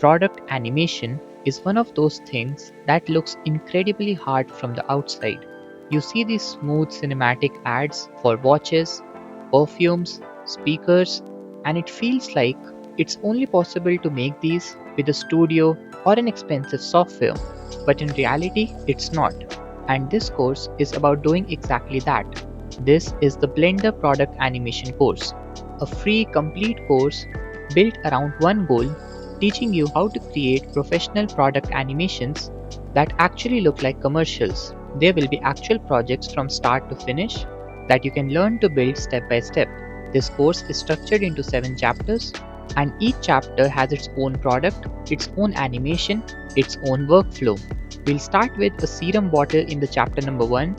Product animation is one of those things that looks incredibly hard from the outside. You see these smooth cinematic ads for watches, perfumes, speakers, and it feels like it's only possible to make these with a studio or an expensive software. But in reality, it's not. And this course is about doing exactly that. This is the Blender Product Animation course, a free complete course built around one goal, teaching you how to create professional product animations that actually look like commercials. There will be actual projects from start to finish that you can learn to build step by step. This course is structured into 7 chapters, and each chapter has its own product, its own animation, its own workflow. We'll start with a serum bottle in the chapter number 1,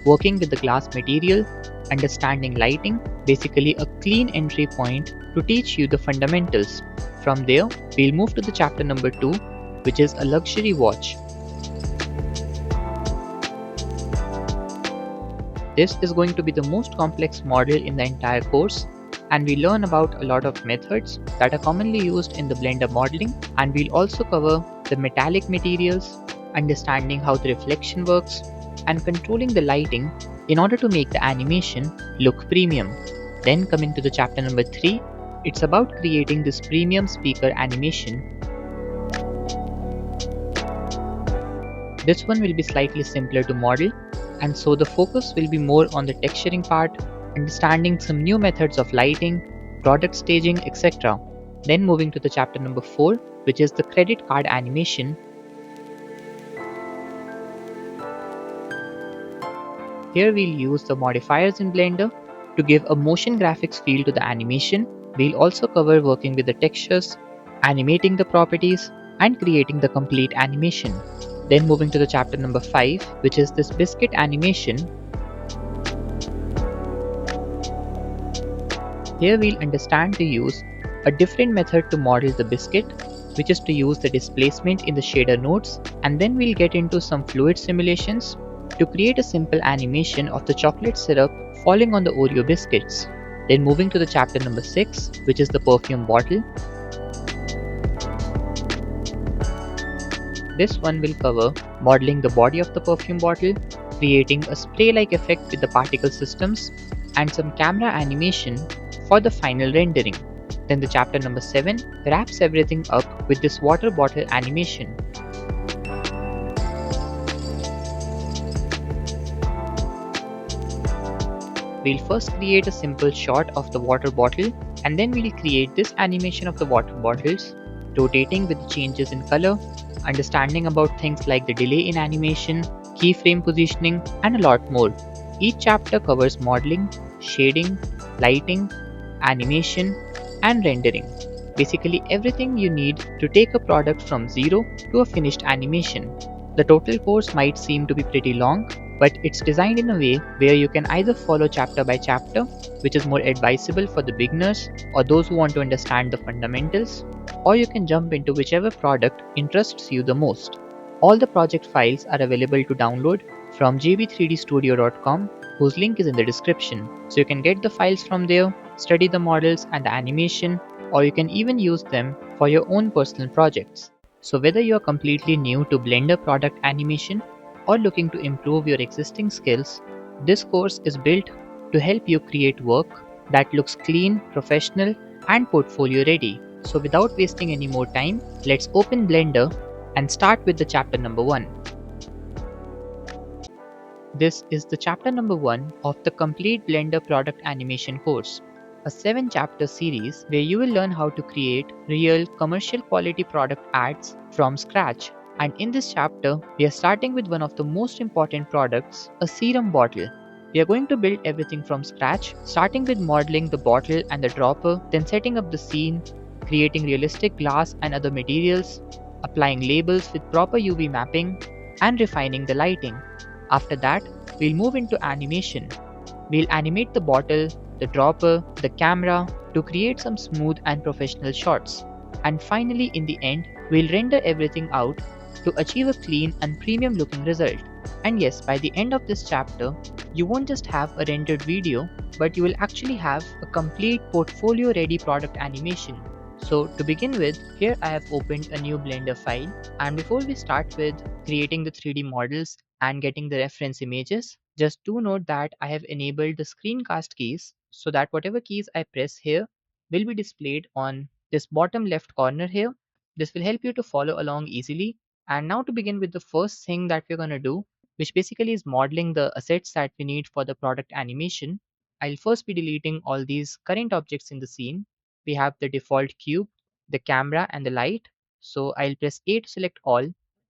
working with the glass material, understanding lighting, basically a clean entry point to teach you the fundamentals. From there, we'll move to the chapter number 2, which is a luxury watch. This is going to be the most complex model in the entire course, and we learn about a lot of methods that are commonly used in the Blender modeling, and we'll also cover the metallic materials, understanding how the reflection works, and controlling the lighting in order to make the animation look premium. Then coming to the chapter number 3, it's about creating this premium speaker animation. This one will be slightly simpler to model, and so the focus will be more on the texturing part, understanding some new methods of lighting, product staging, etc. Then moving to the chapter number 4, which is the credit card animation. Here we'll use the modifiers in Blender to give a motion graphics feel to the animation. We'll also cover working with the textures, animating the properties, and creating the complete animation. Then moving to the chapter number 5, which is this biscuit animation. Here we'll understand to use a different method to model the biscuit, which is to use the displacement in the shader nodes, and then we'll get into some fluid simulations to create a simple animation of the chocolate syrup falling on the Oreo biscuits. Then moving to the chapter number 6, which is the perfume bottle. This one will cover modeling the body of the perfume bottle, creating a spray-like effect with the particle systems, and some camera animation for the final rendering. Then the chapter number 7 wraps everything up with this water bottle animation. We'll first create a simple shot of the water bottle, and then we'll create this animation of the water bottles, rotating with the changes in color, understanding about things like the delay in animation, keyframe positioning, and a lot more. Each chapter covers modeling, shading, lighting, animation, and rendering. Basically everything you need to take a product from zero to a finished animation. The total course might seem to be pretty long, but it's designed in a way where you can either follow chapter by chapter, which is more advisable for the beginners or those who want to understand the fundamentals, or you can jump into whichever product interests you the most. All the project files are available to download from jb3dstudio.com, whose link is in the description. So you can get the files from there, study the models and the animation, or you can even use them for your own personal projects. So whether you are completely new to Blender product animation or looking to improve your existing skills, this course is built to help you create work that looks clean, professional, and portfolio ready. So without wasting any more time, let's open Blender and start with the chapter number 1. This is the chapter number 1 of the complete Blender product animation course, a 7-chapter series where you will learn how to create real commercial quality product ads from scratch. And in this chapter, we are starting with one of the most important products, a serum bottle. We are going to build everything from scratch, starting with modeling the bottle and the dropper, then setting up the scene, creating realistic glass and other materials, applying labels with proper UV mapping, and refining the lighting. After that, we'll move into animation. We'll animate the bottle, the dropper, the camera to create some smooth and professional shots. And finally, in the end, we'll render everything out to achieve a clean and premium looking result. And yes, by the end of this chapter, you won't just have a rendered video, but you will actually have a complete portfolio ready product animation. So to begin with, here I have opened a new Blender file, and before we start with creating the 3D models and getting the reference images, just do note that I have enabled the screencast keys so that whatever keys I press here will be displayed on this bottom left corner here. This will help you to follow along easily. And now to begin with the first thing that we're going to do, which basically is modeling the assets that we need for the product animation. I'll first be deleting all these current objects in the scene. We have the default cube, the camera and the light. So I'll press A to select all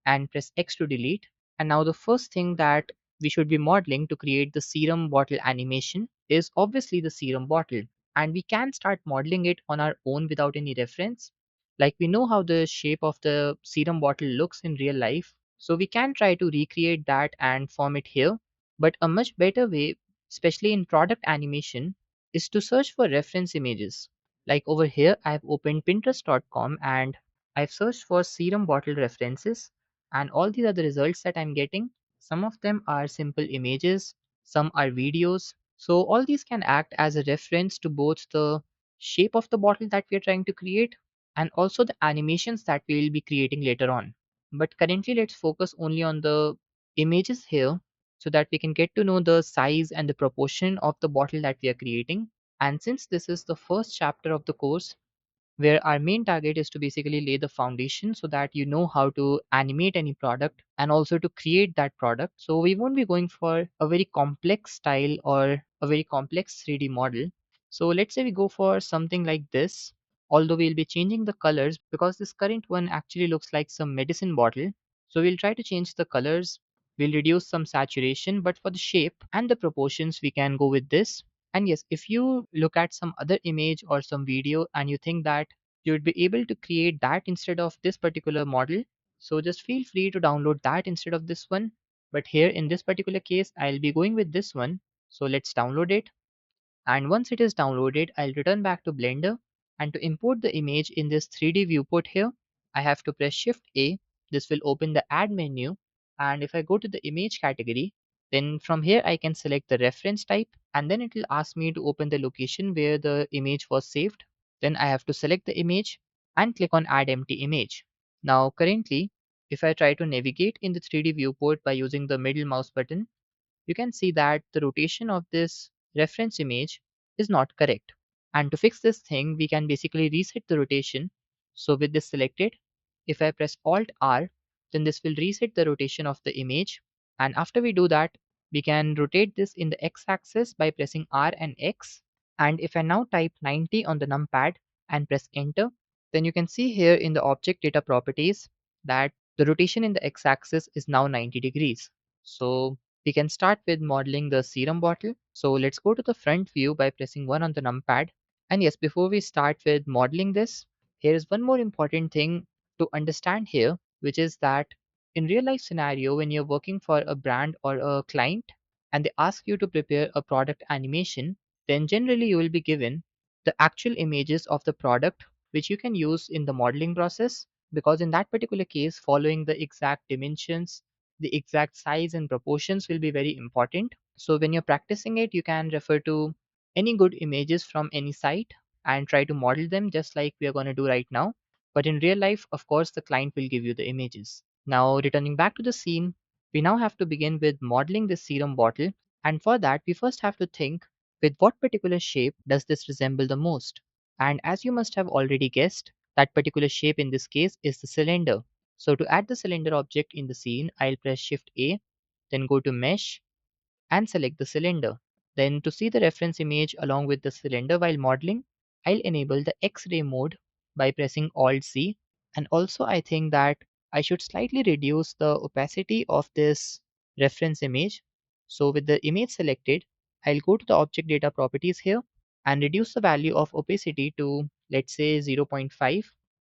and press X to delete. And now the first thing that we should be modeling to create the serum bottle animation is obviously the serum bottle. And we can start modeling it on our own without any reference. Like we know how the shape of the serum bottle looks in real life. So we can try to recreate that and form it here. But a much better way, especially in product animation, is to search for reference images. Like over here, I've opened Pinterest.com and I've searched for serum bottle references, and all these are the results that I'm getting. Some of them are simple images, some are videos. So all these can act as a reference to both the shape of the bottle that we are trying to create and also the animations that we will be creating later on. But currently, let's focus only on the images here so that we can get to know the size and the proportion of the bottle that we are creating. And since this is the first chapter of the course, where our main target is to basically lay the foundation so that you know how to animate any product and also to create that product. So we won't be going for a very complex style or a very complex 3D model. So let's say we go for something like this, although we'll be changing the colors because this current one actually looks like some medicine bottle. So we'll try to change the colors. We'll reduce some saturation, but for the shape and the proportions, we can go with this. And yes, if you look at some other image or some video and you think that you would be able to create that instead of this particular model, so just feel free to download that instead of this one. But here in this particular case, I'll be going with this one. So let's download it. And once it is downloaded, I'll return back to Blender. And to import the image in this 3D viewport here, I have to press Shift A. This will open the Add menu. And if I go to the image category, then from here I can select the reference type and then it will ask me to open the location where the image was saved. Then I have to select the image and click on Add Empty Image. Now currently, if I try to navigate in the 3D viewport by using the middle mouse button, you can see that the rotation of this reference image is not correct. And to fix this thing, we can basically reset the rotation. So with this selected, if I press Alt R, then this will reset the rotation of the image. And after we do that, we can rotate this in the X axis by pressing R and X. And if I now type 90 on the numpad and press enter, then you can see here in the object data properties that the rotation in the X axis is now 90 degrees. So we can start with modeling the serum bottle. So let's go to the front view by pressing 1 on the numpad. And yes, before we start with modeling this, here is one more important thing to understand here, which is that in real life scenario, when you're working for a brand or a client and they ask you to prepare a product animation, then generally you will be given the actual images of the product, which you can use in the modeling process. Because in that particular case, following the exact dimensions, the exact size and proportions will be very important. So when you're practicing it, you can refer to any good images from any site and try to model them just like we are going to do right now. But in real life, of course, the client will give you the images. Now, returning back to the scene, we now have to begin with modeling the serum bottle. And for that, we first have to think with what particular shape does this resemble the most? And as you must have already guessed, that particular shape in this case is the cylinder. So to add the cylinder object in the scene, I'll press Shift A, then go to Mesh and select the cylinder. Then to see the reference image along with the cylinder while modeling, I'll enable the X-ray mode by pressing Alt C. And also I think that I should slightly reduce the opacity of this reference image. So with the image selected, I'll go to the object data properties here and reduce the value of opacity to, let's say, zero point 0.5.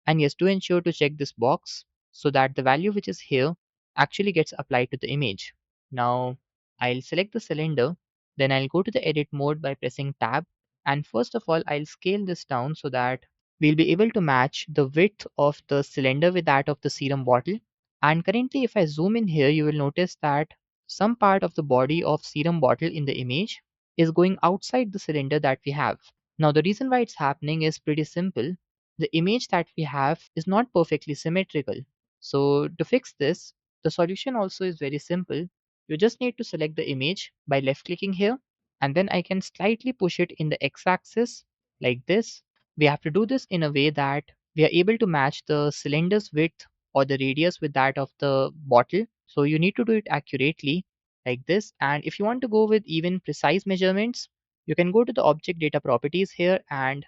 And yes, do ensure to check this box so that the value which is here actually gets applied to the image. Now I'll select the cylinder, then I'll go to the edit mode by pressing tab. And first of all, I'll scale this down so that we'll be able to match the width of the cylinder with that of the serum bottle. And currently, if I zoom in here, you will notice that some part of the body of serum bottle in the image is going outside the cylinder that we have. Now, the reason why it's happening is pretty simple. the image that we have is not perfectly symmetrical. So to fix this, the solution also is very simple. You just need to select the image by left clicking here, and then I can slightly push it in the x-axis like this. We have to do this in a way that we are able to match the cylinder's width or the radius with that of the bottle. So you need to do it accurately like this. And if you want to go with even precise measurements, you can go to the object data properties here and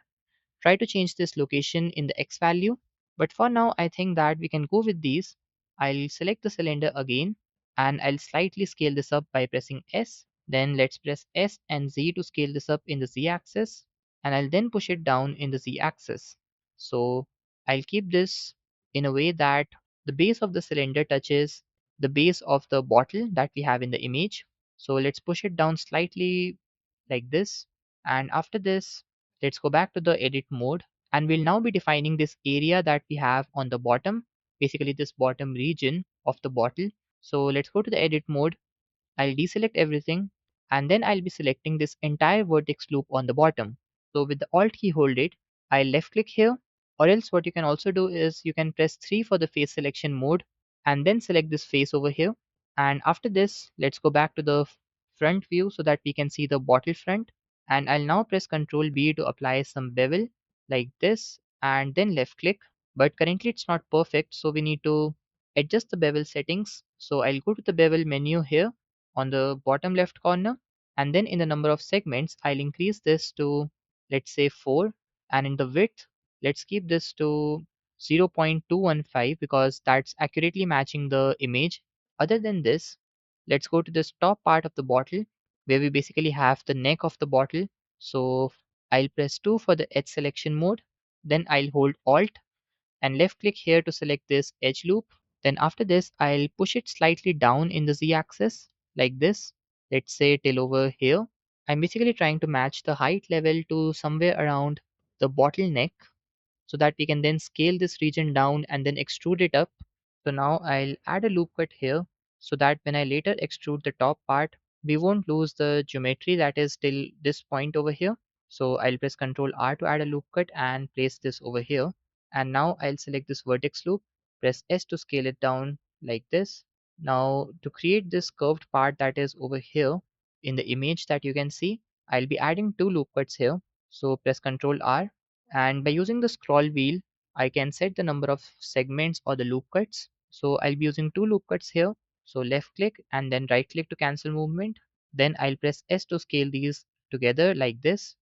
try to change this location in the X value. But for now, I think that we can go with these. I'll select the cylinder again and I'll slightly scale this up by pressing S. Then let's press S and Z to scale this up in the Z axis. And I'll then push it down in the Z axis. So I'll keep this in a way that the base of the cylinder touches the base of the bottle that we have in the image. So let's push it down slightly like this. And after this, let's go back to the edit mode, and we'll now be defining this area that we have on the bottom, basically this bottom region of the bottle. So let's go to the edit mode. I'll deselect everything, and then I'll be selecting this entire vertex loop on the bottom. So with the Alt key hold it, I'll left click here, or else what you can also do is you can press 3 for the face selection mode and then select this face over here. And after this, let's go back to the front view so that we can see the bottle front. And I'll now press Ctrl B to apply some bevel like this and then left click. But currently it's not perfect, so we need to adjust the bevel settings. So I'll go to the bevel menu here on the bottom left corner, and then in the number of segments I'll increase this to, let's say, 4, and in the width let's keep this to 0.215 because that's accurately matching the image. Other than this, let's go to this top part of the bottle where we basically have the neck of the bottle. So I'll press 2 for the edge selection mode, then I'll hold Alt and left click here to select this edge loop. Then after this, I'll push it slightly down in the Z axis like this. Let's say till over here. I'm basically trying to match the height level to somewhere around the bottleneck so that we can then scale this region down and then extrude it up. So now I'll add a loop cut here so that when I later extrude the top part, we won't lose the geometry that is till this point over here. So I'll press Ctrl R to add a loop cut and place this over here. And now I'll select this vertex loop, press S to scale it down like this. Now to create this curved part that is over here in the image that you can see, I'll be adding two loop cuts here. So press Ctrl R, and by using the scroll wheel, I can set the number of segments or the loop cuts. So I'll be using two loop cuts here. So left click and then right click to cancel movement. Then I'll press S to scale these together like this.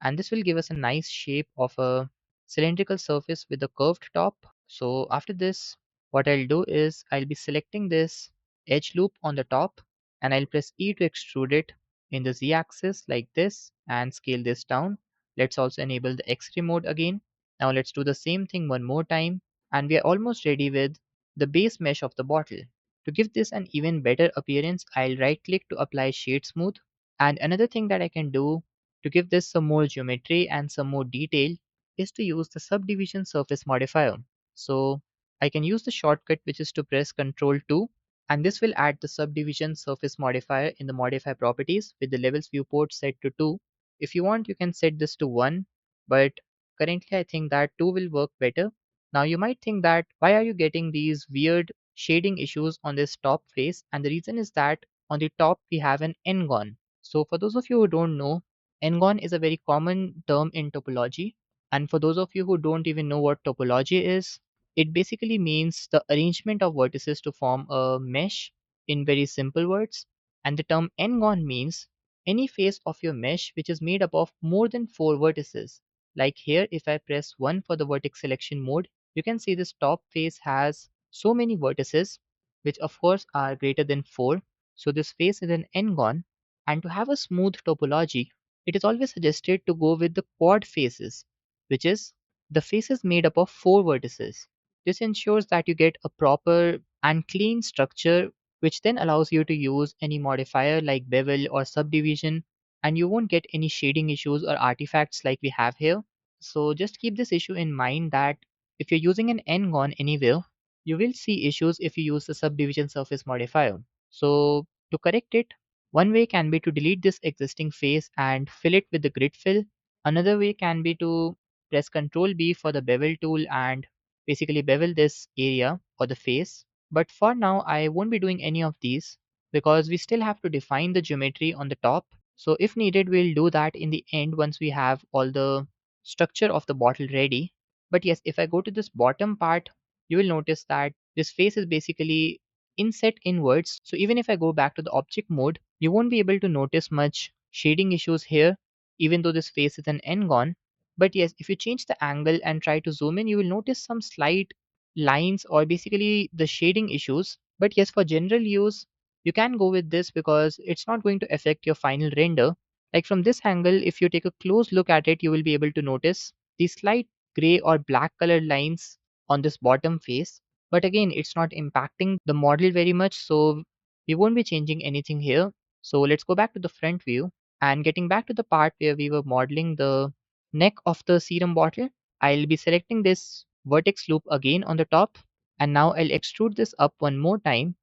And this will give us a nice shape of a cylindrical surface with a curved top. So after this, what I'll do is I'll be selecting this edge loop on the top, and I'll press E to extrude it in the Z axis like this and scale this down. Let's also enable the X-ray mode again. Now let's do the same thing one more time, and we are almost ready with the base mesh of the bottle. To give this an even better appearance, I'll right click to apply shade smooth. And another thing that I can do to give this some more geometry and some more detail is to use the subdivision surface modifier. So I can use the shortcut which is to press Ctrl 2, and this will add the subdivision surface modifier in the modify properties with the levels viewport set to 2. If you want, you can set this to 1, but currently I think that 2 will work better. Now you might think that why are you getting these weird shading issues on this top face, and the reason is that on the top we have an n-gon. So for those of you who don't know, n-gon is a very common term in topology, and for those of you who don't even know what topology is, it basically means the arrangement of vertices to form a mesh in very simple words. And the term n-gon means any face of your mesh which is made up of more than 4 vertices. Like here, if I press 1 for the vertex selection mode, you can see this top face has so many vertices, which of course are greater than 4. So this face is an n-gon. And to have a smooth topology, it is always suggested to go with the quad faces, which is the faces made up of 4 vertices. This ensures that you get a proper and clean structure, which then allows you to use any modifier like bevel or subdivision, and you won't get any shading issues or artifacts like we have here. So just keep this issue in mind that if you're using an n-gon anywhere, you will see issues if you use the subdivision surface modifier. So to correct it, one way can be to delete this existing face and fill it with the grid fill. Another way can be to press Ctrl B for the bevel tool and basically bevel this area or the face. But for now, I won't be doing any of these because we still have to define the geometry on the top. So if needed, we'll do that in the end once we have all the structure of the bottle ready. But yes, if I go to this bottom part, you will notice that this face is basically inset inwards. So even if I go back to the object mode, you won't be able to notice much shading issues here, even though this face is an n-gon. But yes, if you change the angle and try to zoom in, you will notice some slight lines or basically the shading issues. But yes, for general use, you can go with this because it's not going to affect your final render. Like from this angle, if you take a close look at it, you will be able to notice these slight gray or black colored lines on this bottom face. But again, it's not impacting the model very much, so we won't be changing anything here. So let's go back to the front view and getting back to the part where we were modeling the neck of the serum bottle. I'll be selecting this vertex loop again on the top, and now I'll extrude this up one more time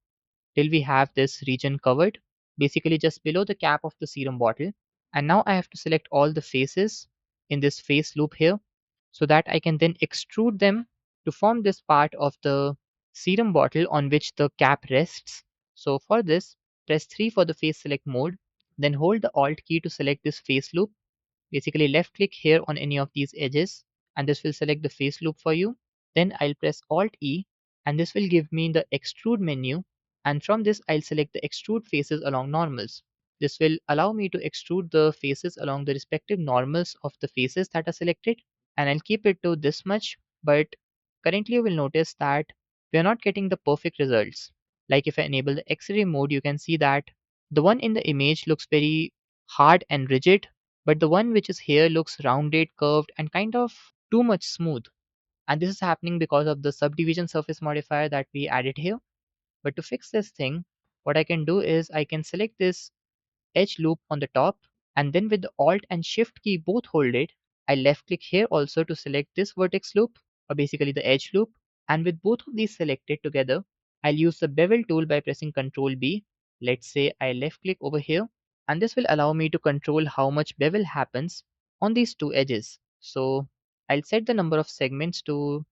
till we have this region covered, basically just below the cap of the serum bottle. And now I have to select all the faces in this face loop here so that I can then extrude them to form this part of the serum bottle on which the cap rests. So for this, press 3 for the face select mode, then hold the Alt key to select this face loop. Basically left click here on any of these edges and this will select the face loop for you. Then I'll press Alt E and this will give me the extrude menu, and from this I'll select the extrude faces along normals. This will allow me to extrude the faces along the respective normals of the faces that are selected, and I'll keep it to this much. But currently you will notice that we are not getting the perfect results. Like if I enable the X-ray mode, you can see that the one in the image looks very hard and rigid, but the one which is here looks rounded, curved, and kind of too much smooth. And this is happening because of the subdivision surface modifier that we added here. But to fix this thing, what I can do is I can select this edge loop on the top, and then with the Alt and Shift key both hold it, I left click here also to select this vertex loop, or basically the edge loop. And with both of these selected together, I'll use the bevel tool by pressing Ctrl B. Let's say I left click over here, and this will allow me to control how much bevel happens on these two edges. So I'll set the number of segments to,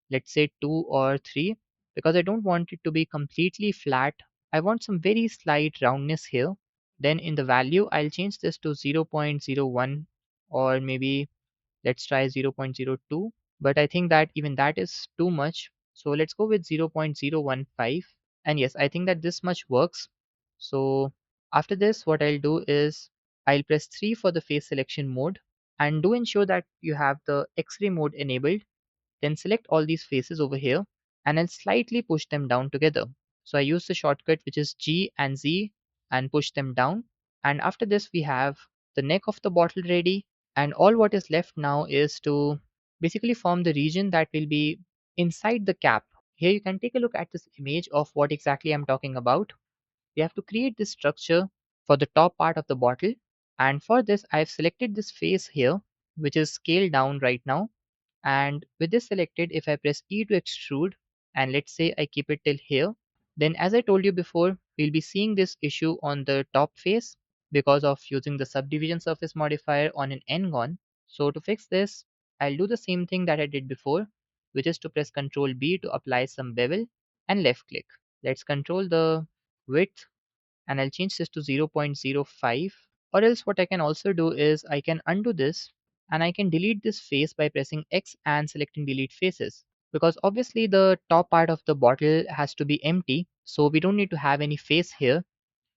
let's say, 2 or 3, because I don't want it to be completely flat. I want some very slight roundness here. Then in the value, I'll change this to 0.01, or maybe let's try 0.02. But I think that even that is too much. So let's go with 0.015. And yes, I think that this much works. So after this, what I'll do is I'll press 3 for the face selection mode, and do ensure that you have the X-ray mode enabled. Then select all these faces over here and I'll slightly push them down together. So I use the shortcut which is G and Z and push them down. And after this we have the neck of the bottle ready, and all what is left now is to basically form the region that will be inside the cap. Here you can take a look at this image of what exactly I'm talking about. We have to create this structure for the top part of the bottle, and for this I've selected this face here which is scaled down right now. And with this selected, if I press E to extrude, and let's say I keep it till here, then as I told you before, we'll be seeing this issue on the top face because of using the subdivision surface modifier on an n-gon. So to fix this, I'll do the same thing that I did before, which is to press Ctrl B to apply some bevel and left click. Let's control the width, and I'll change this to 0.05. Or else what I can also do is I can undo this and I can delete this face by pressing X and selecting delete faces. Because obviously the top part of the bottle has to be empty, so we don't need to have any face here.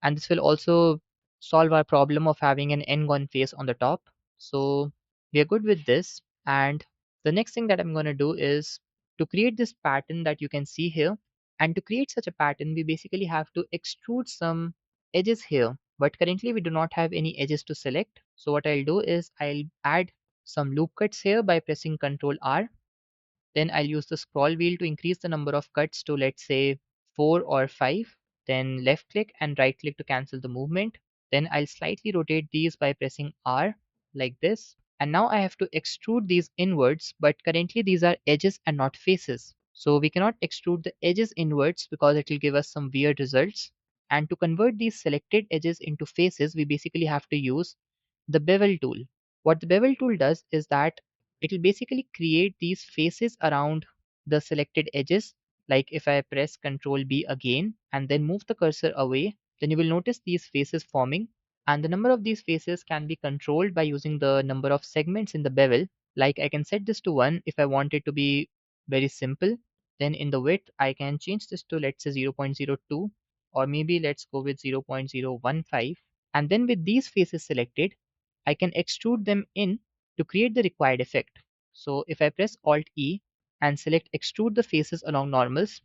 And this will also solve our problem of having an n-gon face on the top. So we are good with this. And the next thing that I'm going to do is to create this pattern that you can see here. And to create such a pattern, we basically have to extrude some edges here. But currently we do not have any edges to select. So what I'll do is I'll add some loop cuts here by pressing Ctrl R. Then I'll use the scroll wheel to increase the number of cuts to, let's say, 4 or 5. Then left click and right click to cancel the movement. Then I'll slightly rotate these by pressing R like this. And now I have to extrude these inwards, but currently these are edges and not faces. So we cannot extrude the edges inwards because it will give us some weird results. And to convert these selected edges into faces, we basically have to use the bevel tool. What the bevel tool does is that it will basically create these faces around the selected edges. Like if I press Ctrl B again and then move the cursor away, then you will notice these faces forming. And the number of these faces can be controlled by using the number of segments in the bevel. Like I can set this to 1 if I want it to be very simple. Then in the width, I can change this to, let's say, 0.02, or maybe let's go with 0.015. And then with these faces selected, I can extrude them in to create the required effect. So if I press Alt E and select extrude the faces along normals,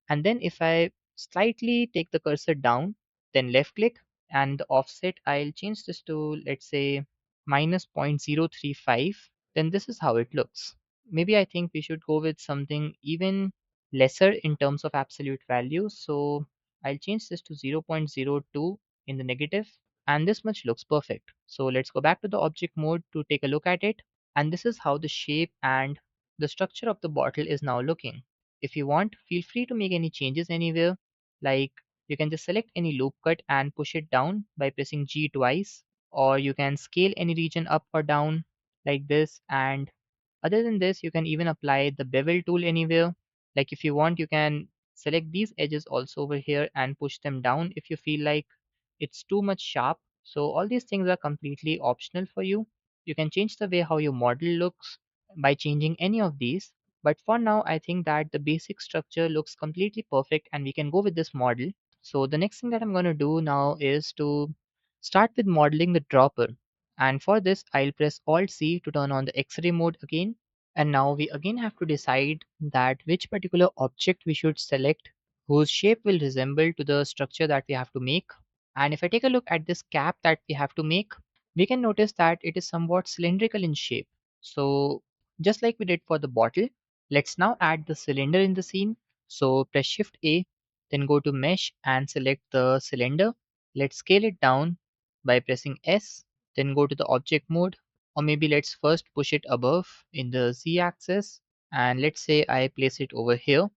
and then if I slightly take the cursor down, then left click, and the offset, I'll change this to, let's say, minus 0.035, then this is how it looks. Maybe I think we should go with something even lesser in terms of absolute value. So I'll change this to 0.02 in the negative, and this much looks perfect. So let's go back to the object mode to take a look at it. And this is how the shape and the structure of the bottle is now looking. If you want, feel free to make any changes anywhere. Like you can just select any loop cut and push it down by pressing G twice, or you can scale any region up or down like this. And other than this, you can even apply the bevel tool anywhere. Like if you want, you can select these edges also over here and push them down if you feel like it's too much sharp. So all these things are completely optional for you. You can change the way how your model looks by changing any of these. But for now, I think that the basic structure looks completely perfect and we can go with this model. So the next thing that I'm going to do now is to start with modeling the dropper. And for this, I'll press Alt C to turn on the X-ray mode again. And now we again have to decide that which particular object we should select whose shape will resemble to the structure that we have to make. And if I take a look at this cap that we have to make, we can notice that it is somewhat cylindrical in shape. So just like we did for the bottle, let's now add the cylinder in the scene. So press Shift A, then go to Mesh and select the cylinder. Let's scale it down by pressing S, then go to the object mode, or maybe let's first push it above in the Z axis, and let's say I place it over here.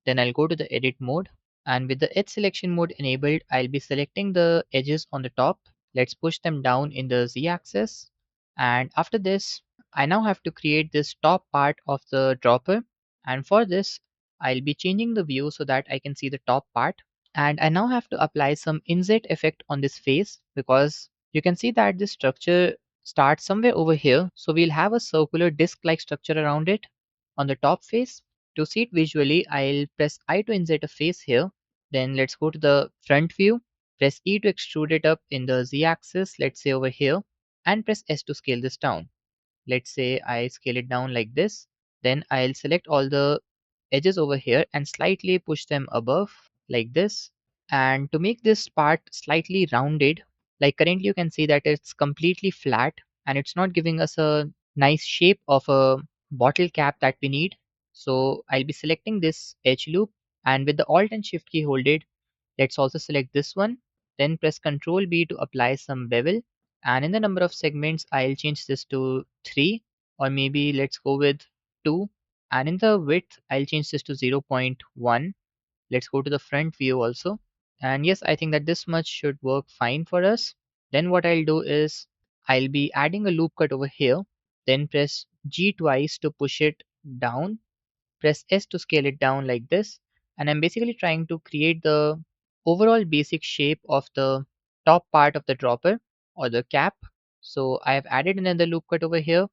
Then I'll go to the edit mode, and with the edge selection mode enabled, I'll be selecting the edges on the top. Let's push them down in the Z axis. And after this, I now have to create this top part of the dropper. And for this, I'll be changing the view so that I can see the top part. And I now have to apply some inset effect on this face because you can see that this structure starts somewhere over here. So we'll have a circular disc-like structure around it on the top face. To see it visually, I'll press I to insert a face here. Then let's go to the front view. Press E to extrude it up in the Z axis, let's say over here, and press S to scale this down. Let's say I scale it down like this. Then I'll select all the edges over here and slightly push them above like this. And to make this part slightly rounded, like currently you can see that it's completely flat and it's not giving us a nice shape of a bottle cap that we need. So I'll be selecting this edge loop, and with the Alt and Shift key holded, let's also select this one. Then press Ctrl B to apply some bevel. And in the number of segments, I'll change this to 3, or maybe let's go with 2. And in the width, I'll change this to 0.1. Let's go to the front view also. And yes, I think that this much should work fine for us. Then what I'll do is I'll be adding a loop cut over here. Then press G twice to push it down. Press S to scale it down like this. And I'm basically trying to create the overall basic shape of the top part of the dropper or the cap. So I have added another loop cut over here,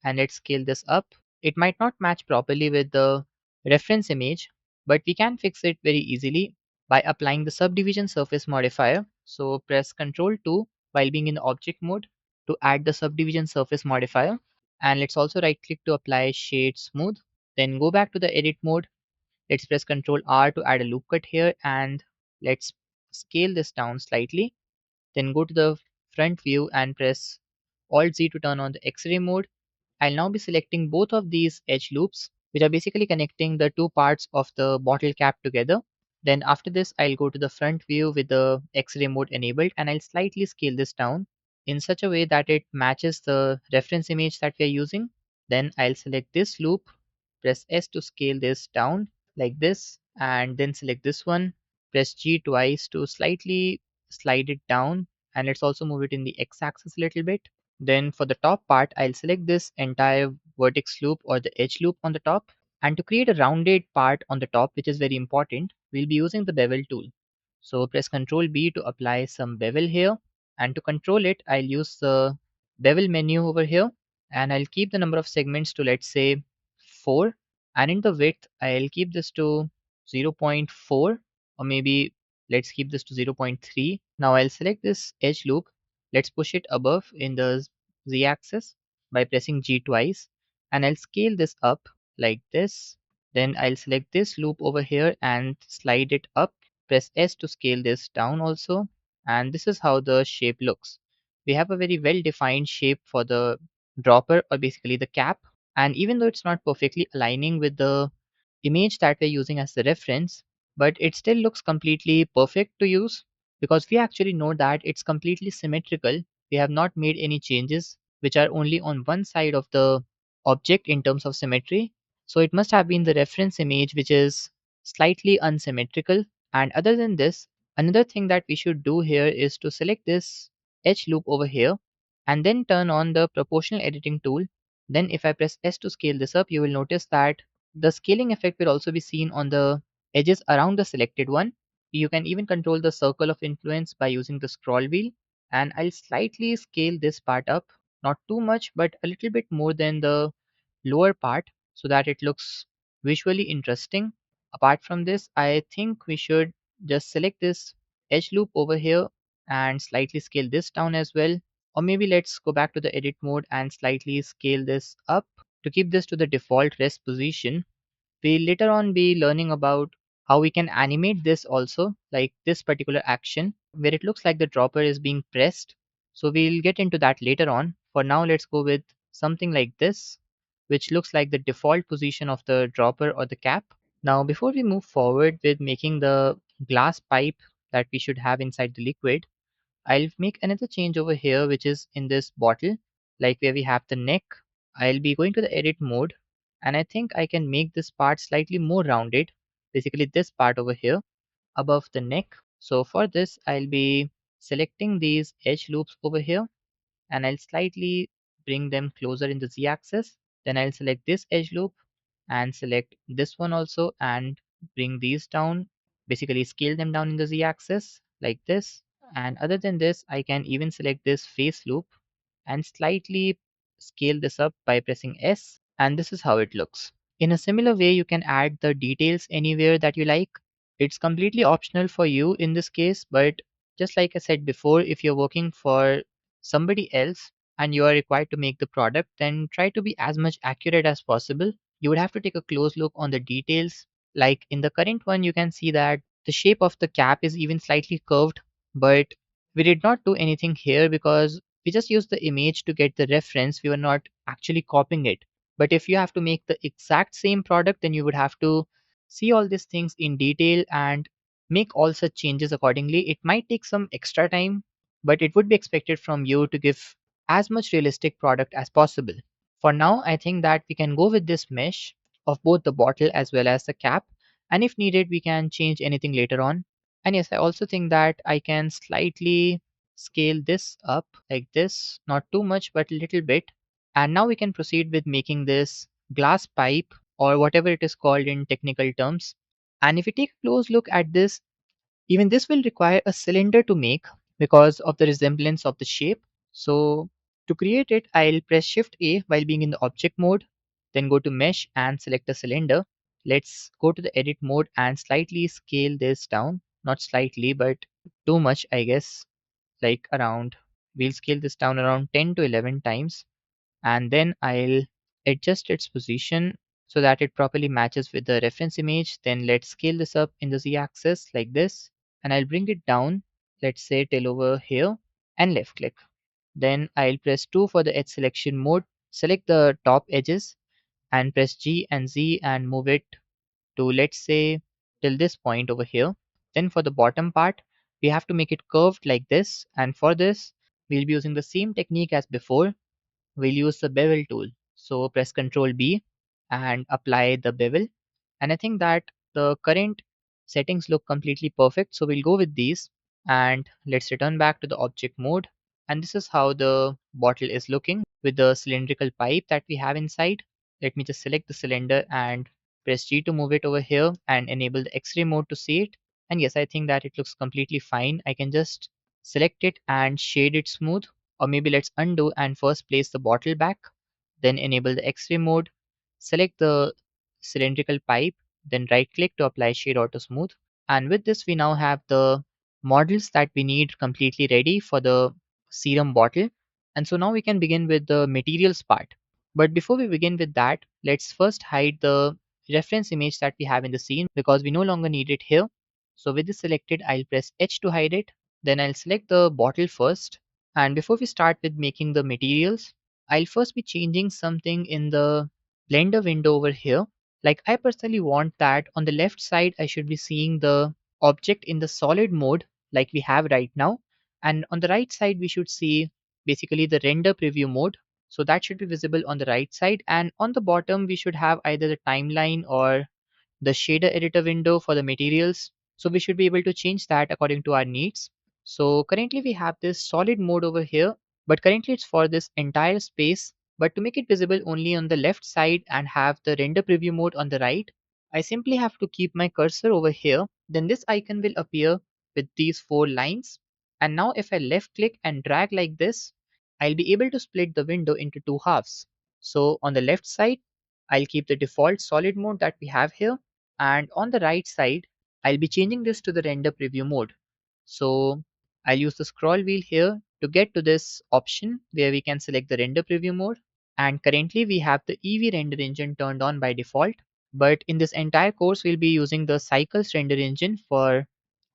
and let's scale this up. It might not match properly with the reference image, but we can fix it very easily by applying the subdivision surface modifier. So press Ctrl 2 while being in the object mode to add the subdivision surface modifier. And let's also right click to apply shade smooth. Then go back to the edit mode. Let's press Ctrl R to add a loop cut here, and let's scale this down slightly. Then go to the front view and press Alt Z to turn on the X-ray mode. I'll now be selecting both of these edge loops, which are basically connecting the two parts of the bottle cap together. Then after this, I'll go to the front view with the X-ray mode enabled, and I'll slightly scale this down in such a way that it matches the reference image that we are using. Then I'll select this loop, press S to scale this down like this, and then select this one, press G twice to slightly slide it down, and let's also move it in the X-axis a little bit. Then for the top part, I'll select this entire vertex loop or the edge loop on the top. And to create a rounded part on the top, which is very important, we'll be using the bevel tool. So press Ctrl B to apply some bevel here. And to control it, I'll use the bevel menu over here. And I'll keep the number of segments to, let's say, 4. And in the width, I'll keep this to 0.4, or maybe let's keep this to 0.3. Now I'll select this edge loop. Let's push it above in the Z axis by pressing G twice. And I'll scale this up like this. Then I'll select this loop over here and slide it up. Press S to scale this down also. And this is how the shape looks. We have a very well defined shape for the dropper, or basically the cap. And even though it's not perfectly aligning with the image that we're using as the reference, but it still looks completely perfect to use because we actually know that it's completely symmetrical. We have not made any changes which are only on one side of the object in terms of symmetry. So it must have been the reference image which is slightly unsymmetrical. And other than this, another thing that we should do here is to select this edge loop over here and then turn on the proportional editing tool. Then if I press S to scale this up, you will notice that the scaling effect will also be seen on the edges around the selected one. You can even control the circle of influence by using the scroll wheel. And I'll slightly scale this part up, not too much, but a little bit more than the lower part so that it looks visually interesting. Apart from this, I think we should just select this edge loop over here and slightly scale this down as well. Or maybe let's go back to the edit mode and slightly scale this up to keep this to the default rest position. We'll later on be learning about how we can animate this also, like this particular action where it looks like the dropper is being pressed. So we'll get into that later on. For now, let's go with something like this, which looks like the default position of the dropper or the cap. Now, before we move forward with making the glass pipe that we should have inside the liquid, I'll make another change over here, which is in this bottle, like where we have the neck. I'll be going to the edit mode, and I think I can make this part slightly more rounded, basically this part over here above the neck. So for this, I'll be selecting these edge loops over here, and I'll slightly bring them closer in the Z axis. Then I'll select this edge loop and select this one also and bring these down, basically scale them down in the Z axis like this. And other than this, I can even select this face loop and slightly scale this up by pressing S, and this is how it looks. In a similar way, you can add the details anywhere that you like. It's completely optional for you in this case, but just like I said before, if you're working for somebody else and you are required to make the product, then try to be as much accurate as possible. You would have to take a close look on the details. Like in the current one, you can see that the shape of the cap is even slightly curved, but we did not do anything here because we just used the image to get the reference. We were not actually copying it. But if you have to make the exact same product, then you would have to see all these things in detail and make all such changes accordingly. It might take some extra time, but it would be expected from you to give as much realistic product as possible. For now, I think that we can go with this mesh of both the bottle as well as the cap. And if needed, we can change anything later on. And yes, I also think that I can slightly scale this up like this, not too much, but a little bit. And now we can proceed with making this glass pipe or whatever it is called in technical terms. And if we take a close look at this, even this will require a cylinder to make because of the resemblance of the shape. So to create it, I'll press Shift A while being in the object mode, then go to mesh and select a cylinder. Let's go to the edit mode and slightly scale this down. Not slightly, but too much, I guess, like around, we'll scale this down around 10 to 11 times. And then I'll adjust its position so that it properly matches with the reference image. Then let's scale this up in the Z-axis like this, and I'll bring it down, let's say till over here, and left click. Then I'll press 2 for the edge selection mode, select the top edges and press G and Z and move it to, let's say, till this point over here. Then for the bottom part, we have to make it curved like this, and for this we'll be using the same technique as before. We'll use the bevel tool. So press Ctrl B and apply the bevel. And I think that the current settings look completely perfect. So we'll go with these and let's return back to the object mode. And this is how the bottle is looking with the cylindrical pipe that we have inside. Let me just select the cylinder and press G to move it over here and enable the X-ray mode to see it. And yes, I think that it looks completely fine. I can just select it and shade it smooth. Or maybe let's undo and first place the bottle back, then enable the X-ray mode, select the cylindrical pipe, then right click to apply shade auto smooth. And with this, we now have the models that we need completely ready for the serum bottle. And so now we can begin with the materials part. But before we begin with that, let's first hide the reference image that we have in the scene because we no longer need it here. So with this selected, I'll press H to hide it. Then I'll select the bottle first. And before we start with making the materials, I'll first be changing something in the Blender window over here. Like I personally want that on the left side, I should be seeing the object in the solid mode like we have right now. And on the right side, we should see basically the render preview mode. So that should be visible on the right side. And on the bottom, we should have either the timeline or the shader editor window for the materials. So we should be able to change that according to our needs. So currently we have this solid mode over here, but currently it's for this entire space. But to make it visible only on the left side and have the render preview mode on the right, I simply have to keep my cursor over here. Then this icon will appear with these four lines. And now if I left click and drag like this, I'll be able to split the window into two halves. So on the left side, I'll keep the default solid mode that we have here. And on the right side, I'll be changing this to the render preview mode. So I'll use the scroll wheel here to get to this option where we can select the render preview mode. And currently we have the Eevee render engine turned on by default. But in this entire course, we'll be using the Cycles render engine for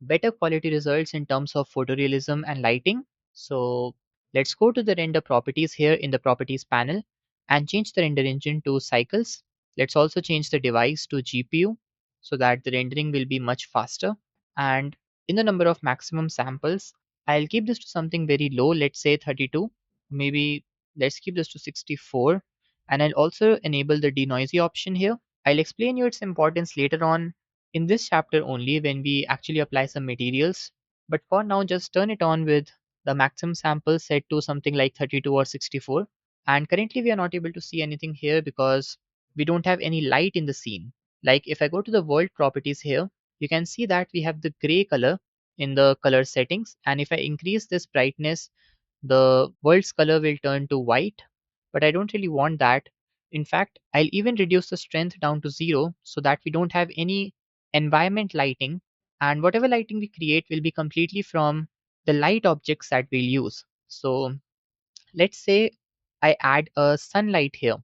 better quality results in terms of photorealism and lighting. So let's go to the render properties here in the properties panel and change the render engine to Cycles. Let's also change the device to GPU so that the rendering will be much faster. And in the number of maximum samples, I'll keep this to something very low, let's say 32. Maybe let's keep this to 64. And I'll also enable the denoisy option here. I'll explain you its importance later on in this chapter only when we actually apply some materials. But for now, just turn it on with the maximum sample set to something like 32 or 64. And currently we are not able to see anything here because we don't have any light in the scene. Like if I go to the world properties here, you can see that we have the gray color in the color settings. And if I increase this brightness, the world's color will turn to white. But I don't really want that. In fact, I'll even reduce the strength down to 0 so that we don't have any environment lighting. And whatever lighting we create will be completely from the light objects that we'll use. So let's say I add a sunlight here.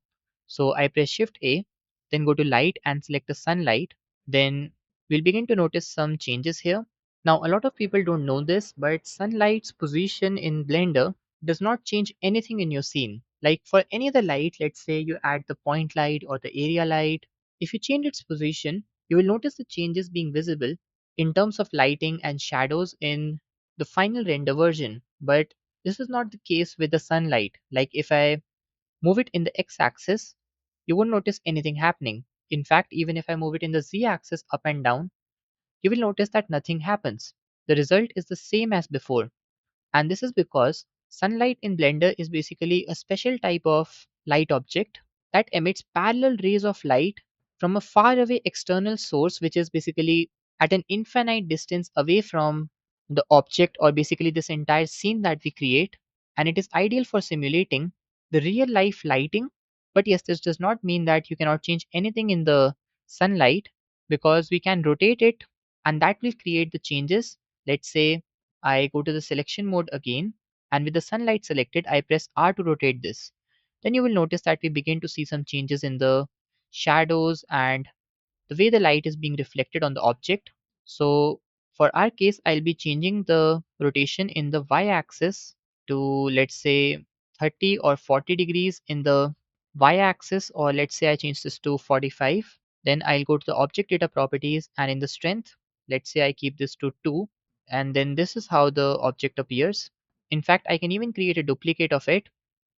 So I press Shift A, then go to light and select the sunlight. Then we'll begin to notice some changes here. Now, a lot of people don't know this, but sunlight's position in Blender does not change anything in your scene. Like for any other light, let's say you add the point light or the area light, if you change its position, you will notice the changes being visible in terms of lighting and shadows in the final render version. But this is not the case with the sunlight. Like if I move it in the x-axis, you won't notice anything happening. In fact, even if I move it in the z-axis up and down, you will notice that nothing happens. The result is the same as before. And this is because sunlight in Blender is basically a special type of light object that emits parallel rays of light from a far away external source, which is basically at an infinite distance away from the object or basically this entire scene that we create. And it is ideal for simulating the real life lighting. But yes, this does not mean that you cannot change anything in the sunlight because we can rotate it and that will create the changes. Let's say I go to the selection mode again, and with the sunlight selected, I press R to rotate this. Then you will notice that we begin to see some changes in the shadows and the way the light is being reflected on the object. So for our case, I'll be changing the rotation in the y-axis to let's say 30 or 40 degrees in the y-axis, or let's say I change this to 45. Then I'll go to the object data properties and in the strength, let's say I keep this to 2, and then this is how the object appears. In fact, I can even create a duplicate of it,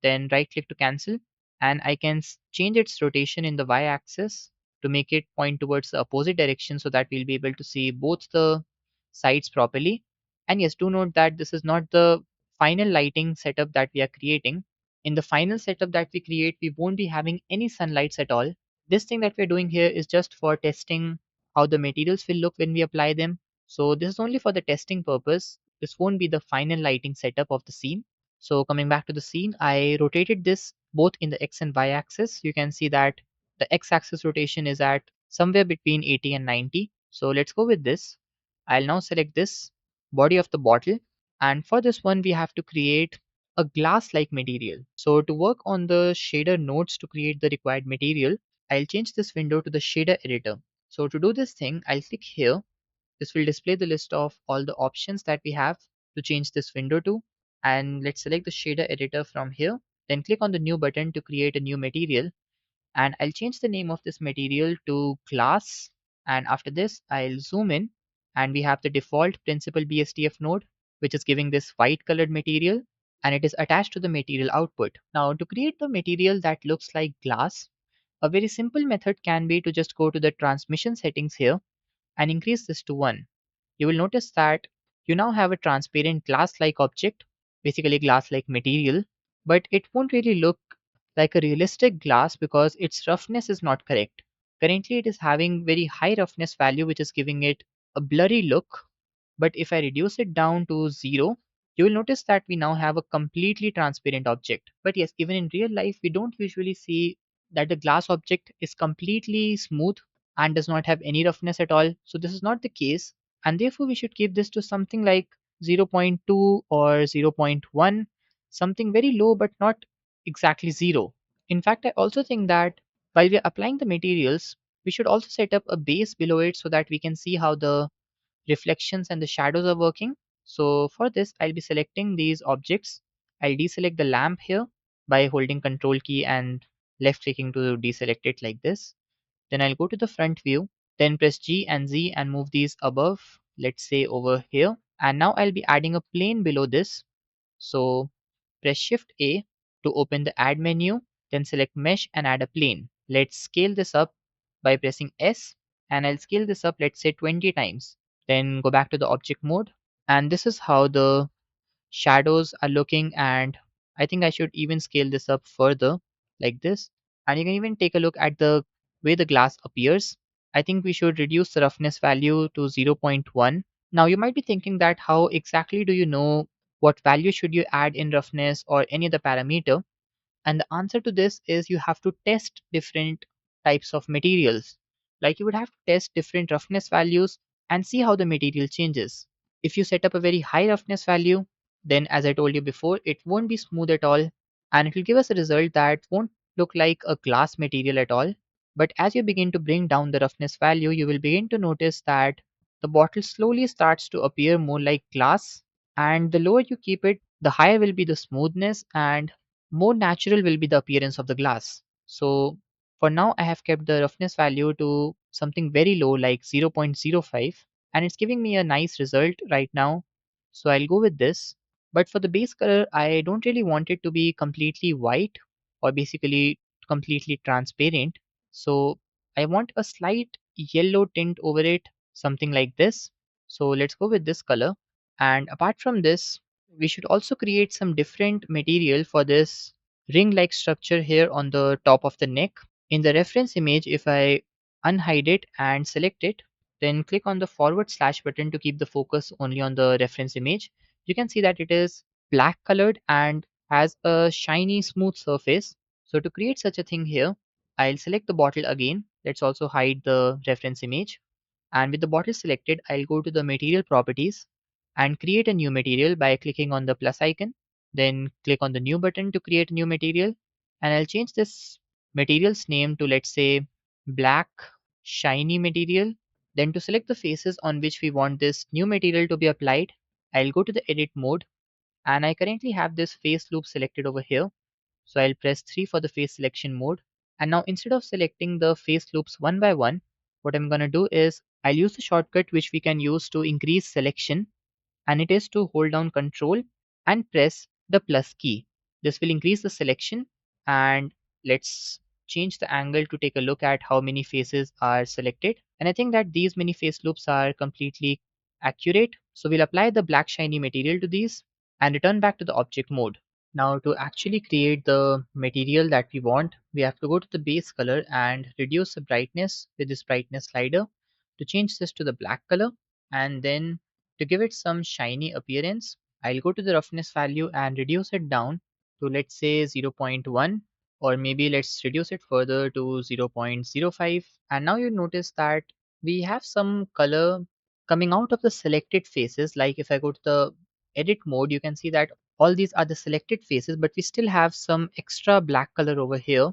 then right click to cancel, and I can change its rotation in the y-axis to make it point towards the opposite direction so that we'll be able to see both the sides properly. And yes, do note that this is not the final lighting setup that we are creating. In the final setup that we create, we won't be having any sunlights at all. This thing that we're doing here is just for testing how the materials will look when we apply them. So this is only for the testing purpose. This won't be the final lighting setup of the scene. So coming back to the scene, I rotated this both in the X and Y axis. You can see that the X axis rotation is at somewhere between 80 and 90. So let's go with this. I'll now select this body of the bottle, and for this one we have to create a glass like material. So to work on the shader nodes to create the required material, I'll change this window to the shader editor. So to do this thing, I'll click here. This will display the list of all the options that we have to change this window to. And let's select the shader editor from here. Then click on the new button to create a new material. And I'll change the name of this material to glass. And after this, I'll zoom in and we have the default principal BSDF node, which is giving this white colored material, and it is attached to the material output. Now to create the material that looks like glass, a very simple method can be to just go to the transmission settings here and increase this to 1. You will notice that you now have a transparent glass-like object, basically glass-like material, but it won't really look like a realistic glass because its roughness is not correct. Currently, it is having very high roughness value, which is giving it a blurry look. But if I reduce it down to 0, you will notice that we now have a completely transparent object. But yes, even in real life, we don't usually see that the glass object is completely smooth and does not have any roughness at all. So this is not the case. And therefore, we should keep this to something like zero point 0.2 or zero point 0.1, something very low but not exactly 0. In fact, I also think that while we are applying the materials, we should also set up a base below it so that we can see how the reflections and the shadows are working. So for this, I'll be selecting these objects. I'll deselect the lamp here by holding Control key and left clicking to deselect it like this. Then I'll go to the front view, then press G and Z and move these above, let's say over here. And now I'll be adding a plane below this. So press Shift A to open the add menu, then select mesh and add a plane. Let's scale this up by pressing S, and I'll scale this up, let's say 20 times. Then go back to the object mode. And this is how the shadows are looking, and I think I should even scale this up further like this. And you can even take a look at the way the glass appears. I think we should reduce the roughness value to zero point 0.1. Now you might be thinking that how exactly do you know what value should you add in roughness or any other parameter? And the answer to this is you have to test different types of materials. Like you would have to test different roughness values and see how the material changes. If you set up a very high roughness value, then as I told you before, it won't be smooth at all and it will give us a result that won't look like a glass material at all. But as you begin to bring down the roughness value, you will begin to notice that the bottle slowly starts to appear more like glass, and the lower you keep it, the higher will be the smoothness and more natural will be the appearance of the glass. So for now, I have kept the roughness value to something very low like 0.05, and it's giving me a nice result right now. So I'll go with this. But for the base color, I don't really want it to be completely white or basically completely transparent. So I want a slight yellow tint over it, something like this. So let's go with this color. And apart from this, we should also create some different material for this ring-like structure here on the top of the neck. In the reference image, if I unhide it and select it, then click on the forward slash button to keep the focus only on the reference image, you can see that it is black colored and has a shiny smooth surface. So to create such a thing here, I'll select the bottle again. Let's also hide the reference image. And with the bottle selected, I'll go to the material properties and create a new material by clicking on the plus icon. Then click on the new button to create a new material. And I'll change this material's name to, let's say, black shiny material. Then to select the faces on which we want this new material to be applied, I'll go to the edit mode, and I currently have this face loop selected over here. So I'll press 3 for the face selection mode. And now instead of selecting the face loops one by one, what I'm going to do is I'll use the shortcut which we can use to increase selection, and it is to hold down Control and press the plus key. This will increase the selection, and let's change the angle to take a look at how many faces are selected. And I think that these many face loops are completely accurate. So we'll apply the black shiny material to these. and return back to the object mode. Now to actually create the material that we want, we have to go to the base color and reduce the brightness with this brightness slider to change this to the black color, and then to give it some shiny appearance, I'll go to the roughness value and reduce it down to, let's say, zero point 0.1, or maybe let's reduce it further to 0.05. And now you notice that we have some color coming out of the selected faces. Like if I go to the edit mode, you can see that all these are the selected faces, but we still have some extra black color over here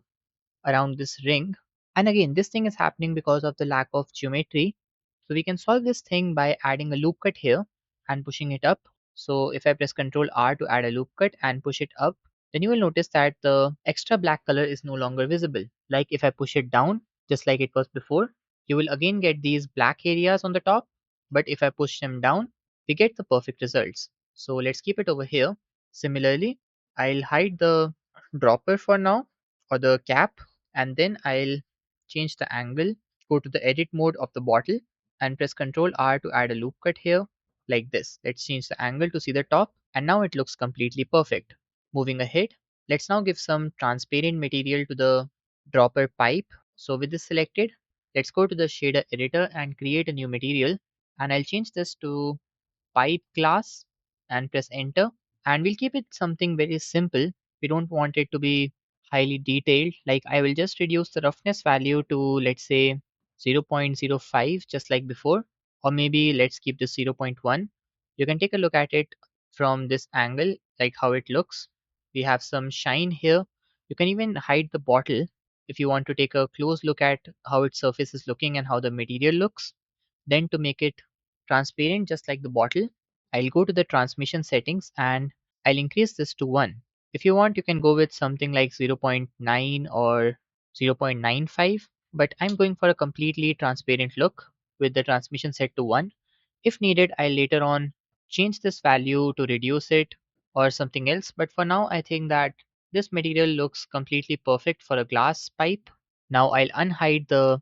around this ring. And again, this thing is happening because of the lack of geometry. So we can solve this thing by adding a loop cut here and pushing it up. So if I press Ctrl R to add a loop cut and push it up, then you will notice that the extra black color is no longer visible. Like if I push it down, just like it was before, you will again get these black areas on the top. But if I push them down, we get the perfect results. So let's keep it over here. Similarly, I'll hide the dropper for now, or the cap, and then I'll change the angle, go to the edit mode of the bottle and press Ctrl R to add a loop cut here like this. Let's change the angle to see the top, and now it looks completely perfect. Moving ahead, let's now give some transparent material to the dropper pipe. So with this selected, let's go to the shader editor and create a new material, and I'll change this to pipe glass and press enter, and we'll keep it something very simple. We don't want it to be highly detailed. Like I will just reduce the roughness value to, let's say, 0.05, just like before, or maybe let's keep this zero point 0.1. You can take a look at it from this angle, like how it looks. We have some shine here. You can even hide the bottle if you want to take a close look at how its surface is looking and how the material looks. Then to make it transparent just like the bottle, I'll go to the transmission settings and I'll increase this to 1. If you want, you can go with something like zero point 0.9 or 0.95, but I'm going for a completely transparent look with the transmission set to 1. If needed, I'll later on change this value to reduce it or something else, but for now I think that this material looks completely perfect for a glass pipe. Now I'll unhide the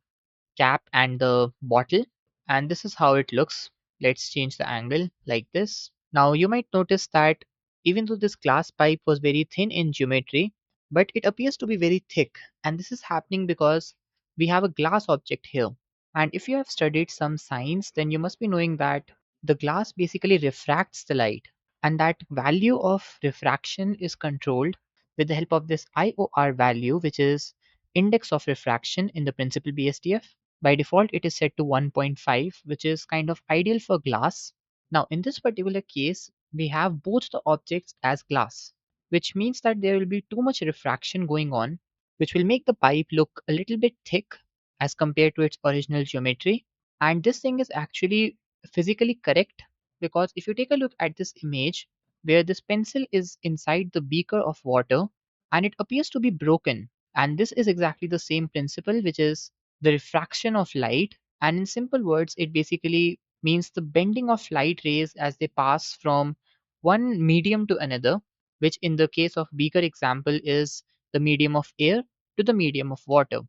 cap and the bottle, and this is how it looks. Let's change the angle like this. Now you might notice that even though this glass pipe was very thin in geometry, but it appears to be very thick, and this is happening because we have a glass object here. And if you have studied some science, then you must be knowing that the glass basically refracts the light, and that value of refraction is controlled with the help of this IOR value, which is index of refraction in the principal BSDF. By default, it is set to 1.5, which is kind of ideal for glass. Now, in this particular case, we have both the objects as glass, which means that there will be too much refraction going on, which will make the pipe look a little bit thick as compared to its original geometry. And this thing is actually physically correct, because if you take a look at this image where this pencil is inside the beaker of water and it appears to be broken, and this is exactly the same principle, which is the refraction of light. And in simple words, it basically means the bending of light rays as they pass from one medium to another, which in the case of beaker example is the medium of air to the medium of water.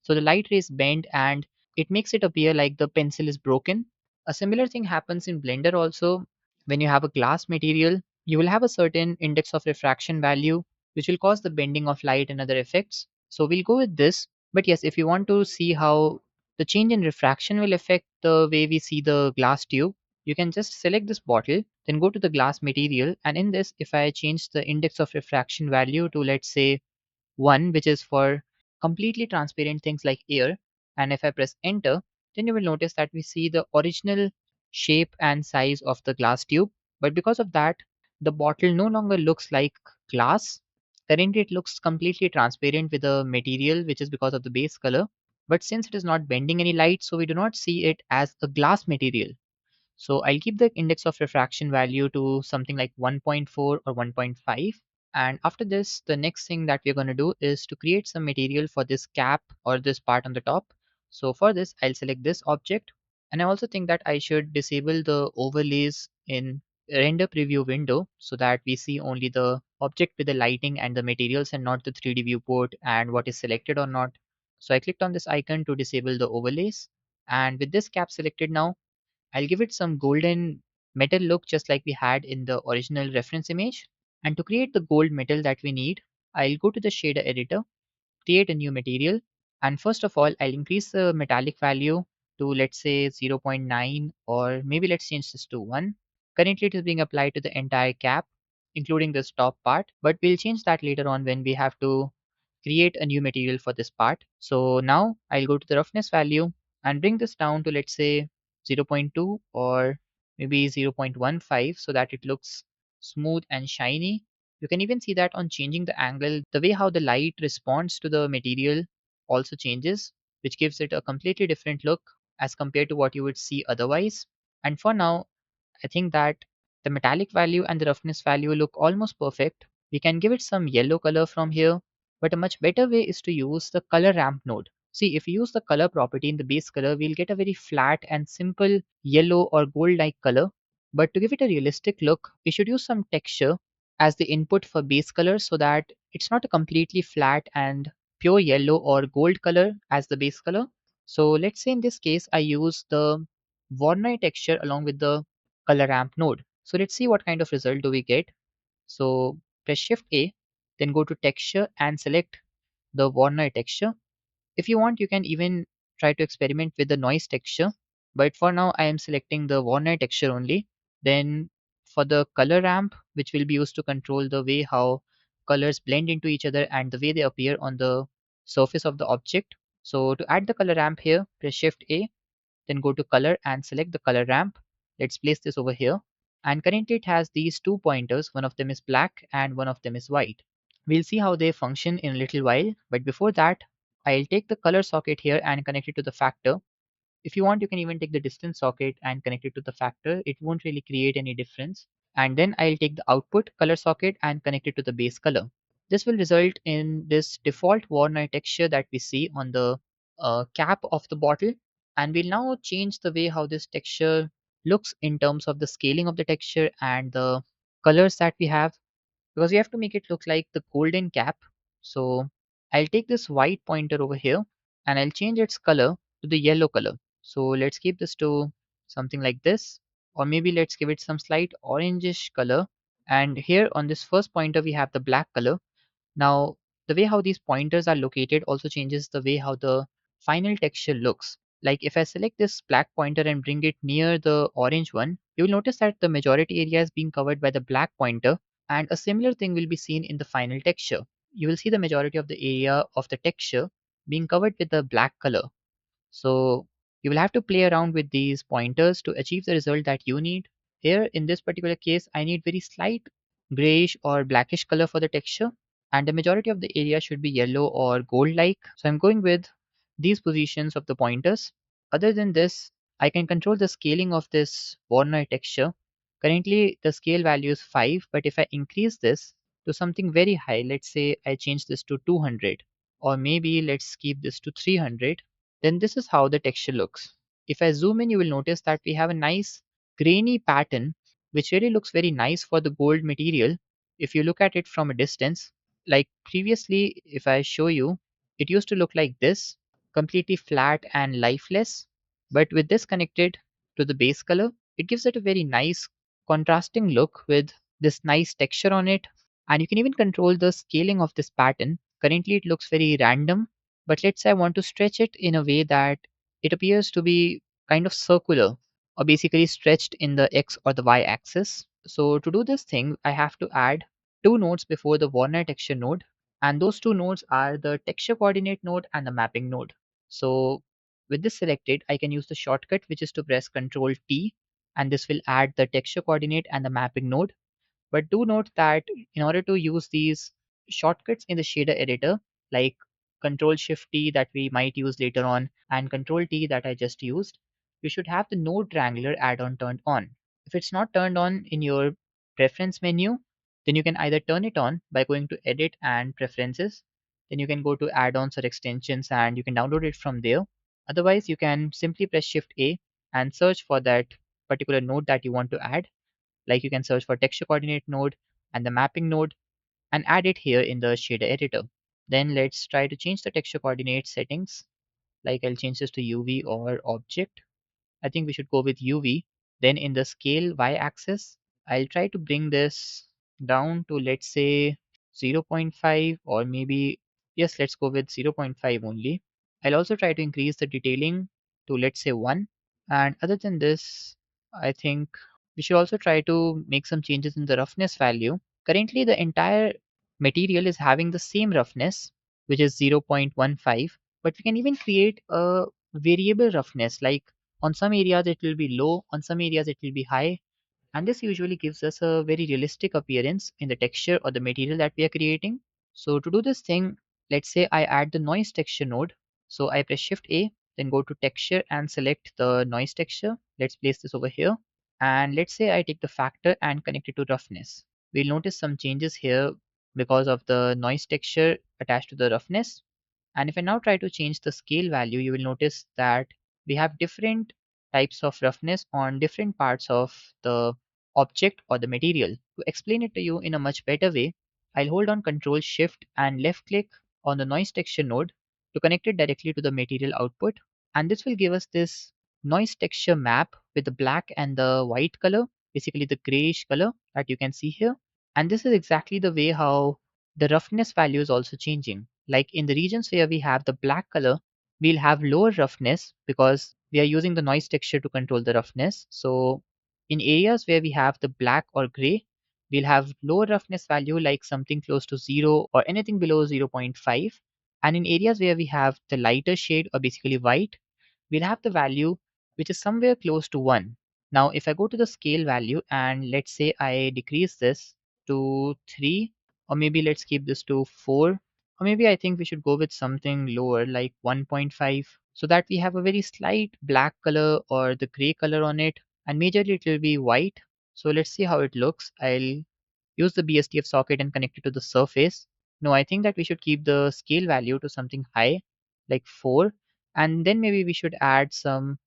So the light rays bend and it makes it appear like the pencil is broken. A similar thing happens in Blender also. When you have a glass material, you will have a certain index of refraction value, which will cause the bending of light and other effects. So we'll go with this. But yes, if you want to see how the change in refraction will affect the way we see the glass tube, you can just select this bottle, then go to the glass material. And in this, if I change the index of refraction value to, let's say, 1, which is for completely transparent things like air, and if I press enter, then you will notice that we see the original shape and size of the glass tube. But because of that, the bottle no longer looks like glass. Currently, it looks completely transparent with the material, which is because of the base color. But since it is not bending any light, so we do not see it as a glass material. So I'll keep the index of refraction value to something like 1.4 or 1.5. And after this, the next thing that we're going to do is to create some material for this cap or this part on the top. So for this, I'll select this object. And I also think that I should disable the overlays in render preview window so that we see only the object with the lighting and the materials and not the 3D viewport and what is selected or not. So I clicked on this icon to disable the overlays. And with this cap selected now, I'll give it some golden metal look just like we had in the original reference image. And to create the gold metal that we need, I'll go to the shader editor, create a new material, and first of all, I'll increase the metallic value to, let's say, zero point 0.9, or maybe let's change this to 1. Currently it is being applied to the entire cap, including this top part, but we'll change that later on when we have to create a new material for this part. So now I'll go to the roughness value and bring this down to, let's say, zero point 0.2 or maybe 0.15, so that it looks smooth and shiny. You can even see that on changing the angle, the way how the light responds to the material also changes, which gives it a completely different look as compared to what you would see otherwise. And for now, I think that the metallic value and the roughness value look almost perfect. We can give it some yellow color from here, but a much better way is to use the color ramp node. See, if we use the color property in the base color, we'll get a very flat and simple yellow or gold-like color. But to give it a realistic look, we should use some texture as the input for base color so that it's not a completely flat and pure yellow or gold color as the base color. So let's say in this case, I use the Voronoi texture along with the color ramp node. So let's see what kind of result do we get. So press Shift A, then go to texture and select the Voronoi texture. If you want, you can even try to experiment with the noise texture. But for now, I am selecting the Voronoi texture only. Then for the color ramp, which will be used to control the way how colors blend into each other and the way they appear on the surface of the object. So to add the color ramp here, press Shift A, then go to color and select the color ramp. Let's place this over here. And currently it has these two pointers. One of them is black and one of them is white. We'll see how they function in a little while. But before that, I'll take the color socket here and connect it to the factor. If you want, you can even take the distance socket and connect it to the factor. It won't really create any difference. And then I'll take the output color socket and connect it to the base color. This will result in this default Voronoi texture that we see on the cap of the bottle. And we'll now change the way how this texture looks in terms of the scaling of the texture and the colors that we have, because we have to make it look like the golden cap. So I'll take this white pointer over here and I'll change its color to the yellow color. So let's keep this to something like this, or maybe let's give it some slight orangish color. And here on this first pointer, we have the black color. Now, the way how these pointers are located also changes the way how the final texture looks. Like if I select this black pointer and bring it near the orange one, you will notice that the majority area is being covered by the black pointer, and a similar thing will be seen in the final texture. You will see the majority of the area of the texture being covered with the black color. So you will have to play around with these pointers to achieve the result that you need. Here in this particular case, I need very slight grayish or blackish color for the texture, and the majority of the area should be yellow or gold like. So I'm going with these positions of the pointers. Other than this, I can control the scaling of this Voronoi texture. Currently the scale value is 5, but if I increase this to something very high, let's say I change this to 200, or maybe let's keep this to 300, then this is how the texture looks. If I zoom in, you will notice that we have a nice grainy pattern, which really looks very nice for the gold material. If you look at it from a distance, like previously, if I show you, it used to look like this, completely flat and lifeless. But with this connected to the base color, it gives it a very nice contrasting look with this nice texture on it. And you can even control the scaling of this pattern. Currently, it looks very random, but let's say I want to stretch it in a way that it appears to be kind of circular, or basically stretched in the X or the Y axis. So to do this thing, I have to add two nodes before the Warner texture node. And those two nodes are the texture coordinate node and the mapping node. So with this selected, I can use the shortcut, which is to press Ctrl T, and this will add the texture coordinate and the mapping node. But do note that in order to use these shortcuts in the shader editor, like Control Shift T that we might use later on and Control T that I just used, you should have the node triangular add-on turned on. If it's not turned on in your preference menu, then you can either turn it on by going to Edit and Preferences. Then you can go to add-ons or extensions and you can download it from there. Otherwise, you can simply press Shift A and search for that particular node that you want to add. Like you can search for texture coordinate node and the mapping node and add it here in the shader editor. Then let's try to change the texture coordinate settings. Like I'll change this to UV or object. I think we should go with UV. Then in the scale y-axis, I'll try to bring this down to, let's say, 0.5, or maybe, yes, let's go with 0.5 only. I'll also try to increase the detailing to, let's say, 1. And other than this, I think we should also try to make some changes in the roughness value. Currently, the entire material is having the same roughness, which is 0.15, but we can even create a variable roughness, like on some areas it will be low, on some areas it will be high, and this usually gives us a very realistic appearance in the texture or the material that we are creating. So to do this thing, let's say I add the noise texture node. So I press Shift A, then go to texture and select the noise texture. Let's place this over here. And let's say I take the factor and connect it to roughness. We'll notice some changes here because of the noise texture attached to the roughness. And if I now try to change the scale value, you will notice that we have different types of roughness on different parts of the object or the material. To explain it to you in a much better way, I'll hold on Control Shift and left click on the noise texture node to connect it directly to the material output. And this will give us this noise texture map with the black and the white color, basically the grayish color that you can see here. And this is exactly the way how the roughness value is also changing. Like in the regions where we have the black color, we'll have lower roughness because we are using the noise texture to control the roughness. So in areas where we have the black or gray, we'll have lower roughness value like something close to 0 or anything below 0.5. And in areas where we have the lighter shade or basically white, we'll have the value which is somewhere close to 1. Now, if I go to the scale value and let's say I decrease this to 3, or maybe let's keep this to 4, or maybe I think we should go with something lower like 1.5, so that we have a very slight black color or the gray color on it, and majorly it will be white. So let's see how it looks. I'll use the BSTF socket and connect it to the surface. No, I think that we should keep the scale value to something high, like 4, and then maybe we should add some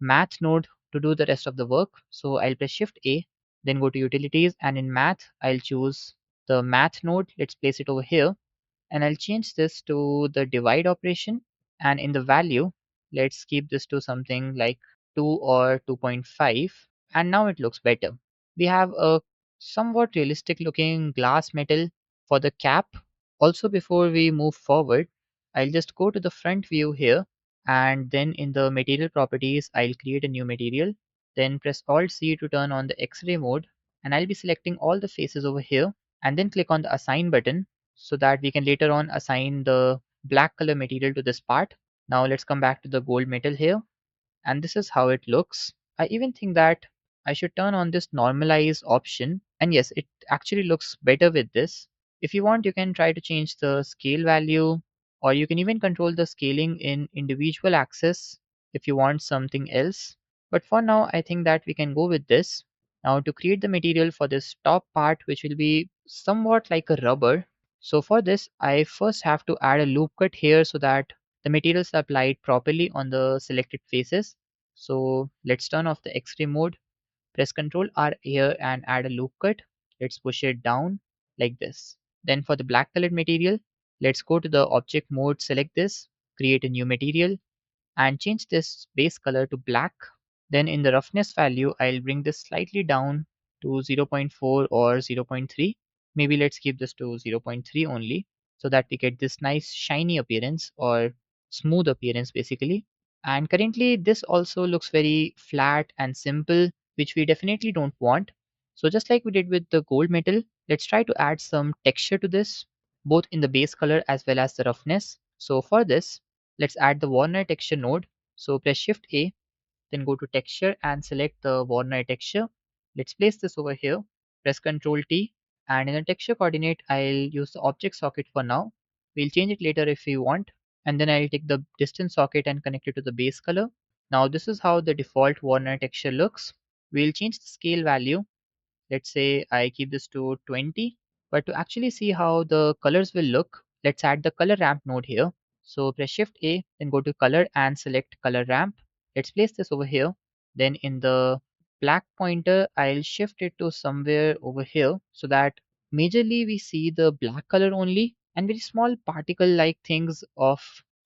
math node to do the rest of the work. So I'll press Shift A, then go to Utilities, and in Math, I'll choose the math node. Let's place it over here, and I'll change this to the divide operation. And in the value, let's keep this to something like 2 or 2.5. And now it looks better. We have a somewhat realistic looking glass metal for the cap. Also, before we move forward, I'll just go to the front view here, and then in the material properties, I'll create a new material. Then press Alt C to turn on the X-ray mode, and I'll be selecting all the faces over here, and then click on the Assign button so that we can later on assign the black color material to this part. Now let's come back to the gold metal here, and this is how it looks. I even think that I should turn on this normalize option, and yes, it actually looks better with this. If you want, you can try to change the scale value, or you can even control the scaling in individual axis if you want something else. But for now, I think that we can go with this. Now to create the material for this top part, which will be somewhat like a rubber. So for this, I first have to add a loop cut here so that the materials are applied properly on the selected faces. So let's turn off the X-ray mode, press Ctrl R here and add a loop cut. Let's push it down like this. Then for the black colored material, let's go to the object mode, select this, create a new material, and change this base color to black. Then in the roughness value, I'll bring this slightly down to 0.4 or 0.3. Maybe let's keep this to 0.3 only so that we get this nice shiny appearance or smooth appearance basically. And currently this also looks very flat and simple, which we definitely don't want. So just like we did with the gold metal, let's try to add some texture to this, both in the base color as well as the roughness. So for this, let's add the Warner texture node. So press Shift A, then go to texture and select the Warner texture. Let's place this over here. Press Ctrl T, and in the texture coordinate, I'll use the object socket for now. We'll change it later if we want. And then I'll take the distance socket and connect it to the base color. Now this is how the default Warner texture looks. We'll change the scale value. Let's say I keep this to 20. But to actually see how the colors will look, let's add the color ramp node here. So press Shift A, then go to color and select color ramp. Let's place this over here. Then in the black pointer, I'll shift it to somewhere over here so that majorly we see the black color only and very small particle like things of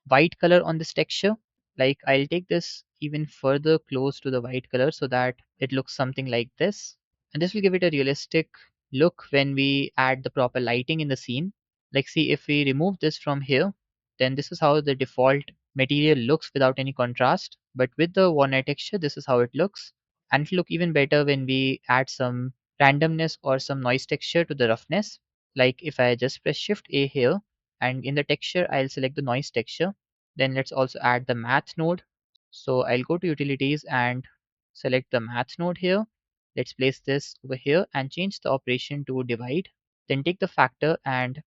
white color on this texture. Like I'll take this even further close to the white color so that it looks something like this. And this will give it a realistic look when we add the proper lighting in the scene. Like see, if we remove this from here, then this is how the default material looks without any contrast. But with the one texture, this is how it looks. And it'll look even better when we add some randomness or some noise texture to the roughness. Like if I just press Shift A here, and in the texture, I'll select the noise texture. Then let's also add the math node. So I'll go to utilities and select the math node here. Let's place this over here and change the operation to divide. Then take the factor and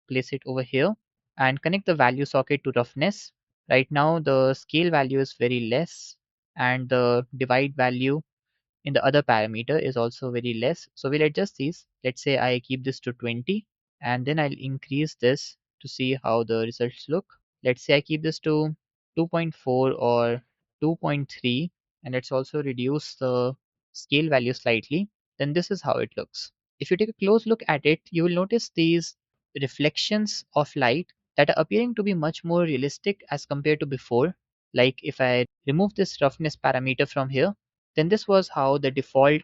place it over here and connect the value socket to roughness. Right now the scale value is very less and the divide value in the other parameter is also very less. So we'll adjust these. Let's say I keep this to 20 and then I'll increase this to see how the results look. Let's say I keep this to 2.4 or 2.3 and let's also reduce the scale value slightly. Then this is how it looks. If you take a close look at it, you will notice these reflections of light that are appearing to be much more realistic as compared to before. Like if I remove this roughness parameter from here, then this was how the default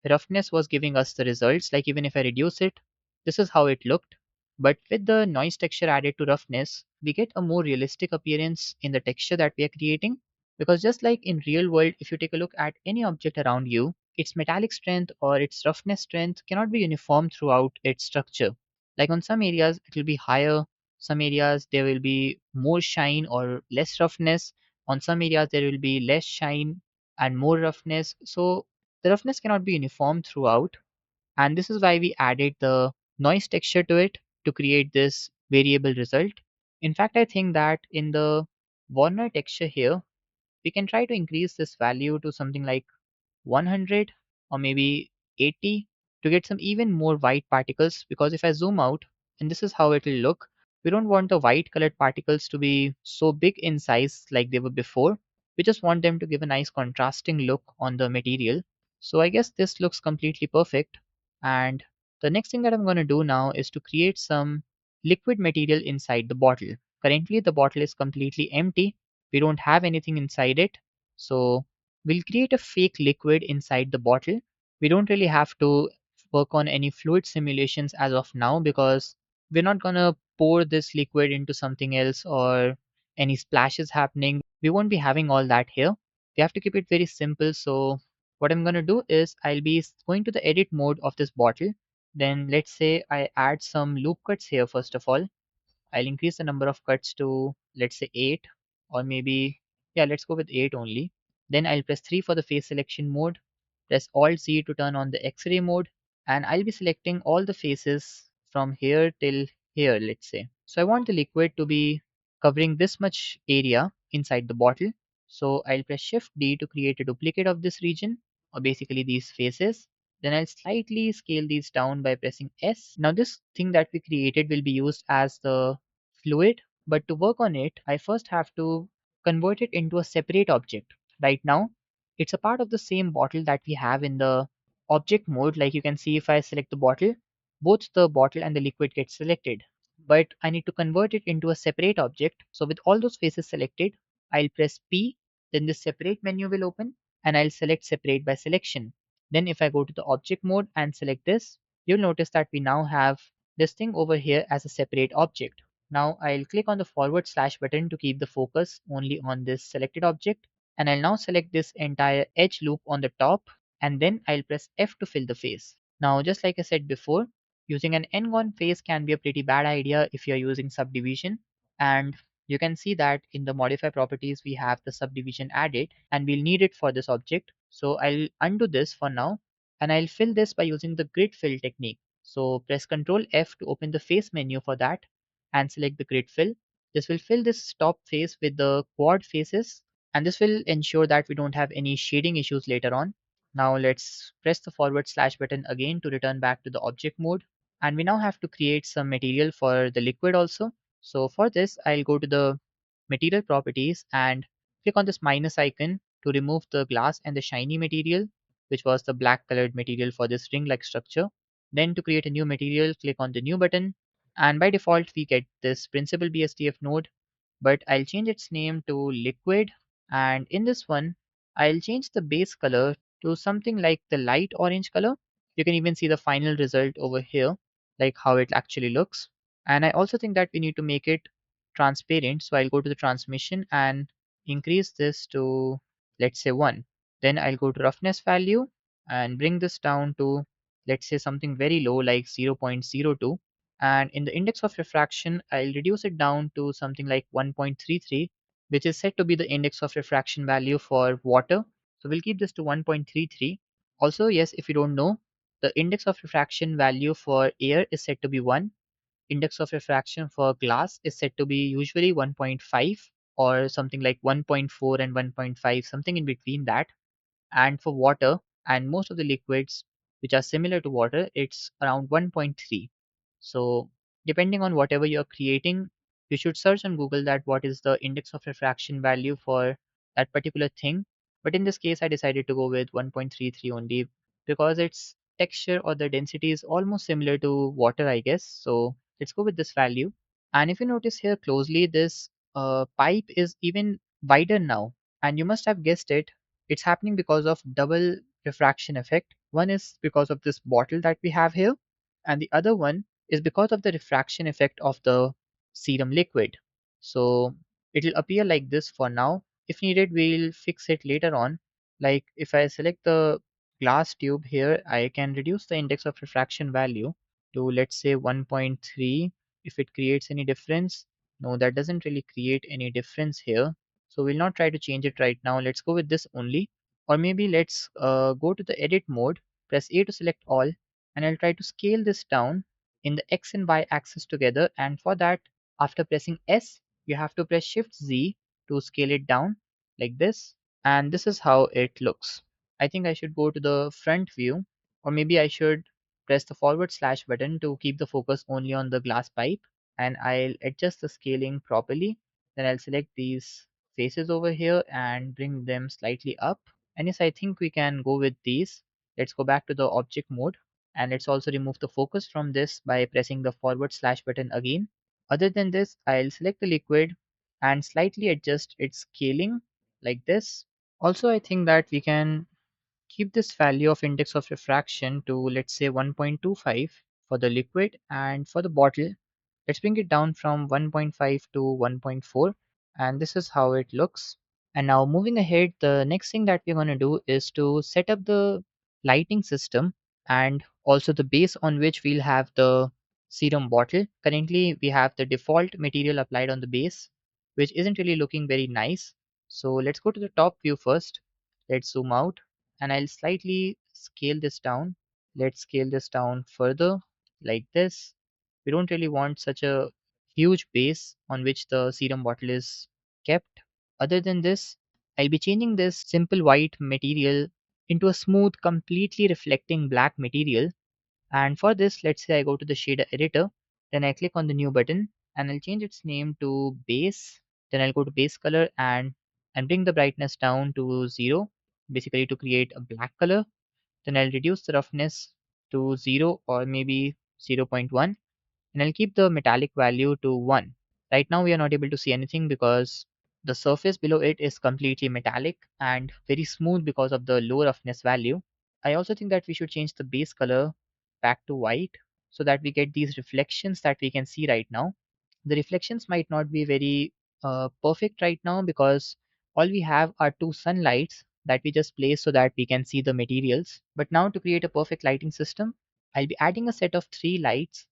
roughness was giving us the results. Like even if I reduce it, this is how it looked. But with the noise texture added to roughness, we get a more realistic appearance in the texture that we are creating. Because just like in real world, if you take a look at any object around you, its metallic strength or its roughness strength cannot be uniform throughout its structure. Like on some areas, it will be higher. Some areas there will be more shine or less roughness. On some areas there will be less shine and more roughness. So the roughness cannot be uniform throughout. And this is why we added the noise texture to it to create this variable result. In fact, I think that in the Warner texture here, we can try to increase this value to something like 100 or maybe 80 to get some even more white particles, because if I zoom out and this is how it will look, we don't want the white colored particles to be so big in size like they were before. We just want them to give a nice contrasting look on the material. So I guess this looks completely perfect. And the next thing that I'm going to do now is to create some liquid material inside the bottle. Currently the bottle is completely empty. We don't have anything inside it. So we'll create a fake liquid inside the bottle. We don't really have to work on any fluid simulations as of now because we're not gonna pour this liquid into something else or any splashes happening. We won't be having all that here. We have to keep it very simple. So what I'm gonna do is I'll be going to the edit mode of this bottle. Then let's say I add some loop cuts here first of all. I'll increase the number of cuts to, let's say, 8 or maybe, yeah, let's go with 8 only. Then I'll press 3 for the face selection mode, press Alt Z to turn on the X-ray mode, and I'll be selecting all the faces from here till here, let's say. So I want the liquid to be covering this much area inside the bottle. So I'll press Shift D to create a duplicate of this region, or basically these faces. Then I'll slightly scale these down by pressing S. Now this thing that we created will be used as the fluid, but to work on it, I first have to convert it into a separate object. Right now, it's a part of the same bottle that we have in the object mode. Like you can see, if I select the bottle, both the bottle and the liquid get selected. But I need to convert it into a separate object. So with all those faces selected, I'll press P, then the separate menu will open and I'll select separate by selection. Then if I go to the object mode and select this, you'll notice that we now have this thing over here as a separate object. Now I'll click on the forward slash button to keep the focus only on this selected object. And I'll now select this entire edge loop on the top and then I'll press F to fill the face. Now, just like I said before, using an n-gon face can be a pretty bad idea if you're using subdivision. And you can see that in the modify properties, we have the subdivision added and we'll need it for this object. So I'll undo this for now and I'll fill this by using the grid fill technique. So press Ctrl F to open the face menu for that and select the grid fill. This will fill this top face with the quad faces and this will ensure that we don't have any shading issues later on. Now let's press the forward slash button again to return back to the object mode. And we now have to create some material for the liquid also. So for this, I'll go to the material properties and click on this minus icon to remove the glass and the shiny material, which was the black colored material for this ring-like structure. Then to create a new material, click on the new button. And by default, we get this principal BSDF node, but I'll change its name to liquid And in this one, I'll change the base color to something like the light orange color. You can even see the final result over here, like how it actually looks. And I also think that we need to make it transparent. So I'll go to the transmission and increase this to, let's say, 1. Then I'll go to roughness value and bring this down to, let's say, something very low like 0.02. And in the index of refraction, I'll reduce it down to something like 1.33, which is said to be the index of refraction value for water. So we'll keep this to 1.33. Also, yes, if you don't know, the index of refraction value for air is said to be 1. Index of refraction for glass is said to be usually 1.5 or something like 1.4 and 1.5, something in between that. And for water and most of the liquids which are similar to water, it's around 1.3. So depending on whatever you're creating, you should search on Google that what is the index of refraction value for that particular thing. But in this case, I decided to go with 1.33 only because its texture or the density is almost similar to water, I guess. So let's go with this value. And if you notice here closely, this pipe is even wider now. And you must have guessed it, it's happening because of double refraction effect. One is because of this bottle that we have here, and the other one is because of the refraction effect of the serum liquid. So it will appear like this for now. If needed, we'll fix it later on. Like if I select the glass tube here, I can reduce the index of refraction value to, let's say, 1.3. If it creates any difference, no, that doesn't really create any difference here. So we'll not try to change it right now. Let's go with this only. Or maybe let's go to the edit mode, press A to select all, and I'll try to scale this down in the X and Y axis together. And for that, after pressing S, you have to press Shift Z to scale it down like this. And this is how it looks. I think I should go to the front view, or maybe I should press the forward slash button to keep the focus only on the glass pipe. And I'll adjust the scaling properly. Then I'll select these faces over here and bring them slightly up. And yes, I think we can go with these. Let's go back to the object mode, and let's also remove the focus from this by pressing the forward slash button again. Other than this, I'll select the liquid and slightly adjust its scaling like this. Also, I think that we can keep this value of index of refraction to, let's say, 1.25 for the liquid, and for the bottle, let's bring it down from 1.5 to 1.4, and this is how it looks. And now moving ahead, the next thing that we're going to do is to set up the lighting system and also the base on which we'll have the serum bottle. Currently, we have the default material applied on the base, which isn't really looking very nice. So let's go to the top view first. Let's zoom out and I'll slightly scale this down. Let's scale this down further like this. We don't really want such a huge base on which the serum bottle is kept. Other than this, I'll be changing this simple white material into a smooth, completely reflecting black material. And for this, let's say I go to the shader editor, then I click on the new button and I'll change its name to base. Then I'll go to base color and bring the brightness down to 0, basically to create a black color. Then I'll reduce the roughness to 0 or maybe 0.1, and I'll keep the metallic value to 1. Right now we are not able to see anything because the surface below it is completely metallic and very smooth because of the low roughness value. I also think that we should change the base color back to white so that we get these reflections that we can see right now. The reflections might not be very perfect right now because all we have are two sunlights that we just place so that we can see the materials. But now to create a perfect lighting system, I'll be adding a set of three lights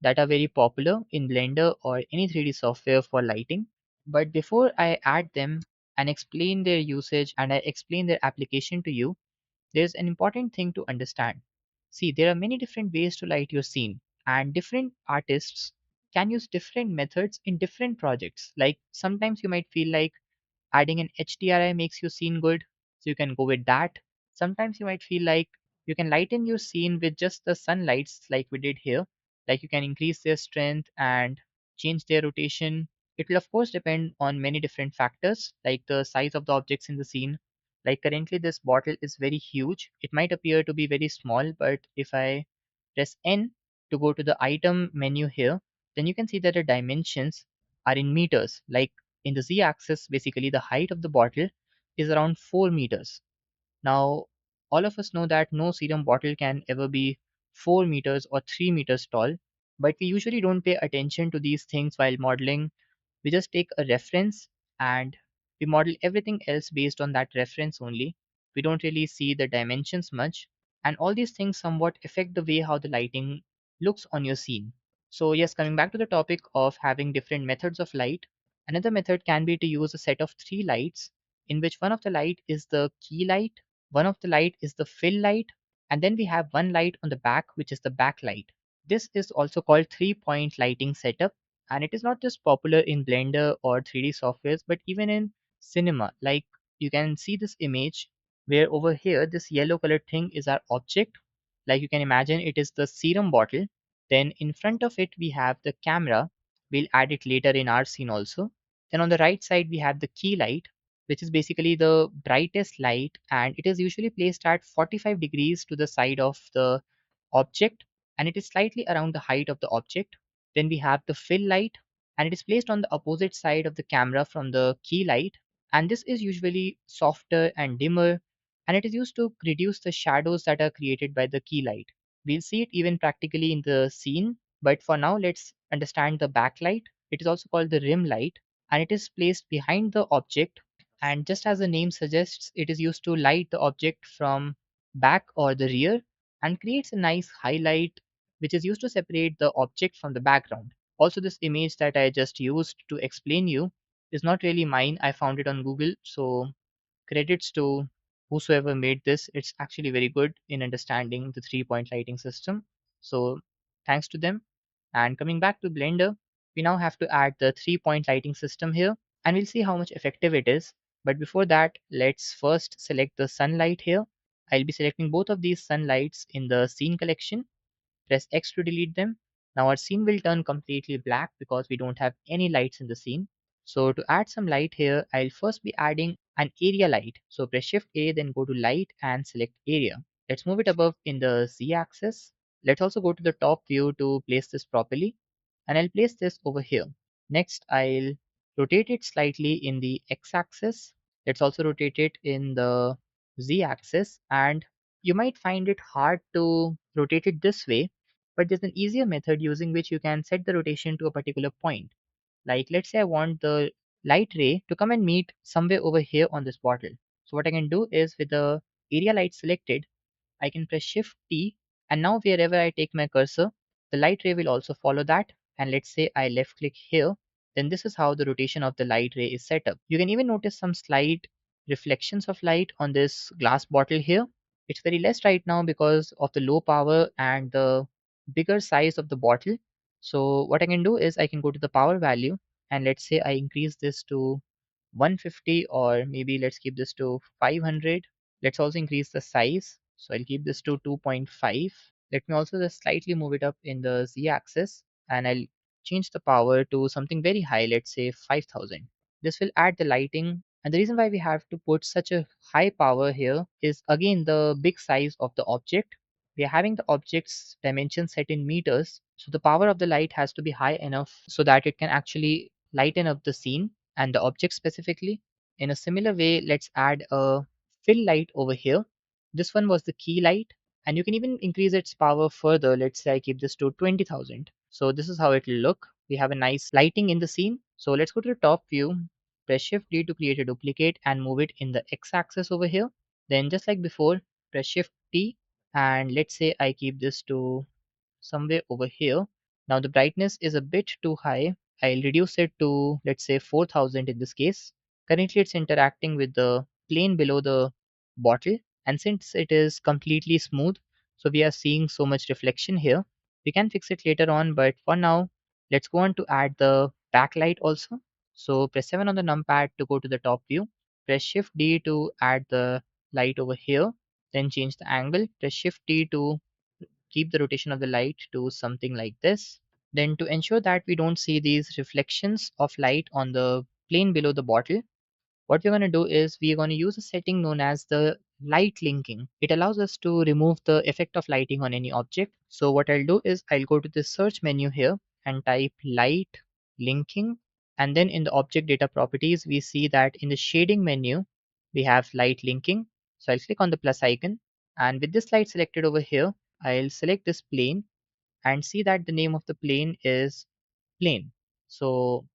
that are very popular in Blender or any 3D software for lighting. But before I add them and explain their usage and I explain their application to you, there's an important thing to understand. See, there are many different ways to light your scene, and different artists can use different methods in different projects. Like sometimes you might feel like adding an HDRI makes your scene good, so you can go with that. Sometimes you might feel like you can lighten your scene with just the sunlights, like we did here. Like you can increase their strength and change their rotation. It will, of course, depend on many different factors, like the size of the objects in the scene. Like currently, this bottle is very huge. It might appear to be very small, but if I press N to go to the item menu here, then you can see that the dimensions are in meters. Like in the z-axis, basically the height of the bottle, is around 4 meters. Now, all of us know that no serum bottle can ever be 4 meters or 3 meters tall, but we usually don't pay attention to these things while modeling. We just take a reference and we model everything else based on that reference only. We don't really see the dimensions much, and all these things somewhat affect the way how the lighting looks on your scene. So, yes, coming back to the topic of having different methods of light, another method can be to use a set of three lights, in which one of the light is the key light, one of the light is the fill light, and then we have one light on the back, which is the backlight. This is also called 3-point lighting setup, and it is not just popular in Blender or 3D softwares, but even in cinema. Like, you can see this image where over here this yellow colored thing is our object. Like, you can imagine it is the serum bottle. Then in front of it we have the camera. We'll add it later in our scene also. Then on the right side we have the key light, which is basically the brightest light, and it is usually placed at 45 degrees to the side of the object, and it is slightly around the height of the object. Then we have the fill light, and it is placed on the opposite side of the camera from the key light, and this is usually softer and dimmer, and it is used to reduce the shadows that are created by the key light. We'll see it even practically in the scene, but for now let's understand the backlight. It is also called the rim light, and it is placed behind the object, and just as the name suggests, it is used to light the object from back or the rear and creates a nice highlight which is used to separate the object from the background. Also, this image that I just used to explain you is not really mine. I found it on Google, so credits to whosoever made this. It's actually very good in understanding the 3-point lighting system. So thanks to them. And coming back to Blender, we now have to add the 3-point lighting system here, and we'll see how much effective it is. But before that, let's first select the sunlight here. I'll be selecting both of these sunlights in the scene collection. Press X to delete them. Now our scene will turn completely black because we don't have any lights in the scene. So to add some light here, I'll first be adding an area light. So press Shift A, then go to light and select area. Let's move it above in the Z axis. Let's also go to the top view to place this properly. And I'll place this over here. Next, I'll rotate it slightly in the X axis. Let's also rotate it in the Z axis. And you might find it hard to rotate it this way, but there's an easier method using which you can set the rotation to a particular point. Like, let's say I want the light ray to come and meet somewhere over here on this bottle. So what I can do is, with the area light selected, I can press Shift T, and now wherever I take my cursor, the light ray will also follow that. And let's say I left click here, then this is how the rotation of the light ray is set up. You can even notice some slight reflections of light on this glass bottle here. It's very less right now because of the low power and the bigger size of the bottle. So what I can do is I can go to the power value, and let's say I increase this to 150, or maybe let's keep this to 500. Let's also increase the size. So I'll keep this to 2.5. Let me also just slightly move it up in the Z axis, and I'll change the power to something very high, let's say 5000. This will add the lighting. And the reason why we have to put such a high power here is again the big size of the object. We are having the object's dimension set in meters. So the power of the light has to be high enough so that it can actually lighten up the scene and the object specifically. In a similar way, let's add a fill light over here. This one was the key light, and you can even increase its power further. Let's say I keep this to 20,000. So this is how it will look. We have a nice lighting in the scene. So let's go to the top view, press Shift D to create a duplicate and move it in the X axis over here. Then just like before, press Shift T, and let's say I keep this to somewhere over here. Now the brightness is a bit too high. I'll reduce it to, let's say, 4000 in this case. Currently it's interacting with the plane below the bottle, and since it is completely smooth, so we are seeing so much reflection here. We can fix it later on, but for now let's go on to add the backlight also. So press 7 on the numpad to go to the top view. Press Shift D to add the light over here. Then change the angle. Press Shift T to keep the rotation of the light to something like this. Then, to ensure that we don't see these reflections of light on the plane below the bottle, what we're going to do is we're going to use a setting known as the light linking. It allows us to remove the effect of lighting on any object. So what I'll do is I'll go to the search menu here and type light linking. And then in the object data properties, we see that in the shading menu, we have light linking. So I'll click on the plus icon, and with this light selected over here, I'll select this plane and see that the name of the plane is plane. So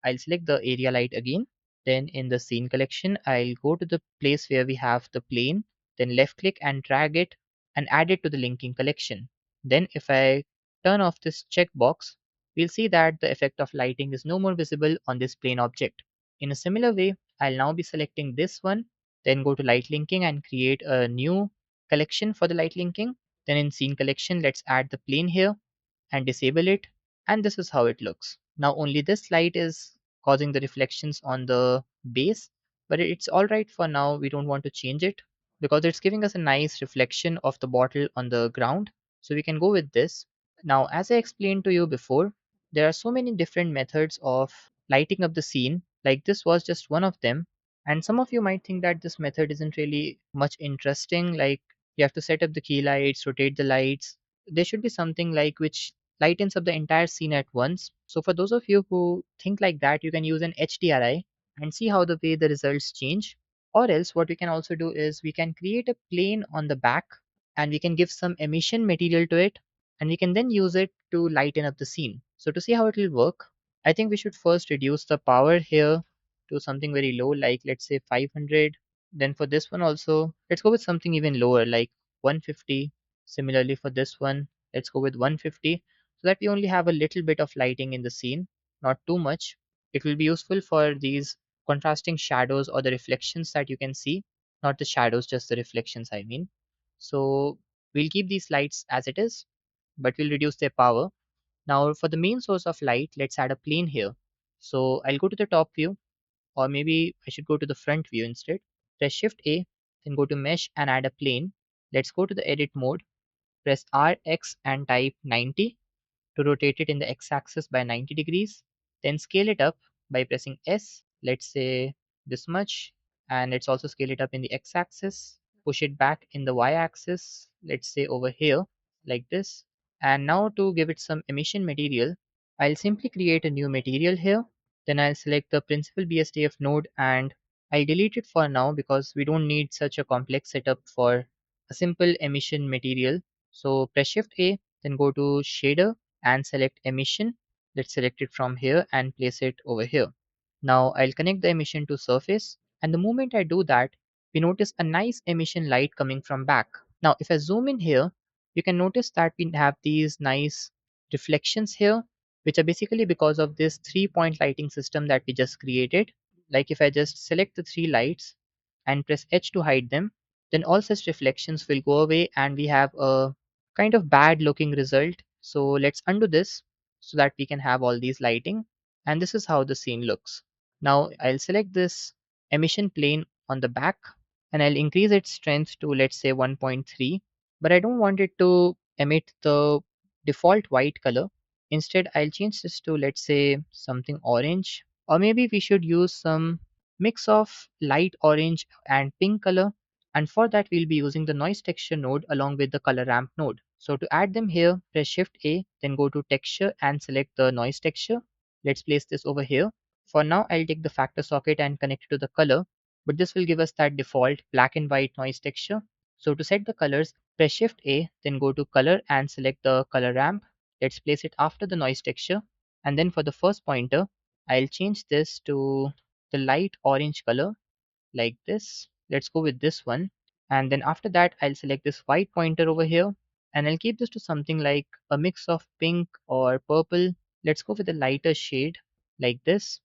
I'll select the area light again. Then in the scene collection, I'll go to the place where we have the plane, then left click and drag it and add it to the linking collection. Then if I turn off this checkbox, we'll see that the effect of lighting is no more visible on this plane object. In a similar way, I'll now be selecting this one, then go to light linking and create a new collection for the light linking. Then in scene collection, let's add the plane here and disable it, and this is how it looks. Now only this light is causing the reflections on the base, but it's alright for now. We don't want to change it because it's giving us a nice reflection of the bottle on the ground, so we can go with this. Now as I explained to you before, there are so many different methods of lighting up the scene, like this was just one of them. And some of you might think that this method isn't really much interesting, like you have to set up the key lights, rotate the lights. There should be something like which lightens up the entire scene at once. So for those of you who think like that, you can use an HDRI and see how the way the results change. Or else what we can also do is we can create a plane on the back and we can give some emission material to it, and we can then use it to lighten up the scene. So to see how it will work, I think we should first reduce the power here to something very low, like let's say 500. Then for this one also, let's go with something even lower, like 150. Similarly for this one, let's go with 150, so that we only have a little bit of lighting in the scene, not too much. It will be useful for these contrasting shadows or the reflections that you can see, not the shadows, just the reflections, I mean. So we'll keep these lights as it is, but we'll reduce their power. Now for the main source of light, let's add a plane here. So I'll go to the top view, or maybe I should go to the front view instead. Press Shift A, then go to Mesh and add a plane. Let's go to the edit mode, press RX and type 90 to rotate it in the x-axis by 90 degrees. Then scale it up by pressing S, let's say this much, and let's also scale it up in the x-axis. Push it back in the y-axis, let's say over here, like this. And now to give it some emission material, I'll simply create a new material here. Then I'll select the principal BSDF node and I'll delete it for now because we don't need such a complex setup for a simple emission material. So press Shift A, then go to shader and select emission. Let's select it from here and place it over here. Now I'll connect the emission to surface, and the moment I do that, we notice a nice emission light coming from back. Now if I zoom in here, you can notice that we have these nice reflections here, which are basically because of this 3-point lighting system that we just created. Like if I just select the three lights and press H to hide them, then all such reflections will go away and we have a kind of bad looking result. So let's undo this so that we can have all these lighting, and this is how the scene looks. Now I'll select this emission plane on the back and I'll increase its strength to let's say 1.3, but I don't want it to emit the default white color. Instead I'll change this to let's say something orange, or maybe we should use some mix of light orange and pink color, and for that we'll be using the noise texture node along with the color ramp node. So to add them here, press Shift A, then go to texture and select the noise texture. Let's place this over here. For now I'll take the factor socket and connect it to the color, but this will give us that default black and white noise texture. So to set the colors, press Shift A, then go to color and select the color ramp. Let's place it after the noise texture, and then for the first pointer I'll change this to the light orange color, like this. Let's go with this one. And then after that, I'll select this white pointer over here and I'll keep this to something like a mix of pink or purple. Let's go with a lighter shade like this.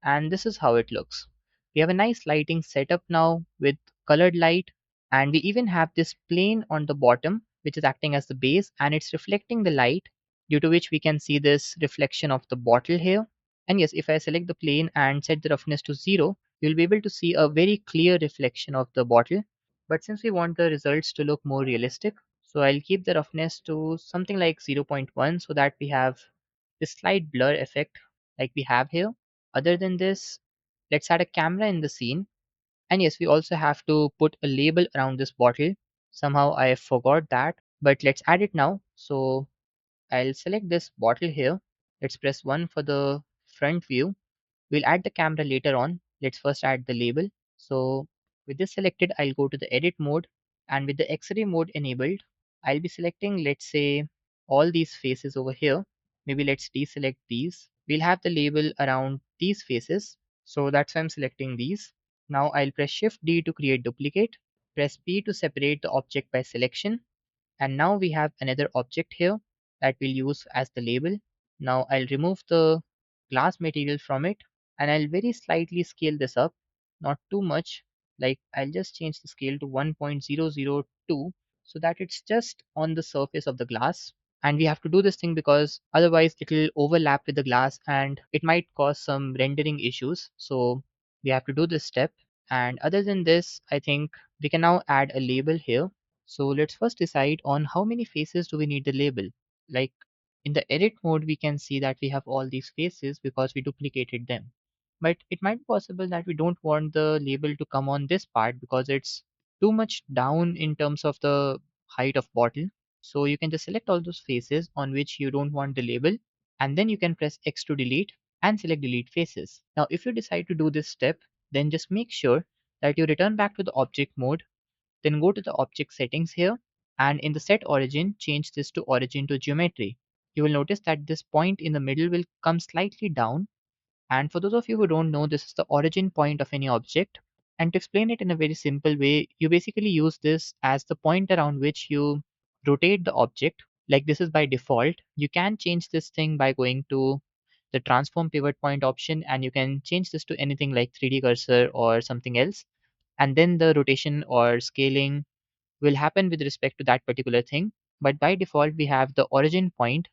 And this is how it looks. We have a nice lighting setup now with colored light, and we even have this plane on the bottom which is acting as the base and it's reflecting the light, due to which we can see this reflection of the bottle here. And yes, if I select the plane and set the roughness to 0, you'll be able to see a very clear reflection of the bottle. But since we want the results to look more realistic, so I'll keep the roughness to something like zero point 0.1 so that we have this slight blur effect like we have here. Other than this, let's add a camera in the scene. And yes, we also have to put a label around this bottle. Somehow I forgot that, but let's add it now. So I'll select this bottle here. Let's press 1 for the front view. We'll add the camera later on. Let's first add the label. So With this selected, I'll go to the edit mode, and with the X-ray mode enabled, I'll be selecting, let's say, all these faces over here. Maybe let's deselect these. We'll have the label around these faces. So that's why I'm selecting these. Now I'll press Shift D to create duplicate, press P to separate the object by selection, and now we have another object here that we'll use as the label. Now I'll remove the glass material from it, and I'll very slightly scale this up, not too much. Like I'll just change the scale to 1.002 so that it's just on the surface of the glass. And we have to do this thing because otherwise it will overlap with the glass and it might cause some rendering issues. So we have to do this step. And other than this, I think we can now add a label here. So let's first decide on how many faces do we need the label. Like in the edit mode, we can see that we have all these faces because we duplicated them. But it might be possible that we don't want the label to come on this part because it's too much down in terms of the height of bottle. So you can just select all those faces on which you don't want the label, and then you can press X to delete and select delete faces. Now if you decide to do this step, then just make sure that you return back to the object mode, then go to the object settings here, and in the set origin, change this to origin to geometry. You will notice that this point in the middle will come slightly down, and for those of you who don't know, this is the origin point of any object. And to explain it in a very simple way, you basically use this as the point around which you rotate the object. Like this is by default. You can change this thing by going to the transform pivot point option, and you can change this to anything like 3D cursor or something else. And then the rotation or scaling will happen with respect to that particular thing. But by default, we have the origin point.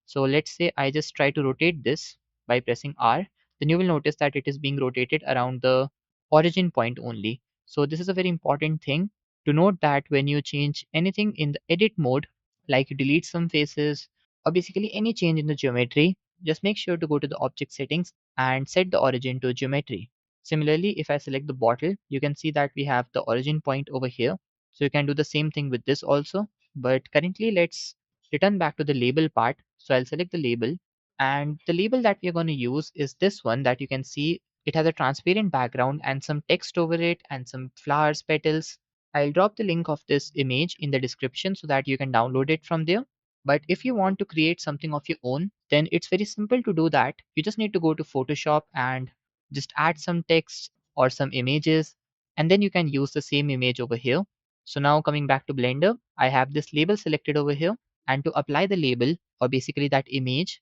So let's say I just try to rotate this by pressing R, then you will notice that it is being rotated around the origin point only. So this is a very important thing to note, that when you change anything in the edit mode, like you delete some faces or basically any change in the geometry, just make sure to go to the object settings and set the origin to geometry. Similarly, if I select the bottle, you can see that we have the origin point over here. So you can do the same thing with this also. But currently, let's return back to the label part. So I'll select the label, and the label that we're going to use is this one that you can see. It has a transparent background and some text over it and some flowers, petals. I'll drop the link of this image in the description so that you can download it from there. But if you want to create something of your own, then it's very simple to do that. You just need to go to Photoshop and just add some text or some images, and then you can use the same image over here. So now coming back to Blender, I have this label selected over here, and to apply the label or basically that image,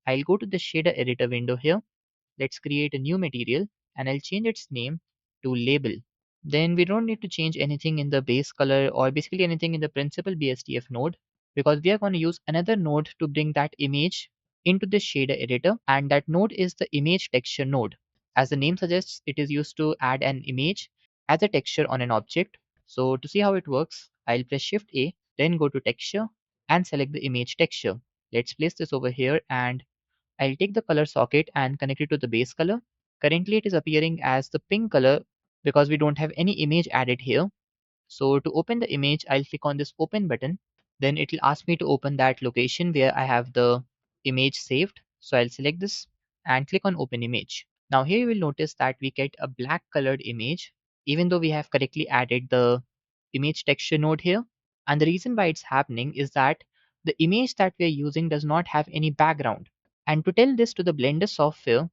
I'll go to the shader editor window here. Let's create a new material, and I'll change its name to label. Then we don't need to change anything in the base color or basically anything in the principal BSDF node, because we are going to use another node to bring that image into the shader editor, and that node is the image texture node. As the name suggests, it is used to add an image as a texture on an object. So to see how it works, I'll press Shift A, then go to texture and select the image texture. Let's place this over here, and I'll take the color socket and connect it to the base color. Currently it is appearing as the pink color because we don't have any image added here. So to open the image, I'll click on this open button. Then it will ask me to open that location where I have the image saved. So I'll select this and click on open image. Now here you will notice that we get a black colored image, even though we have correctly added the image texture node here. And the reason why it's happening is that the image that we are using does not have any background. And to tell this to the Blender software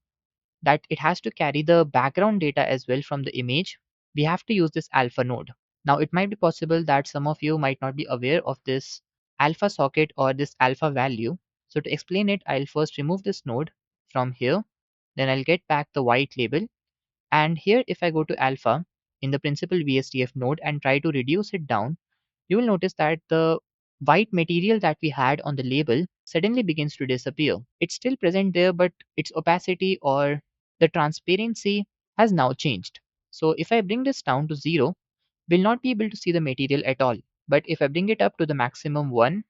that it has to carry the background data as well from the image, we have to use this alpha node. Now it might be possible that some of you might not be aware of this alpha socket or this alpha value. So to explain it, I'll first remove this node from here. Then I'll get back the white label. And here if I go to alpha in the principal VSDF node and try to reduce it down, you will notice that the white material that we had on the label suddenly begins to disappear. It's still present there, but its opacity or the transparency has now changed. So if I bring this down to 0, we'll not be able to see the material at all. But if I bring it up to the maximum 1,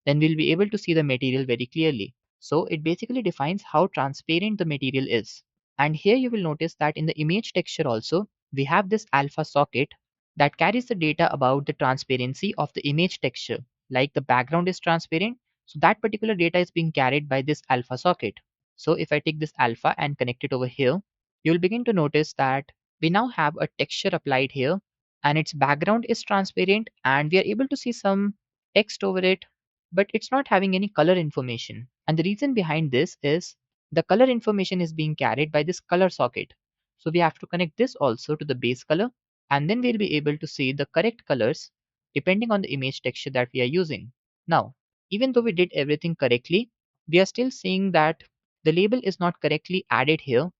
then we'll be able to see the material very clearly. So it basically defines how transparent the material is. And here you will notice that in the image texture also, we have this alpha socket that carries the data about the transparency of the image texture. Like the background is transparent, so that particular data is being carried by this alpha socket. So if I take this alpha and connect it over here, you'll begin to notice that we now have a texture applied here, and its background is transparent, and we are able to see some text over it, but it's not having any color information. And the reason behind this is the color information is being carried by this color socket. So we have to connect this also to the base color, and then we'll be able to see the correct colors depending on the image texture that we are using. Now, even though we did everything correctly, we are still seeing that the label is not correctly added here,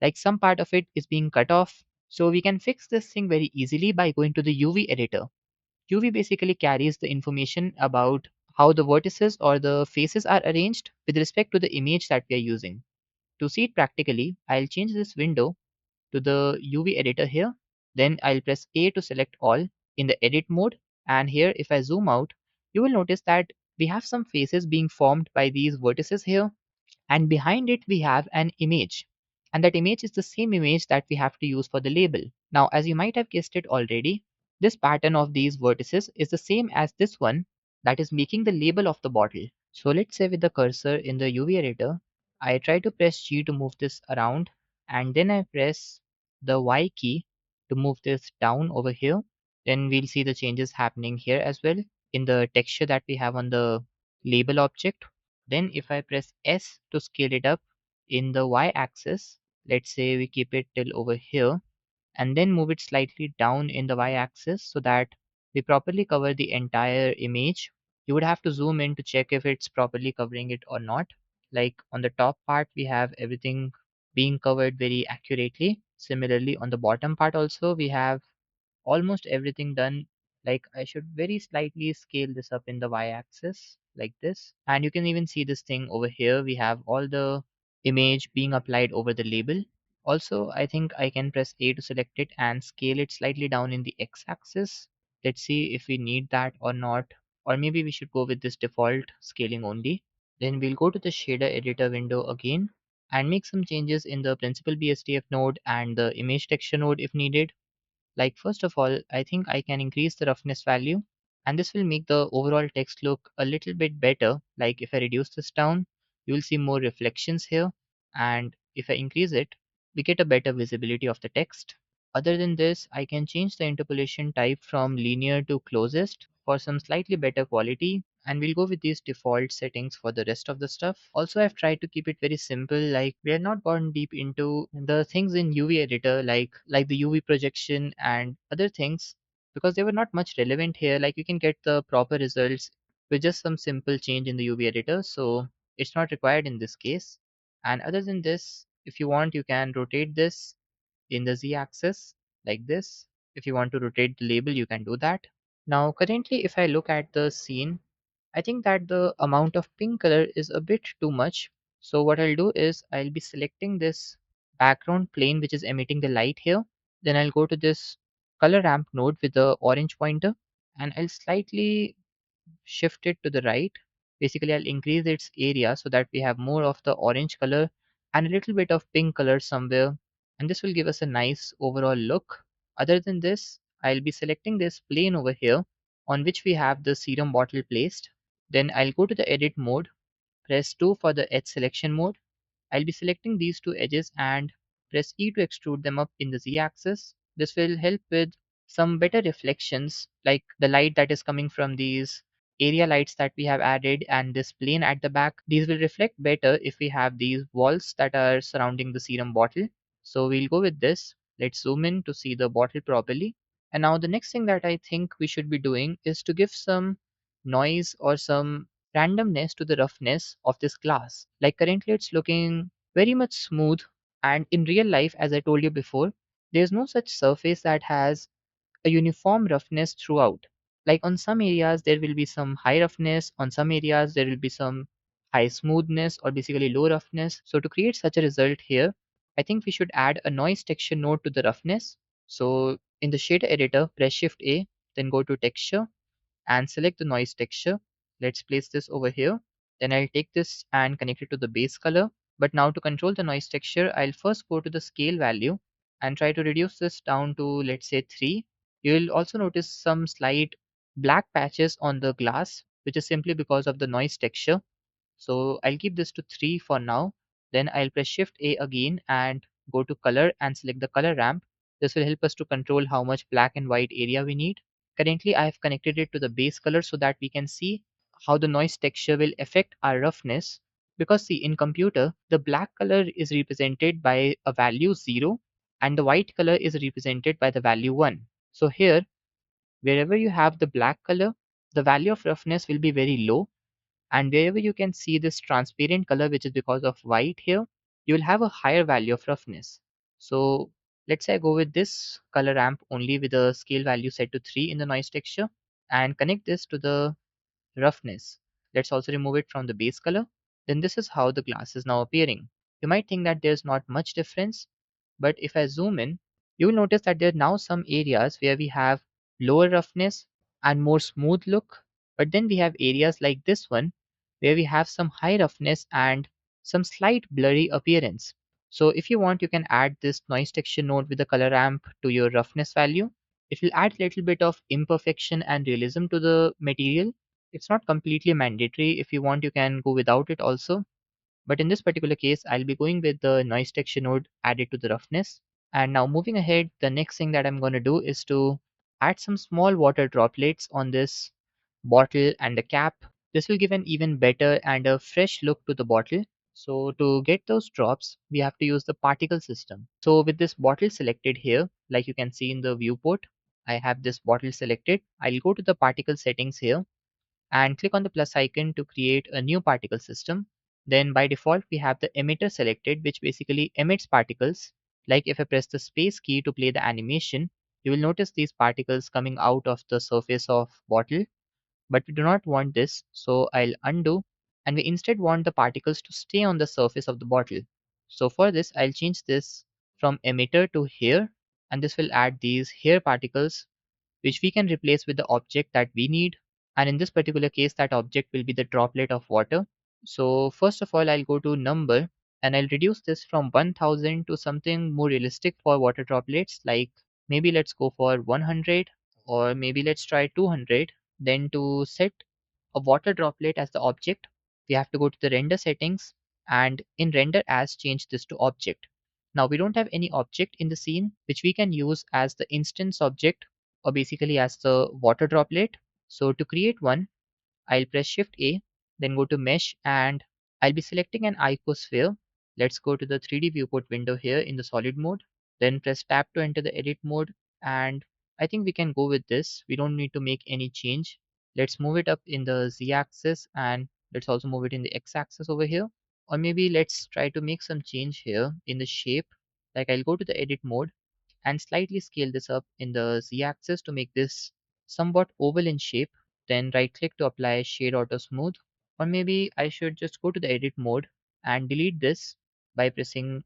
like some part of it is being cut off. So we can fix this thing very easily by going to the UV editor. UV basically carries the information about how the vertices or the faces are arranged with respect to the image that we are using. To see it practically, I'll change this window to the UV editor here. Then I'll press A to select all in the edit mode. And here, if I zoom out, you will notice that we have some faces being formed by these vertices here, and behind it we have an image, and that image is the same image that we have to use for the label. Now, as you might have guessed it already, this pattern of these vertices is the same as this one that is making the label of the bottle. So let's say with the cursor in the UV editor, I try to press G to move this around, and then I press the Y key to move this down over here. Then we'll see the changes happening here as well in the texture that we have on the label object. Then if I press S to scale it up in the Y axis, let's say we keep it till over here, and then move it slightly down in the Y axis so that we properly cover the entire image. You would have to zoom in to check if it's properly covering it or not. Like on the top part, we have everything being covered very accurately. Similarly, on the bottom part also, we have almost everything done. Like I should very slightly scale this up in the y-axis like this, and you can even see this thing over here. We have all the image being applied over the label. Also, I think I can press A to select it and scale it slightly down in the x-axis. Let's see if we need that or not, or maybe we should go with this default scaling only. Then we'll go to the shader editor window again and make some changes in the principal BSDF node and the image texture node if needed. Like first of all, I think I can increase the roughness value, and this will make the overall text look a little bit better. Like if I reduce this down, you will see more reflections here, and if I increase it, we get a better visibility of the text. Other than this, I can change the interpolation type from linear to closest for some slightly better quality, and we'll go with these default settings for the rest of the stuff. Also, I've tried to keep it very simple, like we are not gone deep into the things in UV editor like the UV projection and other things, because they were not much relevant here. Like you can get the proper results with just some simple change in the UV editor, so it's not required in this case. And other than this, if you want, you can rotate this in the z-axis like this. If you want to rotate the label, you can do that. Now currently if I look at the scene, I think that the amount of pink color is a bit too much. So what I'll do is I'll be selecting this background plane which is emitting the light here. Then I'll go to this color ramp node with the orange pointer, and I'll slightly shift it to the right. Basically, I'll increase its area so that we have more of the orange color and a little bit of pink color somewhere. And this will give us a nice overall look. Other than this, I'll be selecting this plane over here on which we have the serum bottle placed. Then I'll go to the edit mode, press 2 for the edge selection mode. I'll be selecting these two edges and press E to extrude them up in the z-axis. This will help with some better reflections, like the light that is coming from these area lights that we have added and this plane at the back. These will reflect better if we have these walls that are surrounding the serum bottle. So we'll go with this. Let's zoom in to see the bottle properly. And now the next thing that I think we should be doing is to give some noise or some randomness to the roughness of this glass. Like currently it's looking very much smooth, and in real life, as I told you before, there's no such surface that has a uniform roughness throughout. Like on some areas there will be some high roughness, on some areas there will be some high smoothness or basically low roughness. So to create such a result here, I think we should add a noise texture node to the roughness. So in the shader editor, press Shift A, then go to texture and select the noise texture. Let's place this over here. Then I'll take this and connect it to the base color. But now to control the noise texture, I'll first go to the scale value and try to reduce this down to, let's say, 3. You'll also notice some slight black patches on the glass, which is simply because of the noise texture. So I'll keep this to 3 for now. Then I'll press Shift A again and go to color and select the color ramp. This will help us to control how much black and white area we need. Currently, I have connected it to the base color so that we can see how the noise texture will affect our roughness. Because see, in computer, the black color is represented by a value 0 and the white color is represented by the value 1. So here, wherever you have the black color, the value of roughness will be very low, and wherever you can see this transparent color, which is because of white here, you will have a higher value of roughness. So let's say I go with this color ramp only with a scale value set to 3 in the noise texture and connect this to the roughness. Let's also remove it from the base color. Then this is how the glass is now appearing. You might think that there's not much difference, but if I zoom in, you will notice that there are now some areas where we have lower roughness and more smooth look. But then we have areas like this one where we have some high roughness and some slight blurry appearance. So if you want, you can add this noise texture node with the color ramp to your roughness value. It will add a little bit of imperfection and realism to the material. It's not completely mandatory. If you want, you can go without it also. But in this particular case, I'll be going with the noise texture node added to the roughness. And now moving ahead, the next thing that I'm going to do is to add some small water droplets on this bottle and the cap. This will give an even better and a fresh look to the bottle. So to get those drops, we have to use the particle system. So with this bottle selected here, like you can see in the viewport, I have this bottle selected. I'll go to the particle settings here and click on the plus icon to create a new particle system. Then by default, we have the emitter selected, which basically emits particles. Like if I press the space key to play the animation, you will notice these particles coming out of the surface of bottle, but we do not want this. So I'll undo and we instead want the particles to stay on the surface of the bottle. So for this, I'll change this from emitter to hair, and this will add these hair particles which we can replace with the object that we need. And in this particular case, that object will be the droplet of water. So first of all, I'll go to number and I'll reduce this from 1000 to something more realistic for water droplets. Like maybe let's go for 100, or maybe let's try 200. Then to set a water droplet as the object, we have to go to the render settings and in render as change this to object. Now we don't have any object in the scene which we can use as the instance object or basically as the water droplet. So to create one, I'll press Shift A, then go to Mesh and I'll be selecting an icosphere. Let's go to the 3D viewport window here in the solid mode, then press Tab to enter the edit mode, and I think we can go with this. We don't need to make any change. Let's move it up in the Z axis and let's also move it in the X axis over here. Or maybe let's try to make some change here in the shape. Like I'll go to the edit mode and slightly scale this up in the z-axis to make this somewhat oval in shape. Then right click to apply shade auto smooth. Or maybe I should just go to the edit mode and delete this by pressing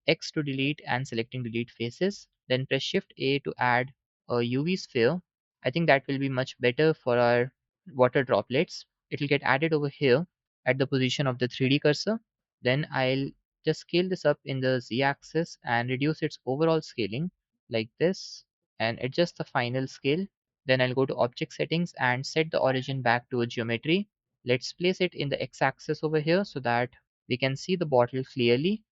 X to delete and selecting delete faces. Then press Shift A to add a UV sphere. I think that will be much better for our water droplets. It will get added over here at the position of the 3D cursor. Then I'll just scale this up in the Z axis and reduce its overall scaling like this and adjust the final scale. Then I'll go to object settings and set the origin back to a geometry. Let's place it in the X axis over here so that we can see the bottle clearly.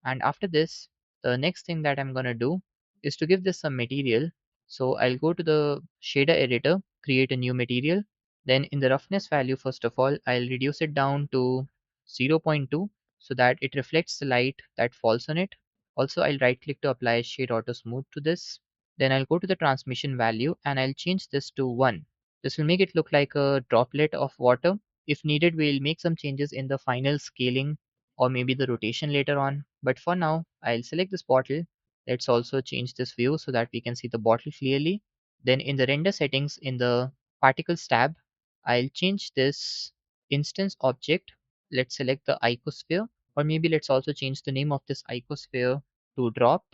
And after this, the next thing that I'm gonna do is to give this some material. So I'll go to the shader editor, create a new material. Then in the roughness value, first of all, I'll reduce it down to 0.2 so that it reflects the light that falls on it. Also, I'll right click to apply shade auto smooth to this. Then I'll go to the transmission value and I'll change this to 1. This will make it look like a droplet of water. If needed, we'll make some changes in the final scaling or maybe the rotation later on. But for now, I'll select this bottle. Let's also change this view so that we can see the bottle clearly. Then in the render settings in the particles tab, I'll change this instance object. Let's select the icosphere, or maybe let's also change the name of this icosphere to drop.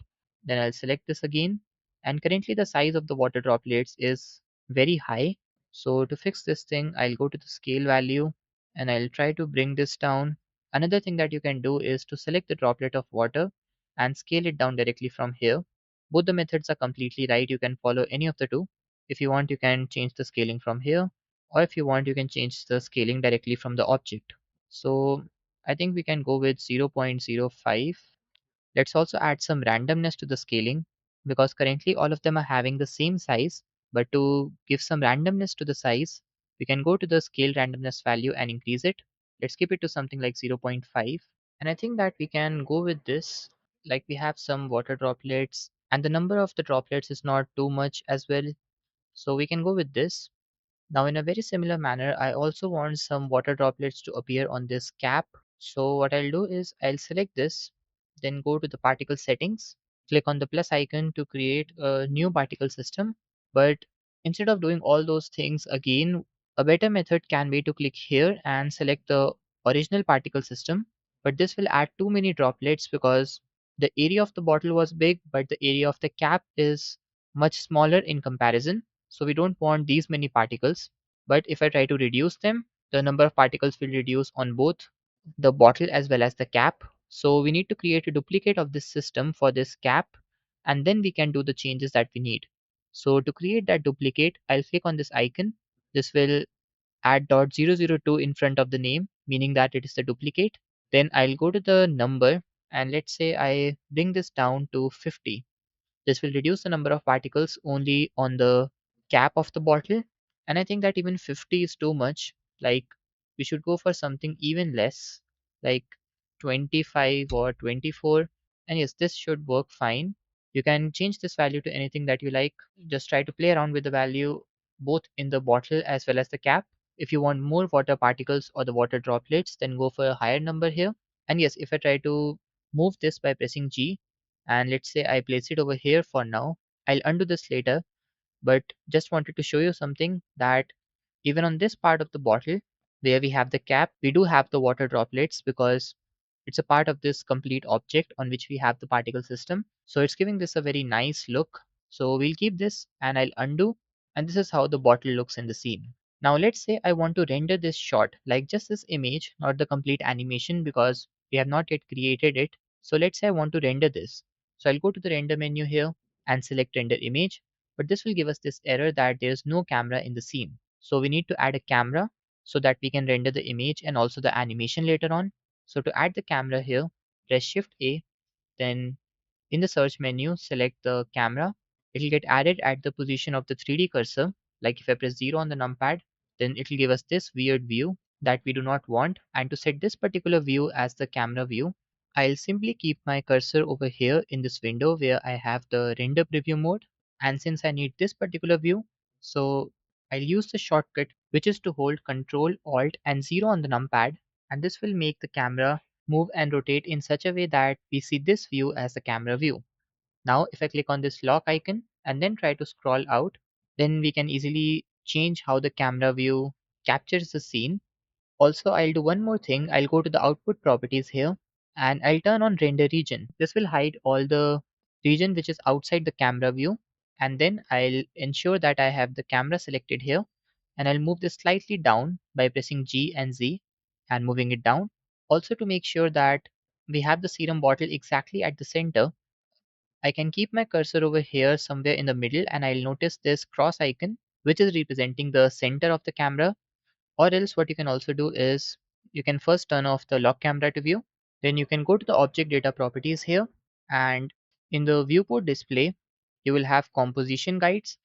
Then I'll select this again. And currently the size of the water droplets is very high. So to fix this thing, I'll go to the scale value and I'll try to bring this down. Another thing that you can do is to select the droplet of water and scale it down directly from here. Both the methods are completely right. You can follow any of the two. If you want, you can change the scaling from here, or if you want, you can change the scaling directly from the object. So I think we can go with 0.05. Let's also add some randomness to the scaling. because currently all of them are having the same size. But to give some randomness to the size, we can go to the scale randomness value and increase it. Let's keep it to something like 0.5. And I think that we can go with this. Like we have some water droplets, and the number of the droplets is not too much as well. So we can go with this. Now, in a very similar manner, I also want some water droplets to appear on this cap. So what I'll do is I'll select this, then go to the particle settings, click on the plus icon to create a new particle system. But instead of doing all those things again, a better method can be to click here and select the original particle system. But this will add too many droplets because the area of the bottle was big, but the area of the cap is much smaller in comparison. So we don't want these many particles. But if I try to reduce them, the number of particles will reduce on both the bottle as well as the cap. So we need to create a duplicate of this system for this cap, and then we can do the changes that we need. So to create that duplicate, I'll click on this icon. This will add .002 in front of the name, meaning that it is the duplicate. Then I'll go to the number, and let's say I bring this down to 50. This will reduce the number of particles only on the cap of the bottle. And I think that even 50 is too much. Like we should go for something even less, like 25 or 24. And yes, this should work fine. You can change this value to anything that you like. Just try to play around with the value both in the bottle as well as the cap. If you want more water particles or the water droplets, then go for a higher number here. And yes, if I try to move this by pressing G, and let's say I place it over here for now. I'll undo this later, but just wanted to show you something that even on this part of the bottle where we have the cap, we do have the water droplets because it's a part of this complete object on which we have the particle system. So it's giving this a very nice look. So we'll keep this and I'll undo, and this is how the bottle looks in the scene. Now let's say I want to render this shot, like just this image, not the complete animation because we have not yet created it. So let's say I want to render this. So I'll go to the render menu here and select render image, but this will give us this error that there's no camera in the scene. So we need to add a camera so that we can render the image and also the animation later on. So to add the camera here, press Shift A, then in the search menu, select the camera. It will get added at the position of the 3D cursor. Like if I press 0 on the numpad, then it will give us this weird view that we do not want. And to set this particular view as the camera view, I'll simply keep my cursor over here in this window where I have the render preview mode. And since I need this particular view, so I'll use the shortcut, which is to hold Ctrl, Alt, and 0 on the numpad. And this will make the camera move and rotate in such a way that we see this view as the camera view. Now, if I click on this lock icon and then try to scroll out, then we can easily change how the camera view captures the scene. Also, I'll do one more thing. I'll go to the output properties here and I'll turn on render region. This will hide all the region which is outside the camera view. And then I'll ensure that I have the camera selected here, and I'll move this slightly down by pressing G and Z and moving it down. Also, to make sure that we have the serum bottle exactly at the center, I can keep my cursor over here somewhere in the middle and I'll notice this cross icon which is representing the center of the camera. Or else what you can also do is you can first turn off the lock camera to view. Then you can go to the object data properties here, and in the viewport display you will have composition guides,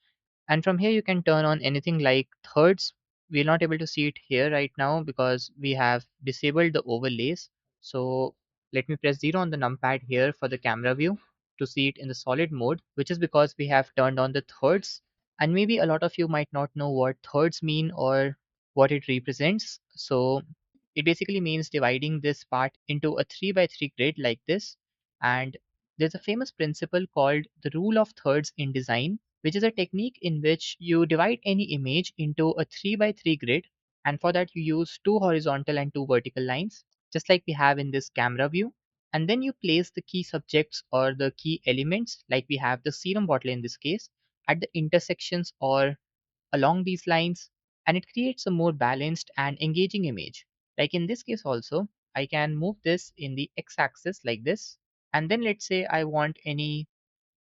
and from here you can turn on anything like thirds. We're not able to see it here right now because we have disabled the overlays. So let me press 0 on the numpad here for the camera view to see it in the solid mode, which is because we have turned on the thirds. And maybe a lot of you might not know what thirds mean or what it represents. So it basically means dividing this part into a 3 by 3 grid like this. And there's a famous principle called the rule of thirds in design, which is a technique in which you divide any image into a 3 by 3 grid. And for that, you use two horizontal and two vertical lines, just like we have in this camera view. And then you place the key subjects or the key elements, like we have the serum bottle in this case, at the intersections or along these lines, and it creates a more balanced and engaging image. Like in this case also, I can move this in the x-axis like this, and then let's say I want any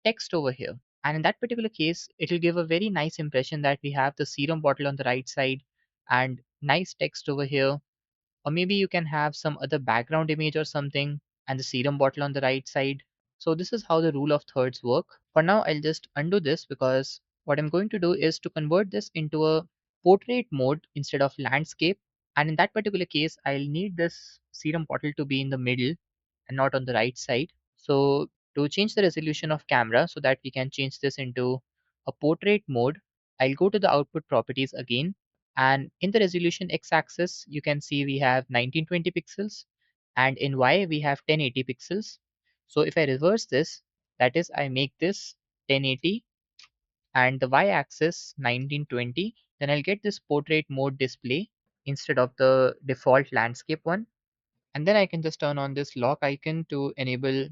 text over here. And in that particular case, it will give a very nice impression that we have the serum bottle on the right side and nice text over here. Or maybe you can have some other background image or something and the serum bottle on the right side. So this is how the rule of thirds work. For now, I'll just undo this because what I'm going to do is to convert this into a portrait mode instead of landscape. And in that particular case, I'll need this serum bottle to be in the middle and not on the right side. So to change the resolution of camera so that we can change this into a portrait mode, I'll go to the output properties again. And in the resolution x-axis, you can see we have 1920 pixels and in Y we have 1080 pixels. So if I reverse this, that is I make this 1080 and the y-axis 1920, then I'll get this portrait mode display instead of the default landscape one. And then I can just turn on this lock icon to enable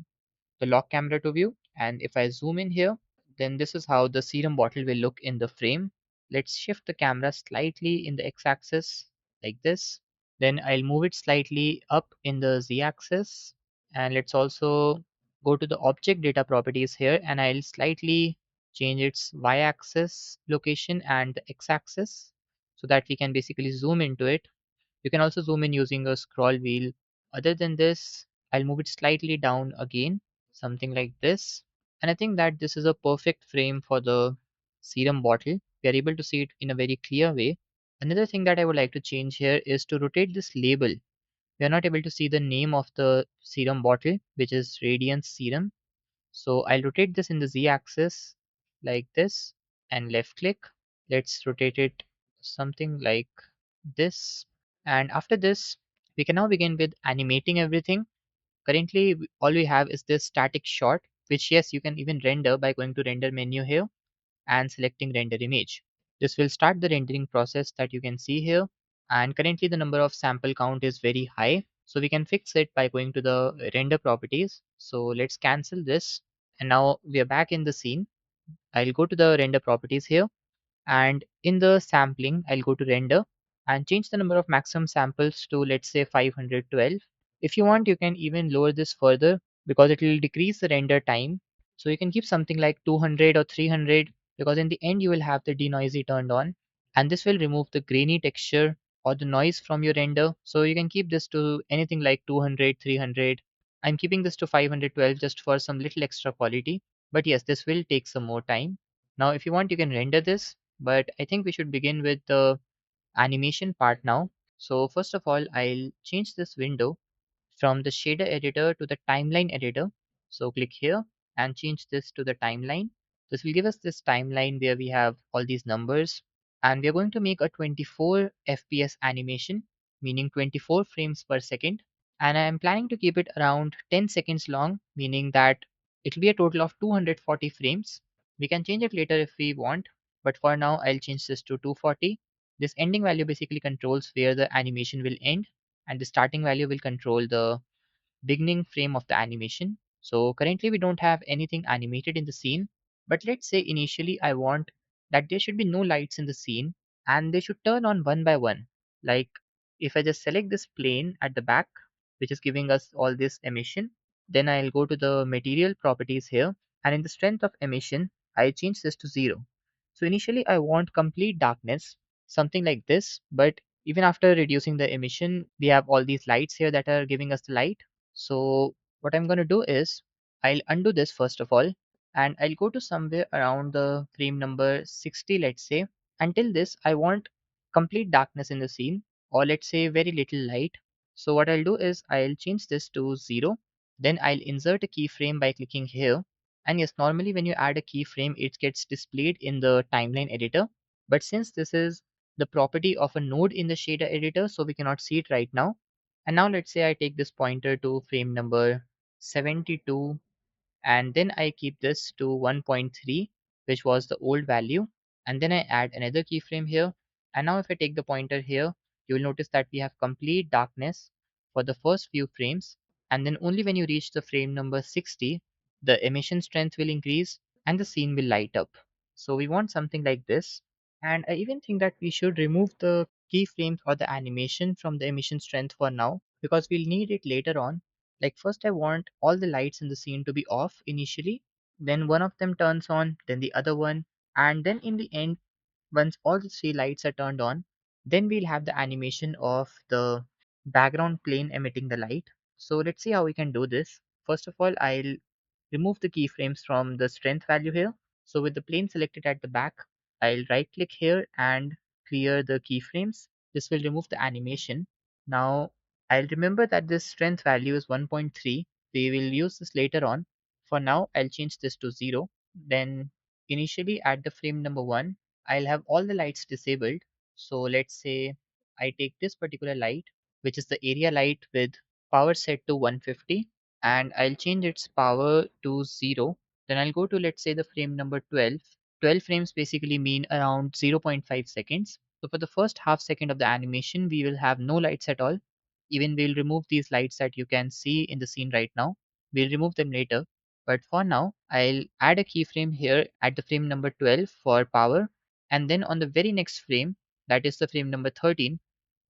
the lock camera to view. And if I zoom in here, then this is how the serum bottle will look in the frame. Let's shift the camera slightly in the x-axis like this. Then I'll move it slightly up in the z-axis. And let's also go to the object data properties here and I'll slightly change its y-axis location and the x-axis so that we can basically zoom into it. You can also zoom in using a scroll wheel. Other than this, I'll move it slightly down again, something like this. And I think that this is a perfect frame for the serum bottle. We are able to see it in a very clear way. Another thing that I would like to change here is to rotate this label. We are not able to see the name of the serum bottle, which is Radiance Serum. So I'll rotate this in the z-axis like this and left click. Let's rotate it something like this. And after this, we can now begin with animating everything. Currently, all we have is this static shot, which yes, you can even render by going to render menu here and selecting render image. This will start the rendering process that you can see here. And currently the number of sample count is very high. So we can fix it by going to the render properties. So let's cancel this. And now we are back in the scene. I'll go to the render properties here and in the sampling I'll go to render and change the number of maximum samples to let's say 512. If you want you can even lower this further because it will decrease the render time. So you can keep something like 200 or 300 because in the end you will have the denoisy turned on and this will remove the grainy texture or the noise from your render. So you can keep this to anything like 200, 300. I'm keeping this to 512 just for some little extra quality. But yes, this will take some more time. Now if you want you can render this, but I think we should begin with the animation part now. So first of all, I'll change this window from the shader editor to the timeline editor. So click here and change this to the timeline. This will give us this timeline where we have all these numbers and we are going to make a 24 FPS animation, meaning 24 frames per second. And I am planning to keep it around 10 seconds long, meaning that it will be a total of 240 frames. We can change it later if we want, but for now I'll change this to 240. This ending value basically controls where the animation will end and the starting value will control the beginning frame of the animation. So currently we don't have anything animated in the scene, but let's say initially I want that there should be no lights in the scene and they should turn on one by one. Like if I just select this plane at the back, which is giving us all this emission, then I'll go to the material properties here and in the strength of emission, I'll change this to 0. So initially I want complete darkness, something like this, but even after reducing the emission, we have all these lights here that are giving us the light. So what I'm going to do is I'll undo this first of all and I'll go to somewhere around the frame number 60, let's say. Until this, I want complete darkness in the scene or let's say very little light. So what I'll do is I'll change this to 0. Then I'll insert a keyframe by clicking here. And yes, normally when you add a keyframe, it gets displayed in the timeline editor. But since this is the property of a node in the shader editor, so we cannot see it right now. And now let's say I take this pointer to frame number 72 and then I keep this to 1.3, which was the old value, and then I add another keyframe here. And now if I take the pointer here, you will notice that we have complete darkness for the first few frames, and then only when you reach the frame number 60 the emission strength will increase and the scene will light up. So we want something like this. And I even think that we should remove the keyframes or the animation from the emission strength for now because we'll need it later on. Like first I want all the lights in the scene to be off initially, then one of them turns on, then the other one, and then in the end, once all the three lights are turned on, then we'll have the animation of the background plane emitting the light. So let's see how we can do this. First of all, I'll remove the keyframes from the strength value here. So with the plane selected at the back, I'll right click here and clear the keyframes. This will remove the animation. Now I'll remember that this strength value is 1.3. We will use this later on. For now, I'll change this to 0. Then initially at the frame number 1, I'll have all the lights disabled. So let's say I take this particular light, which is the area light with power set to 150, and I'll change its power to 0. Then I'll go to, let's say, the frame number 12. 12 frames basically mean around zero point 0.5 seconds. So for the first half second of the animation, we will have no lights at all. Even we'll remove these lights that you can see in the scene right now. We'll remove them later. But for now, I'll add a keyframe here at the frame number 12 for power. And then on the very next frame, that is the frame number 13,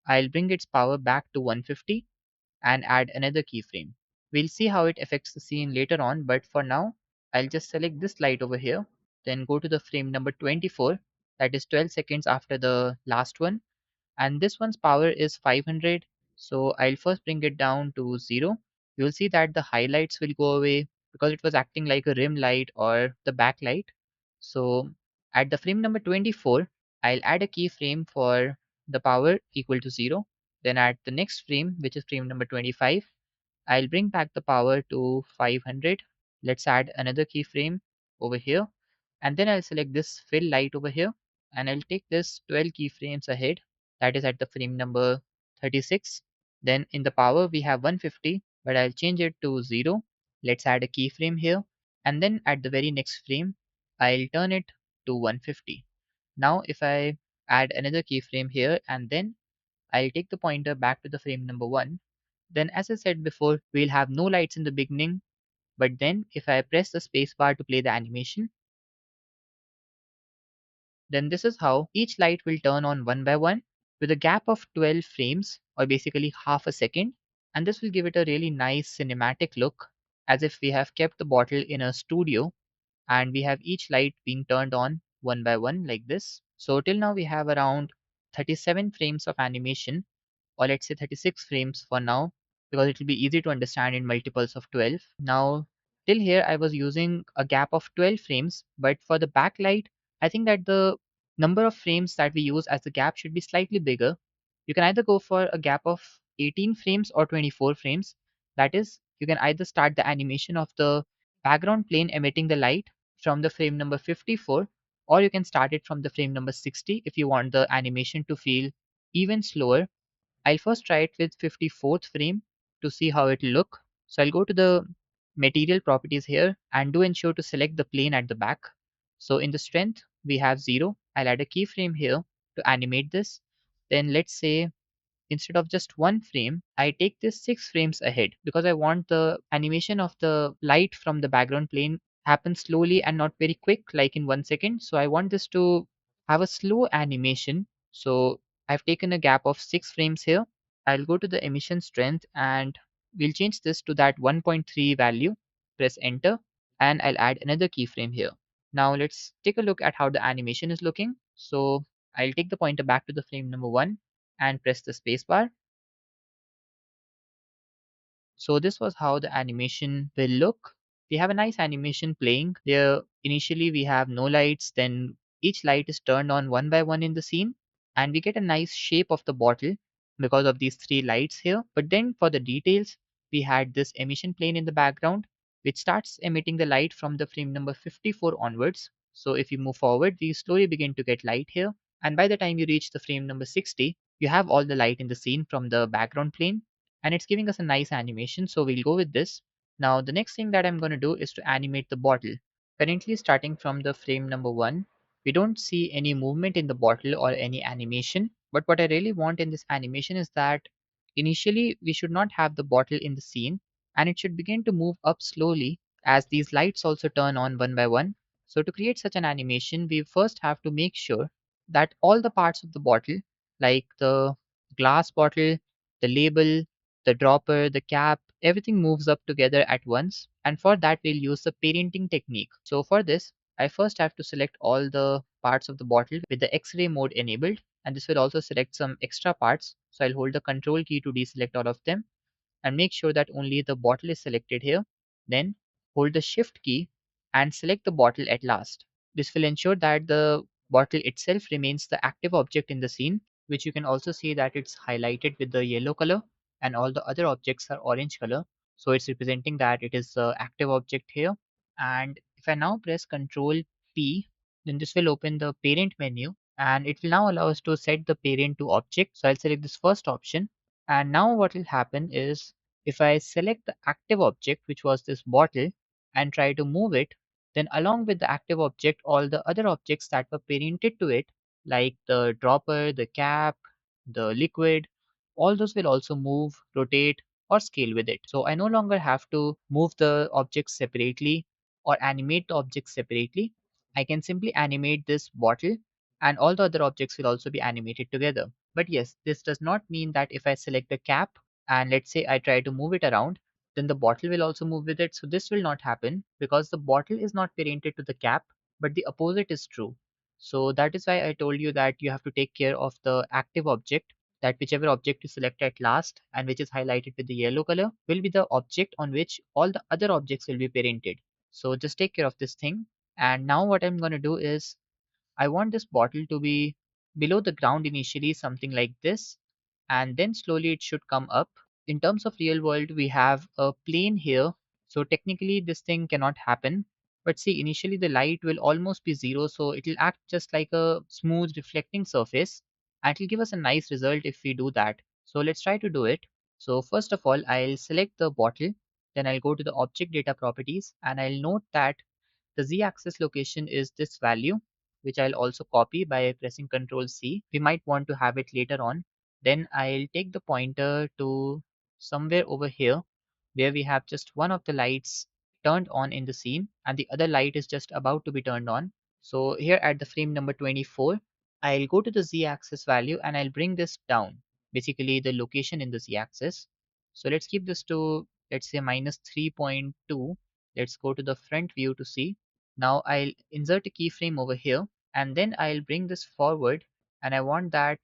I'll bring its power back to 150 and add another keyframe. We'll see how it affects the scene later on, but for now, I'll just select this light over here, then go to the frame number 24, that is 12 seconds after the last one, and this one's power is 500. So I'll first bring it down to 0. You'll see that the highlights will go away because it was acting like a rim light or the backlight. So at the frame number 24, I'll add a keyframe for the power equal to 0. Then at the next frame, which is frame number 25, I'll bring back the power to 500. Let's add another keyframe over here. And then I'll select this fill light over here, and I'll take this 12 keyframes ahead. That is at the frame number 36. Then in the power we have 150, but I'll change it to 0. Let's add a keyframe here. And then at the very next frame, I'll turn it to 150. Now if I add another keyframe here, and then I'll take the pointer back to the frame number 1. Then as I said before, we'll have no lights in the beginning, but then if I press the spacebar to play the animation, then this is how each light will turn on one by one with a gap of 12 frames, or basically half a second, and this will give it a really nice cinematic look, as if we have kept the bottle in a studio and we have each light being turned on one by one like this. So till now we have around 37 frames of animation, or let's say 36 frames for now, because it will be easy to understand in multiples of 12. Now, till here I was using a gap of 12 frames, but for the backlight, I think that the number of frames that we use as the gap should be slightly bigger. You can either go for a gap of 18 frames or 24 frames. That is, you can either start the animation of the background plane emitting the light from the frame number 54, or you can start it from the frame number 60 if you want the animation to feel even slower. I'll first try it with 54th frame to see how it will look. So I'll go to the material properties here and do ensure to select the plane at the back. So in the strength, we have 0. I'll add a keyframe here to animate this. Then let's say instead of just one frame, I take this 6 frames ahead because I want the animation of the light from the background plane happen slowly and not very quick, like in 1 second. So I want this to have a slow animation. So I've taken a gap of 6 frames here. I'll go to the emission strength and we'll change this to that 1.3 value. Press enter and I'll add another keyframe here. Now let's take a look at how the animation is looking. So I'll take the pointer back to the frame number 1 and press the spacebar. So this was how the animation will look. We have a nice animation playing there. Initially we have no lights, then each light is turned on one by one in the scene, and we get a nice shape of the bottle because of these 3 lights here. But then for the details, we had this emission plane in the background which starts emitting the light from the frame number 54 onwards. So if you move forward, we slowly begin to get light here, and by the time you reach the frame number 60, you have all the light in the scene from the background plane, and it's giving us a nice animation. So we'll go with this. Now the next thing that I'm going to do is to animate the bottle. Currently starting from the frame number 1, we don't see any movement in the bottle or any animation. But what I really want in this animation is that initially we should not have the bottle in the scene, and it should begin to move up slowly as these lights also turn on one by one. So to create such an animation, we first have to make sure that all the parts of the bottle, like the glass bottle, the label, the dropper, the cap, everything moves up together at once. And for that, we'll use the parenting technique. So for this, I first have to select all the parts of the bottle with the X-ray mode enabled. And this will also select some extra parts. So I'll hold the control key to deselect all of them and make sure that only the bottle is selected here. Then hold the shift key and select the bottle at last. This will ensure that the bottle itself remains the active object in the scene, which you can also see that it's highlighted with the yellow color and all the other objects are orange color. So it's representing that it is the active object here. And if I now press Ctrl P, then this will open the parent menu and it will now allow us to set the parent to object. So I'll select this first option. And now what will happen is if I select the active object, which was this bottle, and try to move it, then along with the active object, all the other objects that were parented to it, like the dropper, the cap, the liquid, all those will also move, rotate, or scale with it. So I no longer have to move the objects separately or animate the objects separately. I can simply animate this bottle and all the other objects will also be animated together. But yes, this does not mean that if I select the cap and let's say I try to move it around, then the bottle will also move with it. So this will not happen because the bottle is not parented to the cap, but the opposite is true. So that is why I told you that you have to take care of the active object, that whichever object you select at last and which is highlighted with the yellow color will be the object on which all the other objects will be parented. So just take care of this thing. And now what I'm going to do is I want this bottle to be below the ground initially, something like this, and then slowly it should come up. In terms of real world, we have a plane here, so technically this thing cannot happen. But see, initially the light will almost be zero, so it will act just like a smooth reflecting surface, and it will give us a nice result if we do that. So let's try to do it. So first of all, I'll select the bottle, then I'll go to the object data properties, and I'll note that the z-axis location is this value, which I'll also copy by pressing Ctrl C. We might want to have it later on. Then I'll take the pointer to somewhere over here where we have just one of the lights turned on in the scene and the other light is just about to be turned on. So here at the frame number 24, I'll go to the z-axis value and I'll bring this down, basically the location in the z-axis. So let's keep this to, let's say, minus 3.2. Let's go to the front view to see. Now I'll insert a keyframe over here and then I'll bring this forward and I want that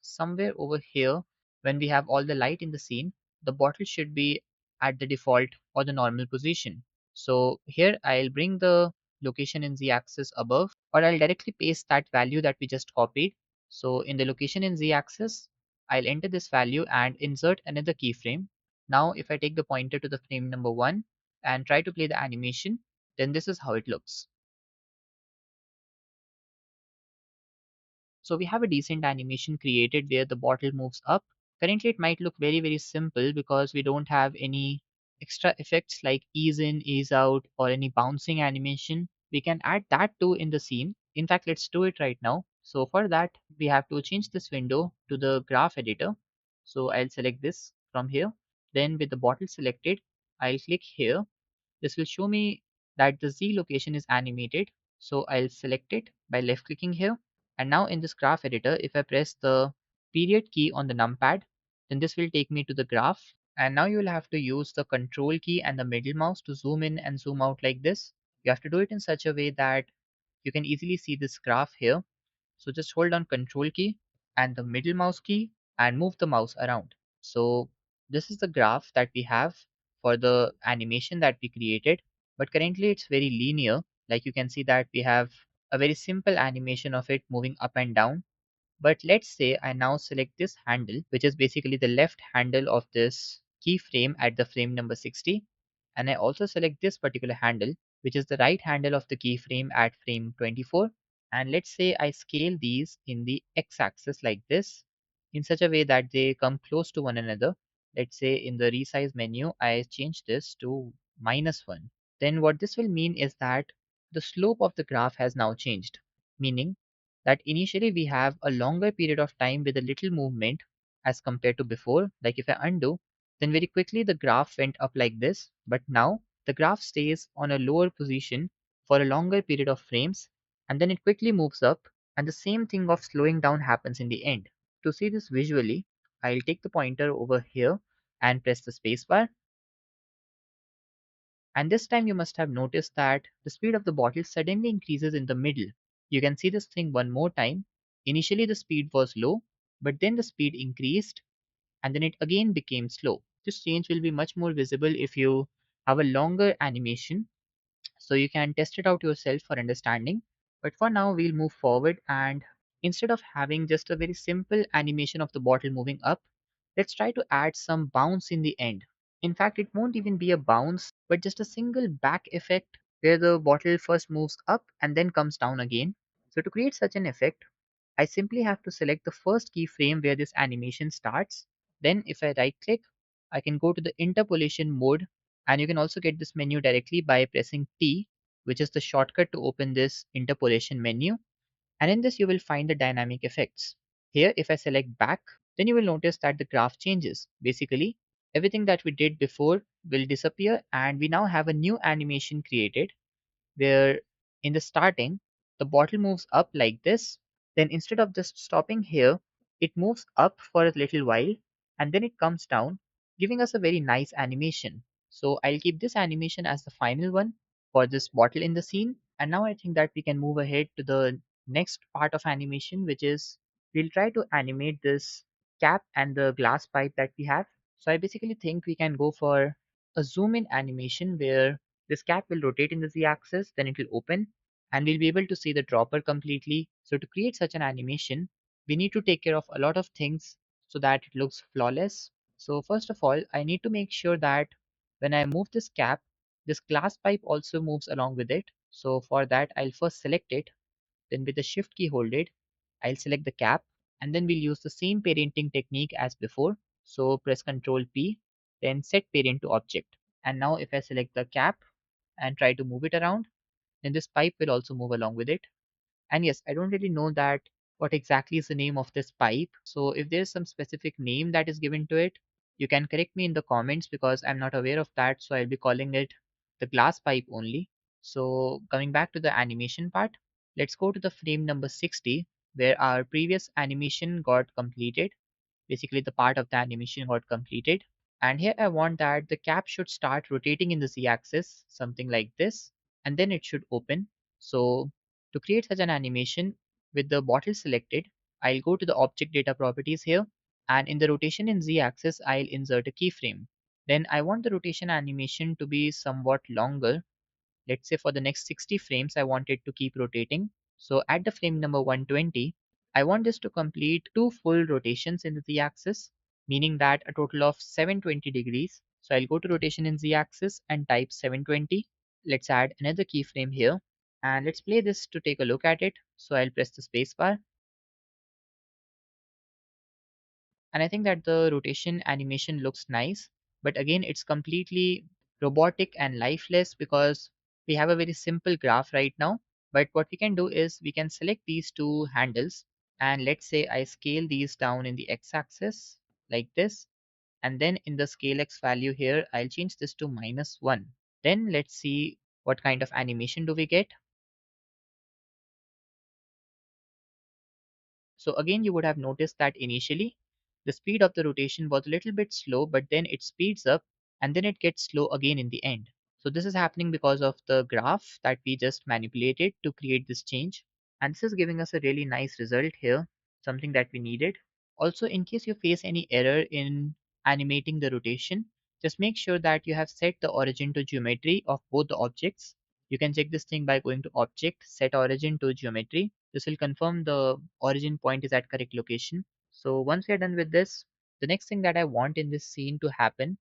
somewhere over here when we have all the light in the scene, the bottle should be at the default or the normal position. So here I'll bring the location in z-axis above or I'll directly paste that value that we just copied. So in the location in z-axis, I'll enter this value and insert another keyframe. Now if I take the pointer to the frame number 1 and try to play the animation, then this is how it looks. So we have a decent animation created where the bottle moves up. Currently it might look very simple because we don't have any extra effects like ease in, ease out or any bouncing animation. We can add that too in the scene. In fact, let's do it right now. So for that, we have to change this window to the graph editor. So I'll select this from here. Then with the bottle selected, I'll click here. This will show me that the Z location is animated. So I'll select it by left clicking here. And now in this graph editor, if I press the period key on the numpad, then this will take me to the graph. And now you will have to use the control key and the middle mouse to zoom in and zoom out like this. You have to do it in such a way that you can easily see this graph here. So just hold on control key and the middle mouse key and move the mouse around. So this is the graph that we have for the animation that we created, but currently it's very linear. Like you can see that we have a very simple animation of it moving up and down. But let's say I now select this handle, which is basically the left handle of this keyframe at the frame number 60. And I also select this particular handle, which is the right handle of the keyframe at frame 24. And let's say I scale these in the x-axis like this in such a way that they come close to one another. Let's say in the resize menu, I change this to -1. Then what this will mean is that the slope of the graph has now changed, meaning that initially we have a longer period of time with a little movement as compared to before. Like if I undo, then very quickly the graph went up like this, but now the graph stays on a lower position for a longer period of frames and then it quickly moves up and the same thing of slowing down happens in the end. To see this visually, I'll take the pointer over here and press the spacebar. And this time you must have noticed that the speed of the bottle suddenly increases in the middle. You can see this thing one more time. Initially the speed was low, but then the speed increased and then it again became slow. This change will be much more visible if you have a longer animation So you can test it out yourself for understanding. But for now, we'll move forward, and instead of having just a very simple animation of the bottle moving up, let's try to add some bounce in the end. In fact, it won't even be a bounce, but just a single back effect where the bottle first moves up and then comes down again. So to create such an effect, I simply have to select the first keyframe where this animation starts. Then if I right click, I can go to the interpolation mode, and you can also get this menu directly by pressing T, which is the shortcut to open this interpolation menu. And in this you will find the dynamic effects. Here if I select back, then you will notice that the graph changes. Basically, everything that we did before will disappear, and we now have a new animation created where in the starting, the bottle moves up like this. Then instead of just stopping here, it moves up for a little while and then it comes down, giving us a very nice animation. So I'll keep this animation as the final one for this bottle in the scene. And now I think that we can move ahead to the next part of animation, which is we'll try to animate this cap and the glass pipe that we have. So I basically think we can go for a zoom in animation where this cap will rotate in the z-axis, then it will open, and we'll be able to see the dropper completely. So to create such an animation, we need to take care of a lot of things so that it looks flawless. So first of all, I need to make sure that when I move this cap, this glass pipe also moves along with it. So for that, I'll first select it, then with the shift key hold it, I'll select the cap, and then we'll use the same parenting technique as before. So press Ctrl P, then set parent to object. And now if I select the cap and try to move it around, then this pipe will also move along with it. And yes, I don't really know that what exactly is the name of this pipe. So if there's some specific name that is given to it, you can correct me in the comments because I'm not aware of that. So I'll be calling it the glass pipe only. So coming back to the animation part, let's go to the frame number 60 where our previous animation got completed. Basically, the part of the animation got completed. And here I want that the cap should start rotating in the z-axis, something like this, and then it should open. So to create such an animation with the bottle selected, I'll go to the object data properties here, and in the rotation in z-axis, I'll insert a keyframe. Then I want the rotation animation to be somewhat longer. Let's say for the next 60 frames, I want it to keep rotating. So at the frame number 120, I want this to complete two full rotations in the z-axis, meaning that a total of 720 degrees. So I'll go to rotation in z-axis and type 720. Let's add another keyframe here and let's play this to take a look at it. So I'll press the spacebar. And I think that the rotation animation looks nice, but again it's completely robotic and lifeless because we have a very simple graph right now. But what we can do is we can select these two handles, and let's say I scale these down in the x-axis like this, and then in the scale x value here I'll change this to -1. Then let's see what kind of animation do we get. So again, you would have noticed that initially the speed of the rotation was a little bit slow, but then it speeds up and then it gets slow again in the end. So this is happening because of the graph that we just manipulated to create this change. And this is giving us a really nice result here, something that we needed. Also, in case you face any error in animating the rotation, just make sure that you have set the origin to geometry of both the objects. You can check this thing by going to Object, Set Origin to Geometry. This will confirm the origin point is at correct location. So once we are done with this, the next thing that I want in this scene to happen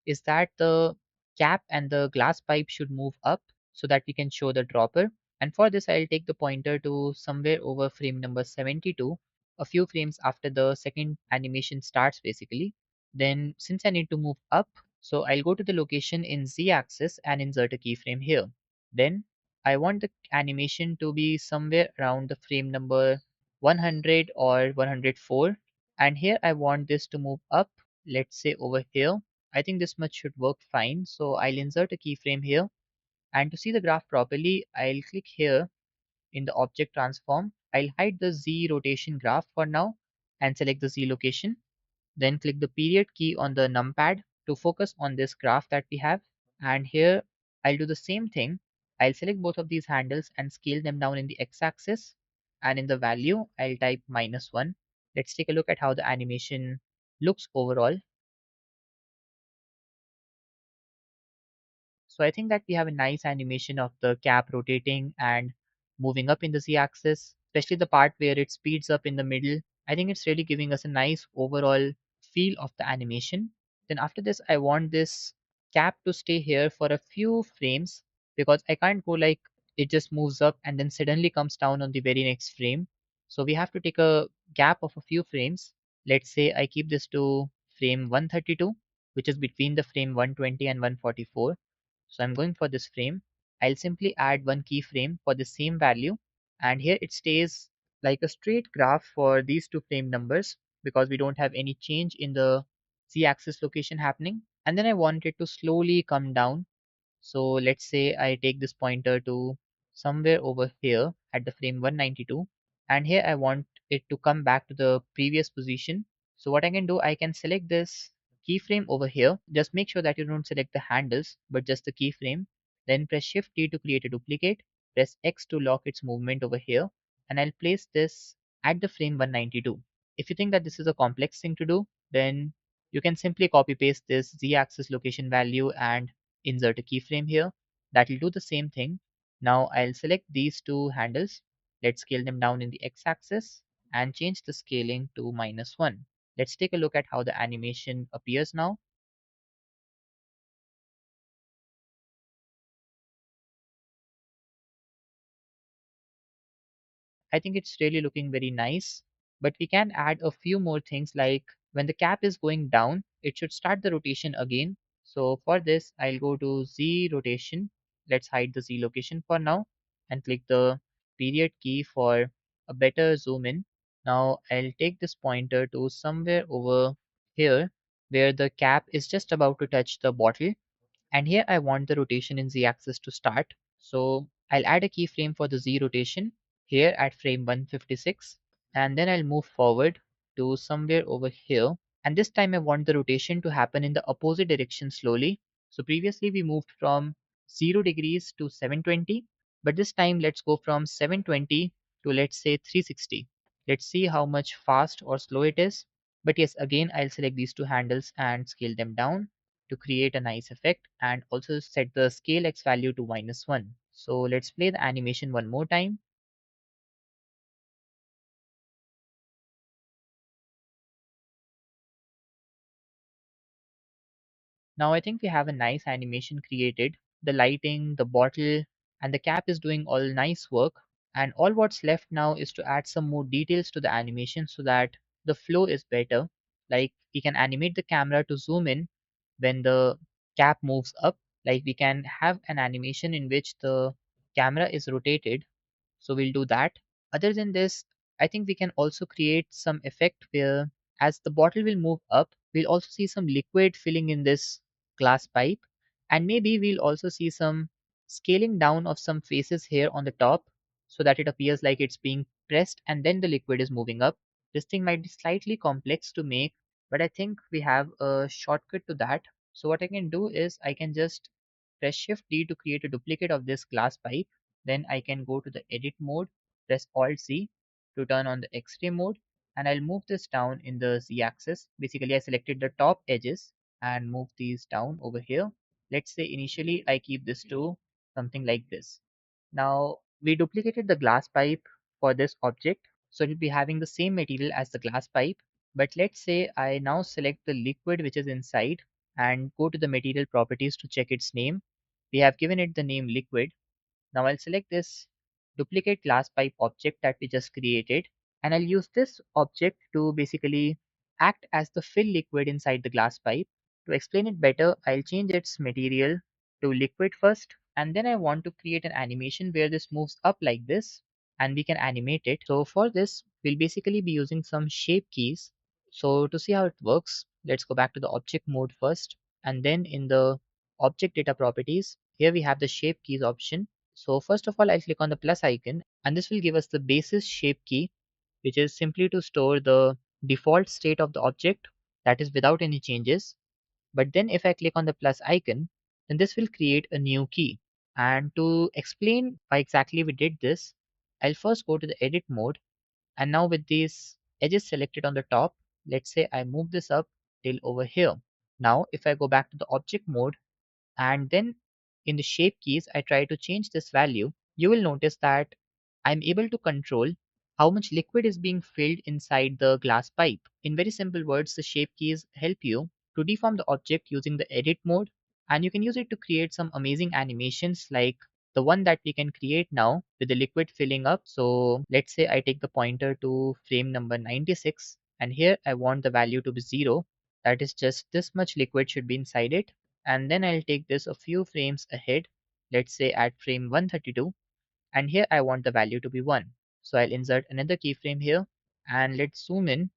is that the cap and the glass pipe should move up so that we can show the dropper. And for this, I'll take the pointer to somewhere over frame number 72, a few frames after the second animation starts basically. Then since I need to move up, so I'll go to the location in z-axis and insert a keyframe here. Then I want the animation to be somewhere around the frame number 100 or 104. And here I want this to move up, let's say over here. I think this much should work fine. So I'll insert a keyframe here. And to see the graph properly, I'll click here in the object transform. I'll hide the Z rotation graph for now and select the Z location. Then click the period key on the numpad to focus on this graph that we have. And here I'll do the same thing. I'll select both of these handles and scale them down in the x-axis. And in the value, I'll type -1. Let's take a look at how the animation looks overall. So I think that we have a nice animation of the cap rotating and moving up in the z-axis, especially the part where it speeds up in the middle. I think it's really giving us a nice overall feel of the animation. Then after this, I want this cap to stay here for a few frames because I can't go like it just moves up and then suddenly comes down on the very next frame. So we have to take a gap of a few frames. Let's say I keep this to frame 132, which is between the frame 120 and 144. So I'm going for this frame. I'll simply add one keyframe for the same value. And here it stays like a straight graph for these two frame numbers because we don't have any change in the z-axis location happening. And then I want it to slowly come down. So let's say I take this pointer to somewhere over here at the frame 192. And here I want it to come back to the previous position. So what I can do, I can select this keyframe over here. Just make sure that you don't select the handles, but just the keyframe. Then press Shift T to create a duplicate. Press X to lock its movement over here. And I'll place this at the frame 192. If you think that this is a complex thing to do, then you can simply copy paste this z-axis location value and insert a keyframe here. That will do the same thing. Now I'll select these two handles. Let's scale them down in the x-axis and change the scaling to -1. Let's take a look at how the animation appears now. I think it's really looking very nice, but we can add a few more things like when the cap is going down, it should start the rotation again. So for this, I'll go to Z rotation. Let's hide the Z location for now and click the period key for a better zoom in. Now I'll take this pointer to somewhere over here where the cap is just about to touch the bottle. And here I want the rotation in z-axis to start. So I'll add a keyframe for the z rotation here at frame 156. And then I'll move forward to somewhere over here. And this time I want the rotation to happen in the opposite direction slowly. So previously we moved from 0 degrees to 720. But this time let's go from 720 to let's say 360. Let's see how much fast or slow it is. But yes, again, I'll select these two handles and scale them down to create a nice effect and also set the scale X value to -1. So let's play the animation one more time. Now I think we have a nice animation created. The lighting, the bottle, and the cap is doing all nice work. And all what's left now is to add some more details to the animation so that the flow is better. Like we can animate the camera to zoom in when the cap moves up. Like we can have an animation in which the camera is rotated. So we'll do that. Other than this, I think we can also create some effect where as the bottle will move up, we'll also see some liquid filling in this glass pipe. And maybe we'll also see some scaling down of some faces here on the top so that it appears like it's being pressed and then the liquid is moving up. This thing might be slightly complex to make, but I think we have a shortcut to that. So what I can do is I can just press Shift D to create a duplicate of this glass pipe. Then I can go to the edit mode, press Alt C to turn on the X-ray mode, and I'll move this down in the Z-axis. Basically, I selected the top edges and move these down over here. Let's say initially I keep this to something like this. Now we duplicated the glass pipe for this object, so it'll be having the same material as the glass pipe. But let's say I now select the liquid which is inside and go to the material properties to check its name. We have given it the name liquid. Now I'll select this duplicate glass pipe object that we just created, and I'll use this object to basically act as the fill liquid inside the glass pipe. To explain it better, I'll change its material to liquid first, and then I want to create an animation where this moves up like this, and we can animate it. So for this, we'll basically be using some shape keys. So to see how it works, let's go back to the object mode first, and then in the object data properties, here we have the shape keys option. So first of all, I'll click on the plus icon and this will give us the basis shape key, which is simply to store the default state of the object that is without any changes. But then if I click on the plus icon, then this will create a new key. And to explain why exactly we did this, I'll first go to the edit mode. And now with these edges selected on the top, let's say I move this up till over here. Now, if I go back to the object mode and then in the shape keys I try to change this value, you will notice that I'm able to control how much liquid is being filled inside the glass pipe. In very simple words, the shape keys help you to deform the object using the edit mode, and you can use it to create some amazing animations like the one that we can create now with the liquid filling up. So let's say I take the pointer to frame number 96, and here I want the value to be 0. That is just this much liquid should be inside it. And then I'll take this a few frames ahead, let's say at frame 132, and here I want the value to be 1. So I'll insert another keyframe here, and let's zoom in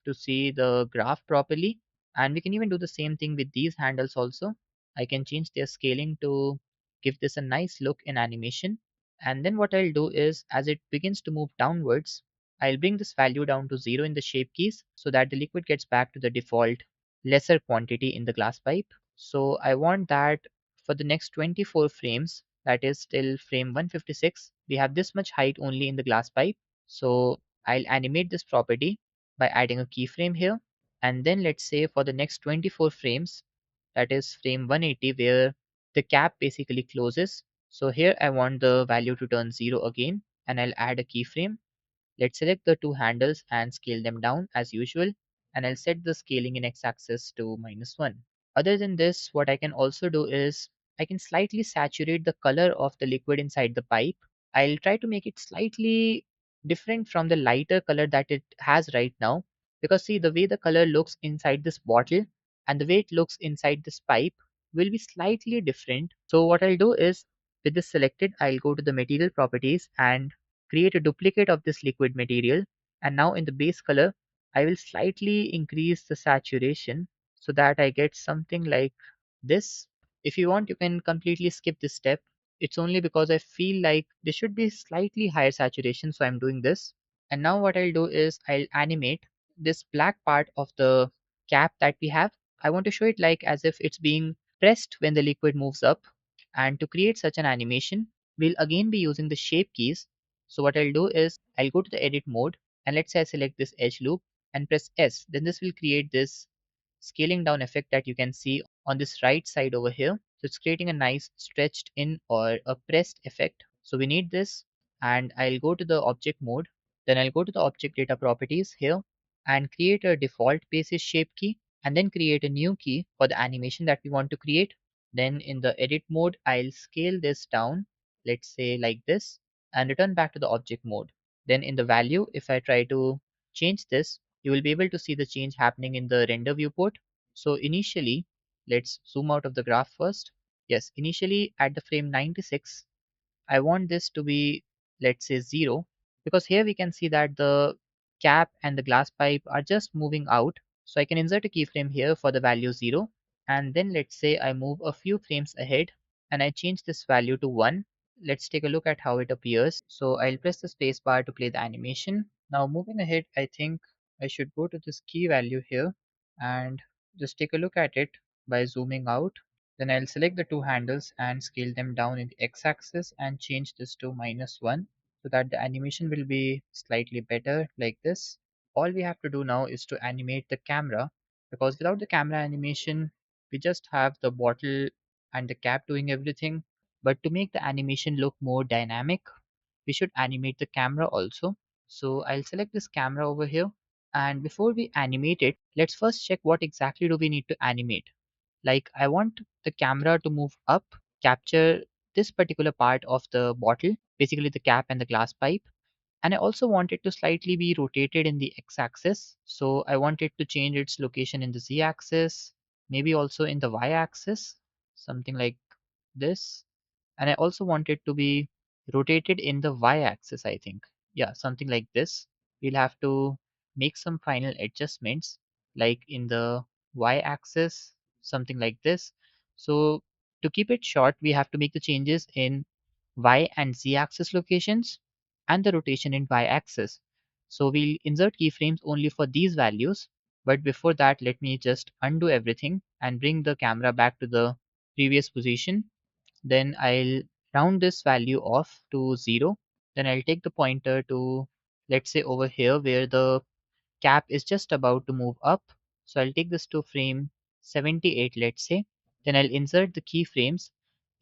to see the graph properly. And we can even do the same thing with these handles also. I can change their scaling to give this a nice look in animation. And then what I'll do is, as it begins to move downwards, I'll bring this value down to 0 in the shape keys so that the liquid gets back to the default lesser quantity in the glass pipe. So I want that for the next 24 frames, that is till frame 156, we have this much height only in the glass pipe. So I'll animate this property by adding a keyframe here. And then let's say for the next 24 frames, that is frame 180 where the cap basically closes. So here I want the value to turn 0 again, and I'll add a keyframe. Let's select the two handles and scale them down as usual, and I'll set the scaling in x-axis to -1. Other than this, what I can also do is I can slightly saturate the color of the liquid inside the pipe. I'll try to make it slightly different from the lighter color that it has right now, because see, the way the color looks inside this bottle and the way it looks inside this pipe will be slightly different. So what I'll do is, with this selected, I'll go to the material properties and create a duplicate of this liquid material. And now in the base color, I will slightly increase the saturation so that I get something like this. If you want, you can completely skip this step. It's only because I feel like there should be slightly higher saturation, so I'm doing this. And now what I'll do is I'll animate this black part of the cap that we have. I want to show it like as if it's being pressed when the liquid moves up. And to create such an animation, we'll again be using the shape keys. So what I'll do is I'll go to the edit mode, and let's say I select this edge loop and press S. Then this will create this scaling down effect that you can see on this right side over here. So it's creating a nice stretched in or a pressed effect. So we need this, and I'll go to the object mode. Then I'll go to the object data properties here and create a default basis shape key, and then create a new key for the animation that we want to create. Then in the edit mode, I'll scale this down, let's say like this, and return back to the object mode. Then in the value, if I try to change this, you will be able to see the change happening in the render viewport. So initially, let's zoom out of the graph first. Yes, initially at the frame 96, I want this to be, let's say 0, because here we can see that the cap and the glass pipe are just moving out. So I can insert a keyframe here for the value 0. And then let's say I move a few frames ahead and I change this value to 1. Let's take a look at how it appears. So I'll press the space bar to play the animation. Now moving ahead, I think I should go to this key value here and just take a look at it by zooming out. Then I'll select the two handles and scale them down in the x-axis and change this to -1 so that the animation will be slightly better like this. All we have to do now is to animate the camera, because without the camera animation, we just have the bottle and the cap doing everything. But to make the animation look more dynamic, we should animate the camera also. So I'll select this camera over here. And before we animate it, let's first check what exactly do we need to animate. Like I want the camera to move up, capture this particular part of the bottle, basically the cap and the glass pipe. And I also want it to slightly be rotated in the x-axis. So I want it to change its location in the z-axis, maybe also in the y-axis, something like this. And I also want it to be rotated in the y-axis, I think. Yeah, something like this. We'll have to make some final adjustments, like in the y-axis, something like this. So to keep it short, we have to make the changes in y and z-axis locations and the rotation in y-axis. So we'll insert keyframes only for these values. But before that, let me just undo everything and bring the camera back to the previous position. Then I'll round this value off to 0. Then I'll take the pointer to, let's say over here where the cap is just about to move up. So I'll take this to frame 78, let's say. Then I'll insert the keyframes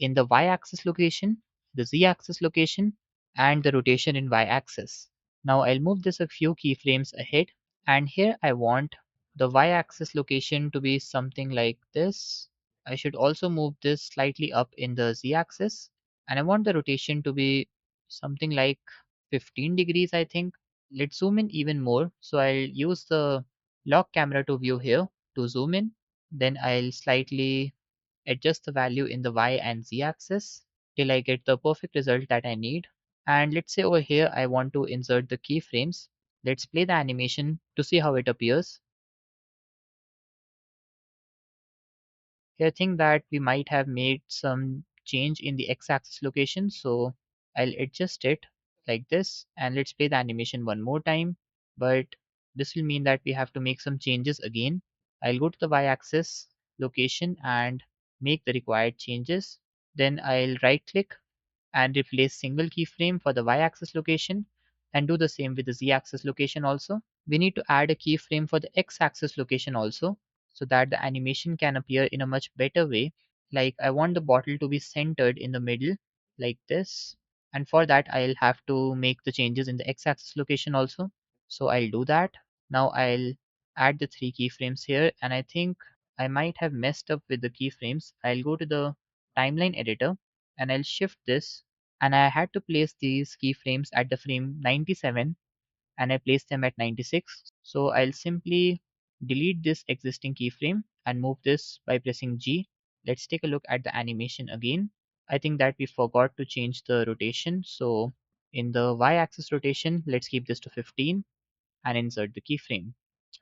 in the y-axis location, the z-axis location, and the rotation in y-axis. Now I'll move this a few keyframes ahead, and here I want the y-axis location to be something like this. I should also move this slightly up in the z-axis, and I want the rotation to be something like 15 degrees, I think. Let's zoom in even more. So I'll use the lock camera to view here to zoom in. Then I'll slightly adjust the value in the y and z axis till I get the perfect result that I need. And let's say over here I want to insert the keyframes. Let's play the animation to see how it appears. Here I think that we might have made some change in the x-axis location, so I'll adjust it like this, and let's play the animation one more time. But this will mean that we have to make some changes again. I'll go to the y-axis location and make the required changes. Then I'll right click and replace single keyframe for the y-axis location, and do the same with the z-axis location also. We need to add a keyframe for the x-axis location also, so that the animation can appear in a much better way. Like I want the bottle to be centered in the middle like this, and for that I'll have to make the changes in the x-axis location also. So I'll do that. Now I'll add the three keyframes here, and I think I might have messed up with the keyframes. I'll go to the timeline editor and I'll shift this, and I had to place these keyframes at the frame 97, and I placed them at 96. So I'll simply delete this existing keyframe and move this by pressing G. Let's take a look at the animation again. I think that we forgot to change the rotation. So in the y-axis rotation, let's keep this to 15 and insert the keyframe.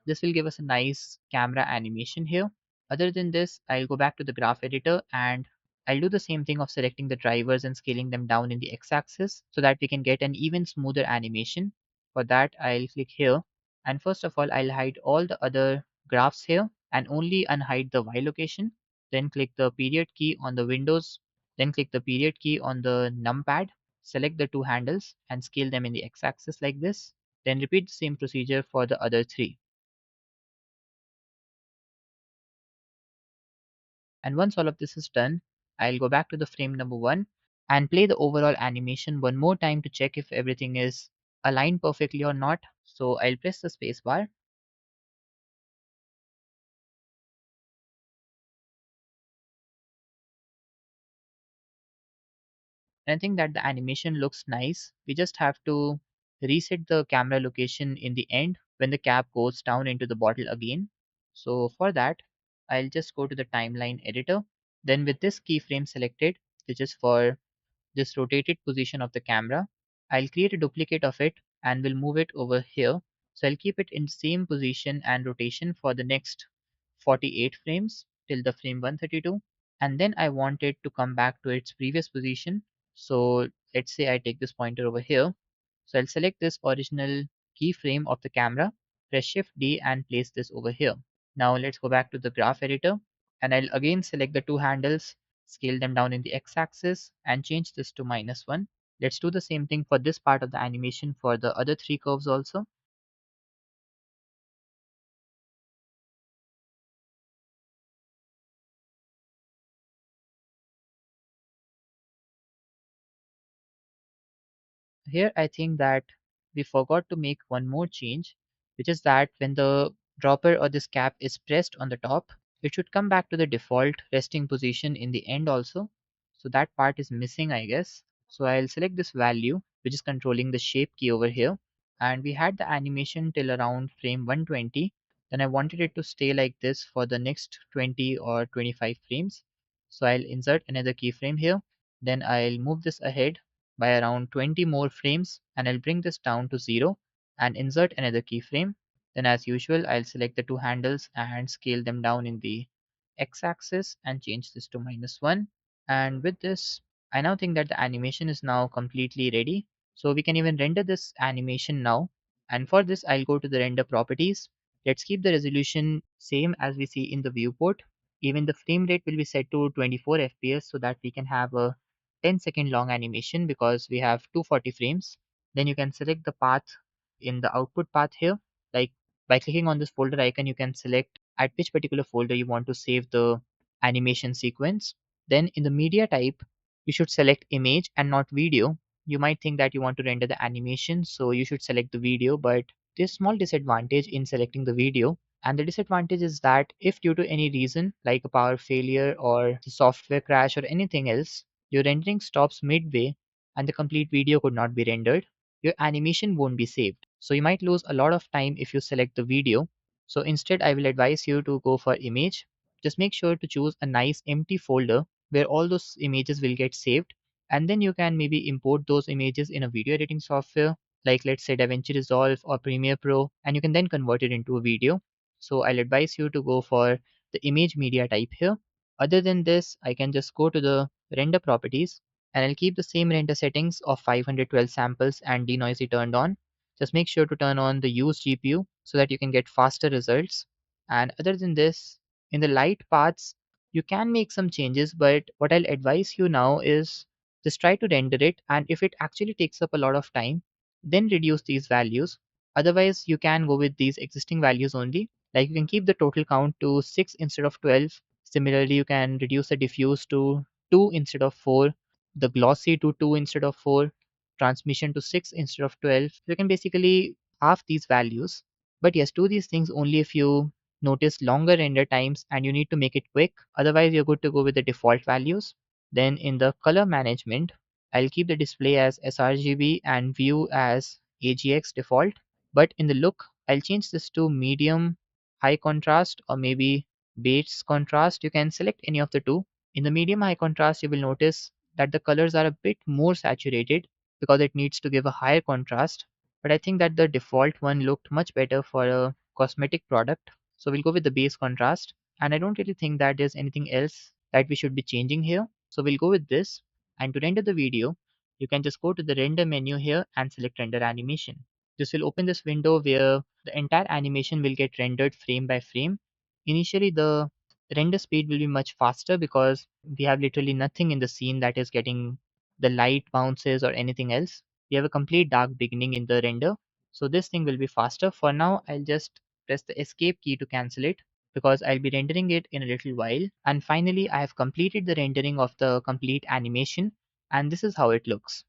This will give us a nice camera animation here. Other than this, I'll go back to the graph editor and I'll do the same thing of selecting the drivers and scaling them down in the x-axis so that we can get an even smoother animation. For that, I'll click here, and first of all, I'll hide all the other graphs here and only unhide the Y location. Then click the period key on the Windows, then click the period key on the numpad, select the two handles and scale them in the x-axis like this. Then repeat the same procedure for the other three. And once all of this is done, I'll go back to the frame number one and play the overall animation one more time to check if everything is aligned perfectly or not. So I'll press the space bar. And I think that the animation looks nice. We just have to reset the camera location in the end when the cap goes down into the bottle again. So for that, I'll just go to the timeline editor. Then with this keyframe selected, which is for this rotated position of the camera, I'll create a duplicate of it and will move it over here. So I'll keep it in same position and rotation for the next 48 frames till the frame 132, and then I want it to come back to its previous position. So let's say I take this pointer over here. So I'll select this original keyframe of the camera, press Shift D and place this over here. Now let's go back to the graph editor and I'll again select the two handles, scale them down in the x-axis and change this to -1. Let's do the same thing for this part of the animation for the other three curves also. Here I think that we forgot to make one more change, which is that when the dropper or this cap is pressed on the top, it should come back to the default resting position in the end also. So that part is missing, I guess. So I'll select this value, which is controlling the shape key over here. And we had the animation till around frame 120. Then I wanted it to stay like this for the next 20 or 25 frames. So I'll insert another keyframe here. Then I'll move this ahead by around 20 more frames, and I'll bring this down to 0 and insert another keyframe. Then as usual, I'll select the two handles and scale them down in the x-axis and change this to -1. And with this, I now think that the animation is now completely ready. So we can even render this animation now. And for this, I'll go to the render properties. Let's keep the resolution same as we see in the viewport. Even the frame rate will be set to 24 FPS so that we can have a 10-second long animation because we have 240 frames. Then you can select the path in the output path here. Like by clicking on this folder icon, you can select at which particular folder you want to save the animation sequence. Then in the media type, you should select image and not video. You might think that you want to render the animation, so you should select the video, but there's small disadvantage in selecting the video. And the disadvantage is that if due to any reason like a power failure or the software crash or anything else, your rendering stops midway and the complete video could not be rendered, your animation won't be saved. So you might lose a lot of time if you select the video. So instead, I will advise you to go for image. Just make sure to choose a nice empty folder where all those images will get saved. And then you can maybe import those images in a video editing software like let's say DaVinci Resolve or Premiere Pro, and you can then convert it into a video. So I'll advise you to go for the image media type here. Other than this, I can just go to the render properties and I'll keep the same render settings of 512 samples and denoisy turned on. Just make sure to turn on the use GPU so that you can get faster results. And other than this, in the light paths, you can make some changes, but what I'll advise you now is just try to render it, and if it actually takes up a lot of time, then reduce these values. Otherwise, you can go with these existing values only. Like you can keep the total count to 6 instead of 12. Similarly, you can reduce the diffuse to 2 instead of 4, the glossy to 2 instead of 4, transmission to 6 instead of 12. You can basically half these values. But yes, do these things only if you notice longer render times and you need to make it quick. Otherwise, you're good to go with the default values. Then in the color management, I'll keep the display as sRGB and view as AGX default. But in the look, I'll change this to medium high contrast or maybe base contrast. You can select any of the two. In the medium high contrast, you will notice that the colors are a bit more saturated because it needs to give a higher contrast. But I think that the default one looked much better for a cosmetic product. So we'll go with the base contrast. And I don't really think that there's anything else that we should be changing here. So we'll go with this. And to render the video, you can just go to the render menu here and select render animation. This will open this window where the entire animation will get rendered frame by frame. Initially, the render speed will be much faster because we have literally nothing in the scene that is getting the light bounces or anything else. We have a complete dark beginning in the render. So this thing will be faster. For now, I'll just press the escape key to cancel it because I'll be rendering it in a little while. And finally, I have completed the rendering of the complete animation, and this is how it looks.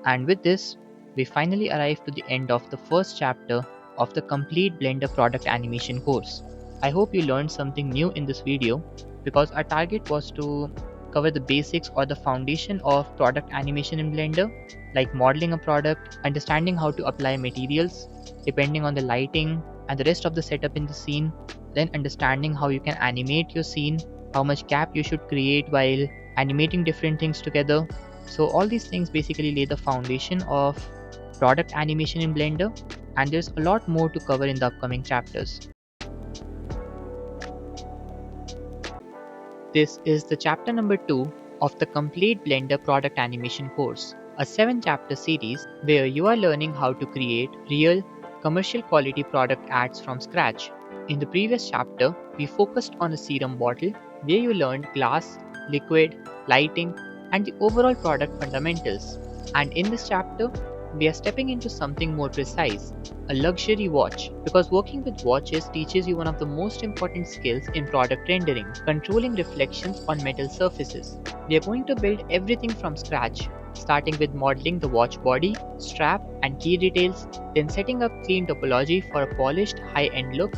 And with this, we finally arrive to the end of the first chapter of the complete Blender product animation course. I hope you learned something new in this video because our target was to cover the basics or the foundation of product animation in Blender, like modeling a product, understanding how to apply materials depending on the lighting and the rest of the setup in the scene, then understanding how you can animate your scene, how much gap you should create while animating different things together. So all these things basically lay the foundation of product animation in Blender, and there's a lot more to cover in the upcoming chapters. This is the chapter number 2 of the complete Blender product animation course, a 7-chapter series where you are learning how to create real, commercial quality product ads from scratch. In the previous chapter, we focused on a serum bottle where you learned glass, liquid, lighting, and the overall product fundamentals. And in this chapter, we are stepping into something more precise, a luxury watch, because working with watches teaches you one of the most important skills in product rendering, controlling reflections on metal surfaces. We are going to build everything from scratch, starting with modeling the watch body, strap, and key details, then setting up clean topology for a polished, high-end look.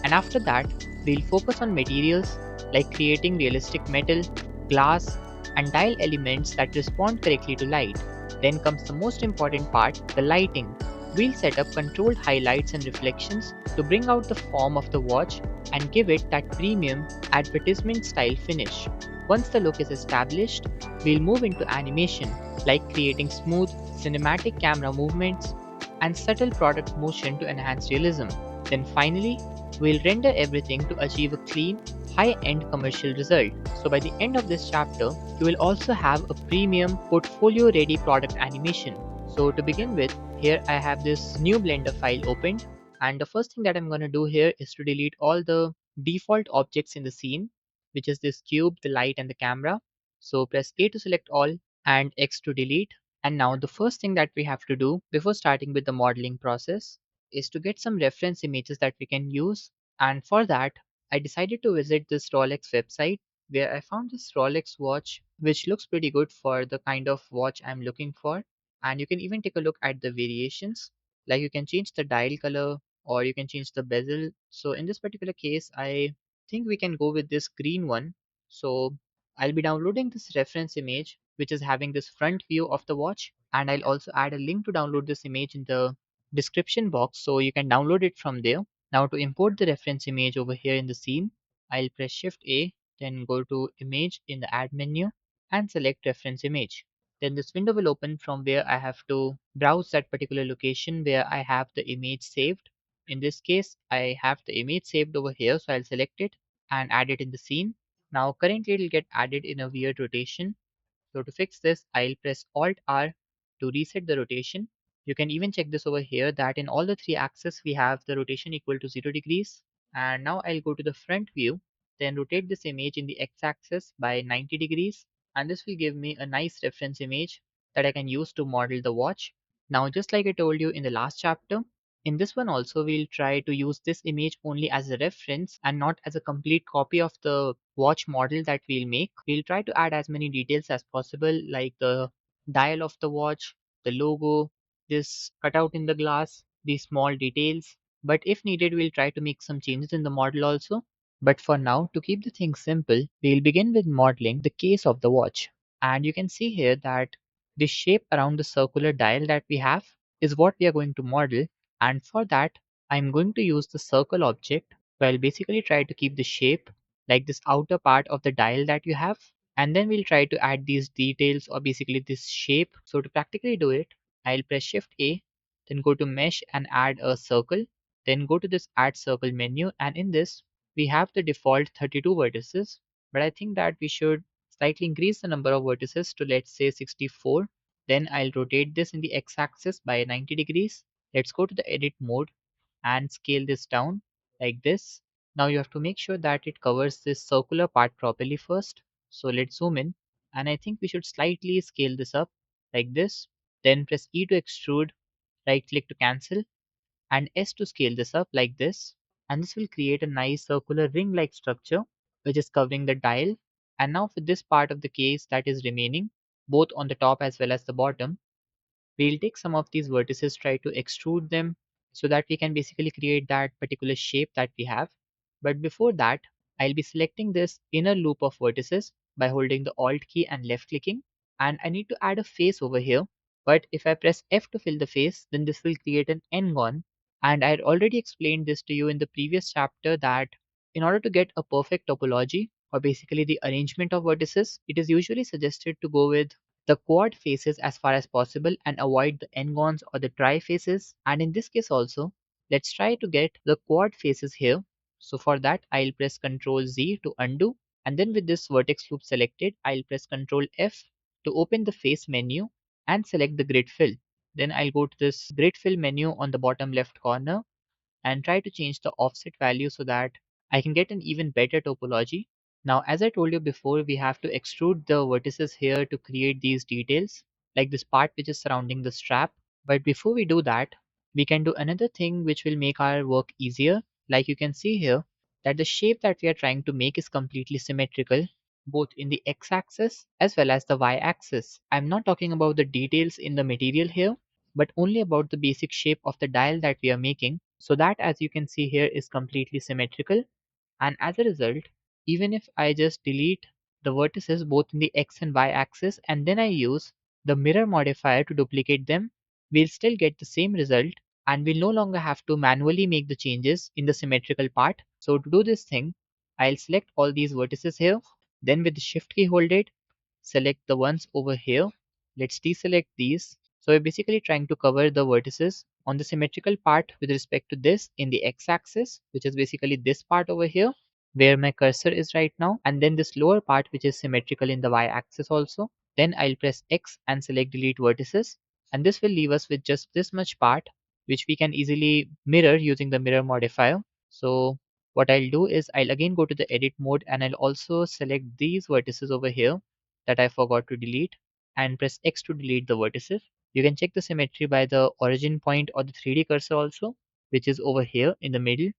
And after that, we'll focus on materials like creating realistic metal, glass, and dial elements that respond correctly to light. Then comes the most important part, the lighting. We'll set up controlled highlights and reflections to bring out the form of the watch and give it that premium advertisement style finish. Once the look is established, we'll move into animation, like creating smooth, cinematic camera movements and subtle product motion to enhance realism. Then finally, we'll render everything to achieve a clean, high-end commercial result. So by the end of this chapter, you will also have a premium portfolio-ready product animation. So to begin with, here I have this new Blender file opened, and the first thing that I'm going to do here is to delete all the default objects in the scene, which is this cube, the light, and the camera. So press A to select all, and X to delete. And now the first thing that we have to do before starting with the modeling process is to get some reference images that we can use. And for that, I decided to visit this Rolex website where I found this Rolex watch, which looks pretty good for the kind of watch I'm looking for. And you can even take a look at the variations. Like you can change the dial color or you can change the bezel. So in this particular case, I think we can go with this green one. So I'll be downloading this reference image, which is having this front view of the watch, and I'll also add a link to download this image in the description box so you can download it from there. Now to import the reference image over here in the scene, I'll press Shift A, then go to Image in the Add menu and select Reference Image. Then this window will open from where I have to browse that particular location where I have the image saved. In this case, I have the image saved over here, so I'll select it and add it in the scene. Now currently it will get added in a weird rotation. So to fix this, I'll press Alt R to reset the rotation. You can even check this over here that in all the three axes we have the rotation equal to 0 degrees. And now I'll go to the front view, then rotate this image in the x-axis by 90 degrees. And this will give me a nice reference image that I can use to model the watch. Now just like I told you in the last chapter, in this one also we'll try to use this image only as a reference and not as a complete copy of the watch model that we'll make. We'll try to add as many details as possible like the dial of the watch, the logo, this cutout in the glass, these small details. But if needed, we'll try to make some changes in the model also. But for now, to keep the thing simple, we'll begin with modeling the case of the watch. And you can see here that this shape around the circular dial that we have is what we are going to model, and for that, I'm going to use the circle object. So I'll basically try to keep the shape like this outer part of the dial that you have. And then we'll try to add these details or basically this shape. So to practically do it, I'll press Shift A, then go to Mesh and add a circle. Then go to this Add Circle menu. And in this, we have the default 32 vertices. But I think that we should slightly increase the number of vertices to let's say 64. Then I'll rotate this in the x-axis by 90 degrees. Let's go to the edit mode and scale this down like this. Now you have to make sure that it covers this circular part properly first. So let's zoom in, and I think we should slightly scale this up like this. Then press E to extrude, right click to cancel, and S to scale this up like this. And this will create a nice circular ring like structure which is covering the dial. And now for this part of the case that is remaining, both on the top as well as the bottom, we'll take some of these vertices, try to extrude them so that we can basically create that particular shape that we have. But before that, I'll be selecting this inner loop of vertices by holding the Alt key and left clicking. And I need to add a face over here. But if I press F to fill the face, then this will create an N-gon. And I had already explained this to you in the previous chapter that in order to get a perfect topology, or basically the arrangement of vertices, it is usually suggested to go with the quad faces as far as possible and avoid the n-gons or the tri faces. And in this case also, let's try to get the quad faces here. So for that, I'll press Ctrl Z to undo. And then with this vertex loop selected, I'll press Ctrl F to open the face menu and select the grid fill. Then I'll go to this grid fill menu on the bottom left corner and try to change the offset value so that I can get an even better topology. Now, as I told you before, we have to extrude the vertices here to create these details, like this part which is surrounding the strap. But before we do that, we can do another thing which will make our work easier. Like you can see here, that the shape that we are trying to make is completely symmetrical, both in the x-axis as well as the y-axis. I'm not talking about the details in the material here, but only about the basic shape of the dial that we are making. So that, as you can see here, is completely symmetrical. And as a result, even if I just delete the vertices both in the x and y axis and then I use the mirror modifier to duplicate them, we'll still get the same result, and we'll no longer have to manually make the changes in the symmetrical part. So to do this thing, I'll select all these vertices here, then with the shift key hold it, select the ones over here. Let's deselect these. So we're basically trying to cover the vertices on the symmetrical part with respect to this in the x-axis, which is basically this part over here where my cursor is right now, and then this lower part which is symmetrical in the y-axis also. Then I'll press X and select delete vertices, and this will leave us with just this much part which we can easily mirror using the mirror modifier. So what I'll do is I'll again go to the edit mode and I'll also select these vertices over here that I forgot to delete. and press X to delete the vertices. You can check the symmetry by the origin point or the 3D cursor also, which is over here in the middle.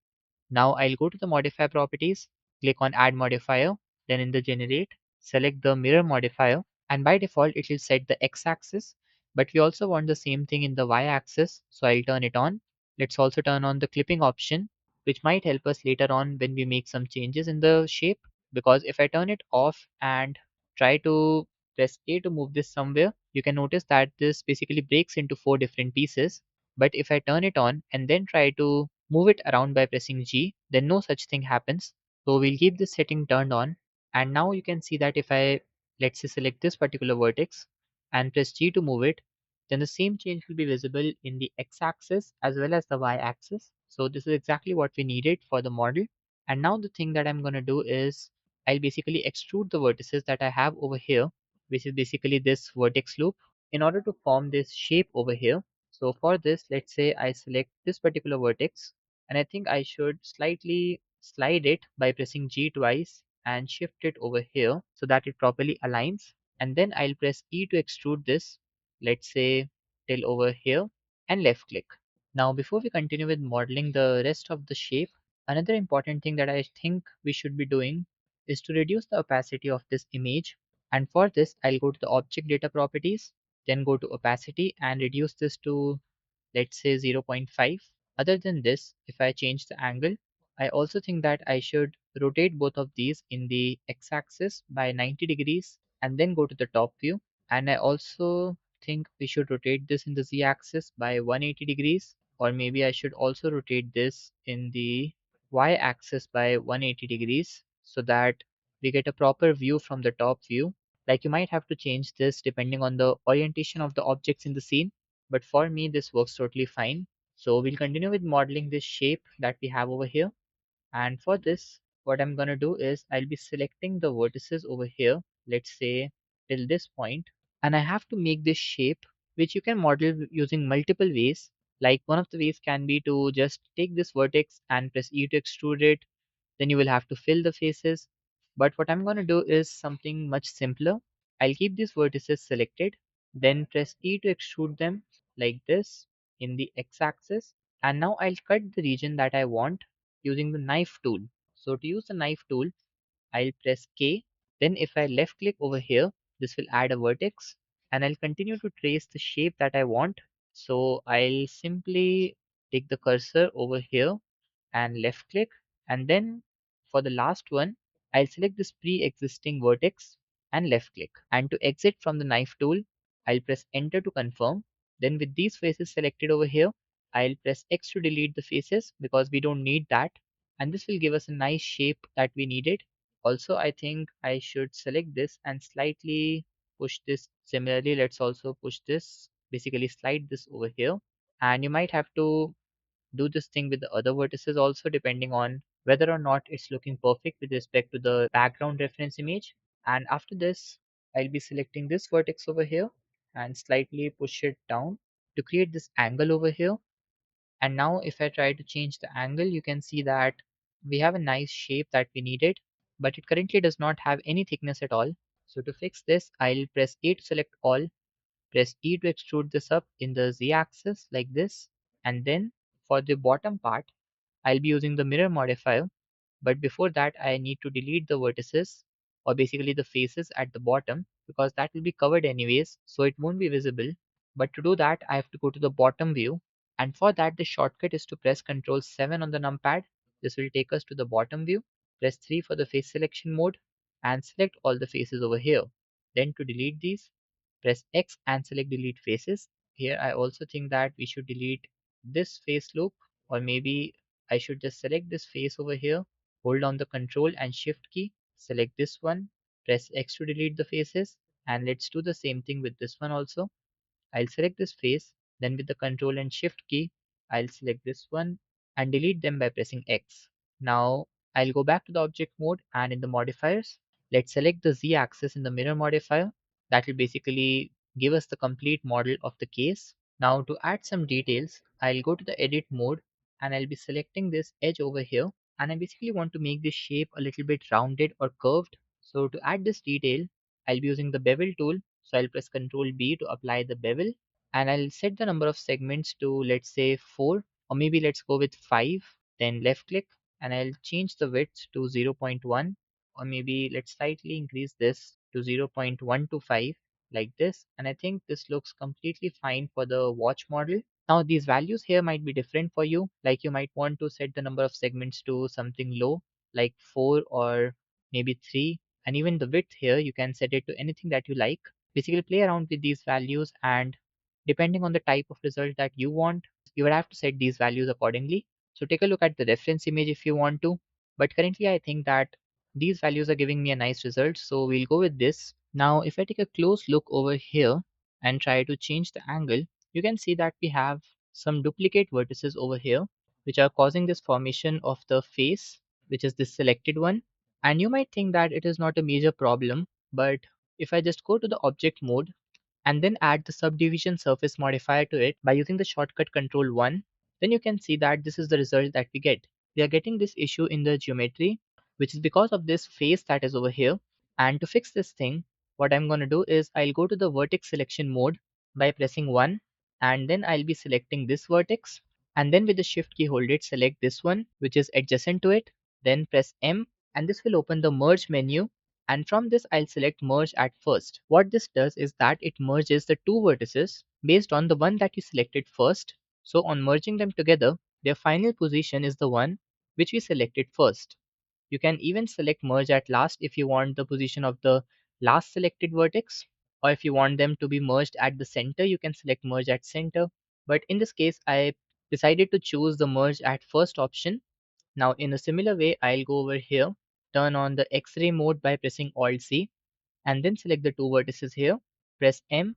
Now I'll go to the modify properties, click on add modifier, then in the generate, select the mirror modifier, and by default it will set the x-axis, but we also want the same thing in the y-axis, so I'll turn it on. Let's also turn on the clipping option, which might help us later on when we make some changes in the shape, because if I turn it off and try to press A to move this somewhere, you can notice that this basically breaks into 4 different pieces. But if I turn it on and then try to move it around by pressing G, then no such thing happens. So we'll keep this setting turned on. And now you can see that if I, let's say, select this particular vertex and press G to move it, then the same change will be visible in the x-axis as well as the y-axis. So this is exactly what we needed for the model. And now the thing that I'm going to do is I'll basically extrude the vertices that I have over here, which is basically this vertex loop, in order to form this shape over here. So for this, let's say I select this particular vertex, and I think I should slightly slide it by pressing G twice and shift it over here so that it properly aligns. And then I'll press E to extrude this, let's say till over here, and left click. Now before we continue with modeling the rest of the shape, another important thing that I think we should be doing is to reduce the opacity of this image. And for this, I'll go to the object data properties, then go to opacity and reduce this to, let's say, 0.5. Other than this, if I change the angle, I also think that I should rotate both of these in the x-axis by 90 degrees and then go to the top view. And I also think we should rotate this in the z-axis by 180 degrees, or maybe I should also rotate this in the y-axis by 180 degrees so that we get a proper view from the top view. Like you might have to change this depending on the orientation of the objects in the scene, but for me this works totally fine. So we'll continue with modeling this shape that we have over here. And for this, what I'm gonna do is I'll be selecting the vertices over here, let's say till this point, and I have to make this shape, which you can model using multiple ways. Like one of the ways can be to just take this vertex and press E to extrude it, then you will have to fill the faces. But what I'm going to do is something much simpler. I'll keep these vertices selected, then press E to extrude them like this in the x-axis. And now I'll cut the region that I want using the knife tool. So to use the knife tool, I'll press K. Then if I left click over here, this will add a vertex and I'll continue to trace the shape that I want. So I'll simply take the cursor over here and left click, and then for the last one I'll select this pre-existing vertex and left click, and to exit from the knife tool I'll press enter to confirm. Then with these faces selected over here, I'll press X to delete the faces because we don't need that, and this will give us a nice shape that we needed. Also, I think I should select this and slightly push this. Similarly, let's also push this, basically slide this over here, and you might have to do this thing with the other vertices also, depending on whether or not it's looking perfect with respect to the background reference image. And after this, I'll be selecting this vertex over here and slightly push it down to create this angle over here. And now if I try to change the angle, you can see that we have a nice shape that we needed, but it currently does not have any thickness at all. So to fix this, I'll press A to select all, press E to extrude this up in the Z axis like this, and then for the bottom part, I'll be using the mirror modifier, but before that I need to delete the vertices, or basically the faces at the bottom, because that will be covered anyways, so it won't be visible. But to do that I have to go to the bottom view, and for that the shortcut is to press Ctrl 7 on the numpad. This will take us to the bottom view. Press 3 for the face selection mode and select all the faces over here. Then to delete these, press X and select delete faces. Here I also think that we should delete this face loop, or maybe I should just select this face over here, hold down the Control and Shift key, select this one, press X to delete the faces, and let's do the same thing with this one also. I'll select this face, then with the Control and Shift key, I'll select this one and delete them by pressing X. Now I'll go back to the object mode, and in the modifiers, let's select the Z axis in the mirror modifier. That will basically give us the complete model of the case. Now to add some details, I'll go to the edit mode and I'll be selecting this edge over here, and I basically want to make this shape a little bit rounded or curved. So to add this detail, I'll be using the bevel tool. So I'll press Ctrl B to apply the bevel, and I'll set the number of segments to, let's say, 4, or maybe let's go with 5. Then left click, and I'll change the width to 0.1, or maybe let's slightly increase this to 0.125, like this. And I think this looks completely fine for the watch model. Now these values here might be different for you, like you might want to set the number of segments to something low, like 4 or maybe 3, and even the width here you can set it to anything that you like. Basically play around with these values, and depending on the type of result that you want, you would have to set these values accordingly. So take a look at the reference image if you want to, but currently I think that these values are giving me a nice result, so we'll go with this. Now if I take a close look over here and try to change the angle, you can see that we have some duplicate vertices over here which are causing this formation of the face, which is this selected one. And you might think that it is not a major problem, but if I just go to the object mode and then add the subdivision surface modifier to it by using the shortcut Control 1, then you can see that this is the result that we get. We are getting this issue in the geometry, which is because of this face that is over here. And to fix this thing, what I'm going to do is I'll go to the vertex selection mode by pressing 1, and then I'll be selecting this vertex, and then with the shift key hold it, select this one which is adjacent to it, then press M, and this will open the merge menu, and from this I'll select merge at first. What this does is that it merges the two vertices based on the one that you selected first. So on merging them together, their final position is the one which we selected first. You can even select merge at last if you want the position of the last selected vertex, or if you want them to be merged at the center, you can select merge at center. But in this case, I decided to choose the merge at first option. Now in a similar way, I'll go over here, turn on the X-ray mode by pressing Alt C, and then select the two vertices here, press M,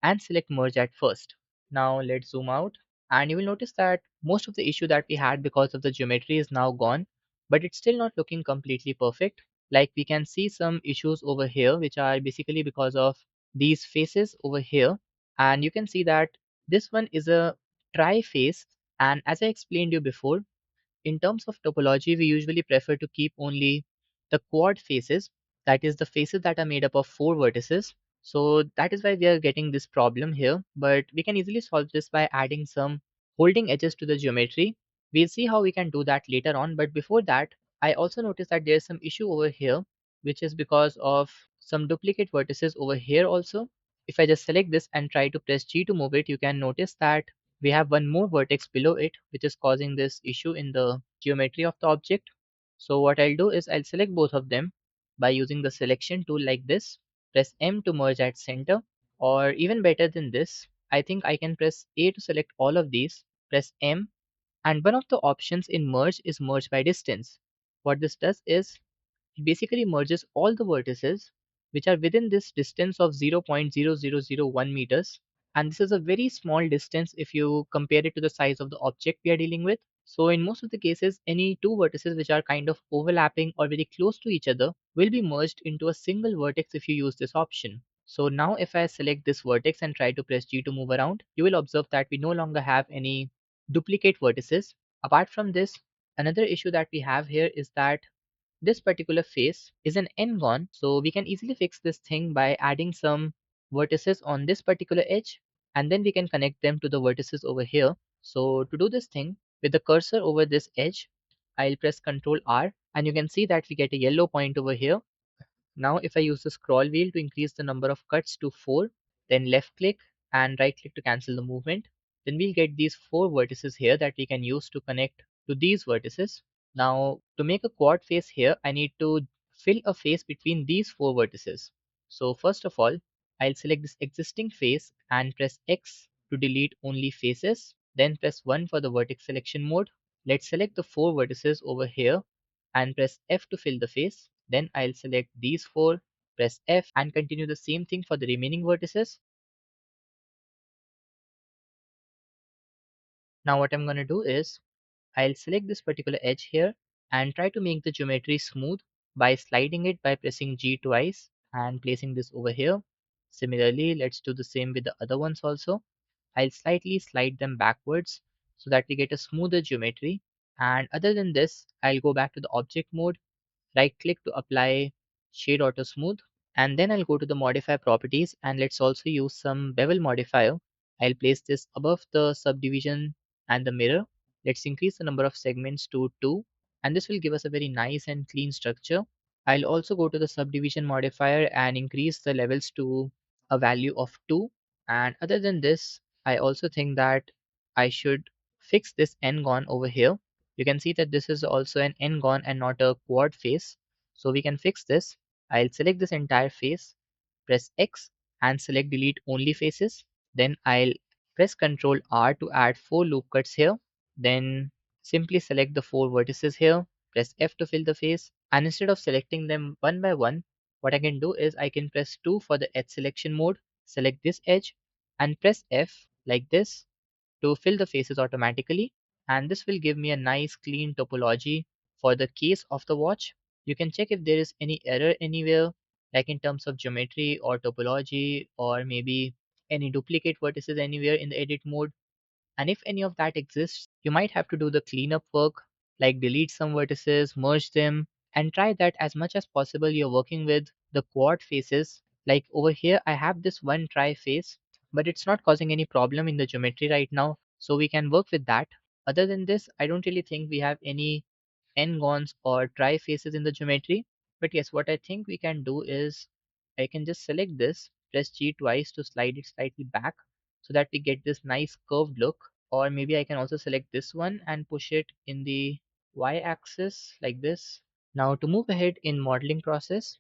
and select merge at first. Now let's zoom out, and you will notice that most of the issue that we had because of the geometry is now gone, but it's still not looking completely perfect. Like we can see some issues over here which are basically because of these faces over here, and you can see that this one is a tri face, and as I explained you before, in terms of topology, we usually prefer to keep only the quad faces, that is the faces that are made up of four vertices. So that is why we are getting this problem here, but we can easily solve this by adding some holding edges to the geometry. We'll see how we can do that later on, but before that, I also noticed that there's some issue over here, which is because of some duplicate vertices over here also. If I just select this and try to press G to move it, you can notice that we have one more vertex below it which is causing this issue in the geometry of the object. So what I'll do is I'll select both of them by using the selection tool like this, press M to merge at center, or even better than this, I think I can press A to select all of these, press M, and one of the options in merge is merge by distance. What this does is it basically merges all the vertices which are within this distance of 0.0001 meters, and this is a very small distance if you compare it to the size of the object we are dealing with. So in most of the cases, any two vertices which are kind of overlapping or very close to each other will be merged into a single vertex if you use this option. So now if I select this vertex and try to press G to move around, you will observe that we no longer have any duplicate vertices. Apart from this, another issue that we have here is that this particular face is an n-gon, so we can easily fix this thing by adding some vertices on this particular edge, and then we can connect them to the vertices over here. So to do this thing, with the cursor over this edge, I'll press Ctrl R, and you can see that we get a yellow point over here. Now if I use the scroll wheel to increase the number of cuts to 4, then left click and right click to cancel the movement, then we'll get these 4 vertices here that we can use to connect to these vertices. Now to make a quad face here, I need to fill a face between these 4 vertices. So first of all, I'll select this existing face and press X to delete only faces, then press 1 for the vertex selection mode. Let's select the 4 vertices over here and press F to fill the face. Then I'll select these 4, press F, and continue the same thing for the remaining vertices. Now what I'm going to do is I'll select this particular edge here and try to make the geometry smooth by sliding it by pressing G twice and placing this over here. Similarly, let's do the same with the other ones also. I'll slightly slide them backwards so that we get a smoother geometry. And other than this, I'll go back to the object mode, right click to apply shade auto smooth, And then I'll go to the modify properties and let's also use some bevel modifier. I'll place this above the subdivision and the mirror. Let's increase the number of segments to 2 and this will give us a very nice and clean structure. I'll also go to the subdivision modifier and increase the levels to a value of 2. And other than this, I also think that I should fix this n-gon over here. You can see that this is also an n-gon and not a quad face. So we can fix this. I'll select this entire face, press X and select delete only faces. Then I'll press Ctrl R to add 4 loop cuts here. Then simply select the 4 vertices here, press F to fill the face. And instead of selecting them one by one, what I can do is I can press 2 for the edge selection mode, select this edge and press F like this to fill the faces automatically, and this will give me a nice clean topology for the case of the watch. You can check if there is any error anywhere, like in terms of geometry or topology or maybe any duplicate vertices anywhere in the edit mode. And if any of that exists, you might have to do the cleanup work, like delete some vertices, merge them, and try that as much as possible you're working with the quad faces. Like over here, I have this one try face, but it's not causing any problem in the geometry right now. So we can work with that. Other than this, I don't really think we have any n-gons or try faces in the geometry. But yes, what I think we can do is I can just select this, press G twice to slide it slightly back so that we get this nice curved look. Or maybe I can also select this one and push it in the y-axis like this. Now to move ahead in modeling process,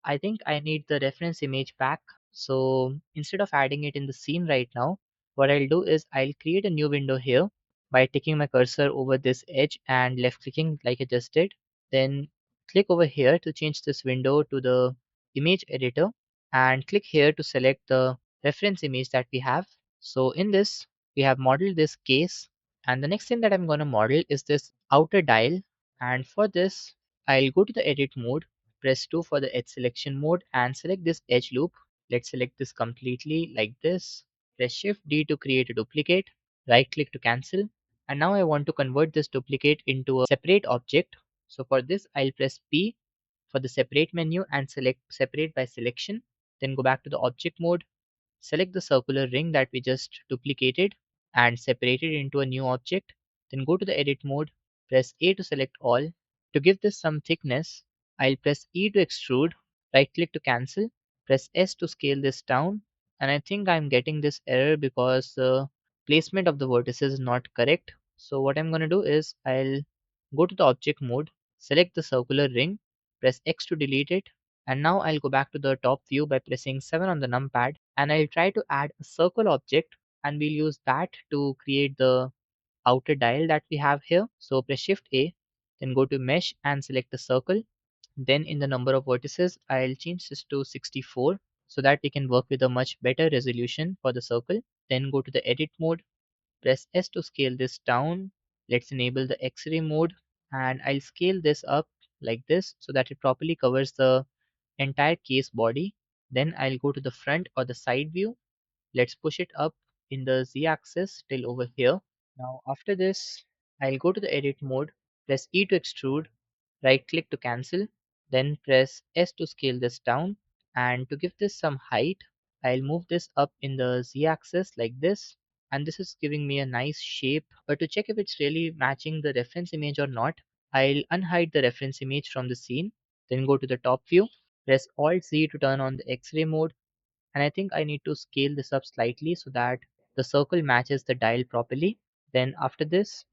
I think I need the reference image back. So instead of adding it in the scene right now, what I'll do is I'll create a new window here by taking my cursor over this edge and left clicking like I just did. Then click over here to change this window to the image editor and click here to select the reference image that we have. So in this, we have modeled this case, and the next thing that I'm going to model is this outer dial. And for this, I'll go to the edit mode, press 2 for the edge selection mode and select this edge loop. Let's select this completely like this. Press Shift D to create a duplicate, right click to cancel. And now I want to convert this duplicate into a separate object. So for this, I'll press P for the separate menu and select separate by selection. Then go back to the object mode, select the circular ring that we just duplicated and separate it into a new object. Then go to the edit mode, press A to select all. To give this some thickness, I'll press E to extrude, right click to cancel, press S to scale this down. And I think I'm getting this error because the placement of the vertices is not correct. So what I'm going to do is I'll go to the object mode, select the circular ring, press X to delete it. And now I'll go back to the top view by pressing 7 on the numpad and I'll try to add a circle object and we'll use that to create the outer dial that we have here. So press Shift A, then go to mesh and select the circle. Then in the number of vertices, I'll change this to 64 so that we can work with a much better resolution for the circle. Then go to the edit mode, press S to scale this down. Let's enable the X-ray mode and I'll scale this up like this so that it properly covers the entire case body. Then I'll go to the front or the side view. Let's push it up in the z-axis till over here. Now after this, I'll go to the edit mode, press E to extrude, right click to cancel, then press S to scale this down. And to give this some height, I'll move this up in the z-axis like this. And this is giving me a nice shape. But to check if it's really matching the reference image or not, I'll unhide the reference image from the scene, then go to the top view, press Alt Z to turn on the X-ray mode, and I think I need to scale this up slightly so that the circle matches the dial properly. Then after this,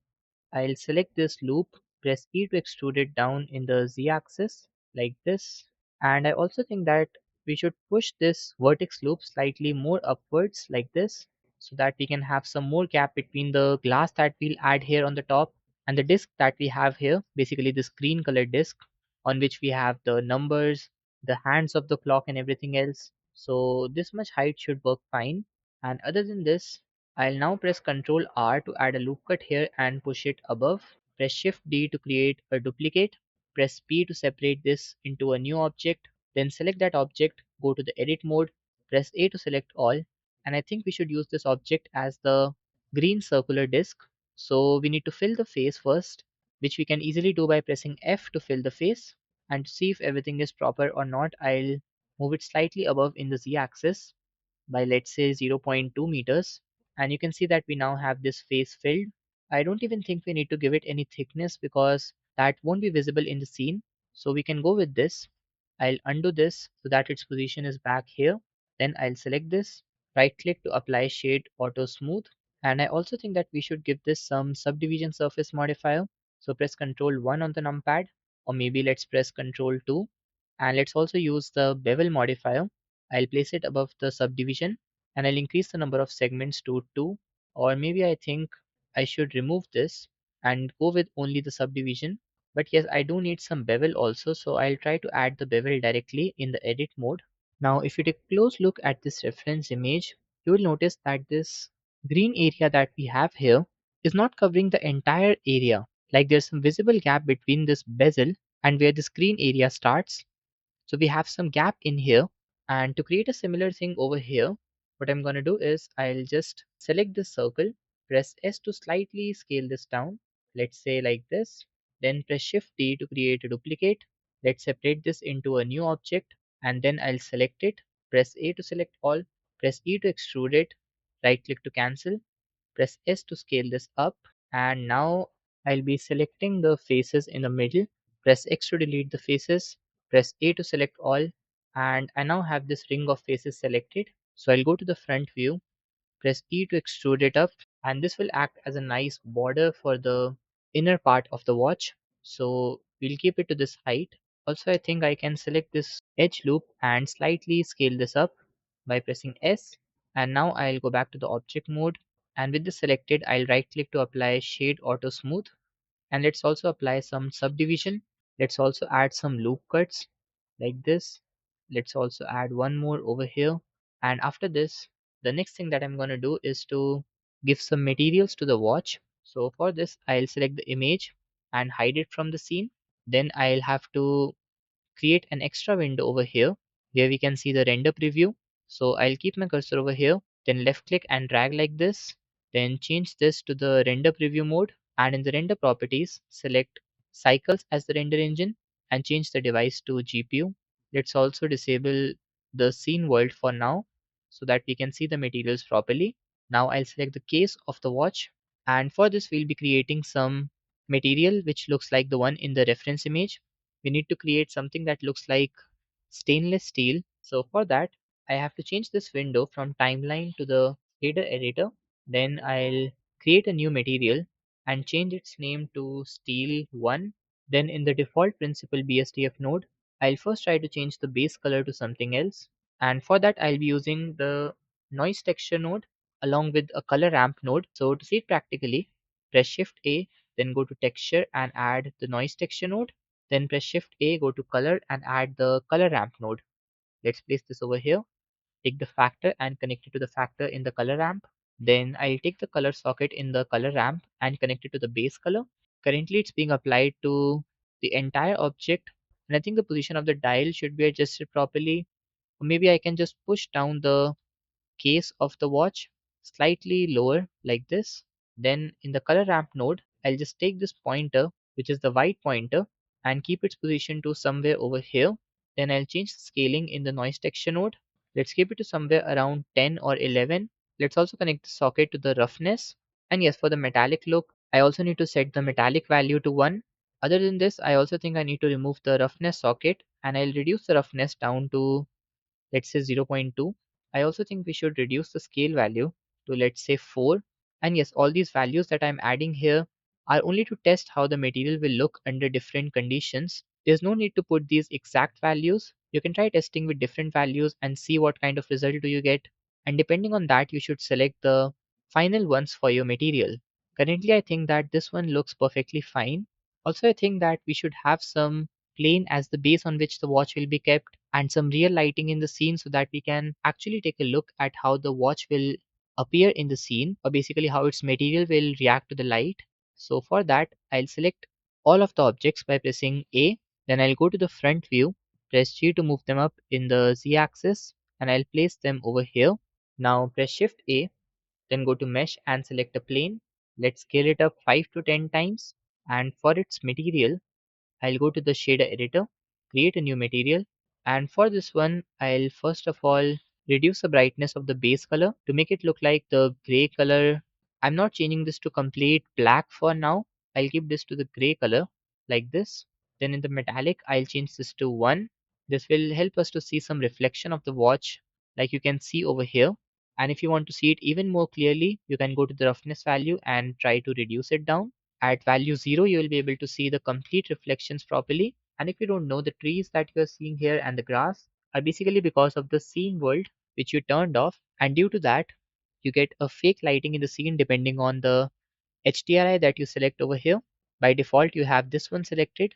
I'll select this loop, press E to extrude it down in the z-axis like this. And I also think that we should push this vertex loop slightly more upwards like this so that we can have some more gap between the glass that we'll add here on the top and the disk that we have here, basically this green colored disk on which we have the numbers, the hands of the clock and everything else. So this much height should work fine. And other than this, I'll now press Ctrl R to add a loop cut here and push it above. Press Shift D to create a duplicate. Press P to separate this into a new object. Then select that object, go to the edit mode, press A to select all. And I think we should use this object as the green circular disc. So we need to fill the face first, which we can easily do by pressing F to fill the face. And to see if everything is proper or not, I'll move it slightly above in the z-axis by let's say 0.2 meters, and you can see that we now have this face filled. I don't even think we need to give it any thickness because that won't be visible in the scene. So we can go with this. I'll undo this so that its position is back here. Then I'll select this, right click to apply shade auto smooth. And I also think that we should give this some subdivision surface modifier. So press Ctrl 1 on the numpad, or maybe let's press Ctrl 2. And let's also use the bevel modifier. I'll place it above the subdivision and I'll increase the number of segments to 2, or maybe I think I should remove this and go with only the subdivision. But yes, I do need some bevel also, so I'll try to add the bevel directly in the edit mode. Now if you take a close look at this reference image, you will notice that this green area that we have here is not covering the entire area. Like there's some visible gap between this bezel and where this green area starts. So we have some gap in here, and to create a similar thing over here, what I'm going to do is I'll just select this circle, press S to slightly scale this down, let's say like this, then press Shift D to create a duplicate. Let's separate this into a new object and then I'll select it, press A to select all, press E to extrude it, right click to cancel, press S to scale this up, and now I'll be selecting the faces in the middle. Press X to delete the faces, press A to select all, and I now have this ring of faces selected. So I'll go to the front view, press E to extrude it up, and this will act as a nice border for the inner part of the watch. So we'll keep it to this height. Also, I think I can select this edge loop and slightly scale this up by pressing S. And now I'll go back to the object mode. And with this selected, I'll right click to apply shade auto smooth. And let's also apply some subdivision. Let's also add some loop cuts like this. Let's also add one more over here. And after this, the next thing that I'm going to do is to give some materials to the watch. So for this, I'll select the image and hide it from the scene. Then I'll have to create an extra window over here where we can see the render preview. So I'll keep my cursor over here, then left click and drag like this, then change this to the render preview mode, and in the render properties, select cycles as the render engine and change the device to GPU. Let's also disable the scene world for now so that we can see the materials properly. Now I'll select the case of the watch, and for this we'll be creating some material which looks like the one in the reference image. We need to create something that looks like stainless steel. So for that, I have to change this window from timeline to the shader editor. Then I'll create a new material and change its name to steel 1. Then in the default principal BSDF node, I'll first try to change the base color to something else. And for that, I'll be using the noise texture node along with a color ramp node. So to see it practically, press Shift A, then go to texture and add the noise texture node. Then press Shift A, go to color and add the color ramp node. Let's place this over here. Take the factor and connect it to the factor in the color ramp. Then I'll take the color socket in the color ramp and connect it to the base color. Currently it's being applied to the entire object, and I think the position of the dial should be adjusted properly. Or maybe I can just push down the case of the watch slightly lower like this. Then in the color ramp node, I'll just take this pointer, which is the white pointer, and keep its position to somewhere over here. Then I'll change the scaling in the noise texture node. Let's keep it to somewhere around 10 or 11. Let's also connect the socket to the roughness. And yes, for the metallic look, I also need to set the metallic value to 1. Other than this, I also think I need to remove the roughness socket, and I'll reduce the roughness down to let's say 0.2. I also think we should reduce the scale value to let's say 4. And yes, all these values that I'm adding here are only to test how the material will look under different conditions. There's no need to put these exact values. You can try testing with different values and see what kind of result do you get. And depending on that, you should select the final ones for your material. Currently, I think that this one looks perfectly fine. Also, I think that we should have some plane as the base on which the watch will be kept and some real lighting in the scene so that we can actually take a look at how the watch will appear in the scene, or basically how its material will react to the light. So for that, I'll select all of the objects by pressing A. Then I'll go to the front view, press G to move them up in the Z axis, and I'll place them over here. Now press Shift A, then go to mesh and select a plane. Let's scale it up 5 to 10 times. And for its material, I'll go to the shader editor, create a new material, And for this one, I'll first of all reduce the brightness of the base color to make it look like the gray color. I'm not changing this to complete black for now. I'll keep this to the gray color like this. Then in the metallic, I'll change this to 1. This will help us to see some reflection of the watch like you can see over here. And if you want to see it even more clearly, you can go to the roughness value and try to reduce it down. At value 0, you will be able to see the complete reflections properly. And if you don't know, the trees that you are seeing here and the grass are basically because of the scene world which you turned off. And due to that, you get a fake lighting in the scene depending on the HDRI that you select over here. By default, you have this one selected,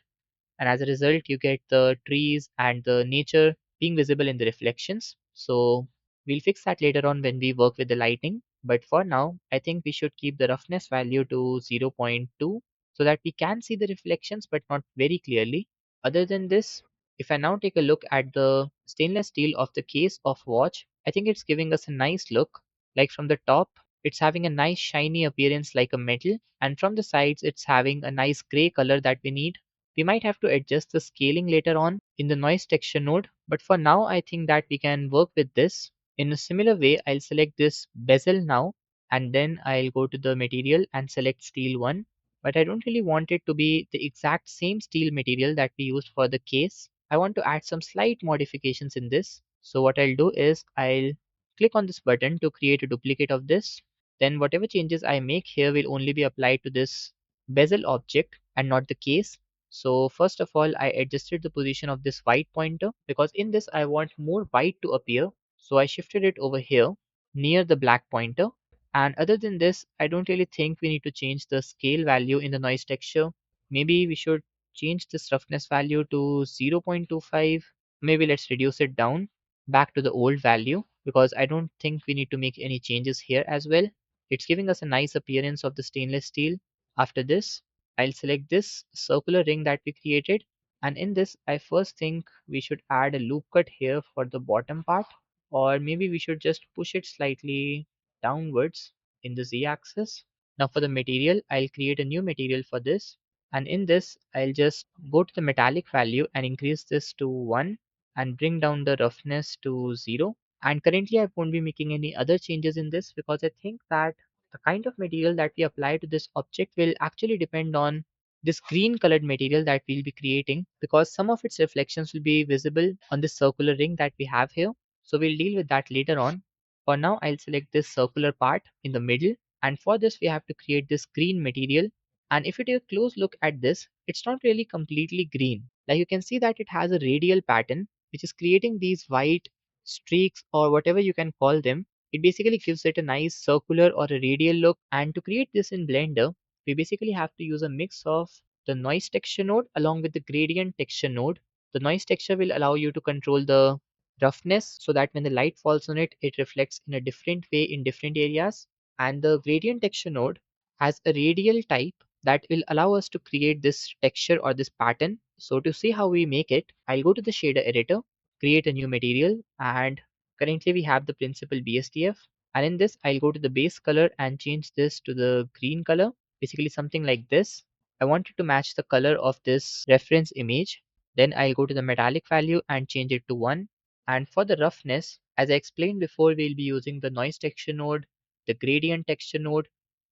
and as a result you get the trees and the nature being visible in the reflections. So we'll fix that later on when we work with the lighting, but for now I think we should keep the roughness value to zero point 0.2 so that we can see the reflections but not very clearly. Other than this, if I now take a look at the stainless steel of the case of watch, I think it's giving us a nice look. Like from the top, it's having a nice shiny appearance like a metal, and from the sides it's having a nice gray color that we need. We might have to adjust the scaling later on in the noise texture node, but for now I think that we can work with this. In a similar way, I'll select this bezel now, and then I'll go to the material and select steel 1. But I don't really want it to be the exact same steel material that we used for the case. I want to add some slight modifications in this. So what I'll do is I'll click on this button to create a duplicate of this. Then whatever changes I make here will only be applied to this bezel object and not the case. So first of all, I adjusted the position of this white pointer because in this I want more white to appear. So I shifted it over here near the black pointer. And other than this, I don't really think we need to change the scale value in the noise texture. Maybe we should change this roughness value to 0.25. Maybe let's reduce it down back to the old value because I don't think we need to make any changes here as well. It's giving us a nice appearance of the stainless steel. After this, I'll select this circular ring that we created, and in this I first think we should add a loop cut here for the bottom part, or maybe we should just push it slightly downwards in the z-axis. Now for the material, I'll create a new material for this, and in this I'll just go to the metallic value and increase this to 1 and bring down the roughness to 0. And currently I won't be making any other changes in this because I think that the kind of material that we apply to this object will actually depend on this green colored material that we'll be creating, because some of its reflections will be visible on this circular ring that we have here. So we'll deal with that later on. For now, I'll select this circular part in the middle, and for this we have to create this green material. And if you take a close look at this, it's not really completely green. Like you can see that it has a radial pattern which is creating these white streaks or whatever you can call them. It basically gives it a nice circular or a radial look, and to create this in Blender, we basically have to use a mix of the noise texture node along with the gradient texture node. The noise texture will allow you to control the roughness so that when the light falls on it, it reflects in a different way in different areas. And the gradient texture node has a radial type that will allow us to create this texture or this pattern. So to see how we make it, I'll go to the shader editor, create a new material, and currently we have the principal BSDF. And in this, I'll go to the base color and change this to the green color, basically something like this. I want it to match the color of this reference image. Then I'll go to the metallic value and change it to 1. And for the roughness, as I explained before, we'll be using the noise texture node, the gradient texture node.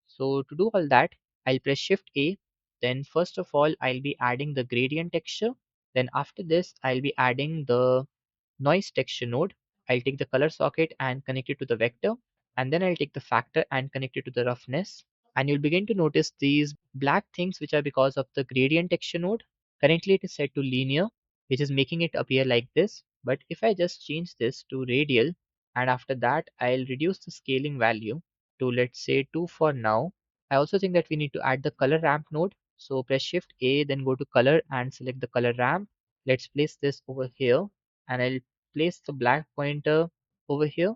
So to do all that, I'll press Shift A. Then first of all, I'll be adding the gradient texture. Then after this, I'll be adding the noise texture node. I'll take the color socket and connect it to the vector, and then I'll take the factor and connect it to the roughness. And you'll begin to notice these black things which are because of the gradient texture node. Currently it is set to linear, which is making it appear like this. But if I just change this to radial, and after that I'll reduce the scaling value to, let's say, 2 for now. I also think that we need to add the color ramp node. So press Shift A, then go to color and select the color ramp. Let's place this over here, and I'll place the black pointer over here.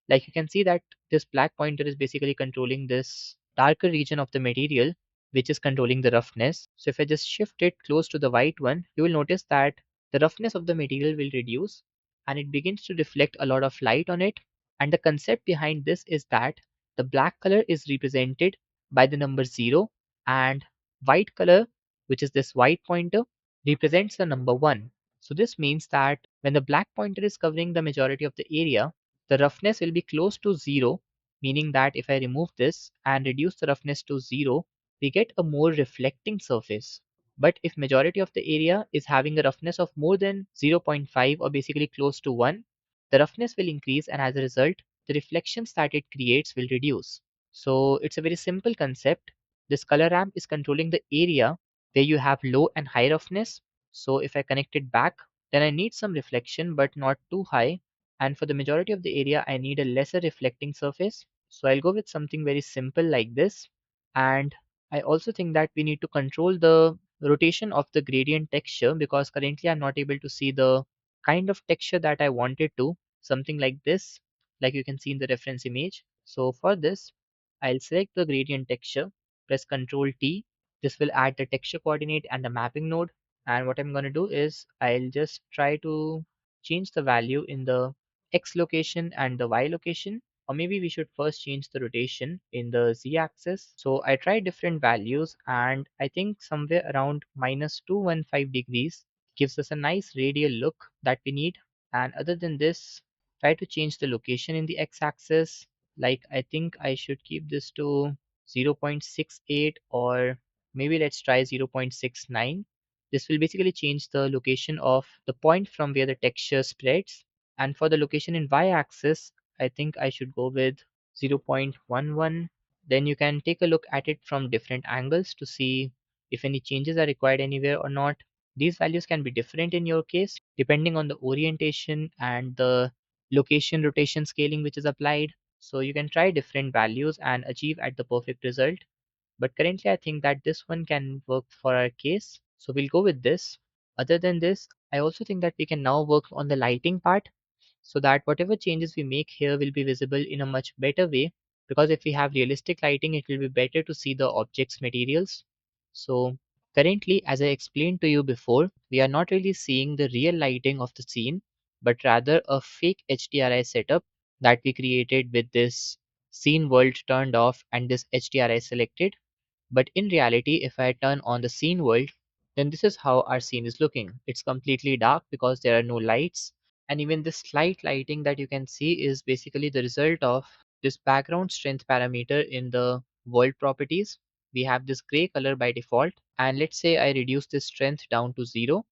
Like you can see that this black pointer is basically controlling this darker region of the material, which is controlling the roughness. So if I just shift it close to the white one, you will notice that the roughness of the material will reduce and it begins to reflect a lot of light on it. And the concept behind this is that the black color is represented by the number 0, and white color, which is this white pointer, represents the number 1. So this means that When the black pointer is covering the majority of the area, the roughness will be close to zero, meaning that if I remove this and reduce the roughness to zero, we get a more reflecting surface. But if majority of the area is having a roughness of more than zero point 0.5 or basically close to 1, the roughness will increase and as a result, the reflections that it creates will reduce. So it's a very simple concept. This color ramp is controlling the area where you have low and high roughness. So if I connect it back, then I need some reflection but not too high. And for the majority of the area, I need a lesser reflecting surface. So I'll go with something very simple like this. And I also think that we need to control the rotation of the gradient texture because currently I'm not able to see the kind of texture that I wanted to, something like this, like you can see in the reference image. So for this, I'll select the gradient texture, press Ctrl T. This will add the texture coordinate and the mapping node. And what I'm going to do is I'll just try to change the value in the X location and the Y location. Or maybe we should first change the rotation in the Z axis. So I tried different values and I think somewhere around minus 215 degrees gives us a nice radial look that we need. And other than this, try to change the location in the x-axis. Like I think I should keep this to 0.68 or maybe let's try 0.69. This will basically change the location of the point from where the texture spreads. And for the location in y-axis, I think I should go with 0.11. Then you can take a look at it from different angles to see if any changes are required anywhere or not. These values can be different in your case depending on the orientation and the location rotation scaling which is applied. So you can try different values and achieve at the perfect result. But currently I think that this one can work for our case. So we'll go with this. Other than this, I also think that we can now work on the lighting part so that whatever changes we make here will be visible in a much better way, because if we have realistic lighting it will be better to see the object's materials. So currently, as I explained to you before, we are not really seeing the real lighting of the scene but rather a fake HDRI setup that we created with this scene world turned off and this HDRI selected. But in reality, if I turn on the scene world, then this is how our scene is looking. It's completely dark because there are no lights. And even this slight lighting that you can see is basically the result of this background strength parameter in the world properties. We have this gray color by default. And let's say I reduce this strength down to 0,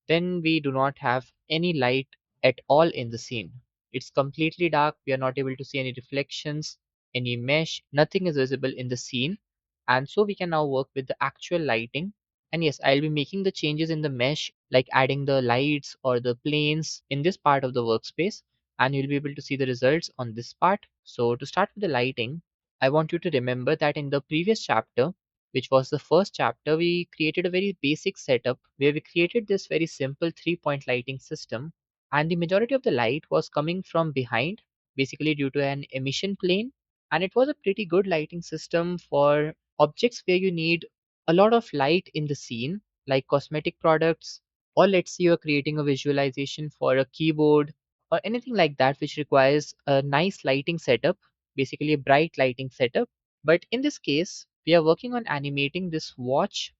then we do not have any light at all in the scene. It's completely dark. We are not able to see any reflections, any mesh, nothing is visible in the scene. And so we can now work with the actual lighting. And yes, I'll be making the changes in the mesh, like adding the lights or the planes in this part of the workspace. And you'll be able to see the results on this part. So to start with the lighting, I want you to remember that in the previous chapter, which was the first chapter, we created a very basic setup where we created this very simple 3-point lighting system. And the majority of the light was coming from behind, basically due to an emission plane. And it was a pretty good lighting system for objects where you need a lot of light in the scene, like cosmetic products, or let's say you're creating a visualization for a keyboard or anything like that, which requires a nice lighting setup, basically a bright lighting setup. But in this case, we are working on animating this watch,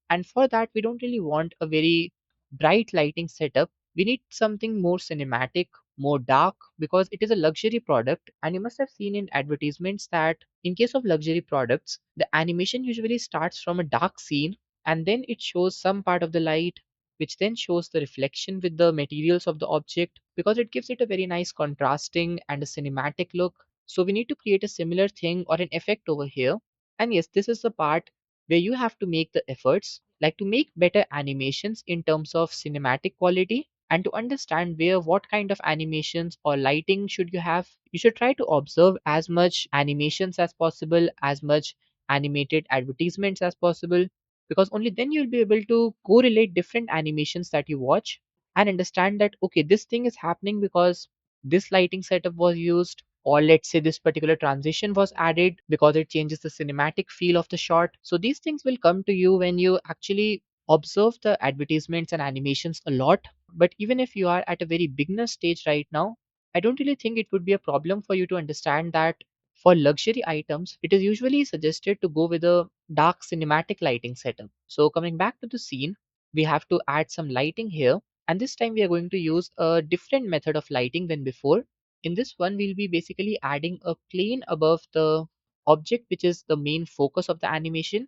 and for that, we don't really want a very bright lighting setup. We need something more cinematic, more dark, because it is a luxury product. And you must have seen in advertisements that in case of luxury products, the animation usually starts from a dark scene and then it shows some part of the light, which then shows the reflection with the materials of the object because it gives it a very nice contrasting and a cinematic look. So we need to create a similar thing or an effect over here. And yes, this is the part where you have to make the efforts, like to make better animations in terms of cinematic quality and to understand where what kind of animations or lighting should you have. You should try to observe as much animations as possible, as much animated advertisements as possible, because only then you'll be able to correlate different animations that you watch and understand that okay, this thing is happening because this lighting setup was used, or let's say this particular transition was added because it changes the cinematic feel of the shot. So these things will come to you when you actually observe the advertisements and animations a lot. But even if you are at a very beginner stage right now, I don't really think it would be a problem for you to understand that for luxury items, it is usually suggested to go with a dark cinematic lighting setup. So coming back to the scene, we have to add some lighting here. And this time we are going to use a different method of lighting than before. In this one, we'll be basically adding a plane above the object, which is the main focus of the animation.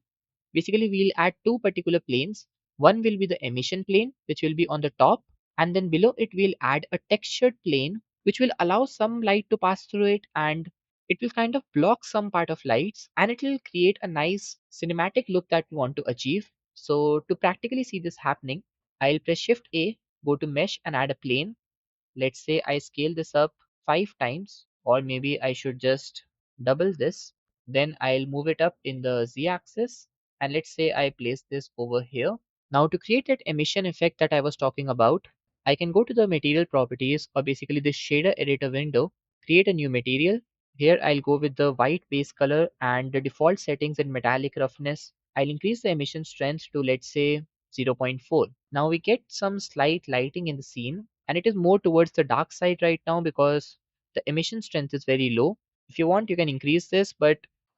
Basically, we'll add two particular planes. One will be the emission plane, which will be on the top, and then below it, we'll add a textured plane, which will allow some light to pass through it, and it will kind of block some part of lights, and it will create a nice cinematic look that we want to achieve. So to practically see this happening, I'll press Shift A, go to Mesh and add a plane. Let's say I scale this up 5 times, or maybe I should just double this. Then I'll move it up in the Z axis, and let's say I place this over here. Now to create that emission effect that I was talking about, I can go to the material properties, or basically the shader editor window, create a new material. Here I'll go with the white base color and the default settings in metallic roughness. I'll increase the emission strength to, let's say, 0.4. Now we get some slight lighting in the scene, and it is more towards the dark side right now because the emission strength is very low. If you want, you can increase this, but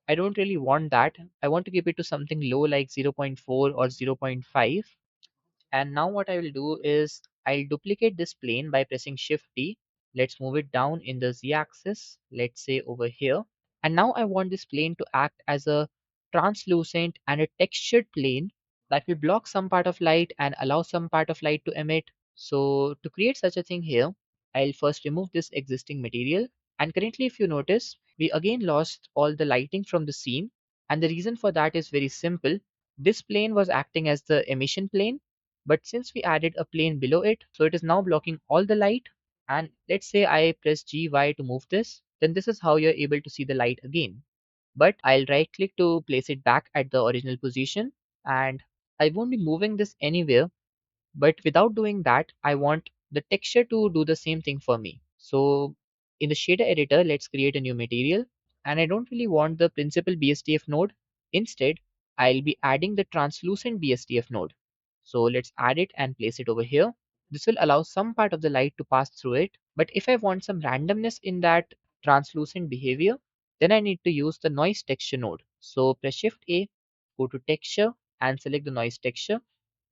I don't really want that. I want to keep it to something low like 0.4 or 0.5. And now what I will do is I'll duplicate this plane by pressing Shift D. Let's move it down in the Z axis, let's say over here. And now I want this plane to act as a translucent and a textured plane that will block some part of light and allow some part of light to emit. So to create such a thing here, I'll first remove this existing material. And currently, if you notice, we again lost all the lighting from the scene. And the reason for that is very simple. This plane was acting as the emission plane, but since we added a plane below it, so it is now blocking all the light. And let's say I press GY to move this, then this is how you're able to see the light again. But I'll right click to place it back at the original position, and I won't be moving this anywhere. But without doing that, I want the texture to do the same thing for me. So in the shader editor, let's create a new material. And I don't really want the principal BSDF node. Instead, I'll be adding the translucent BSDF node. So let's add it and place it over here. This will allow some part of the light to pass through it. But if I want some randomness in that translucent behavior, then I need to use the noise texture node. So press Shift A, go to texture and select the noise texture.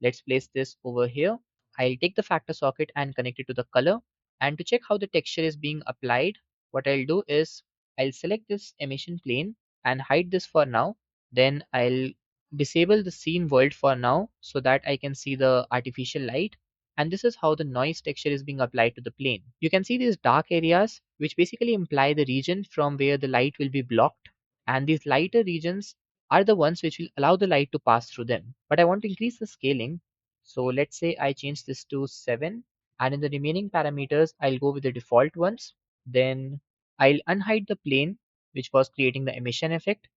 Let's place this over here. I'll take the factor socket and connect it to the color. And to check how the texture is being applied, what I'll do is I'll select this emission plane and hide this for now. Then I'll disable the scene world for now so that I can see the artificial light. And this is how the noise texture is being applied to the plane. You can see these dark areas, which basically imply the region from where the light will be blocked. And these lighter regions are the ones which will allow the light to pass through them. But I want to increase the scaling. So let's say I change this to 7, and in the remaining parameters, I'll go with the default ones. Then I'll unhide the plane which was creating the emission effect,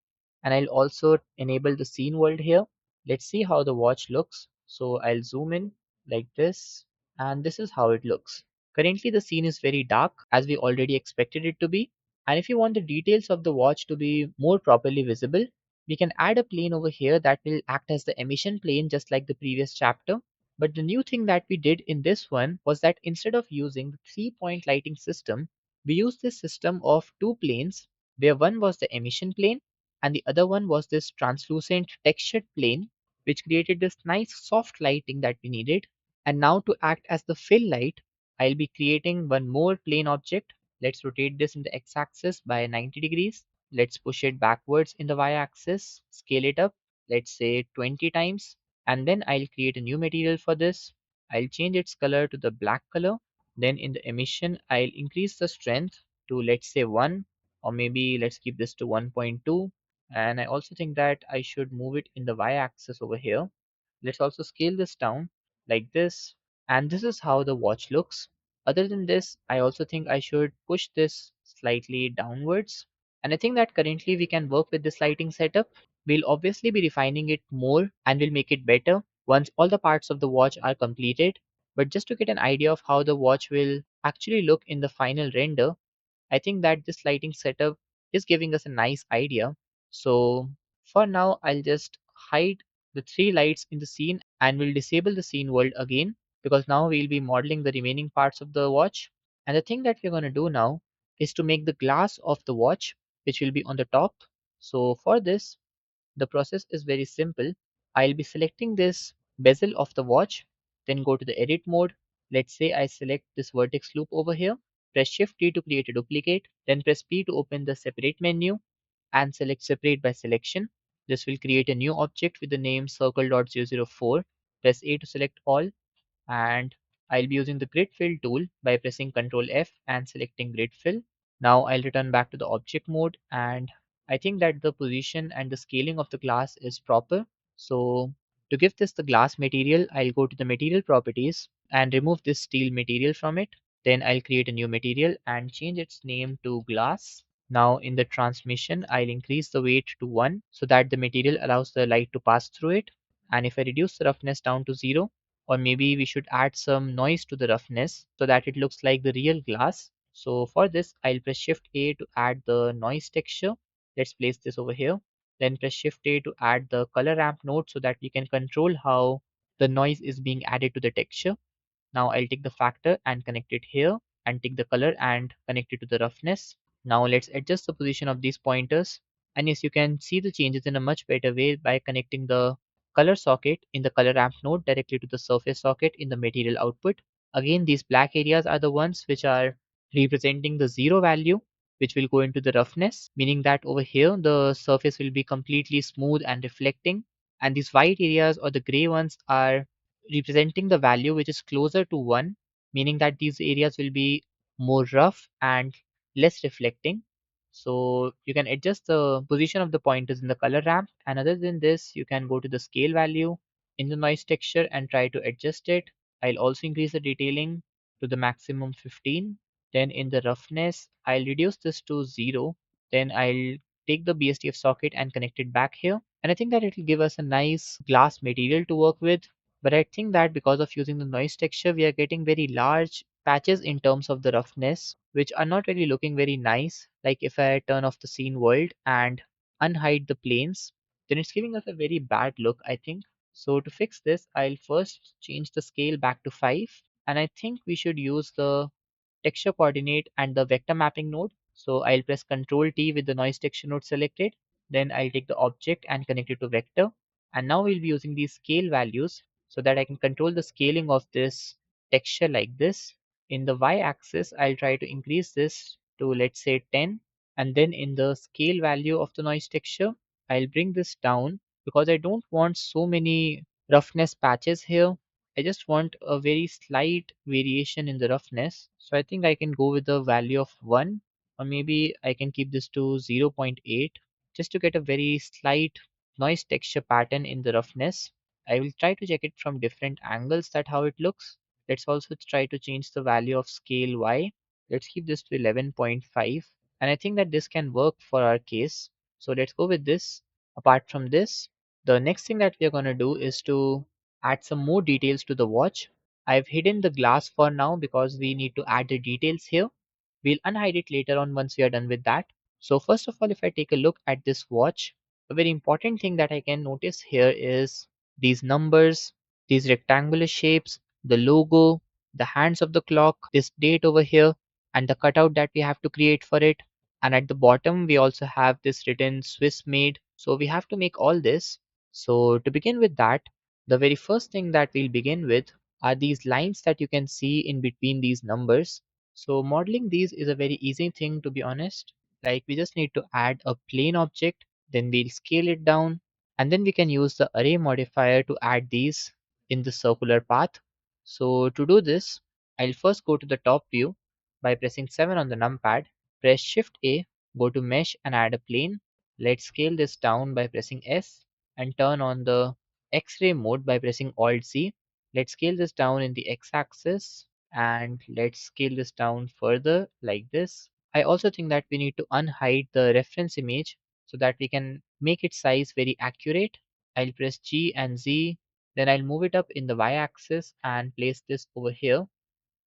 and I'll also enable the scene world here. Let's see how the watch looks. So I'll zoom in like this, and this is how it looks. Currently the scene is very dark as we already expected it to be. And if you want the details of the watch to be more properly visible, we can add a plane over here that will act as the emission plane just like the previous chapter. But the new thing that we did in this one was that instead of using the 3-point lighting system, we used this system of two planes where one was the emission plane and the other one was this translucent textured plane, which created this nice soft lighting that we needed. And now to act as the fill light, I'll be creating one more plane object. Let's rotate this in the x-axis by 90 degrees. Let's push it backwards in the y-axis, scale it up, let's say 20 times. And then I'll create a new material for this. I'll change its color to the black color. Then in the emission, I'll increase the strength to, let's say, 1, or maybe let's keep this to 1.2. And I also think that I should move it in the y-axis over here. Let's also scale this down like this. And this is how the watch looks. Other than this, I also think I should push this slightly downwards. And I think that currently we can work with this lighting setup. We'll obviously be refining it more and we'll make it better once all the parts of the watch are completed. But just to get an idea of how the watch will actually look in the final render, I think that this lighting setup is giving us a nice idea. So for now, I'll just hide the three lights in the scene and we'll disable the scene world again because now we'll be modeling the remaining parts of the watch. And the thing that we're going to do now is to make the glass of the watch, which will be on the top. So for this, the process is very simple. I'll be selecting this bezel of the watch, then go to the edit mode, Let's say I select this vertex loop over here, press Shift D to create a duplicate, then press P to open the separate menu and select separate by selection. This will create a new object with the name circle.004. Press A to select all, and I'll be using the grid fill tool by pressing Ctrl F and selecting grid fill. Now I'll return back to the object mode, and I think that the position and the scaling of the glass is proper. So to give this the glass material, I'll go to the material properties and remove this steel material from it. Then I'll create a new material and change its name to glass. Now in the transmission, I'll increase the weight to 1 so that the material allows the light to pass through it. And if I reduce the roughness down to 0, or maybe we should add some noise to the roughness so that it looks like the real glass. So for this, I'll press Shift A to add the noise texture. Let's place this over here. Then press Shift A to add the color ramp node so that we can control how the noise is being added to the texture. Now I'll take the factor and connect it here, and take the color and connect it to the roughness. Now let's adjust the position of these pointers. And yes, you can see the changes in a much better way by connecting the color socket in the color ramp node directly to the surface socket in the material output. Again, these black areas are the ones which are representing the zero value, which will go into the roughness, meaning that over here the surface will be completely smooth and reflecting. And these white areas or the gray ones are representing the value which is closer to 1, meaning that these areas will be more rough and less reflecting. So you can adjust the position of the pointers in the color ramp, and other than this you can go to the scale value in the noise texture and try to adjust it. I'll also increase the detailing to the maximum 15. Then in the roughness I'll reduce this to 0. Then I'll take the BSDF socket and connect it back here, and I think that it will give us a nice glass material to work with. But I think that because of using the noise texture, we are getting very large patches in terms of the roughness, which are not really looking very nice. Like if I turn off the scene world and unhide the planes, then it's giving us a very bad look, I think. So to fix this, I'll first change the scale back to 5. And I think we should use the texture coordinate and the vector mapping node. So I'll press Ctrl T with the noise texture node selected. Then I'll take the object and connect it to vector. And now we'll be using these scale values so that I can control the scaling of this texture like this. In the y-axis, I'll try to increase this to, let's say, 10. And then in the scale value of the noise texture, I'll bring this down because I don't want so many roughness patches here. I just want a very slight variation in the roughness. So I think I can go with the value of 1, or maybe I can keep this to 0.8 just to get a very slight noise texture pattern in the roughness. I will try to check it from different angles that how it looks. Let's also try to change the value of scale Y. Let's keep this to 11.5, and I think that this can work for our case. So let's go with this. Apart from this, the next thing that we are going to do is to add some more details to the watch. I've hidden the glass for now because we need to add the details here. We'll unhide it later on once we are done with that. So first of all, if I take a look at this watch, a very important thing that I can notice here is these numbers, these rectangular shapes, the logo, the hands of the clock, this date over here, and the cutout that we have to create for it. And at the bottom, we also have this written Swiss made. So we have to make all this. So to begin with that, the very first thing that we'll begin with are these lines that you can see in between these numbers. So modeling these is a very easy thing, to be honest. Like we just need to add a plain object, then we'll scale it down, and then we can use the array modifier to add these in the circular path. So to do this, I'll first go to the top view by pressing 7 on the numpad, press Shift A, go to mesh and add a plane. Let's scale this down by pressing S and turn on the X-ray mode by pressing Alt Z. Let's scale this down in the x-axis, and let's scale this down further like this. I also think that we need to unhide the reference image so that we can make its size very accurate. I'll press G and Z, then I'll move it up in the y-axis and place this over here.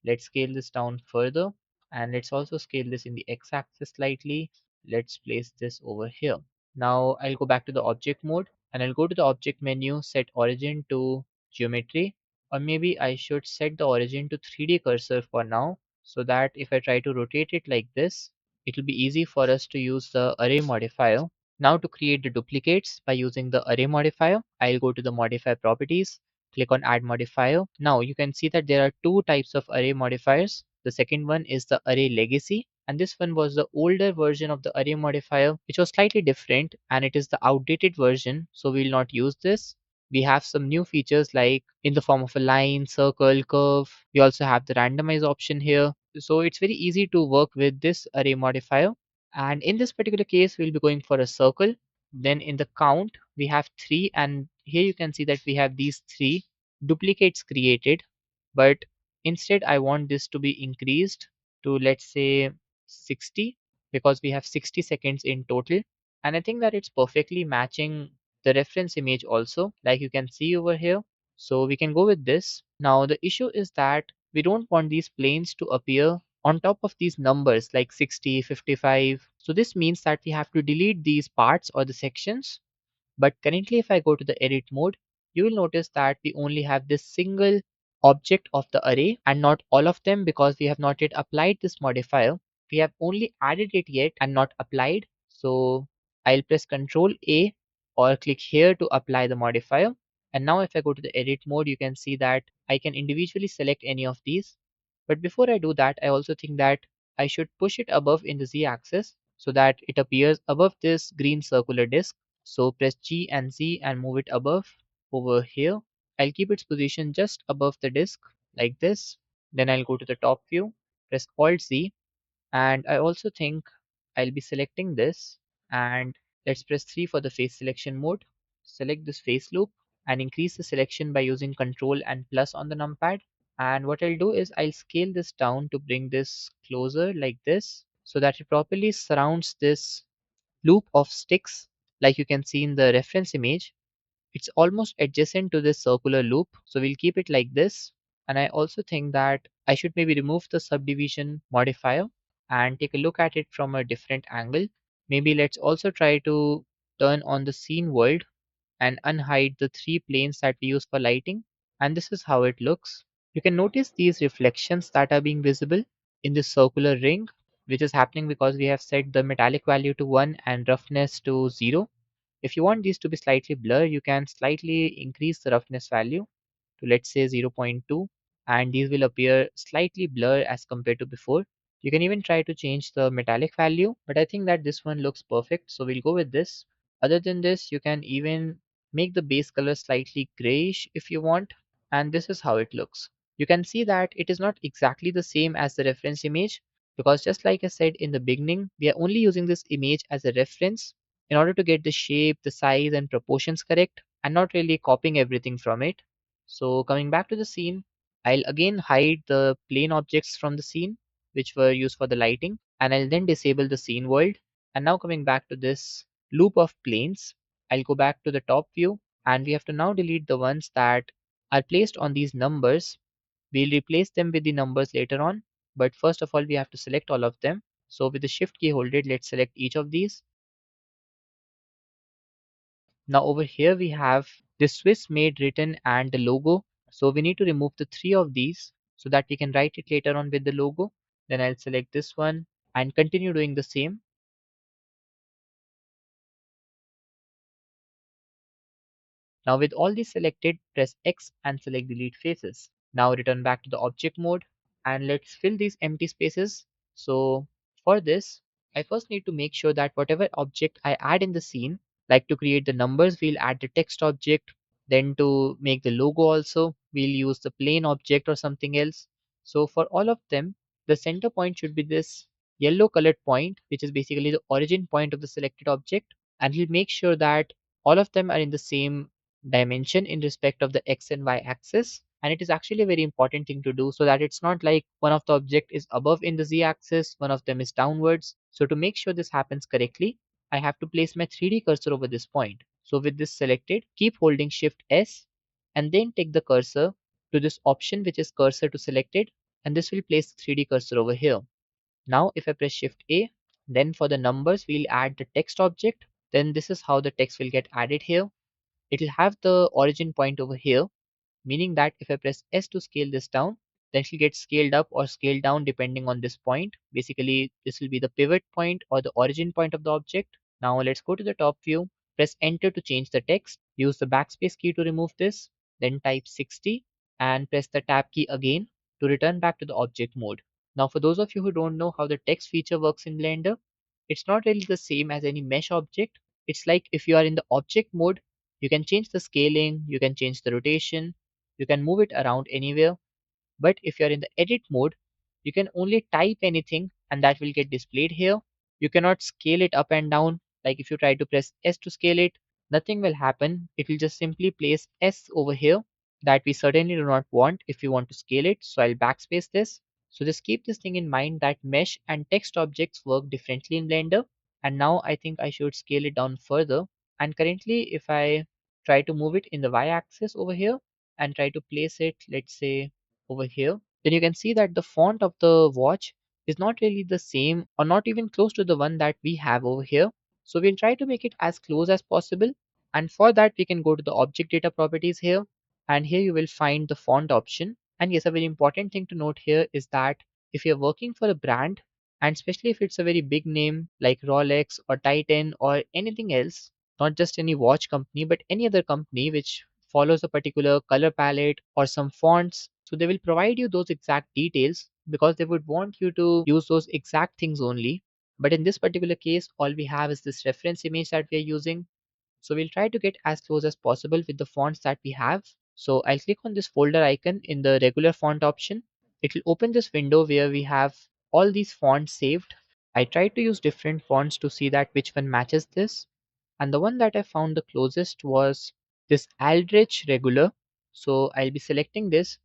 Let's scale this down further, and let's also scale this in the x-axis slightly. Let's place this over here. Now I'll go back to the object mode, and I'll go to the object menu, set origin to geometry, or maybe I should set the origin to 3D cursor for now, so that if I try to rotate it like this, it will be easy for us to use the array modifier. Now to create the duplicates by using the array modifier, I'll go to the modify properties, click on add modifier. Now you can see that there are two types of array modifiers. The second one is the array legacy, and this one was the older version of the array modifier, which was slightly different, and it is the outdated version, so we'll not use this. We have some new features like in the form of a line, circle, curve. We also have the randomize option here. So it's very easy to work with this array modifier. And in this particular case, we'll be going for a circle. Then in the count, we have three, and here you can see that we have these three duplicates created. But instead, I want this to be increased to, let's say, 60, because we have 60 seconds in total. And I think that it's perfectly matching the reference image also, like you can see over here. So we can go with this. Now the issue is that we don't want these planes to appear on top of these numbers like 60, 55. So this means that we have to delete these parts or the sections. But currently, if I go to the edit mode, you will notice that we only have this single object of the array and not all of them, because we have not yet applied this modifier. We have only added it yet and not applied. So I'll press Ctrl A or click here to apply the modifier. And now if I go to the edit mode, you can see that I can individually select any of these. But before I do that, I also think that I should push it above in the Z axis so that it appears above this green circular disk. So press G and Z and move it above over here. I'll keep its position just above the disk like this. Then I'll go to the top view, press Alt Z, and I also think I'll be selecting this, and let's press 3 for the face selection mode. Select this face loop and increase the selection by using Control and plus on the numpad. And what I'll do is I'll scale this down to bring this closer like this so that it properly surrounds this loop of sticks like you can see in the reference image. It's almost adjacent to this circular loop, so we'll keep it like this. And I also think that I should maybe remove the subdivision modifier and take a look at it from a different angle. Maybe let's also try to turn on the scene world and unhide the three planes that we use for lighting. And this is how it looks. You can notice these reflections that are being visible in this circular ring, which is happening because we have set the metallic value to 1 and roughness to 0. If you want these to be slightly blur, you can slightly increase the roughness value to, let's say, 0.2, and these will appear slightly blur as compared to before. You can even try to change the metallic value, but I think that this one looks perfect, so we'll go with this. Other than this, you can even make the base color slightly grayish if you want, and this is how it looks. You can see that it is not exactly the same as the reference image, because just like I said in the beginning, we are only using this image as a reference in order to get the shape, the size and proportions correct, and not really copying everything from it. So coming back to the scene, I'll again hide the plane objects from the scene which were used for the lighting, and I'll then disable the scene world. And now coming back to this loop of planes, I'll go back to the top view, and we have to now delete the ones that are placed on these numbers. We'll replace them with the numbers later on, but first of all we have to select all of them. So with the shift key holded, let's select each of these. Now over here we have the Swiss made written and the logo. So we need to remove the three of these so that we can write it later on with the logo. Then I'll select this one and continue doing the same. Now with all these selected, press X and select delete faces. Now return back to the object mode and let's fill these empty spaces. So for this, I first need to make sure that whatever object I add in the scene, like to create the numbers, we'll add the text object. Then to make the logo also, we'll use the plain object or something else. So for all of them, the center point should be this yellow colored point, which is basically the origin point of the selected object. And we'll make sure that all of them are in the same dimension in respect of the x and y axis, and it is actually a very important thing to do so that it's not like one of the object is above in the z axis, one of them is downwards. So to make sure this happens correctly, I have to place my 3D cursor over this point. So with this selected, keep holding shift S and then take the cursor to this option which is cursor to selected, and this will place the 3D cursor over here. Now if I press shift A, then for the numbers we'll add the text object. Then this is how the text will get added here. It will have the origin point over here, meaning that if I press S to scale this down, then it will get scaled up or scaled down depending on this point. Basically, this will be the pivot point or the origin point of the object. Now let's go to the top view, press enter to change the text, use the backspace key to remove this. then type 60 and press the tab key again to return back to the object mode. Now for those of you who don't know how the text feature works in Blender, it's not really the same as any mesh object. It's like if you are in the object mode, you can change the scaling, you can change the rotation, you can move it around anywhere. But if you're in the edit mode, you can only type anything and that will get displayed here. You cannot scale it up and down. Like if you try to press S to scale it, nothing will happen. It will just simply place S over here that we certainly do not want if we want to scale it. So I'll backspace this. So just keep this thing in mind that mesh and text objects work differently in Blender. And now I think I should scale it down further. And currently if I try to move it in the Y axis over here and try to place it, let's say over here, then you can see that the font of the watch is not really the same or not even close to the one that we have over here. So we'll try to make it as close as possible. And for that, we can go to the object data properties here. And here you will find the font option. And yes, a very important thing to note here is that if you're working for a brand, and especially if it's a very big name like Rolex or Titan or anything else, not just any watch company, but any other company which follows a particular color palette or some fonts. So they will provide you those exact details because they would want you to use those exact things only. But in this particular case, all we have is this reference image that we are using. So we'll try to get as close as possible with the fonts that we have. So I'll click on this folder icon in the regular font option. It will open this window where we have all these fonts saved. I tried to use different fonts to see that which one matches this. And the one that I found the closest was this Aldrich regular. So I'll be selecting this.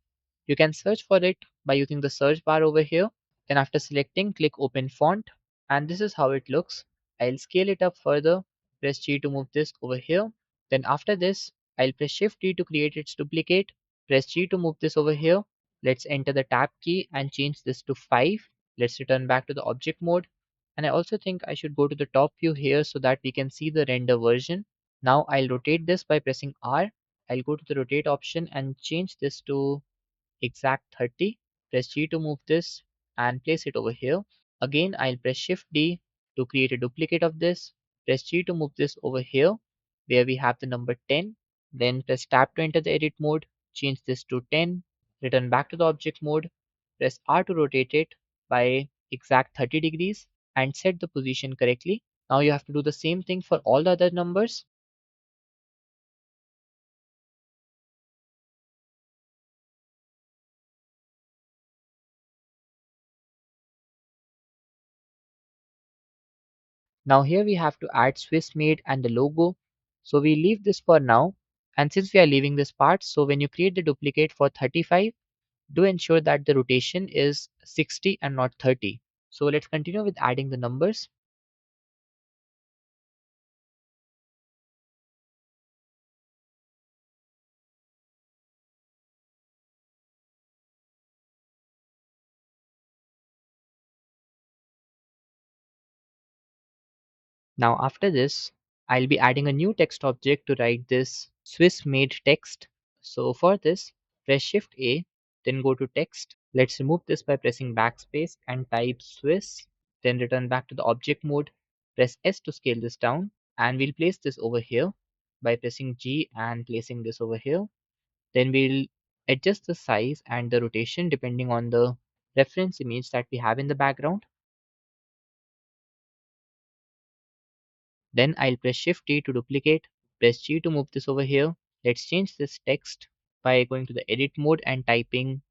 You can search for it by using the search bar over here. Then after selecting, click open font. And this is how it looks. I'll scale it up further. Press G to move this over here. Then after this, I'll press Shift D to create its duplicate. Press G to move this over here. Let's enter the tab key and change this to 5. Let's return back to the object mode. And I also think I should go to the top view here so that we can see the render version. Now I'll rotate this by pressing R. I'll go to the rotate option and change this to exact 30. Press G to move this and place it over here. Again, I'll press Shift D to create a duplicate of this. Press G to move this over here where we have the number 10. Then press Tab to enter the edit mode. Change this to 10. Return back to the object mode. Press R to rotate it by exact 30 degrees and set the position correctly. Now you have to do the same thing for all the other numbers. Now here we have to add Swiss made and the logo. So we leave this for now. And since we are leaving this part, so when you create the duplicate for 35, do ensure that the rotation is 60 and not 30. So let's continue with adding the numbers. Now after this, I'll be adding a new text object to write this Swiss made text. So for this, press Shift A, then go to text. Let's remove this by pressing backspace and type Swiss, then return back to the object mode. Press S to scale this down and we'll place this over here by pressing G and placing this over here. Then we'll adjust the size and the rotation depending on the reference image that we have in the background. Then I'll press Shift T to duplicate, press G to move this over here. Let's change this text by going to the edit mode and typing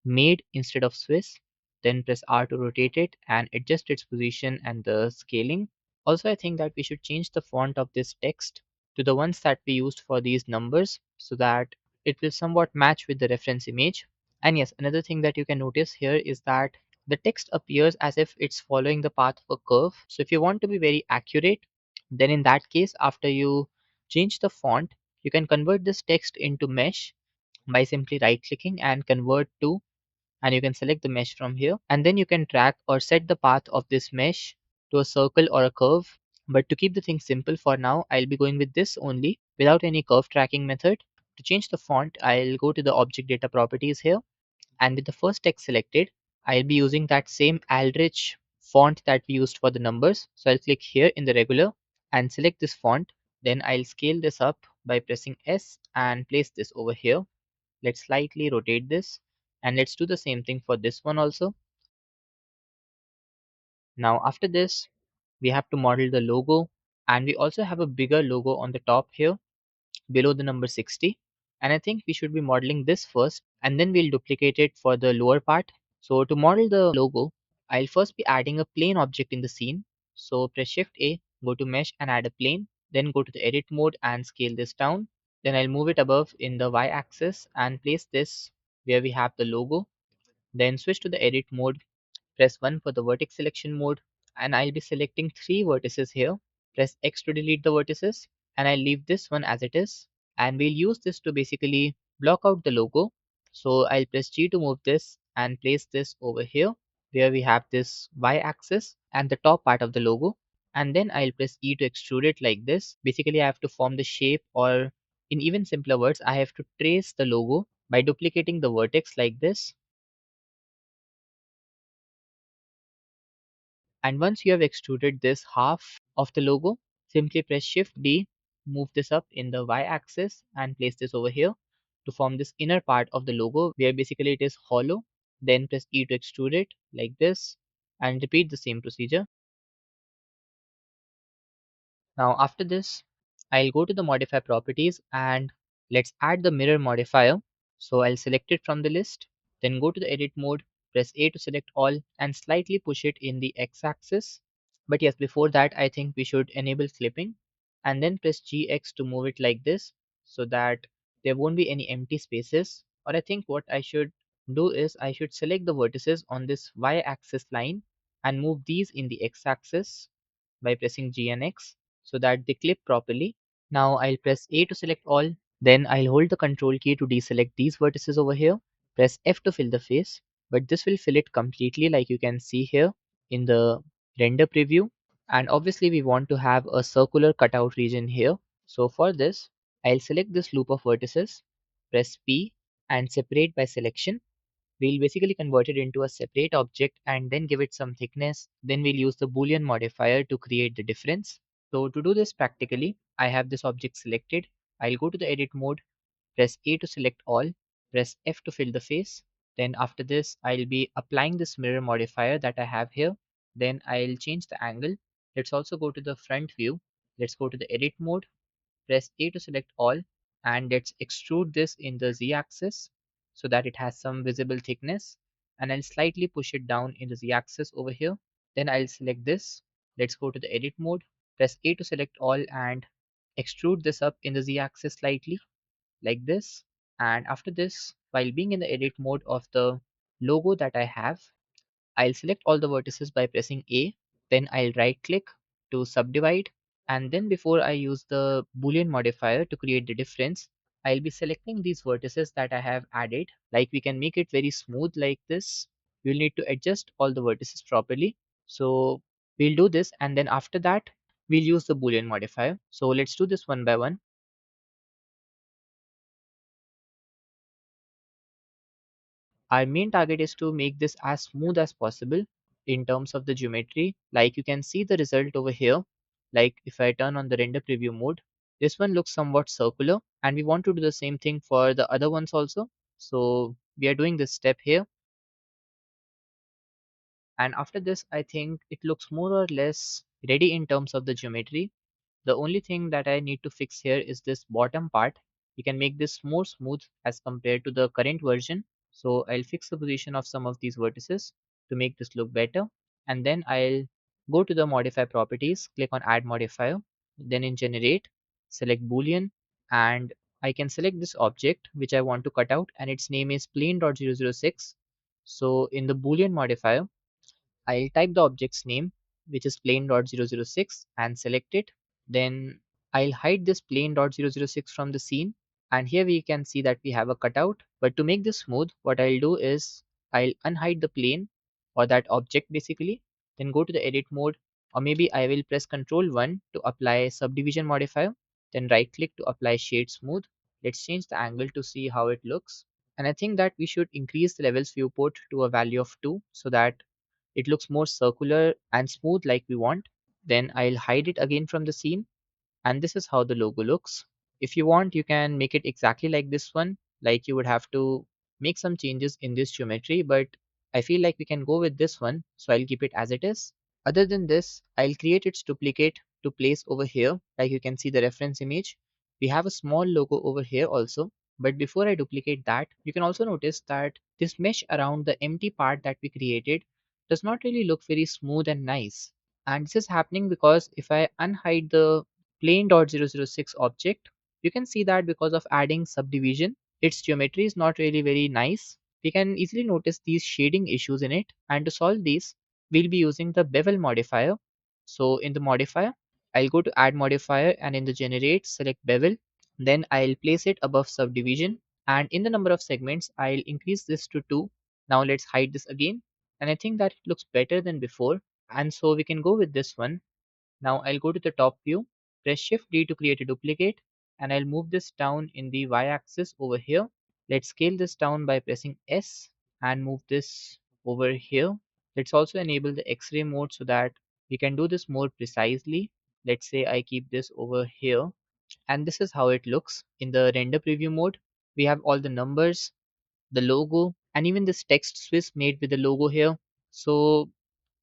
made instead of Swiss. Then press R to rotate it and adjust its position and the scaling. Also, I think that we should change the font of this text to the ones that we used for these numbers so that it will somewhat match with the reference image. And yes, another thing that you can notice here is that the text appears as if it's following the path of a curve. So if you want to be very accurate, then in that case, after you change the font, you can convert this text into mesh by simply right clicking and convert to, and you can select the mesh from here, and then you can track or set the path of this mesh to a circle or a curve. But to keep the thing simple for now, I'll be going with this only without any curve tracking method. To change the font, I'll go to the object data properties here, and with the first text selected, I'll be using that same Aldrich font that we used for the numbers. So I'll click here in the regular and select this font. Then I'll scale this up by pressing S and place this over here. Let's slightly rotate this, and let's do the same thing for this one also. Now after this, we have to model the logo, and we also have a bigger logo on the top here below the number 60, and I think we should be modeling this first and then we'll duplicate it for the lower part. So to model the logo, I'll first be adding a plane object in the scene. So press Shift A, go to Mesh and add a plane, then go to the edit mode and scale this down. Then I'll move it above in the Y axis and place this where we have the logo. Then switch to the edit mode, press 1 for the vertex selection mode, and I'll be selecting 3 vertices here. Press X to delete the vertices, and I'll leave this one as it is. And we'll use this to basically block out the logo. So I'll press G to move this and place this over here where we have this Y axis and the top part of the logo. And then I'll press E to extrude it like this. Basically, I have to form the shape, or in even simpler words, I have to trace the logo by duplicating the vertex like this. And once you have extruded this half of the logo, simply press Shift D, move this up in the Y axis and place this over here to form this inner part of the logo where basically it is hollow. Then press E to extrude it like this and repeat the same procedure. Now after this, I'll go to the modify properties and let's add the mirror modifier. So I'll select it from the list, then go to the edit mode, press A to select all and slightly push it in the X axis. But yes, before that, I think we should enable clipping and then press GX to move it like this so that there won't be any empty spaces. Or I think what I should do is I should select the vertices on this Y axis line and move these in the X axis by pressing G and X so that they clip properly. Now I'll press A to select all, then I'll hold the control key to deselect these vertices over here, press F to fill the face, but this will fill it completely like you can see here in the render preview. And obviously we want to have a circular cutout region here. So for this, I'll select this loop of vertices, press P and separate by selection. We'll basically convert it into a separate object and then give it some thickness. Then we'll use the Boolean modifier to create the difference. So to do this practically, I have this object selected. I'll go to the edit mode, press A to select all, press F to fill the face. Then after this, I'll be applying this mirror modifier that I have here. Then I'll change the angle. Let's also go to the front view. Let's go to the edit mode, press A to select all, and let's extrude this in the Z axis so that it has some visible thickness, and I'll slightly push it down in the Z axis over here. Then I'll select this. Let's go to the edit mode, press A to select all and extrude this up in the Z axis slightly like this. And after this, while being in the edit mode of the logo that I have, I'll select all the vertices by pressing A, then I'll right click to subdivide, and then before I use the Boolean modifier to create the difference, I'll be selecting these vertices that I have added. Like we can make it very smooth like this. We'll need to adjust all the vertices properly. So we'll do this, and then after that, we'll use the Boolean modifier. So let's do this one by one. Our main target is to make this as smooth as possible in terms of the geometry. Like you can see the result over here. Like if I turn on the render preview mode, this one looks somewhat circular, and we want to do the same thing for the other ones also. So we are doing this step here, and after this I think it looks more or less ready in terms of the geometry. The only thing that I need to fix here is this bottom part. We can make this more smooth as compared to the current version. So I'll fix the position of some of these vertices to make this look better. And then I'll go to the modify properties, click on add modifier, then in generate, select Boolean, and I can select this object which I want to cut out, and its name is plane.006. So in the Boolean modifier, I'll type the object's name, which is plane.006, and select it. Then I'll hide this plane.006 from the scene. And here we can see that we have a cutout. But to make this smooth, what I'll do is I'll unhide the plane or that object basically. Then go to the edit mode, or maybe I will press Ctrl 1 to apply subdivision modifier. Then right click to apply shade smooth. Let's change the angle to see how it looks. And I think that we should increase the levels viewport to a value of 2 so that it looks more circular and smooth like we want. Then I'll hide it again from the scene, and this is how the logo looks. If you want, you can make it exactly like this one, like you would have to make some changes in this geometry, but I feel like we can go with this one, so I'll keep it as it is. Other than this, I'll create its duplicate to place over here. Like you can see the reference image. We have a small logo over here also. But before I duplicate that, you can also notice that this mesh around the empty part that we created does not really look very smooth and nice. And this is happening because if I unhide the plain.006 object, you can see that because of adding subdivision, its geometry is not really very nice. We can easily notice these shading issues in it, and to solve these, we'll be using the bevel modifier. So in the modifier, I'll go to add modifier and in the generate, select bevel. Then I'll place it above subdivision, and in the number of segments, I'll increase this to 2. Now let's hide this again, and I think that it looks better than before, and so we can go with this one. Now I'll go to the top view, press Shift D to create a duplicate, and I'll move this down in the y-axis over here. Let's scale this down by pressing S and move this over here. Let's also enable the X-ray mode so that we can do this more precisely. Let's say I keep this over here, and this is how it looks in the render preview mode. We have all the numbers, the logo, and even this text swiss made with the logo here. So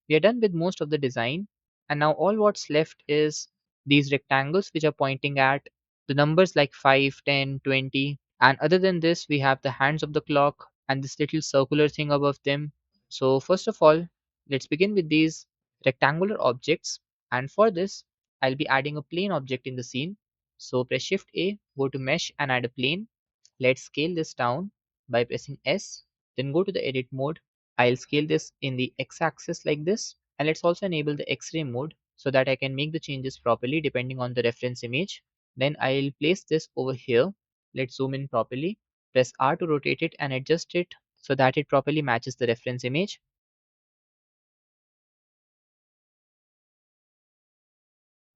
we are done with most of the design, and now all what's left is these rectangles which are pointing at the numbers like 5, 10, 20. And other than this, we have the hands of the clock and this little circular thing above them. So first of all, let's begin with these rectangular objects. And for this, I'll be adding a plane object in the scene. So press Shift A, go to Mesh and add a plane. Let's scale this down by pressing S, then go to the edit mode. I'll scale this in the x-axis like this, and let's also enable the X-ray mode so that I can make the changes properly depending on the reference image. Then I'll place this over here. Let's zoom in properly. Press R to rotate it and adjust it so that it properly matches the reference image.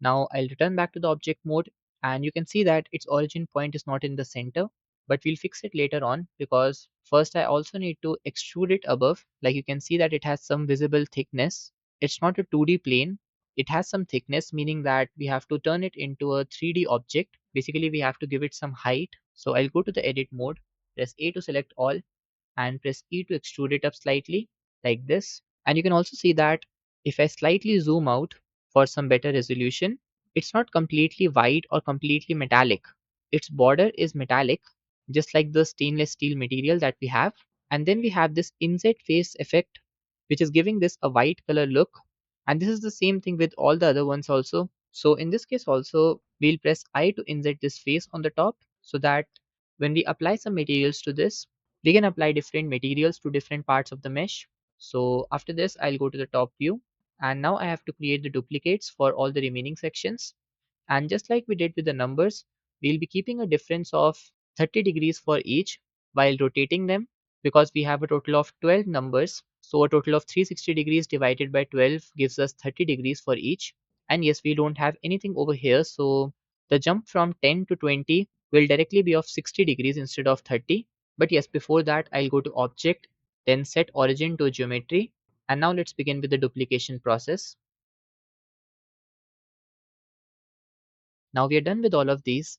Now I'll return back to the object mode, and you can see that its origin point is not in the center, but we'll fix it later on because first I also need to extrude it above. Like you can see that it has some visible thickness. It's not a 2D plane. It has some thickness, meaning that we have to turn it into a 3D object. Basically, we have to give it some height. So I'll go to the edit mode, press A to select all, and press E to extrude it up slightly like this. And you can also see that if I slightly zoom out for some better resolution, it's not completely white or completely metallic. Its border is metallic, just like the stainless steel material that we have. And then we have this inset face effect, which is giving this a white color look. And this is the same thing with all the other ones also. So in this case also, we'll press I to inset this face on the top so that when we apply some materials to this, we can apply different materials to different parts of the mesh. So after this, I'll go to the top view, and now I have to create the duplicates for all the remaining sections. And just like we did with the numbers, we'll be keeping a difference of 30 degrees for each while rotating them, because we have a total of 12 numbers. So a total of 360 degrees divided by 12 gives us 30 degrees for each. And yes, we don't have anything over here. So the jump from 10 to 20 will directly be of 60 degrees instead of 30. But yes, before that, I'll go to object, then set origin to geometry. And now let's begin with the duplication process. Now we are done with all of these.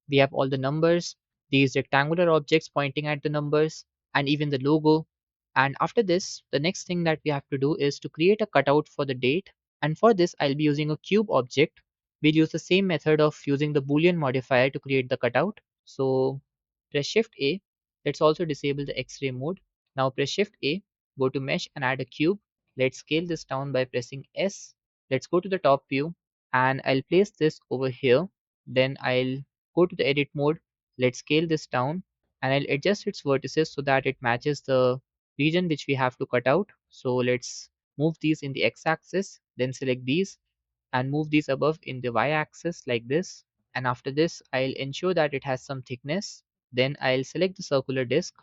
We have all the numbers, these rectangular objects pointing at the numbers, and even the logo. And after this, the next thing that we have to do is to create a cutout for the date. And for this, I'll be using a cube object. We'll use the same method of using the Boolean modifier to create the cutout. So press Shift A. Let's also disable the X-ray mode. Now press Shift A, go to Mesh and add a cube. Let's scale this down by pressing S. Let's go to the top view, and I'll place this over here. Then I'll go to the edit mode. Let's scale this down, and I'll adjust its vertices so that it matches the region which we have to cut out. So let's move these in the x-axis, then select these and move these above in the y-axis like this. And after this, I'll ensure that it has some thickness. Then I'll select the circular disc,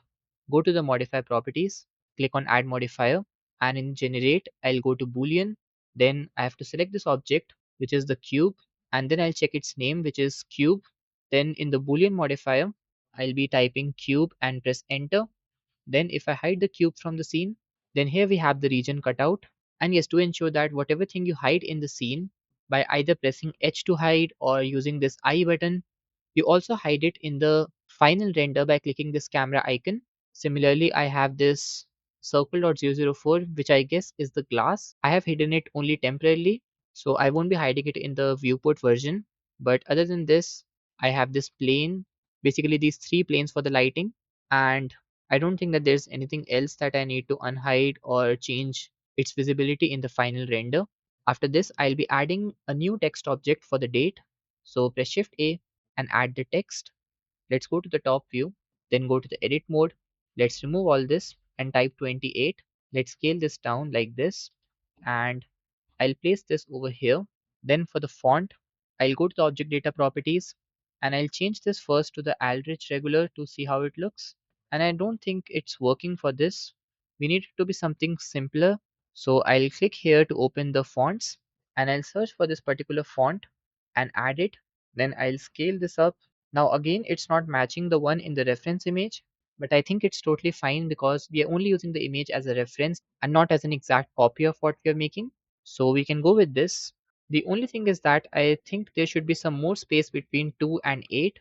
go to the modify properties, click on add modifier, and in generate, I'll go to Boolean. Then I have to select this object, which is the cube, and then I'll check its name, which is cube. Then in the Boolean modifier, I'll be typing cube and press enter. Then if I hide the cube from the scene, then here we have the region cut out. And yes, to ensure that whatever thing you hide in the scene by either pressing H to hide or using this I button, you also hide it in the final render by clicking this camera icon. Similarly, I have this circle.004, which I guess is the glass. I have hidden it only temporarily, so I won't be hiding it in the viewport version. But other than this, I have this plane, basically these three planes for the lighting, and I don't think that there's anything else that I need to unhide or change its visibility in the final render. After this, I'll be adding a new text object for the date. So press Shift A and add the text. Let's go to the top view, then go to the edit mode. Let's remove all this and type 28. Let's scale this down like this, and I'll place this over here. Then for the font, I'll go to the object data properties and I'll change this first to the Aldrich regular to see how it looks. And I don't think it's working for this. We need it to be something simpler. So I'll click here to open the fonts and I'll search for this particular font and add it. Then I'll scale this up. Now again, it's not matching the one in the reference image, but I think it's totally fine because we are only using the image as a reference and not as an exact copy of what we are making. So we can go with this. The only thing is that I think there should be some more space between 2 and 8.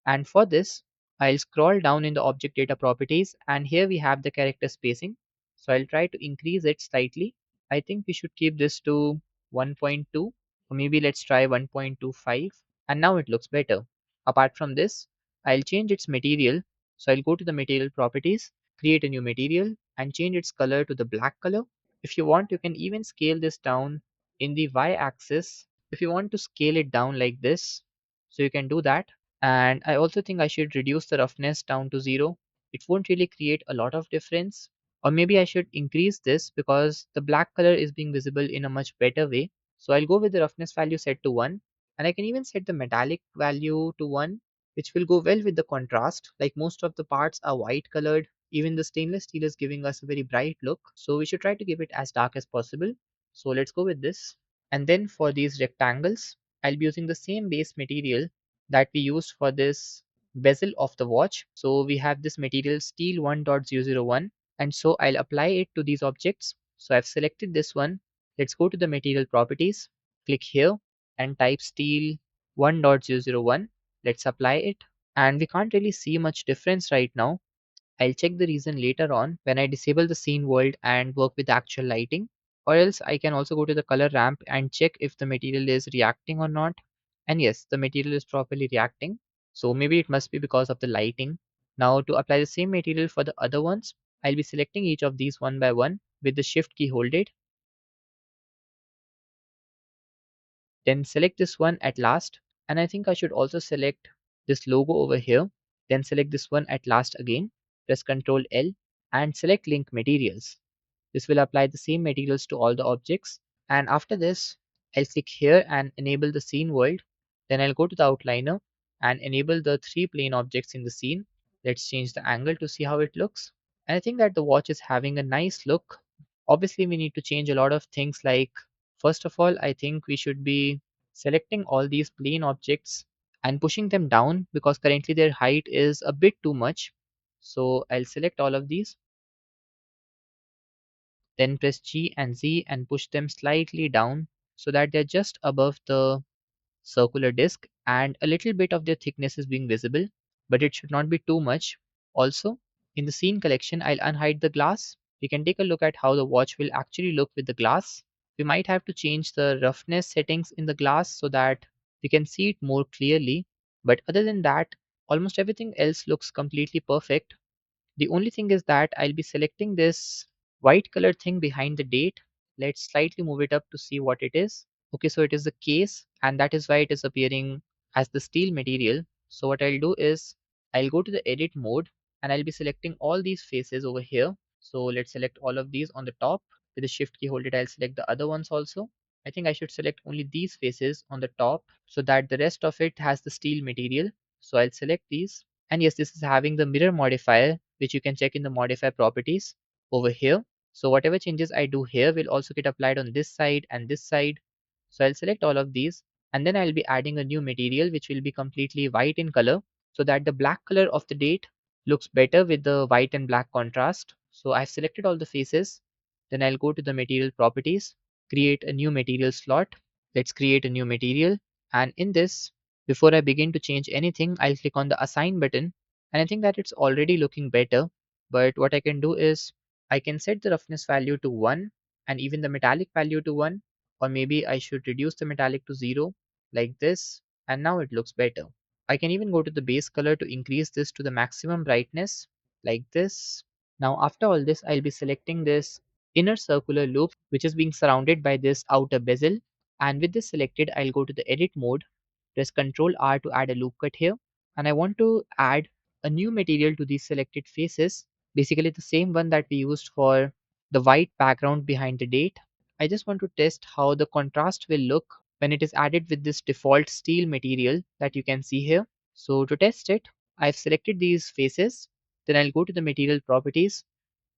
And for this, I'll scroll down in the object data properties and here we have the character spacing. So I'll try to increase it slightly. I think we should keep this to 1.2 or maybe let's try 1.25 and now it looks better. Apart from this, I'll change its material. So I'll go to the material properties, create a new material and change its color to the black color. If you want, you can even scale this down in the y-axis. If you want to scale it down like this, so you can do that. And I also think I should reduce the roughness down to 0. It won't really create a lot of difference. Or maybe I should increase this because the black color is being visible in a much better way. So I'll go with the roughness value set to 1. And I can even set the metallic value to 1, which will go well with the contrast. Like most of the parts are white colored. Even the stainless steel is giving us a very bright look. So we should try to give it as dark as possible. So let's go with this. And then for these rectangles, I'll be using the same base material that we used for this bezel of the watch. So we have this material steel 1.001 and so I'll apply it to these objects. So I've selected this one. Let's go to the material properties, click here and type steel 1.001. Let's apply it and we can't really see much difference right now. I'll check the reason later on when I disable the scene world and work with the actual lighting. Or else I can also go to the color ramp and check if the material is reacting or not. And yes, the material is properly reacting. So maybe it must be because of the lighting. Now to apply the same material for the other ones, I'll be selecting each of these one by one with the shift key holded. Then select this one at last. And I think I should also select this logo over here. Then select this one at last again. Press Ctrl L and select link materials. This will apply the same materials to all the objects. And after this, I'll click here and enable the scene world. Then I'll go to the outliner and enable the three plane objects in the scene. Let's change the angle to see how it looks. And I think that the watch is having a nice look. Obviously, we need to change a lot of things like, first of all, I think we should be selecting all these plane objects and pushing them down because currently their height is a bit too much. So I'll select all of these. Then press G and Z and push them slightly down so that they're just above the circular disc and a little bit of their thickness is being visible, but it should not be too much. Also, in the scene collection, I'll unhide the glass. We can take a look at how the watch will actually look with the glass. We might have to change the roughness settings in the glass so that we can see it more clearly. But other than that, almost everything else looks completely perfect. The only thing is that I'll be selecting this white color thing behind the date. Let's slightly move it up to see what it is. Okay, so it is the case and that is why it is appearing as the steel material. So what I'll do is I'll go to the edit mode and I'll be selecting all these faces over here. So let's select all of these on the top. With the shift key hold it, I'll select the other ones also. I think I should select only these faces on the top so that the rest of it has the steel material. So I'll select these. And yes, this is having the mirror modifier, which you can check in the modify properties over here. So whatever changes I do here will also get applied on this side and this side. So I'll select all of these and then I'll be adding a new material which will be completely white in color so that the black color of the date looks better with the white and black contrast. So I've selected all the faces. Then I'll go to the material properties, create a new material slot. Let's create a new material. And in this, before I begin to change anything, I'll click on the assign button And I think that it's already looking better. But what I can do is I can set the roughness value to 1 and even the metallic value to 1, or maybe I should reduce the metallic to 0 like this, and now it looks better. I can even go to the base color to increase this to the maximum brightness like this. Now after all this, I'll be selecting this inner circular loop which is being surrounded by this outer bezel, and with this selected, I'll go to the edit mode, press Ctrl R to add a loop cut here, and I want to add a new material to these selected faces, basically the same one that we used for the white background behind the date. I just want to test how the contrast will look when it is added with this default steel material that you can see here. So to test it, I've selected these faces, then I'll go to the material properties.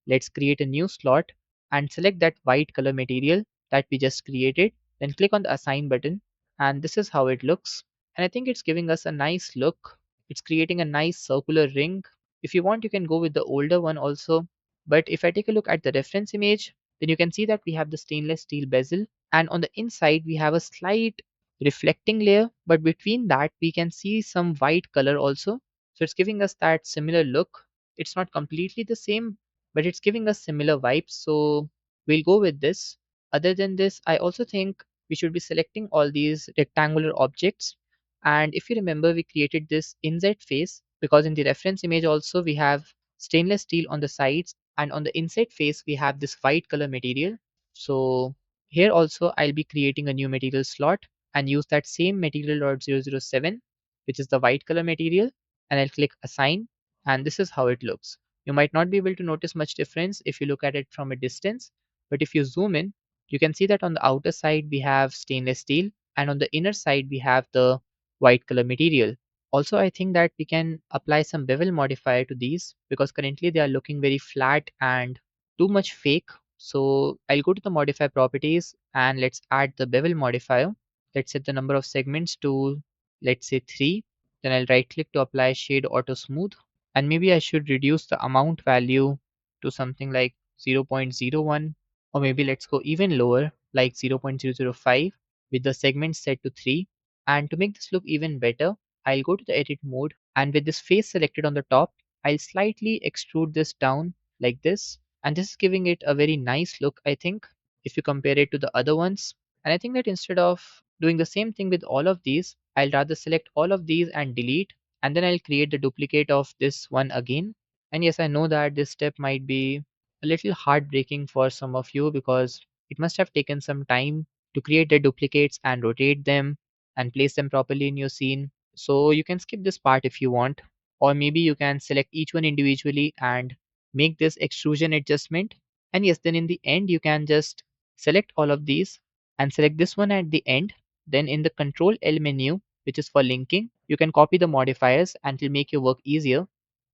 Let's create a new slot and select that white color material that we just created. Then click on the assign button, and this is how it looks. And I think it's giving us a nice look. It's creating a nice circular ring. If you want, you can go with the older one also. But if I take a look at the reference image, then you can see that we have the stainless steel bezel, and on the inside we have a slight reflecting layer, but between that we can see some white color also. So it's giving us that similar look. It's not completely the same, but it's giving us similar vibes. So we'll go with this. Other than this, I also think we should be selecting all these rectangular objects. And if you remember, we created this inset face because in the reference image also we have stainless steel on the sides, and on the inside face we have this white color material. So here also I'll be creating a new material slot and use that same material.007, which is the white color material, and I'll click assign, and this is how it looks. You might not be able to notice much difference if you look at it from a distance, but if you zoom in, you can see that on the outer side we have stainless steel, and on the inner side we have the white color material. Also, I think that we can apply some bevel modifier to these because currently they are looking very flat and too much fake. So I'll go to the modify properties and let's add the bevel modifier. Let's set the number of segments to, let's say, 3. Then I'll right click to apply shade auto smooth, and maybe I should reduce the amount value to something like 0.01, or maybe let's go even lower like 0.005 with the segment set to 3. And to make this look even better, I'll go to the edit mode, and with this face selected on the top, I'll slightly extrude this down like this, and this is giving it a very nice look, I think, if you compare it to the other ones. And I think that instead of doing the same thing with all of these, I'll rather select all of these and delete, and then I'll create the duplicate of this one again. And yes, I know that this step might be a little heartbreaking for some of you because it must have taken some time to create the duplicates and rotate them and place them properly in your scene. So you can skip this part if you want, or maybe you can select each one individually and make this extrusion adjustment. And yes, then in the end, you can just select all of these and select this one at the end. Then in the Control L menu, which is for linking, you can copy the modifiers and it will make your work easier.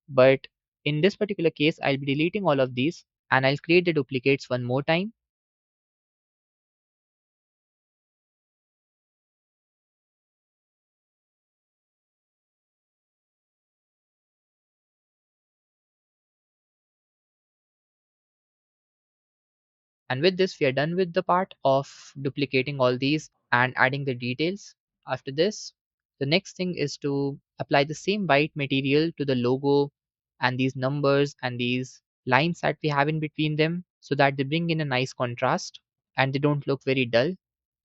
But in this particular case, I'll be deleting all of these and I'll create the duplicates one more time. And with this, we are done with the part of duplicating all these and adding the details. After this, the next thing is to apply the same white material to the logo and these numbers and these lines that we have in between them so that they bring in a nice contrast and they don't look very dull.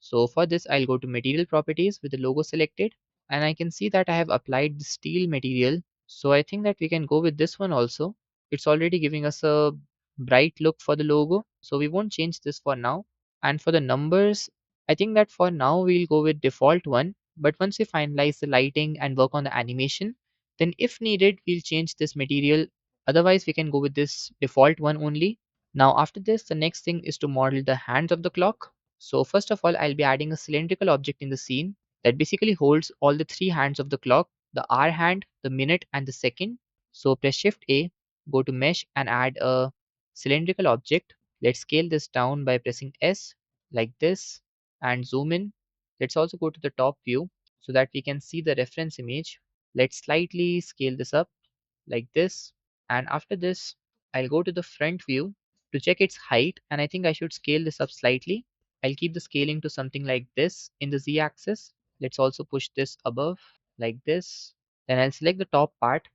So for this, I'll go to material properties with the logo selected, and I can see that I have applied the steel material. So I think that we can go with this one also. It's already giving us a bright look for the logo, so we won't change this for now. And for the numbers, I think that for now we'll go with default one, but once we finalize the lighting and work on the animation, then if needed we'll change this material. Otherwise we can go with this default one only. Now after this, the next thing is to model the hands of the clock. So first of all, I'll be adding a cylindrical object in the scene that basically holds all the three hands of the clock: the hour hand, the minute, and the second. So press Shift A, go to Mesh and add a cylindrical object. Let's scale this down by pressing S like this and zoom in. Let's also go to the top view so that we can see the reference image. Let's slightly scale this up like this. And after this, I'll go to the front view to check its height, and I think I should scale this up slightly. I'll keep the scaling to something like this in the Z axis. Let's also push this above like this. Then I'll select the top part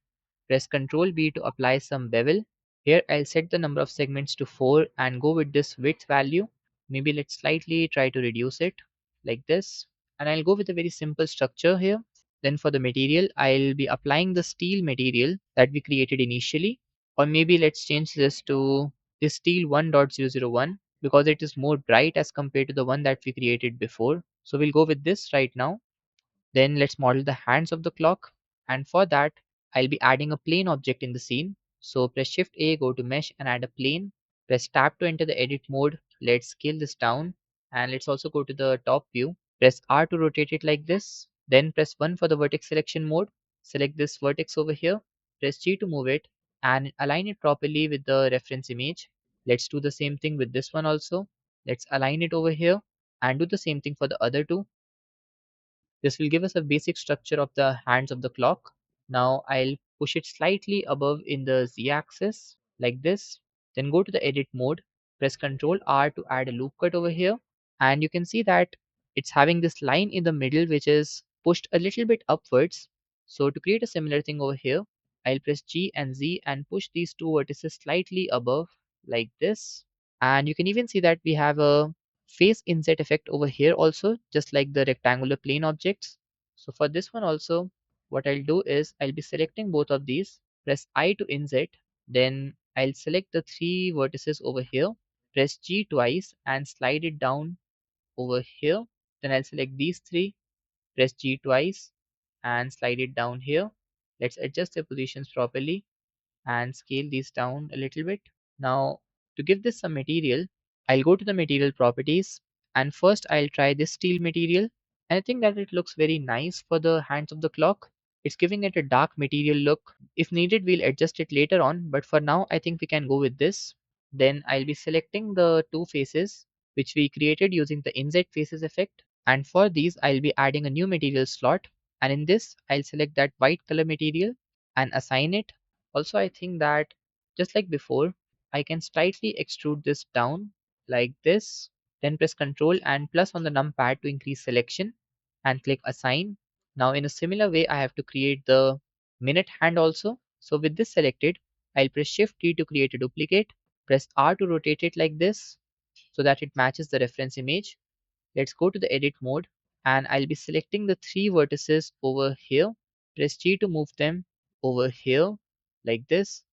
Press Ctrl B to apply some bevel. Here I'll set the number of segments to 4 and go with this width value. Maybe let's slightly try to reduce it like this. And I'll go with a very simple structure here. Then for the material, I'll be applying the steel material that we created initially. Or maybe let's change this to this steel 1.001 because it is more bright as compared to the one that we created before. So we'll go with this right now. Then let's model the hands of the clock. And for that, I'll be adding a plane object in the scene. So press Shift A, go to Mesh and add a plane. Press Tab to enter the edit mode. Let's scale this down. And let's also go to the top view. Press R to rotate it like this. Then press 1 for the vertex selection mode. Select this vertex over here. Press G to move it and align it properly with the reference image. Let's do the same thing with this one also. Let's align it over here and do the same thing for the other two. This will give us a basic structure of the hands of the clock. Now I'll push it slightly above in the z-axis like this. Then go to the edit mode, press Ctrl R to add a loop cut over here. And you can see that it's having this line in the middle which is pushed a little bit upwards. So to create a similar thing over here, I'll press G and Z and push these two vertices slightly above like this. And you can even see that we have a face inset effect over here also, just like the rectangular plane objects. So for this one also, what I'll do is I'll be selecting both of these, press I to inset, then I'll select the three vertices over here, press G twice and slide it down over here. Then I'll select these three, press G twice and slide it down here. Let's adjust the positions properly and scale these down a little bit. Now to give this some material, I'll go to the material properties and first I'll try this steel material, and I think that it looks very nice for the hands of the clock. It's giving it a dark material look. If needed, we'll adjust it later on, but for now I think we can go with this. Then I'll be selecting the two faces which we created using the inset faces effect, and for these I'll be adding a new material slot, and in this I'll select that white color material and assign it. Also, I think that just like before, I can slightly extrude this down like this, then press Ctrl and plus on the numpad to increase selection and click assign. Now in a similar way, I have to create the minute hand also. So with this selected, I'll press Shift T to create a duplicate, press R to rotate it like this so that it matches the reference image. Let's go to the edit mode and I'll be selecting the three vertices over here. Press G to move them over here like this.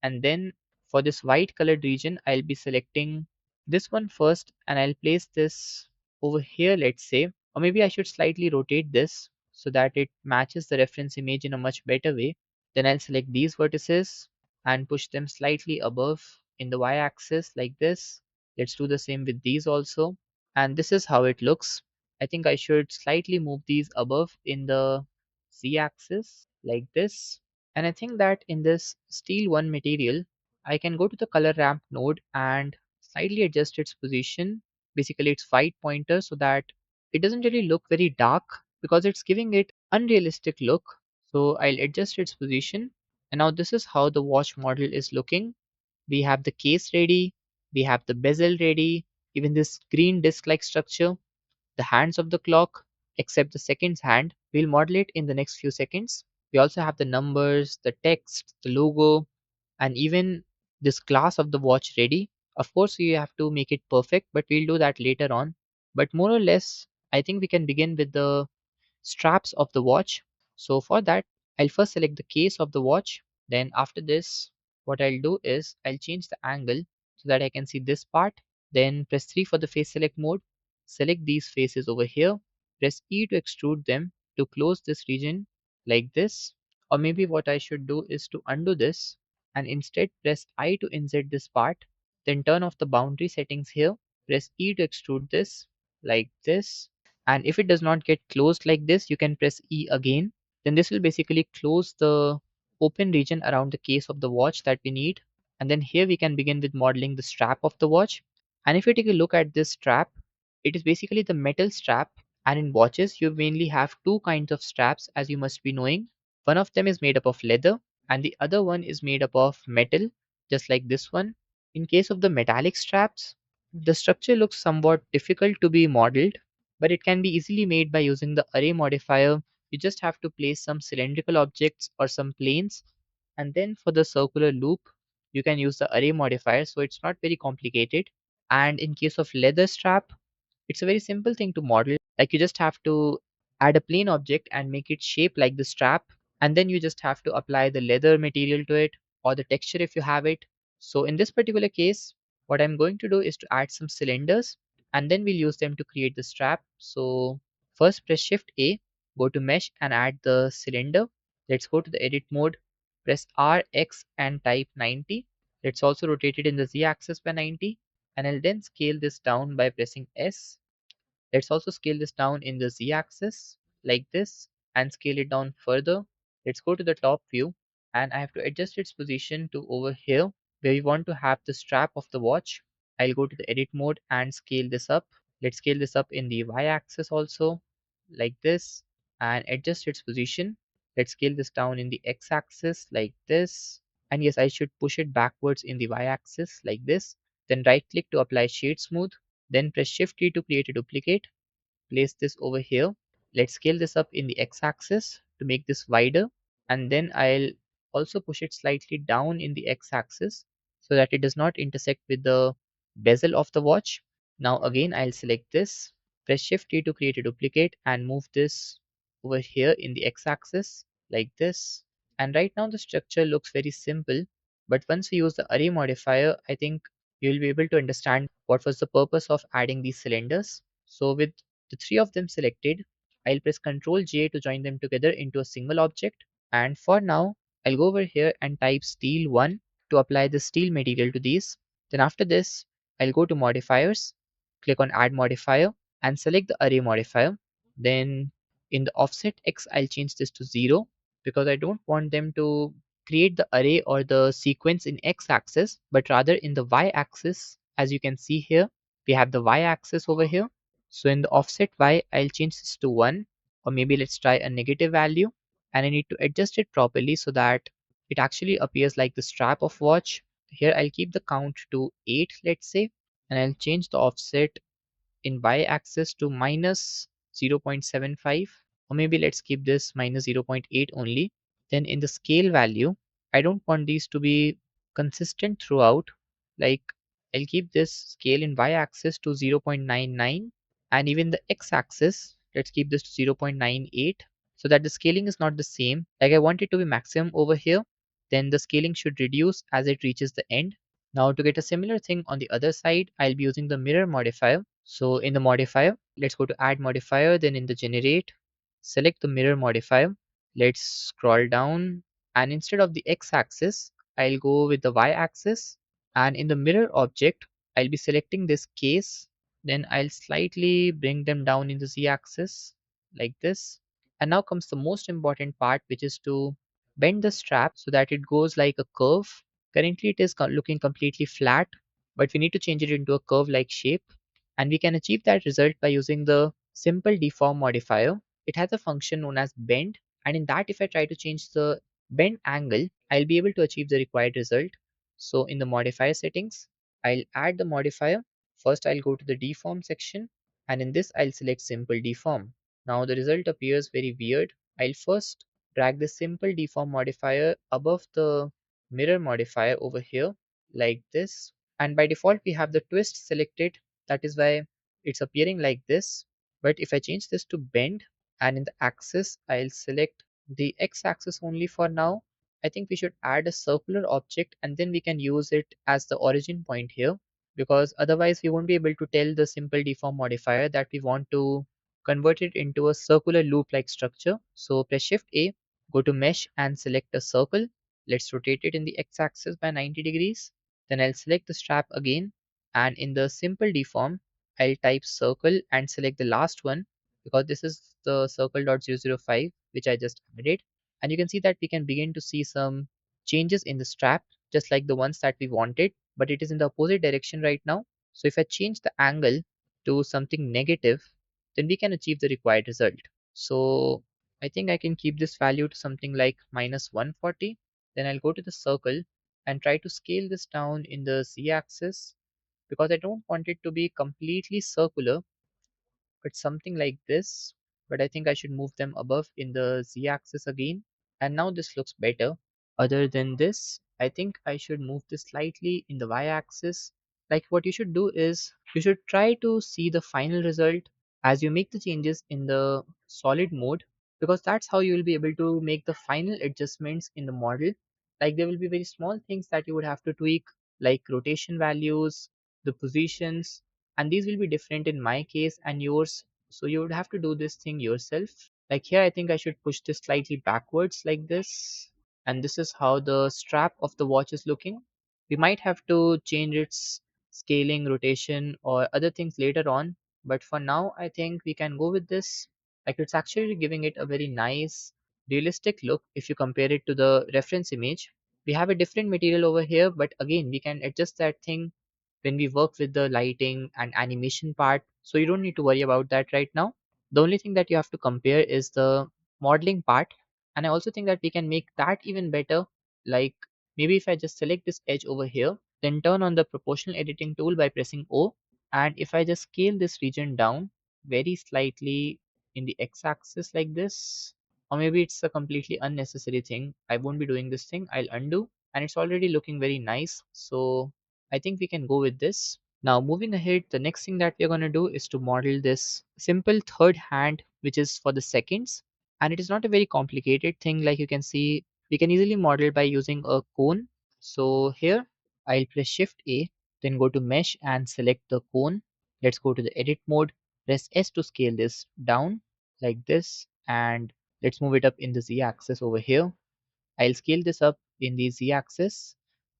And then for this white colored region, I'll be selecting this one first and I'll place this over here, let's say, or maybe I should slightly rotate this so that it matches the reference image in a much better way. Then I'll select these vertices and push them slightly above in the y-axis like this. Let's do the same with these also. And this is how it looks. I think I should slightly move these above in the z-axis like this. And I think that in this steel 1 material, I can go to the color ramp node and slightly adjust its position, basically its white pointer, so that it doesn't really look very dark because it's giving it unrealistic look. So I'll adjust its position. And now this is how the watch model is looking. We have the case ready, we have the bezel ready, even this green disc-like structure, the hands of the clock, except the second's hand. We'll model it in the next few seconds. We also have the numbers, the text, the logo, and even this glass of the watch ready. Of course, you have to make it perfect, but we'll do that later on. But more or less, I think we can begin with the straps of the watch. So for that, I'll first select the case of the watch. Then after this, what I'll do is I'll change the angle so that I can see this part. Then press 3 for the face select mode. Select these faces over here. Press E to extrude them to close this region like this. Or maybe what I should do is to undo this and instead press I to insert this part. Then turn off the boundary settings here. Press E to extrude this like this, and if it does not get closed like this, you can press E again. Then this will basically close the open region around the case of the watch that we need. And then here we can begin with modeling the strap of the watch. And if you take a look at this strap, it is basically the metal strap. And in watches, you mainly have two kinds of straps, as you must be knowing. One of them is made up of leather and the other one is made up of metal, just like this one. In case of the metallic straps, the structure looks somewhat difficult to be modeled, but it can be easily made by using the array modifier. You just have to place some cylindrical objects or some planes And then for the circular loop, you can use the array modifier, so it's not very complicated. And in case of leather strap, it's a very simple thing to model. Like you just have to add a plain object and make it shape like the strap, and then you just have to apply the leather material to it or the texture if you have it. So in this particular case, what I'm going to do is to add some cylinders and then we'll use them to create the strap. So first press Shift A, go to mesh and add the cylinder. Let's go to the edit mode, press R, X and type 90. Let's also rotate it in the Z axis by 90, and I'll then scale this down by pressing S. Let's also scale this down in the Z axis like this and scale it down further. Let's go to the top view and I have to adjust its position to over here where we want to have the strap of the watch. I'll go to the edit mode and scale this up. Let's scale this up in the Y axis also like this and adjust its position. Let's scale this down in the X axis like this. And yes, I should push it backwards in the Y axis like this. Then right click to apply shade smooth. Then press Shift key to create a duplicate. Place this over here. Let's scale this up in the x-axis to make this wider, and then I'll also push it slightly down in the x-axis so that it does not intersect with the bezel of the watch. Now again I'll select this, press Shift key to create a duplicate and move this over here in the x-axis like this. And right now the structure looks very simple, but once we use the array modifier, I think you'll be able to understand what was the purpose of adding these cylinders. So with the three of them selected, I'll press Ctrl J to join them together into a single object. And for now, I'll go over here and type steel 1 to apply the steel material to these. Then after this, I'll go to modifiers, click on add modifier and select the array modifier. Then in the offset X, I'll change this to 0 because I don't want them to create the array or the sequence in X axis, but rather in the Y axis. As you can see here, we have the Y axis over here. So in the offset Y, I'll change this to 1, or maybe let's try a negative value, and I need to adjust it properly so that it actually appears like the strap of watch. Here I'll keep the count to 8, let's say, and I'll change the offset in y-axis to minus 0.75, or maybe let's keep this minus 0.8 only. Then in the scale value, I don't want these to be consistent throughout. Like I'll keep this scale in y-axis to 0.99, and even the x-axis, let's keep this to 0.98 so that the scaling is not the same. Like I want it to be maximum over here, then the scaling should reduce as it reaches the end. Now to get a similar thing on the other side, I'll be using the mirror modifier. So in the modifier, let's go to add modifier, then in the generate, select the mirror modifier. Let's scroll down and instead of the x-axis, I'll go with the y-axis, and in the mirror object, I'll be selecting this case. Then I'll slightly bring them down in the z-axis like this. And now comes the most important part, which is to bend the strap so that it goes like a curve. Currently it is looking completely flat, but we need to change it into a curve like shape. And we can achieve that result by using the simple deform modifier. It has a function known as bend, and in that if I try to change the bend angle, I'll be able to achieve the required result. So in the modifier settings, I'll add the modifier. First I'll go to the deform section, and in this I'll select simple deform. Now the result appears very weird. I'll first drag the simple deform modifier above the mirror modifier over here like this, and by default we have the twist selected. That is why it's appearing like this. But if I change this to bend, and in the axis I'll select the x-axis only for now, I think we should add a circular object and then we can use it as the origin point here, because otherwise we won't be able to tell the simple deform modifier that we want to convert it into a circular loop like structure. So press Shift A, go to mesh and select a circle. Let's rotate it in the x-axis by 90 degrees. Then I'll select the strap again, and in the simple deform, I'll type circle and select the last one because this is the circle.005 which I just added. And you can see that we can begin to see some changes in the strap just like the ones that we wanted, but it is in the opposite direction right now. So if I change the angle to something negative, then we can achieve the required result. So I think I can keep this value to something like minus 140. Then I'll go to the circle and try to scale this down in the z-axis because I don't want it to be completely circular, but something like this. But I think I should move them above in the z-axis again. And now this looks better. Other than this, I think I should move this slightly in the y-axis. Like what you should do is you should try to see the final result as you make the changes in the solid mode, because that's how you will be able to make the final adjustments in the model. Like there will be very small things that you would have to tweak, like rotation values, the positions, and these will be different in my case and yours. So you would have to do this thing yourself. Like here, I think I should push this slightly backwards like this, and this is how the strap of the watch is looking. We might have to change its scaling, rotation, or other things later on, but for now I think we can go with this. Like it's actually giving it a very nice realistic look if you compare it to the reference image. We have a different material over here, but again we can adjust that thing when we work with the lighting and animation part, so you don't need to worry about that right now. The only thing that you have to compare is the modeling part, and I also think that we can make that even better. Like maybe if I just select this edge over here, then turn on the proportional editing tool by pressing O, and if I just scale this region down very slightly in the x-axis like this, or maybe it's a completely unnecessary thing, I won't be doing this thing, I'll undo, and it's already looking very nice. So I think we can go with this. Now moving ahead, the next thing that we're going to do is to model this simple third hand, which is for the seconds. And it is not a very complicated thing. Like you can see, we can easily model by using a cone. So here I'll press Shift A, then go to Mesh and select the cone. Let's go to the edit mode, press S to scale this down like this. And let's move it up in the Z axis over here. I'll scale this up in the z-axis.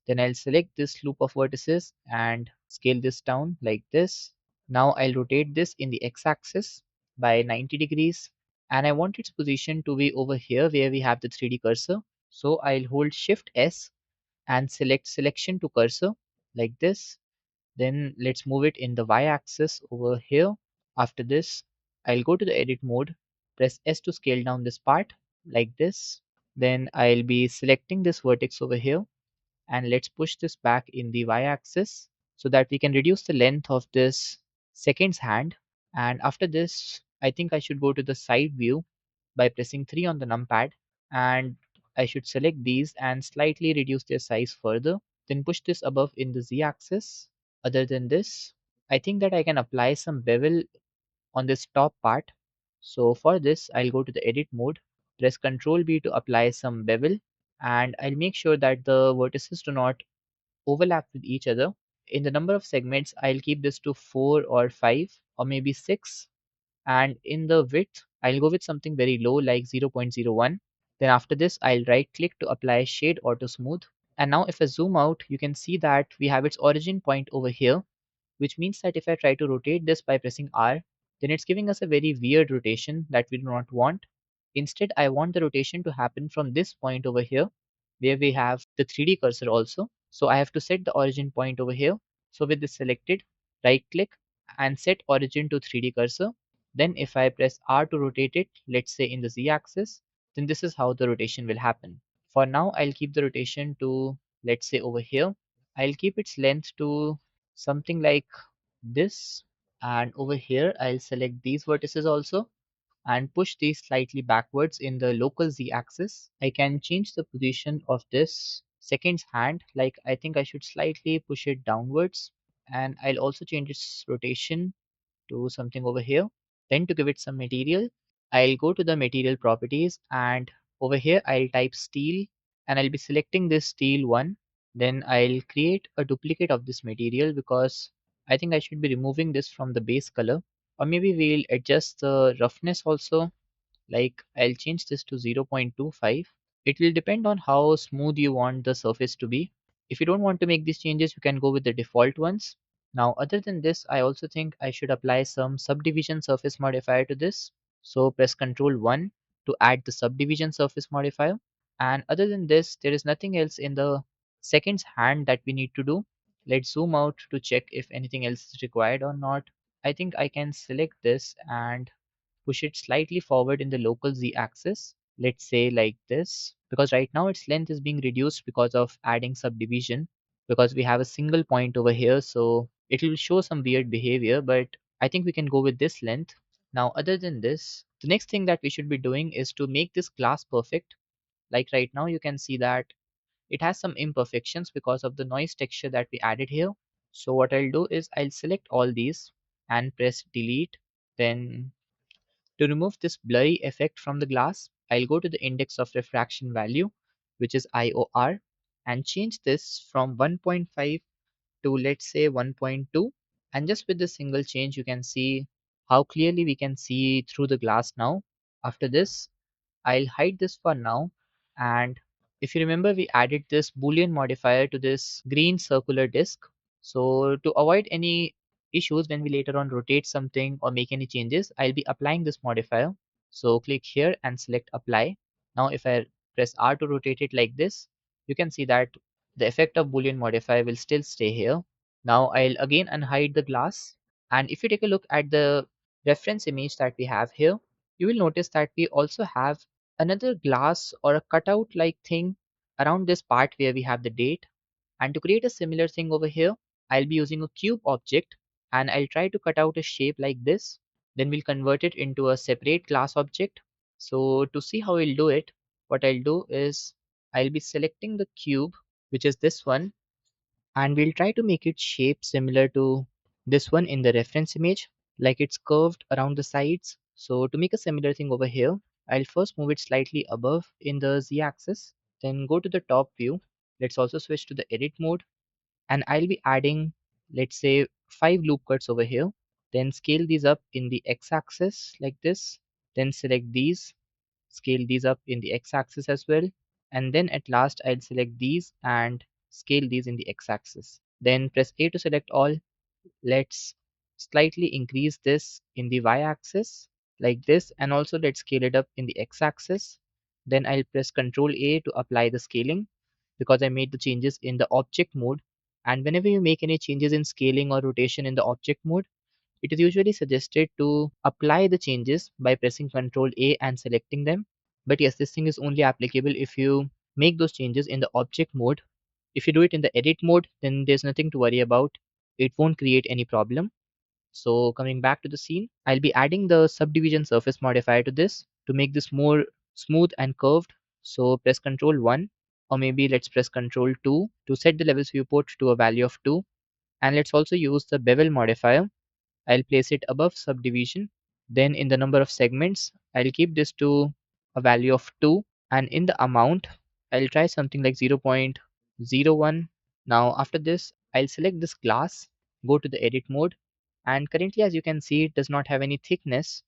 Then I'll select this loop of vertices and scale this down like this. Now I'll rotate this in the x-axis by 90 degrees. And I want its position to be over here where we have the 3D cursor. So I'll hold Shift S and select selection to cursor like this. Then let's move it in the y-axis over here. After this, I'll go to the edit mode, press S to scale down this part like this. Then I'll be selecting this vertex over here, and let's push this back in the y-axis so that we can reduce the length of this seconds hand. And after this, I think I should go to the side view by pressing 3 on the numpad, and I should select these and slightly reduce their size further, then push this above in the z-axis. Other than this, I think that I can apply some bevel on this top part. So for this, I'll go to the edit mode, press Ctrl B to apply some bevel, and I'll make sure that the vertices do not overlap with each other. In the number of segments, I'll keep this to 4 or 5 or maybe 6. And in the width, I'll go with something very low like 0.01. Then after this, I'll right click to apply Shade Auto Smooth. And now if I zoom out, you can see that we have its origin point over here, which means that if I try to rotate this by pressing R, then it's giving us a very weird rotation that we do not want. Instead, I want the rotation to happen from this point over here, where we have the 3D cursor also. So I have to set the origin point over here. So with this selected, right click and set origin to 3D cursor. Then if I press R to rotate it, let's say in the Z axis, then this is how the rotation will happen. For now, I'll keep the rotation to, let's say over here. I'll keep its length to something like this, and over here I'll select these vertices also and push these slightly backwards in the local z axis. I can change the position of this seconds hand, like I think I should slightly push it downwards, and I'll also change its rotation to something over here. Then to give it some material, I'll go to the material properties, and over here I'll type steel, and I'll be selecting this steel one. Then I'll create a duplicate of this material because I think I should be removing this from the base color, or maybe we'll adjust the roughness also. Like I'll change this to 0.25. It will depend on how smooth you want the surface to be. If you don't want to make these changes, you can go with the default ones. Now, other than this, I also think I should apply some subdivision surface modifier to this. So press Ctrl 1 to add the subdivision surface modifier. And other than this, there is nothing else in the seconds hand that we need to do. Let's zoom out to check if anything else is required or not. I think I can select this and push it slightly forward in the local z axis, let's say like this, because right now its length is being reduced because of adding subdivision, because we have a single point over here, so it will show some weird behavior, but I think we can go with this length. Now other than this, the next thing that we should be doing is to make this glass perfect. Like right now you can see that it has some imperfections because of the noise texture that we added here. So what I'll do is I'll select all these and press delete. Then to remove this blurry effect from the glass, I'll go to the index of refraction value, which is IOR, and change this from 1.5 to let's say 1.2. And just with this single change, you can see how clearly we can see through the glass now. After this, I'll hide this for now. And if you remember, we added this Boolean modifier to this green circular disk. So to avoid any issues when we later on rotate something or make any changes, I'll be applying this modifier. So click here and select apply. Now if I press R to rotate it like this, you can see that the effect of Boolean modifier will still stay here. Now I'll again unhide the glass. And if you take a look at the reference image that we have here, you will notice that we also have another glass or a cutout like thing around this part where we have the date. And to create a similar thing over here, I'll be using a cube object and I'll try to cut out a shape like this. Then we'll convert it into a separate glass object. So to see how we'll do it, what I'll do is I'll be selecting the cube, which is this one, and we'll try to make it shape similar to this one in the reference image, like it's curved around the sides. So to make a similar thing over here, I'll first move it slightly above in the z-axis, then go to the top view. Let's also switch to the edit mode, and I'll be adding, let's say, 5 loop cuts over here. Then scale these up in the x-axis like this, then select these, scale these up in the x-axis as well, and then at last I'll select these and scale these in the x-axis. Then press A to select all. Let's slightly increase this in the y-axis like this, and also let's scale it up in the x-axis. Then I'll press Ctrl A to apply the scaling because I made the changes in the object mode. And whenever you make any changes in scaling or rotation in the object mode, it is usually suggested to apply the changes by pressing Ctrl A and selecting them. But yes, this thing is only applicable if you make those changes in the object mode. If you do it in the edit mode, then there's nothing to worry about. It won't create any problem. So coming back to the scene, I'll be adding the subdivision surface modifier to this to make this more smooth and curved. So press Ctrl 1, or maybe let's press Ctrl 2 to set the levels viewport to a value of 2. And let's also use the bevel modifier. I'll place it above subdivision. Then in the number of segments, I'll keep this to a value of 2. And in the amount, I'll try something like 0.01. Now after this, I'll select this glass, go to the edit mode. And currently, as you can see, it does not have any thickness,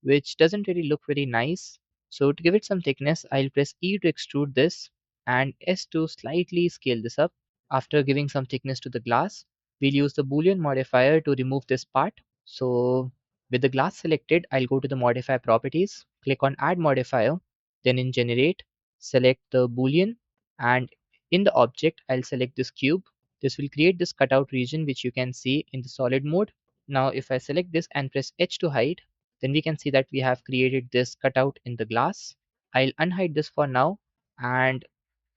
which doesn't really look very nice. So to give it some thickness, I'll press E to extrude this and S to slightly scale this up. After giving some thickness to the glass, we'll use the Boolean modifier to remove this part. So with the glass selected, I'll go to the modify properties, click on add modifier, then in generate, select the Boolean, and in the object, I'll select this cube. This will create this cutout region which you can see in the solid mode. Now if I select this and press H to hide, then we can see that we have created this cutout in the glass. I'll unhide this for now, and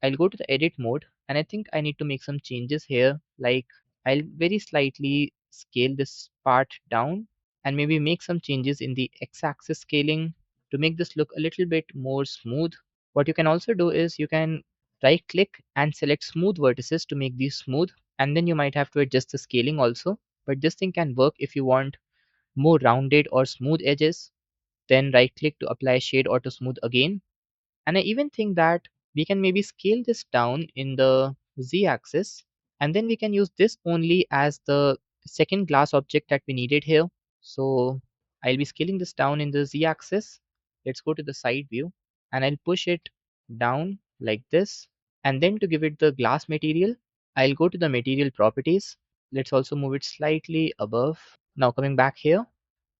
I'll go to the edit mode, and I think I need to make some changes here. Like I'll very slightly scale this part down and maybe make some changes in the x-axis scaling to make this look a little bit more smooth. What you can also do is you can right click and select smooth vertices to make these smooth, and then you might have to adjust the scaling also. But this thing can work if you want more rounded or smooth edges. Then right click to apply shade or to smooth again. And I even think that we can maybe scale this down in the z-axis, and then we can use this only as the second glass object that we needed here. So I'll be scaling this down in the z-axis. Let's go to the side view and I'll push it down like this. And then to give it the glass material, I'll go to the material properties. Let's also move it slightly above. Now coming back here,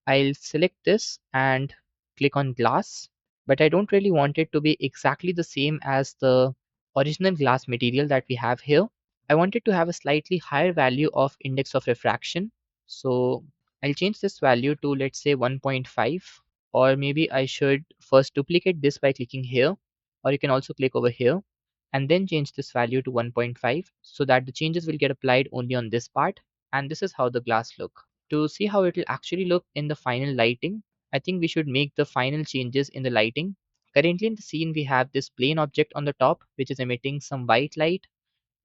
I'll select this and click on glass, but I don't really want it to be exactly the same as the original glass material that we have here. I want it to have a slightly higher value of index of refraction. So I'll change this value to let's say 1.5, or maybe I should first duplicate this by clicking here, or you can also click over here and then change this value to 1.5 so that the changes will get applied only on this part. And this is how the glass look. To see how it will actually look in the final lighting, I think we should make the final changes in the lighting. Currently in the scene, we have this plane object on the top, which is emitting some white light,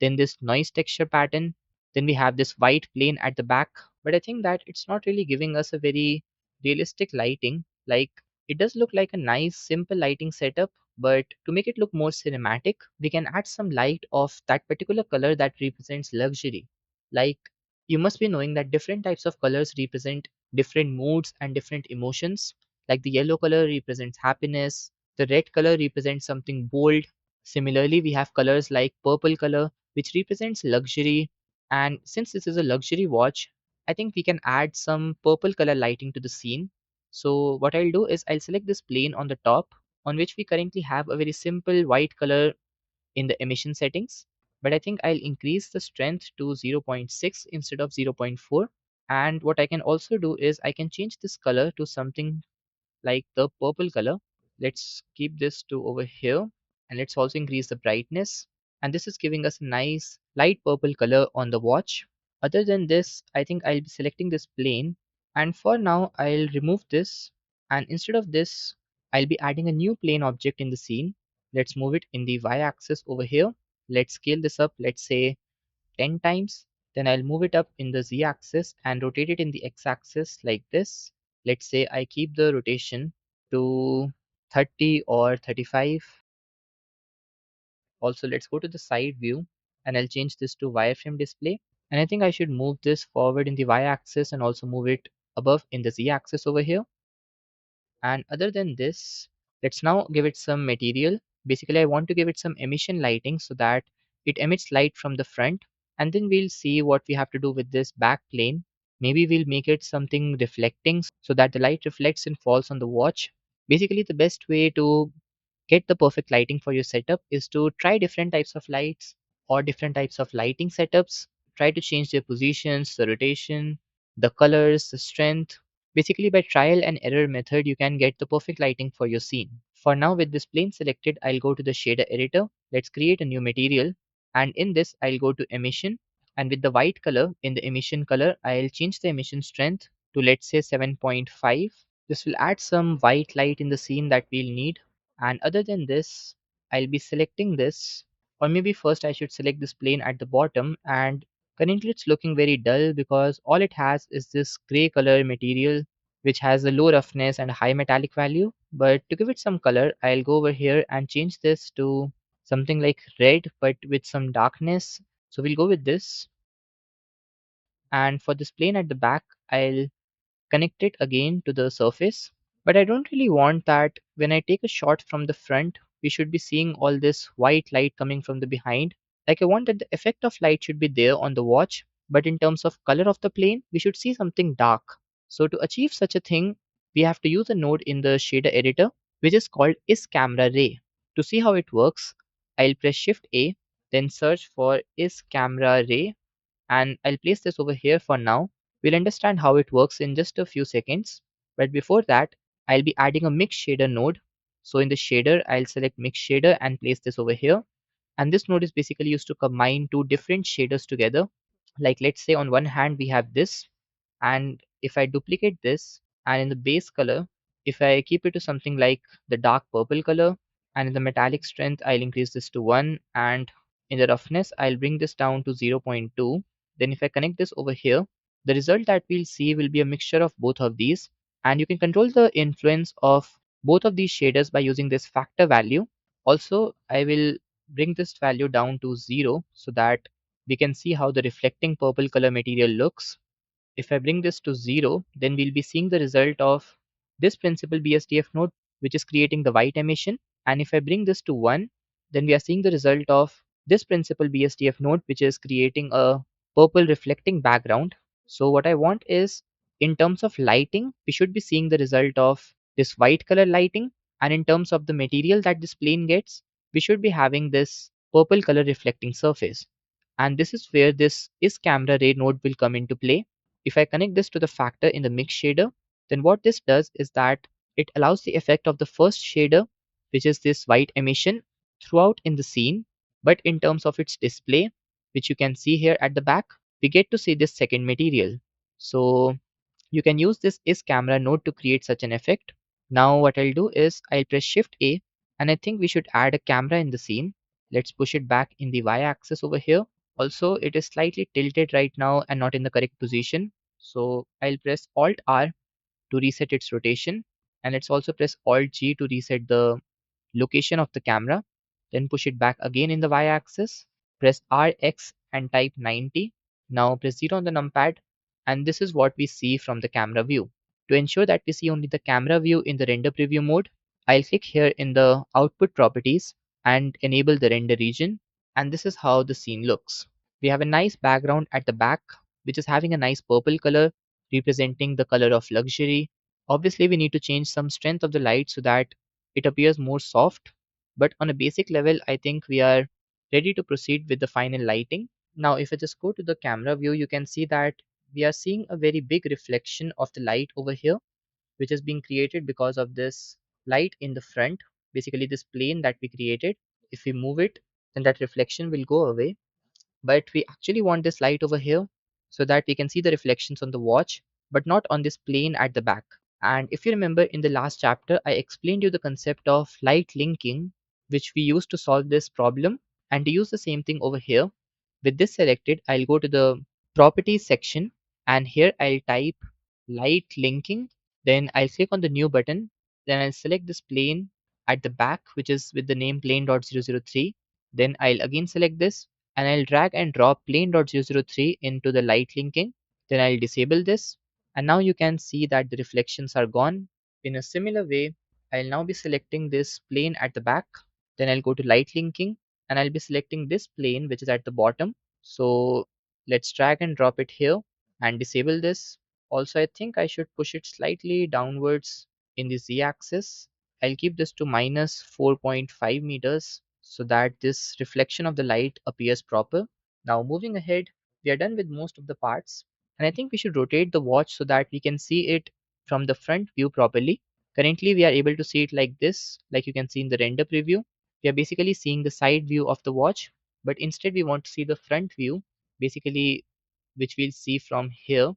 then this noise texture pattern, then we have this white plane at the back. But I think that it's not really giving us a very realistic lighting. Like, it does look like a nice simple lighting setup, but to make it look more cinematic, we can add some light of that particular color that represents luxury. Like, you must be knowing that different types of colors represent different moods and different emotions. Like the yellow color represents happiness, the red color represents something bold. Similarly, we have colors like purple color, which represents luxury. And since this is a luxury watch, I think we can add some purple color lighting to the scene. So what I'll do is I'll select this plane on the top, on which we currently have a very simple white color in the emission settings. But I think I'll increase the strength to zero point 0.6 instead of zero point 0.4. And what I can also do is I can change this color to something like the purple color. Let's keep this to over here, and let's also increase the brightness. And this is giving us a nice light purple color on the watch. Other than this, I think I'll be selecting this plane, and for now I'll remove this, and instead of this I'll be adding a new plane object in the scene. Let's move it in the y-axis over here. Let's scale this up, let's say 10 times. Then I'll move it up in the z-axis and rotate it in the x-axis like this. Let's say I keep the rotation to 30 or 35. Also, let's go to the side view and I'll change this to wireframe display. And I think I should move this forward in the y-axis and also move it above in the z-axis over here. And other than this, let's now give it some material. Basically, I want to give it some emission lighting so that it emits light from the front. And then we'll see what we have to do with this back plane. Maybe we'll make it something reflecting so that the light reflects and falls on the watch. Basically, the best way to get the perfect lighting for your setup is to try different types of lights or different types of lighting setups. Try to change their positions, the rotation, the colors, the strength. Basically, by trial and error method, you can get the perfect lighting for your scene. For now, with this plane selected, I'll go to the shader editor. Let's create a new material. And in this, I'll go to emission. And with the white color in the emission color, I'll change the emission strength to, let's say, 7.5. This will add some white light in the scene that we'll need. And other than this, I'll be selecting this, or maybe first I should select this plane at the bottom. And currently it's looking very dull because all it has is this gray color material which has a low roughness and a high metallic value. But to give it some color, I'll go over here and change this to something like red but with some darkness. So we'll go with this. And for this plane at the back, I'll connect it again to the surface. But I don't really want that when I take a shot from the front, we should be seeing all this white light coming from the behind. Like, I want that the effect of light should be there on the watch, but in terms of color of the plane, we should see something dark. So to achieve such a thing, we have to use a node in the shader editor, which is called is camera ray. To see how it works, I'll press Shift A, then search for is camera ray, and I'll place this over here for now. We'll understand how it works in just a few seconds. But before that, I'll be adding a mix shader node. So in the shader, I'll select mix shader and place this over here. And this node is basically used to combine two different shaders together. Like, let's say on one hand we have this, and if I duplicate this, and in the base color, if I keep it to something like the dark purple color, and in the metallic strength I'll increase this to 1, and in the roughness I'll bring this down to 0.2. Then if I connect this over here, the result that we'll see will be a mixture of both of these. And you can control the influence of both of these shaders by using this factor value. Also, I will bring this value down to 0 so that we can see how the reflecting purple color material looks. If I bring this to 0, then we'll be seeing the result of this principal BSDF node, which is creating the white emission. And if I bring this to 1, then we are seeing the result of this principal BSDF node, which is creating a purple reflecting background. So what I want is, in terms of lighting, we should be seeing the result of this white color lighting. And in terms of the material that this plane gets, we should be having this purple color reflecting surface. And this is where this is camera ray node will come into play. If I connect this to the factor in the mix shader, then what this does is that it allows the effect of the first shader, which is this white emission, throughout in the scene. But in terms of its display, which you can see here at the back, we get to see this second material. So you can use this is camera node to create such an effect. Now what I'll do is I'll press Shift A, And I think we should add a camera in the scene. Let's push it back in the y-axis over here. Also, it is slightly tilted right now and not in the correct position. So I'll press Alt R to reset its rotation. And let's also press Alt G to reset the location of the camera. Then push it back again in the y-axis. Press RX and type 90. Now press 0 on the numpad. And this is what we see from the camera view. To ensure that we see only the camera view in the render preview mode, I'll click here in the output properties and enable the render region. And this is how the scene looks. We have a nice background at the back, which is having a nice purple color, representing the color of luxury. Obviously, we need to change some strength of the light so that it appears more soft. But on a basic level, I think we are ready to proceed with the final lighting. Now, if I just go to the camera view, you can see that we are seeing a very big reflection of the light over here, which is being created because of this light in the front, basically this plane that we created. If we move it, then that reflection will go away. But we actually want this light over here so that we can see the reflections on the watch, but not on this plane at the back. And if you remember in the last chapter, I explained you the concept of light linking, which we used to solve this problem. And to use the same thing over here, with this selected, I'll go to the properties section and here I'll type light linking. Then I'll click on the new button. Then I'll select this plane at the back, which is with the name plane.003. Then I'll again select this and I'll drag and drop plane.003 into the light linking. Then I'll disable this. And now you can see that the reflections are gone. In a similar way, I'll now be selecting this plane at the back. Then I'll go to light linking and I'll be selecting this plane which is at the bottom. So let's drag and drop it here and disable this. Also, I think I should push it slightly downwards in the z-axis. I'll keep this to minus 4.5 meters so that this reflection of the light appears proper. Now moving ahead, we are done with most of the parts. And I think we should rotate the watch so that we can see it from the front view properly. Currently, we are able to see it like this, like you can see in the render preview. We are basically seeing the side view of the watch, but instead we want to see the front view, basically, which we'll see from here.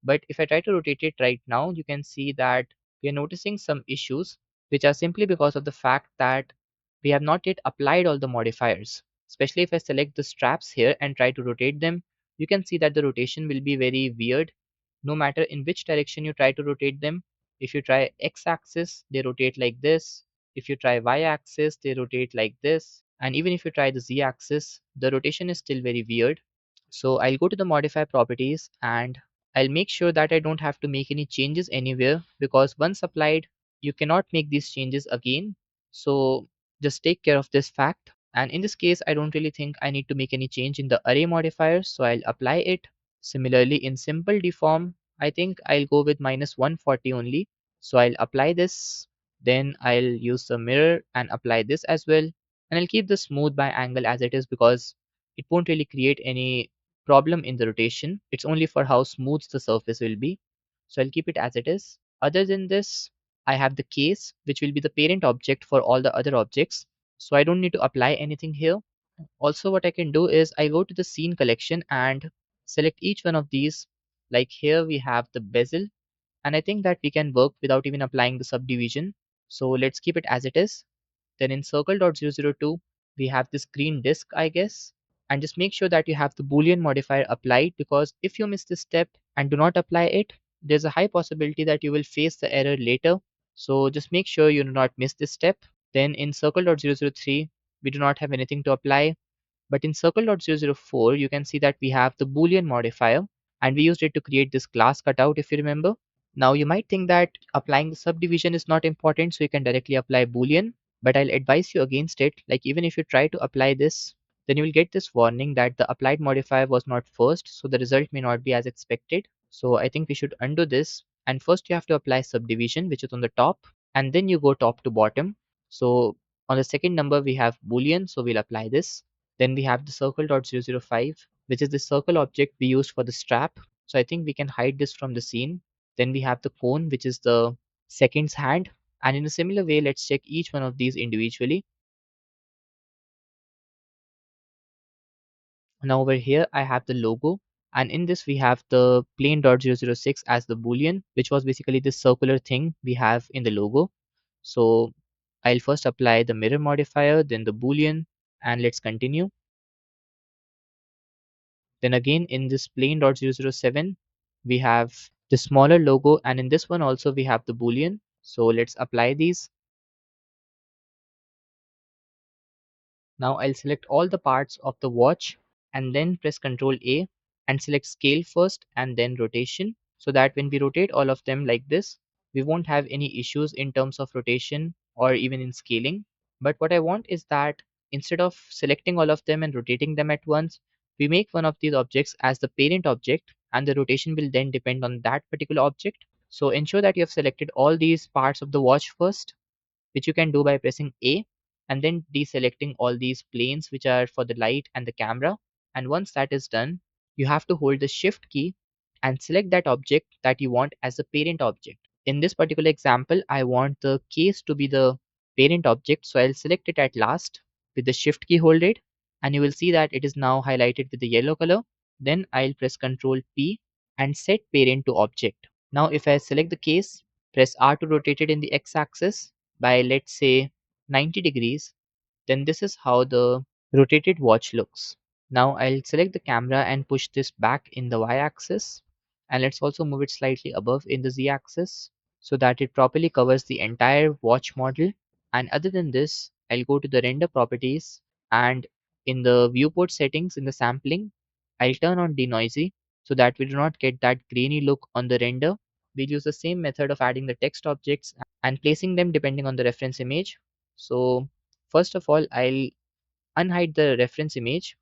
But if I try to rotate it right now, you can see that we are noticing some issues, which are simply because of the fact that we have not yet applied all the modifiers. Especially if I select the straps here and try to rotate them, you can see that the rotation will be very weird no matter in which direction you try to rotate them. If you try x-axis, they rotate like this. If you try y-axis, they rotate like this. And even if you try the z-axis, the rotation is still very weird. So I'll go to the modify properties and I'll make sure that I don't have to make any changes anywhere, because once applied, you cannot make these changes again. So just take care of this fact. And in this case, I don't really think I need to make any change in the array modifier. So I'll apply it. Similarly, in simple deform, I think I'll go with minus 140 only. So I'll apply this. Then I'll use the mirror and apply this as well. And I'll keep the smooth by angle as it is because it won't really create any problem in the rotation. It's only for how smooth the surface will be. So I'll keep it as it is. Other than this, I have the case, which will be the parent object for all the other objects. So I don't need to apply anything here. Also, what I can do is I go to the scene collection and select each one of these. Like here we have the bezel, and I think that we can work without even applying the subdivision. So let's keep it as it is. Then in circle.002, we have this green disk, I guess. And just make sure that you have the Boolean modifier applied, because if you miss this step and do not apply it, there's a high possibility that you will face the error later. So just make sure you do not miss this step. Then in circle.003, we do not have anything to apply. But in circle.004, you can see that we have the Boolean modifier, and we used it to create this glass cutout, if you remember. Now you might think that applying the subdivision is not important, so you can directly apply Boolean, but I'll advise you against it. Like even if you try to apply this, then you will get this warning that the applied modifier was not first, so the result may not be as expected. So I think we should undo this. And first you have to apply subdivision, which is on the top, and then you go top to bottom. So on the second number, we have Boolean, so we'll apply this. Then we have the circle.005, which is the circle object we used for the strap. So I think we can hide this from the scene. Then we have the cone, which is the second's hand. And in a similar way, let's check each one of these individually. Now over here, I have the logo. And in this, we have the plane.006 as the Boolean, which was basically this circular thing we have in the logo. So I'll first apply the mirror modifier, then the boolean, and let's continue. Then again in this plain.007, we have the smaller logo, and in this one also we have the boolean. So let's apply these. Now I'll select all the parts of the watch and then press Ctrl A and select scale first and then rotation, so that when we rotate all of them like this, we won't have any issues in terms of rotation or even in scaling. But what I want is that instead of selecting all of them and rotating them at once, we make one of these objects as the parent object, and the rotation will then depend on that particular object. So ensure that you have selected all these parts of the watch first, which you can do by pressing A and then deselecting all these planes which are for the light and the camera. And once that is done, you have to hold the shift key and select that object that you want as a parent object. In this particular example, I want the case to be the parent object, so I'll select it at last with the shift key holded, and you will see that it is now highlighted with the yellow color. Then I'll press Ctrl P and set parent to object. Now if I select the case, press R to rotate it in the x-axis by, let's say, 90 degrees, then this is how the rotated watch looks. Now I'll select the camera and push this back in the y-axis, and let's also move it slightly above in the z-axis so that it properly covers the entire watch model. And other than this, I'll go to the render properties, and in the viewport settings in the sampling, I'll turn on denoisy so that we do not get that grainy look on the render. We'll use the same method of adding the text objects and placing them depending on the reference image. So first of all, I'll unhide the reference image.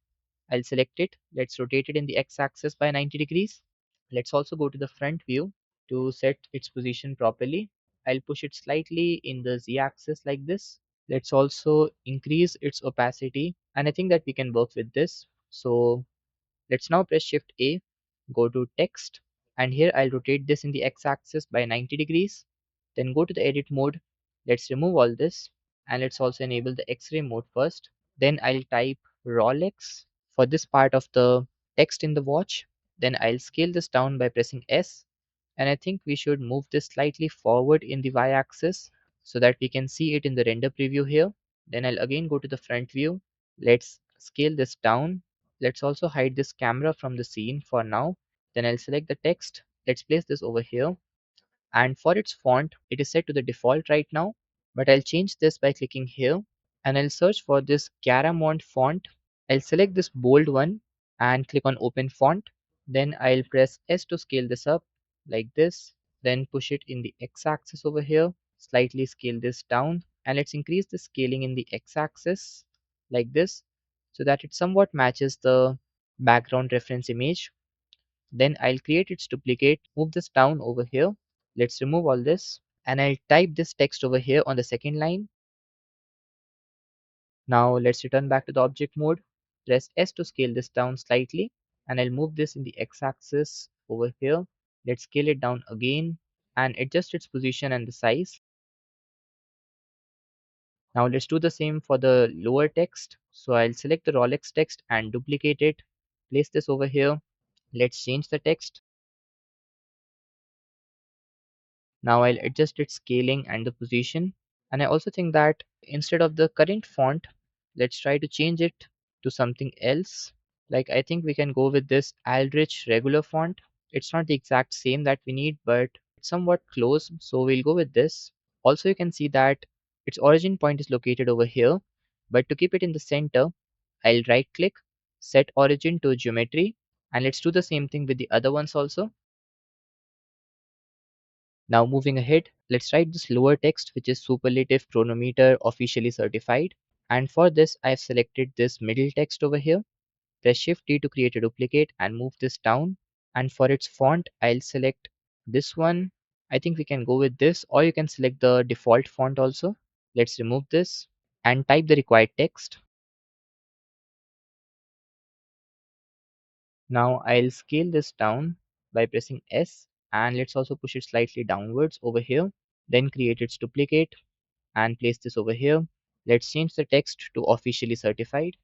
I'll select it. Let's rotate it in the x-axis by 90 degrees. Let's also go to the front view to set its position properly. I'll push it slightly in the z-axis like this. Let's also increase its opacity, and I think that we can work with this. So let's now press Shift A, go to text, and here I'll rotate this in the x-axis by 90 degrees. Then go to the edit mode. Let's remove all this, and let's also enable the X-ray mode first. Then I'll type Rolex for this part of the text in the watch. Then I'll scale this down by pressing S, and I think we should move this slightly forward in the y-axis so that we can see it in the render preview here. Then I'll again go to the front view. Let's scale this down. Let's also hide this camera from the scene for now. Then I'll select the text. Let's place this over here. And for its font, it is set to the default right now, but I'll change this by clicking here, and I'll search for this Garamond font. I'll select this bold one and click on open font. Then I'll press S to scale this up like this, then push it in the x-axis over here, slightly scale this down, and let's increase the scaling in the x-axis like this so that it somewhat matches the background reference image. Then I'll create its duplicate, move this down over here. Let's remove all this, and I'll type this text over here on the second line. Now let's return back to the object mode. Press S to scale this down slightly, and I'll move this in the x-axis over here. Let's scale it down again and adjust its position and the size. Now let's do the same for the lower text. So I'll select the Rolex text and duplicate it. Place this over here. Let's change the text. Now I'll adjust its scaling and the position. And I also think that instead of the current font, let's try to change it to something else. Like I think we can go with this Aldrich regular font. It's not the exact same that we need, but it's somewhat close. So we'll go with this. Also, you can see that its origin point is located over here. But to keep it in the center, I'll right click, set origin to geometry. And let's do the same thing with the other ones also. Now moving ahead, let's write this lower text which is superlative chronometer officially certified. And for this, I've selected this middle text over here. Press Shift D to create a duplicate and move this down. And for its font, I'll select this one. I think we can go with this, or you can select the default font also. Let's remove this and type the required text. Now I'll scale this down by pressing S, and let's also push it slightly downwards over here. Then create its duplicate and place this over here. Let's change the text to officially certified.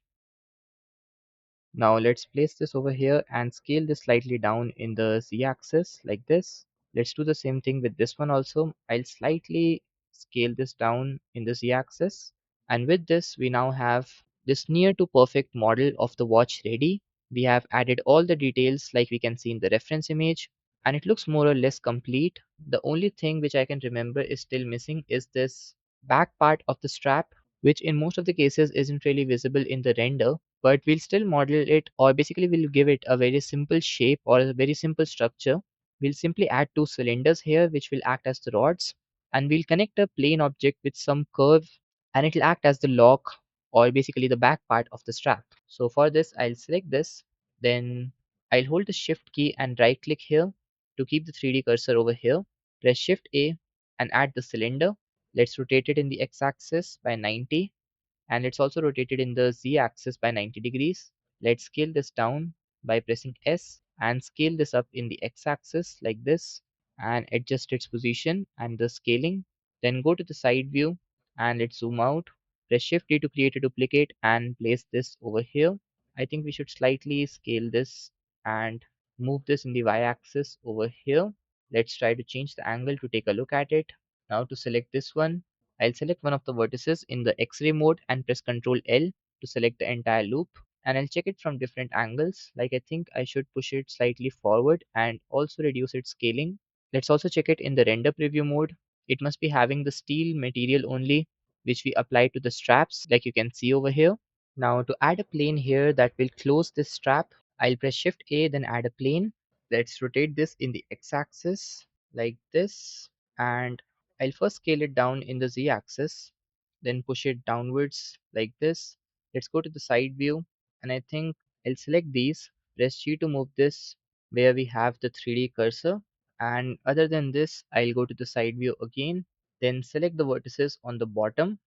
Now let's place this over here and scale this slightly down in the z-axis like this. Let's do the same thing with this one also. I'll slightly scale this down in the z-axis. And with this, we now have this near to perfect model of the watch ready. We have added all the details like we can see in the reference image, and it looks more or less complete. The only thing which I can remember is still missing is this back part of the strap, which in most of the cases isn't really visible in the render, but we'll still model it, or basically we'll give it a very simple shape or a very simple structure. We'll simply add two cylinders here which will act as the rods, and we'll connect a plane object with some curve, and it'll act as the lock or basically the back part of the strap. So for this, I'll select this, then I'll hold the shift key and right click here to keep the 3D cursor over here. Press shift A and add the cylinder. Let's rotate it in the x-axis by 90, and it's also rotated in the z-axis by 90 degrees. Let's scale this down by pressing S and scale this up in the x-axis like this and adjust its position and the scaling. Then go to the side view and let's zoom out. Press shift D to create a duplicate and place this over here. I think we should slightly scale this and move this in the y-axis over here. Let's try to change the angle to take a look at it. Now to select this one, I'll select one of the vertices in the X-ray mode and press Ctrl L to select the entire loop, and I'll check it from different angles. Like I think I should push it slightly forward and also reduce its scaling. Let's also check it in the render preview mode. It must be having the steel material only, which we apply to the straps like you can see over here. Now to add a plane here that will close this strap, I'll press Shift A then add a plane. Let's rotate this in the x-axis like this, and I'll first scale it down in the z-axis, then push it downwards like this. Let's go to the side view, and I think I'll select these, press G to move this where we have the 3D cursor, and other than this I'll go to the side view again, then select the vertices on the bottom,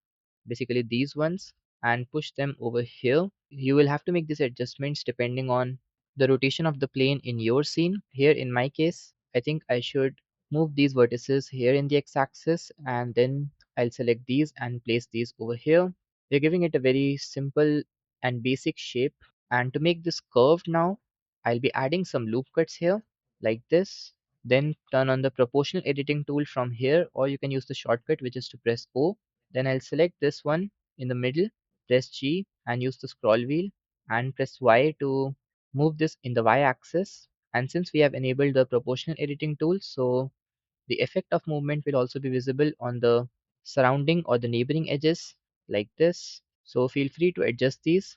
basically these ones, and push them over here. You will have to make these adjustments depending on the rotation of the plane in your scene. Here in my case, I think I should move these vertices here in the x-axis, and then I'll select these and place these over here. We're giving it a very simple and basic shape. And to make this curved now, I'll be adding some loop cuts here like this. Then turn on the proportional editing tool from here, or you can use the shortcut which is to press O. Then I'll select this one in the middle, press G and use the scroll wheel, and press Y to move this in the Y axis. And since we have enabled the proportional editing tool, so the effect of movement will also be visible on the surrounding or the neighboring edges like this. So feel free to adjust these.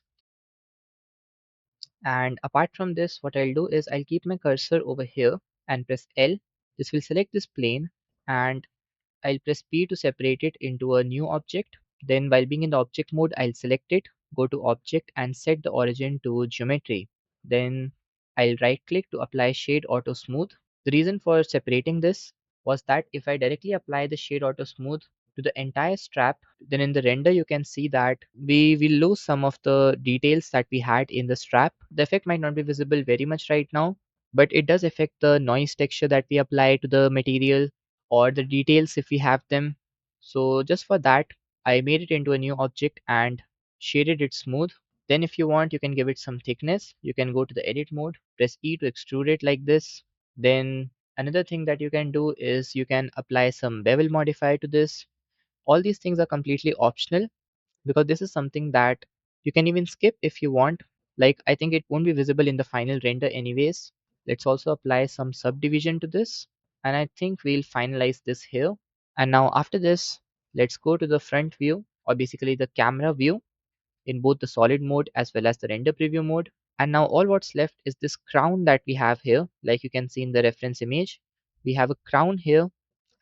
And apart from this, what I'll do is I'll keep my cursor over here and press L. This will select this plane, and I'll press P to separate it into a new object. Then while being in the object mode, I'll select it, go to object and set the origin to geometry. Then I'll right click to apply shade auto smooth. The reason for separating this was that if I directly apply the shade auto smooth to the entire strap, then in the render you can see that we will lose some of the details that we had in the strap. The effect might not be visible very much right now, but it does affect the noise texture that we apply to the material or the details if we have them. So just for that, I made it into a new object and shaded it smooth. Then if you want, you can give it some thickness. You can go to the edit mode, press E to extrude it like this. Then another thing that you can do is you can apply some bevel modifier to this. All these things are completely optional because this is something that you can even skip if you want. Like I think it won't be visible in the final render anyways. Let's also apply some subdivision to this, and I think we'll finalize this here. And now after this, let's go to the front view, or basically the camera view, in both the solid mode as well as the render preview mode. And now all what's left is this crown that we have here. Like you can see in the reference image, we have a crown here.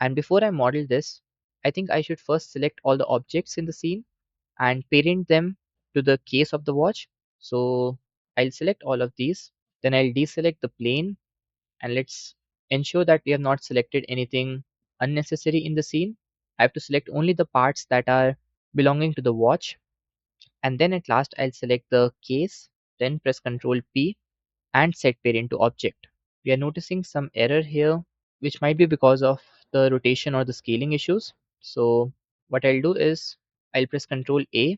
And before I model this, I think I should first select all the objects in the scene and parent them to the case of the watch. So I'll select all of these, then I'll deselect the plane, and let's ensure that we have not selected anything unnecessary in the scene. I have to select only the parts that are belonging to the watch, and then at last I'll select the case, then press Ctrl P and set parent to object. We are noticing some error here, which might be because of the rotation or the scaling issues. So what I'll do is I'll press Ctrl A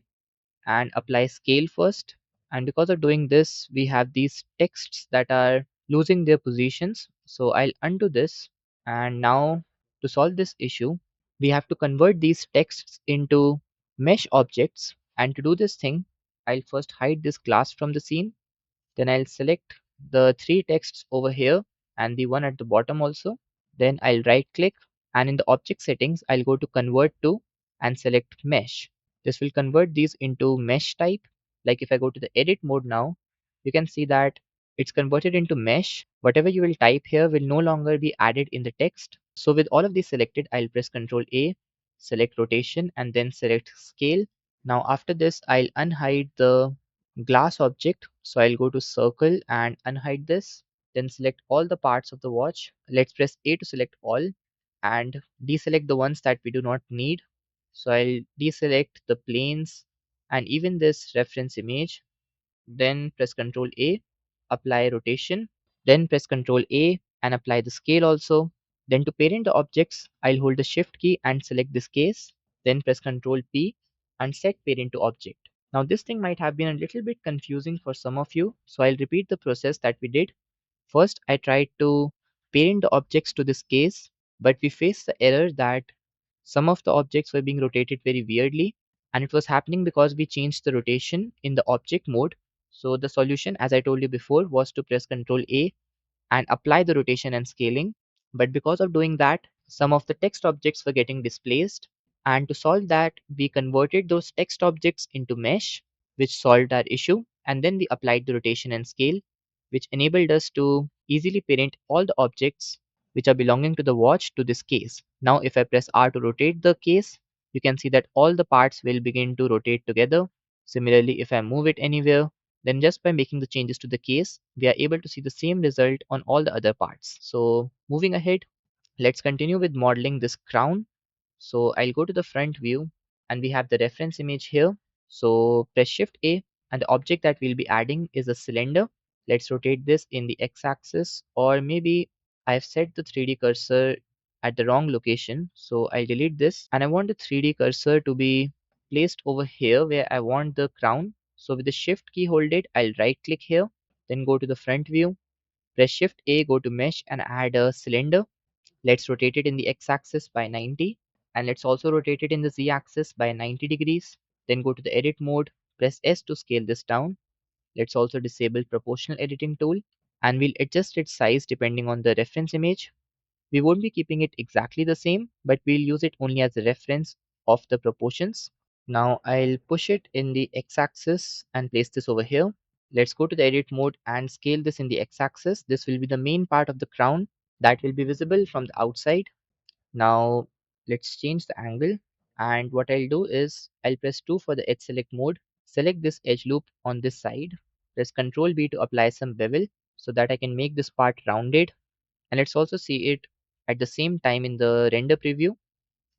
and apply scale first. And because of doing this, we have these texts that are losing their positions. So I'll undo this. And now to solve this issue, we have to convert these texts into mesh objects. And to do this thing, I'll first hide this glass from the scene. Then I'll select the three texts over here and the one at the bottom also. Then I'll right click, and in the object settings, I'll go to convert to and select mesh. This will convert these into mesh type. Like if I go to the edit mode now, you can see that it's converted into mesh. Whatever you will type here will no longer be added in the text. So with all of these selected, I'll press Ctrl A, select rotation, and then select scale. Now after this, I'll unhide the glass object. So I'll go to circle and unhide this. Then select all the parts of the watch. Let's press A to select all and deselect the ones that we do not need. So I'll deselect the planes and even this reference image. Then press Ctrl A, apply rotation. Then press Ctrl A and apply the scale also. Then to parent the objects, I'll hold the shift key and select this case. Then press Ctrl P and set parent to object. Now this thing might have been a little bit confusing for some of you, so I'll repeat the process that we did. First, I tried to parent the objects to this case, but we faced the error that some of the objects were being rotated very weirdly, and it was happening because we changed the rotation in the object mode. So the solution, as I told you before, was to press Ctrl A and apply the rotation and scaling. But because of doing that, some of the text objects were getting displaced. And to solve that, we converted those text objects into mesh, which solved our issue. And then we applied the rotation and scale, which enabled us to easily parent all the objects which are belonging to the watch to this case. Now, if I press R to rotate the case, you can see that all the parts will begin to rotate together. Similarly, if I move it anywhere, then just by making the changes to the case, we are able to see the same result on all the other parts. So moving ahead, let's continue with modeling this crown. So I'll go to the front view and we have the reference image here. So press Shift A and the object that we'll be adding is a cylinder. Let's rotate this in the x-axis, or maybe I've set the 3D cursor at the wrong location. So I'll delete this and I want the 3D cursor to be placed over here where I want the crown. So with the Shift key hold, I'll right click here, then go to the front view, press Shift A, go to mesh and add a cylinder. Let's rotate it in the x-axis by 90, and let's also rotate it in the z-axis by 90 degrees. Then go to the edit mode, press S to scale this down. Let's also disable proportional editing tool, and we'll adjust its size depending on the reference image. We won't be keeping it exactly the same, but we'll use it only as a reference of the proportions. Now I'll push it in the x-axis and place this over here. Let's go to the edit mode and scale this in the x-axis. This will be the main part of the crown that will be visible from the outside. Now let's change the angle, and what I'll do is I'll press 2 for the edge select mode. Select this edge loop on this side. Press Ctrl B to apply some bevel so that I can make this part rounded. And let's also see it at the same time in the render preview.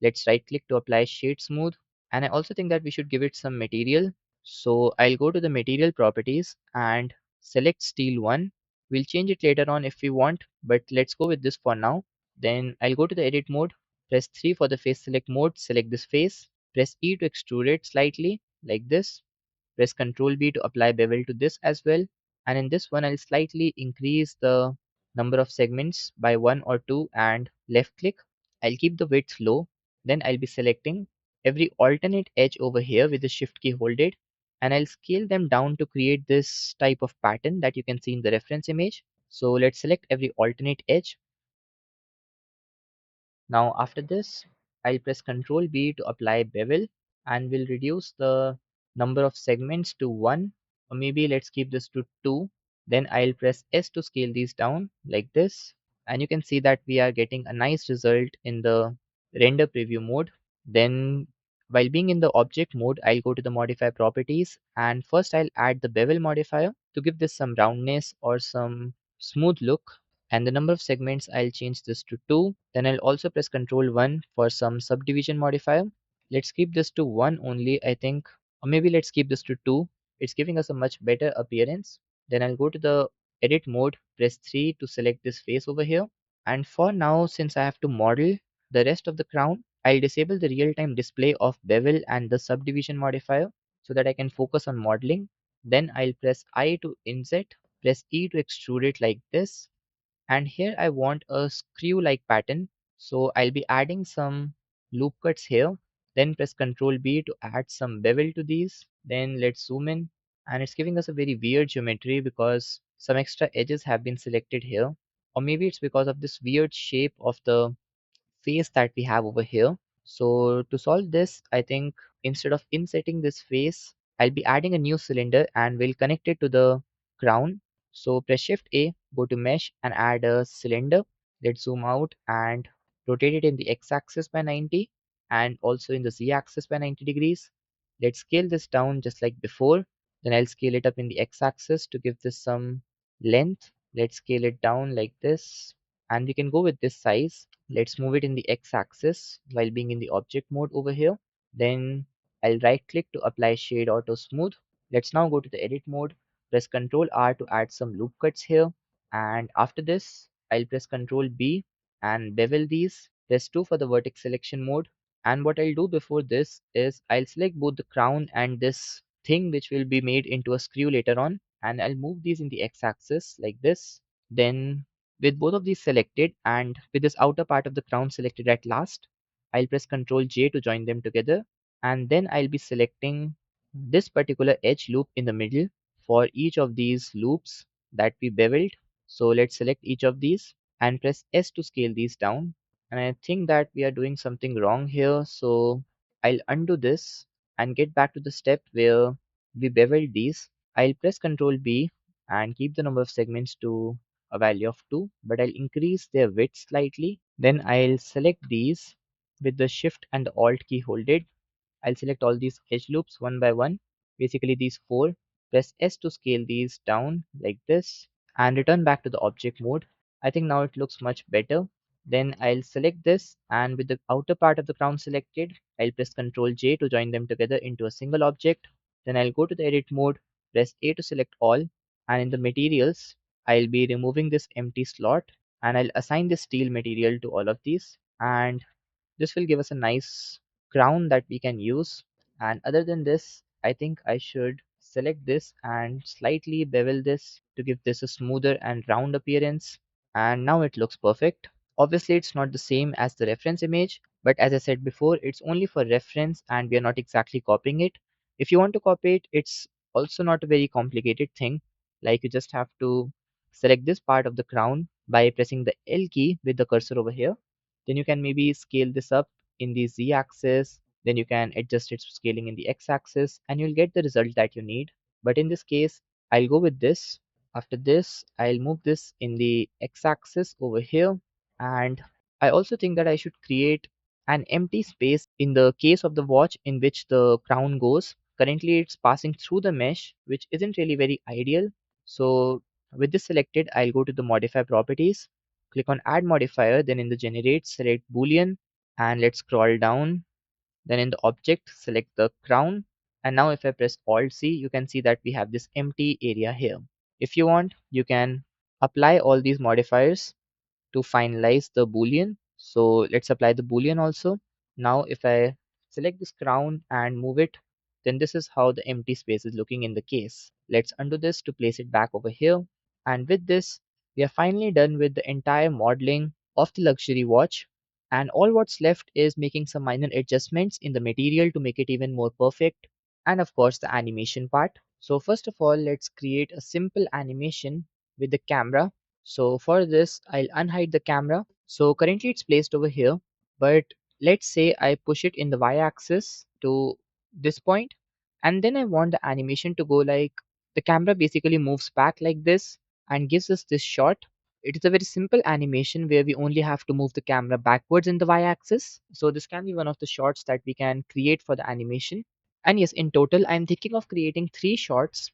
Let's right click to apply shade smooth. And I also think that we should give it some material. So I'll go to the material properties and select steel 1. We'll change it later on if we want, but let's go with this for now. Then I'll go to the edit mode, press 3 for the face select mode, select this face, press E to extrude it slightly like this, press Ctrl B to apply bevel to this as well. And in this one, I'll slightly increase the number of segments by 1 or 2 and left click. I'll keep the width low. Then I'll be selecting every alternate edge over here with the shift key holded, and I'll scale them down to create this type of pattern that you can see in the reference image. So let's select every alternate edge. Now after this, I'll press Ctrl B to apply bevel, and we'll reduce the number of segments to 1, or maybe let's keep this to 2. Then I'll press S to scale these down like this, and you can see that we are getting a nice result in the render preview mode. Then while being in the object mode, I'll go to the modify properties, and first I'll add the bevel modifier to give this some roundness or some smooth look. And the number of segments, I'll change this to 2. Then I'll also press Ctrl 1 for some subdivision modifier. Let's keep this to 1 only, I think, or maybe let's keep this to 2. It's giving us a much better appearance. Then I'll go to the edit mode, press 3 to select this face over here. And for now, since I have to model the rest of the crown, I'll disable the real-time display of bevel and the subdivision modifier so that I can focus on modeling. Then I'll press I to inset, press E to extrude it like this, and here I want a screw like pattern, so I'll be adding some loop cuts here. Then press Ctrl B to add some bevel to these. Then let's zoom in, and it's giving us a very weird geometry because some extra edges have been selected here. Or maybe it's because of this weird shape of the face that we have over here. So to solve this, I think instead of insetting this face, I'll be adding a new cylinder and we'll connect it to the crown. So press Shift A, go to Mesh and add a cylinder. Let's zoom out and rotate it in the X-axis by 90 and also in the Z-axis by 90 degrees. Let's scale this down just like before. Then I'll scale it up in the X-axis to give this some length. Let's scale it down like this. And we can go with this size. Let's move it in the X-axis while being in the object mode over here. Then I'll right click to apply shade auto smooth. Let's now go to the edit mode. Press Ctrl R to add some loop cuts here. And after this, I'll press Ctrl B and bevel these. Press 2 for the vertex selection mode. And what I'll do before this is I'll select both the crown and this thing which will be made into a screw later on. And I'll move these in the X-axis like this. Then with both of these selected and with this outer part of the crown selected at last, I'll press Ctrl J to join them together, and then I'll be selecting this particular edge loop in the middle for each of these loops that we beveled. So let's select each of these and press S to scale these down. And I think that we are doing something wrong here, so I'll undo this and get back to the step where we beveled these. I'll press Ctrl B and keep the number of segments to a value of 2, but I'll increase their width slightly. Then I'll select these with the Shift and the Alt key holded. I'll select all these edge loops one by one, basically these 4. Press S to scale these down like this and return back to the object mode. I think now it looks much better. Then I'll select this and with the outer part of the crown selected, I'll press Ctrl J to join them together into a single object. Then I'll go to the edit mode, press A to select all, and in the materials, I'll be removing this empty slot and I'll assign this steel material to all of these, and this will give us a nice crown that we can use. And other than this, I think I should select this and slightly bevel this to give this a smoother and round appearance. And now it looks perfect. Obviously, it's not the same as the reference image, but as I said before, it's only for reference and we are not exactly copying it. If you want to copy it, it's also not a very complicated thing. Like you just have to select this part of the crown by pressing the L key with the cursor over here. Then you can maybe scale this up in the Z axis. Then you can adjust its scaling in the X axis and you'll get the result that you need. But in this case, I'll go with this. After this, I'll move this in the X axis over here. And I also think that I should create an empty space in the case of the watch in which the crown goes. Currently, it's passing through the mesh, which isn't really very ideal. So with this selected, I'll go to the modify properties, click on add modifier, then in the generate, select boolean, and let's scroll down. Then in the object, select the crown. And now if I press Alt C, you can see that we have this empty area here. If you want, you can apply all these modifiers to finalize the boolean. So let's apply the boolean also. Now if I select this crown and move it, then this is how the empty space is looking in the case. Let's undo this to place it back over here. And with this, we are finally done with the entire modeling of the luxury watch. And all what's left is making some minor adjustments in the material to make it even more perfect. And of course, the animation part. So first of all, let's create a simple animation with the camera. So for this, I'll unhide the camera. So currently it's placed over here, but let's say I push it in the y-axis to this point, and then I want the animation to go like the camera basically moves back like this and gives us this shot. It is a very simple animation where we only have to move the camera backwards in the y-axis. So this can be one of the shots that we can create for the animation. And yes, in total, I'm thinking of creating 3 shots.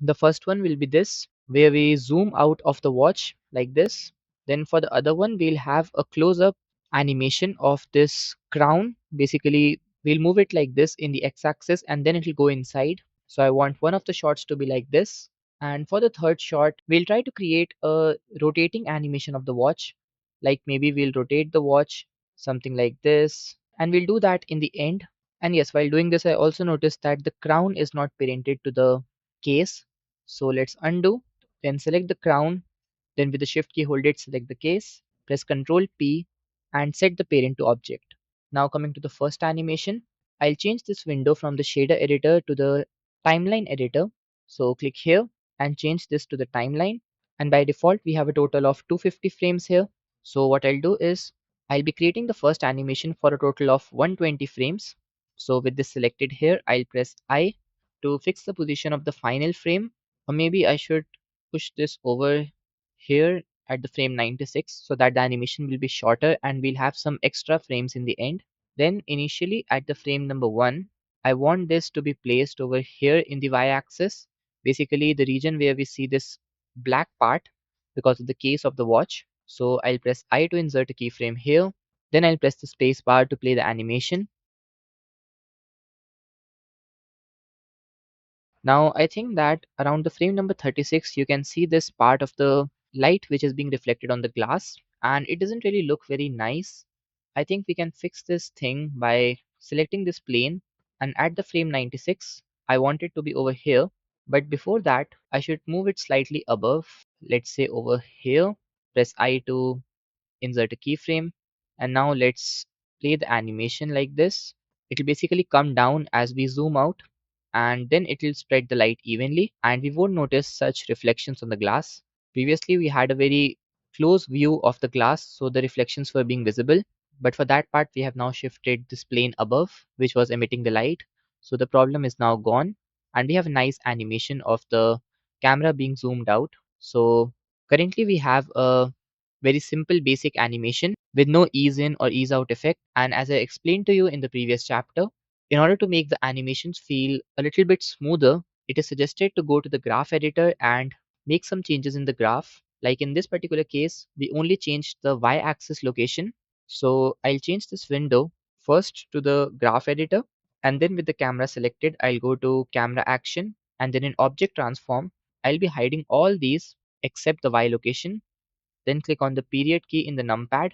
The first one will be this, where we zoom out of the watch like this. Then for the other one, we'll have a close-up animation of this crown. Basically, we'll move it like this in the x-axis and then it'll go inside. So I want one of the shots to be like this. And for the third shot, we'll try to create a rotating animation of the watch. Like maybe we'll rotate the watch, something like this. And we'll do that in the end. And yes, while doing this, I also noticed that the crown is not parented to the case. So let's undo, then select the crown, then with the shift key hold it, select the case, press Ctrl P and set the parent to object. Now coming to the first animation, I'll change this window from the shader editor to the timeline editor. So click here and change this to the timeline. And by default, we have a total of 250 frames here. So what I'll do is I'll be creating the first animation for a total of 120 frames. So with this selected here, I'll press I to fix the position of the final frame. Or maybe I should push this over here at the frame 96 so that the animation will be shorter and we'll have some extra frames in the end. Then initially at the frame number 1, I want this to be placed over here in the y-axis, basically the region where we see this black part because of the case of the watch. So I'll press I to insert a keyframe here. Then I'll press the space bar to play the animation. Now I think that around the frame number 36 you can see this part of the light which is being reflected on the glass and it doesn't really look very nice. I think we can fix this thing by selecting this plane, and at the frame 96 I want it to be over here, but before that I should move it slightly above, let's say over here. Press I to insert a keyframe, and now let's play the animation like this. It will basically come down as we zoom out, and then it will spread the light evenly and we won't notice such reflections on the glass. Previously we had a very close view of the glass, so the reflections were being visible, but for that part we have now shifted this plane above which was emitting the light, so the problem is now gone and we have a nice animation of the camera being zoomed out. So currently we have a very simple basic animation with no ease in or ease out effect, and as I explained to you in the previous chapter, in order to make the animations feel a little bit smoother, it is suggested to go to the graph editor and make some changes in the graph. Like in this particular case, we only changed the y-axis location. So I'll change this window first to the graph editor, and then with the camera selected, I'll go to camera action, and then in object transform, I'll be hiding all these except the y location. Then click on the period key in the numpad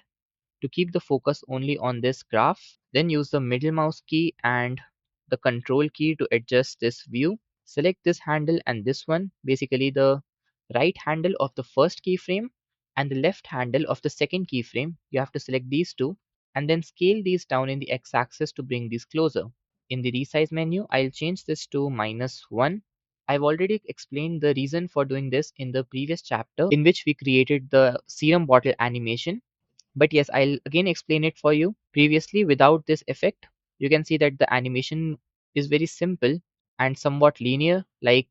to keep the focus only on this graph. Then use the middle mouse key and the control key to adjust this view. Select this handle and this one, basically the right handle of the first keyframe and the left handle of the second keyframe. You have to select these two and then scale these down in the x-axis to bring these closer. In the resize menu, I'll change this to -1. I've already explained the reason for doing this in the previous chapter in which we created the serum bottle animation. But yes, I'll again explain it for you. Previously, without this effect, you can see that the animation is very simple and somewhat linear. Like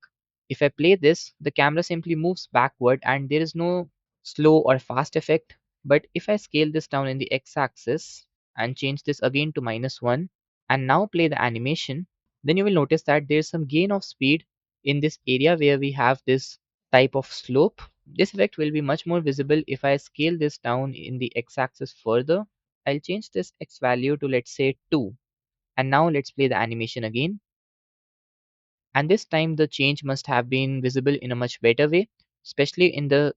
if I play this, the camera simply moves backward and there is no slow or fast effect. But if I scale this down in the x-axis and change this again to -1 and now play the animation, then you will notice that there's some gain of speed in this area where we have this type of slope. This effect will be much more visible if I scale this down in the x-axis further. I'll change this x value to, let's say, 2. And now let's play the animation again. And this time the change must have been visible in a much better way, especially in the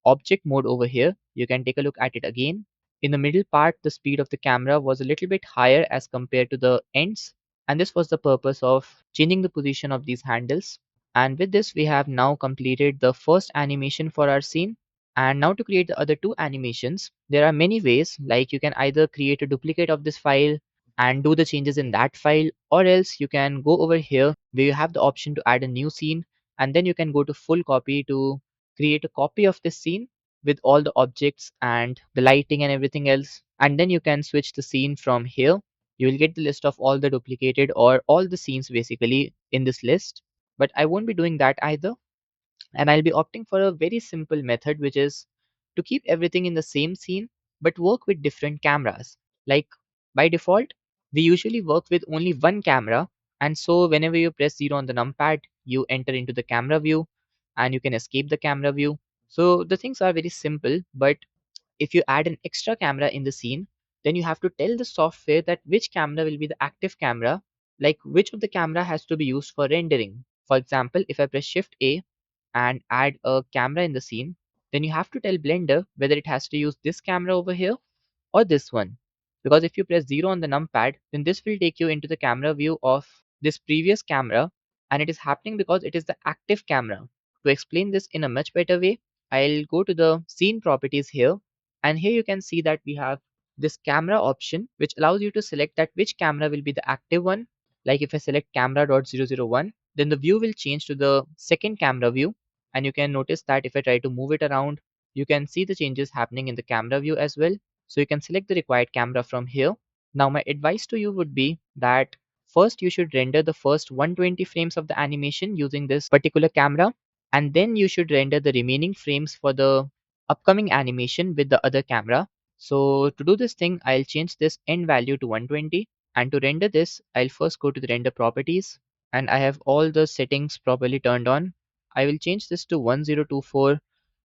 object mode over here. You can take a look at it again. In the middle part, the speed of the camera was a little bit higher as compared to the ends, and this was the purpose of changing the position of these handles. And with this, we have now completed the first animation for our scene. And now to create the other two animations, there are many ways, like you can either create a duplicate of this file and do the changes in that file, or else you can go over here where you have the option to add a new scene, and then you can go to full copy to create a copy of this scene with all the objects and the lighting and everything else, and then you can switch the scene from here. You will get the list of all the duplicated or all the scenes basically in this list, but I won't be doing that either, and I'll be opting for a very simple method, which is to keep everything in the same scene but work with different cameras. Like by default, we usually work with only one camera, and so whenever you press 0 on the numpad, you enter into the camera view and you can escape the camera view. So the things are very simple, but if you add an extra camera in the scene, then you have to tell the software that which camera will be the active camera, like which of the camera has to be used for rendering. For example, if I press Shift A and add a camera in the scene, then you have to tell Blender whether it has to use this camera over here or this one. Because if you press 0 on the numpad, then this will take you into the camera view of this previous camera, and it is happening because it is the active camera. To explain this in a much better way, I'll go to the scene properties here, and here you can see that we have this camera option, which allows you to select that which camera will be the active one. Like if I select camera.001, then the view will change to the second camera view. And you can notice that if I try to move it around, you can see the changes happening in the camera view as well. So you can select the required camera from here. Now my advice to you would be that first you should render the first 120 frames of the animation using this particular camera, and then you should render the remaining frames for the upcoming animation with the other camera. So to do this thing, I'll change this end value to 120, and to render this, I'll first go to the render properties, and I have all the settings properly turned on. I will change this to 1024.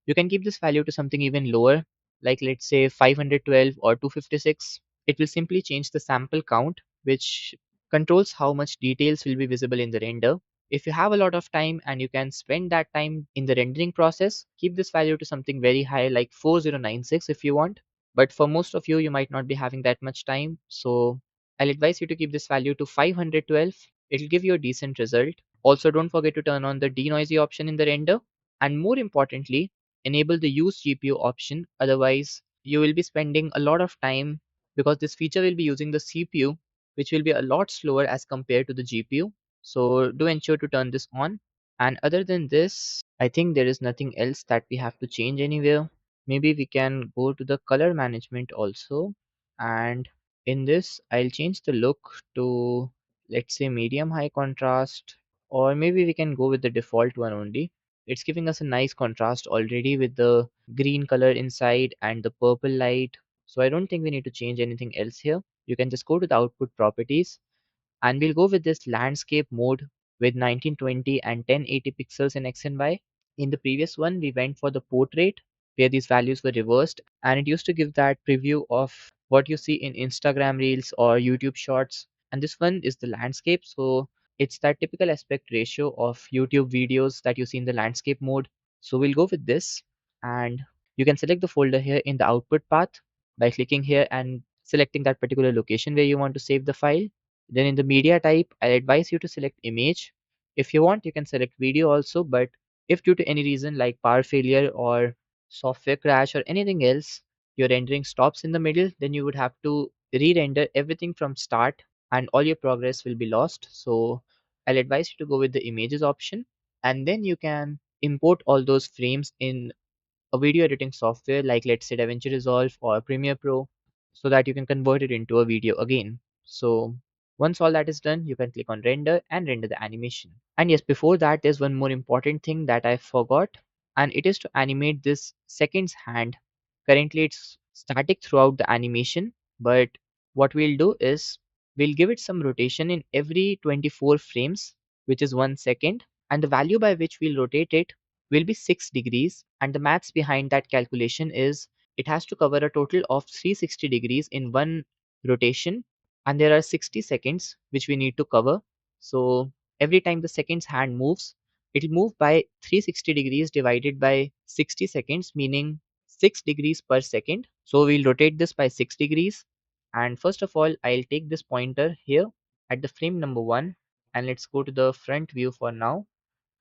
You can keep this value to something even lower, like let's say 512 or 256. It will simply change the sample count, which controls how much details will be visible in the render. If you have a lot of time and you can spend that time in the rendering process, keep this value to something very high like 4096 if you want. But for most of you, you might not be having that much time. So I'll advise you to keep this value to 512. It'll give you a decent result. Also, don't forget to turn on the denoisy option in the render. And more importantly, enable the use GPU option. Otherwise, you will be spending a lot of time because this feature will be using the CPU, which will be a lot slower as compared to the GPU. So do ensure to turn this on. And other than this, I think there is nothing else that we have to change anywhere. Maybe we can go to the color management also. And in this, I'll change the look to, let's say, medium high contrast, or maybe we can go with the default one only. It's giving us a nice contrast already with the green color inside and the purple light. So I don't think we need to change anything else here. You can just go to the output properties, and we'll go with this landscape mode with 1920 and 1080 pixels in X and Y. In the previous one, we went for the portrait where these values were reversed, and it used to give that preview of what you see in Instagram Reels or YouTube Shorts. And this one is the landscape, so it's that typical aspect ratio of YouTube videos that you see in the landscape mode. So we'll go with this, and you can select the folder here in the output path by clicking here and selecting that particular location where you want to save the file. Then in the media type, I advise you to select image. If you want, you can select video also, but if due to any reason like power failure or software crash or anything else, your rendering stops in the middle, then you would have to re-render everything from start and all your progress will be lost. So I'll advise you to go with the images option, and then you can import all those frames in a video editing software like let's say DaVinci Resolve or Premiere Pro, so that you can convert it into a video again. So once all that is done, you can click on render and render the animation. And yes, before that, there's one more important thing that I forgot, and it is to animate this seconds hand. Currently, it's static throughout the animation, but what we'll do is we'll give it some rotation in every 24 frames, which is 1 second, and the value by which we'll rotate it will be 6 degrees. And the maths behind that calculation is it has to cover a total of 360 degrees in one rotation, and there are 60 seconds which we need to cover. So every time the seconds hand moves, it'll move by 360 degrees divided by 60 seconds, meaning 6 degrees per second. So we'll rotate this by 6 degrees. And first of all, I'll take this pointer here at the frame number 1, and let's go to the front view for now.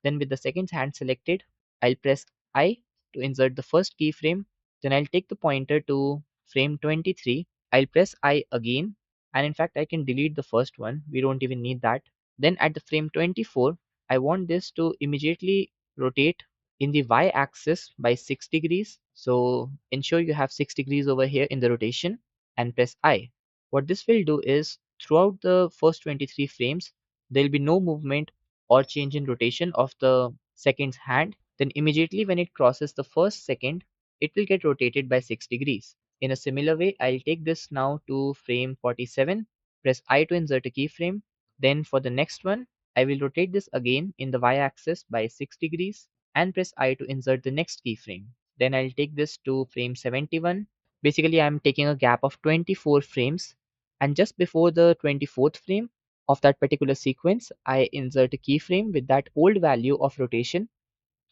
Then with the seconds hand selected, I'll press I to insert the first keyframe. Then I'll take the pointer to frame 23. I'll press I again. And in fact, I can delete the first one. We don't even need that. Then at the frame 24, I want this to immediately rotate in the Y axis by 6 degrees. So ensure you have 6 degrees over here in the rotation and press I. What this will do is throughout the first 23 frames, there will be no movement or change in rotation of the second's hand. Then immediately when it crosses the first second, it will get rotated by 6 degrees. In a similar way, I'll take this now to frame 47, press I to insert a keyframe. Then for the next one, I will rotate this again in the y-axis by 6 degrees and press I to insert the next keyframe. Then I'll take this to frame 71. Basically, I'm taking a gap of 24 frames, and just before the 24th frame of that particular sequence, I insert a keyframe with that old value of rotation.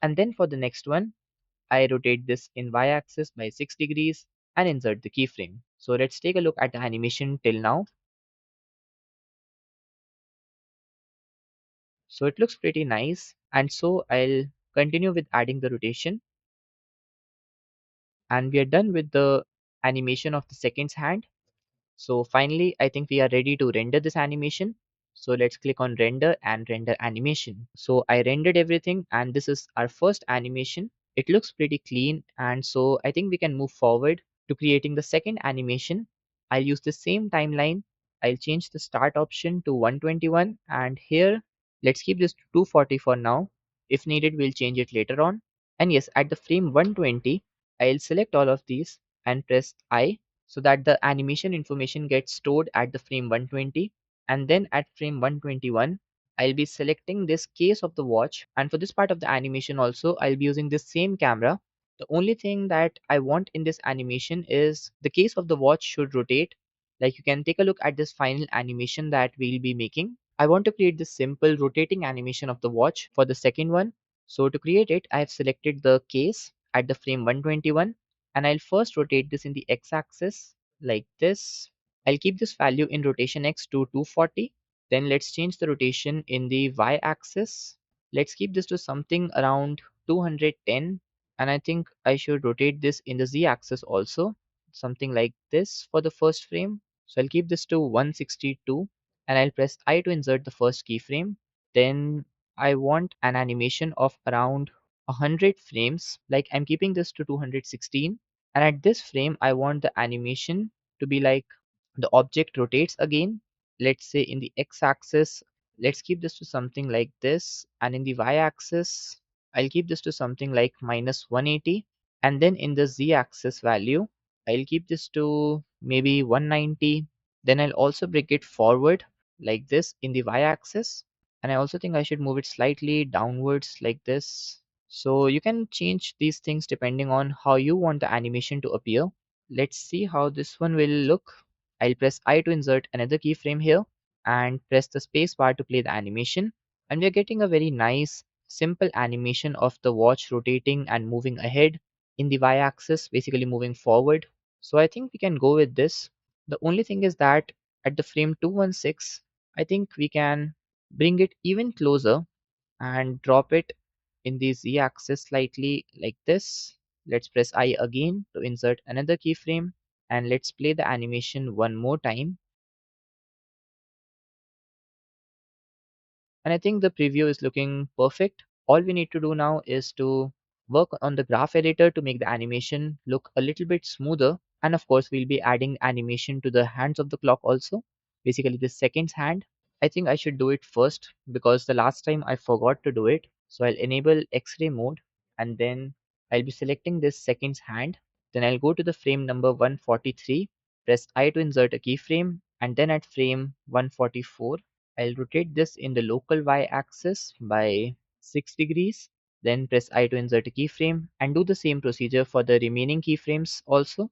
And then for the next one, I rotate this in y-axis by 6 degrees and insert the keyframe. So let's take a look at the animation till now. So it looks pretty nice. And so I'll continue with adding the rotation. And we are done with the animation of the seconds hand. So finally, I think we are ready to render this animation. So let's click on render and render animation. So I rendered everything and this is our first animation. It looks pretty clean, and so I think we can move forward to creating the second animation. I'll use the same timeline. I'll change the start option to 121, and here let's keep this to 240 for now. If needed, we'll change it later on. And yes, at the frame 120, I'll select all of these and press I so that the animation information gets stored at the frame 120, and then at frame 121 I'll be selecting this case of the watch, and for this part of the animation also I'll be using this same camera. The only thing that I want in this animation is the case of the watch should rotate. Like, you can take a look at this final animation that we'll be making. I want to create this simple rotating animation of the watch for the second one. So to create it, I have selected the case at the frame 121, and I'll first rotate this in the x-axis like this. I'll keep this value in rotation x to 240. Then let's change the rotation in the y-axis. Let's keep this to something around 210, and I think I should rotate this in the z-axis also, something like this for the first frame. So I'll keep this to 162 and I'll press I to insert the first keyframe. Then I want an animation of around 100 frames, like I'm keeping this to 216, and at this frame I want the animation to be like the object rotates again. Let's say in the x-axis, let's keep this to something like this, and in the y-axis I'll keep this to something like minus 180, and then in the z-axis value I'll keep this to maybe 190. Then I'll also bring it forward like this in the y-axis, and I also think I should move it slightly downwards like this. So you can change these things depending on how you want the animation to appear. Let's see how this one will look. I'll press I to insert another keyframe here and press the space bar to play the animation, and we're getting a very nice simple animation of the watch rotating and moving ahead in the y-axis, basically moving forward. So I think we can go with this. The only thing is that at the frame 216, I think we can bring it even closer and drop it in the z-axis slightly like this. Let's press I again to insert another keyframe, and let's play the animation one more time. And I think the preview is looking perfect. All we need to do now is to work on the graph editor to make the animation look a little bit smoother. And of course, we'll be adding animation to the hands of the clock also, basically the seconds hand. I think I should do it first because the last time I forgot to do it. So I'll enable X-ray mode, and then I'll be selecting this seconds hand. Then I'll go to the frame number 143, press I to insert a keyframe, and then at frame 144, I'll rotate this in the local y-axis by 6 degrees. Then press I to insert a keyframe and do the same procedure for the remaining keyframes also.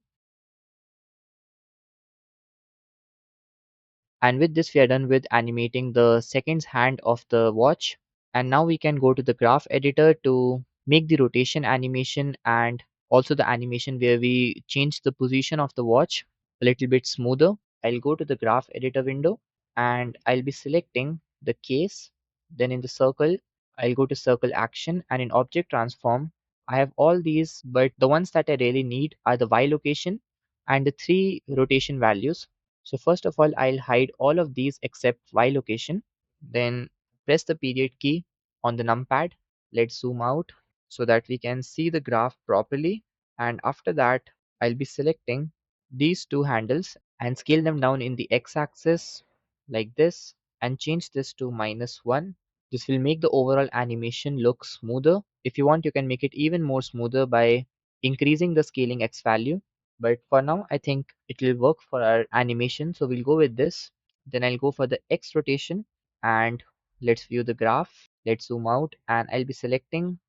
And with this, we are done with animating the seconds hand of the watch. And now we can go to the graph editor to make the rotation animation and also the animation where we change the position of the watch a little bit smoother. I'll go to the graph editor window and I'll be selecting the case. Then in the circle, I'll go to circle action, and in object transform, I have all these, but the ones that I really need are the Y location and the three rotation values. So first of all, I'll hide all of these except Y location. Then press the period key on the numpad. Let's zoom out so that we can see the graph properly. And after that, I'll be selecting these two handles and scale them down in the x-axis like this and change this to -1. This will make the overall animation look smoother. If you want, you can make it even more smoother by increasing the scaling x value. But for now, I think it will work for our animation. So we'll go with this. Then I'll go for the X rotation and let's view the graph. Let's zoom out and I'll be selecting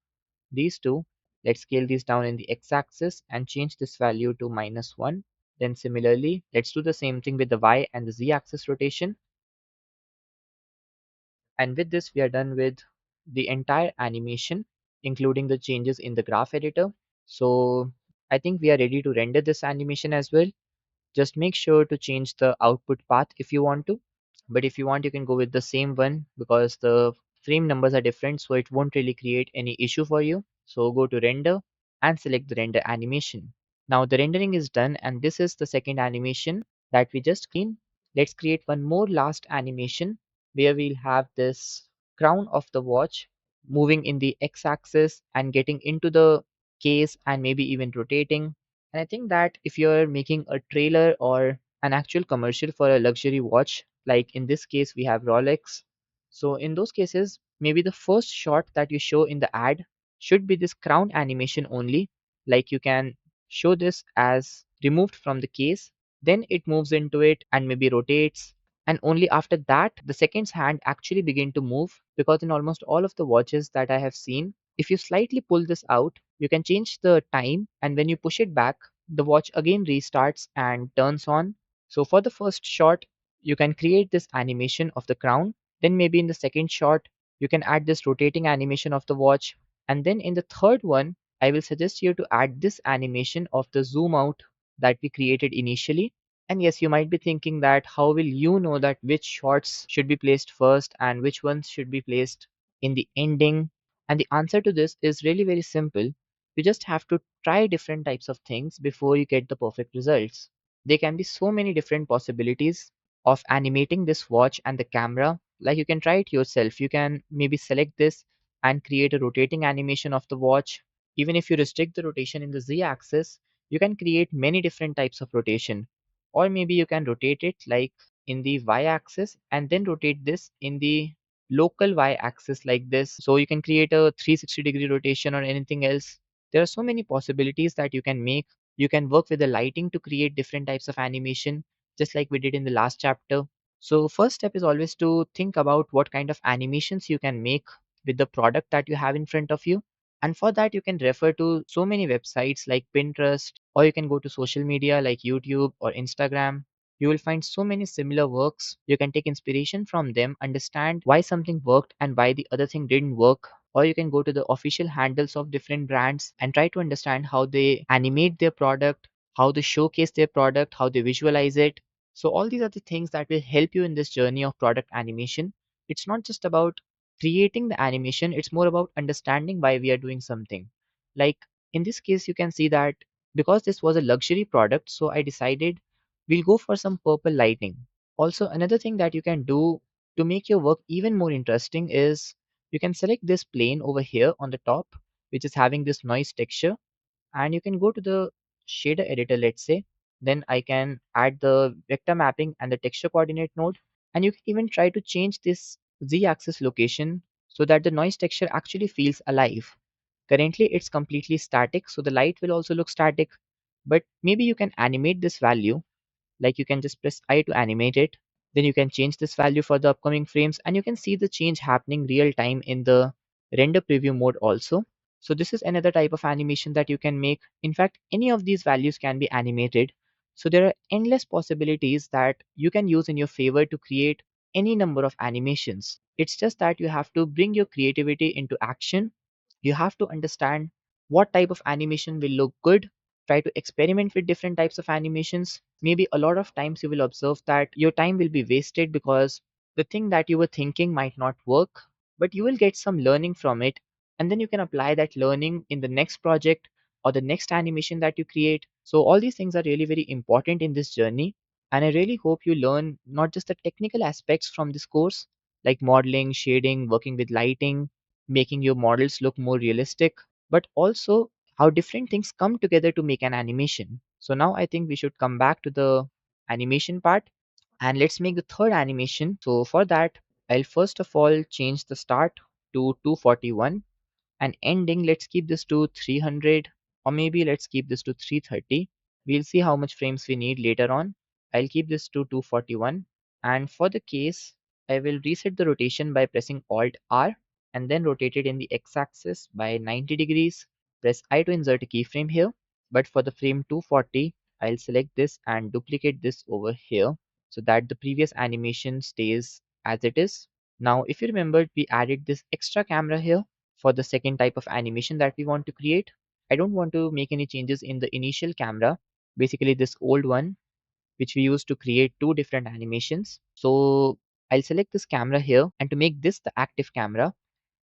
these two. Let's scale these down in the x-axis and change this value to -1. Then similarly, let's do the same thing with the y and the z-axis rotation. And with this, we are done with the entire animation, including the changes in the graph editor. So I think we are ready to render this animation as well. Just make sure to change the output path if you want to. But if you want, you can go with the same one because the frame numbers are different, so it won't really create any issue for you. So go to render and select the render animation. Now the rendering is done and this is the second animation. that we just clean, let's create one more last animation where we'll have this crown of the watch moving in the x-axis and getting into the case and maybe even rotating. And I think that if you're making a trailer or an actual commercial for a luxury watch, like in this case we have Rolex, so in those cases, maybe the first shot that you show in the ad should be this crown animation only. Like you can show this as removed from the case, then it moves into it and maybe rotates. And only after that, the second's hand actually begin to move, because in almost all of the watches that I have seen, if you slightly pull this out, you can change the time, and when you push it back, the watch again restarts and turns on. So for the first shot, you can create this animation of the crown. Then maybe in the second shot, you can add this rotating animation of the watch. And then in the third one, I will suggest you to add this animation of the zoom out that we created initially. And yes, you might be thinking that how will you know that which shots should be placed first and which ones should be placed in the ending? And the answer to this is really very simple. You just have to try different types of things before you get the perfect results. There can be so many different possibilities of animating this watch and the camera. Like you can try it yourself. You can maybe select this and create a rotating animation of the watch. Even if you restrict the rotation in the z axis, you can create many different types of rotation. Or maybe you can rotate it like in the y axis and then rotate this in the local y axis like this. So you can create a 360-degree rotation or anything else. There are so many possibilities that you can make. You can work with the lighting to create different types of animation, just like we did in the last chapter. So first step is always to think about what kind of animations you can make with the product that you have in front of you. And for that, you can refer to so many websites like Pinterest, or you can go to social media like YouTube or Instagram. You will find so many similar works. You can take inspiration from them, understand why something worked and why the other thing didn't work. Or you can go to the official handles of different brands and try to understand how they animate their product, how they showcase their product, how they visualize it. So, all these are the things that will help you in this journey of product animation. It's not just about creating the animation, it's more about understanding why we are doing something. Like in this case, you can see that because this was a luxury product, so I decided we'll go for some purple lighting. Also, another thing that you can do to make your work even more interesting is you can select this plane over here on the top, which is having this noise texture, and you can go to the shader editor, let's say. Then I can add the vector mapping and the texture coordinate node, and you can even try to change this z-axis location so that the noise texture actually feels alive. Currently it's completely static, so the light will also look static, but maybe you can animate this value. Like you can just press I to animate it. Then you can change this value for the upcoming frames, and you can see the change happening real time in the render preview mode also. So this is another type of animation that you can make. In fact, any of these values can be animated. So there are endless possibilities that you can use in your favor to create any number of animations. It's just that you have to bring your creativity into action. You have to understand what type of animation will look good. Try to experiment with different types of animations. Maybe a lot of times you will observe that your time will be wasted because the thing that you were thinking might not work, but you will get some learning from it, and then you can apply that learning in the next project or the next animation that you create. So all these things are really very important in this journey, and I really hope you learn not just the technical aspects from this course, like modeling, shading, working with lighting, making your models look more realistic, but also how different things come together to make an animation. So now I think we should come back to the animation part, and let's make the third animation. So for that, I'll first of all change the start to 241, and ending, let's keep this to 300, or maybe let's keep this to 330. We'll see how much frames we need later on. I'll keep this to 241, and for the case, I will reset the rotation by pressing Alt R and then rotate it in the x-axis by 90 degrees. Press I to insert a keyframe here, but for the frame 240, I'll select this and duplicate this over here so that the previous animation stays as it is. Now, if you remember, we added this extra camera here for the second type of animation that we want to create. I don't want to make any changes in the initial camera, basically this old one, which we used to create two different animations. So I'll select this camera here, and to make this the active camera,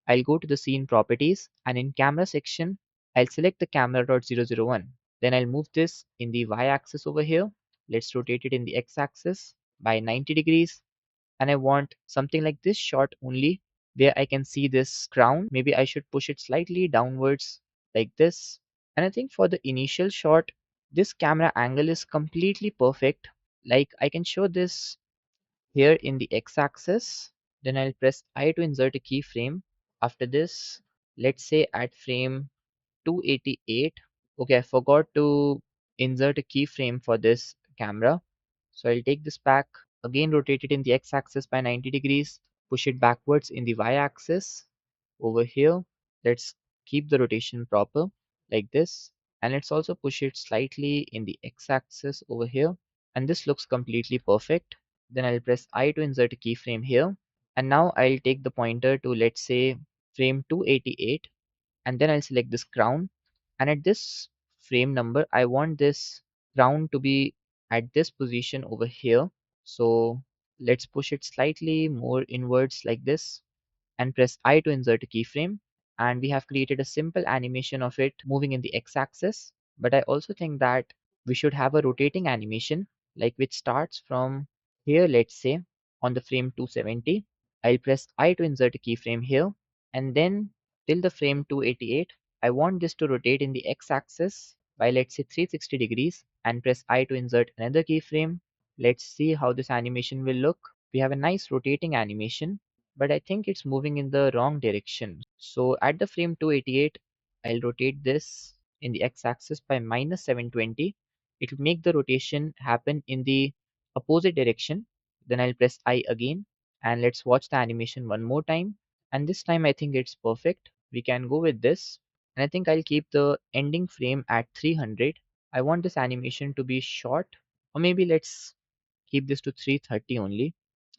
I'll go to the scene properties, and in camera section, I'll select the camera.001. Then I'll move this in the y axis over here, Let's rotate it in the x-axis by 90 degrees. And I want something like this shot only, where I can see this crown. Maybe I should push it slightly downwards like this. And I think for the initial shot, this camera angle is completely perfect. Like I can show this here in the x-axis. Then I'll press I to insert a keyframe. After this, let's say at frame 288. Okay, I forgot to insert a keyframe for this camera. So I'll take this back, again rotate it in the x-axis by 90 degrees, push it backwards in the y-axis over here. Let's keep the rotation proper like this. And let's also push it slightly in the x-axis over here. And this looks completely perfect. Then I'll press I to insert a keyframe here. And now I'll take the pointer to, let's say, frame 288, and then I'll select this crown, and at this frame number I want this crown to be at this position over here. So let's push it slightly more inwards like this and press I to insert a keyframe, and we have created a simple animation of it moving in the x-axis. But I also think that we should have a rotating animation, like which starts from here, let's say on the frame 270. I'll press I to insert a keyframe here, and then till the frame 288 I want this to rotate in the x-axis by, let's say, 360 degrees, and press I to insert another keyframe. Let's see how this animation will look. We have a nice rotating animation, but I think it's moving in the wrong direction. So at the frame 288, I'll rotate this in the x-axis by minus 720. It will make the rotation happen in the opposite direction. Then I'll press I again, and let's watch the animation one more time. And this time I think it's perfect. We can go with this. And I think I'll keep the ending frame at 300. I want this animation to be short, or maybe let's keep this to 330 only.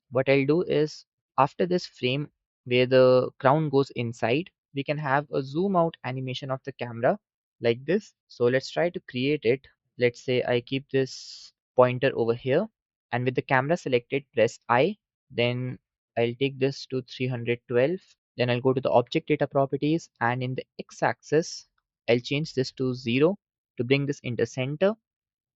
What I'll do is, after this frame where the crown goes inside, we can have a zoom out animation of the camera like this. So let's try to create it. Let's say I keep this pointer over here, and with the camera selected, press I. Then I'll take this to 312. Then I'll go to the object data properties, and in the x-axis, I'll change this to 0 to bring this into center,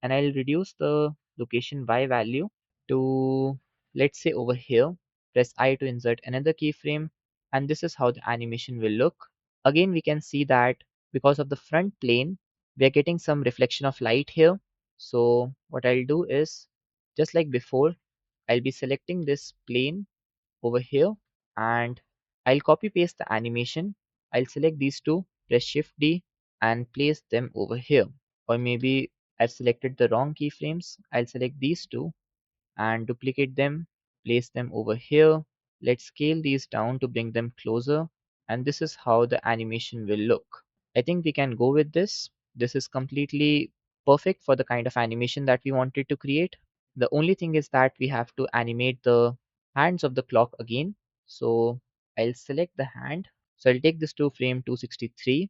and I'll reduce the location Y value to, let's say, over here. Press I to insert another keyframe, and this is how the animation will look. Again, we can see that because of the front plane, we are getting some reflection of light here. So what I'll do is, just like before, I'll be selecting this plane over here, and I'll copy paste the animation. I'll select these two, press Shift D, and place them over here. Or maybe I've selected the wrong keyframes. I'll select these two and duplicate them, place them over here. Let's scale these down to bring them closer, and this is how the animation will look. I think we can go with this. This is completely perfect for the kind of animation that we wanted to create. The only thing is that we have to animate the hands of the clock again. So I'll select the hand. So I'll take this to frame 263,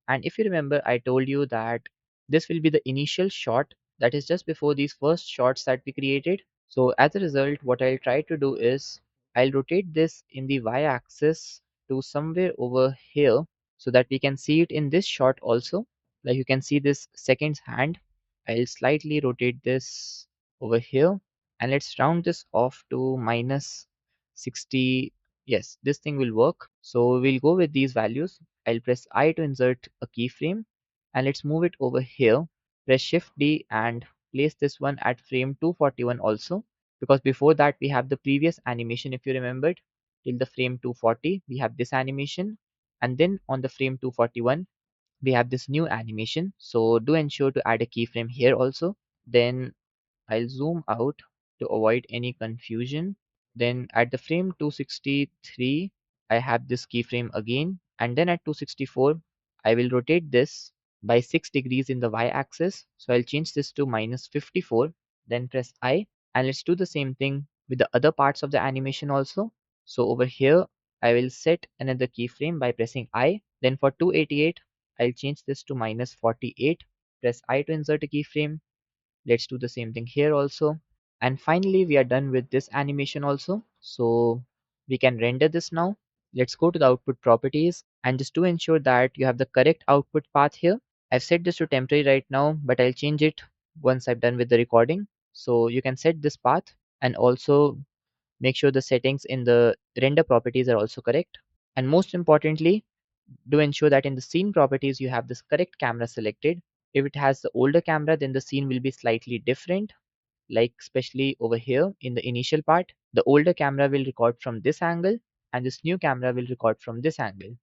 and if you remember, I told you that this will be the initial shot, that is just before these first shots that we created. So as a result, what I'll try to do is, I'll rotate this in the y-axis to somewhere over here so that we can see it in this shot also. Like you can see this second's hand. I'll slightly rotate this over here, and let's round this off to minus 60. Yes, this thing will work. So we'll go with these values. I'll press I to insert a keyframe, and let's move it over here. Press Shift D and place this one at frame 241 also, because before that we have the previous animation, if you remembered, till the frame 240 we have this animation, and then on the frame 241 we have this new animation. So do ensure to add a keyframe here also. Then I'll zoom out to avoid any confusion. Then at the frame 263, I have this keyframe again, and then at 264, I will rotate this by 6 degrees in the y-axis. So I'll change this to minus 54, then press I, and let's do the same thing with the other parts of the animation also. So over here, I will set another keyframe by pressing I. Then for 288, I'll change this to minus 48, press I to insert a keyframe. Let's do the same thing here also. And finally, we are done with this animation also. So we can render this now. Let's go to the output properties, and just to ensure that you have the correct output path here, I've set this to temporary right now, but I'll change it once I've done with the recording. So you can set this path and also make sure the settings in the render properties are also correct. And most importantly, do ensure that in the scene properties you have this correct camera selected. If it has the older camera, then the scene will be slightly different. Like especially over here in the initial part, the older camera will record from this angle and this new camera will record from this angle.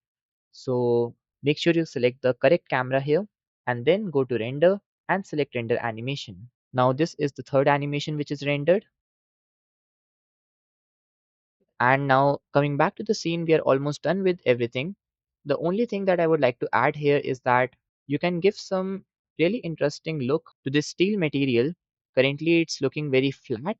So make sure you select the correct camera here and then go to render and select render animation. Now this is the third animation which is rendered. And now coming back to the scene, we are almost done with everything. The only thing that I would like to add here is that you can give some really interesting look to this steel material. Currently it's looking very flat,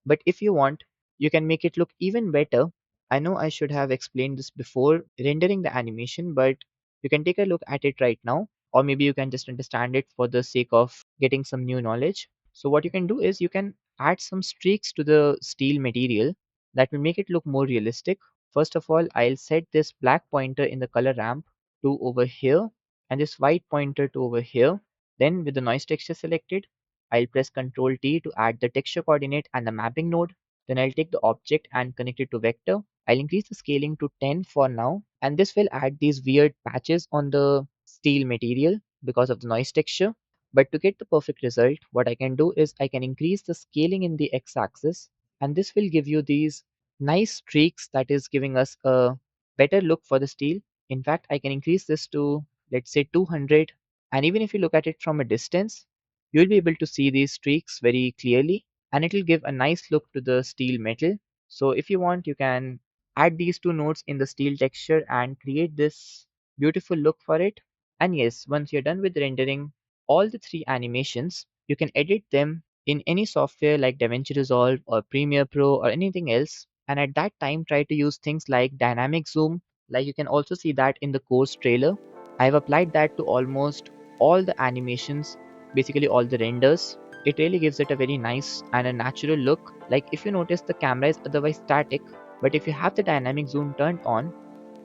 but if you want, you can make it look even better. I know I should have explained this before rendering the animation, but you can take a look at it right now, or maybe you can just understand it for the sake of getting some new knowledge. So what you can do is you can add some streaks to the steel material that will make it look more realistic. First of all, I'll set this black pointer in the color ramp to over here and this white pointer to over here. Then with the noise texture selected, I'll press Ctrl T to add the texture coordinate and the mapping node. Then I'll take the object and connect it to vector. I'll increase the scaling to 10 for now, and this will add these weird patches on the steel material because of the noise texture. But to get the perfect result, what I can do is I can increase the scaling in the x-axis, and this will give you these nice streaks that is giving us a better look for the steel. In fact, I can increase this to, let's say, 200, and even if you look at it from a distance, you'll be able to see these streaks very clearly, and it will give a nice look to the steel metal. So if you want, you can add these two nodes in the steel texture and create this beautiful look for it. And yes, once you're done with rendering all the three animations, you can edit them in any software like DaVinci Resolve or Premiere Pro or anything else. And at that time, try to use things like dynamic zoom. Like you can also see that in the course trailer. I've applied that to almost all the animations, basically all the renders. It really gives it a very nice and a natural look. Like if you notice, the camera is otherwise static, but if you have the dynamic zoom turned on,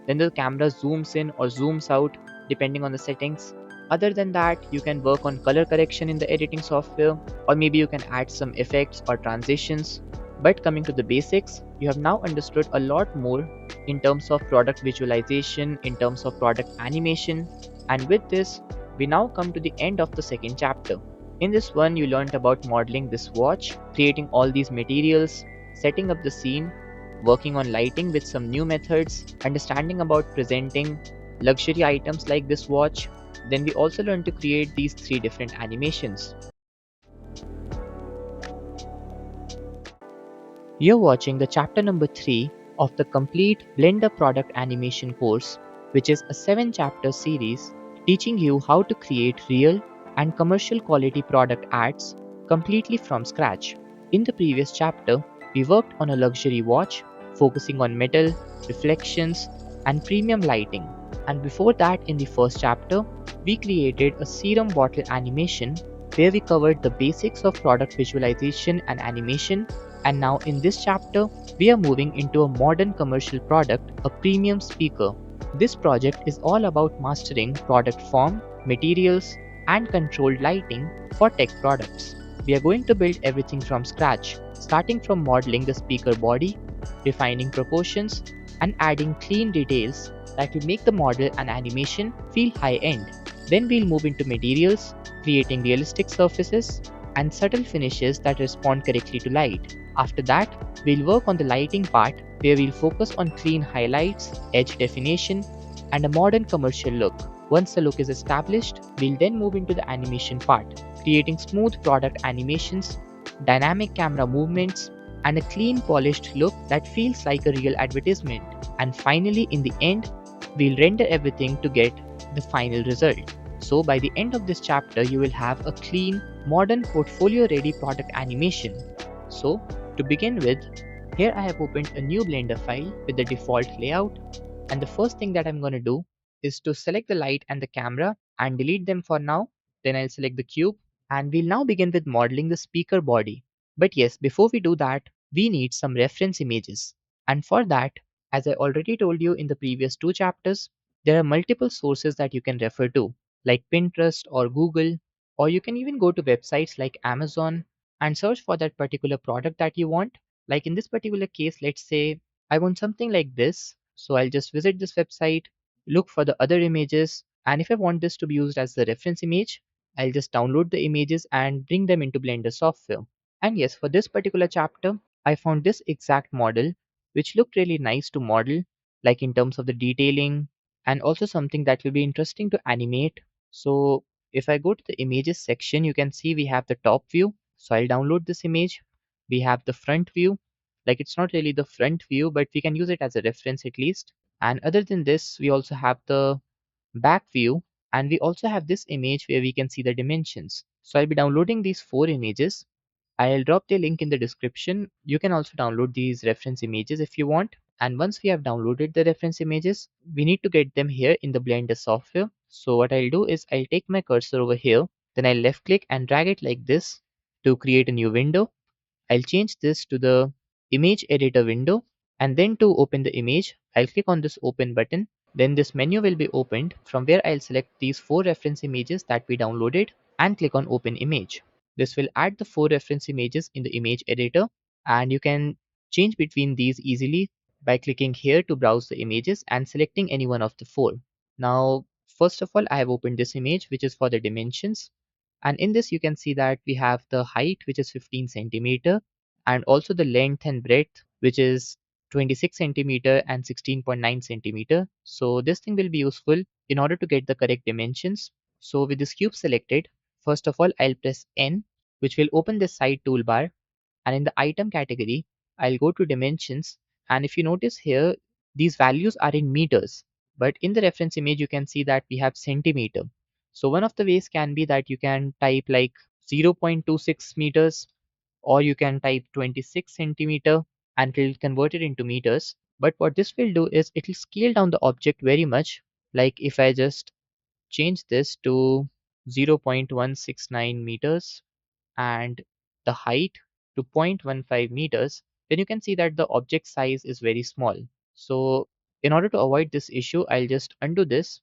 then the camera zooms in or zooms out depending on the settings. Other than that, you can work on color correction in the editing software, or maybe you can add some effects or transitions. But coming to the basics, you have now understood a lot more in terms of product visualization, in terms of product animation, and with this, we now come to the end of the second chapter. In this one, you learned about modeling this watch, creating all these materials, setting up the scene, working on lighting with some new methods, understanding about presenting luxury items like this watch. Then we also learned to create these three different animations. You're watching the chapter number 3 of the complete Blender product animation course, which is a 7-chapter series teaching you how to create real and commercial quality product ads completely from scratch. In the previous chapter, we worked on a luxury watch focusing on metal, reflections, and premium lighting. And before that, in the first chapter, we created a serum bottle animation where we covered the basics of product visualization and animation. And now in this chapter, we are moving into a modern commercial product, a premium speaker. This project is all about mastering product form, materials, and controlled lighting for tech products. We are going to build everything from scratch, starting from modeling the speaker body, refining proportions, and adding clean details that will make the model and animation feel high-end. Then we'll move into materials, creating realistic surfaces and subtle finishes that respond correctly to light. After that, we'll work on the lighting part where we'll focus on clean highlights, edge definition, and a modern commercial look. Once the look is established, we'll then move into the animation part, creating smooth product animations, dynamic camera movements, and a clean polished look that feels like a real advertisement. And finally, in the end, we'll render everything to get the final result. So by the end of this chapter, you will have a clean, modern portfolio ready product animation. So to begin with, here I have opened a new Blender file with the default layout, and the first thing that I'm going to do is to select the light and the camera and delete them for now. Then I'll select the cube, and we'll now begin with modeling the speaker body. But yes, before we do that, we need some reference images. And for that, as I already told you in the previous 2 chapters, there are multiple sources that you can refer to, like Pinterest or Google, or you can even go to websites like Amazon. and search for that particular product that you want. Like in this particular case, let's say I want something like this. So I'll just visit this website, look for the other images, and if I want this to be used as the reference image, I'll just download the images and bring them into Blender software. And yes, for this particular chapter, I found this exact model, which looked really nice to model, like in terms of the detailing, and also something that will be interesting to animate. So if I go to the images section, you can see we have the top view. So I'll download this image. We have the front view. Like it's not really the front view, but we can use it as a reference at least. And other than this, we also have the back view, and we also have this image where we can see the dimensions. So I'll be downloading these four images. I'll drop the link in the description. You can also download these reference images if you want. And once we have downloaded the reference images, we need to get them here in the Blender software. So what I'll do is I'll take my cursor over here, then I'll left click and drag it like this to create a new window. I'll change this to the image editor window, and then to open the image, I'll click on this open button. Then this menu will be opened from where I'll select these four reference images that we downloaded and click on open image. This will add the four reference images in the image editor, and you can change between these easily by clicking here to browse the images and selecting any one of the four. Now, first of all, I have opened this image, which is for the dimensions. And in this, you can see that we have the height, which is 15 centimeter, and also the length and breadth, which is 26 centimeter and 16.9 centimeter. So this thing will be useful in order to get the correct dimensions. So with this cube selected, first of all, I'll press N, which will open the side toolbar. And in the item category, I'll go to dimensions. And if you notice here, these values are in meters. But in the reference image, you can see that we have centimeter. So one of the ways can be that you can type like 0.26 meters, or you can type 26 centimeter and it will convert it into meters. But what this will do is it will scale down the object very much. Like if I just change this to 0.169 meters and the height to 0.15 meters, then you can see that the object size is very small. So in order to avoid this issue, I'll just undo this,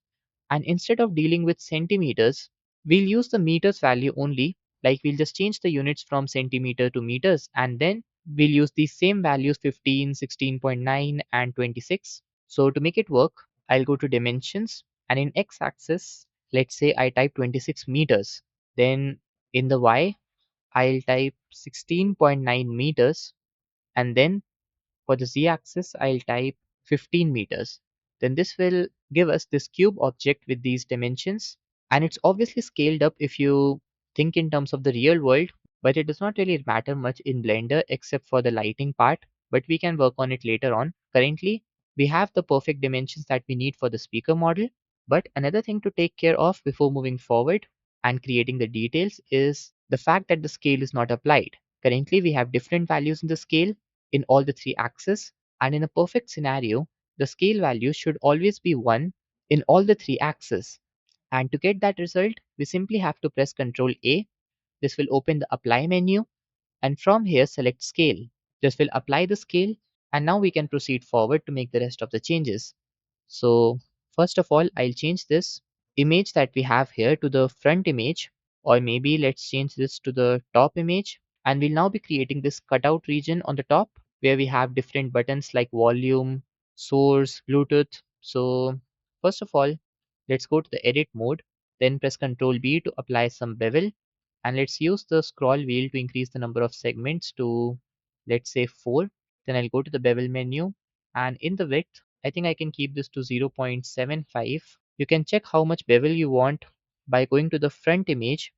and instead of dealing with centimeters, we'll use the meters value only. Like we'll just change the units from centimeter to meters, and then we'll use these same values 15, 16.9 and 26. So to make it work, I'll go to dimensions, and in x-axis, let's say I type 26 meters. Then in the y, I'll type 16.9 meters, and then for the z-axis, I'll type 15 meters. Then this will give us this cube object with these dimensions, and it's obviously scaled up if you think in terms of the real world, but it does not really matter much in Blender except for the lighting part, but we can work on it later on. Currently, we have the perfect dimensions that we need for the speaker model, but another thing to take care of before moving forward and creating the details is the fact that the scale is not applied. Currently, we have different values in the scale in all the three axes, and in a perfect scenario, the scale value should always be 1 in all the three axes. And to get that result, we simply have to press Ctrl A. This will open the Apply menu, and from here select Scale. This will apply the scale, and now we can proceed forward to make the rest of the changes. So first of all, I'll change this image that we have here to the front image, or maybe let's change this to the top image. And we'll now be creating this cutout region on the top where we have different buttons like volume, source, Bluetooth. So first of all, let's go to the edit mode, then press Ctrl B to apply some bevel. And let's use the scroll wheel to increase the number of segments to, let's say, 4. Then I'll go to the bevel menu, and in the width, I think I can keep this to 0.75. You can check how much bevel you want by going to the front image,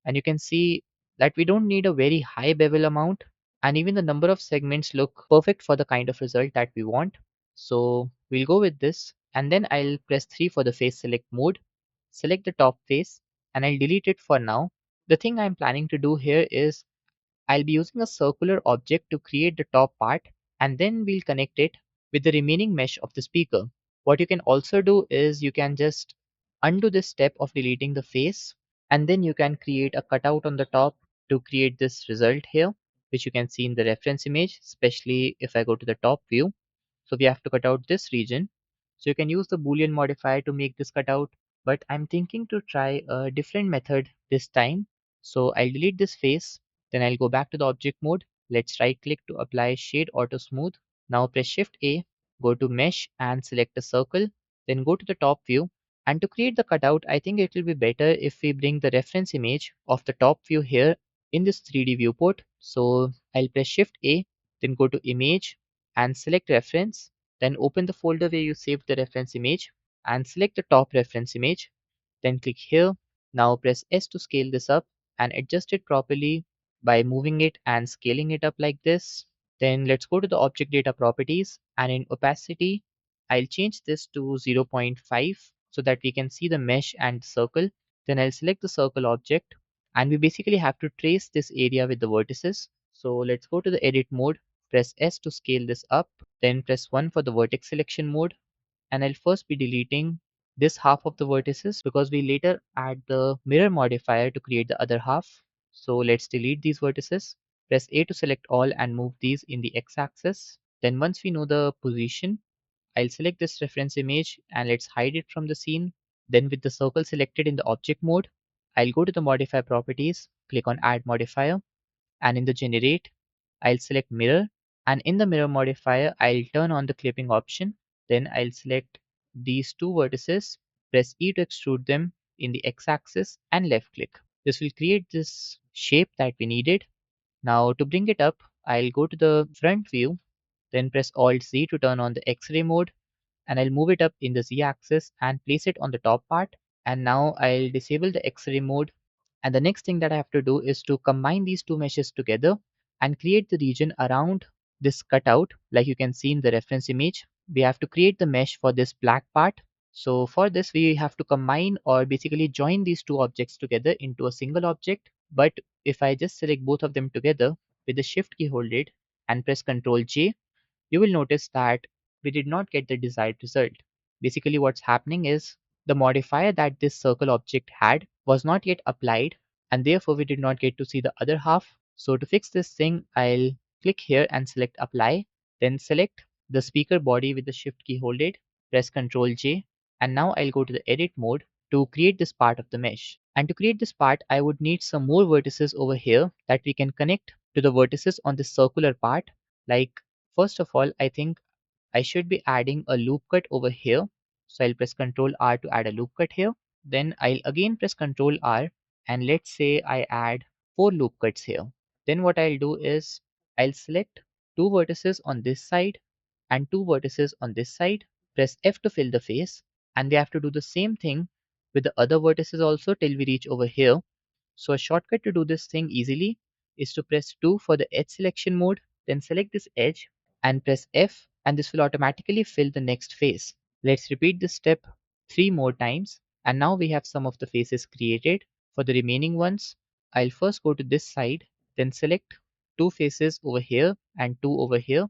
and you can see that we don't need a very high bevel amount, and even the number of segments look perfect for the kind of result that we want. So we'll go with this, and then I'll press 3 for the face select mode, select the top face, and I'll delete it for now. The thing I'm planning to do here is I'll be using a circular object to create the top part, and then we'll connect it with the remaining mesh of the speaker. What you can also do is you can just undo this step of deleting the face, and then you can create a cutout on the top to create this result here, which you can see in the reference image, especially if I go to the top view. So we have to cut out this region. So you can use the Boolean modifier to make this cutout, but I'm thinking to try a different method this time. So I'll delete this face, Then I'll go back to the object mode. Let's right click to apply shade auto smooth. Now press shift A, go to mesh and select a circle. Then go to the top view. And to create the cutout, I think it will be better if we bring the reference image of the top view here in this 3D viewport. So I'll press shift A, then go to image and select reference. Then open the folder where you saved the reference image and select the top reference image. Then click here. Now press S to scale this up and adjust it properly by moving it and scaling it up like this. Then let's go to the object data properties, and in opacity, I'll change this to 0.5 so that we can see the mesh and circle. Then I'll select the circle object, and we basically have to trace this area with the vertices. So let's go to the edit mode, press S to scale this up, then press 1 for the vertex selection mode, and I'll first be deleting this half of the vertices because we later add the mirror modifier to create the other half. So let's delete these vertices. Press A to select all and move these in the x-axis. Then once we know the position, I'll select this reference image and let's hide it from the scene. Then with the circle selected in the object mode, I'll go to the modify properties, click on add modifier, and in the generate, I'll select mirror, and in the mirror modifier, I'll turn on the clipping option. Then I'll select these two vertices, press E to extrude them in the x-axis and left click. This will create this shape that we needed. Now to bring it up, I'll go to the front view, then press Alt Z to turn on the X-ray mode, and I'll move it up in the Z-axis and place it on the top part. And now I'll disable the X-ray mode. And the next thing that I have to do is to combine these two meshes together and create the region around this cutout. Like you can see in the reference image, we have to create the mesh for this black part. So for this, we have to combine or basically join these two objects together into a single object. But if I just select both of them together with the shift key hold and press Ctrl J, you will notice that we did not get the desired result. Basically what's happening is the modifier that this circle object had was not yet applied, and therefore we did not get to see the other half. So to fix this thing, I'll click here and select apply, then select the speaker body with the shift key holded, press Ctrl J, and now I'll go to the edit mode to create this part of the mesh. And to create this part, I would need some more vertices over here that we can connect to the vertices on this circular part. Like first of all, I think I should be adding a loop cut over here. So I'll press Ctrl R to add a loop cut here. Then I'll again press Ctrl R, and let's say I add 4 loop cuts here. Then what I'll do is I'll select 2 vertices on this side and 2 vertices on this side. Press F to fill the face, and we have to do the same thing with the other vertices also till we reach over here. So a shortcut to do this thing easily is to press 2 for the edge selection mode, then select this edge and press F, and this will automatically fill the next face. Let's repeat this step 3 more times, and now we have some of the faces created. For the remaining ones, I'll first go to this side, then select 2 faces over here and 2 over here,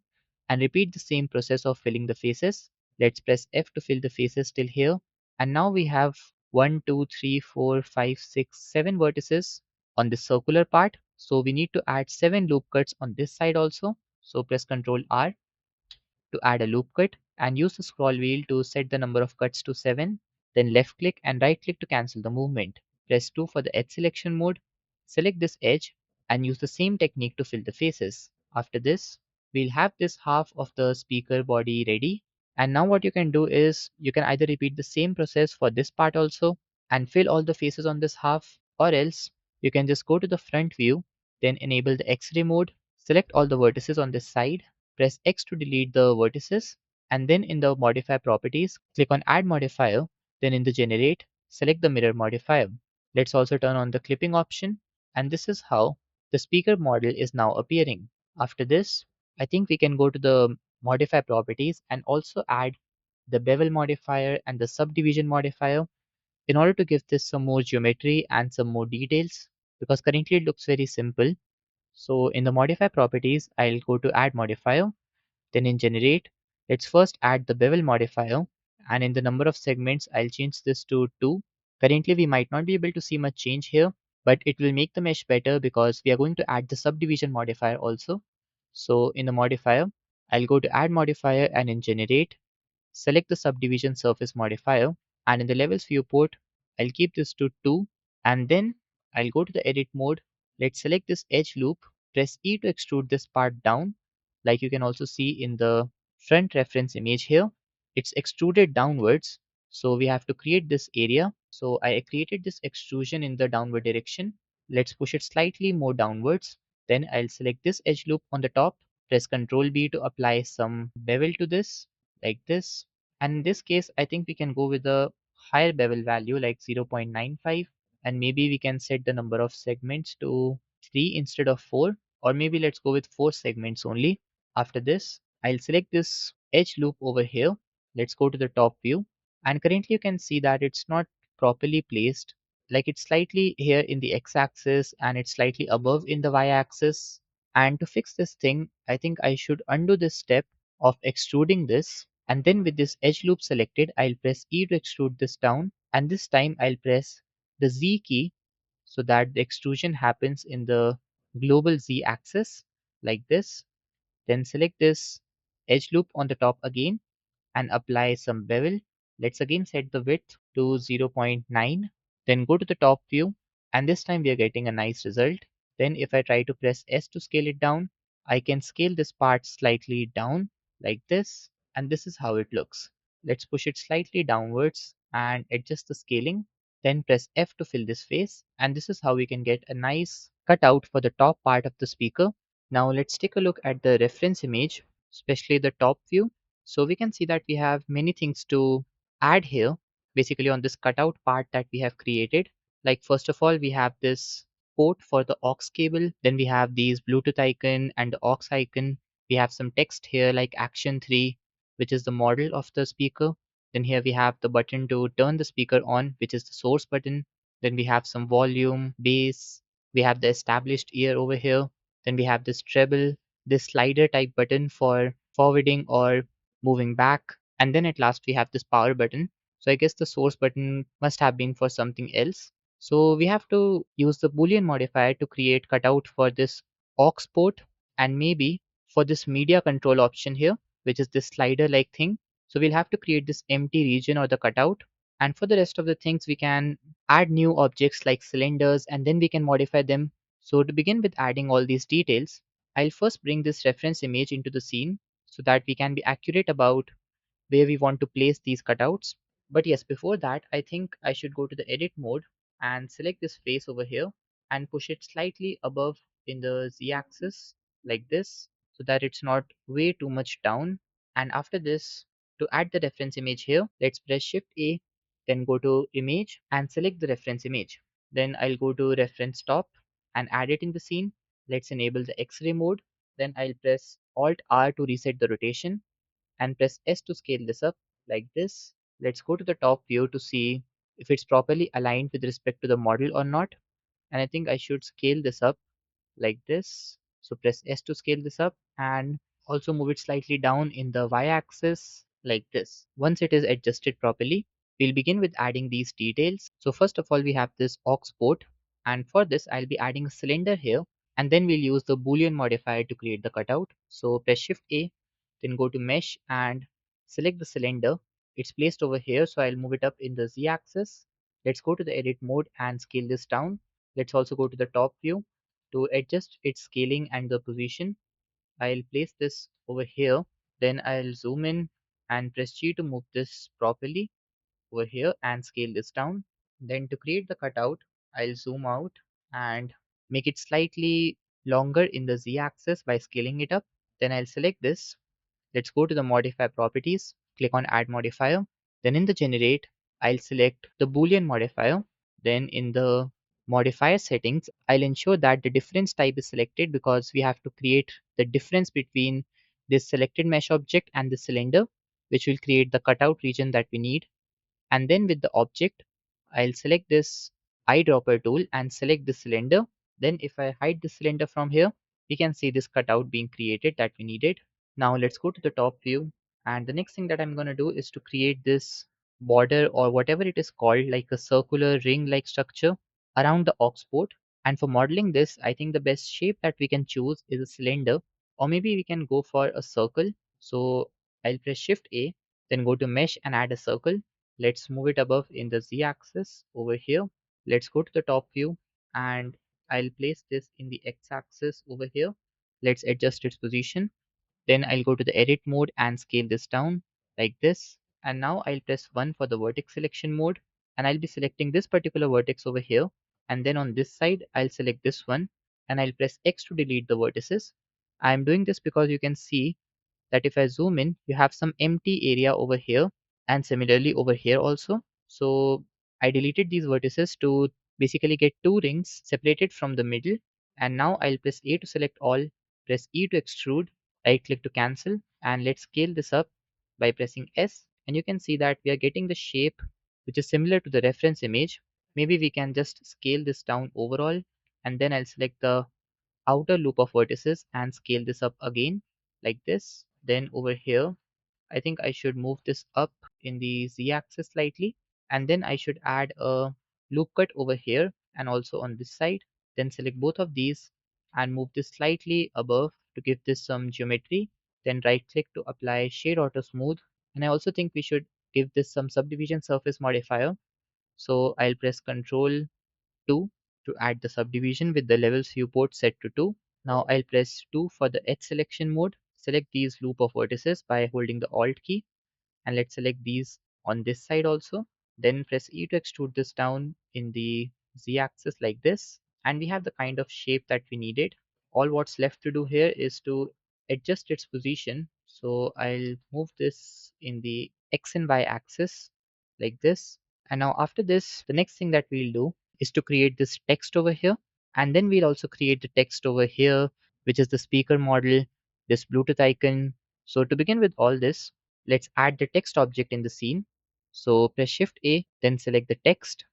and repeat the same process of filling the faces. Let's press F to fill the faces till here, and now we have 1, 2, 3, 4, 5, 6, 7 vertices on this circular part. So we need to add 7 loop cuts on this side also. So press Ctrl R to add a loop cut and use the scroll wheel to set the number of cuts to 7. Then left click and right click to cancel the movement. Press 2 for the edge selection mode. Select this edge and use the same technique to fill the faces. After this, we'll have this half of the speaker body ready. And now what you can do is you can either repeat the same process for this part also and fill all the faces on this half, or else you can just go to the front view, then enable the X-ray mode, select all the vertices on this side, press X to delete the vertices, and then in the modify properties, click on add modifier, then in the generate, select the mirror modifier. Let's also turn on the clipping option, and this is how the speaker model is now appearing. After this, I think we can go to the modify properties and also add the bevel modifier and the subdivision modifier in order to give this some more geometry and some more details, because currently it looks very simple. So in the modify properties, I'll go to add modifier, then in generate, let's first add the bevel modifier, and in the number of segments, I'll change this to 2. Currently, we might not be able to see much change here, but it will make the mesh better because we are going to add the subdivision modifier also. So in the modifier, I'll go to add modifier, and in generate, select the subdivision surface modifier, and in the levels viewport, I'll keep this to 2, and then I'll go to the edit mode, Let's select this edge loop, press E to extrude this part down. Like you can also see in the front reference image here, it's extruded downwards. So we have to create this area. So I created this extrusion in the downward direction. Let's push it slightly more downwards. Then I'll select this edge loop on the top, press Ctrl B to apply some bevel to this, like this. And in this case, I think we can go with a higher bevel value like 0.95, and maybe we can set the number of segments to 3 instead of 4, or maybe let's go with 4 segments only. After this, I'll select this edge loop over here. Let's go to the top view, and currently you can see that it's not properly placed. Like it's slightly here in the x-axis and it's slightly above in the y-axis. And to fix this thing, I think I should undo this step of extruding this, and then with this edge loop selected, I'll press E to extrude this down, and this time I'll press the Z key so that the extrusion happens in the global Z axis like this. Then select this edge loop on the top again and apply some bevel. Let's again set the width to 0.9. Then go to the top view, and this time we are getting a nice result. Then if I try to press S to scale it down, I can scale this part slightly down like this, and this is how it looks. Let's push it slightly downwards and adjust the scaling. Then press F to fill this face, and this is how we can get a nice cutout for the top part of the speaker. Now let's take a look at the reference image, especially the top view. So we can see that we have many things to add here, basically on this cutout part that we have created. Like first of all, we have this port for the aux cable. Then we have these Bluetooth icon and the aux icon. We have some text here like Action 3, which is the model of the speaker. Then here we have the button to turn the speaker on, which is the source button. Then we have some volume, bass. We have the established ear over here. Then we have this treble, this slider type button for forwarding or moving back. And then at last we have this power button. So I guess the source button must have been for something else. So we have to use the Boolean modifier to create cutout for this aux port, and maybe for this media control option here, which is this slider like thing. So we'll have to create this empty region or the cutout. And for the rest of the things, we can add new objects like cylinders, and then we can modify them. So to begin with adding all these details, I'll first bring this reference image into the scene so that we can be accurate about where we want to place these cutouts. But yes, before that, I think I should go to the edit mode and select this face over here and push it slightly above in the z-axis like this, so that it's not way too much down. And after this, to add the reference image here, let's press Shift A, then go to image and select the reference image. Then I'll go to reference top and add it in the scene. Let's enable the X-ray mode. Then I'll press Alt R to reset the rotation and press S to scale this up like this. Let's go to the top view to see if it's properly aligned with respect to the model or not. And I think I should scale this up like this. So press S to scale this up and also move it slightly down in the y-axis like this. Once it is adjusted properly, we'll begin with adding these details. So first of all, we have this aux port, and for this I'll be adding a cylinder here, and then we'll use the Boolean modifier to create the cutout. So press Shift A, then go to mesh and select the cylinder. It's placed over here, so I'll move it up in the z-axis. Let's go to the edit mode and scale this down. Let's also go to the top view. To adjust its scaling and the position, I'll place this over here. Then I'll zoom in and press G to move this properly over here and scale this down. Then to create the cutout, I'll zoom out and make it slightly longer in the z-axis by scaling it up. Then I'll select this. Let's go to the modify properties, click on add modifier. Then in the generate, I'll select the Boolean modifier. Then in the modifier settings, I'll ensure that the difference type is selected because we have to create the difference between this selected mesh object and the cylinder, which will create the cutout region that we need. And then with the object, I'll select this eyedropper tool and select the cylinder. Then if I hide the cylinder from here, we can see this cutout being created that we needed. Now let's go to the top view, and the next thing that I'm going to do is to create this border or whatever it is called, like a circular ring like structure around the aux port. And for modeling this, I think the best shape that we can choose is a cylinder, or maybe we can go for a circle. So I'll press Shift A, then go to mesh and add a circle. Let's move it above in the z-axis over here. Let's go to the top view and I'll place this in the x-axis over here. Let's adjust its position. Then I'll go to the edit mode and scale this down like this. And now I'll press 1 for the vertex selection mode. And I'll be selecting this particular vertex over here. And then on this side, I'll select this one. And I'll press X to delete the vertices. I'm doing this because you can see that if I zoom in, you have some empty area over here and similarly over here also. So I deleted these vertices to basically get two rings separated from the middle. And now I'll press A to select all, press E to extrude, right click to cancel, and let's scale this up by pressing S. And you can see that we are getting the shape which is similar to the reference image. Maybe we can just scale this down overall, and then I'll select the outer loop of vertices and scale this up again like this. Then over here, I think I should move this up in the z-axis slightly, and then I should add a loop cut over here and also on this side. Then select both of these and move this slightly above to give this some geometry. Then right click to apply shade auto smooth, and I also think we should give this some subdivision surface modifier. So I'll press Ctrl 2 to add the subdivision with the levels viewport set to 2. Now I'll press 2 for the edge selection mode. Select these loop of vertices by holding the Alt key, and let's select these on this side also. Then press E to extrude this down in the Z axis like this, and we have the kind of shape that we needed. All what's left to do here is to adjust its position. So I'll move this in the X and Y axis like this. And now after this, the next thing that we'll do is to create this text over here. And then we'll also create the text over here, which is the speaker model, this Bluetooth icon. So to begin with all this, let's add the text object in the scene. So press Shift A, then select the text,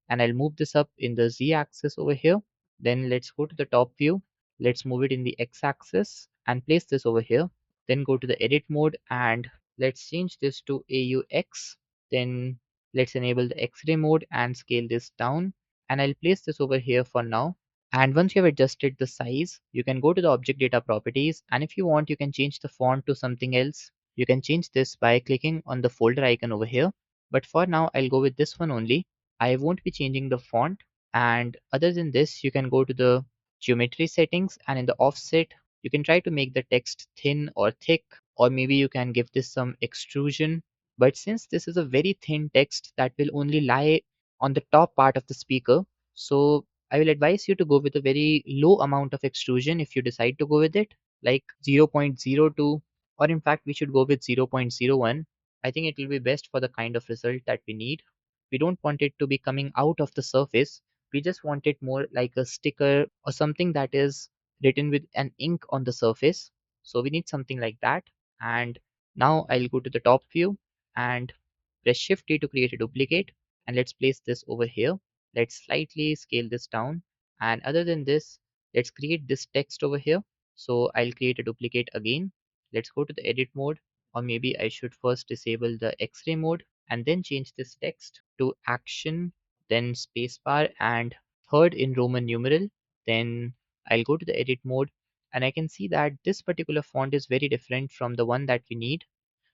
and I'll move this up in the Z axis over here. Then let's go to the top view. Let's move it in the X axis and place this over here. Then go to the edit mode and let's change this to AUX. Then let's enable the X-ray mode and scale this down. And I'll place this over here for now. And once you have adjusted the size, you can go to the object data properties. And if you want, you can change the font to something else. You can change this by clicking on the folder icon over here. But for now, I'll go with this one only. I won't be changing the font. And other than this, you can go to the geometry settings, and in the offset, you can try to make the text thin or thick, or maybe you can give this some extrusion. But since this is a very thin text that will only lie on the top part of the speaker, so I will advise you to go with a very low amount of extrusion if you decide to go with it, like 0.02, or in fact, we should go with 0.01. I think it will be best for the kind of result that we need. We don't want it to be coming out of the surface. We just want it more like a sticker or something that is written with an ink on the surface. So we need something like that. And now I'll go to the top view and press Shift D to create a duplicate. And let's place this over here. Let's slightly scale this down. And other than this, let's create this text over here. So I'll create a duplicate again. Let's go to the edit mode, or maybe I should first disable the X-ray mode and then change this text to action, then spacebar and third in Roman numeral. Then I'll go to the edit mode, and I can see that this particular font is very different from the one that we need.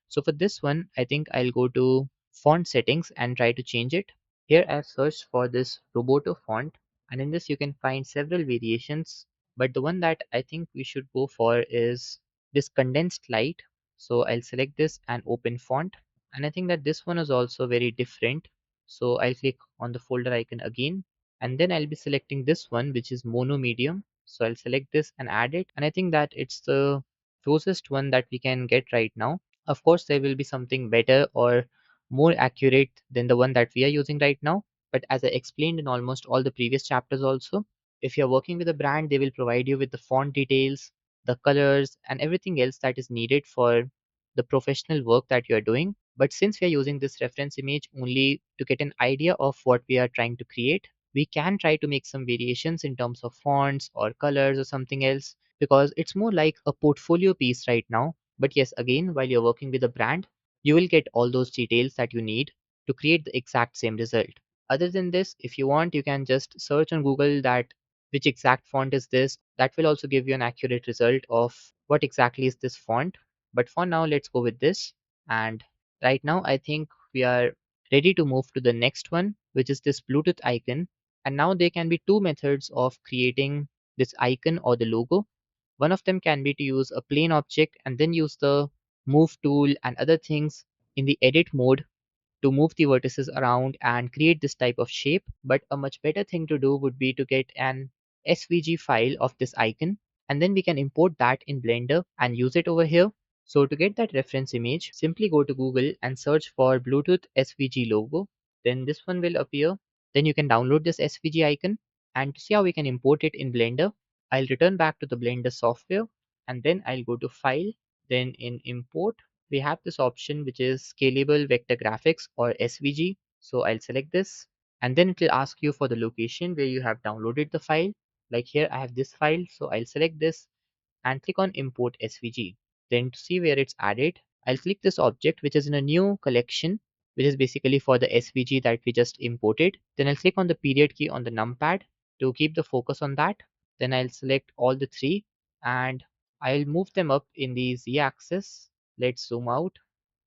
So for this one, I think I'll go to font settings and try to change it. Here I've searched for this Roboto font, and in this you can find several variations, but the one that I think we should go for is this condensed light. So I'll select this and open font, and I think that this one is also very different. So I'll click on the folder icon again, and then I'll be selecting this one, which is mono medium. So I'll select this and add it, and I think that it's the closest one that we can get right now. Of course, there will be something better or more accurate than the one that we are using right now. But as I explained in almost all the previous chapters also, if you're working with a brand, they will provide you with the font details, the colors, and everything else that is needed for the professional work that you're doing. But since we are using this reference image only to get an idea of what we are trying to create, we can try to make some variations in terms of fonts or colors or something else, because it's more like a portfolio piece right now. But yes, again, while you're working with a brand, you will get all those details that you need to create the exact same result. Other than this, if you want, you can just search on Google that which exact font is this. That will also give you an accurate result of what exactly is this font. But for now, let's go with this. And right now, I think we are ready to move to the next one, which is this Bluetooth icon. And now there can be two methods of creating this icon or the logo. One of them can be to use a plain object and then use the move tool and other things in the edit mode to move the vertices around and create this type of shape. But a much better thing to do would be to get an SVG file of this icon, and then we can import that in Blender and use it over here. So to get that reference image, simply go to Google and search for Bluetooth SVG logo. Then this one will appear. Then you can download this SVG icon, and to see how we can import it in Blender, I'll return back to the Blender software, and then I'll go to File, then in Import we have this option which is Scalable Vector Graphics or SVG. So I'll select this, and then it will ask you for the location where you have downloaded the file. Like here I have this file, so I'll select this and click on Import SVG. Then to see where it's added, I'll click this object which is in a new collection, which is basically for the SVG that we just imported. Then I'll click on the period key on the numpad to keep the focus on that. Then I'll select all the three and I'll move them up in the Z-axis. Let's zoom out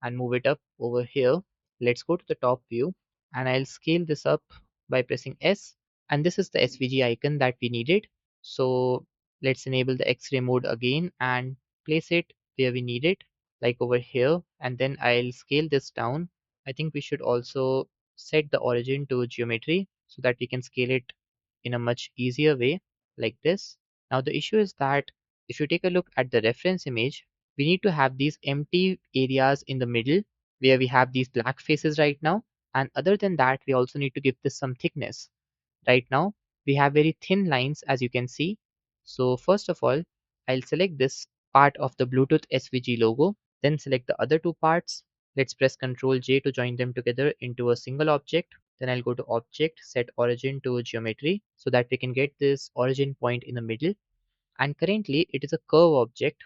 and move it up over here. Let's go to the top view and I'll scale this up by pressing S. And this is the SVG icon that we needed. So let's enable the X-ray mode again and place it where we need it, like over here. And then I'll scale this down. I think we should also set the origin to geometry so that we can scale it in a much easier way, like this. Now the issue is that if you take a look at the reference image, we need to have these empty areas in the middle where we have these black faces right now. And other than that, we also need to give this some thickness. Right now, we have very thin lines as you can see. So first of all, I'll select this part of the Bluetooth SVG logo, then select the other two parts. Let's press Ctrl J to join them together into a single object. Then I'll go to Object, Set Origin to Geometry so that we can get this origin point in the middle. And currently it is a curve object.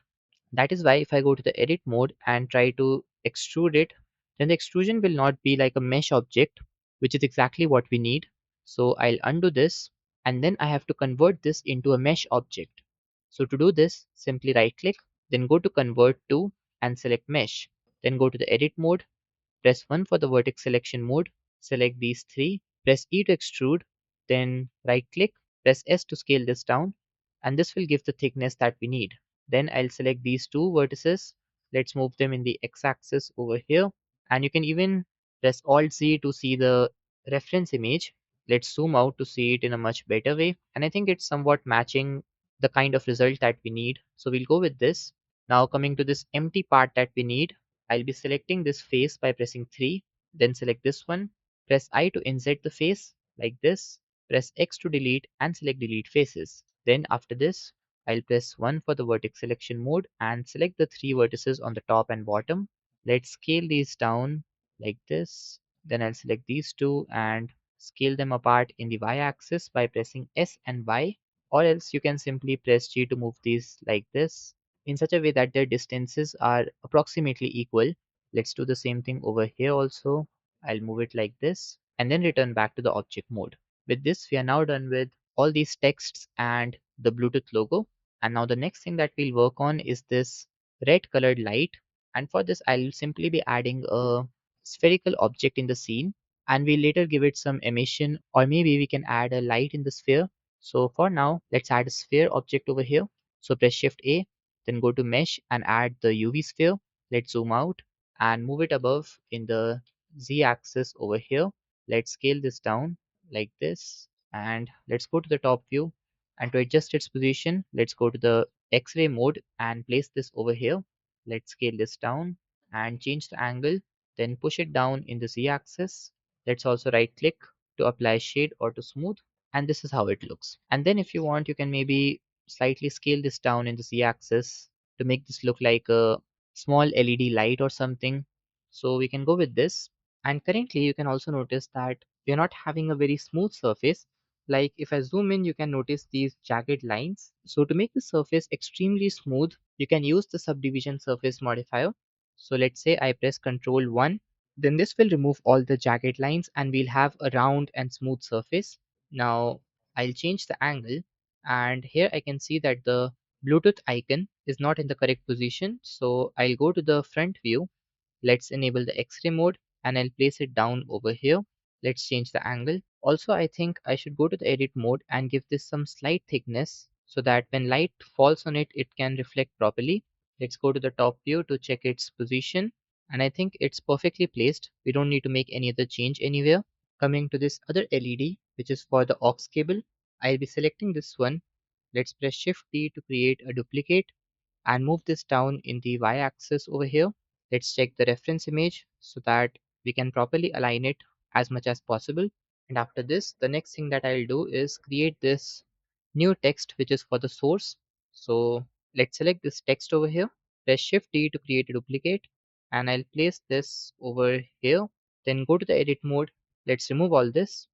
That is why if I go to the edit mode and try to extrude it, then the extrusion will not be like a mesh object, which is exactly what we need. So I'll undo this and then I have to convert this into a mesh object. So to do this, simply right click, then go to convert to and select mesh. Then go to the edit mode, press 1 for the vertex selection mode, select these three, press E to extrude, then right click, press S to scale this down, and this will give the thickness that we need. Then I'll select these two vertices. Let's move them in the x-axis over here. And you can even press Alt Z to see the reference image. Let's zoom out to see it in a much better way. And I think it's somewhat matching the kind of result that we need. So we'll go with this. Now coming to this empty part that we need, I'll be selecting this face by pressing 3. Then select this one. Press I to insert the face like this. Press X to delete and select delete faces. Then after this, I'll press 1 for the vertex selection mode and select the three vertices on the top and bottom. Let's scale these down like this. Then I'll select these two and scale them apart in the y-axis by pressing S and Y, or else you can simply press G to move these like this in such a way that their distances are approximately equal. Let's do the same thing over here also. I'll move it like this and then return back to the object mode. With this, we are now done with all these texts and the Bluetooth logo. And now the next thing that we'll work on is this red colored light. And for this, I'll simply be adding a spherical object in the scene and we'll later give it some emission, or maybe we can add a light in the sphere. So for now, let's add a sphere object over here. So press Shift A, then go to Mesh and add the UV sphere. Let's zoom out and move it above in the Z axis over here. Let's scale this down like this and let's go to the top view, and to adjust its position, let's go to the X-ray mode and place this over here. Let's scale this down and change the angle, then push it down in the Z axis. Let's also right click to apply shade or to smooth, and this is how it looks. And then if you want, you can maybe slightly scale this down in the Z axis to make this look like a small LED light or something. So we can go with this. And currently you can also notice that we are not having a very smooth surface. Like if I zoom in, you can notice these jagged lines. So to make the surface extremely smooth, you can use the subdivision surface modifier. So let's say I press Ctrl 1, then this will remove all the jagged lines and we'll have a round and smooth surface. Now I'll change the angle, and here I can see that the Bluetooth icon is not in the correct position. So I'll go to the front view. Let's enable the X-ray mode and I'll place it down over here. Let's change the angle. Also, I think I should go to the edit mode and give this some slight thickness so that when light falls on it, it can reflect properly. Let's go to the top view to check its position. And I think it's perfectly placed. We don't need to make any other change anywhere. Coming to this other LED, which is for the aux cable, I'll be selecting this one. Let's press Shift D to create a duplicate and move this down in the y-axis over here. Let's check the reference image so that we can properly align it as much as possible. And after this, the next thing that I'll do is create this new text which is for the source. So let's select this text over here, press Shift D to create a duplicate, and I'll place this over here. Then go to the edit mode. Let's remove all this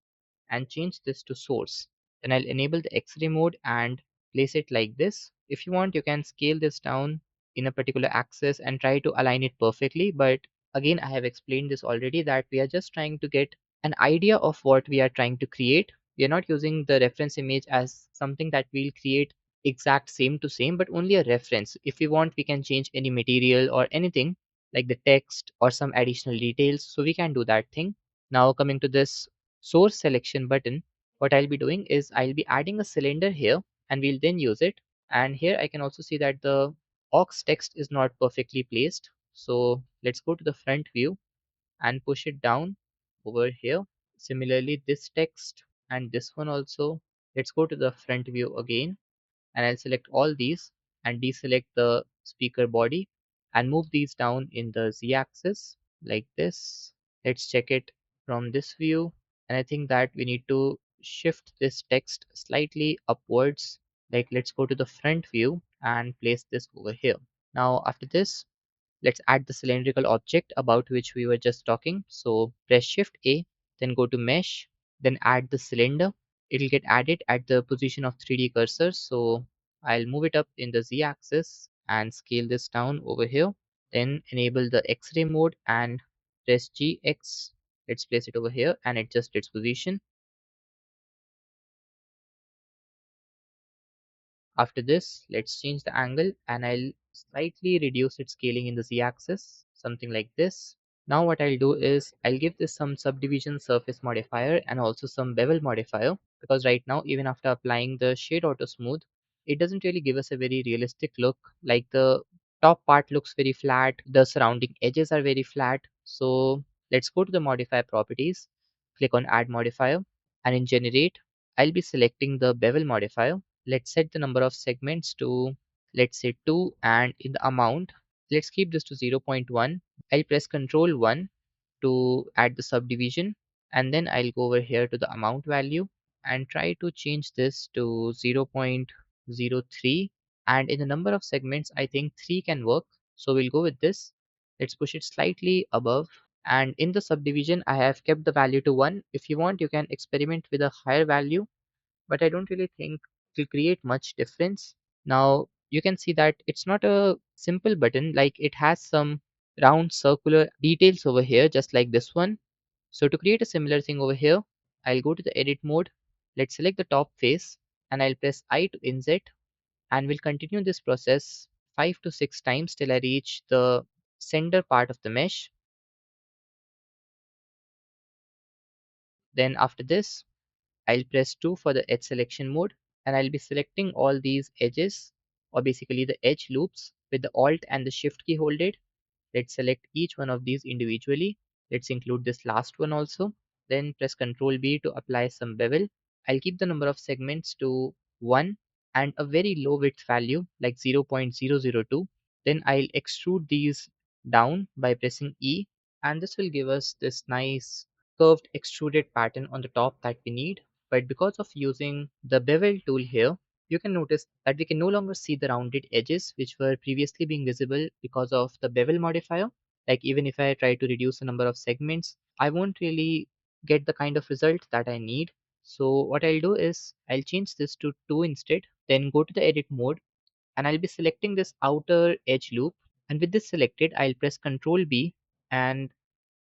and change this to source. Then I'll enable the X-ray mode and place it like this. If you want, you can scale this down in a particular axis and try to align it perfectly. But again, I have explained this already that we are just trying to get an idea of what we are trying to create. We are not using the reference image as something that we'll create exact same to same, but only a reference. If we want, we can change any material or anything like the text or some additional details. So we can do that thing. Now coming to this source selection button, what I'll be doing is I'll be adding a cylinder here and we'll then use it. And here I can also see that the aux text is not perfectly placed. So let's go to the front view and push it down over here. Similarly, this text and this one also. Let's go to the front view again and I'll select all these and deselect the speaker body and move these down in the z-axis like this. Let's check it from this view, and I think that we need to shift this text slightly upwards. Like let's go to the front view and place this over here. Now after this, let's add the cylindrical object about which we were just talking. So press Shift A, then go to Mesh, then add the cylinder. It'll get added at the position of 3D cursor. So I'll move it up in the Z axis and scale this down over here. Then enable the X-ray mode and press GX. Let's place it over here and adjust its position. After this, let's change the angle and I'll slightly reduce its scaling in the z-axis, something like this. Now what I'll do is I'll give this some subdivision surface modifier and also some bevel modifier, because right now even after applying the shade auto smooth, it doesn't really give us a very realistic look. Like the top part looks very flat, the surrounding edges are very flat. So let's go to the modifier properties, click on add modifier, and in generate, I'll be selecting the bevel modifier. Let's set the number of segments to, let's say 2, and in the amount, let's keep this to 0.1. I'll press Ctrl 1 to add the subdivision, and then I'll go over here to the amount value and try to change this to 0.03. And in the number of segments, I think 3 can work. So we'll go with this. Let's push it slightly above. And in the subdivision, I have kept the value to 1. If you want, you can experiment with a higher value, but I don't really think it will create much difference. Now you can see that it's not a simple button, like it has some round circular details over here just like this one. So to create a similar thing over here, I'll go to the edit mode. Let's select the top face and I'll press I to inset, and we'll continue this process 5 to 6 times till I reach the center part of the mesh. Then after this, I'll press 2 for the edge selection mode, and I'll be selecting all these edges, or basically the edge loops, with the Alt and the Shift key holded. Let's select each one of these individually. Let's include this last one also. Then press Ctrl B to apply some bevel. I'll keep the number of segments to 1 and a very low width value like 0.002. Then I'll extrude these down by pressing E, and this will give us this nice curved extruded pattern on the top that we need. But because of using the bevel tool here, you can notice that we can no longer see the rounded edges which were previously being visible because of the bevel modifier. Like even if I try to reduce the number of segments, I won't really get the kind of result that I need. So what I'll do is I'll change this to 2 instead, then go to the edit mode, and I'll be selecting this outer edge loop. And with this selected, I'll press Ctrl B, and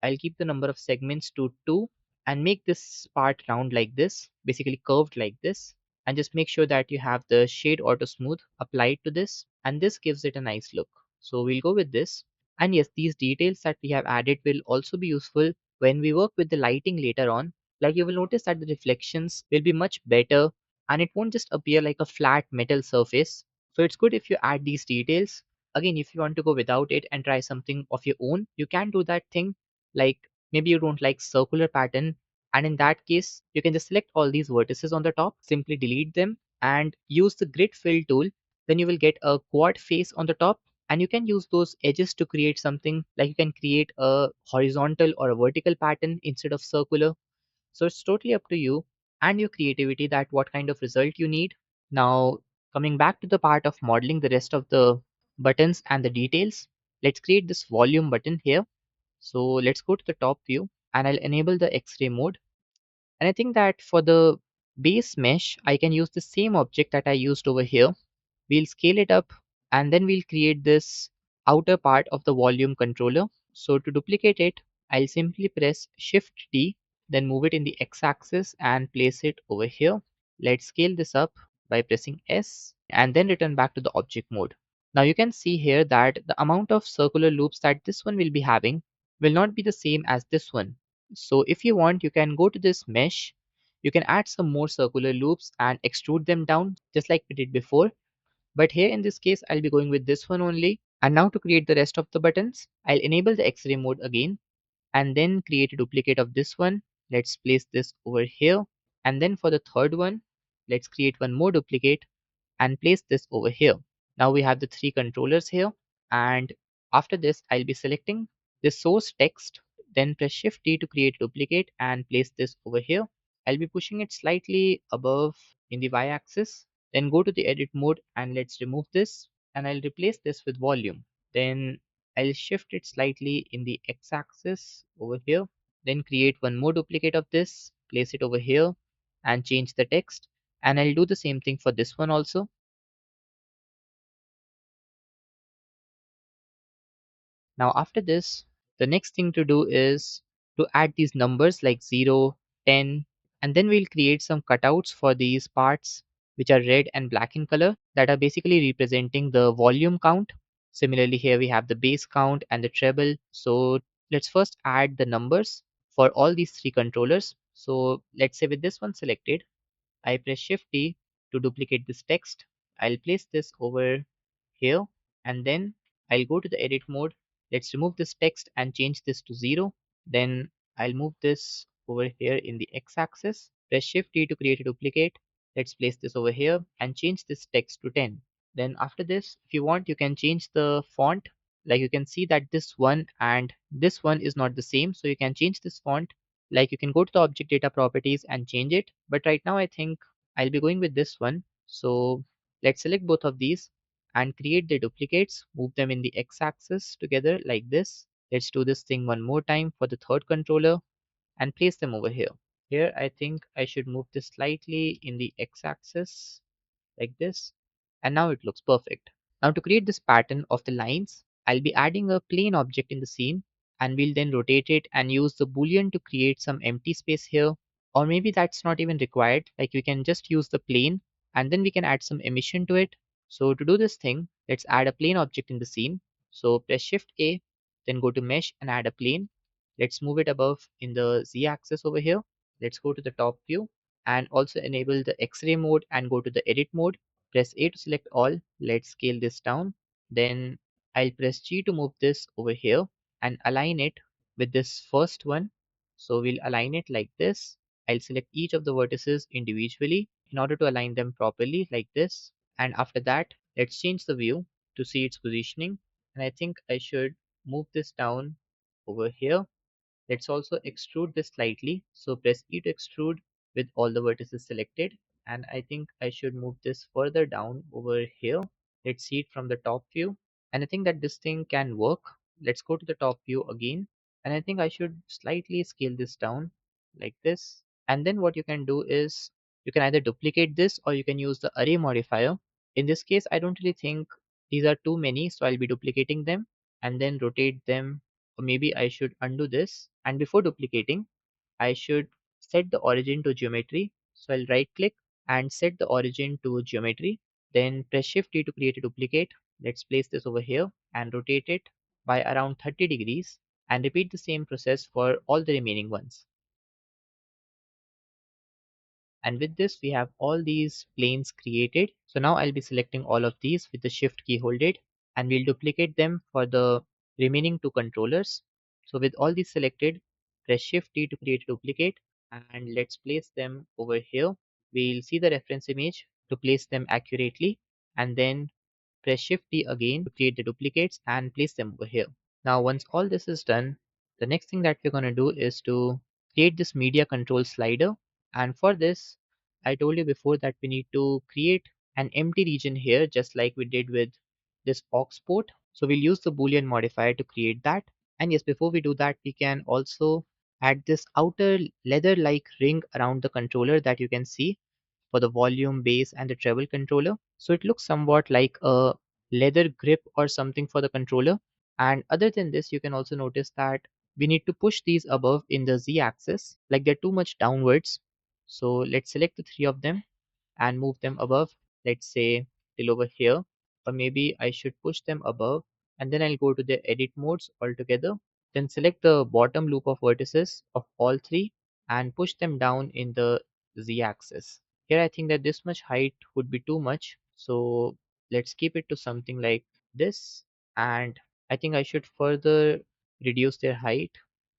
I'll keep the number of segments to 2 and make this part round like this, basically curved like this. And just make sure that you have the shade auto smooth applied to this, and this gives it a nice look. So we'll go with this. And yes, these details that we have added will also be useful when we work with the lighting later on. like you will notice that the reflections will be much better and it won't just appear like a flat metal surface. So it's good if you add these details. Again, if you want to go without it and try something of your own, you can do that thing. Like maybe you don't like circular pattern, and in that case, you can just select all these vertices on the top, simply delete them and use the grid fill tool. Then you will get a quad face on the top, and you can use those edges to create something like you can create a horizontal or a vertical pattern instead of circular. So it's totally up to you and your creativity that what kind of result you need. Now, coming back to the part of modeling the rest of the buttons and the details, let's create this volume button here. So let's go to the top view and I'll enable the X-ray mode. And I think that for the base mesh, I can use the same object that I used over here. We'll scale it up and then we'll create this outer part of the volume controller. So to duplicate it, I'll simply press Shift D, then move it in the X-axis and place it over here. Let's scale this up by pressing S and then return back to the object mode. Now you can see here that the amount of circular loops that this one will be having will not be the same as this one. So if you want, you can go to this mesh, you can add some more circular loops and extrude them down just like we did before. But here in this case, I'll be going with this one only. And now to create the rest of the buttons, I'll enable the X-ray mode again and then create a duplicate of this one. Let's place this over here. And then for the third one, let's create one more duplicate and place this over here. Now we have the three controllers here. And after this, I'll be selecting the source text, then press Shift D to create a duplicate and place this over here. I'll be pushing it slightly above in the y-axis. Then go to the edit mode and let's remove this and I'll replace this with volume. Then I'll shift it slightly in the x-axis over here. Then create one more duplicate of this, place it over here and change the text. And I'll do the same thing for this one also. Now after this, the next thing to do is to add these numbers like 0, 10, and then we'll create some cutouts for these parts which are red and black in color that are basically representing the volume count. Similarly, here we have the bass count and the treble. So let's first add the numbers for all these three controllers. So let's say with this one selected, I press Shift D to duplicate this text. I'll place this over here and then I'll go to the edit mode. Let's remove this text and change this to 0. Then I'll move this over here in the x-axis. Press Shift D to create a duplicate. Let's place this over here and change this text to 10. Then after this, if you want, you can change the font. Like you can see that this one and this one is not the same. So you can change this font. Like you can go to the object data properties and change it. But right now I think I'll be going with this one. So let's select both of these and create the duplicates, move them in the x-axis together like this. Let's do this thing one more time for the third controller and place them over here. Here I think I should move this slightly in the x-axis like this, and now it looks perfect. Now to create this pattern of the lines, I'll be adding a plane object in the scene and we'll then rotate it and use the boolean to create some empty space here, or maybe that's not even required, like we can just use the plane and then we can add some emission to it. So to do this thing, let's add a plane object in the scene. So press Shift A, then go to mesh and add a plane. Let's move it above in the Z axis over here. Let's go to the top view and also enable the X-ray mode and go to the edit mode. Press A to select all. Let's scale this down. Then I'll press G to move this over here and align it with this first one. So we'll align it like this. I'll select each of the vertices individually in order to align them properly like this. And after that, let's change the view to see its positioning. And I think I should move this down over here. Let's also extrude this slightly. So press E to extrude with all the vertices selected. And I think I should move this further down over here. Let's see it from the top view. And I think that this thing can work. Let's go to the top view again. And I think I should slightly scale this down like this. And then what you can do is you can either duplicate this or you can use the array modifier. In this case, I don't really think these are too many, so I'll be duplicating them and then rotate them, or maybe I should undo this. And before duplicating, I should set the origin to geometry. So I'll right click and set the origin to geometry. Then press Shift D to create a duplicate. Let's place this over here and rotate it by around 30 degrees and repeat the same process for all the remaining ones. And with this, we have all these planes created. So now I'll be selecting all of these with the shift key holded, and we'll duplicate them for the remaining two controllers. So with all these selected, press shift T to create a duplicate, and let's place them over here. We'll see the reference image to place them accurately, and then press shift T again to create the duplicates and place them over here. Now once all this is done, the next thing that we're going to do is to create this media control slider. And for this, I told you before that we need to create an empty region here, just like we did with this aux port. So we'll use the boolean modifier to create that. And yes, before we do that, we can also add this outer leather like ring around the controller that you can see for the volume, bass, and the treble controller. So it looks somewhat like a leather grip or something for the controller. And other than this, you can also notice that we need to push these above in the Z axis, like they're too much downwards. So let's select the three of them and move them above, let's say till over here, or maybe I should push them above, and then I'll go to the edit modes altogether, then select the bottom loop of vertices of all three and push them down in the Z axis. Here I think that this much height would be too much, so let's keep it to something like this, and I think I should further reduce their height.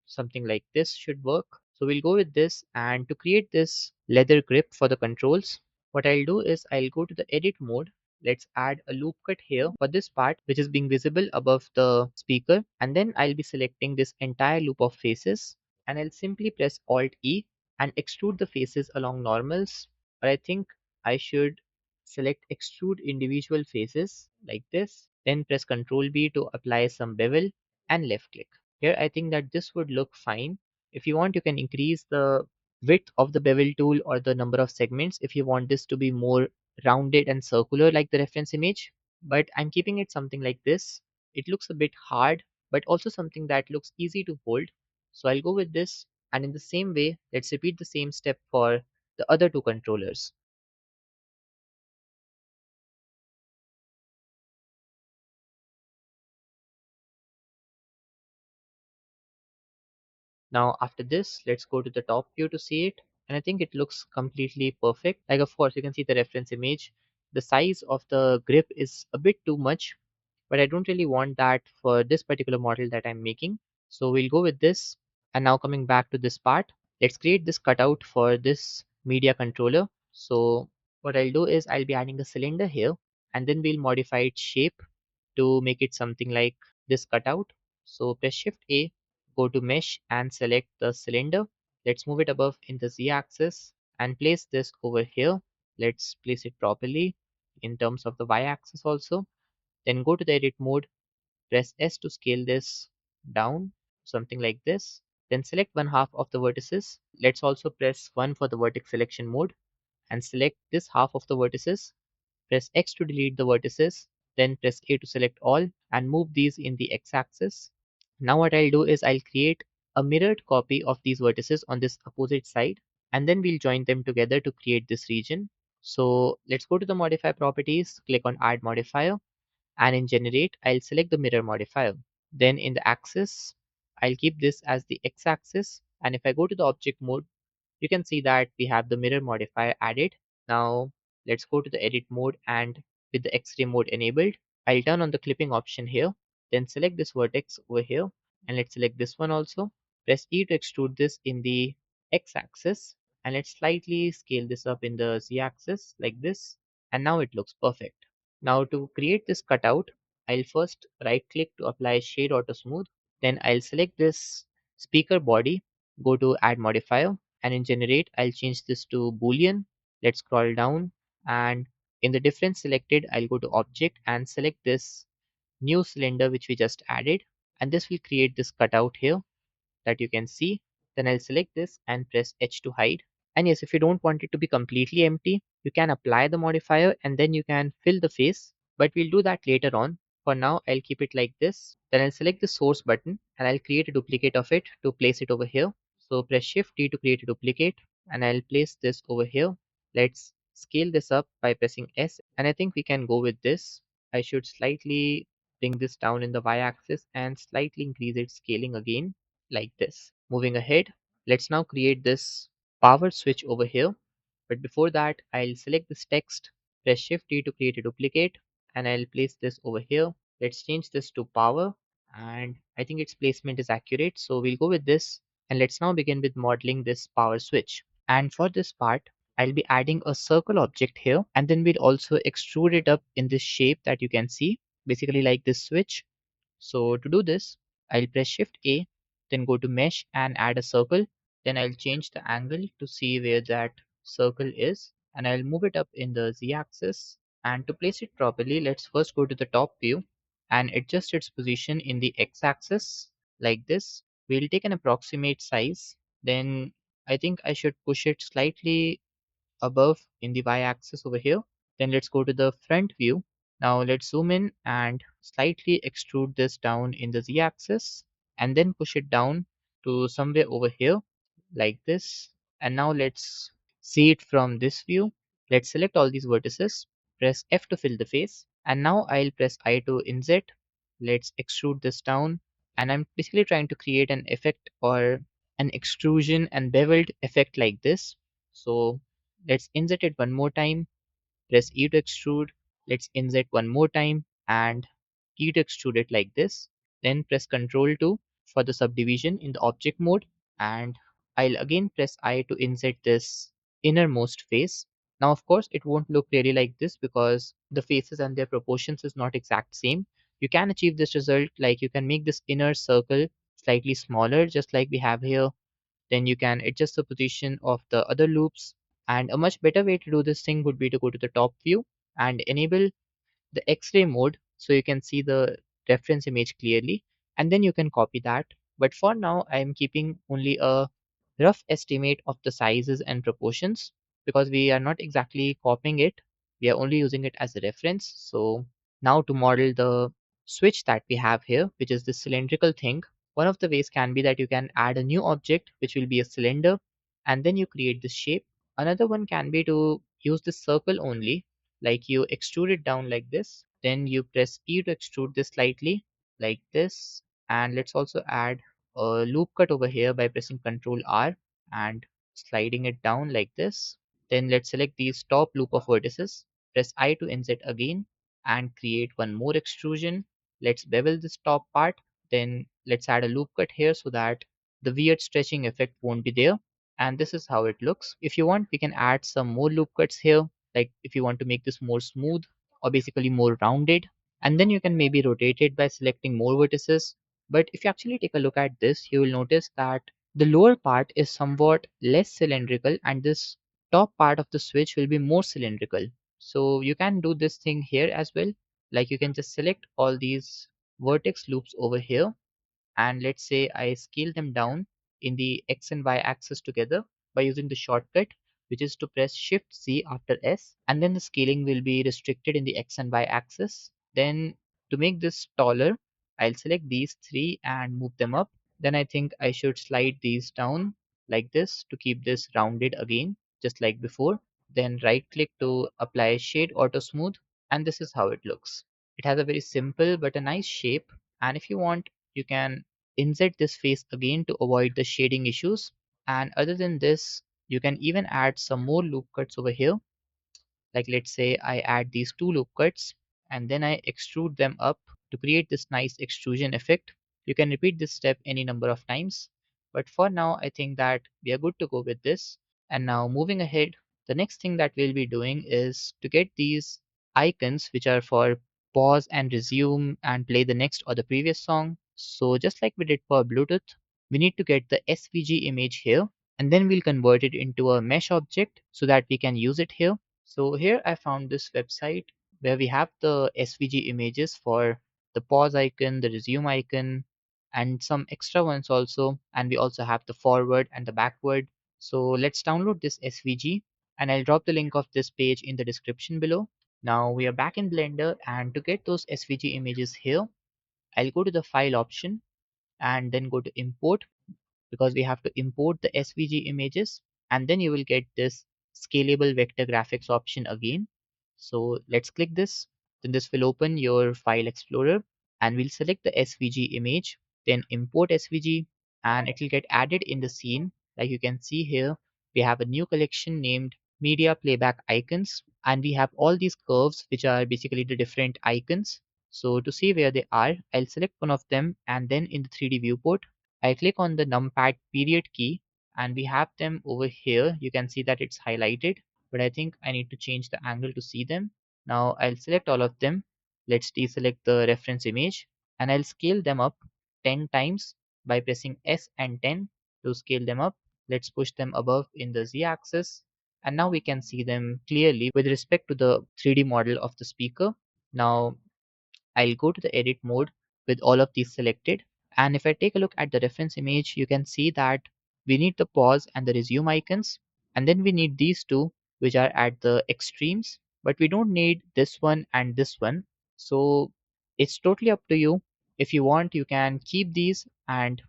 Something like this should work. So we'll go with this, and to create this leather grip for the controls, what I'll do is I'll go to the edit mode. Let's add a loop cut here for this part which is being visible above the speaker, and then I'll be selecting this entire loop of faces, and I'll simply press Alt E and extrude the faces along normals. But I think I should select extrude individual faces like this, then press Ctrl B to apply some bevel and left click. Here I think that this would look fine. If you want, you can increase the width of the bevel tool or the number of segments if you want this to be more rounded and circular like the reference image. But I'm keeping it something like this. It looks a bit hard, but also something that looks easy to hold. So I'll go with this, and in the same way, let's repeat the same step for the other two controllers. Now after this, let's go to the top view to see it. And I think it looks completely perfect. Like of course you can see the reference image. The size of the grip is a bit too much, but I don't really want that for this particular model that I'm making. So we'll go with this. And now coming back to this part, let's create this cutout for this media controller. So what I'll do is I'll be adding a cylinder here, and then we'll modify its shape to make it something like this cutout. So press Shift A, go to Mesh and select the cylinder. Let's move it above in the Z axis and place this over here. Let's place it properly in terms of the Y axis also. Then go to the edit mode, press S to scale this down, something like this. Then select one half of the vertices. Let's also press 1 for the vertex selection mode and select this half of the vertices. Press X to delete the vertices, then press A to select all and move these in the X axis. Now what I'll do is I'll create a mirrored copy of these vertices on this opposite side, and then we'll join them together to create this region. So let's go to the modify properties, click on add modifier, and in generate, I'll select the mirror modifier. Then in the axis, I'll keep this as the X axis, and if I go to the object mode, you can see that we have the mirror modifier added. Now let's go to the edit mode, and with the X-ray mode enabled, I'll turn on the clipping option here, then select this vertex over here, and let's select this one also. Press E to extrude this in the X-axis, and let's slightly scale this up in the Z-axis like this, and now it looks perfect. Now to create this cutout, I'll first right click to apply shade auto smooth, then I'll select this speaker body, go to add modifier, and in generate I'll change this to boolean. Let's scroll down, and in the difference selected I'll go to object and select this new cylinder which we just added, and this will create this cutout here that you can see. Then I'll select this and press H to hide. And yes, if you don't want it to be completely empty, you can apply the modifier and then you can fill the face, but we'll do that later on. For now, I'll keep it like this. Then I'll select the source button and I'll create a duplicate of it to place it over here. So press Shift D to create a duplicate, and I'll place this over here. Let's scale this up by pressing S, and I think we can go with this. I should slightly bring this down in the y-axis and slightly increase its scaling again like this. Moving ahead, let's now create this power switch over here. But before that, I'll select this text, press Shift D to create a duplicate, and I'll place this over here. Let's change this to power, and I think its placement is accurate, so we'll go with this. And let's now begin with modeling this power switch. And for this part, I'll be adding a circle object here, and then we'll also extrude it up in this shape that you can see, basically like this switch. So to do this, I'll press Shift A, then go to Mesh and add a circle. Then I'll change the angle to see where that circle is, and I'll move it up in the Z-axis. And to place it properly, let's first go to the top view and adjust its position in the X-axis like this. We'll take an approximate size. Then I think I should push it slightly above in the y-axis over here. Then let's go to the front view. Now let's zoom in and slightly extrude this down in the z-axis and then push it down to somewhere over here like this. And now let's see it from this view. Let's select all these vertices, press F to fill the face, and now I'll press I to inset. Let's extrude this down, and I'm basically trying to create an effect or an extrusion and beveled effect like this. So let's insert it one more time, press E to extrude. Let's insert one more time and E to extrude it like this. Then press Ctrl 2 for the subdivision in the object mode, and I'll again press I to insert this innermost face. Now of course it won't look really like this because the faces and their proportions is not exact same. You can achieve this result, like you can make this inner circle slightly smaller just like we have here. Then you can adjust the position of the other loops. And a much better way to do this thing would be to go to the top view and enable the X-ray mode so you can see the reference image clearly, and then you can copy that. But for now, I am keeping only a rough estimate of the sizes and proportions because we are not exactly copying it. We are only using it as a reference. So now to model the switch that we have here, which is this cylindrical thing, one of the ways can be that you can add a new object, which will be a cylinder, and then you create this shape. Another one can be to use this circle only, like you extrude it down like this, then you press E to extrude this slightly like this. And let's also add a loop cut over here by pressing Ctrl R and sliding it down like this. Then let's select these top loop of vertices, press I to insert again and create one more extrusion. Let's bevel this top part, then let's add a loop cut here so that the weird stretching effect won't be there. And this is how it looks. If you want, we can add some more loop cuts here, like if you want to make this more smooth or basically more rounded. And then you can maybe rotate it by selecting more vertices. But if you actually take a look at this, you will notice that the lower part is somewhat less cylindrical and this top part of the switch will be more cylindrical. So you can do this thing here as well. Like you can just select all these vertex loops over here, and let's say I scale them down in the X and Y axis together by using the shortcut, which is to press Shift C after S, and then the scaling will be restricted in the X and Y axis. Then to make this taller, I'll select these three and move them up. Then I think I should slide these down like this to keep this rounded again, just like before. Then right click to apply Shade Auto Smooth, and this is how it looks. It has a very simple but a nice shape, and if you want, you can insert this face again to avoid the shading issues. And other than this, you can even add some more loop cuts over here. Like let's say I add these two loop cuts and then I extrude them up to create this nice extrusion effect. You can repeat this step any number of times. But for now, I think that we are good to go with this. And now moving ahead, the next thing that we'll be doing is to get these icons, which are for pause and resume and play the next or the previous song. So just like we did for Bluetooth, we need to get the SVG image here, and then we'll convert it into a mesh object so that we can use it here. So here I found this website where we have the SVG images for the pause icon, the resume icon, and some extra ones also. And we also have the forward and the backward. So let's download this SVG, and I'll drop the link of this page in the description below. Now we are back in Blender, and to get those SVG images here, I'll go to the file option and then go to import, because we have to import the SVG images, and then you will get this scalable vector graphics option again. So let's click this. Then this will open your file explorer, and we'll select the SVG image, then import SVG, and it will get added in the scene. Like you can see here, we have a new collection named media playback icons, and we have all these curves which are basically the different icons. So to see where they are, I'll select one of them, and then in the 3D viewport, I click on the numpad period key, and we have them over here. You can see that it's highlighted, but I think I need to change the angle to see them. Now I'll select all of them. Let's deselect the reference image, and I'll scale them up 10 times by pressing S and 10 to scale them up. Let's push them above in the Z axis, and now we can see them clearly with respect to the 3D model of the speaker. Now I'll go to the edit mode with all of these selected. And if I take a look at the reference image, you can see that we need the pause and the resume icons. And then we need these two, which are at the extremes, but we don't need this one and this one. So it's totally up to you. If you want, you can keep these and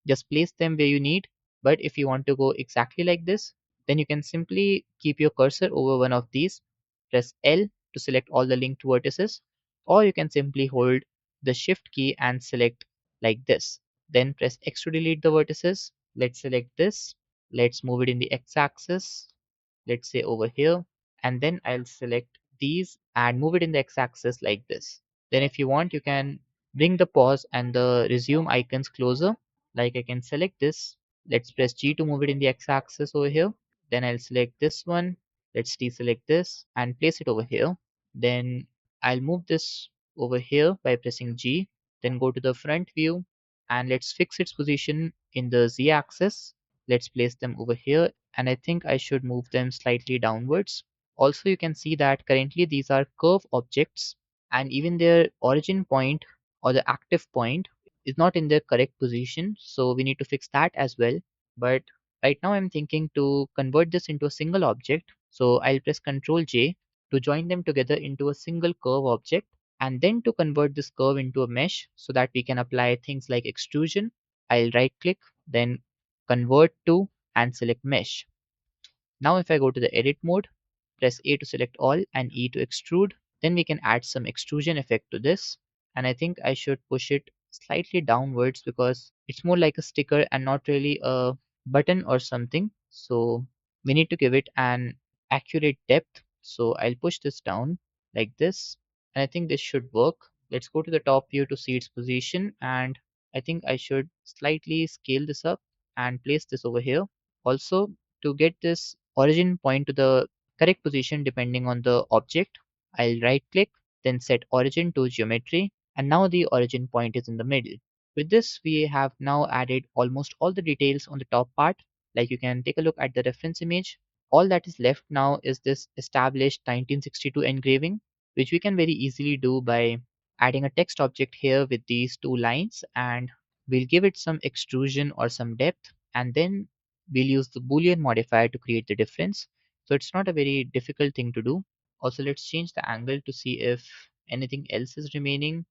just place them where you need. But if you want to go exactly like this, then you can simply keep your cursor over one of these, press L to select all the linked vertices, or you can simply hold the shift key and select like this. Then press X to delete the vertices. Let's select this. Let's move it in the X axis. Let's say over here. And then I'll select these and move it in the X axis like this. Then if you want, you can bring the pause and the resume icons closer. Like I can select this. Let's press G to move it in the X axis over here. Then I'll select this one. Let's deselect this and place it over here. Then I'll move this over here by pressing G, then go to the front view, and let's fix its position in the Z axis. Let's place them over here, and I think I should move them slightly downwards. Also, you can see that currently these are curve objects, and even their origin point or the active point is not in their correct position, so we need to fix that as well. But right now I'm thinking to convert this into a single object, so I'll press Ctrl J to join them together into a single curve object, and then to convert this curve into a mesh so that we can apply things like extrusion. I'll right click, then convert to, and select mesh. Now if I go to the edit mode, press A to select all and E to extrude, then we can add some extrusion effect to this. And I think I should push it slightly downwards because it's more like a sticker and not really a button or something. So we need to give it an accurate depth. So I'll push this down like this. And I think this should work. Let's go to the top view to see its position. And I think I should slightly scale this up and place this over here. Also, to get this origin point to the correct position depending on the object, I'll right click, then set origin to geometry, and now the origin point is in the middle. With this, we have now added almost all the details on the top part. Like you can take a look at the reference image. All that is left now is this established 1962 engraving, which we can very easily do by adding a text object here with these two lines, and we'll give it some extrusion or some depth, and then we'll use the Boolean modifier to create the difference. So it's not a very difficult thing to do. Also, let's change the angle to see if anything else is remaining,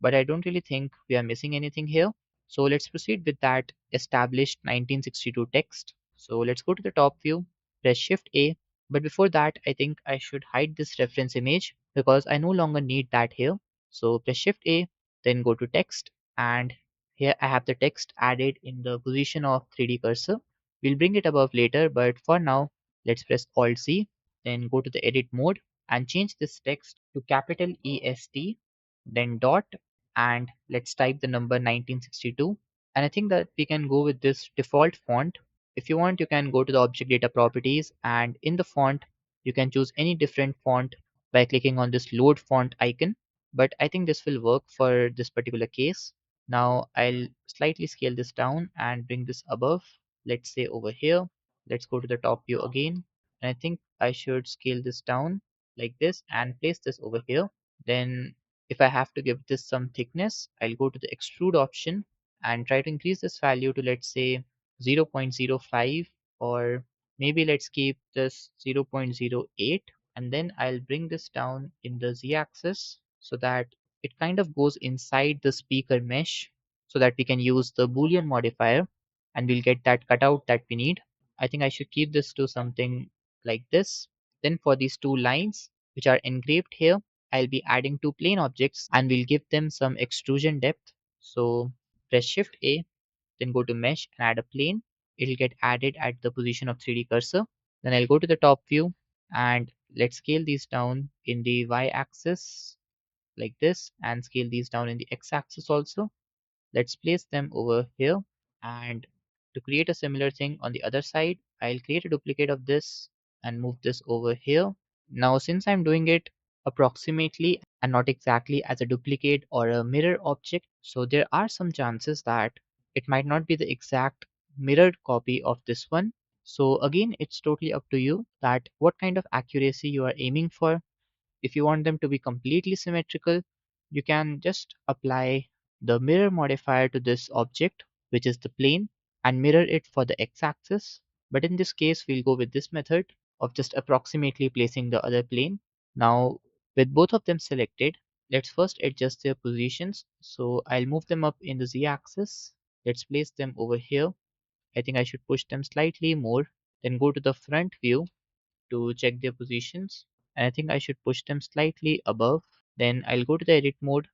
but I don't really think we are missing anything here. So let's proceed with that established 1962 text. So let's go to the top view, press Shift A. But before that, I think I should hide this reference image because I no longer need that here. So press Shift A, then go to text, and here I have the text added in the position of 3D cursor. We'll bring it above later, but for now, let's press Alt C, then go to the edit mode and change this text to capital EST, then dot, and let's type the number 1962. And I think that we can go with this default font. If you want, you can go to the object data properties, and in the font you can choose any different font by clicking on this load font icon, but I think this will work for this particular case. Now I'll slightly scale this down and bring this above, let's say over here. Let's go to the top view again, and I think I should scale this down like this and place this over here. Then if I have to give this some thickness, I'll go to the extrude option and try to increase this value to, let's say, 0.05, or maybe let's keep this 0.08, and then I'll bring this down in the z-axis so that it kind of goes inside the speaker mesh so that we can use the Boolean modifier and we'll get that cutout that we need. I think I should keep this to something like this. Then for these two lines which are engraved here, I'll be adding two plane objects and we'll give them some extrusion depth. So press Shift A, then go to Mesh and add a plane. It'll get added at the position of 3D cursor. Then I'll go to the top view and let's scale these down in the y-axis like this and scale these down in the x-axis also. Let's place them over here, and to create a similar thing on the other side, I'll create a duplicate of this and move this over here. Now since I'm doing it approximately and not exactly as a duplicate or a mirror object, so there are some chances that it might not be the exact mirrored copy of this one. So again, it's totally up to you that what kind of accuracy you are aiming for. If you want them to be completely symmetrical, you can just apply the mirror modifier to this object, which is the plane, and mirror it for the x-axis. But in this case, we'll go with this method of just approximately placing the other plane. Now, with both of them selected, let's first adjust their positions. So I'll move them up in the z-axis. Let's place them over here. I think I should push them slightly more. Then go to the front view to check their positions, and I think I should push them slightly above. Then I'll go to the edit mode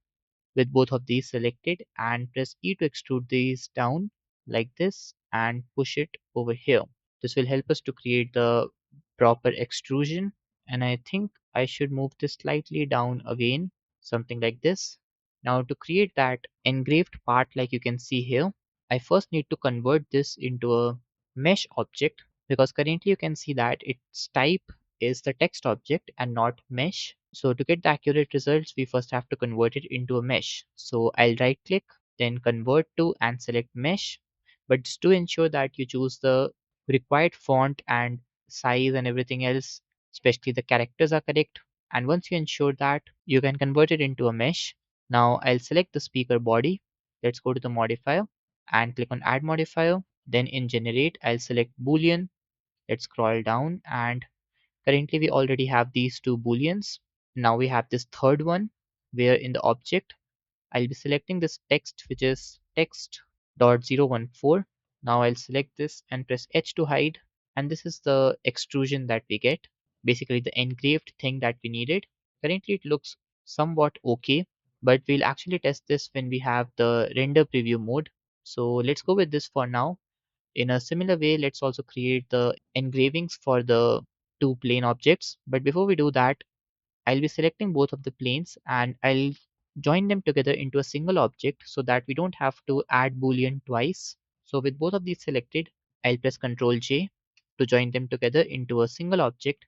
with both of these selected and press E to extrude these down like this and push it over here. This will help us to create the proper extrusion, and I think I should move this slightly down again, something like this. Now to create that engraved part like you can see here, I first need to convert this into a mesh object, because currently you can see that its type is the text object and not mesh. So to get the accurate results, we first have to convert it into a mesh. So I'll right click, then convert to and select mesh. But just to ensure that you choose the required font and size and everything else, especially the characters are correct. And once you ensure that, you can convert it into a mesh. Now I'll select the speaker body. Let's go to the modifier and click on add modifier. Then in generate, I'll select boolean. Let's scroll down, and currently we already have these two booleans. Now we have this third one where in the object I'll be selecting this text, which is text.014. Now I'll select this and press H to hide, and this is the extrusion that we get, basically the engraved thing that we needed. Currently it looks somewhat okay, but we'll actually test this when we have the render preview mode. So let's go with this for now. In a similar way, let's also create the engravings for the two plane objects. But before we do that, I'll be selecting both of the planes and I'll join them together into a single object so that we don't have to add boolean twice. So with both of these selected, I'll press Ctrl J to join them together into a single object,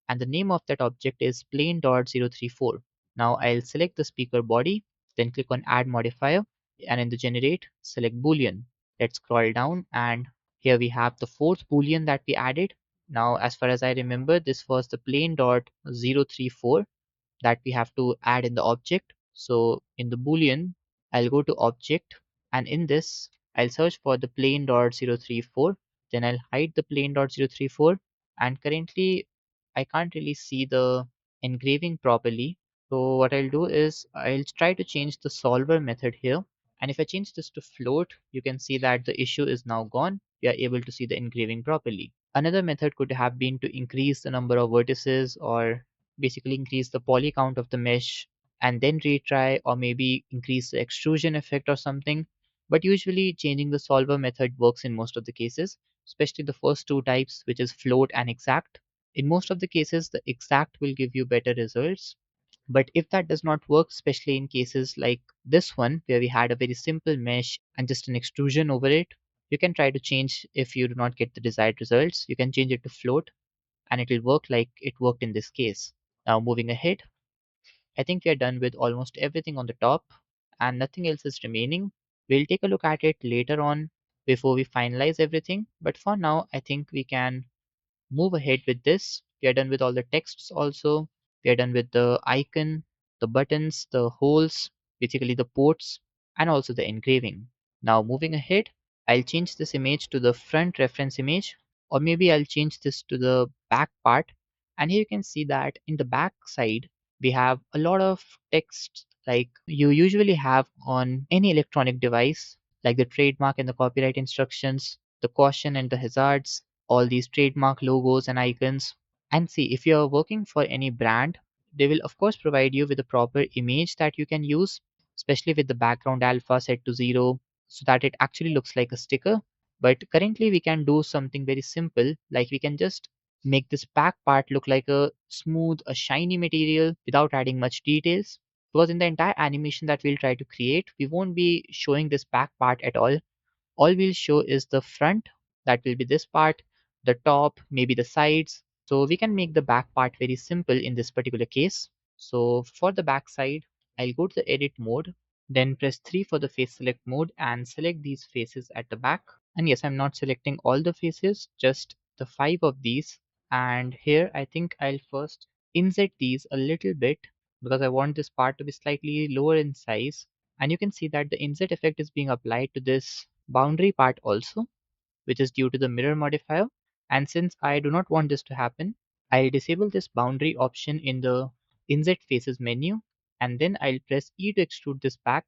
and the name of that object is plane.034. Now I'll select the speaker body, then click on add modifier, and in the generate, select boolean. Let's scroll down, and here we have the fourth boolean that we added. Now as far as I remember, this was the plane.034 that we have to add in the object. So in the boolean, I'll go to object, and in this I'll search for the plane.034. Then I'll hide the plane.034, and currently I can't really see the engraving properly. So what I'll do is I'll try to change the solver method here, and if I change this to float, you can see that the issue is now gone. We are able to see the engraving properly. Another method could have been to increase the number of vertices, or basically increase the poly count of the mesh and then retry, or maybe increase the extrusion effect or something. But usually changing the solver method works in most of the cases, especially the first two types, which is float and exact. In most of the cases, the exact will give you better results. But if that does not work, especially in cases like this one, where we had a very simple mesh and just an extrusion over it, you can try to change. If you do not get the desired results, you can change it to float, and it will work like it worked in this case. Now moving ahead, I think we are done with almost everything on the top and nothing else is remaining. We'll take a look at it later on before we finalize everything. But for now, I think we can move ahead with this. We are done with all the texts also. We are done with the icon, the buttons, the holes, basically the ports, and also the engraving. Now moving ahead, I'll change this image to the front reference image, or maybe I'll change this to the back part. And here you can see that in the back side, we have a lot of text like you usually have on any electronic device, like the trademark and the copyright instructions, the caution and the hazards, all these trademark logos and icons. And see, if you're working for any brand, they will of course provide you with a proper image that you can use, especially with the background alpha set to 0 so that it actually looks like a sticker. But currently we can do something very simple, like we can just make this back part look like a smooth, a shiny material without adding much details. Because in the entire animation that we'll try to create, we won't be showing this back part at all. All we'll show is the front, that will be this part, the top, maybe the sides. So we can make the back part very simple in this particular case. So for the back side, I'll go to the edit mode, then press 3 for the face select mode and select these faces at the back. And yes, I'm not selecting all the faces, just the 5 of these. And here I think I'll first inset these a little bit because I want this part to be slightly lower in size. And you can see that the inset effect is being applied to this boundary part also, which is due to the mirror modifier. And since I do not want this to happen, I'll disable this boundary option in the inset faces menu, and then I'll press E to extrude this back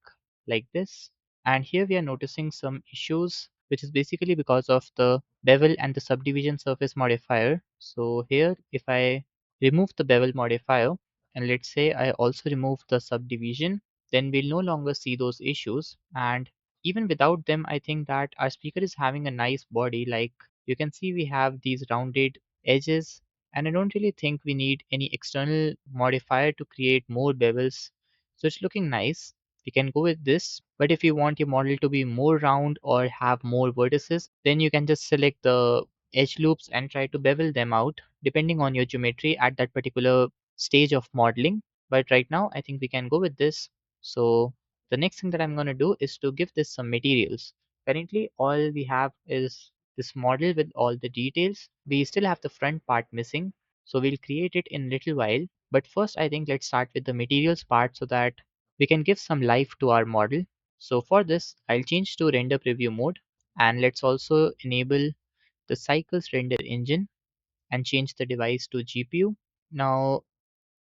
like this. And here we are noticing some issues, which is basically because of the bevel and the subdivision surface modifier. So here, if I remove the bevel modifier, and let's say I also remove the subdivision, then we'll no longer see those issues. And even without them, I think that our speaker is having a nice body. Like you can see, we have these rounded edges, and I don't really think we need any external modifier to create more bevels. So it's looking nice. We can go with this, but if you want your model to be more round or have more vertices, then you can just select the edge loops and try to bevel them out depending on your geometry at that particular stage of modeling. But right now, I think we can go with this. So the next thing that I'm going to do is to give this some materials. Currently, all we have is this model with all the details. We still have the front part missing, so we'll create it in a little while. But first, I think let's start with the materials part so that we can give some life to our model. So for this, I'll change to render preview mode, and let's also enable the cycles render engine and change the device to GPU. Now,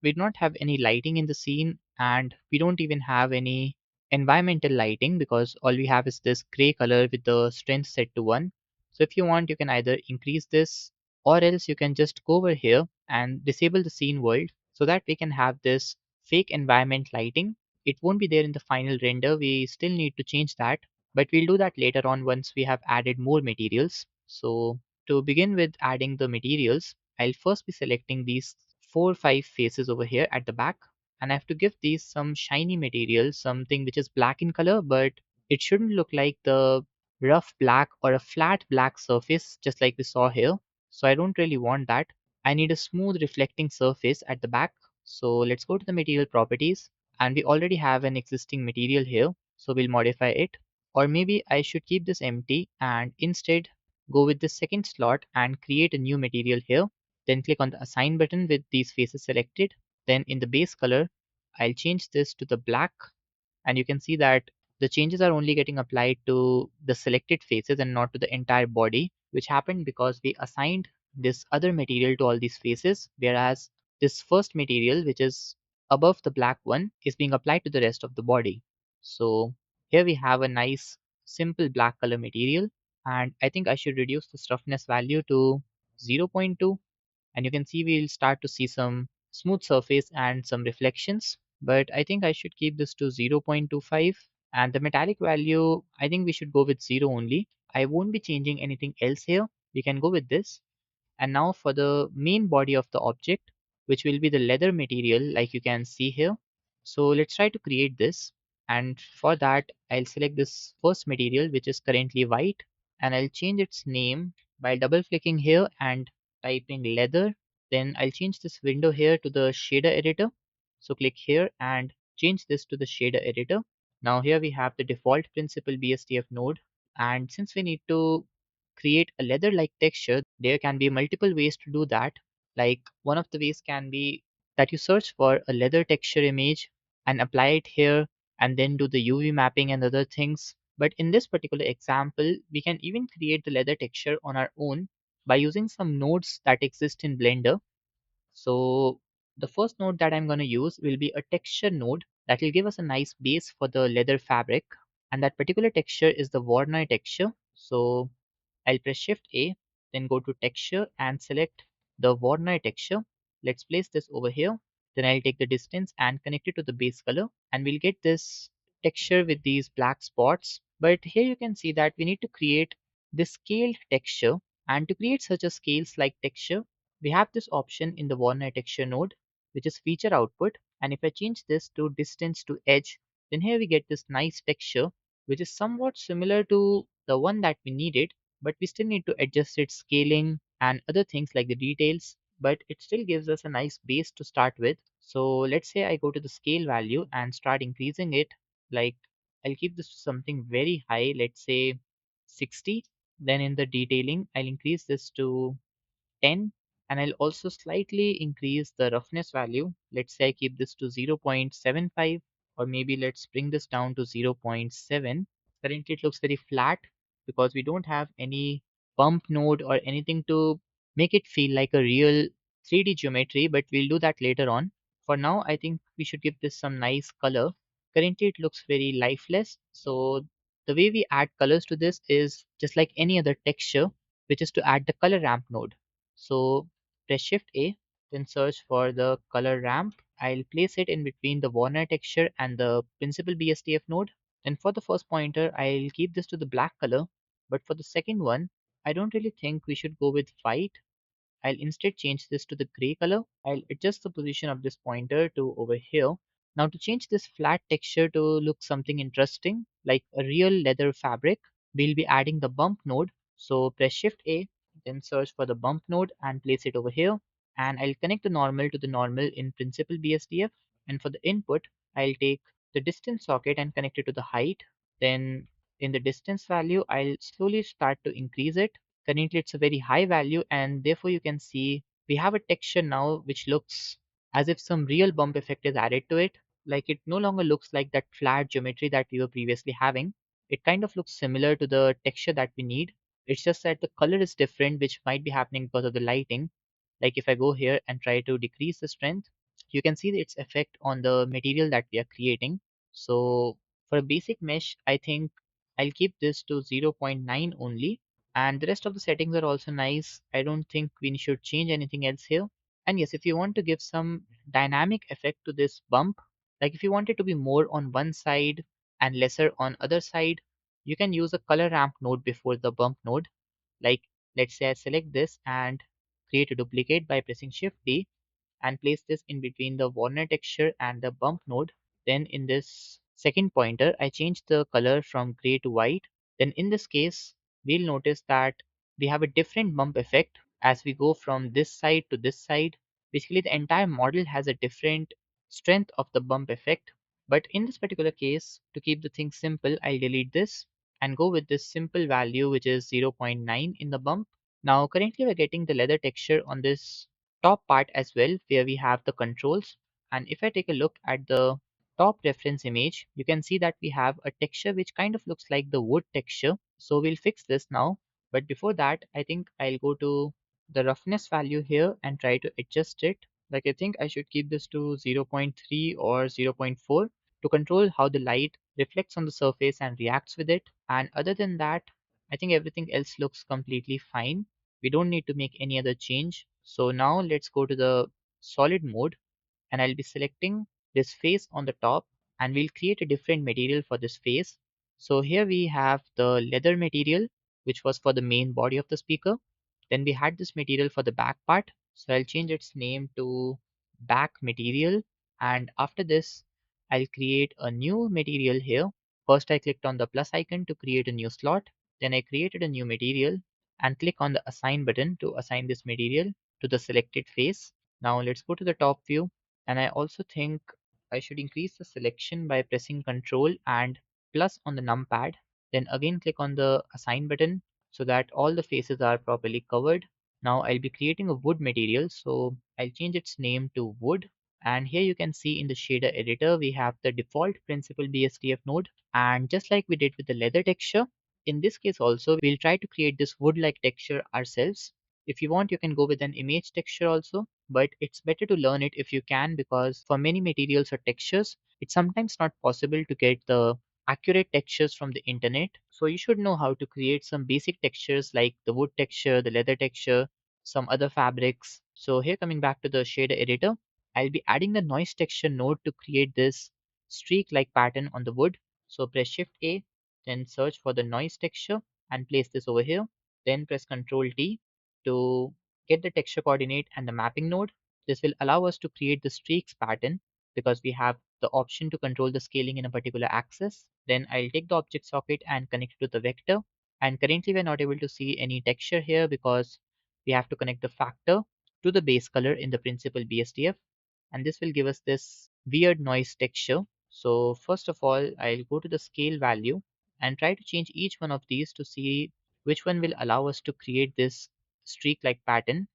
we do not have any lighting in the scene, and we don't even have any environmental lighting because all we have is this gray color with the strength set to 1. So if you want, you can either increase this, or else you can just go over here and disable the scene world so that we can have this fake environment lighting. It won't be there in the final render. We still need to change that, but we'll do that later on once we have added more materials. So to begin with adding the materials, I'll first be selecting these 4 or 5 faces over here at the back, and I have to give these some shiny material, something which is black in color, but it shouldn't look like the rough black or a flat black surface just like we saw here. So I don't really want that. I need a smooth reflecting surface at the back. So let's go to the material properties, and we already have an existing material here, so we'll modify it. Or maybe I should keep this empty and instead go with the second slot and create a new material here. Then click on the assign button with these faces selected. Then in the base color, I'll change this to the black, and you can see that the changes are only getting applied to the selected faces and not to the entire body, which happened because we assigned this other material to all these faces, whereas this first material, which is above the black one, is being applied to the rest of the body. So here we have a nice simple black color material, and I think I should reduce the roughness value to 0.2, and you can see we'll start to see some smooth surface and some reflections, but I think I should keep this to 0.25, and the metallic value, I think we should go with 0 only. I won't be changing anything else here. We can go with this. And now for the main body of the object, which will be the leather material like you can see here. So let's try to create this. And for that, I'll select this first material, which is currently white, and I'll change its name by double clicking here and typing leather. Then I'll change this window here to the shader editor. So click here and change this to the shader editor. Now here we have the default principal BSDF node. And since we need to create a leather like texture, there can be multiple ways to do that. Like one of the ways can be that you search for a leather texture image and apply it here and then do the UV mapping and other things. But in this particular example, we can even create the leather texture on our own by using some nodes that exist in Blender. So the first node that I'm going to use will be a texture node that will give us a nice base for the leather fabric. And that particular texture is the Voronoi texture. So I'll press Shift A, then go to texture and select the Voronoi texture. Let's place this over here. Then I'll take the distance and connect it to the base color, and we'll get this texture with these black spots. But here you can see that we need to create this scaled texture, and to create such a scales like texture, we have this option in the Warner texture node, which is feature output. And if I change this to distance to edge, then here we get this nice texture, which is somewhat similar to the one that we needed, but we still need to adjust its scaling and other things like the details, but it still gives us a nice base to start with. So let's say I go to the scale value and start increasing it. Like I'll keep this to something very high, let's say 60. Then in the detailing, I'll increase this to 10, and I'll also slightly increase the roughness value. Let's say I keep this to 0.75, or maybe let's bring this down to zero point 0.7. Currently it looks very flat because we don't have any bump node or anything to make it feel like a real 3D geometry, but we'll do that later on. For now, I think we should give this some nice color. Currently it looks very lifeless, so the way we add colors to this is just like any other texture, which is to add the color ramp node. So press Shift A, then search for the color ramp. I'll place it in between the Warner texture and the principal BSDF node. Then for the first pointer, I'll keep this to the black color. But for the second one, I don't really think we should go with white. I'll instead change this to the gray color. I'll adjust the position of this pointer to over here. Now to change this flat texture to look something interesting, like a real leather fabric, we'll be adding the bump node. So press Shift A, then search for the bump node and place it over here. And I'll connect the normal to the normal in principal BSDF. And for the input, I'll take the distance socket and connect it to the height. Then in the distance value, I'll slowly start to increase it. Currently it's a very high value, and therefore you can see we have a texture now which looks as if some real bump effect is added to it. Like it no longer looks like that flat geometry that we were previously having. It kind of looks similar to the texture that we need. It's just that the color is different, which might be happening because of the lighting. Like if I go here and try to decrease the strength, you can see its effect on the material that we are creating. So for a basic mesh, I think I'll keep this to zero point 0.9 only, and the rest of the settings are also nice. I don't think we should change anything else here. And yes, if you want to give some dynamic effect to this bump, like if you want it to be more on one side and lesser on other side, you can use a color ramp node before the bump node. Like let's say I select this and create a duplicate by pressing Shift D and place this in between the Warner texture and the bump node. Then in this second pointer, I change the color from gray to white. Then in this case, we'll notice that we have a different bump effect as we go from this side to this side. Basically, the entire model has a different strength of the bump effect. But in this particular case, to keep the thing simple, I'll delete this and go with this simple value, which is zero point 0.9 in the bump. Now, currently we're getting the leather texture on this top part as well, where we have the controls. And if I take a look at the top reference image, you can see that we have a texture which kind of looks like the wood texture. So we'll fix this now. But before that, I think I'll go to the roughness value here and try to adjust it. Like I think I should keep this to zero point 0.3 or zero point 0.4 to control how the light reflects on the surface and reacts with it. And other than that, I think everything else looks completely fine. We don't need to make any other change. So now let's go to the solid mode, and I'll be selecting this face on the top, and we'll create a different material for this face. So here we have the leather material, which was for the main body of the speaker. Then we had this material for the back part. So I'll change its name to back material. And after this, I'll create a new material here. First, I clicked on the plus icon to create a new slot. Then I created a new material and click on the assign button to assign this material to the selected face. Now let's go to the top view, and I also think I should increase the selection by pressing Ctrl and plus on the numpad. Then again click on the assign button so that all the faces are properly covered. Now I'll be creating a wood material, so I'll change its name to wood. And here you can see in the shader editor we have the default principal BSDF node, and just like we did with the leather texture, in this case also we'll try to create this wood-like texture ourselves. If you want, you can go with an image texture also, but it's better to learn it if you can, because for many materials or textures, it's sometimes not possible to get the accurate textures from the internet. So you should know how to create some basic textures like the wood texture, the leather texture, some other fabrics. So here, coming back to the shader editor, I'll be adding the noise texture node to create this streak-like pattern on the wood. So press Shift A, then search for the noise texture and place this over here. Then press Ctrl T to get the texture coordinate and the mapping node. This will allow us to create the streaks pattern because we have the option to control the scaling in a particular axis. Then I'll take the object socket and connect it to the vector. And currently we're not able to see any texture here because we have to connect the factor to the base color in the principal BSDF. And this will give us this weird noise texture. So first of all, I'll go to the scale value and try to change each one of these to see which one will allow us to create this streak-like pattern.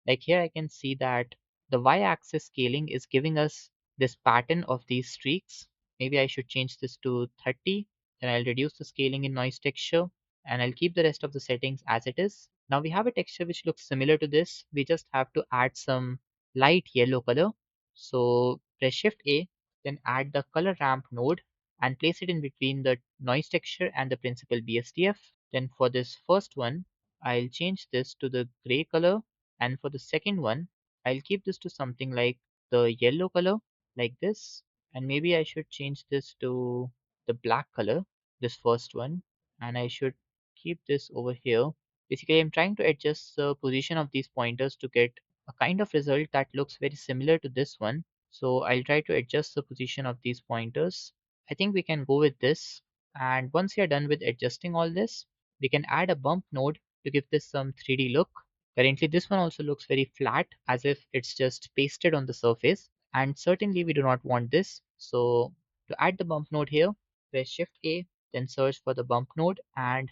Like here I can see that the y-axis scaling is giving us this pattern of these streaks. Maybe I should change this to 30. Then I'll reduce the scaling in noise texture and I'll keep the rest of the settings as it is. Now we have a texture which looks similar to this. We just have to add some light yellow color. So press Shift A, then add the color ramp node and place it in between the noise texture and the principal BSDF. Then for this first one, I'll change this to the gray color, and for the second one, I'll keep this to something like the yellow color, like this. And maybe I should change this to the black color, this first one. And I should keep this over here. Basically, I'm trying to adjust the position of these pointers to get a kind of result that looks very similar to this one. So I'll try to adjust the position of these pointers. I think we can go with this. And once we are done with adjusting all this, we can add a bump node to give this some 3D look. Currently, this one also looks very flat as if it's just pasted on the surface. And certainly we do not want this. So to add the bump node here, press Shift A, then search for the bump node and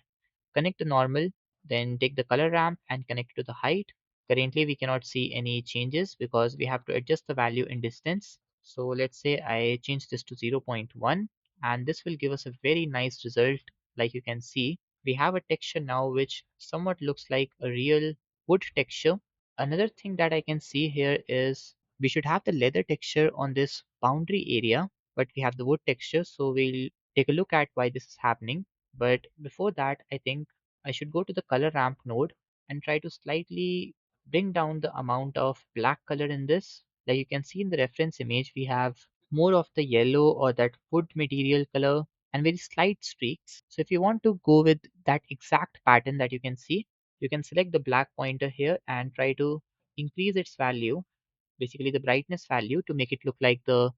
connect to normal, then take the color ramp and connect to the height. Currently we cannot see any changes because we have to adjust the value in distance. So let's say I change this to 0.1 and this will give us a very nice result. Like you can see, we have a texture now which somewhat looks like a real wood texture. Another thing that I can see here is we should have the leather texture on this boundary area, but we have the wood texture. So we'll take a look at why this is happening. But before that, I think I should go to the color ramp node and try to slightly bring down the amount of black color in this. Like you can see in the reference image, we have more of the yellow or that wood material color and very slight streaks. So if you want to go with that exact pattern that you can see, you can select the black pointer here and try to increase its value, basically the brightness value, to make it look like the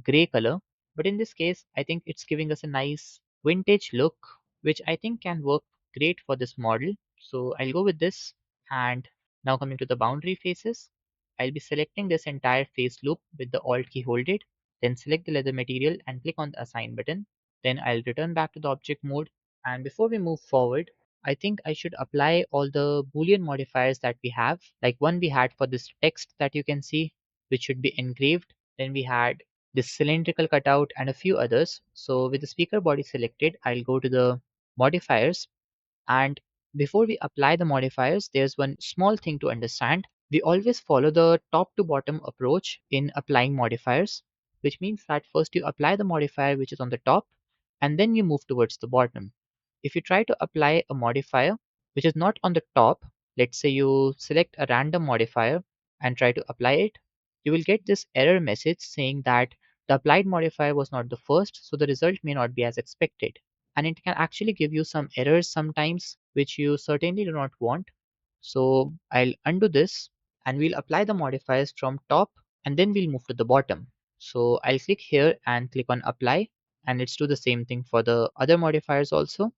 gray color. But in this case, I think it's giving us a nice vintage look, which I think can work great for this model. So I'll go with this. And now coming to the boundary faces, I'll be selecting this entire face loop with the Alt key holded, then select the leather material and click on the assign button. Then I'll return back to the object mode. And before we move forward, I think I should apply all the Boolean modifiers that we have. Like one we had for this text that you can see, which should be engraved. Then we had this cylindrical cutout and a few others. So with the speaker body selected, I'll go to the modifiers. And before we apply the modifiers, there's one small thing to understand. We always follow the top to bottom approach in applying modifiers, which means that first you apply the modifier which is on the top, and then you move towards the bottom. If you try to apply a modifier which is not on the top, let's say you select a random modifier and try to apply it, you will get this error message saying that the applied modifier was not the first, so the result may not be as expected. And it can actually give you some errors sometimes, which you certainly do not want. So I'll undo this and we'll apply the modifiers from top and then we'll move to the bottom. So I'll click here and click on apply, and let's do the same thing for the other modifiers also.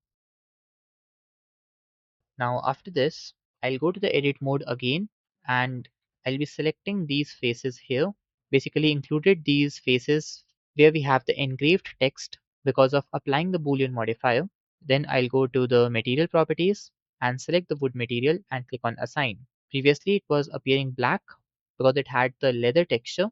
Now after this, I'll go to the edit mode again and I'll be selecting these faces here. Basically included these faces where we have the engraved text because of applying the Boolean modifier. Then I'll go to the material properties and select the wood material and click on assign. Previously it was appearing black because it had the leather texture,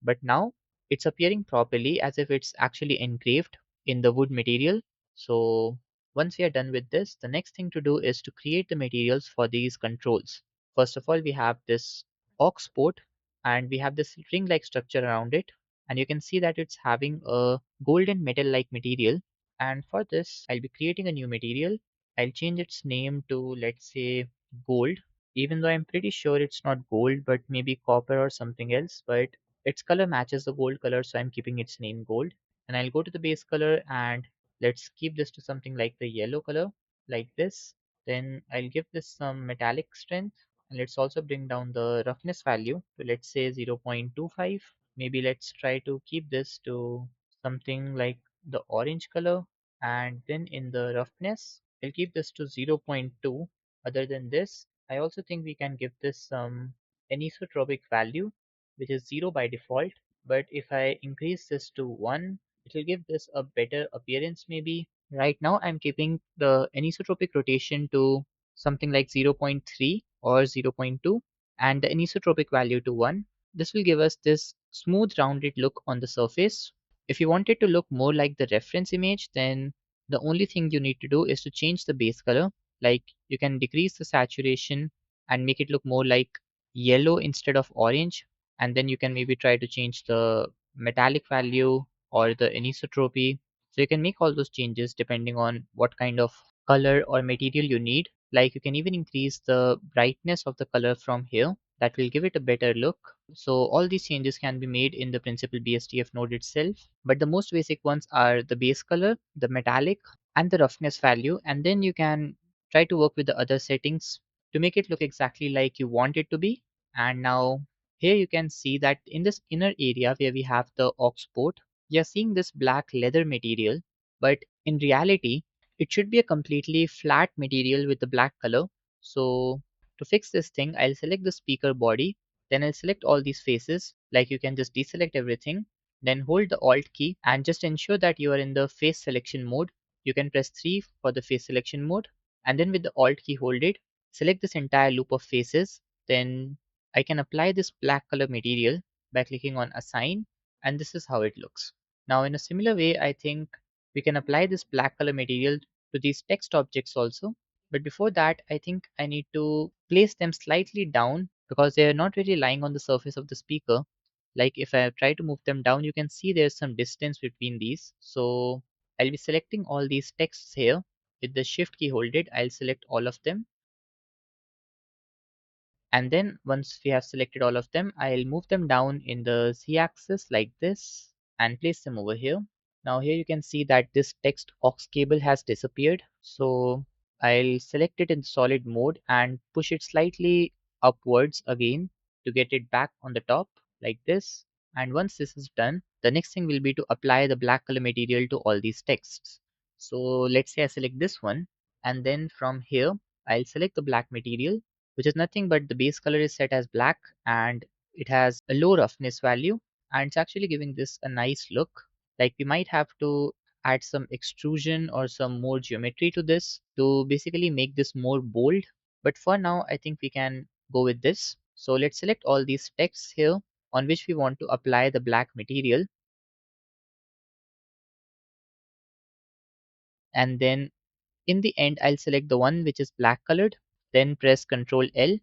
but now it's appearing properly as if it's actually engraved in the wood material. So once we are done with this, the next thing to do is to create the materials for these controls. First of all, we have this aux port and we have this ring-like structure around it. And you can see that it's having a golden metal-like material. And for this, I'll be creating a new material. I'll change its name to, let's say, gold, even though I'm pretty sure it's not gold, but maybe copper or something else. But its color matches the gold color, so I'm keeping its name gold. And I'll go to the base color and let's keep this to something like the yellow color, like this. Then I'll give this some metallic strength And let's also bring down the roughness value to, let's say, 0.25. Maybe let's try to keep this to something like the orange color. And then in the roughness, I'll keep this to 0.2. Other than this, I also think we can give this some anisotropic value, which is 0 by default. But if I increase this to 1, it will give this a better appearance maybe. Right now, I'm keeping the anisotropic rotation to something like 0.3 or 0.2 and the anisotropic value to 1. This will give us this smooth rounded look on the surface. If you want it to look more like the reference image, then the only thing you need to do is to change the base color. Like you can decrease the saturation and make it look more like yellow instead of orange. And then you can maybe try to change the metallic value or the anisotropy. So you can make all those changes depending on what kind of color or material you need. Like you can even increase the brightness of the color from here. That will give it a better look. So all these changes can be made in the principal BSTF node itself. But the most basic ones are the base color, the metallic, and the roughness value. And then you can try to work with the other settings to make it look exactly like you want it to be. And now here you can see that in this inner area where we have the aux port, you're seeing this black leather material, but in reality, it should be a completely flat material with the black color. So to fix this thing, I'll select the speaker body, then I'll select all these faces, like you can just deselect everything, then hold the Alt key and just ensure that you are in the face selection mode. You can press 3 for the face selection mode, and then with the Alt key hold it, select this entire loop of faces, then I can apply this black color material by clicking on assign, and this is how it looks. Now in a similar way, I think we can apply this black color material to these text objects also. But before that, I think I need to place them slightly down because they are not really lying on the surface of the speaker. Like if I try to move them down, you can see there's some distance between these. So I'll be selecting all these texts here. With the shift key holded, I'll select all of them. And then once we have selected all of them, I'll move them down in the z-axis like this and place them over here. Now here you can see that this text aux cable has disappeared. So I'll select it in solid mode and push it slightly upwards again to get it back on the top like this. And once this is done, the next thing will be to apply the black color material to all these texts. So let's say I select this one, and then from here, I'll select the black material, which is nothing but the base color is set as black and it has a low roughness value, and it's actually giving this a nice look. Like we might have to add some extrusion or some more geometry to this to basically make this more bold. But for now, I think we can go with this. So let's select all these texts here on which we want to apply the black material. And then in the end, I'll select the one which is black colored, then press Ctrl L,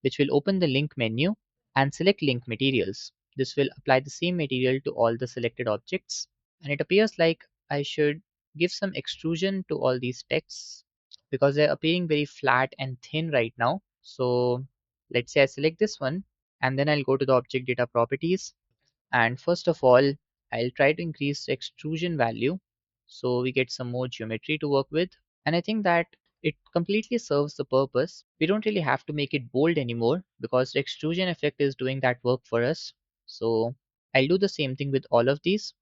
which will open the link menu and select link materials. This will apply the same material to all the selected objects. And it appears like I should give some extrusion to all these texts because they're appearing very flat and thin right now. So let's say I select this one and then I'll go to the object data properties. And first of all, I'll try to increase the extrusion value so we get some more geometry to work with. And I think that it completely serves the purpose. We don't really have to make it bold anymore because the extrusion effect is doing that work for us. So I'll do the same thing with all of these.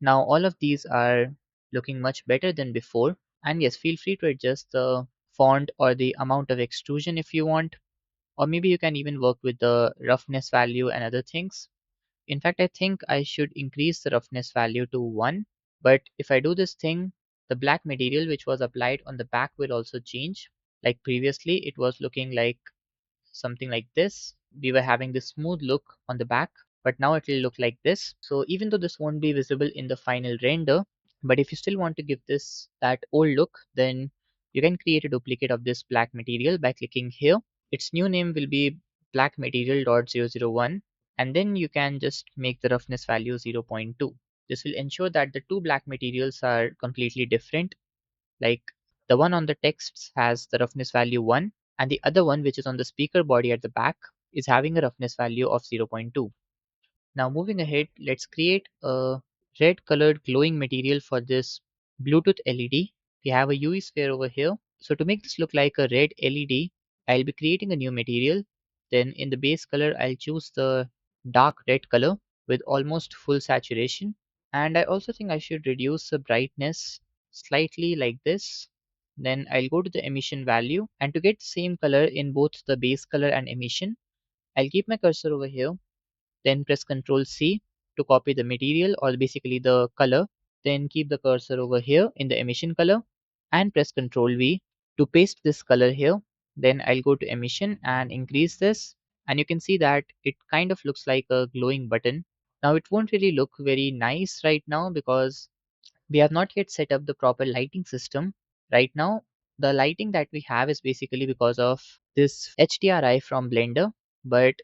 Now all of these are looking much better than before. And yes, feel free to adjust the font or the amount of extrusion if you want. Or maybe you can even work with the roughness value and other things. In fact, I think I should increase the roughness value to 1. But if I do this thing, the black material which was applied on the back will also change. Like previously, it was looking like something like this. We were having this smooth look on the back, but now it will look like this. So even though this won't be visible in the final render, but if you still want to give this that old look, then you can create a duplicate of this black material by clicking here. Its new name will be black material.001, and then you can just make the roughness value 0.2. This will ensure that the two black materials are completely different. Like the one on the texts has the roughness value 1, and the other one, which is on the speaker body at the back, is having a roughness value of 0.2. Now moving ahead, let's create a red colored glowing material for this Bluetooth LED. We have a UV sphere over here. So to make this look like a red LED, I'll be creating a new material. Then in the base color, I'll choose the dark red color with almost full saturation. And I also think I should reduce the brightness slightly like this. Then I'll go to the emission value, and to get the same color in both the base color and emission, I'll keep my cursor over here, then press Ctrl C to copy the material or basically the color. Then keep the cursor over here in the emission color and press Ctrl V to paste this color here. Then I'll go to emission and increase this, and you can see that it kind of looks like a glowing button. Now it won't really look very nice right now because we have not yet set up the proper lighting system. Right now, the lighting that we have is basically because of this HDRI from Blender. But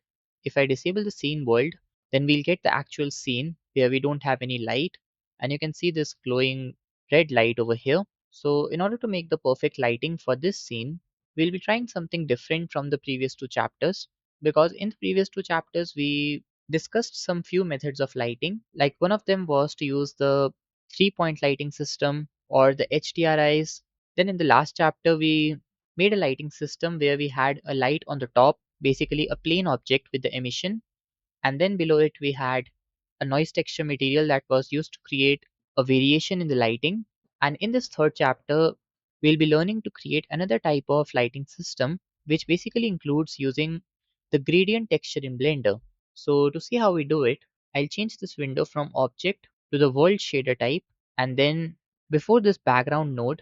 if I disable the scene world, then we'll get the actual scene where we don't have any light. And you can see this glowing red light over here. So in order to make the perfect lighting for this scene, we'll be trying something different from the previous two chapters. Because in the previous two chapters, we discussed some few methods of lighting. Like one of them was to use the 3 point lighting system or the HDRIs. Then in the last chapter, we made a lighting system where we had a light on the top, basically a plane object with the emission, and then below it we had a noise texture material that was used to create a variation in the lighting. And in this third chapter, we'll be learning to create another type of lighting system, which basically includes using the gradient texture in Blender. So to see how we do it, I'll change this window from object to the world shader type, and then before this background node,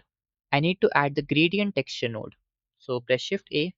I need to add the gradient texture node. So press Shift A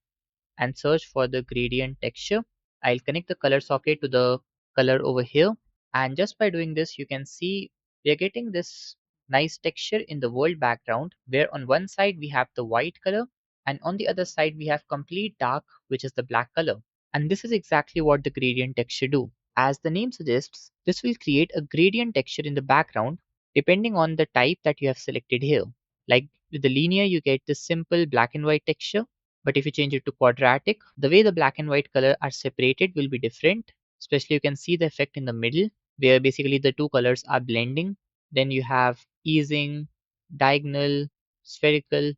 and search for the gradient texture. I'll connect the color socket to the color over here, and just by doing this you can see we are getting this nice texture in the world background where on one side we have the white color and on the other side we have complete dark, which is the black color. And this is exactly what the gradient texture do. As the name suggests, this will create a gradient texture in the background depending on the type that you have selected here. Like with the linear you get this simple black and white texture, but if you change it to quadratic, the way the black and white color are separated will be different. Especially you can see the effect in the middle where basically the two colors are blending. Then you have easing, diagonal, spherical,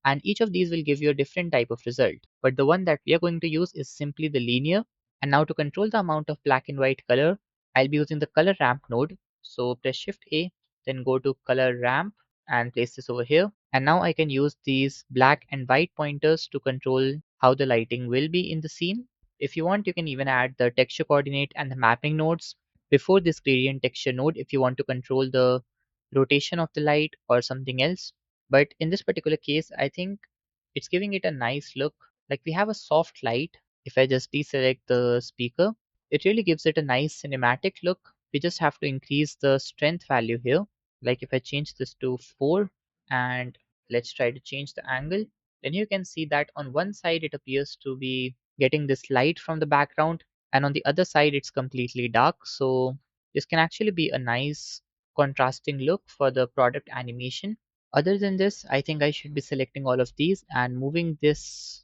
and each of these will give you a different type of result. But the one that we are going to use is simply the linear. And now to control the amount of black and white color, I'll be using the color ramp node. So press Shift A, then go to color ramp and place this over here. And now I can use these black and white pointers to control how the lighting will be in the scene. If you want, you can even add the texture coordinate and the mapping nodes before this gradient texture node if you want to control the rotation of the light or something else. But in this particular case, I think it's giving it a nice look. Like we have a soft light. If I just deselect the speaker, it really gives it a nice cinematic look. We just have to increase the strength value here. Like if I change this to 4 and let's try to change the angle, then you can see that on one side it appears to be getting this light from the background, and on the other side it's completely dark. So this can actually be a nice contrasting look for the product animation. Other than this, I think I should be selecting all of these and moving this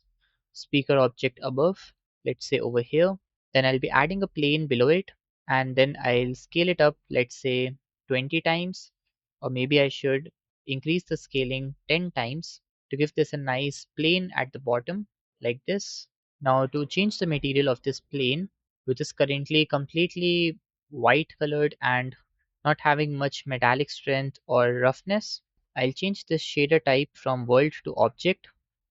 speaker object above, let's say over here. Then I'll be adding a plane below it, and then I'll scale it up, let's say 20 times, or maybe I should increase the scaling 10 times to give this a nice plane at the bottom like this. Now to change the material of this plane, which is currently completely white colored and not having much metallic strength or roughness, I'll change this shader type from world to object.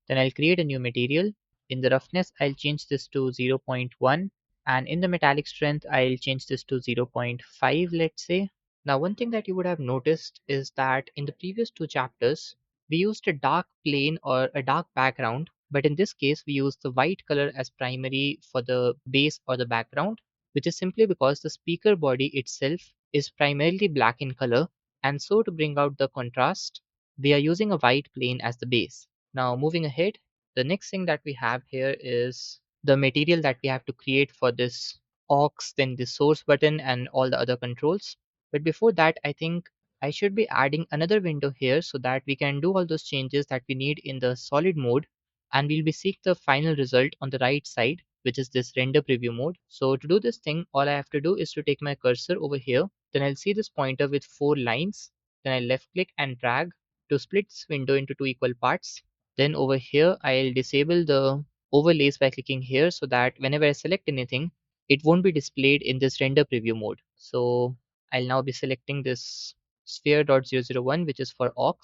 Then I'll create a new material. In the roughness, I'll change this to 0.1, and in the metallic strength, I'll change this to 0.5, let's say. Now, one thing that you would have noticed is that in the previous two chapters, we used a dark plane or a dark background, but in this case, we use the white color as primary for the base or the background, which is simply because the speaker body itself is primarily black in color, and so to bring out the contrast, we are using a white plane as the base. Now, moving ahead, the next thing that we have here is the material that we have to create for this aux, then the source button, and all the other controls. But before that, I think I should be adding another window here so that we can do all those changes that we need in the solid mode, and we'll be seeing the final result on the right side. which is this render preview mode. So to do this thing, all I have to do is to take my cursor over here. Then I'll see this pointer with 4 lines. Then I'll left click and drag to split this window into 2 equal parts. Then over here, I'll disable the overlays by clicking here so that whenever I select anything, it won't be displayed in this render preview mode. So I'll now be selecting this sphere.001, which is for aux,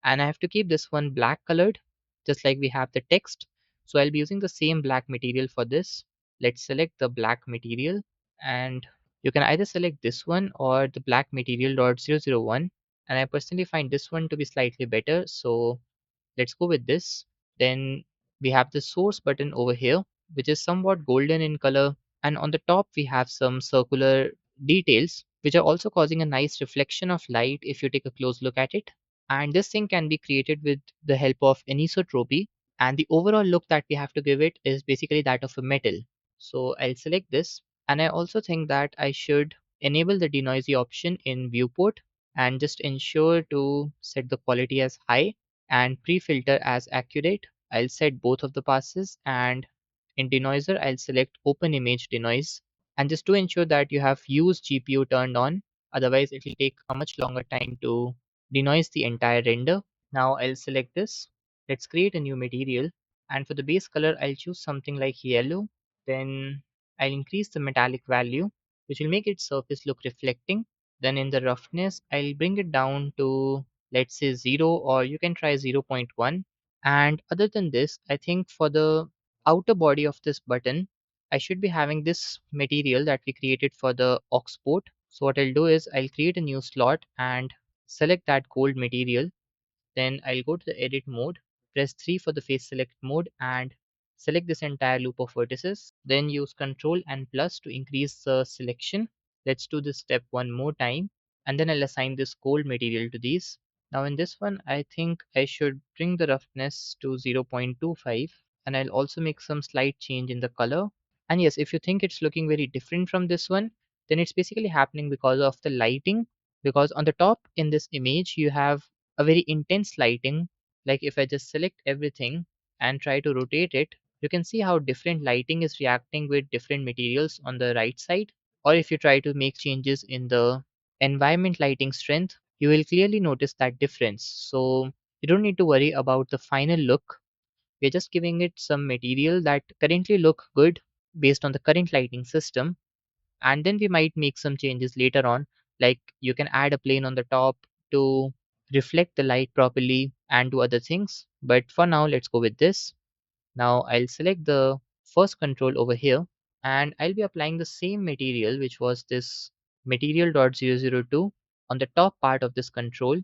and I have to keep this one black colored, just like we have the text. So I'll be using the same black material for this. Let's select the black material, and you can either select this one or the black material.001, and I personally find this one to be slightly better. So let's go with this. Then we have the source button over here, which is somewhat golden in color. And on the top, we have some circular details, which are also causing a nice reflection of light if you take a close look at it. And this thing can be created with the help of anisotropy. And the overall look that we have to give it is basically that of a metal. So I'll select this. And I also think that I should enable the denoisy option in viewport and just ensure to set the quality as high and pre-filter as accurate. I'll set both of the passes, and in denoiser I'll select open image denoise, and just to ensure that you have use GPU turned on, otherwise it will take a much longer time to denoise the entire render. Now I'll select this. Let's create a new material, and for the base color I'll choose something like yellow. Then I'll increase the metallic value, which will make its surface look reflecting. Then in the roughness I'll bring it down to, let's say, 0, or you can try 0.1. And other than this, I think for the outer body of this button, I should be having this material that we created for the aux port. So what I'll do is I'll create a new slot and select that gold material. Then I'll go to the edit mode, press 3 for the face select mode, and select this entire loop of vertices. Then use Ctrl and plus to increase the selection. Let's do this step one more time, and then I'll assign this gold material to these. Now in this one, I think I should bring the roughness to 0.25, and I'll also make some slight change in the color. And yes, if you think it's looking very different from this one, then it's basically happening because of the lighting. Because on the top in this image, you have a very intense lighting. Like if I just select everything and try to rotate it, you can see how different lighting is reacting with different materials on the right side. Or if you try to make changes in the environment lighting strength, you will clearly notice that difference. So you don't need to worry about the final look. We're just giving it some material that currently look good based on the current lighting system, and then we might make some changes later on, like you can add a plane on the top to reflect the light properly and do other things. But for now, let's go with this. Now I'll select the first control over here, and I'll be applying the same material, which was this material.002 on the top part of this control.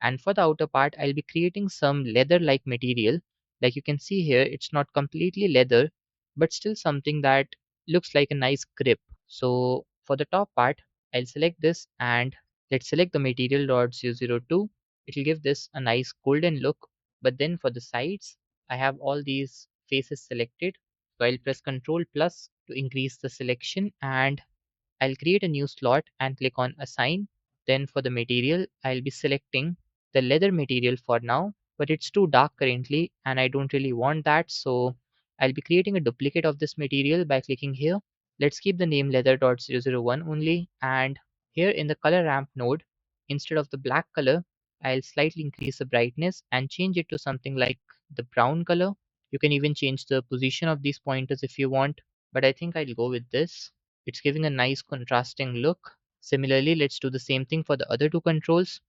And for the outer part, I'll be creating some leather-like material. Like you can see here, it's not completely leather, but still something that looks like a nice grip. So for the top part, I'll select this, and let's select the material.002. It will give this a nice golden look. But then for the sides, I have all these faces selected. So I'll press Ctrl plus to increase the selection, and I'll create a new slot and click on assign. Then for the material, I'll be selecting the leather material for now, but it's too dark currently and I don't really want that. So I'll be creating a duplicate of this material by clicking here. Let's keep the name leather.001 only. And here in the color ramp node, instead of the black color, I'll slightly increase the brightness and change it to something like the brown color. You can even change the position of these pointers if you want, but I think I'll go with this. It's giving a nice contrasting look. Similarly, let's do the same thing for the other two controls.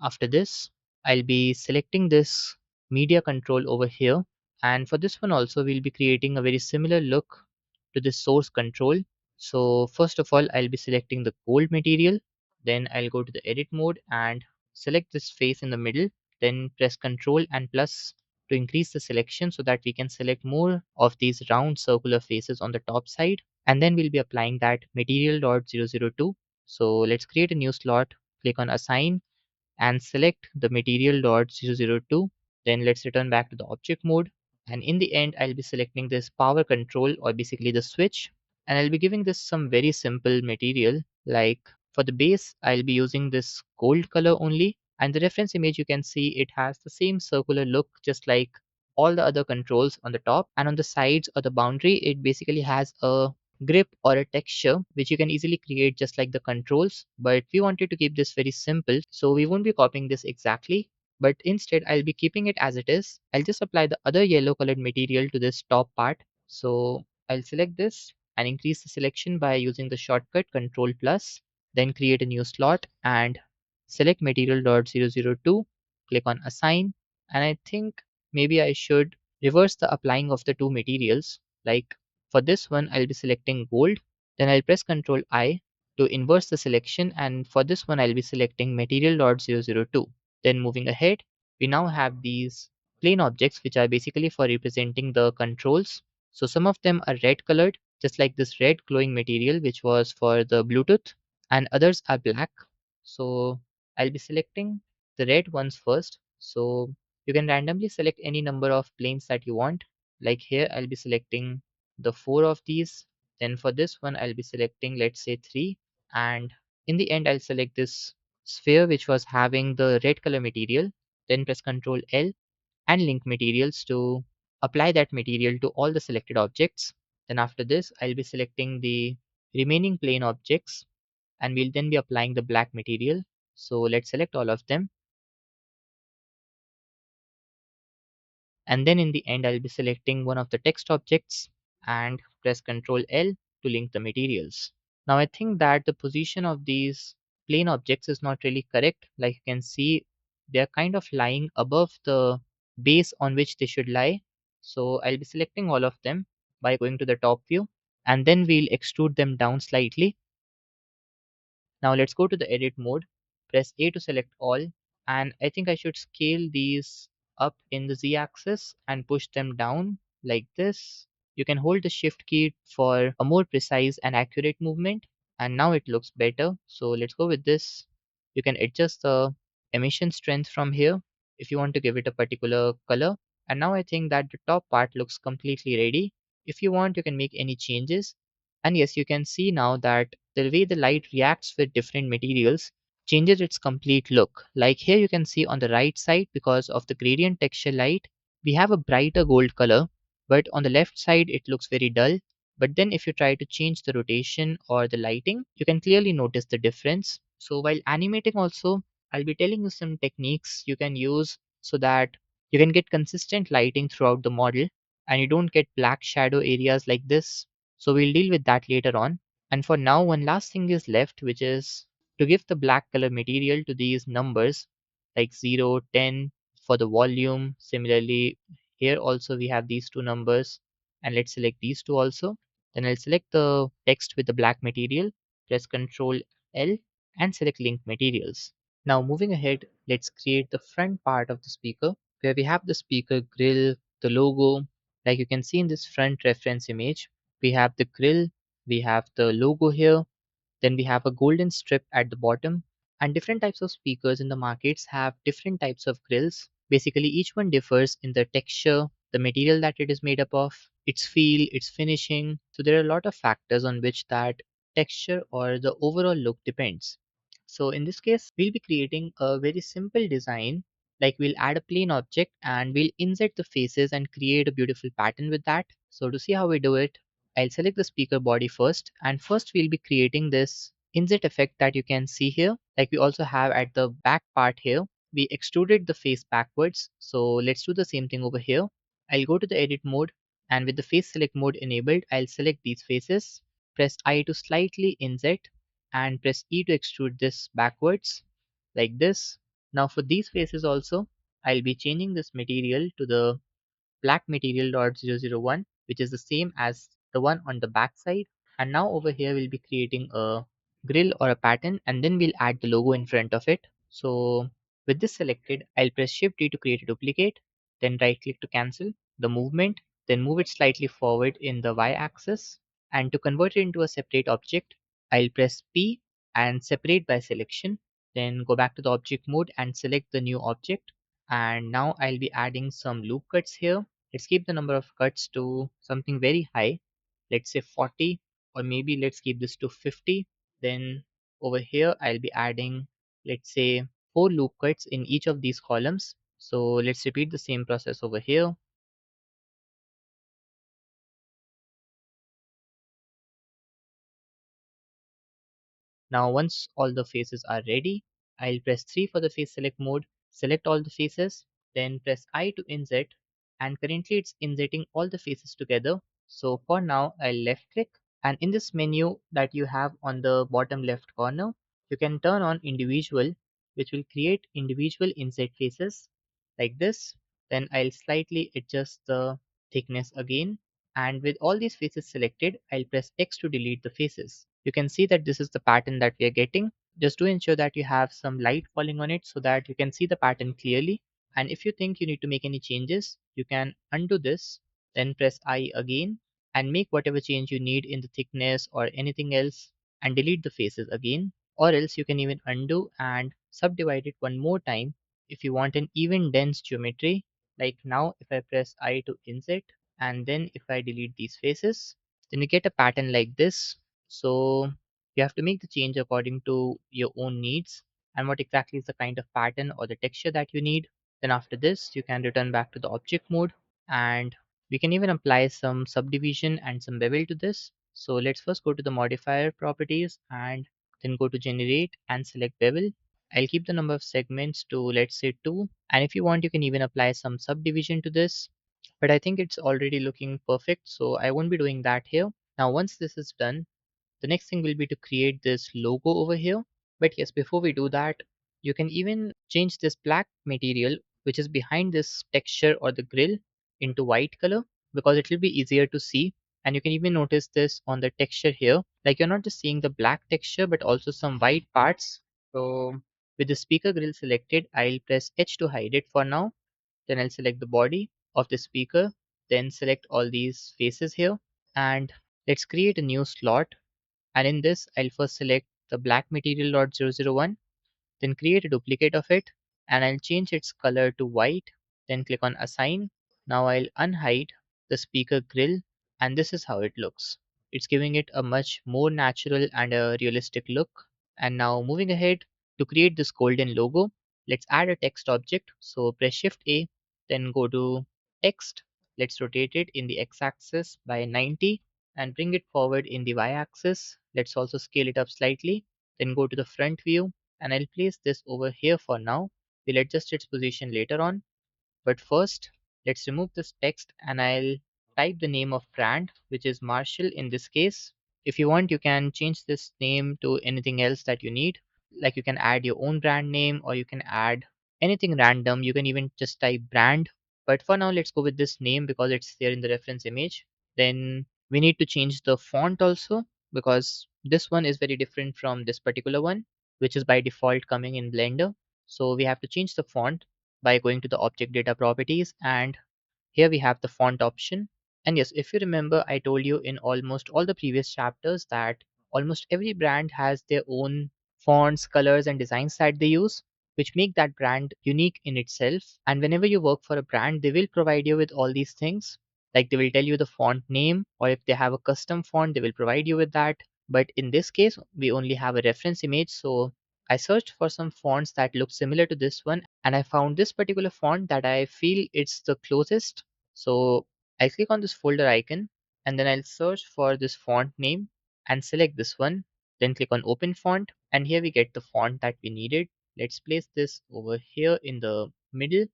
After this, I'll be selecting this media control over here. And for this one also, we'll be creating a very similar look to the source control. So first of all, I'll be selecting the gold material. Then I'll go to the edit mode and select this face in the middle. Then press Ctrl and plus to increase the selection so that we can select more of these round circular faces on the top side. And then we'll be applying that material.002. So let's create a new slot, click on assign, and select the material.002. Then let's return back to the object mode. And in the end, I'll be selecting this power control, or basically the switch. And I'll be giving this some very simple material. Like for the base, I'll be using this gold color only. And the reference image, you can see it has the same circular look, just like all the other controls on the top. And on the sides or the boundary, it basically has a grip or a texture, which you can easily create just like the controls. But we wanted to keep this very simple, so we won't be copying this exactly. But instead, I'll be keeping it as it is. I'll just apply the other yellow colored material to this top part. So I'll select this and increase the selection by using the shortcut Ctrl plus, then create a new slot and select material.002, click on assign, and I think maybe I should reverse the applying of the two materials. Like for this one, I'll be selecting gold, then I'll press Ctrl I to inverse the selection, and for this one, I'll be selecting material.002. Then moving ahead, we now have these plain objects which are basically for representing the controls. So some of them are red colored, just like this red glowing material which was for the Bluetooth, and others are black. So I'll be selecting the red ones first. So you can randomly select any number of planes that you want. Like here, I'll be selecting the four of these. Then for this one, I'll be selecting, let's say, three. And in the end, I'll select this sphere which was having the red color material. Then press Ctrl L and link materials to apply that material to all the selected objects. Then after this, I'll be selecting the remaining plane objects and we'll then be applying the black material. So let's select all of them. And then in the end, I'll be selecting one of the text objects and press Ctrl L to link the materials. Now I think that the position of these plane objects is not really correct. Like you can see, they're kind of lying above the base on which they should lie. So I'll be selecting all of them by going to the top view and then we'll extrude them down slightly. Now let's go to the edit mode, press A to select all, and I think I should scale these up in the Z axis and push them down like this. You can hold the shift key for a more precise and accurate movement, and now it looks better. So let's go with this. You can adjust the emission strength from here if you want to give it a particular color. And now I think that the top part looks completely ready. If you want, you can make any changes. And yes, you can see now that the way the light reacts with different materials changes its complete look. Like here you can see on the right side, because of the gradient texture light, we have a brighter gold color, but on the left side it looks very dull. But then if you try to change the rotation or the lighting, you can clearly notice the difference. So while animating also, I'll be telling you some techniques you can use so that you can get consistent lighting throughout the model and you don't get black shadow areas like this. So we'll deal with that later on. And for now, one last thing is left, which is to give the black color material to these numbers like 0, 10 for the volume. Similarly, here also we have these two numbers and let's select these two also. Then I'll select the text with the black material, press Ctrl L and select link materials. Now moving ahead, let's create the front part of the speaker where we have the speaker grill, the logo. Like you can see in this front reference image, we have the grill, we have the logo here, then we have a golden strip at the bottom. And different types of speakers in the markets have different types of grills. Basically, each one differs in the texture, the material that it is made up of, its feel, its finishing. So there are a lot of factors on which that texture or the overall look depends. So in this case, we'll be creating a very simple design. Like we'll add a plain object and we'll insert the faces and create a beautiful pattern with that. So to see how we do it, I'll select the speaker body first, and first we'll be creating this inset effect that you can see here. Like we also have at the back part here, we extruded the face backwards. So let's do the same thing over here. I'll go to the edit mode and with the face select mode enabled, I'll select these faces, press I to slightly inset and press E to extrude this backwards like this. Now for these faces also, I'll be changing this material to the black material.001, which is the same as the one on the back side. And now over here we'll be creating a grill or a pattern and then we'll add the logo in front of it. So with this selected, I'll press Shift D to create a duplicate, then right click to cancel the movement, then move it slightly forward in the Y axis. And to convert it into a separate object, I'll press P and separate by selection. Then go back to the object mode and select the new object. And now I'll be adding some loop cuts here. Let's keep the number of cuts to something very high. Let's say 40. or maybe let's keep this to 50. Then over here, I'll be adding, let's say, 4 loop cuts in each of these columns. So let's repeat the same process over here. Now, once all the faces are ready, I'll press 3 for the face select mode, select all the faces, then press I to inset, and currently it's insetting all the faces together. So for now, I'll left click, and in this menu that you have on the bottom left corner, you can turn on individual, which will create individual inset faces like this. Then I'll slightly adjust the thickness again, and with all these faces selected, I'll press X to delete the faces. You can see that this is the pattern that we are getting. Just to ensure that you have some light falling on it so that you can see the pattern clearly. And if you think you need to make any changes, you can undo this, then press I again and make whatever change you need in the thickness or anything else and delete the faces again. Or else you can even undo and subdivide it one more time if you want an even dense geometry. Like now, if I press I to insert and then if I delete these faces, then you get a pattern like this. So you have to make the change according to your own needs and what exactly is the kind of pattern or the texture that you need. Then after this, you can return back to the object mode and we can even apply some subdivision and some bevel to this. So let's first go to the modifier properties and then go to generate and select bevel. I'll keep the number of segments to let's say 2, and if you want you can even apply some subdivision to this, but I think it's already looking perfect, so I won't be doing that here. Now once this is done, the next thing will be to create this logo over here. But yes, before we do that, you can even change this black material which is behind this texture or the grill into white color because it will be easier to see. And you can even notice this on the texture here. Like you're not just seeing the black texture but also some white parts. So with the speaker grill selected, I'll press H to hide it for now. Then I'll select the body of the speaker. Then select all these faces here. And let's create a new slot, and in this I'll first select the black material dot 001, then create a duplicate of it and I'll change its color to white, then click on assign. Now I'll unhide the speaker grill and this is how it looks. It's giving it a much more natural and a realistic look. And now moving ahead, to create this golden logo, let's add a text object. So press Shift A, then go to text. Let's rotate it in the x-axis by 90 and bring it forward in the y-axis. Let's also scale it up slightly. Then go to the front view and I'll place this over here for now. We'll adjust its position later on. But first, let's remove this text and I'll type the name of brand, which is Marshall in this case. If you want, you can change this name to anything else that you need. Like you can add your own brand name or you can add anything random. You can even just type brand. But for now, let's go with this name because it's there in the reference image. Then we need to change the font also because this one is very different from this particular one, which is by default coming in Blender. So we have to change the font by going to the object data properties, and here we have the font option. And yes, if you remember, I told you in almost all the previous chapters that almost every brand has their own fonts, colors, and designs that they use, which make that brand unique in itself. And whenever you work for a brand, they will provide you with all these things. Like they will tell you the font name, or if they have a custom font, they will provide you with that. But in this case, we only have a reference image. So I searched for some fonts that look similar to this one, and I found this particular font that I feel it's the closest. So I'll click on this folder icon and then I'll search for this font name and select this one. Then click on open font and here we get the font that we needed. Let's place this over here in the middle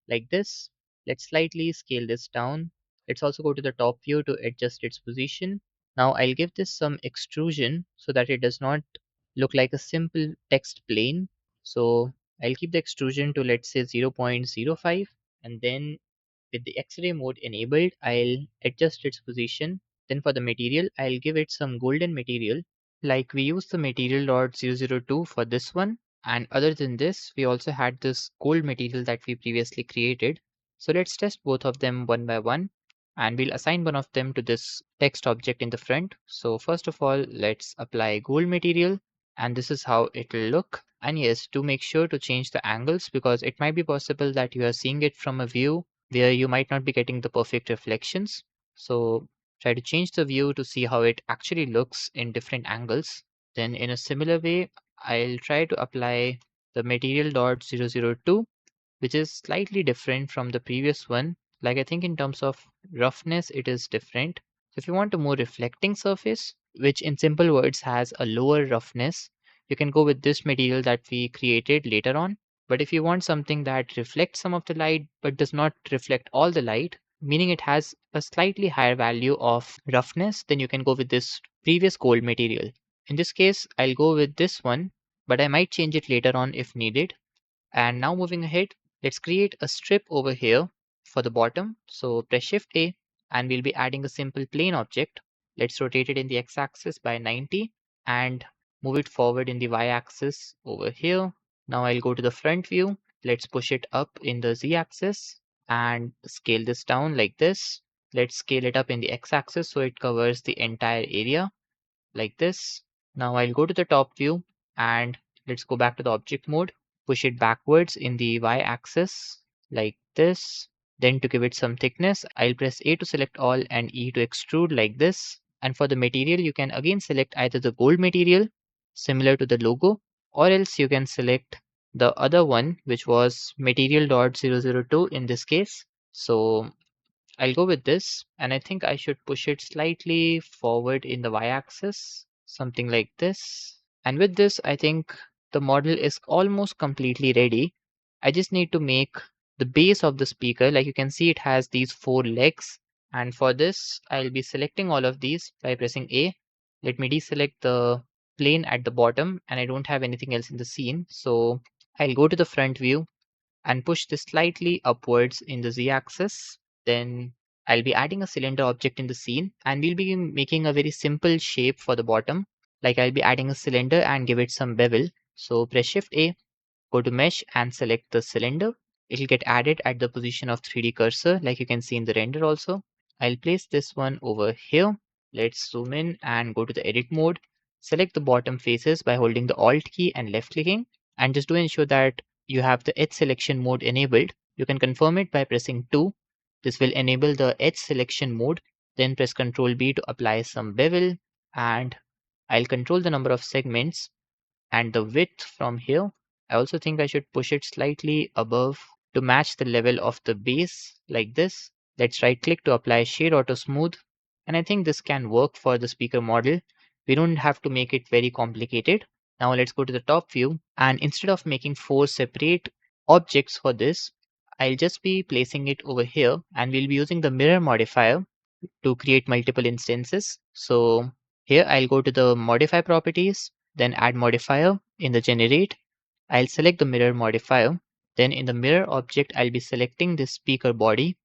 like this. Let's slightly scale this down. Let's also go to the top view to adjust its position. Now I'll give this some extrusion so that it does not look like a simple text plane. So I'll keep the extrusion to let's say 0.05, and then with the X-ray mode enabled, I'll adjust its position. Then for the material, I'll give it some golden material. Like we used the material dot 002 for this one. And other than this, we also had this gold material that we previously created. So let's test both of them one by one. And we'll assign one of them to this text object in the front. So first of all, let's apply gold material. And this is how it will look. And yes, do make sure to change the angles because it might be possible that you are seeing it from a view where you might not be getting the perfect reflections. So try to change the view to see how it actually looks in different angles. Then in a similar way, I'll try to apply the material dot 002, which is slightly different from the previous one. Like I think in terms of roughness, it is different. So if you want a more reflecting surface, which in simple words has a lower roughness, you can go with this material that we created later on. But if you want something that reflects some of the light but does not reflect all the light, meaning it has a slightly higher value of roughness, then you can go with this previous gold material. In this case, I'll go with this one, but I might change it later on if needed. And now moving ahead, let's create a strip over here for the bottom. So press Shift A and we'll be adding a simple plane object. Let's rotate it in the x-axis by 90 and move it forward in the y-axis over here. Now I'll go to the front view. Let's push it up in the z-axis and scale this down like this. Let's scale it up in the x-axis so it covers the entire area like this. Now I'll go to the top view and let's go back to the object mode, push it backwards in the y-axis like this. Then to give it some thickness, I'll press A to select all and E to extrude like this. And for the material, you can again select either the gold material, similar to the logo, or else you can select the other one, which was material dot 002 in this case. So I'll go with this, and I think I should push it slightly forward in the y-axis, something like this. And with this, I think the model is almost completely ready. I just need to make the base of the speaker. Like you can see, it has these four legs. And for this, I'll be selecting all of these by pressing A. Let me deselect the plane at the bottom, and I don't have anything else in the scene. So I'll go to the front view and push this slightly upwards in the z-axis. Then I'll be adding a cylinder object in the scene and we'll be making a very simple shape for the bottom. Like I'll be adding a cylinder and give it some bevel. So press Shift A, go to mesh and select the cylinder. It'll get added at the position of 3D cursor like you can see in the render also. I'll place this one over here. Let's zoom in and go to the edit mode. Select the bottom faces by holding the Alt key and left clicking, and just do ensure that you have the edge selection mode enabled. You can confirm it by pressing 2. This will enable the edge selection mode. Then press Ctrl B to apply some bevel, and I'll control the number of segments and the width from here. I also think I should push it slightly above to match the level of the base like this. Let's right click to apply Shade Auto Smooth. And I think this can work for the speaker model. We don't have to make it very complicated. Now let's go to the top view, and instead of making four separate objects for this, I'll just be placing it over here, and we'll be using the mirror modifier to create multiple instances. So here I'll go to the modify properties, then add modifier in the generate. I'll select the mirror modifier. Then in the mirror object, I'll be selecting the speaker body,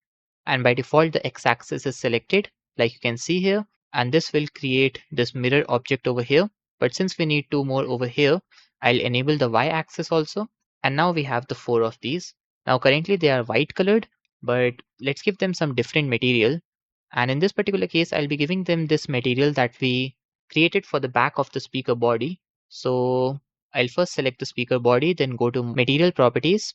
and by default the x-axis is selected like you can see here, and this will create this mirror object over here. But since we need two more over here, I'll enable the y-axis also, and now we have the four of these. Now currently they are white colored, but let's give them some different material. And in this particular case, I'll be giving them this material that we created for the back of the speaker body. So I'll first select the speaker body, then go to material properties,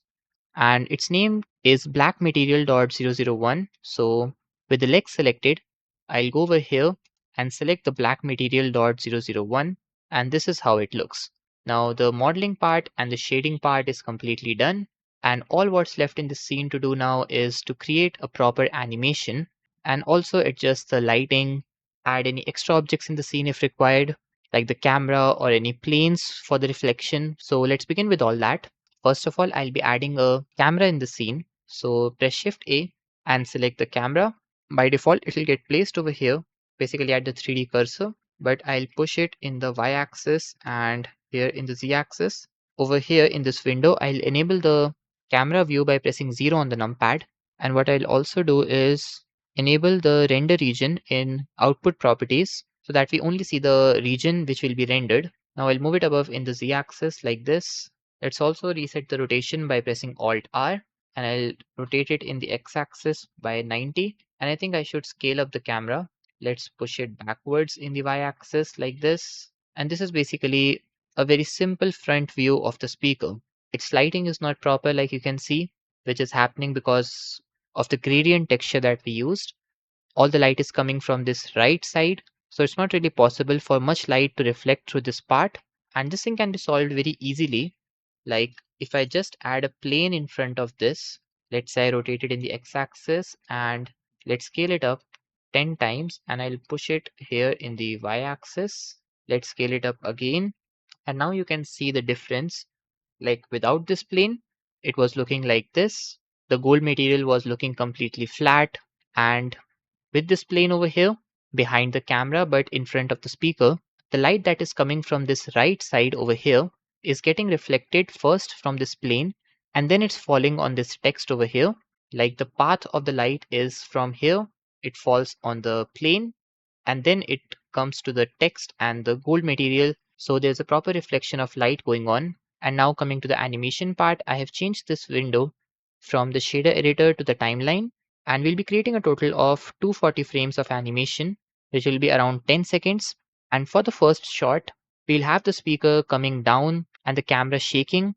and its name is black material dot 001. So with the leg selected, I'll go over here and select the black material dot 001, and this is how it looks. Now the modeling part and the shading part is completely done, and all what's left in the scene to do now is to create a proper animation and also adjust the lighting, add any extra objects in the scene if required, like the camera or any planes for the reflection. So let's begin with all that. First of all, I'll be adding a camera in the scene. So press Shift A and select the camera. By default, it will get placed over here, basically at the 3D cursor, but I'll push it in the y-axis and here in the z-axis. Over here in this window, I'll enable the camera view by pressing 0 on the numpad. And what I'll also do is enable the render region in output properties so that we only see the region which will be rendered. Now I'll move it above in the z-axis like this. Let's also reset the rotation by pressing Alt R, and I'll rotate it in the x-axis by 90. And I think I should scale up the camera. Let's push it backwards in the y-axis like this. And this is basically a very simple front view of the speaker. Its lighting is not proper like you can see, which is happening because of the gradient texture that we used. all the light is coming from this right side. So it's not really possible for much light to reflect through this part. And this thing can be solved very easily. Like if I just add a plane in front of this, let's say I rotate it in the x-axis and let's scale it up 10 times and I'll push it here in the y-axis. Let's scale it up again. And now you can see the difference. Like without this plane, it was looking like this. The gold material was looking completely flat, and with this plane over here behind the camera but in front of the speaker, the light that is coming from this right side over here is getting reflected first from this plane and then it's falling on this text over here. Like the path of the light is from here, it falls on the plane and then it comes to the text and the gold material. So there's a proper reflection of light going on. And now coming to the animation part, I have changed this window from the shader editor to the timeline, and we'll be creating a total of 240 frames of animation, which will be around 10 seconds. And for the first shot, we'll have the speaker coming down and the camera shaking.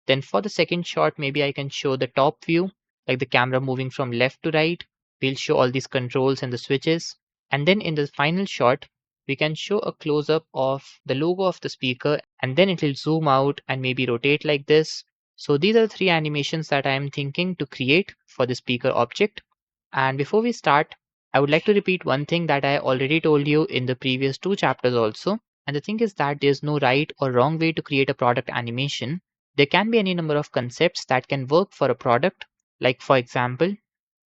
Then for the second shot, maybe I can show the top view, like the camera moving from left to right. We'll show all these controls and the switches. And then in the final shot, we can show a close up of the logo of the speaker and then it will zoom out and maybe rotate like this. So these are the three animations that I am thinking to create for the speaker object. And before we start, I would like to repeat one thing that I already told you in the previous two chapters also. And the thing is that there's no right or wrong way to create a product animation. There can be any number of concepts that can work for a product. Like for example,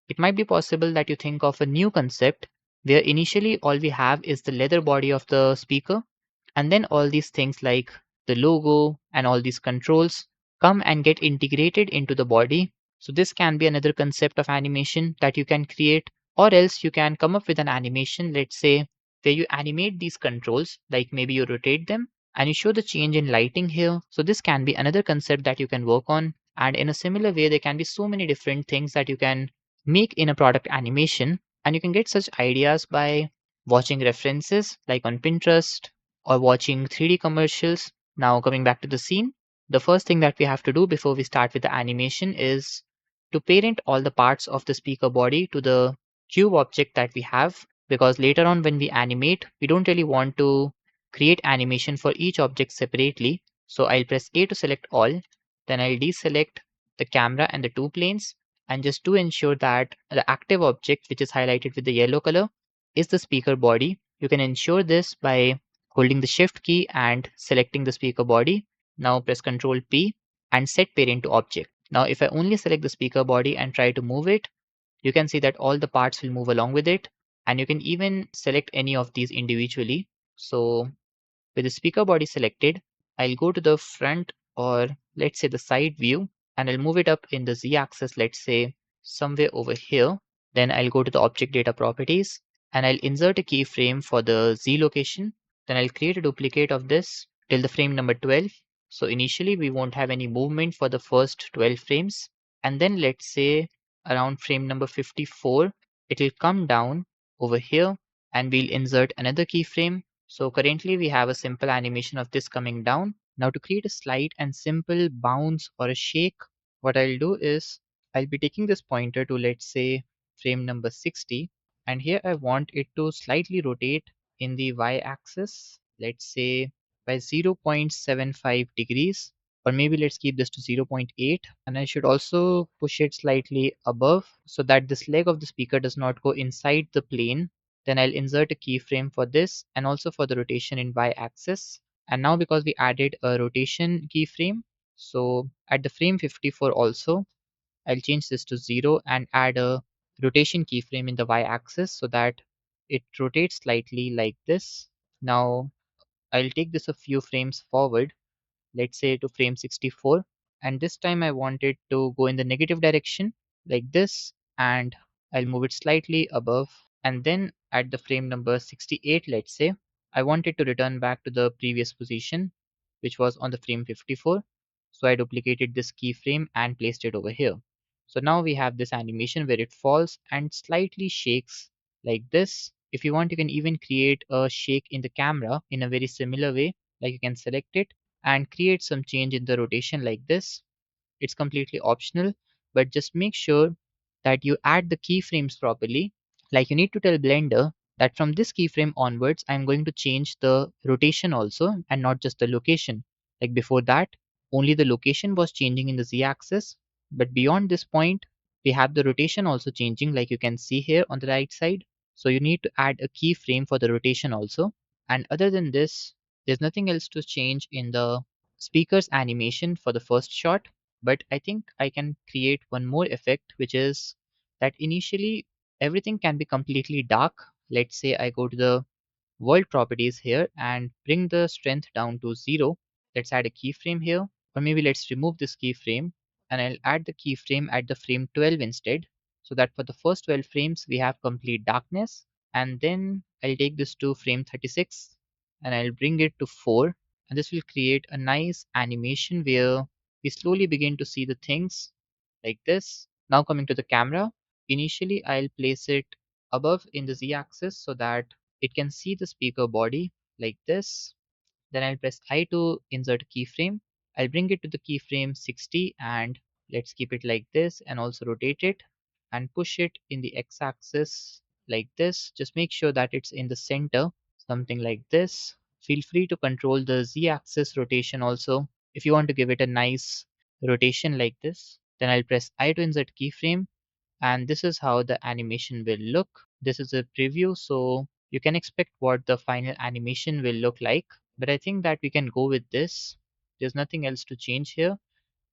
it might be possible that you think of a new concept where initially all we have is the leather body of the speaker, and then all these things like the logo and all these controls come and get integrated into the body. So this can be another concept of animation that you can create, or else you can come up with an animation, let's say, where you animate these controls, like maybe you rotate them and you show the change in lighting here. So this can be another concept that you can work on. And in a similar way, there can be so many different things that you can make in a product animation. And you can get such ideas by watching references like on Pinterest or watching 3D commercials. Now, coming back to the scene, the first thing that we have to do before we start with the animation is to parent all the parts of the speaker body to the cube object that we have, because later on when we animate, we don't really want to create animation for each object separately. So I'll press A to select all, then I'll deselect the camera and the two planes, and just to ensure that the active object, which is highlighted with the yellow color, is the speaker body. You can ensure this by holding the shift key and selecting the speaker body. Now press Ctrl P and set parent to object. Now if I only select the speaker body and try to move it, you can see that all the parts will move along with it, and you can even select any of these individually. So with the speaker body selected, I'll go to the front, or let's say the side view, and I'll move it up in the Z axis, let's say somewhere over here. Then I'll go to the object data properties and I'll insert a keyframe for the Z location. Then I'll create a duplicate of this till the frame number 12. So initially we won't have any movement for the first 12 frames. And then let's say around frame number 54, it will come down over here and we'll insert another keyframe. So currently we have a simple animation of this coming down. Now to create a slight and simple bounce or a shake, what I'll do is I'll be taking this pointer to, let's say, frame number 60, and here I want it to slightly rotate in the y-axis, let's say by 0.75 degrees, or maybe let's keep this to 0.8, and I should also push it slightly above so that this leg of the speaker does not go inside the plane. Then I'll insert a keyframe for this and also for the rotation in y-axis. And now because we added a rotation keyframe, so at the frame 54 also, I'll change this to 0 and add a rotation keyframe in the y-axis so that it rotates slightly like this. Now I'll take this a few frames forward, let's say to frame 64, and this time I want it to go in the negative direction like this, and I'll move it slightly above, and then at the frame number 68, let's say, I want it to return back to the previous position, which was on the frame 54. So I duplicated this keyframe and placed it over here. So now we have this animation where it falls and slightly shakes like this. If you want, you can even create a shake in the camera in a very similar way, like you can select it and create some change in the rotation like this. It's completely optional, but just make sure that you add the keyframes properly. Like you need to tell Blender that from this keyframe onwards, I'm going to change the rotation also and not just the location. Like before that, only the location was changing in the z-axis, but beyond this point, we have the rotation also changing like you can see here on the right side. So you need to add a keyframe for the rotation also. And other than this, there's nothing else to change in the speaker's animation for the first shot. But I think I can create one more effect, which is that initially everything can be completely dark. Let's say I go to the world properties here and bring the strength down to 0. Let's add a keyframe here, or maybe let's remove this keyframe and I'll add the keyframe at the frame 12 instead, so that for the first 12 frames we have complete darkness. And then I'll take this to frame 36 and I'll bring it to 4, and this will create a nice animation where we slowly begin to see the things like this. Now coming to the camera, initially I'll place it above in the z-axis so that it can see the speaker body like this. Then I'll press I to insert a keyframe. I'll bring it to the keyframe 60 and let's keep it like this and also rotate it and push it in the x-axis like this. Just make sure that it's in the center, something like this. Feel free to control the z-axis rotation also if you want to give it a nice rotation like this. Then I'll press I to insert keyframe, and this is how the animation will look. This is a preview, so you can expect what the final animation will look like. But I think that we can go with this. There's nothing else to change here.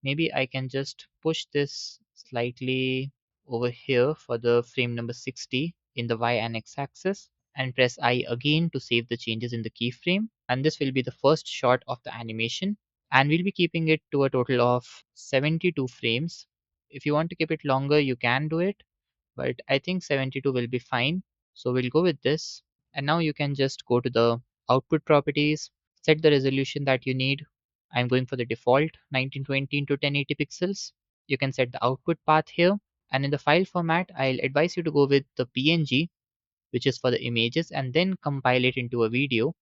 Maybe I can just push this slightly over here for the frame number 60 in the Y and X axis and press I again to save the changes in the keyframe. And this will be the first shot of the animation. And we'll be keeping it to a total of 72 frames. If you want to keep it longer, you can do it, but I think 72 will be fine. So we'll go with this. And now you can just go to the output properties, set the resolution that you need. I'm going for the default 1920 into 1080 pixels. You can set the output path here. And in the file format, I'll advise you to go with the PNG, which is for the images, and then compile it into a video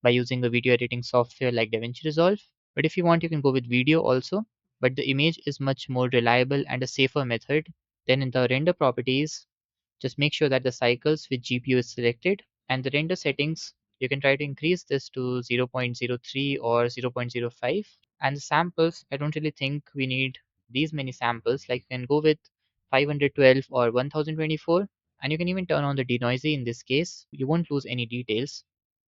by using a video editing software like DaVinci Resolve. But if you want, you can go with video also. But the image is much more reliable and a safer method. Then in the render properties, just make sure that the cycles with GPU is selected, and the render settings, you can try to increase this to 0.03 or 0.05. And the samples, I don't really think we need these many samples. Like you can go with 512 or 1024, and you can even turn on the denoisy in this case. You won't lose any details.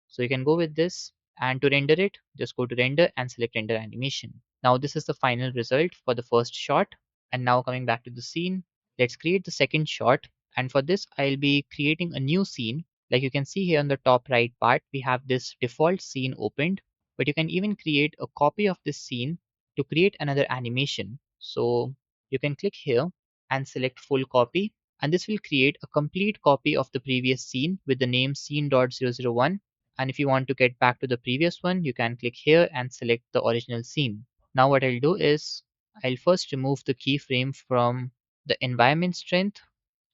So you can go with this, and to render it, just go to render and select render animation. Now this is the final result for the first shot. And now coming back to the scene, let's create the second shot. And for this, I'll be creating a new scene. Like you can see here on the top right part, we have this default scene opened, but you can even create a copy of this scene to create another animation. So you can click here and select full copy, and this will create a complete copy of the previous scene with the name scene.001. And if you want to get back to the previous one, you can click here and select the original scene. Now what I'll do is I'll first remove the keyframe from the environment strength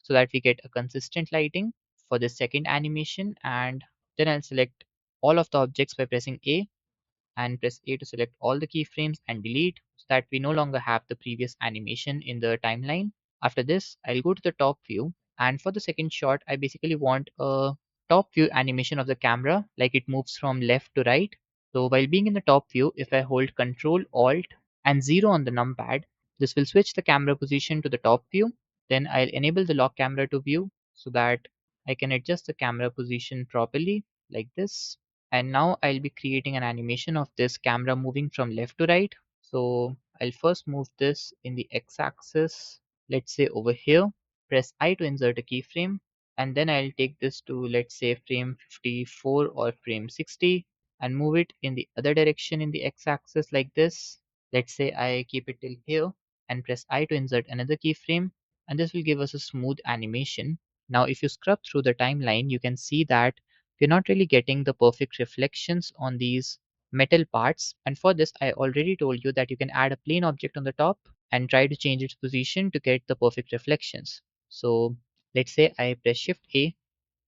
so that we get a consistent lighting for the second animation, and then I'll select all of the objects by pressing A and press A to select all the keyframes and delete so that we no longer have the previous animation in the timeline. After this, I'll go to the top view, and for the second shot, I basically want a top view animation of the camera, like it moves from left to right. So while being in the top view, if I hold Control Alt and 0 on the numpad, this will switch the camera position to the top view. Then I'll enable the lock camera to view so that I can adjust the camera position properly like this. And now I'll be creating an animation of this camera moving from left to right. So I'll first move this in the x-axis, let's say over here, press I to insert a keyframe, and then I'll take this to, let's say, frame 54 or frame 60 and move it in the other direction in the x-axis like this. Let's say I keep it till here and press I to insert another keyframe, and this will give us a smooth animation. Now if you scrub through the timeline, you can see that we're not really getting the perfect reflections on these metal parts. And for this, I already told you that you can add a plane object on the top and try to change its position to get the perfect reflections. So let's say I press Shift A,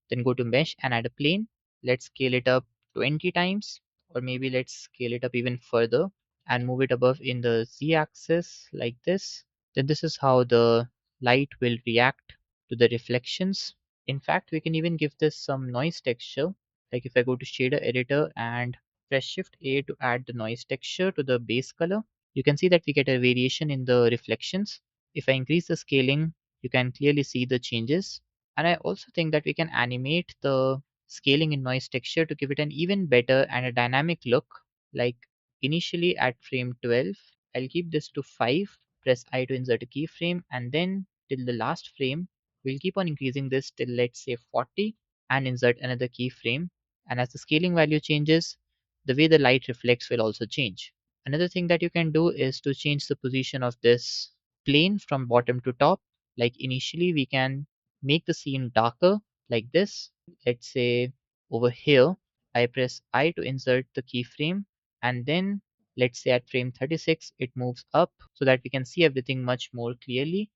then go to Mesh and add a plane. Let's scale it up 20 times, or maybe let's scale it up even further and move it above in the Z axis like this. Then this is how the light will react to the reflections. In fact, we can even give this some noise texture. Like if I go to shader editor and press Shift A to add the noise texture to the base color, you can see that we get a variation in the reflections. If I increase the scaling, you can clearly see the changes. And I also think that we can animate the scaling in noise texture to give it an even better and a dynamic look. Like initially at frame 12, I'll keep this to 5, press I to insert a keyframe, and then till the last frame, we'll keep on increasing this till let's say 40 and insert another keyframe. And as the scaling value changes, the way the light reflects will also change. Another thing that you can do is to change the position of this plane from bottom to top. Like initially we can make the scene darker like this. Let's say over here, I press I to insert the keyframe, and then let's say at frame 36, it moves up so that we can see everything much more clearly,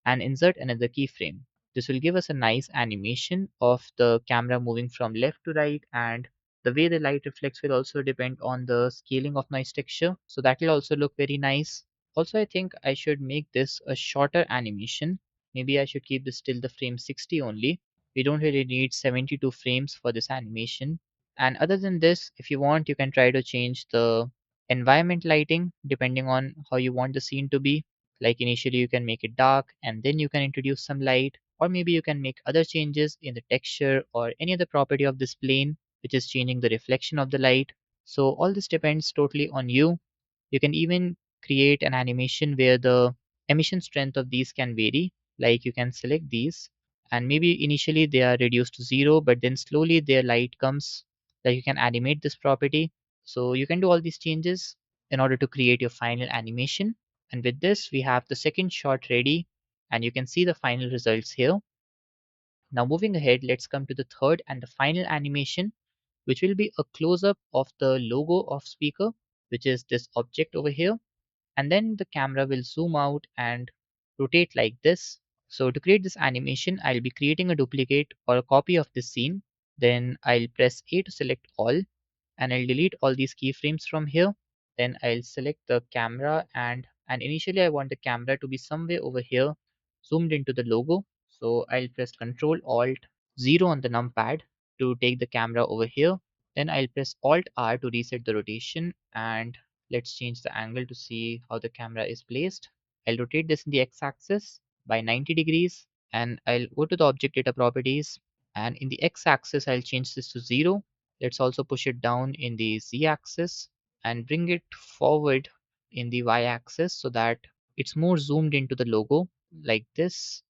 and insert another keyframe. This will give us a nice animation of the camera moving from left to right, and the way the light reflects will also depend on the scaling of noise texture. So that will also look very nice. Also, I think I should make this a shorter animation. Maybe I should keep this till the frame 60 only. We don't really need 72 frames for this animation. And other than this, if you want, you can try to change the environment lighting depending on how you want the scene to be. Like initially you can make it dark and then you can introduce some light, or maybe you can make other changes in the texture or any other property of this plane which is changing the reflection of the light. So all this depends totally on you. You can even create an animation where the emission strength of these can vary. Like you can select these and maybe initially they are reduced to 0, but then slowly their light comes. Like you can animate this property. So you can do all these changes in order to create your final animation. And with this, we have the second shot ready, and you can see the final results here. Now moving ahead, let's come to the third and the final animation, which will be a close-up of the logo of speaker, which is this object over here. And then the camera will zoom out and rotate like this. So to create this animation, I'll be creating a duplicate or a copy of this scene. Then I'll press A to select all, and I'll delete all these keyframes from here. Then I'll select the camera, and initially I want the camera to be somewhere over here, zoomed into the logo. So I'll press Control Alt 0 on the numpad to take the camera over here. Then I'll press Alt R to reset the rotation, and let's change the angle to see how the camera is placed. I'll rotate this in the x-axis by 90 degrees, and I'll go to the object data properties, and in the x-axis I'll change this to 0. Let's also push it down in the z-axis and bring it forward in the y-axis so that it's more zoomed into the logo like this.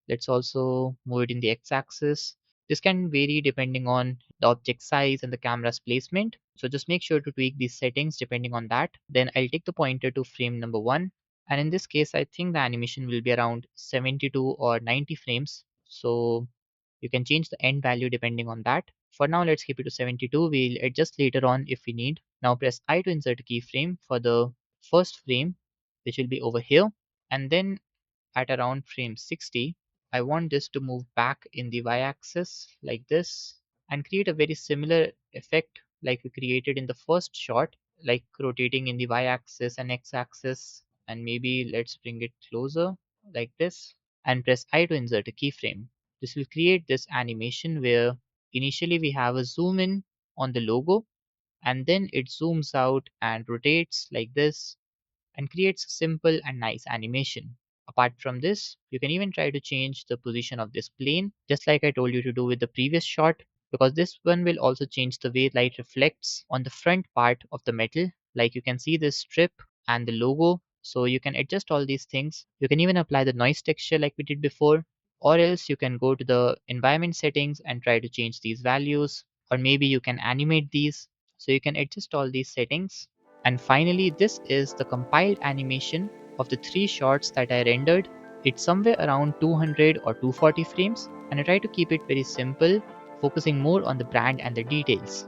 Let's also move it in the x-axis. This can vary depending on the object size and the camera's placement. So just make sure to tweak these settings depending on that. Then I'll take the pointer to frame number 1. And in this case, I think the animation will be around 72 or 90 frames. So you can change the end value depending on that. For now, let's keep it to 72. We'll adjust later on if we need. Now press I to insert a keyframe for the first frame, which will be over here. And then at around frame 60, I want this to move back in the y-axis like this and create a very similar effect like we created in the first shot, like rotating in the y-axis and x-axis. And maybe let's bring it closer like this and press I to insert a keyframe. This will create this animation where initially we have a zoom in on the logo, and then it zooms out and rotates like this and creates a simple and nice animation. Apart from this, you can even try to change the position of this plane, just like I told you to do with the previous shot, because this one will also change the way light reflects on the front part of the metal. Like you can see this strip and the logo. So you can adjust all these things. You can even apply the noise texture like we did before, or else you can go to the environment settings and try to change these values, or maybe you can animate these. So you can adjust all these settings. And finally, this is the compiled animation of the 3 shots that I rendered. It's somewhere around 200 or 240 frames, and I try to keep it very simple, focusing more on the brand and the details.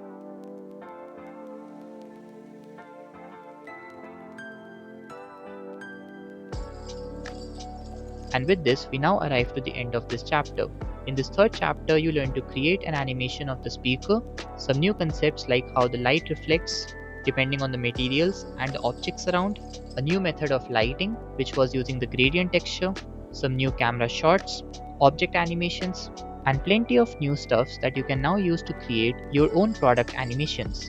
And with this, we now arrive to the end of this chapter. In this third chapter, you learn to create an animation of the speaker, some new concepts like how the light reflects depending on the materials and the objects around, a new method of lighting which was using the gradient texture, some new camera shots, object animations, and plenty of new stuffs that you can now use to create your own product animations.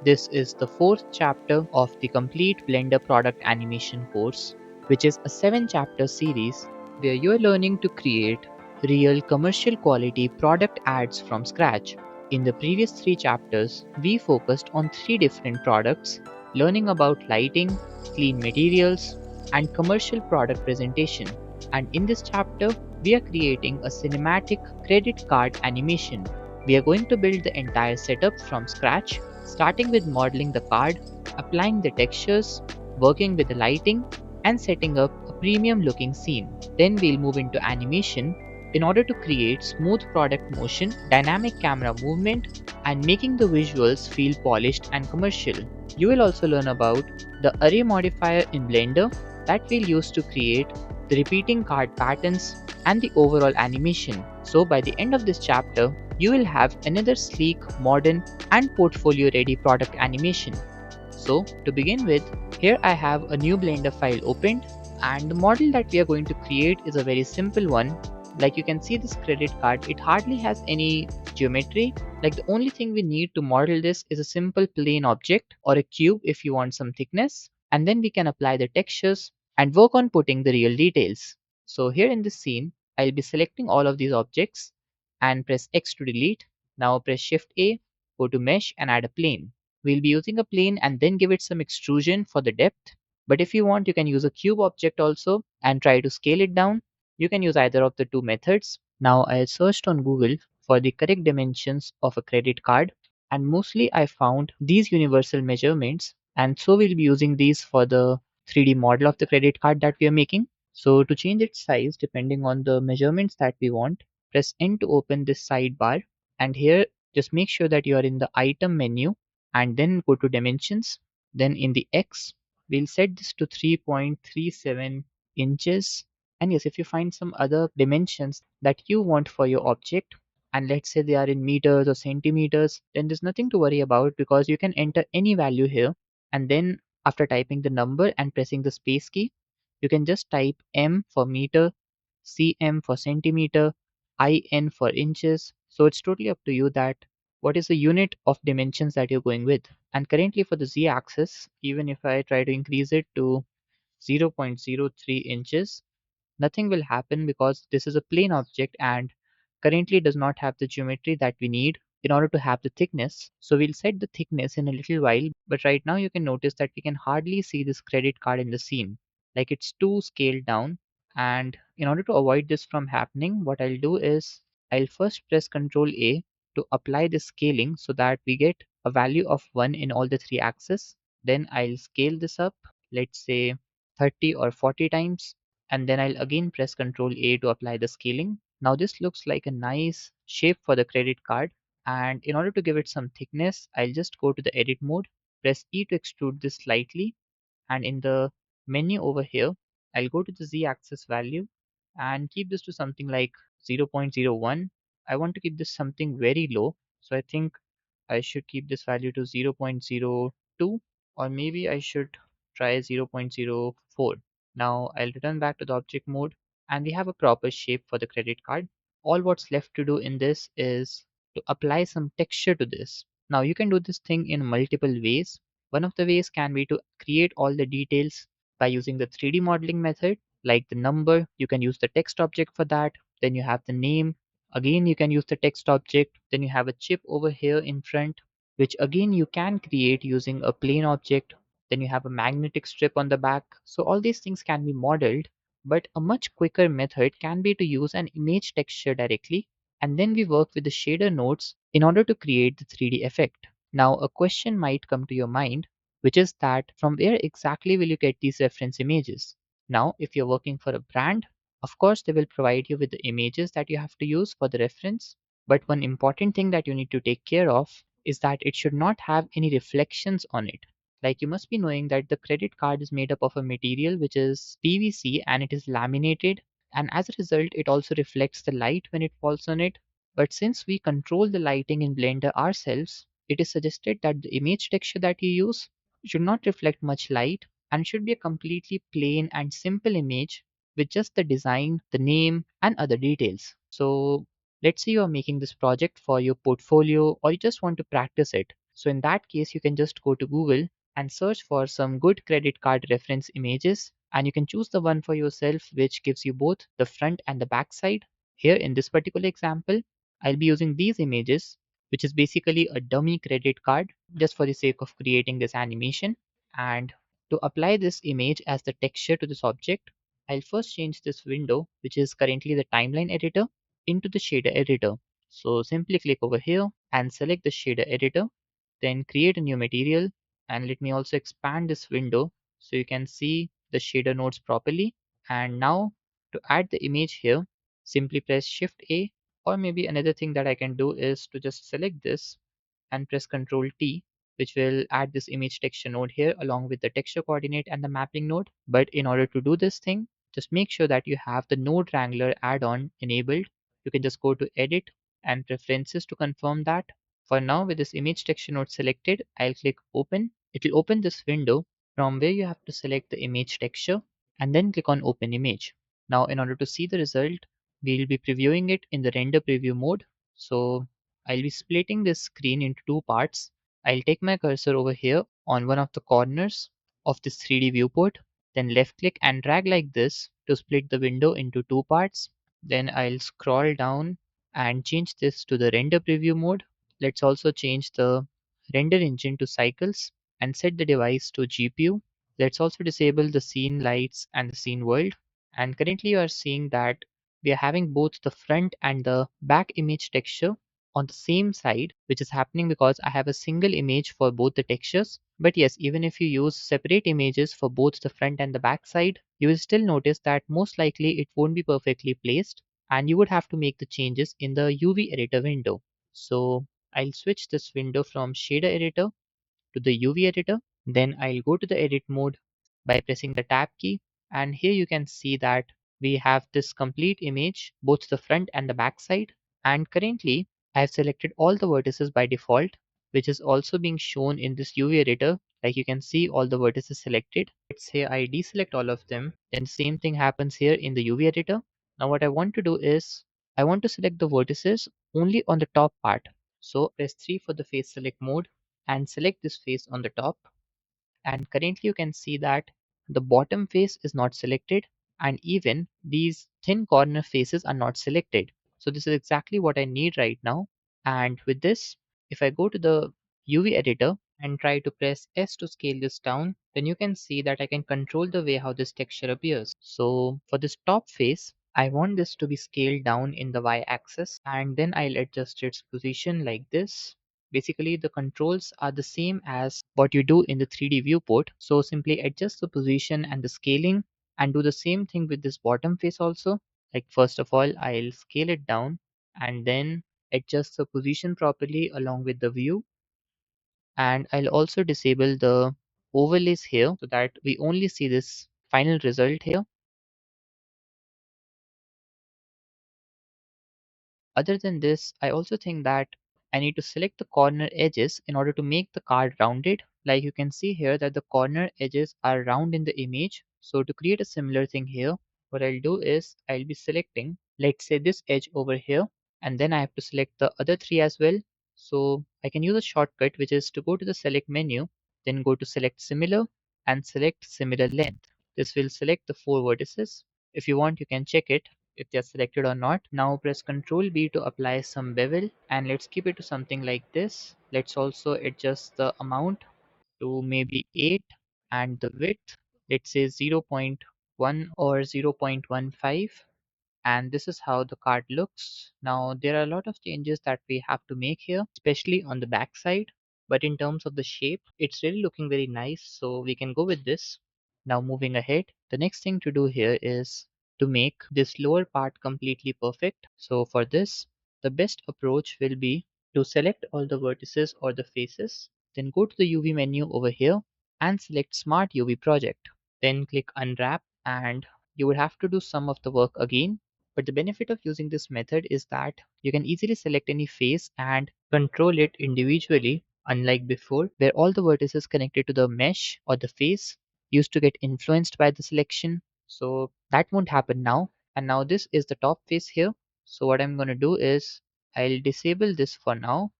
This is the fourth chapter of the complete Blender product animation course, which is a 7-chapter series where you are learning to create real commercial quality product ads from scratch. In the previous 3 chapters, we focused on 3 different products, learning about lighting, clean materials, and commercial product presentation. And in this chapter, we are creating a cinematic credit card animation. We are going to build the entire setup from scratch, starting with modeling the card, applying the textures, working with the lighting, and setting up a premium looking scene. Then we'll move into animation in order to create smooth product motion, dynamic camera movement, and making the visuals feel polished and commercial. You will also learn about the array modifier in Blender that we'll use to create the repeating card patterns and the overall animation. So by the end of this chapter, you will have another sleek, modern, and portfolio ready product animation. So to begin with, here I have a new Blender file opened, and the model that we are going to create is a very simple one. Like you can see this credit card, it hardly has any geometry. Like the only thing we need to model this is a simple plain object or a cube if you want some thickness, and then we can apply the textures and work on putting the real details. So here in this scene, I'll be selecting all of these objects and press X to delete. Now press Shift A, go to Mesh and add a plane. We'll be using a plane and then give it some extrusion for the depth. But if you want, you can use a cube object also and try to scale it down. You can use either of the two methods. Now I searched on Google for the correct dimensions of a credit card, and mostly I found these universal measurements, and so we'll be using these for the 3D model of the credit card that we are making. So to change its size depending on the measurements that we want, press N to open this sidebar, and here just make sure that you are in the item menu and then go to dimensions. Then in the X, we'll set this to 3.37 inches. And yes, if you find some other dimensions that you want for your object, and let's say they are in meters or centimeters, then there's nothing to worry about because you can enter any value here. And then after typing the number and pressing the space key, you can just type M for meter, cm for centimeter, in for inches. So it's totally up to you that what is the unit of dimensions that you're going with. And currently for the z-axis, even if I try to increase it to 0.03 inches, nothing will happen because this is a plane object and currently does not have the geometry that we need in order to have the thickness. So we'll set the thickness in a little while, but right now you can notice that we can hardly see this credit card in the scene. Like it's too scaled down, and in order to avoid this from happening, what I'll do is I'll first press Ctrl A to apply the scaling so that we get a value of 1 in all the 3 axes. Then I'll scale this up, let's say 30 or 40 times, and then I'll again press Ctrl A to apply the scaling. Now this looks like a nice shape for the credit card, and in order to give it some thickness, I'll just go to the edit mode, press E to extrude this slightly, and in the menu over here, I'll go to the z-axis value and keep this to something like 0.01. I want to keep this something very low, so I think I should keep this value to 0.02, or maybe I should try 0.04. Now I'll return back to the object mode and we have a proper shape for the credit card. All what's left to do in this is to apply some texture to this. Now you can do this thing in multiple ways. One of the ways can be to create all the details by using the 3D modeling method, like the number. You can use the text object for that. Then you have the name. Again, you can use the text object. Then you have a chip over here in front, which again you can create using a plain object. Then you have a magnetic strip on the back. So all these things can be modeled, but a much quicker method can be to use an image texture directly, and then we work with the shader nodes in order to create the 3D effect. Now a question might come to your mind, which is that from where exactly will you get these reference images? Now, if you're working for a brand, of course they will provide you with the images that you have to use for the reference. But one important thing that you need to take care of is that it should not have any reflections on it. Like you must be knowing that the credit card is made up of a material which is PVC and it is laminated, and as a result it also reflects the light when it falls on it. But since we control the lighting in Blender ourselves, it is suggested that the image texture that you use should not reflect much light and should be a completely plain and simple image with just the design, the name, and other details. So let's say you are making this project for your portfolio or you just want to practice it. So in that case, you can just go to Google and search for some good credit card reference images, and you can choose the one for yourself which gives you both the front and the back side. Here in this particular example, I'll be using these images, which is basically a dummy credit card just for the sake of creating this animation. And to apply this image as the texture to this object, I'll first change this window, which is currently the timeline editor, into the shader editor. So simply click over here and select the shader editor, then create a new material, and let me also expand this window so you can see the shader nodes properly. And now to add the image here, simply press Shift A, or maybe another thing that I can do is to just select this and press Ctrl T, which will add this image texture node here along with the texture coordinate and the mapping node. But in order to do this thing, just make sure that you have the Node Wrangler add-on enabled. You can just go to Edit and Preferences to confirm that. For now, with this image texture node selected, I'll click Open. It will open this window from where you have to select the image texture and then click on Open Image. Now, in order to see the result, we'll be previewing it in the render preview mode. So I'll be splitting this screen into two parts. I'll take my cursor over here on one of the corners of this 3D viewport, then left click and drag like this to split the window into two parts. Then I'll scroll down and change this to the render preview mode. Let's also change the render engine to cycles and set the device to GPU. Let's also disable the scene lights and the scene world. And currently you are seeing that we are having both the front and the back image texture on the same side, which is happening because I have a single image for both the textures. But yes, even if you use separate images for both the front and the back side, you will still notice that most likely it won't be perfectly placed and you would have to make the changes in the UV editor window. So I'll switch this window from shader editor to the UV editor. Then I'll go to the edit mode by pressing the tab key. And here you can see that we have this complete image, both the front and the back side. And currently I have selected all the vertices by default, which is also being shown in this UV editor. Like you can see all the vertices selected. Let's say I deselect all of them. Then same thing happens here in the UV editor. Now what I want to do is I want to select the vertices only on the top part. So press 3 for the face select mode and select this face on the top, and currently you can see that the bottom face is not selected and even these thin corner faces are not selected. So this is exactly what I need right now. And with this, if I go to the UV editor and try to press S to scale this down, then you can see that I can control the way how this texture appears. So for this top face, I want this to be scaled down in the Y axis and then I'll adjust its position like this. Basically, the controls are the same as what you do in the 3D viewport. So simply adjust the position and the scaling and do the same thing with this bottom face also. Like first of all, I'll scale it down and then adjust the position properly along with the view. And I'll also disable the overlays here so that we only see this final result here. Other than this, I also think that I need to select the corner edges in order to make the card rounded. Like you can see here that the corner edges are round in the image. So to create a similar thing here, what I'll do is I'll be selecting, let's say this edge over here, and then I have to select the other three as well. So I can use a shortcut which is to go to the select menu, then go to select similar and select similar length. This will select the four vertices. If you want, you can check it if they are selected or not. Now press Ctrl B to apply some bevel and let's keep it to something like this. Let's also adjust the amount to maybe 8 and the width, let's say 0.1 or 0.15, and this is how the card looks. Now there are a lot of changes that we have to make here, especially on the back side, but in terms of the shape it's really looking very nice, so we can go with this. Now moving ahead, the next thing to do here is to make this lower part completely perfect. So for this, the best approach will be to select all the vertices or the faces, then go to the UV menu over here and select Smart UV Project, then click Unwrap, and you would have to do some of the work again. But the benefit of using this method is that you can easily select any face and control it individually, unlike before, where all the vertices connected to the mesh or the face used to get influenced by the selection. So that won't happen now. And now this is the top face here. So what I'm going to do is I'll disable this for now,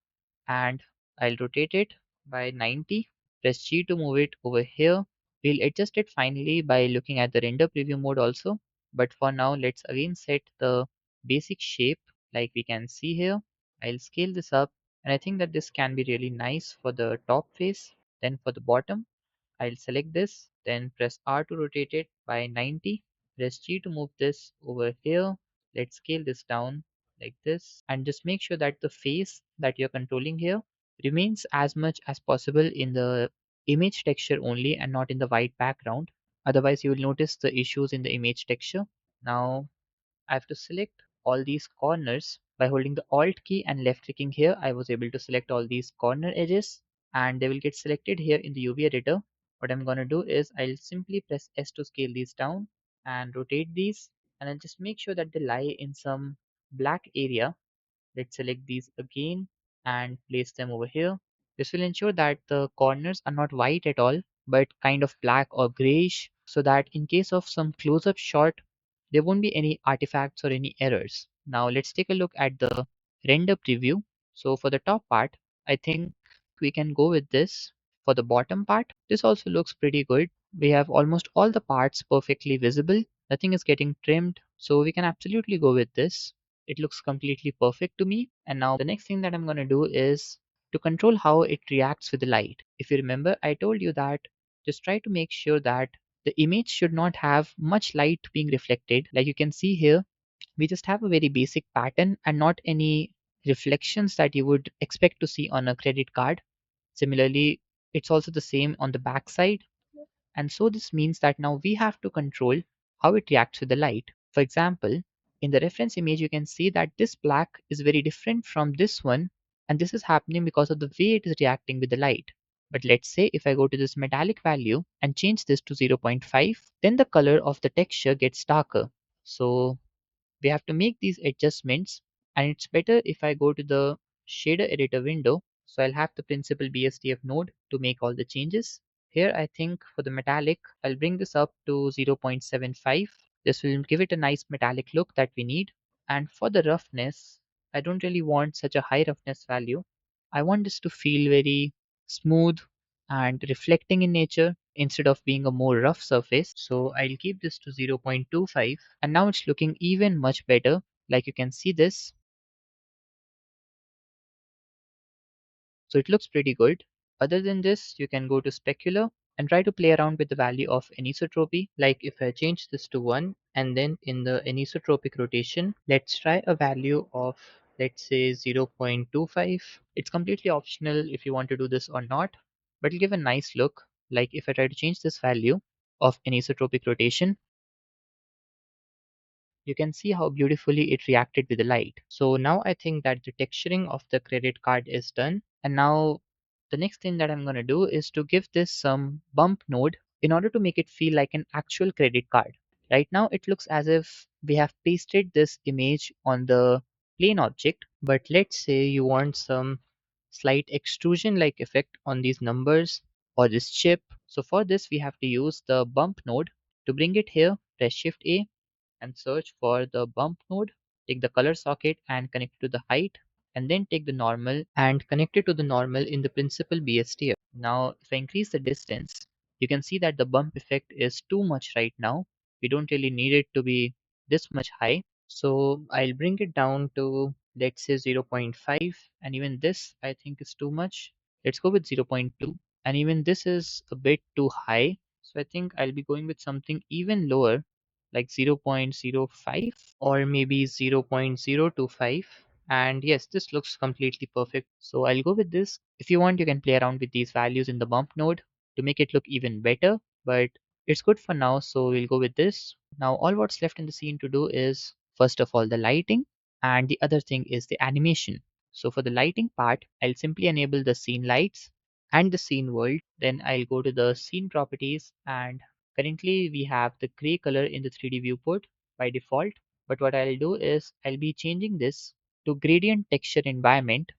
and I'll rotate it by 90. Press G to move it over here. We'll adjust it finally by looking at the render preview mode also. But for now, let's again set the basic shape like we can see here. I'll scale this up, and I think that this can be really nice for the top face. Then for the bottom, I'll select this, then press R to rotate it by 90. Press G to move this over here. Let's scale this down like this, and just make sure that the face that you're controlling here remains as much as possible in the image texture only and not in the white background. Otherwise, you will notice the issues in the image texture. Now I have to select all these corners by holding the Alt key and left clicking here. I was able to select all these corner edges, and they will get selected here in the UV editor. What I'm going to do is I'll simply press S to scale these down and rotate these, and I'll just make sure that they lie in some black area. Let's select these again and place them over here. This will ensure that the corners are not white at all, but kind of black or grayish, so that in case of some close-up shot, there won't be any artifacts or any errors. Now let's take a look at the render preview. So for the top part, I think we can go with this. For the bottom part, this also looks pretty good. We have almost all the parts perfectly visible. Nothing is getting trimmed, so we can absolutely go with this. It looks completely perfect to me. And now the next thing that I'm going to do is to control how it reacts with the light. If you remember, I told you that just try to make sure that the image should not have much light being reflected. Like you can see here, we just have a very basic pattern and not any reflections that you would expect to see on a credit card. Similarly, it's also the same on the back side. And so this means that now we have to control how it reacts with the light. For example, in the reference image, you can see that this black is very different from this one, and this is happening because of the way it is reacting with the light. But let's say if I go to this metallic value and change this to 0.5, then the color of the texture gets darker. So we have to make these adjustments, and it's better if I go to the shader editor window. So I'll have the principal BSDF node to make all the changes. Here I think for the metallic, I'll bring this up to 0.75. This will give it a nice metallic look that we need. And for the roughness, I don't really want such a high roughness value. I want this to feel very smooth and reflecting in nature instead of being a more rough surface. So I'll keep this to 0.25, and now it's looking even much better. Like you can see this. So it looks pretty good. Other than this, you can go to specular and try to play around with the value of anisotropy. Like if I change this to 1 and then in the anisotropic rotation, let's try a value of, let's say, 0.25. It's completely optional if you want to do this or not, but it'll give a nice look. Like if I try to change this value of anisotropic rotation, you can see how beautifully it reacted with the light. So now I think that the texturing of the credit card is done. And now the next thing that I'm going to do is to give this some bump node in order to make it feel like an actual credit card. Right now it looks as if we have pasted this image on the plain object, but let's say you want some slight extrusion like effect on these numbers or this chip. So for this we have to use the bump node. To bring it here, press Shift A and search for the bump node, take the color socket and connect it to the height, and then take the normal and connect it to the normal in the principal BSTF. Now, if I increase the distance, you can see that the bump effect is too much right now. We don't really need it to be this much high. So I'll bring it down to, let's say, 0.5, and even this I think is too much. Let's go with 0.2, and even this is a bit too high. So I think I'll be going with something even lower, like 0.05 or maybe 0.025. And yes, this looks completely perfect. So I'll go with this. If you want, you can play around with these values in the bump node to make it look even better, but it's good for now. So we'll go with this. Now all what's left in the scene to do is, first of all, the lighting, and the other thing is the animation. So for the lighting part, I'll simply enable the scene lights and the scene world. Then I'll go to the scene properties, and currently we have the gray color in the 3D viewport by default. But what I'll do is I'll be changing this to gradient texture environment.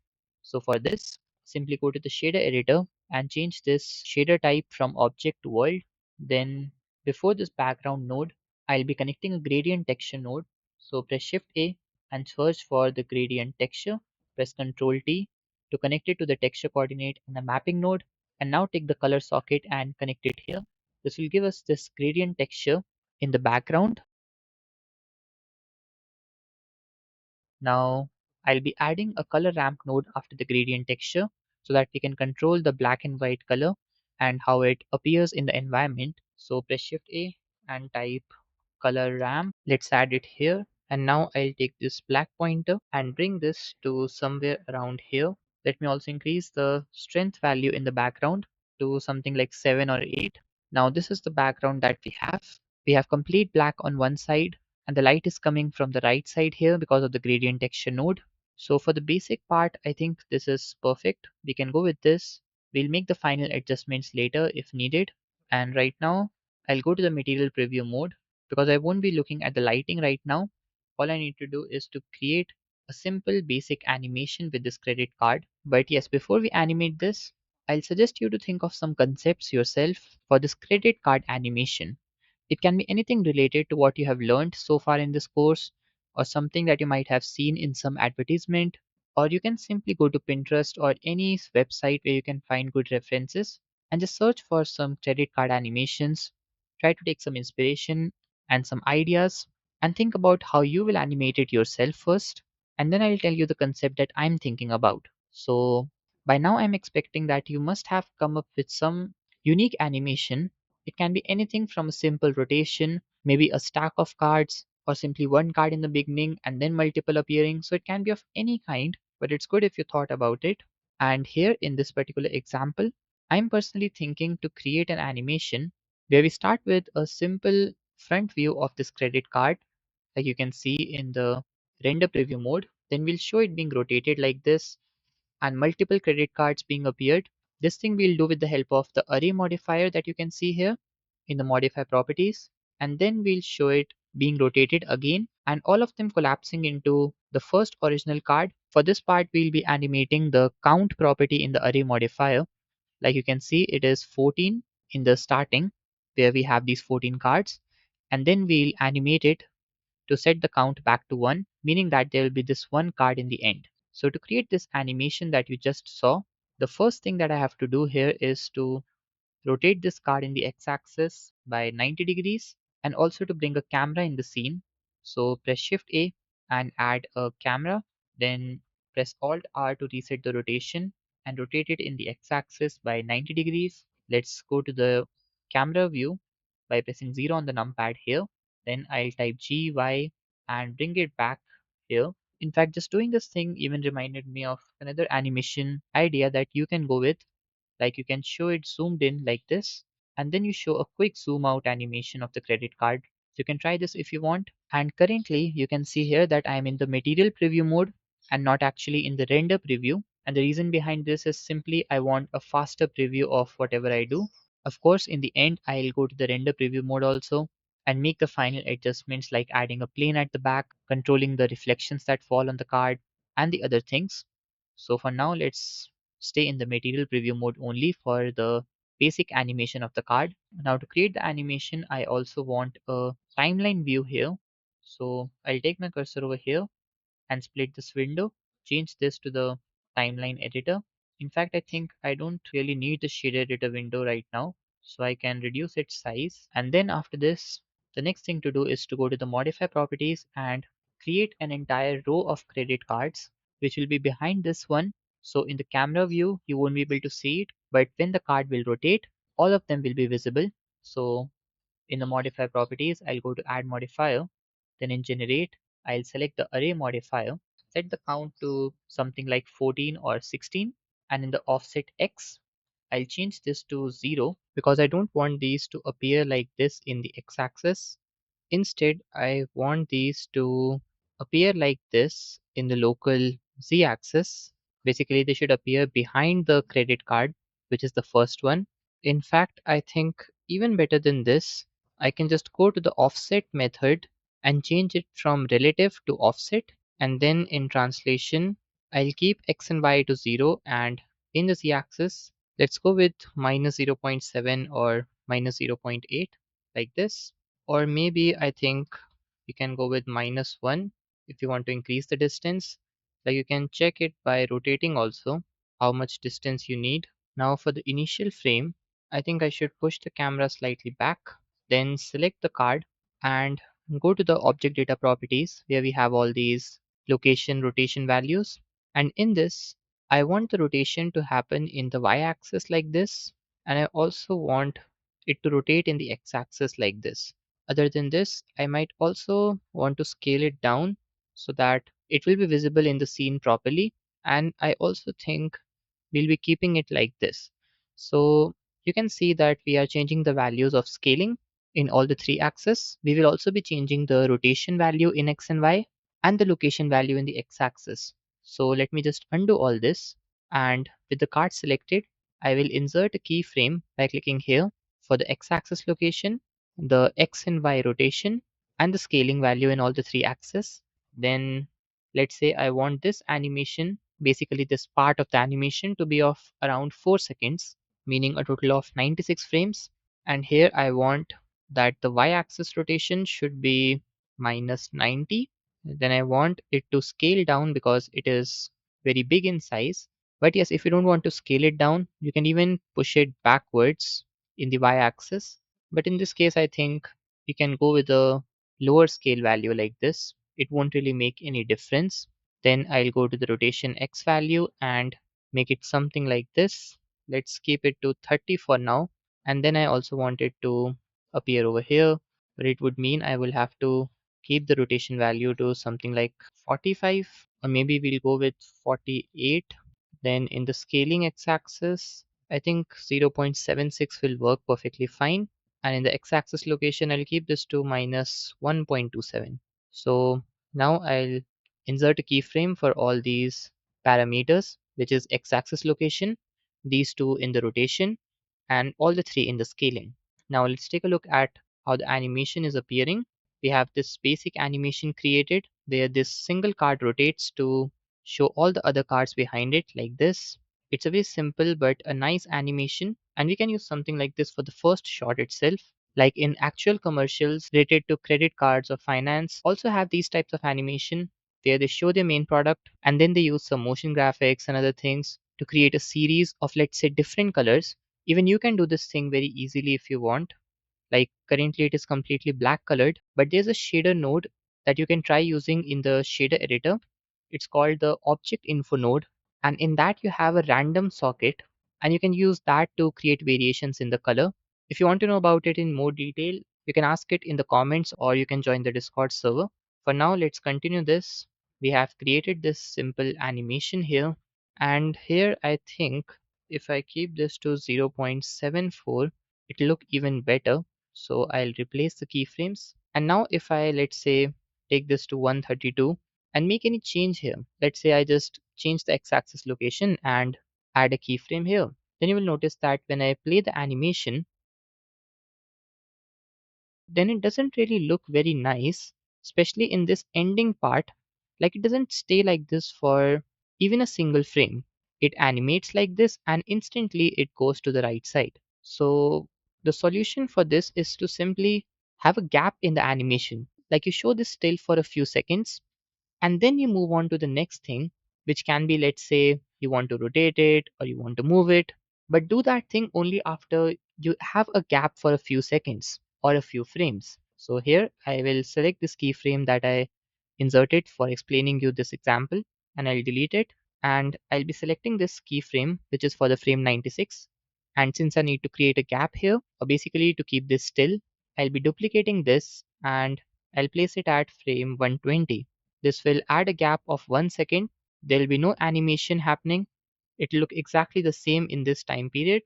So for this, simply go to the shader editor and change this shader type from object to world. Then before this background node, I'll be connecting a gradient texture node. So press Shift A and search for the gradient texture. Press Ctrl T to connect it to the texture coordinate in the mapping node. And now take the color socket and connect it here. This will give us this gradient texture in the background. Now I'll be adding a color ramp node after the gradient texture so that we can control the black and white color and how it appears in the environment. So press Shift A and type color ramp. Let's add it here. And now I'll take this black pointer and bring this to somewhere around here. Let me also increase the strength value in the background to something like 7 or 8. Now this is the background that we have. We have complete black on one side and the light is coming from the right side here because of the gradient texture node. So for the basic part, I think this is perfect. We can go with this. We'll make the final adjustments later if needed. And right now, I'll go to the material preview mode because I won't be looking at the lighting right now. All I need to do is to create a simple basic animation with this credit card. But yes, before we animate this, I'll suggest you to think of some concepts yourself for this credit card animation. It can be anything related to what you have learned so far in this course, or something that you might have seen in some advertisement, or you can simply go to Pinterest or any website where you can find good references and just search for some credit card animations. Try to take some inspiration and some ideas and think about how you will animate it yourself first, and then I'll tell you the concept that I'm thinking about. So, by now, I'm expecting that you must have come up with some unique animation. It can be anything from a simple rotation, maybe a stack of cards, or simply one card in the beginning and then multiple appearing. So it can be of any kind, but it's good if you thought about it. And here in this particular example, I'm personally thinking to create an animation where we start with a simple front view of this credit card, like you can see in the render preview mode. Then we'll show it being rotated like this and multiple credit cards being appeared. This thing we'll do with the help of the array modifier that you can see here in the modify properties. And then we'll show it being rotated again and all of them collapsing into the first original card. For this part, we'll be animating the count property in the array modifier. Like you can see, it is 14 in the starting where we have these 14 cards. And then we'll animate it to set the count back to 1, meaning that there will be this one card in the end. So to create this animation that you just saw, the first thing that I have to do here is to rotate this card in the x-axis by 90 degrees and also to bring a camera in the scene. So press Shift A and add a camera, then press Alt R to reset the rotation and rotate it in the x-axis by 90 degrees. Let's go to the camera view by pressing 0 on the numpad here. Then I'll type GY and bring it back here. In fact, just doing this thing even reminded me of another animation idea that you can go with, like you can show it zoomed in like this, and then you show a quick zoom out animation of the credit card. You can try this if you want. And currently you can see here that I'm in the material preview mode and not actually in the render preview. And the reason behind this is simply I want a faster preview of whatever I do. Of course, in the end, I'll go to the render preview mode also and make the final adjustments like adding a plane at the back, controlling the reflections that fall on the card, and the other things. So for now, let's stay in the material preview mode only for the basic animation of the card. Now to create the animation, I also want a timeline view here. So I'll take my cursor over here and split this window, change this to the timeline editor. In fact, I think I don't really need the shade editor window right now, so I can reduce its size. And then after this, the next thing to do is to go to the modify properties and create an entire row of credit cards, which will be behind this one. So in the camera view, you won't be able to see it, but when the card will rotate, all of them will be visible. So in the modify properties, I'll go to add modifier. Then in generate, I'll select the array modifier, set the count to something like 14 or 16. And in the offset X, I'll change this to 0 because I don't want these to appear like this in the x-axis. Instead, I want these to appear like this in the local z-axis. Basically, they should appear behind the credit card, which is the first one. In fact, I think even better than this, I can just go to the offset method and change it from relative to offset. And then in translation, I'll keep x and y to 0, and in the z-axis, let's go with minus 0.7 or minus 0.8 like this. Or maybe I think you can go with -1 if you want to increase the distance. Like you can check it by rotating also how much distance you need. Now for the initial frame, I think I should push the camera slightly back, then select the card and go to the object data properties where we have all these location rotation values. And in this, I want the rotation to happen in the y-axis like this, and I also want it to rotate in the x-axis like this. Other than this, I might also want to scale it down so that it will be visible in the scene properly. And I also think we'll be keeping it like this. So you can see that we are changing the values of scaling in all the three axes. We will also be changing the rotation value in x and y and the location value in the x-axis. So let me just undo all this, and with the card selected, I will insert a keyframe by clicking here for the x-axis location, the x and y rotation, and the scaling value in all the three axes. Then let's say I want this animation, basically this part of the animation, to be of around 4 seconds, meaning a total of 96 frames. And here I want that the y-axis rotation should be -90. Then I want it to scale down because it is very big in size. But yes, if you don't want to scale it down, you can even push it backwards in the y-axis. But in this case, I think we can go with a lower scale value like this. It won't really make any difference. Then I'll go to the rotation X value and make it something like this. Let's keep it to 30 for now. And then I also want it to appear over here, but it would mean I will have to keep the rotation value to something like 45, or maybe we'll go with 48. Then in the scaling x-axis, I think 0.76 will work perfectly fine. And in the x-axis location, I'll keep this to -1.27. So now I'll insert a keyframe for all these parameters, which is x-axis location, these two in the rotation, and all the three in the scaling. Now let's take a look at how the animation is appearing. We have this basic animation created where this single card rotates to show all the other cards behind it like this. It's a very simple but a nice animation, and we can use something like this for the first shot itself. Like in actual commercials related to credit cards or finance, also have these types of animation where they show their main product and then they use some motion graphics and other things to create a series of, let's say, different colors. Even you can do this thing very easily if you want. Like currently it is completely black colored, but there's a shader node that you can try using in the shader editor. It's called the object info node, and in that you have a random socket, and you can use that to create variations in the color. If you want to know about it in more detail, you can ask it in the comments or you can join the Discord server. For now, let's continue this. We have created this simple animation here, and here I think if I keep this to 0.74, it'll look even better. So I'll replace the keyframes. And now if I, let's say, take this to 132 and make any change here. Let's say I just change the x-axis location and add a keyframe here. Then you will notice that when I play the animation, then it doesn't really look very nice, especially in this ending part. Like it doesn't stay like this for even a single frame. It animates like this and instantly it goes to the right side. So the solution for this is to simply have a gap in the animation. Like you show this still for a few seconds and then you move on to the next thing, which can be, let's say, you want to rotate it or you want to move it, but do that thing only after you have a gap for a few seconds or a few frames. So here I will select this keyframe that I inserted for explaining you this example, and I'll delete it, and I'll be selecting this keyframe which is for the frame 96. And since I need to create a gap here, or basically to keep this still, I'll be duplicating this and I'll place it at frame 120. This will add a gap of 1 second. There will be no animation happening. It will look exactly the same in this time period.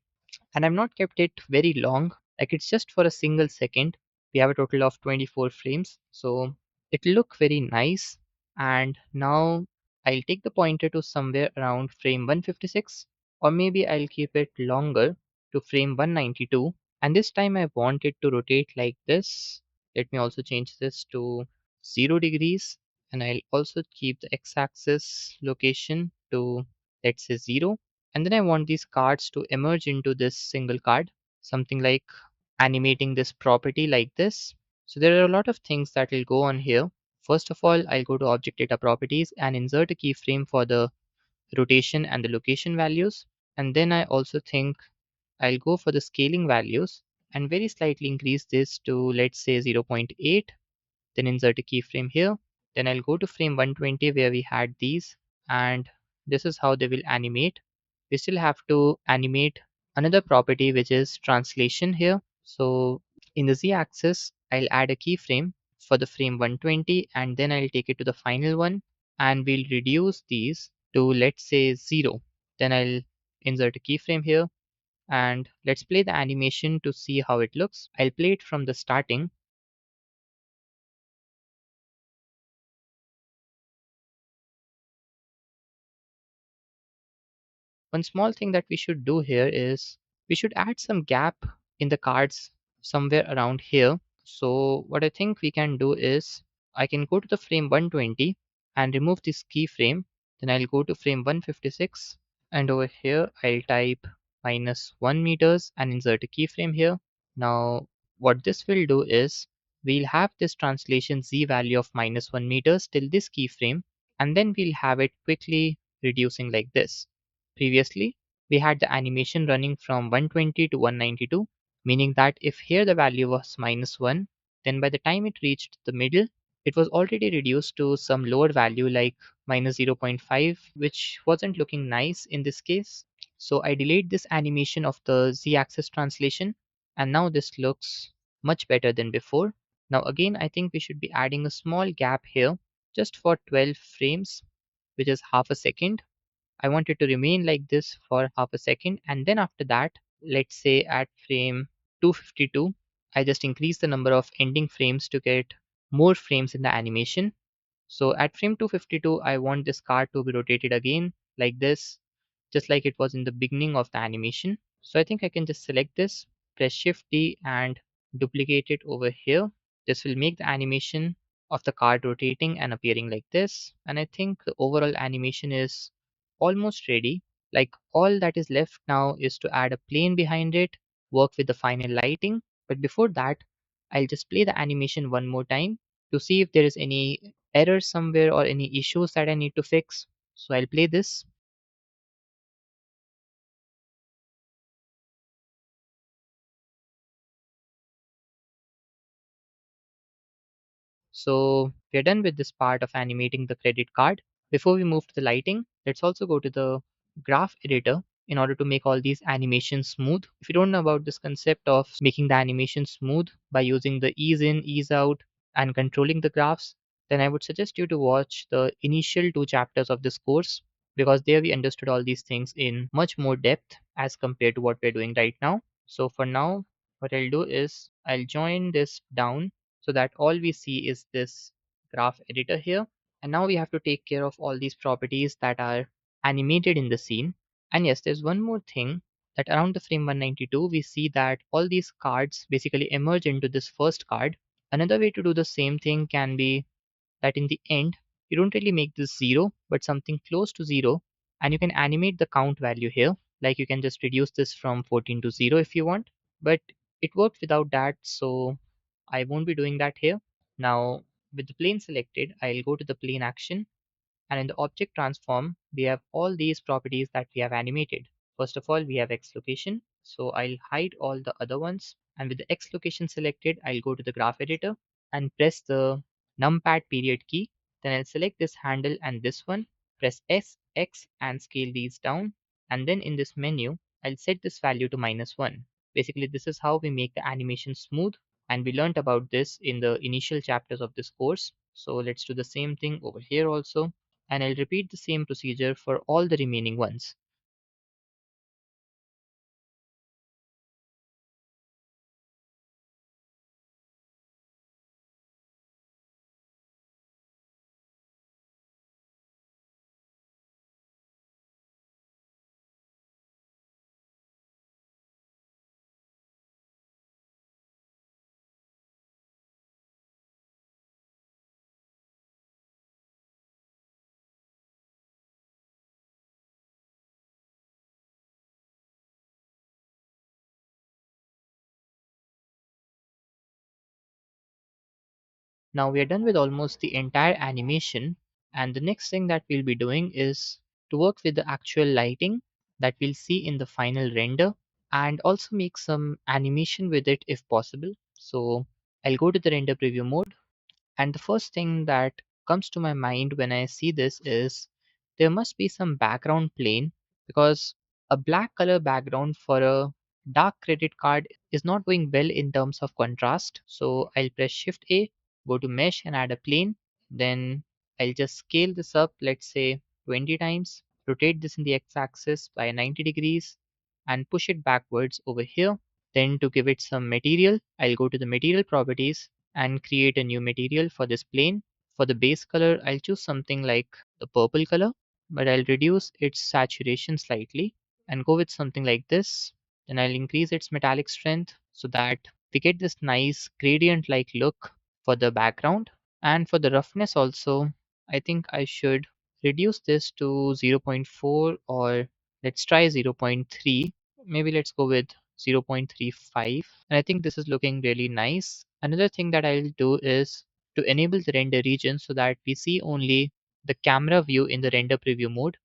And I've not kept it very long, like it's just for a single second. We have a total of 24 frames. So it'll look very nice. And now I'll take the pointer to somewhere around frame 156, or maybe I'll keep it longer to frame 192. And this time I want it to rotate like this. Let me also change this to 0 degrees, and I'll also keep the x-axis location to, let's say, 0. And then I want these cards to emerge into this single card, something like animating this property like this. So there are a lot of things that will go on here. First of all, I'll go to object data properties and insert a keyframe for the rotation and the location values. And then I also think I'll go for the scaling values and very slightly increase this to, let's say, 0.8. Then insert a keyframe here. Then I'll go to frame 120 where we had these, and this is how they will animate. We still have to animate another property, which is translation here. So in the z-axis, I'll add a keyframe for the frame 120, and then I'll take it to the final one, and we'll reduce these to, let's say, 0. Then I'll insert a keyframe here, and let's play the animation to see how it looks. I'll play it from the starting. One small thing that we should do here is we should add some gap in the cards somewhere around here. So what I think we can do is I can go to the frame 120 and remove this keyframe. Then I'll go to frame 156, and over here I'll type -1 meters and insert a keyframe here. Now what this will do is we'll have this translation z value of -1 meters till this keyframe, and then we'll have it quickly reducing like this. Previously, we had the animation running from 120 to 192, meaning that if here the value was -1, then by the time it reached the middle, it was already reduced to some lower value like -0.5, which wasn't looking nice in this case. So I delayed this animation of the z-axis translation, and now this looks much better than before. Now again, I think we should be adding a small gap here just for 12 frames, which is half a second. I want it to remain like this for half a second, and then after that, let's say at frame 252, I just increase the number of ending frames to get more frames in the animation. So at frame 252, I want this card to be rotated again like this, just like it was in the beginning of the animation. So I think I can just select this, press Shift D and duplicate it over here. This will make the animation of the card rotating and appearing like this. And I think the overall animation is almost ready. Like all that is left now is to add a plane behind it, work with the final lighting. But before that, I'll just play the animation one more time to see if there is any error somewhere or any issues that I need to fix. So I'll play this. So we're done with this part of animating the credit card. Before we move to the lighting, let's also go to the graph editor in order to make all these animations smooth. If you don't know about this concept of making the animation smooth by using the ease in, ease out, and controlling the graphs, then I would suggest you to watch the initial 2 chapters of this course, because there we understood all these things in much more depth as compared to what we're doing right now. So for now, what I'll do is I'll join this down so that all we see is this graph editor here. And now we have to take care of all these properties that are animated in the scene. And yes, there's one more thing, that around the frame 192, we see that all these cards basically emerge into this first card. Another way to do the same thing can be that in the end, you don't really make this 0, but something close to 0, and you can animate the count value here. Like you can just reduce this from 14 to 0 if you want, but it worked without that, so I won't be doing that here. Now, with the plane selected, I'll go to the plane action, and in the object transform, we have all these properties that we have animated. First of all, we have X location. So I'll hide all the other ones. And with the X location selected, I'll go to the graph editor and press the numpad period key. Then I'll select this handle and this one, press S, X and scale these down. And then in this menu, I'll set this value to -1. Basically, this is how we make the animation smooth. And we learned about this in the initial chapters of this course. So let's do the same thing over here also, and I'll repeat the same procedure for all the remaining ones. Now we are done with almost the entire animation, and the next thing that we'll be doing is to work with the actual lighting that we'll see in the final render and also make some animation with it if possible. So I'll go to the render preview mode, and the first thing that comes to my mind when I see this is there must be some background plane, because a black color background for a dark credit card is not going well in terms of contrast. So I'll press Shift A, go to mesh and add a plane. Then I'll just scale this up, let's say 20 times, rotate this in the x-axis by 90 degrees and push it backwards over here. Then to give it some material, I'll go to the material properties and create a new material for this plane. For the base color, I'll choose something like the purple color, but I'll reduce its saturation slightly and go with something like this. Then I'll increase its metallic strength so that we get this nice gradient like look for the background. And for the roughness also, I think I should reduce this to 0.4, or let's try 0.3. Maybe let's go with 0.35, and I think this is looking really nice. Another thing that I'll do is to enable the render region so that we see only the camera view in the render preview mode,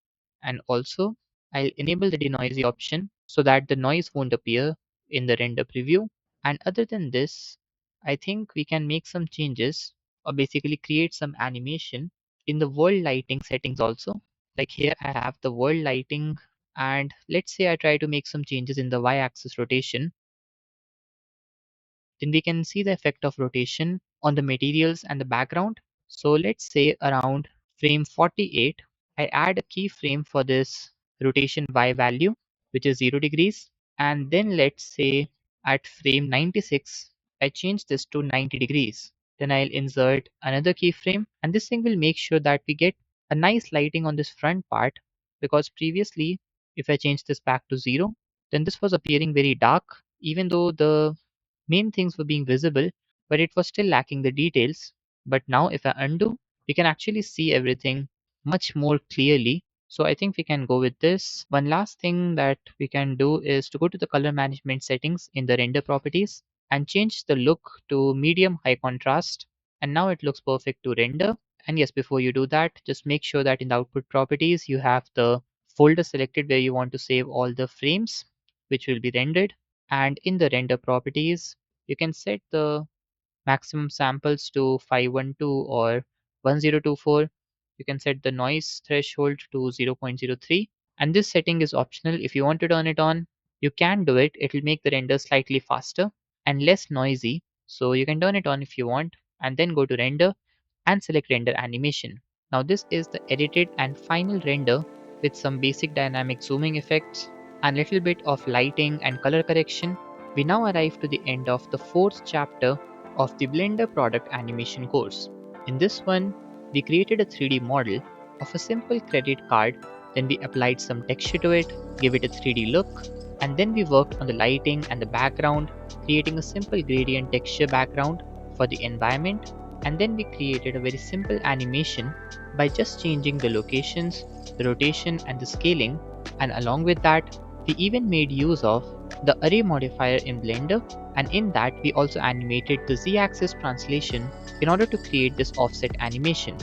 and also I'll enable the denoisy option so that the noise won't appear in the render preview. And other than this, I think we can make some changes or basically create some animation in the world lighting settings also. Like here I have the world lighting, and let's say I try to make some changes in the y-axis rotation, then we can see the effect of rotation on the materials and the background. So let's say around frame 48, I add a keyframe for this rotation y value, which is 0 degrees. And then let's say at frame 96, I change this to 90 degrees. Then I'll insert another keyframe, and this thing will make sure that we get a nice lighting on this front part, because previously, if I change this back to 0, then this was appearing very dark, even though the main things were being visible, but it was still lacking the details. But now if I undo, we can actually see everything much more clearly. So I think we can go with this. One last thing that we can do is to go to the color management settings in the render properties and change the look to medium high contrast. And now it looks perfect to render. And yes, before you do that, just make sure that in the output properties, you have the folder selected where you want to save all the frames, which will be rendered. And in the render properties, you can set the maximum samples to 512 or 1024. You can set the noise threshold to 0.03. And this setting is optional. If you want to turn it on, you can do it. It will make the render slightly faster and less noisy. So you can turn it on if you want, and then go to render and select render animation. Now this is the edited and final render with some basic dynamic zooming effects and little bit of lighting and color correction. We now arrive to the end of the fourth chapter of the Blender product animation course. In this one, we created a 3D model of a simple credit card, then we applied some texture to it, gave it a 3D look, and then we worked on the lighting and the background, creating a simple gradient texture background for the environment, and then we created a very simple animation by just changing the locations, the rotation and the scaling, and along with that, we even made use of the array modifier in Blender, and in that we also animated the z-axis translation in order to create this offset animation.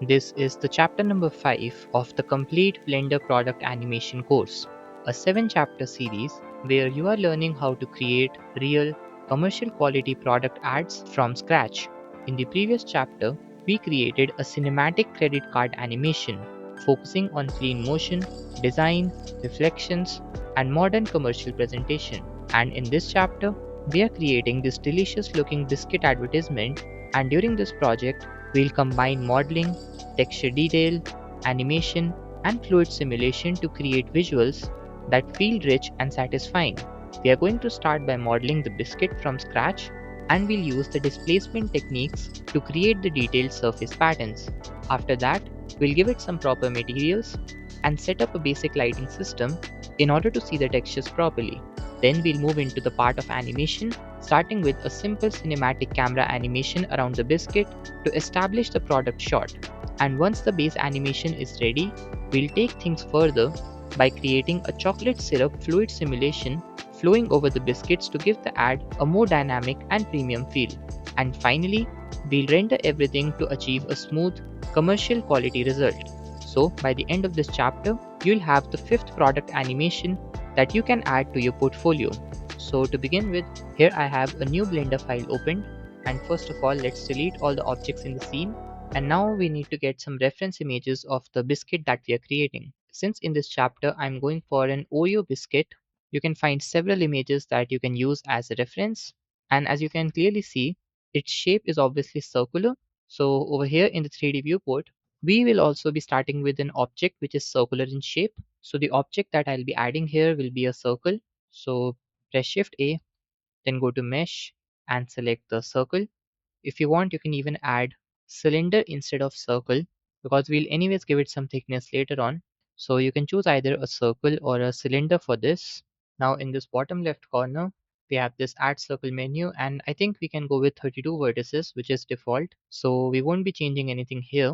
This is the chapter number 5 of the complete Blender product animation course, a 7-chapter series where you are learning how to create real commercial quality product ads from scratch. In the previous chapter, we created a cinematic credit card animation focusing on clean motion, design, reflections, and modern commercial presentation. And in this chapter, we are creating this delicious looking biscuit advertisement, and during this project, we'll combine modeling, texture detail, animation, and fluid simulation to create visuals that feel rich and satisfying. We are going to start by modeling the biscuit from scratch, and we'll use the displacement techniques to create the detailed surface patterns. After that, we'll give it some proper materials and set up a basic lighting system in order to see the textures properly. Then we'll move into the part of animation, starting with a simple cinematic camera animation around the biscuit to establish the product shot. And once the base animation is ready, we'll take things further by creating a chocolate syrup fluid simulation flowing over the biscuits to give the ad a more dynamic and premium feel. And finally, we'll render everything to achieve a smooth, commercial quality result. So, by the end of this chapter, you'll have the fifth product animation that you can add to your portfolio. So, to begin with, here I have a new Blender file opened, and first of all, let's delete all the objects in the scene. And now we need to get some reference images of the biscuit that we are creating. Since in this chapter I'm going for an Oreo biscuit, you can find several images that you can use as a reference. And as you can clearly see, its shape is obviously circular. So over here in the 3D viewport, we will also be starting with an object which is circular in shape. So the object that I'll be adding here will be a circle. So press Shift A, then go to Mesh and select the circle. If you want, you can even add cylinder instead of circle because we'll anyways give it some thickness later on. So you can choose either a circle or a cylinder for this. Now in this bottom left corner, we have this add circle menu, and I think we can go with 32 vertices, which is default. So we won't be changing anything here.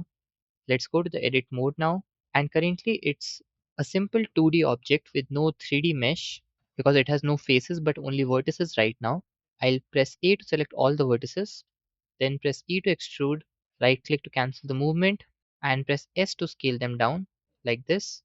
Let's go to the edit mode now. And currently it's a simple 2D object with no 3D mesh because it has no faces but only vertices right now. I'll press A to select all the vertices, then press E to extrude, right click to cancel the movement, and press S to scale them down like this.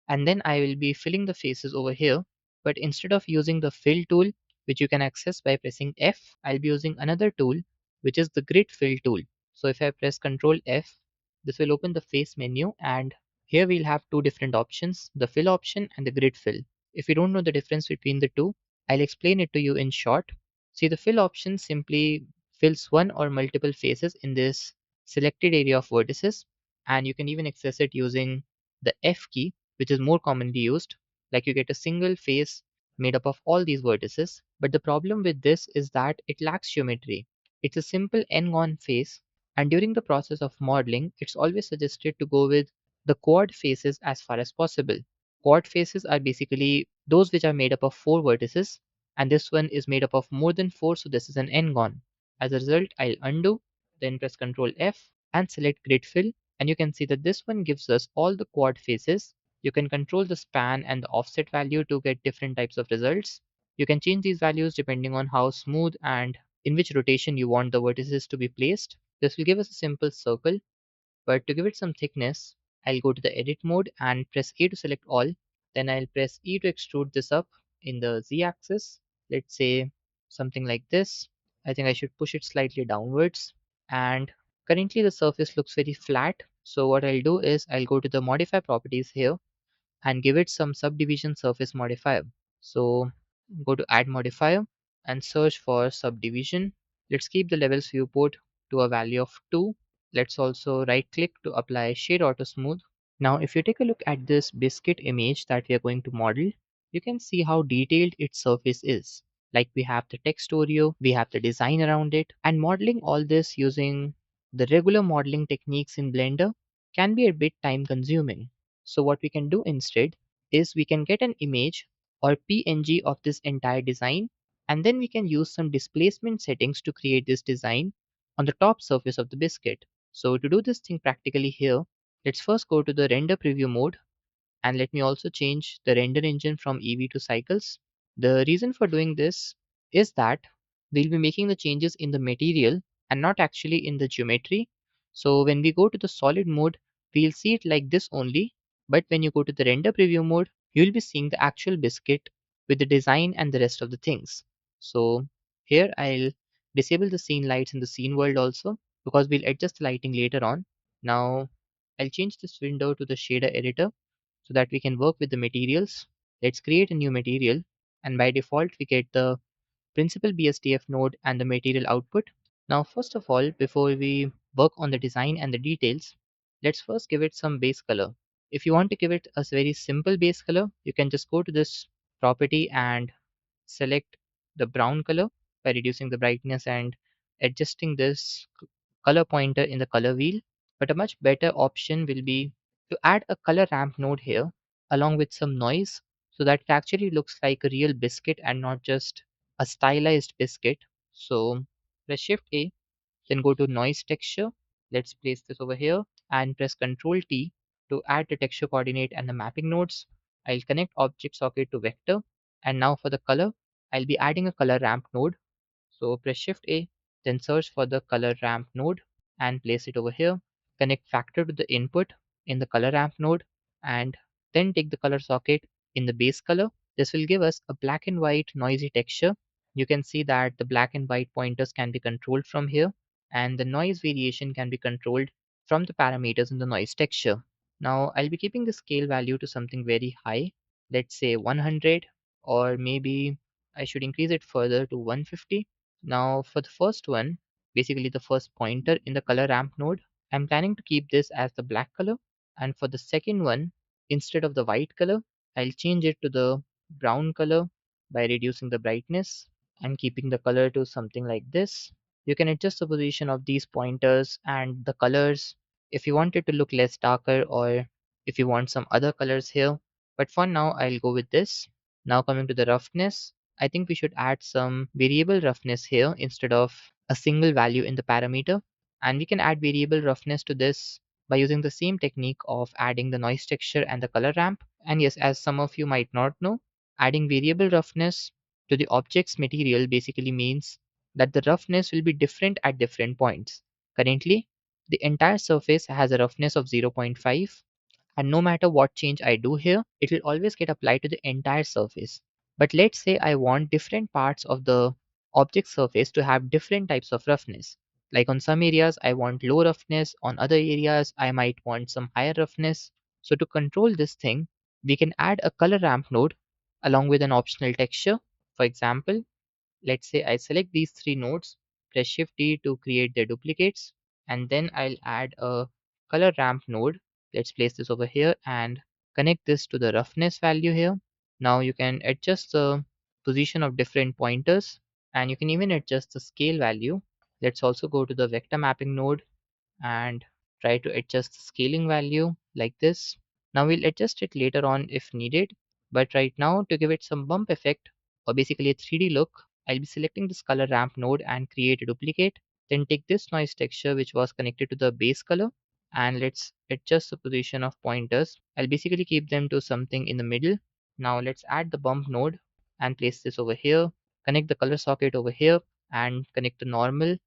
And then I will be filling the faces over here, but instead of using the fill tool, which you can access by pressing F, I'll be using another tool, which is the grid fill tool. So if I press Ctrl F, this will open the face menu, and here we'll have two different options, the fill option and the grid fill. If you don't know the difference between the two, I'll explain it to you in short. See, the fill option simply fills one or multiple faces in this selected area of vertices, and you can even access it using the F key, which is more commonly used. Like you get a single face made up of all these vertices. But the problem with this is that it lacks geometry. It's a simple n-gon face, and during the process of modeling, it's always suggested to go with the quad faces as far as possible. Quad faces are basically those which are made up of four vertices, and this one is made up of more than four, so this is an n-gon. As a result, I'll undo, then press Ctrl F and select grid fill, and you can see that this one gives us all the quad faces. You can control the span and the offset value to get different types of results. You can change these values depending on how smooth and in which rotation you want the vertices to be placed. This will give us a simple circle, but to give it some thickness, I'll go to the edit mode and press A to select all. Then I'll press E to extrude this up in the Z axis. Let's say something like this. I think I should push it slightly downwards. And currently the surface looks very flat. So what I'll do is I'll go to the modify properties here and give it some subdivision surface modifier. So go to add modifier and search for subdivision. Let's keep the levels viewport to a value of 2. Let's also right click to apply shade auto smooth. Now if you take a look at this biscuit image that we are going to model, you can see how detailed its surface is. Like we have the text Oreo, we have the design around it, and modeling all this using the regular modeling techniques in Blender can be a bit time consuming. So what we can do instead is we can get an image or PNG of this entire design, and then we can use some displacement settings to create this design on the top surface of the biscuit. So to do this thing practically here, let's first go to the render preview mode, and let me also change the render engine from Eevee to Cycles. The reason for doing this is that we'll be making the changes in the material and not actually in the geometry. So when we go to the solid mode, we'll see it like this only. But when you go to the render preview mode, you'll be seeing the actual biscuit with the design and the rest of the things. So here I'll disable the scene lights in the scene world also because we'll adjust the lighting later on. Now I'll change this window to the shader editor so that we can work with the materials. Let's create a new material, and by default we get the principal BSDF node and the material output. Now first of all, before we work on the design and the details, let's first give it some base color. If you want to give it a very simple base color, you can just go to this property and select the brown color by reducing the brightness and adjusting this color pointer in the color wheel. But a much better option will be to add a color ramp node here along with some noise so that it actually looks like a real biscuit and not just a stylized biscuit. So press Shift A, then go to noise texture. Let's place this over here and press Ctrl T to add the texture coordinate and the mapping nodes. I'll connect object socket to vector, and now for the color, I'll be adding a color ramp node. So press Shift A, then search for the color ramp node and place it over here. Connect factor to the input in the color ramp node and then take the color socket in the base color. This will give us a black and white noisy texture. You can see that the black and white pointers can be controlled from here and the noise variation can be controlled from the parameters in the noise texture. Now I'll be keeping the scale value to something very high, let's say 100, or maybe I should increase it further to 150. Now for the first one, basically the first pointer in the color ramp node, I'm planning to keep this as the black color. And for the second one, instead of the white color, I'll change it to the brown color by reducing the brightness and keeping the color to something like this. You can adjust the position of these pointers and the colors if you want it to look less darker or if you want some other colors here. But for now, I'll go with this. Now coming to the roughness, I think we should add some variable roughness here instead of a single value in the parameter. And we can add variable roughness to this by using the same technique of adding the noise texture and the color ramp. And yes, as some of you might not know, adding variable roughness to the object's material basically means that the roughness will be different at different points. Currently, the entire surface has a roughness of 0.5, and no matter what change I do here, it will always get applied to the entire surface. But let's say I want different parts of the object surface to have different types of roughness. Like on some areas, I want low roughness, on other areas, I might want some higher roughness. So to control this thing, we can add a color ramp node along with an optional texture. For example, let's say I select these three nodes, press Shift D to create their duplicates, and then I'll add a color ramp node. Let's place this over here and connect this to the roughness value here. Now you can adjust the position of different pointers and you can even adjust the scale value. Let's also go to the vector mapping node and try to adjust the scaling value like this. Now we'll adjust it later on if needed, but right now to give it some bump effect or basically a 3D look, I'll be selecting this color ramp node and create a duplicate. Then take this noise texture which was connected to the base color and let's adjust the position of pointers. I'll basically keep them to something in the middle. Now let's add the bump node and place this over here. Connect the color socket over here and connect the normal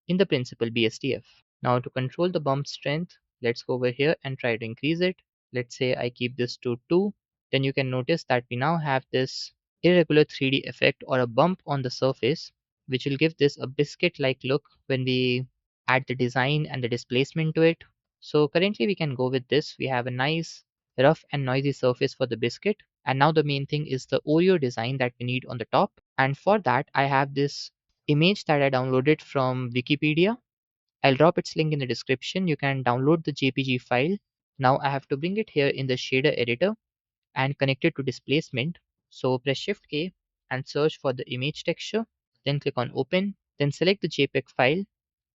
in the principal BSDF. Now to control the bump strength, let's go over here and try to increase it. Let's say I keep this to 2. Then you can notice that we now have this irregular 3D effect or a bump on the surface, which will give this a biscuit-like look when we add the design and the displacement to it. So currently we can go with this. We have a nice rough and noisy surface for the biscuit. And now the main thing is the Oreo design that we need on the top. And for that, I have this image that I downloaded from Wikipedia. I'll drop its link in the description. You can download the JPG file. Now I have to bring it here in the shader editor and connect it to displacement. So press Shift A and search for the image texture. Then click on open. Then select the JPEG file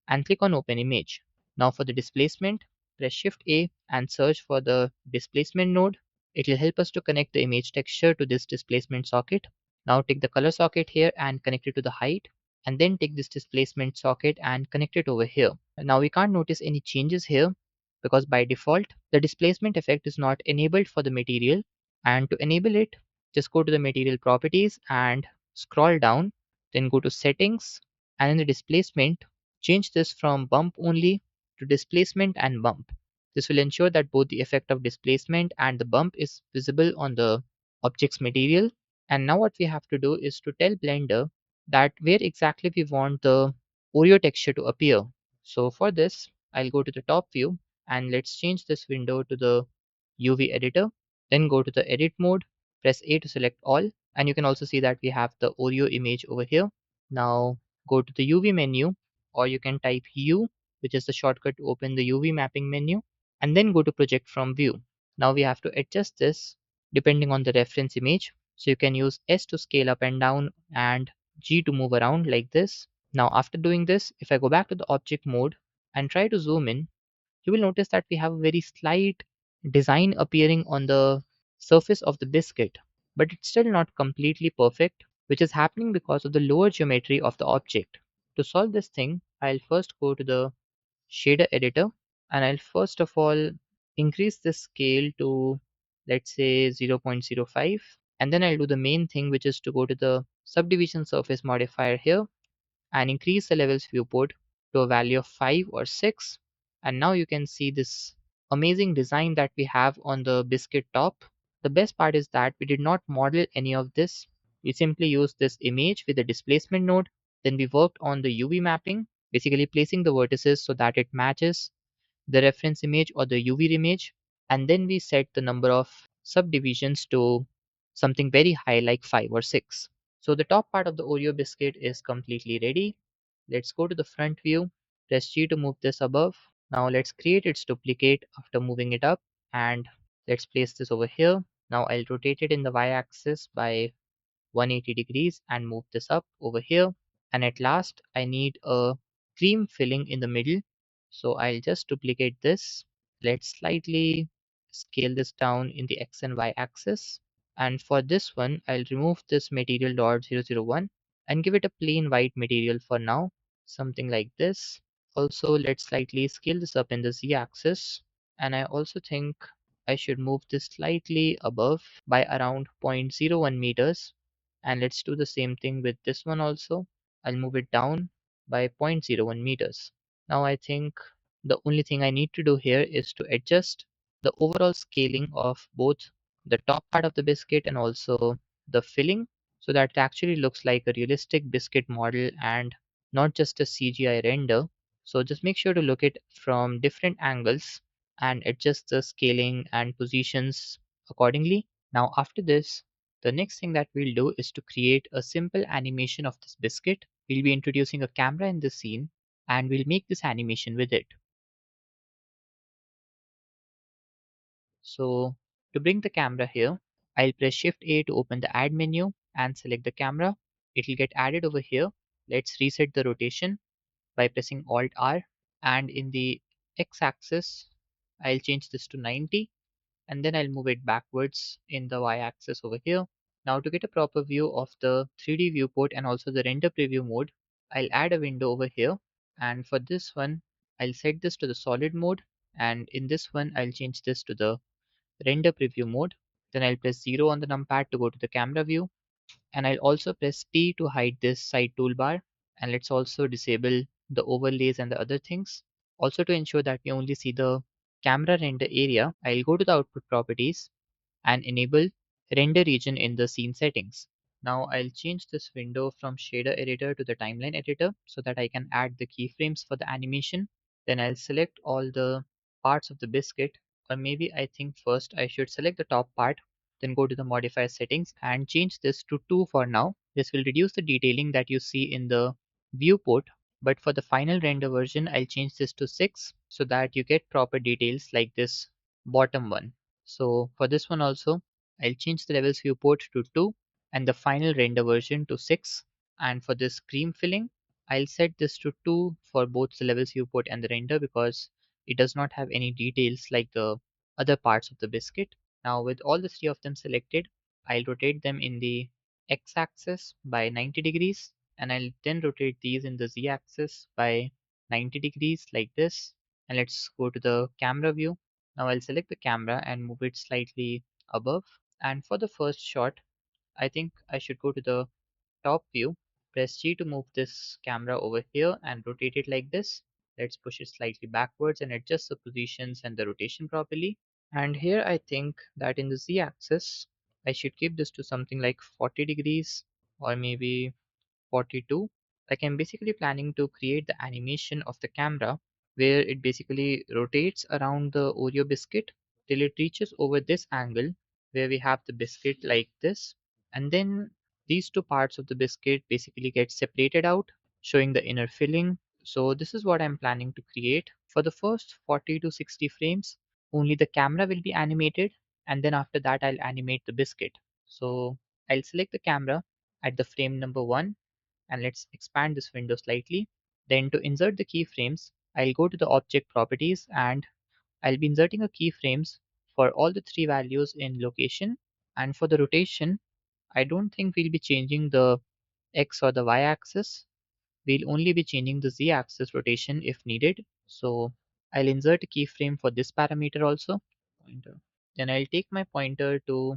and click on open image. Now for the displacement, press Shift A and search for the displacement node. It will help us to connect the image texture to this displacement socket. Now take the color socket here and connect it to the height and then take this displacement socket and connect it over here. Now we can't notice any changes here because by default the displacement effect is not enabled for the material, and to enable it just go to the material properties and scroll down, then go to settings, and in the displacement change this from bump only to displacement and bump. This will ensure that both the effect of displacement and the bump is visible on the object's material. And now what we have to do is to tell Blender that where exactly we want the Oreo texture to appear. So for this, I'll go to the top view and let's change this window to the UV editor. Then go to the edit mode, press A to select all, and you can also see that we have the Oreo image over here. Now go to the UV menu, or you can type U, which is the shortcut to open the UV mapping menu, and then go to project from view. Now we have to adjust this depending on the reference image. So you can use S to scale up and down and G to move around like this. Now after doing this, if I go back to the object mode and try to zoom in, you will notice that we have a very slight design appearing on the surface of the biscuit, but it's still not completely perfect, which is happening because of the lower geometry of the object. To solve this thing, I'll first go to the shader editor and I'll first of all increase the scale to, let's say, 0.05, And then I'll do the main thing, which is to go to the subdivision surface modifier here and increase the levels viewport to a value of 5 or 6. And now you can see this amazing design that we have on the biscuit top. The best part is that we did not model any of this. We simply used this image with the displacement node. Then we worked on the UV mapping, basically placing the vertices so that it matches the reference image or the UV image. And then we set the number of subdivisions to something very high like 5 or 6. So the top part of the Oreo biscuit is completely ready. Let's go to the front view, press G to move this above. Now let's create its duplicate after moving it up, and let's place this over here. Now I'll rotate it in the y-axis by 180 degrees and move this up over here. And at last I need a cream filling in the middle. So I'll just duplicate this. Let's slightly scale this down in the X and Y axis. And for this one, I'll remove this material dot 001 and give it a plain white material for now, something like this. Also, let's slightly scale this up in the Z axis. And I also think I should move this slightly above by around 0.01 meters. And let's do the same thing with this one also. I'll move it down by 0.01 meters. Now I think the only thing I need to do here is to adjust the overall scaling of both the top part of the biscuit and also the filling so that it actually looks like a realistic biscuit model and not just a CGI render. So just make sure to look at from different angles and adjust the scaling and positions accordingly. Now after this, the next thing that we'll do is to create a simple animation of this biscuit. We'll be introducing a camera in the scene and we'll make this animation with it. So to bring the camera here, I'll press Shift A to open the add menu and select the camera. It will get added over here. Let's reset the rotation by pressing Alt R, and in the X axis, I'll change this to 90 and then I'll move it backwards in the Y axis over here. Now to get a proper view of the 3D viewport and also the render preview mode, I'll add a window over here, and for this one I'll set this to the solid mode, and in this one I'll change this to the render preview mode. Then I'll press 0 on the numpad to go to the camera view, and I'll also press T to hide this side toolbar. And let's also disable the overlays and the other things. Also, to ensure that we only see the camera render area, I'll go to the output properties and enable render region in the scene settings. Now I'll change this window from shader editor to the timeline editor so that I can add the keyframes for the animation. Then I'll select all the parts of the biscuit, or maybe I think first I should select the top part, then go to the modifier settings and change this to 2 for now. This will reduce the detailing that you see in the viewport, but for the final render version I'll change this to 6 so that you get proper details like this bottom one. So for this one also, I'll change the levels viewport to 2 and the final render version to 6. And for this cream filling, I'll set this to 2 for both the levels viewport and the render because it does not have any details like the other parts of the biscuit. Now with all the three of them selected, I'll rotate them in the x-axis by 90 degrees, and I'll then rotate these in the z-axis by 90 degrees like this. And let's go to the camera view. Now I'll select the camera and move it slightly above. And for the first shot, I think I should go to the top view, press G to move this camera over here and rotate it like this. Let's push it slightly backwards and adjust the positions and the rotation properly. And here I think that in the Z axis, I should keep this to something like 40 degrees or maybe 42. Like I'm basically planning to create the animation of the camera where it basically rotates around the Oreo biscuit till it reaches over this angle where we have the biscuit like this. And then these two parts of the biscuit basically get separated out, showing the inner filling. So this is what I'm planning to create. For the first 40 to 60 frames, only the camera will be animated, and then after that I'll animate the biscuit. So I'll select the camera at the frame number 1, and let's expand this window slightly. Then to insert the keyframes, I'll go to the object properties and I'll be inserting a keyframes for all the three values in location. And for the rotation, I don't think we'll be changing the X or the Y axis. We'll only be changing the Z axis rotation if needed. So I'll insert a keyframe for this parameter also. Pointer. Then I'll take my pointer to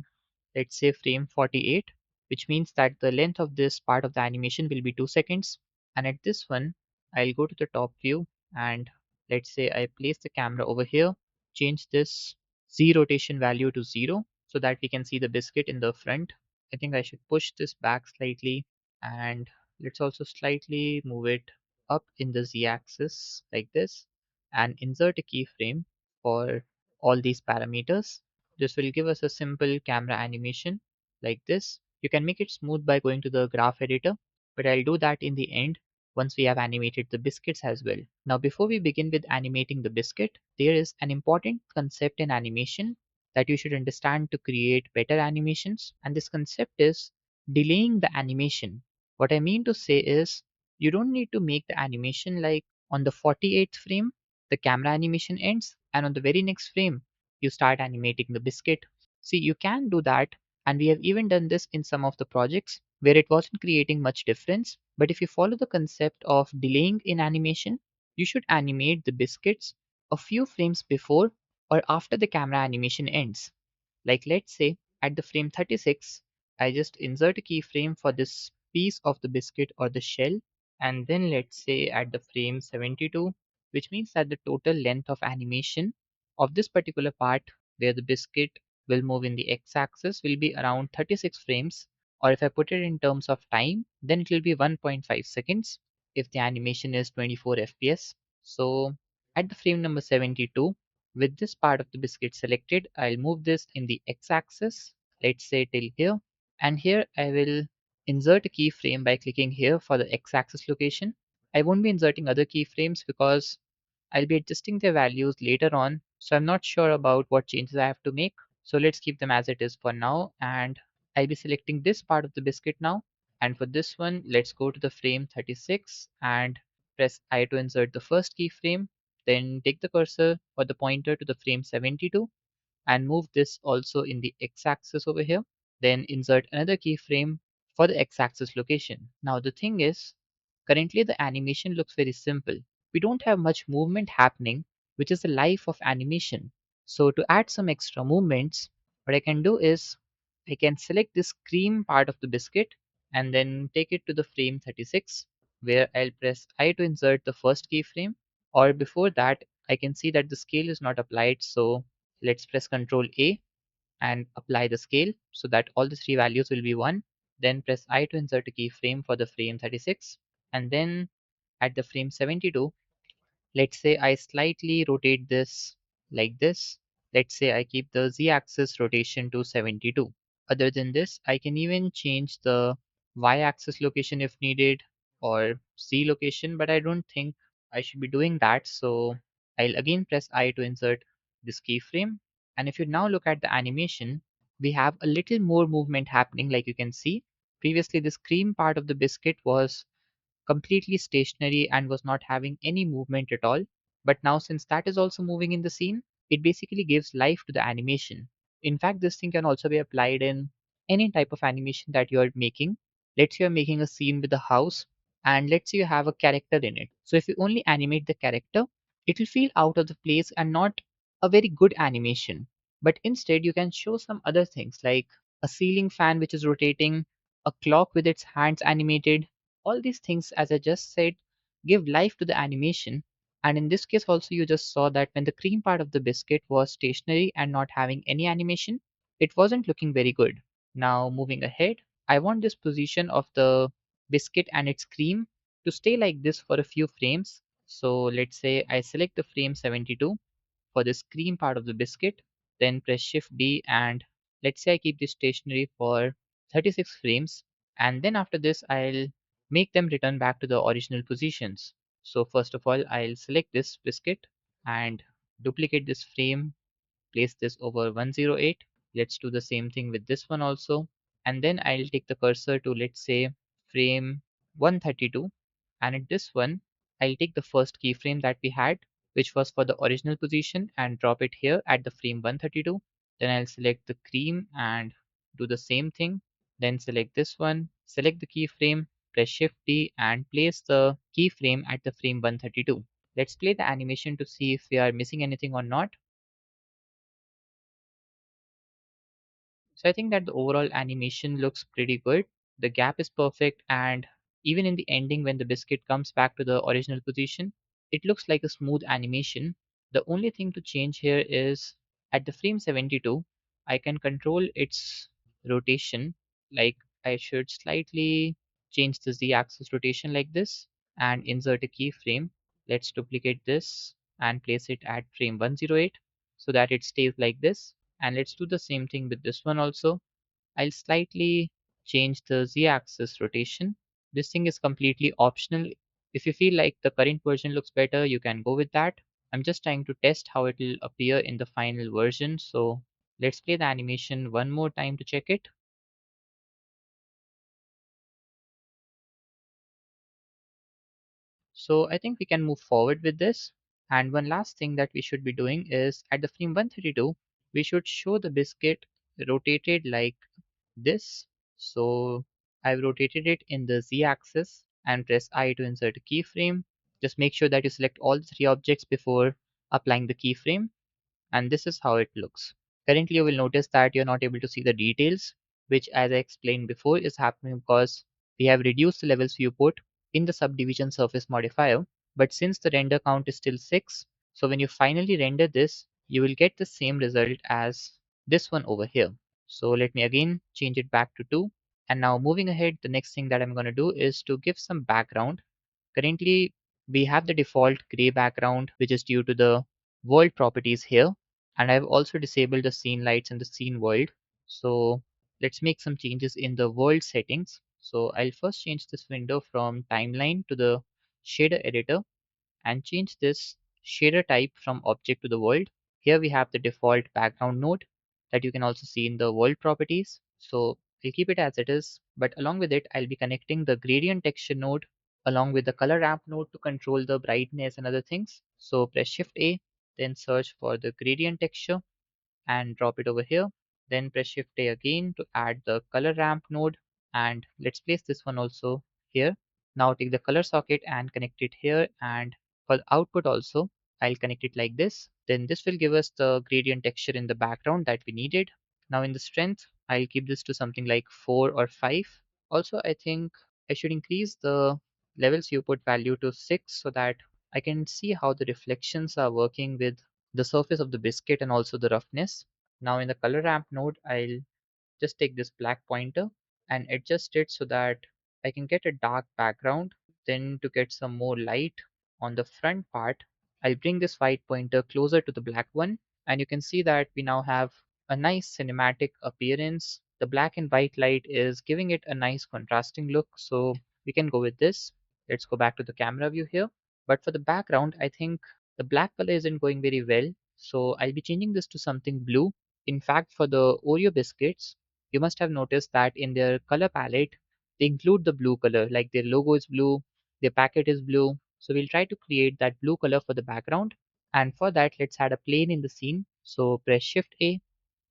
let's say frame 48, which means that the length of this part of the animation will be 2 seconds. And at this one, I'll go to the top view and let's say I place the camera over here, change this Z rotation value to 0 so that we can see the biscuit in the front. I think I should push this back slightly and let's also slightly move it up in the Z axis like this and insert a keyframe for all these parameters. This will give us a simple camera animation like this. You can make it smooth by going to the graph editor, but I'll do that in the end once we have animated the biscuits as well. Now before we begin with animating the biscuit, there is an important concept in animation that you should understand to create better animations, and this concept is delaying the animation. What I mean to say is you don't need to make the animation like on the 48th frame the camera animation ends and on the very next frame you start animating the biscuit. See, you can do that, and we have even done this in some of the projects where it wasn't creating much difference. But if you follow the concept of delaying in animation, you should animate the biscuits a few frames before or after the camera animation ends. Like let's say at the frame 36, I just insert a keyframe for this piece of the biscuit or the shell, and then let's say at the frame 72, which means that the total length of animation of this particular part where the biscuit will move in the x-axis will be around 36 frames, or if I put it in terms of time, then it will be 1.5 seconds if the animation is 24 fps. So at the frame number 72, with this part of the biscuit selected, I'll move this in the x-axis, let's say till here, and here I will insert a keyframe by clicking here for the x-axis location. I won't be inserting other keyframes because I'll be adjusting their values later on, so I'm not sure about what changes I have to make. So let's keep them as it is for now, and I'll be selecting this part of the biscuit now. And for this one, let's go to the frame 36 and press I to insert the first keyframe. Then take the cursor or the pointer to the frame 72 and move this also in the x-axis over here. Then insert another keyframe for the x-axis location. Now the thing is, currently the animation looks very simple. We don't have much movement happening, which is the life of animation. So to add some extra movements, what I can do is I can select this cream part of the biscuit and then take it to the frame 36 where I'll press I to insert the first keyframe, or before that I can see that the scale is not applied, so let's press Ctrl A and apply the scale so that all the three values will be 1. Then press I to insert a keyframe for the frame 36. And then at the frame 72, let's say I slightly rotate this like this. Let's say I keep the z-axis rotation to 72. Other than this, I can even change the y-axis location if needed or z location, but I don't think I should be doing that. So I'll again press I to insert this keyframe. And if you now look at the animation, we have a little more movement happening like you can see. Previously, this cream part of the biscuit was completely stationary and was not having any movement at all. But now since that is also moving in the scene, it basically gives life to the animation. In fact, this thing can also be applied in any type of animation that you're making. Let's say you're making a scene with a house and let's say you have a character in it. So if you only animate the character, it will feel out of the place and not a very good animation. But instead, you can show some other things like a ceiling fan which is rotating, a clock with its hands animated. All these things, as I just said, give life to the animation. And in this case also you just saw that when the cream part of the biscuit was stationary and not having any animation, it wasn't looking very good. Now moving ahead, I want this position of the biscuit and its cream to stay like this for a few frames. So let's say I select the frame 72 for the cream part of the biscuit, then press Shift D and let's say I keep this stationary for 36 frames, and then after this I'll make them return back to the original positions. So first of all, I'll select this biscuit and duplicate this frame, place this over 108. Let's do the same thing with this one also. And then I'll take the cursor to, let's say, frame 132. And at this one, I'll take the first keyframe that we had, which was for the original position, and drop it here at the frame 132. Then I'll select the cream and do the same thing. Then select this one, select the keyframe, press Shift D and place the keyframe at the frame 132. Let's play the animation to see if we are missing anything or not. So I think that the overall animation looks pretty good. The gap is perfect, and even in the ending when the biscuit comes back to the original position, it looks like a smooth animation. The only thing to change here is at the frame 72, I can control its rotation. Like I should slightly change the z-axis rotation like this and insert a keyframe. Let's duplicate this and place it at frame 108 so that it stays like this. And let's do the same thing with this one also. I'll slightly change the z-axis rotation. This thing is completely optional. If you feel like the current version looks better, you can go with that. I'm just trying to test how it will appear in the final version. So let's play the animation one more time to check it. So I think we can move forward with this. And one last thing that we should be doing is at the frame 132, we should show the biscuit rotated like this. So I've rotated it in the Z axis and press I to insert a keyframe. Just make sure that you select all the three objects before applying the keyframe, and this is how it looks. Currently, you will notice that you're not able to see the details, which as I explained before is happening because we have reduced the levels viewport in the subdivision surface modifier. But since the render count is still 6, so when you finally render this, you will get the same result as this one over here. So let me again change it back to 2. And now moving ahead, the next thing that I'm going to do is to give some background. Currently, we have the default gray background, which is due to the world properties here. And I've also disabled the scene lights and the scene world. So let's make some changes in the world settings. So I'll first change this window from timeline to the shader editor and change this shader type from object to the world. Here we have the default background node that you can also see in the world properties. So I'll keep it as it is, but along with it, I'll be connecting the gradient texture node along with the color ramp node to control the brightness and other things. So press Shift A, then search for the gradient texture and drop it over here. Then press Shift A again to add the color ramp node, and let's place this one also here. Now take the color socket and connect it here, and for the output also I'll connect it like this. Then this will give us the gradient texture in the background that we needed. Now in the strength, I'll keep this to something like 4 or 5. Also, I think I should increase the levels viewport value to 6 so that I can see how the reflections are working with the surface of the biscuit and also the roughness. Now in the color ramp node, I'll just take this black pointer and adjust it so that I can get a dark background. Then to get some more light on the front part, I'll bring this white pointer closer to the black one, and you can see that we now have a nice cinematic appearance. The black and white light is giving it a nice contrasting look, so we can go with this. Let's go back to the camera view here. But for the background, I think the black color isn't going very well, so I'll be changing this to something blue. In fact, for the Oreo biscuits, you must have noticed that in their color palette, they include the blue color, like their logo is blue, their packet is blue. So we'll try to create that blue color for the background. And for that, let's add a plane in the scene. So press Shift A,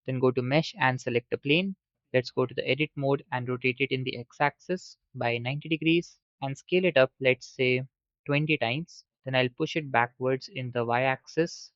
then go to Mesh and select a plane. Let's go to the edit mode and rotate it in the x-axis by 90 degrees and scale it up, let's say 20 times. Then I'll push it backwards in the y-axis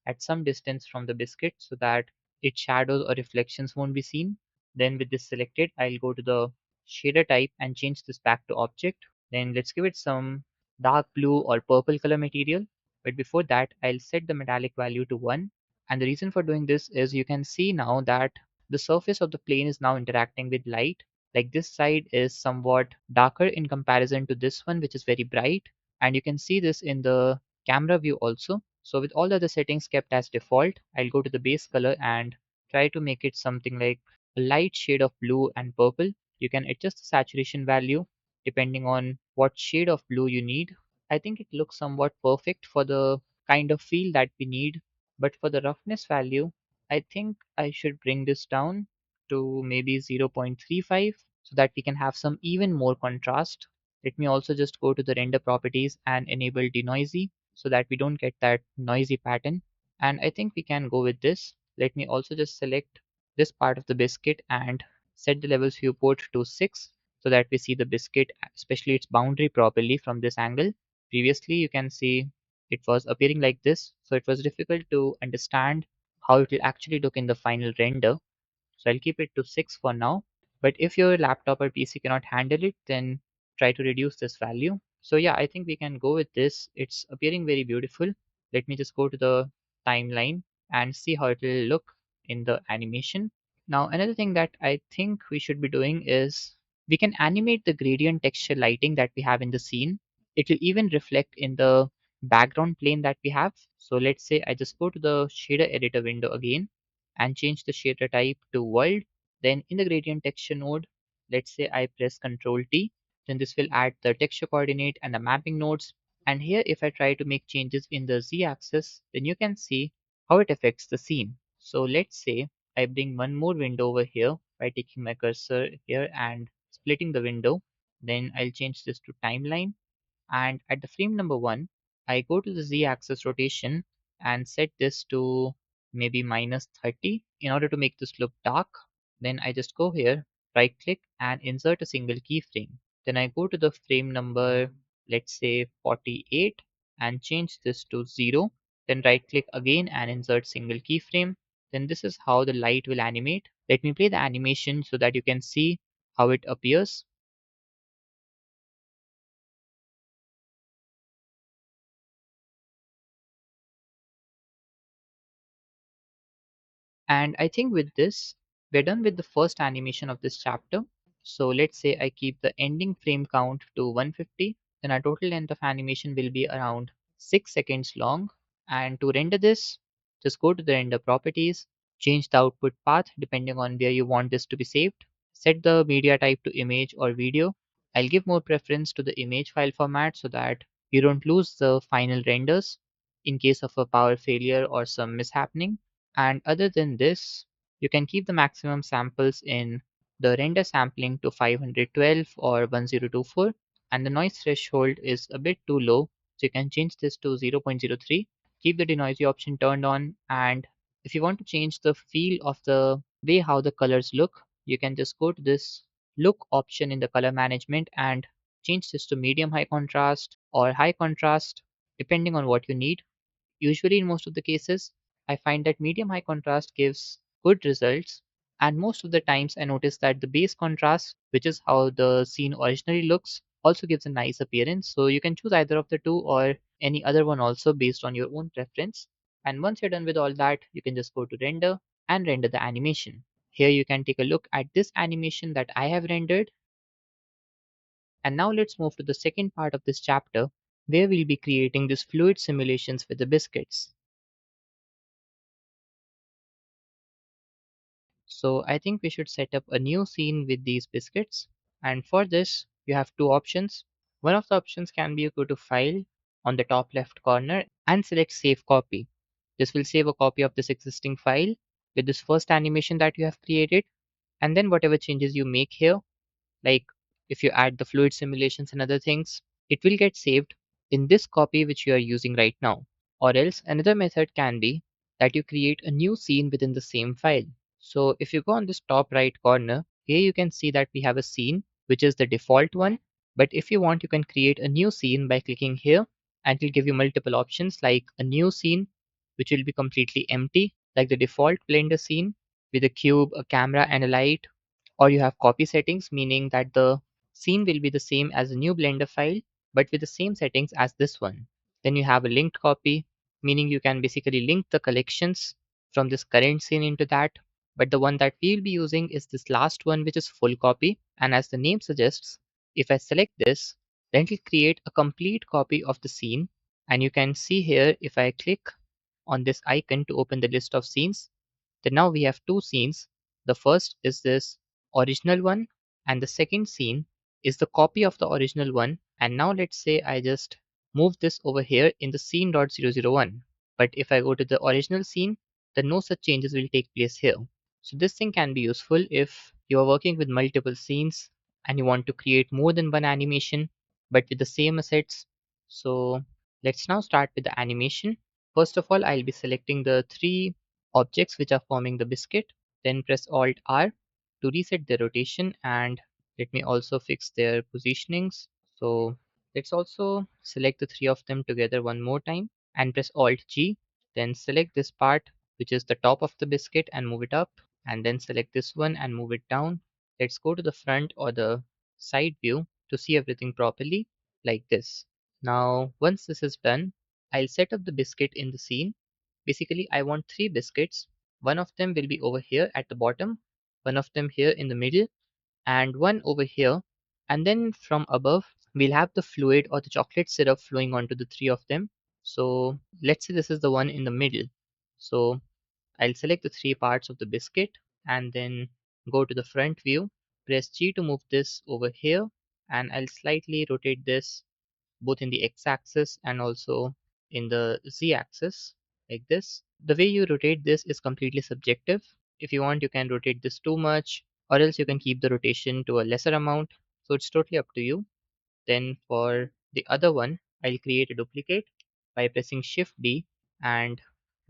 at some distance from the biscuit so that its shadows or reflections won't be seen. Then with this selected, I'll go to the shader type and change this back to object. Then let's give it some dark blue or purple color material. But before that, I'll set the metallic value to 1. And the reason for doing this is you can see now that the surface of the plane is now interacting with light. Like this side is somewhat darker in comparison to this one, which is very bright. And you can see this in the camera view also. So with all the other settings kept as default, I'll go to the base color and try to make it something like a light shade of blue and purple. You can adjust the saturation value depending on what shade of blue you need. I think it looks somewhat perfect for the kind of feel that we need, but for the roughness value, I think I should bring this down to maybe 0.35 so that we can have some even more contrast. Let me also just go to the render properties and enable denoisy so that we don't get that noisy pattern. And I think we can go with this. Let me also just select this part of the biscuit and set the levels viewport to 6 so that we see the biscuit, especially its boundary properly from this angle. Previously, you can see it was appearing like this, so it was difficult to understand how it will actually look in the final render. So I'll keep it to 6 for now. But if your laptop or PC cannot handle it, then try to reduce this value. So yeah, I think we can go with this. It's appearing very beautiful. Let me just go to the timeline and see how it will look in the animation. Now, another thing that I think we should be doing is we can animate the gradient texture lighting that we have in the scene. It will even reflect in the background plane that we have. So let's say I just go to the shader editor window again and change the shader type to world. Then in the gradient texture node, let's say I press Ctrl T, then this will add the texture coordinate and the mapping nodes. And here, if I try to make changes in the Z axis, then you can see how it affects the scene. So let's say I bring one more window over here by taking my cursor here and splitting the window. Then I'll change this to timeline. And at the frame number 1, I go to the Z-axis rotation and set this to maybe -30 in order to make this look dark. Then I just go here, right click and insert a single keyframe. Then I go to the frame number, let's say 48, and change this to 0. Then right click again and insert single keyframe. Then this is how the light will animate. Let me play the animation so that you can see how it appears. And I think with this, we're done with the first animation of this chapter. So let's say I keep the ending frame count to 150, then our total length of animation will be around 6 seconds long. And to render this, just go to the render properties, change the output path depending on where you want this to be saved, set the media type to image or video. I'll give more preference to the image file format so that you don't lose the final renders in case of a power failure or some mishappening. And other than this, you can keep the maximum samples in the render sampling to 512 or 1024, and the noise threshold is a bit too low, so you can change this to 0.03. Keep the denoisy option turned on, and if you want to change the feel of the way how the colors look, you can just go to this look option in the color management and change this to medium high contrast or high contrast depending on what you need. Usually, in most of the cases, I find that medium high contrast gives good results, and most of the times I notice that the base contrast, which is how the scene originally looks, also gives a nice appearance. So you can choose either of the two or any other one also based on your own preference. And once you're done with all that, you can just go to render and render the animation. Here you can take a look at this animation that I have rendered. And now let's move to the second part of this chapter where we'll be creating these fluid simulations with the biscuits. So I think we should set up a new scene with these biscuits. And for this, you have two options. One of the options can be you go to File on the top left corner and select Save Copy. This will save a copy of this existing file with this first animation that you have created. And then whatever changes you make here, like if you add the fluid simulations and other things, it will get saved in this copy which you are using right now. Or else another method can be that you create a new scene within the same file. So if you go on this top right corner, here you can see that we have a scene which is the default one. But if you want, you can create a new scene by clicking here, and it will give you multiple options like a new scene which will be completely empty like the default Blender scene with a cube, a camera and a light, or you have copy settings, meaning that the scene will be the same as a new Blender file, but with the same settings as this one. Then you have a linked copy, meaning you can basically link the collections from this current scene into that. But the one that we will be using is this last one, which is full copy. And as the name suggests, if I select this, then it will create a complete copy of the scene. And you can see here, if I click on this icon to open the list of scenes, then now we have two scenes. The first is this original one, and the second scene is the copy of the original one. And now let's say I just move this over here in the scene.001. But if I go to the original scene, then no such changes will take place here. So this thing can be useful if you are working with multiple scenes and you want to create more than one animation, but with the same assets. So let's now start with the animation. First of all, I'll be selecting the three objects which are forming the biscuit, then press Alt R to reset their rotation, and let me also fix their positionings. So let's also select the three of them together one more time and press Alt G, then select this part which is the top of the biscuit and move it up. and then select this one and move it down. Let's go to the front or the side view to see everything properly like this. Now, once this is done, I'll set up the biscuit in the scene. Basically, I want three biscuits. One of them will be over here at the bottom, one of them here in the middle, and one over here. And then from above, we'll have the fluid or the chocolate syrup flowing onto the three of them. So let's say this is the one in the middle. So I'll select the three parts of the biscuit and then go to the front view, press G to move this over here, and I'll slightly rotate this both in the x-axis and also in the z-axis like this. The way you rotate this is completely subjective. If you want, you can rotate this too much, or else you can keep the rotation to a lesser amount. So it's totally up to you. Then for the other one, I'll create a duplicate by pressing Shift D and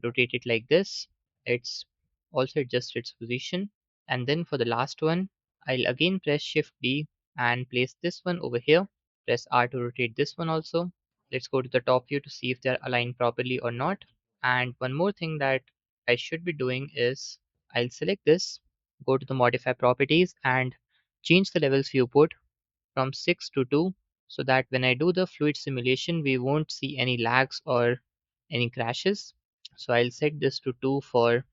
rotate it like this. It's also adjust its position. And then for the last one, I'll again press Shift D and place this one over here. Press R to rotate this one also. Let's go to the top view to see if they're aligned properly or not. And one more thing that I should be doing is I'll select this, go to the modify properties and change the levels viewport from 6 to 2 so that when I do the fluid simulation, we won't see any lags or any crashes. So I'll set this to 2 for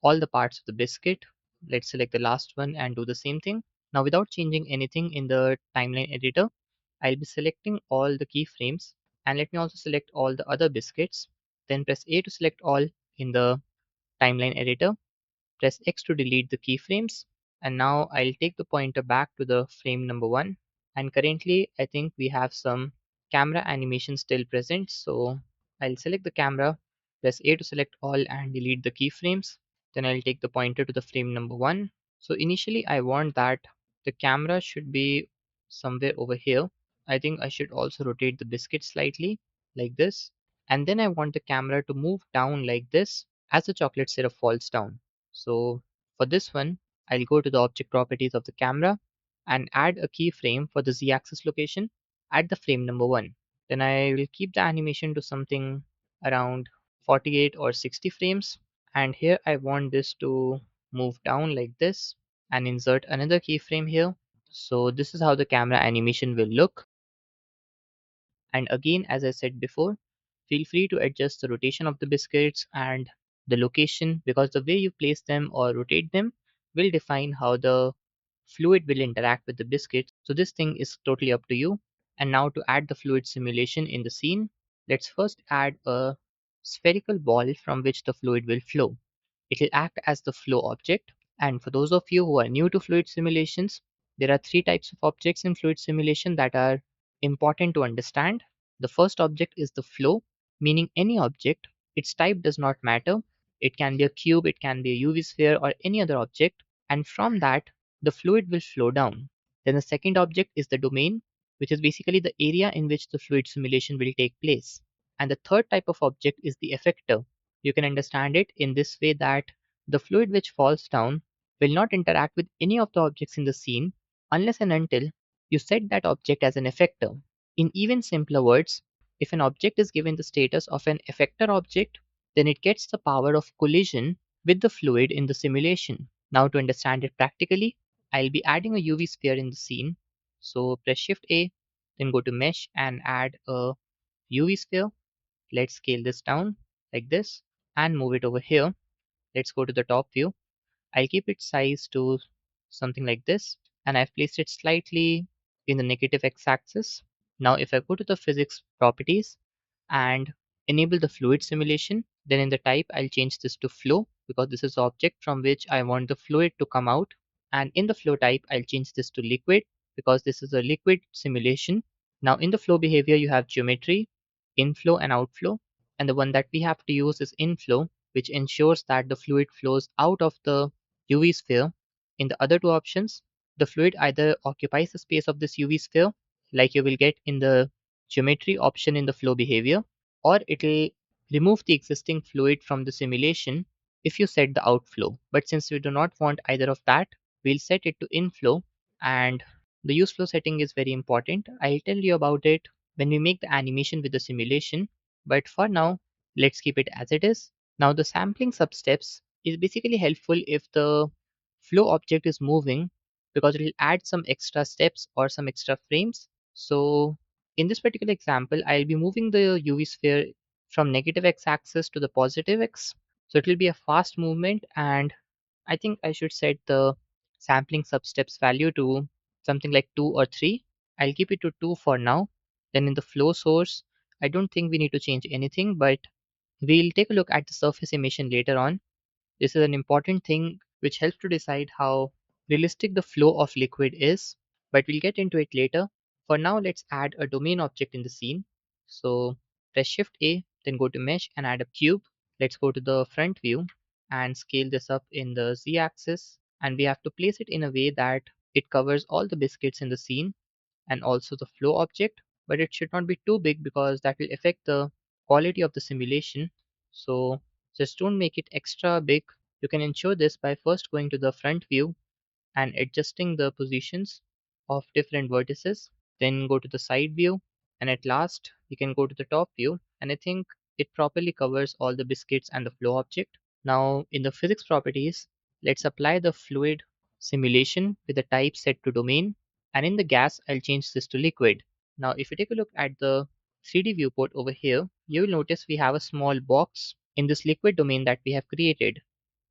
all the parts of the biscuit. Let's select the last one and do the same thing. Now without changing anything in the timeline editor, I'll be selecting all the keyframes and let me also select all the other biscuits. Then press A to select all in the timeline editor. Press X to delete the keyframes. And now I'll take the pointer back to the frame number 1. And currently, I think we have some camera animation still present. So I'll select the camera, press A to select all and delete the keyframes. Then I'll take the pointer to the frame number 1. So initially, I want that the camera should be somewhere over here. I think I should also rotate the biscuit slightly like this. And then I want the camera to move down like this as the chocolate syrup falls down. So for this one, I'll go to the object properties of the camera and add a keyframe for the z-axis location at the frame number 1. Then I will keep the animation to something around 48 or 60 frames. And here I want this to move down like this and insert another keyframe here. So this is how the camera animation will look. And again, as I said before, feel free to adjust the rotation of the biscuits and the location because the way you place them or rotate them will define how the fluid will interact with the biscuit. So this thing is totally up to you. And now to add the fluid simulation in the scene, let's first add a spherical ball from which the fluid will flow. It will act as the flow object. And for those of you who are new to fluid simulations, there are three types of objects in fluid simulation that are important to understand. The first object is the flow, meaning any object, its type does not matter. It can be a cube, it can be a UV sphere, or any other object, and from that, the fluid will flow down. Then the second object is the domain, which is basically the area in which the fluid simulation will take place. And the third type of object is the effector. You can understand it in this way that the fluid which falls down will not interact with any of the objects in the scene unless and until you set that object as an effector. In even simpler words, if an object is given the status of an effector object, then it gets the power of collision with the fluid in the simulation. Now to understand it practically, I'll be adding a UV sphere in the scene. So press Shift A, then go to Mesh and add a UV sphere. Let's scale this down like this and move it over here. Let's go to the top view. I'll keep its size to something like this and I've placed it slightly in the negative x-axis. Now if I go to the physics properties and enable the fluid simulation, then in the type I'll change this to flow because this is the object from which I want the fluid to come out. And in the flow type I'll change this to liquid because this is a liquid simulation. Now in the flow behavior you have geometry, inflow and outflow, and the one that we have to use is inflow, which ensures that the fluid flows out of the UV sphere. In the other two options, the fluid either occupies the space of this UV sphere, like you will get in the geometry option in the flow behavior, or it will remove the existing fluid from the simulation if you set the outflow. But since we do not want either of that, we'll set it to inflow, and the use flow setting is very important. I'll tell you about it when we make the animation with the simulation, but for now, let's keep it as it is. Now the sampling substeps is basically helpful if the flow object is moving because it will add some extra steps or some extra frames. So in this particular example, I'll be moving the UV sphere from negative x-axis to the positive x. So it will be a fast movement, and I think I should set the sampling substeps value to something like 2 or 3. I'll keep it to 2 for now. Then in the flow source, I don't think we need to change anything, but we'll take a look at the surface emission later on. This is an important thing which helps to decide how realistic the flow of liquid is, but we'll get into it later. For now, let's add a domain object in the scene. So press Shift A, then go to Mesh and add a cube. Let's go to the front view and scale this up in the Z axis. And we have to place it in a way that it covers all the biscuits in the scene and also the flow object, but it should not be too big because that will affect the quality of the simulation. So just don't make it extra big. You can ensure this by first going to the front view and adjusting the positions of different vertices. Then go to the side view, and at last you can go to the top view, and I think it properly covers all the biscuits and the flow object. Now in the physics properties, let's apply the fluid simulation with the type set to domain, and in the gas I'll change this to liquid. Now if you take a look at the 3D viewport over here, you will notice we have a small box in this liquid domain that we have created,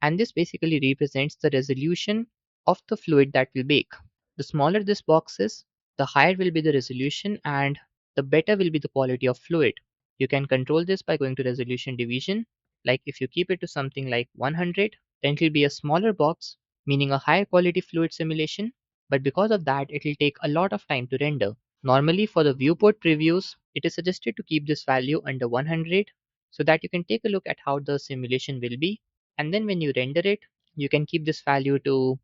and this basically represents the resolution of the fluid that we bake. The smaller this box is, the higher will be the resolution and the better will be the quality of fluid. You can control this by going to resolution division. Like if you keep it to something like 100, then it will be a smaller box, meaning a higher quality fluid simulation. But because of that, it will take a lot of time to render. Normally for the viewport previews, it is suggested to keep this value under 100 so that you can take a look at how the simulation will be. And then when you render it, you can keep this value to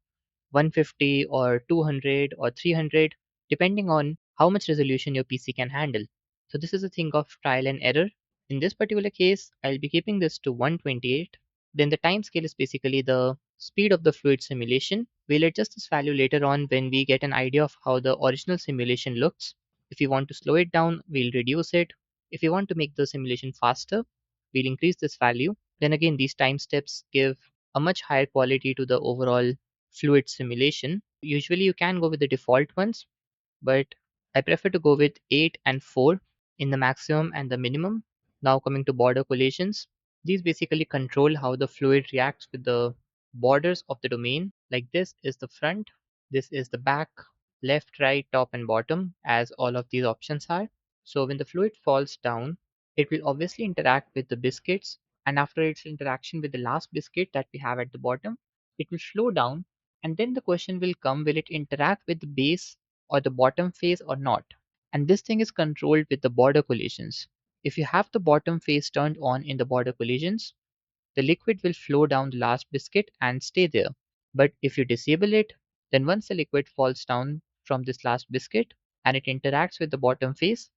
150 or 200 or 300 depending on how much resolution your PC can handle. So this is a thing of trial and error. In this particular case, I'll be keeping this to 128. Then the time scale is basically the speed of the fluid simulation. We'll adjust this value later on when we get an idea of how the original simulation looks. If you want to slow it down, we'll reduce it. If you want to make the simulation faster, we'll increase this value. Then again, these time steps give a much higher quality to the overall fluid simulation. Usually you can go with the default ones, but I prefer to go with 8 and 4 in the maximum and the minimum. Now coming to border collisions, these basically control how the fluid reacts with the borders of the domain. Like this is the front, this is the back, left, right, top and bottom, as all of these options are. So when the fluid falls down, it will obviously interact with the biscuits, and after its interaction with the last biscuit that we have at the bottom, it will slow down, and then the question will come, will it interact with the base or the bottom face or not? And this thing is controlled with the border collisions. If you have the bottom face turned on in the border collisions, the liquid will flow down the last biscuit and stay there. But if you disable it, then once the liquid falls down from this last biscuit and it interacts with the bottom face,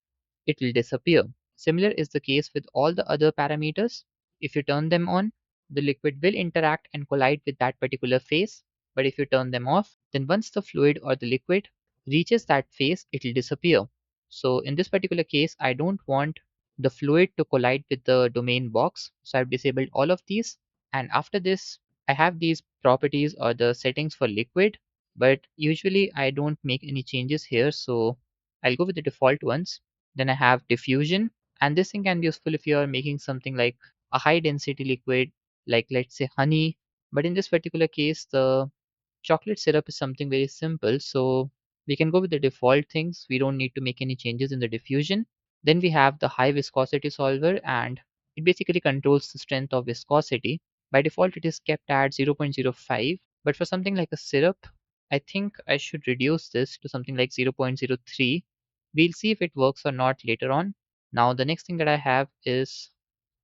it will disappear. Similar is the case with all the other parameters. If you turn them on, the liquid will interact and collide with that particular phase. But if you turn them off, then once the fluid or the liquid reaches that phase, it will disappear. So in this particular case, I don't want the fluid to collide with the domain box. So I've disabled all of these. And after this, I have these properties or the settings for liquid, but usually I don't make any changes here. So I'll go with the default ones. Then I have diffusion, and this thing can be useful if you are making something like a high density liquid, like let's say honey. But in this particular case, the chocolate syrup is something very simple, so we can go with the default things. We don't need to make any changes in the diffusion. Then we have the high viscosity solver, and it basically controls the strength of viscosity. By default, it is kept at 0.05, but for something like a syrup, I think I should reduce this to something like 0.03. We'll see if it works or not later on. Now, the next thing that I have is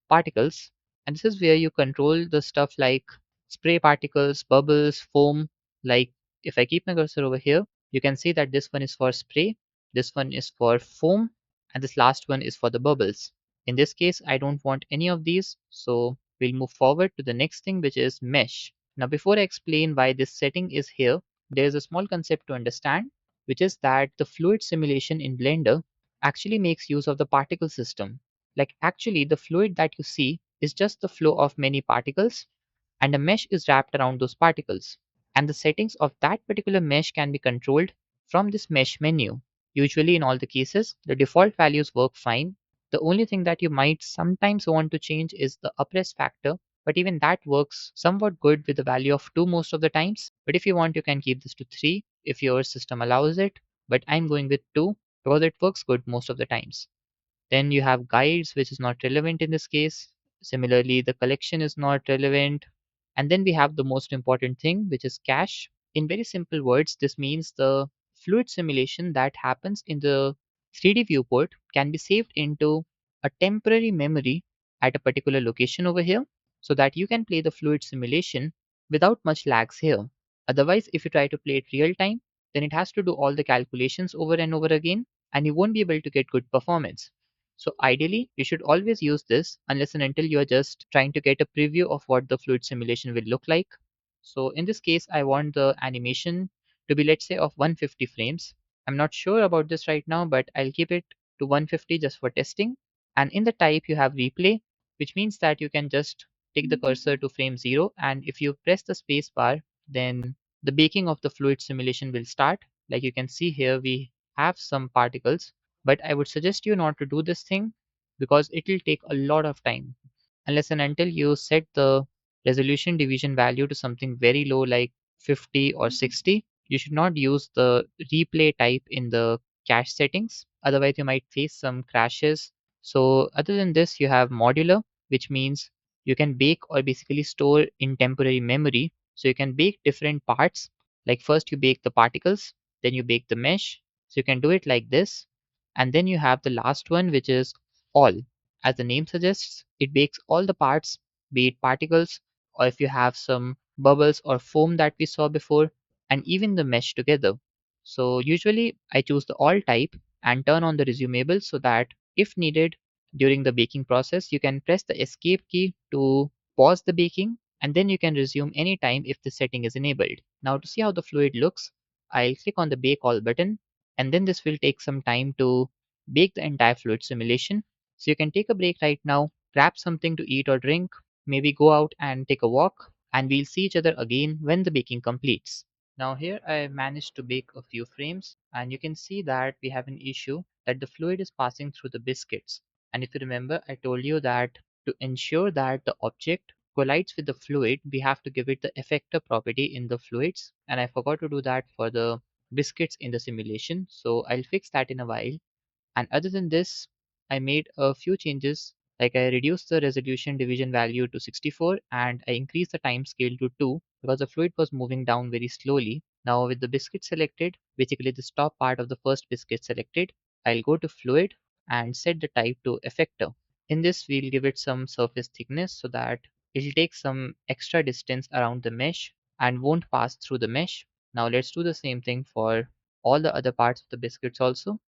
particles, and this is where you control the stuff like spray particles, bubbles, foam. Like if I keep my cursor over here, you can see that this one is for spray, this one is for foam, and this last one is for the bubbles. In this case, I don't want any of these, so we'll move forward to the next thing, which is mesh. Now before I explain why this setting is here, there is a small concept to understand, which is that the fluid simulation in Blender actually makes use of the particle system. Like actually the fluid that you see is just the flow of many particles, and a mesh is wrapped around those particles. And the settings of that particular mesh can be controlled from this mesh menu. Usually in all the cases, the default values work fine. The only thing that you might sometimes want to change is the uprest factor, but even that works somewhat good with the value of 2 most of the times. But if you want, you can keep this to 3 if your system allows it. But I'm going with 2 because it works good most of the times. Then you have guides, which is not relevant in this case. Similarly, the collection is not relevant. And then we have the most important thing, which is cache. In very simple words, this means the fluid simulation that happens in the 3D viewport can be saved into a temporary memory at a particular location over here so that you can play the fluid simulation without much lags here. Otherwise, if you try to play it real time, then it has to do all the calculations over and over again and you won't be able to get good performance. So ideally, you should always use this unless and until you are just trying to get a preview of what the fluid simulation will look like. So in this case, I want the animation to be, let's say, of 150 frames. I'm not sure about this right now, but I'll keep it to 150 just for testing. And in the type, you have replay, which means that you can just take the cursor to frame 0. And if you press the space bar, then the baking of the fluid simulation will start. Like you can see here, we have some particles, but I would suggest you not to do this thing because it will take a lot of time unless and until you set the resolution division value to something very low like 50 or 60. You should not use the replay type in the cache settings, otherwise you might face some crashes. So other than this, you have modular, which means you can bake or basically store in temporary memory. So you can bake different parts, like first you bake the particles, then you bake the mesh. So you can do it like this. And then you have the last one, which is all. As the name suggests, it bakes all the parts, be it particles, or if you have some bubbles or foam that we saw before, and even the mesh together. So usually I choose the all type and turn on the resumable so that if needed during the baking process, you can press the escape key to pause the baking and then you can resume anytime if the setting is enabled. Now to see how the fluid looks, I'll click on the bake all button and then this will take some time to bake the entire fluid simulation. So you can take a break right now, grab something to eat or drink, maybe go out and take a walk, and we'll see each other again when the baking completes. Now here I managed to bake a few frames and you can see that we have an issue that the fluid is passing through the biscuits. And if you remember, I told you that to ensure that the object collides with the fluid, we have to give it the effector property in the fluids. And I forgot to do that for the biscuits in the simulation. So I'll fix that in a while. And other than this, I made a few changes. Like I reduced the resolution division value to 64 and I increased the time scale to 2 because the fluid was moving down very slowly. Now with the biscuit selected, basically the top part of the first biscuit selected, I'll go to fluid and set the type to effector. In this, we'll give it some surface thickness so that it'll take some extra distance around the mesh and won't pass through the mesh. Now let's do the same thing for all the other parts of the biscuits also.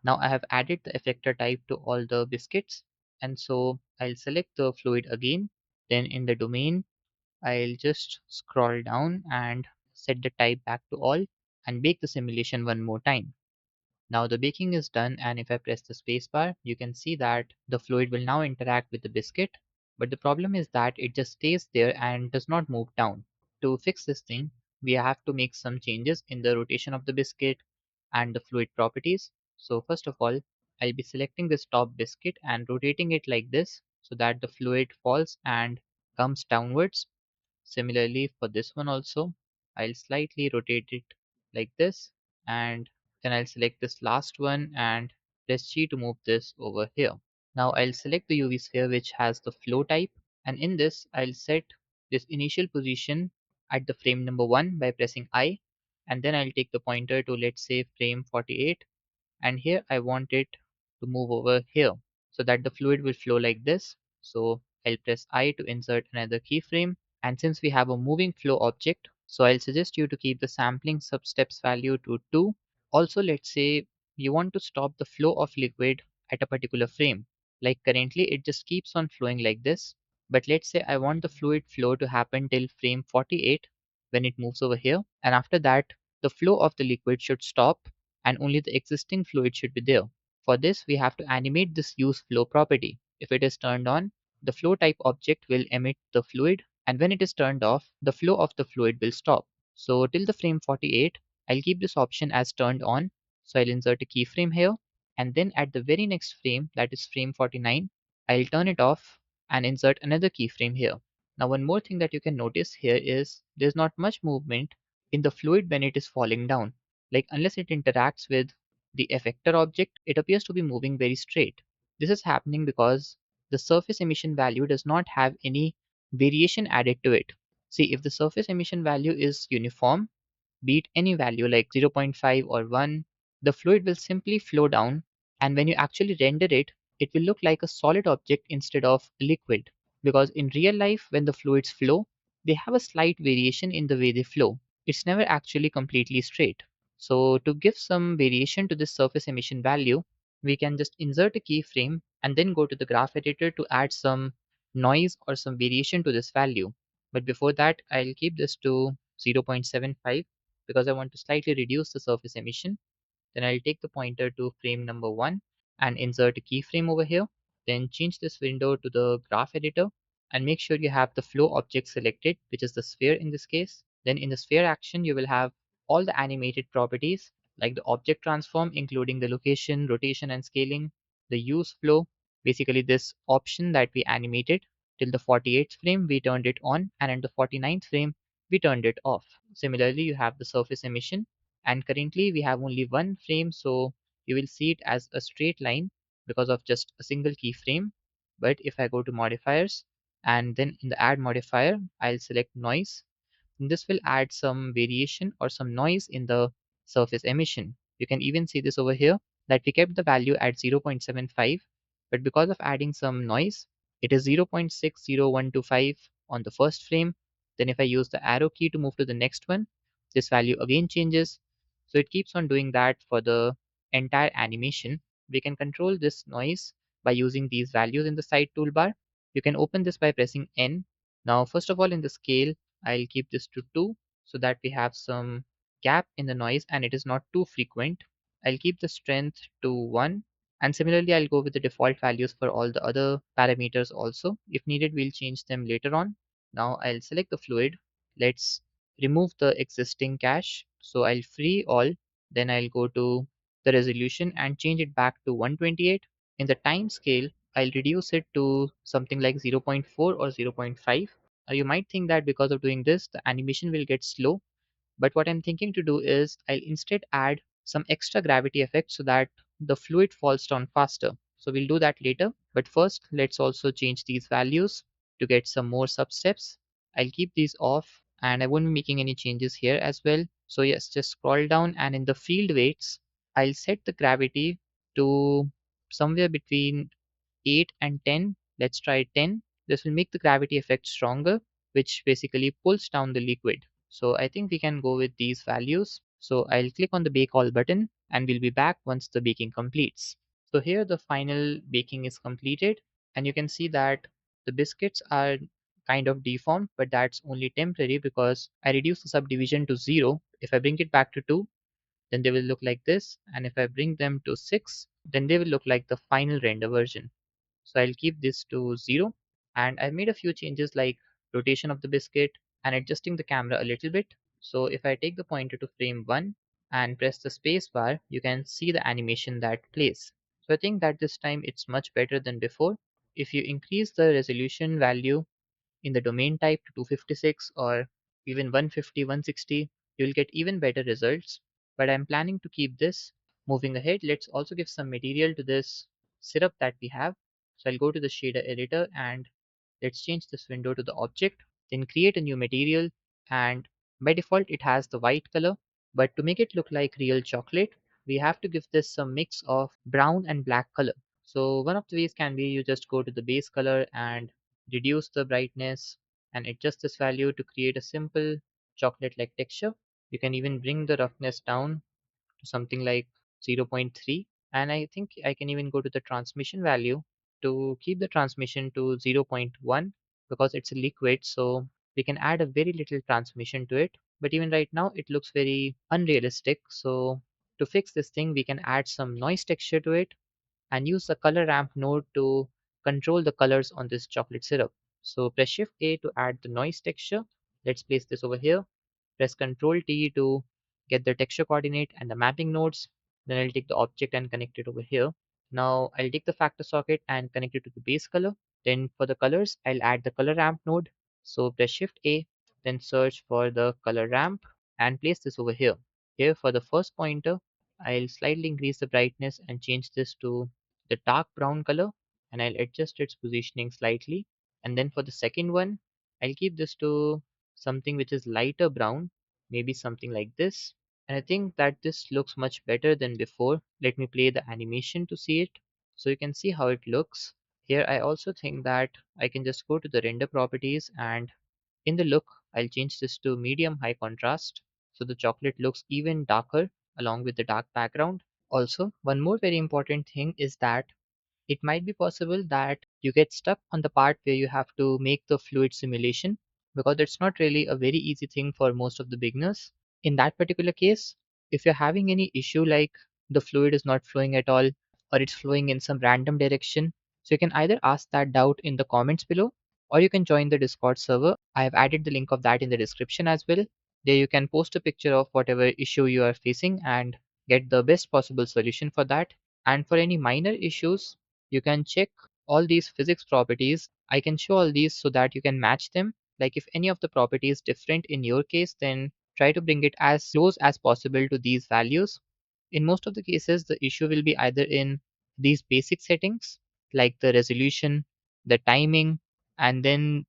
Now I have added the effector type to all the biscuits. And so I'll select the fluid again. Then in the domain, I'll just scroll down and set the type back to all and bake the simulation one more time. Now the baking is done and if I press the spacebar, you can see that the fluid will now interact with the biscuit. But the problem is that it just stays there and does not move down. To fix this thing, we have to make some changes in the rotation of the biscuit and the fluid properties. So first of all, I'll be selecting this top biscuit and rotating it like this so that the fluid falls and comes downwards. Similarly for this one also, I'll slightly rotate it like this and then I'll select this last one and press G to move this over here. Now I'll select the UV sphere which has the flow type and in this I'll set this initial position at the frame number 1 by pressing I and then I'll take the pointer to, let's say, frame 48 and here I want it to move over here so that the fluid will flow like this. So I'll press I to insert another keyframe and since we have a moving flow object, so I'll suggest you to keep the sampling substeps value to 2. Also, let's say you want to stop the flow of liquid at a particular frame. Like currently it just keeps on flowing like this. But let's say I want the fluid flow to happen till frame 48 when it moves over here, and after that the flow of the liquid should stop and only the existing fluid should be there. For this we have to animate this use flow property. If it is turned on, the flow type object will emit the fluid, and when it is turned off, the flow of the fluid will stop. So till the frame 48, I'll keep this option as turned on. So I'll insert a keyframe here, and then at the very next frame, that is frame 49, I'll turn it off and insert another keyframe here. Now one more thing that you can notice here is there's not much movement in the fluid when it is falling down. Like unless it interacts with the effector object, it appears to be moving very straight. This is happening because the surface emission value does not have any variation added to it. See, if the surface emission value is uniform, be it any value like 0.5 or 1, the fluid will simply flow down, and when you actually render it, it will look like a solid object instead of liquid. Because in real life, when the fluids flow, they have a slight variation in the way they flow. It's never actually completely straight. So to give some variation to this surface emission value, we can just insert a keyframe and then go to the graph editor to add some noise or some variation to this value. But before that, I'll keep this to 0.75 because I want to slightly reduce the surface emission. Then I'll take the pointer to frame number 1 and insert a keyframe over here. Then change this window to the graph editor and make sure you have the flow object selected, which is the sphere in this case. Then in the sphere action, you will have all the animated properties like the object transform, including the location, rotation, and scaling, the use flow, basically this option that we animated till the 48th frame, we turned it on, and at the 49th frame, we turned it off. Similarly, you have the surface emission, and currently we have only one frame, so you will see it as a straight line because of just a single keyframe. But if I go to modifiers and then in the add modifier, I'll select noise. This will add some variation or some noise in the surface emission. You can even see this over here that we kept the value at 0.75, but because of adding some noise, it is 0.60125 on the first frame. Then if I use the arrow key to move to the next one, this value again changes. So it keeps on doing that for the entire animation. We can control this noise by using these values in the side toolbar. You can open this by pressing N. Now, first of all, in the scale, I'll keep this to 2 so that we have some gap in the noise and it is not too frequent. I'll keep the strength to 1, and similarly I'll go with the default values for all the other parameters also. If needed, we'll change them later on. Now I'll select the fluid. Let's remove the existing cache. So I'll free all, then I'll go to the resolution and change it back to 128. In the time scale, I'll reduce it to something like 0.4 or 0.5. You might think that because of doing this, the animation will get slow, but what I'm thinking to do is I'll instead add some extra gravity effect so that the fluid falls down faster. So we'll do that later. But first, let's also change these values to get some more sub-steps. I'll keep these off and I won't be making any changes here as well. So yes, just scroll down and in the field weights, I'll set the gravity to somewhere between 8 and 10. Let's try 10. This will make the gravity effect stronger, which basically pulls down the liquid. So I think we can go with these values. So I'll click on the bake all button and we'll be back once the baking completes. So here the final baking is completed and you can see that the biscuits are kind of deformed, but that's only temporary because I reduced the subdivision to 0. If I bring it back to 2, then they will look like this, and if I bring them to 6, then they will look like the final render version. So I'll keep this to 0, and I made a few changes like rotation of the biscuit and adjusting the camera a little bit. So if I take the pointer to frame 1 and press the space bar, you can see the animation that plays. So I think that this time it's much better than before. If you increase the resolution value in the domain type to 256 or even 150, 160, you'll get even better results. But I'm planning to keep this. Moving ahead, let's also give some material to this syrup that we have. So I'll go to the shader editor and let's change this window to the object, then create a new material, and by default it has the white color. But to make it look like real chocolate, we have to give this some mix of brown and black color. So one of the ways can be you just go to the base color and reduce the brightness and adjust this value to create a simple chocolate-like texture. You can even bring the roughness down to something like 0.3, and I think I can even go to the transmission value to keep the transmission to 0.1. because it's a liquid, so we can add a very little transmission to it. But even right now, it looks very unrealistic. So to fix this thing, we can add some noise texture to it and use the color ramp node to control the colors on this chocolate syrup. So press Shift A to add the noise texture. Let's place this over here. Press Ctrl T to get the texture coordinate and the mapping nodes. Then I'll take the object and connect it over here. Now I'll take the factor socket and connect it to the base color. Then for the colors, I'll add the color ramp node. So press Shift A, then search for the color ramp and place this over here. Here for the first pointer, I'll slightly increase the brightness and change this to the dark brown color, and I'll adjust its positioning slightly. And then for the second one, I'll keep this to something which is lighter brown, maybe something like this. And I think that this looks much better than before. Let me play the animation to see it. So you can see how it looks. Here I also think that I can just go to the render properties, and in the look, I'll change this to medium high contrast. So the chocolate looks even darker along with the dark background. Also, one more very important thing is that it might be possible that you get stuck on the part where you have to make the fluid simulation, because it's not really a very easy thing for most of the beginners. In that particular case, if you're having any issue like the fluid is not flowing at all or it's flowing in some random direction, so you can either ask that doubt in the comments below, or you can join the Discord server. I have added the link of that in the description as well. There you can post a picture of whatever issue you are facing and get the best possible solution for that. And for any minor issues, you can check all these physics properties. I can show all these so that you can match them. Like if any of the property is different in your case, then try to bring it as close as possible to these values. In most of the cases, the issue will be either in these basic settings, like the resolution, the timing, and then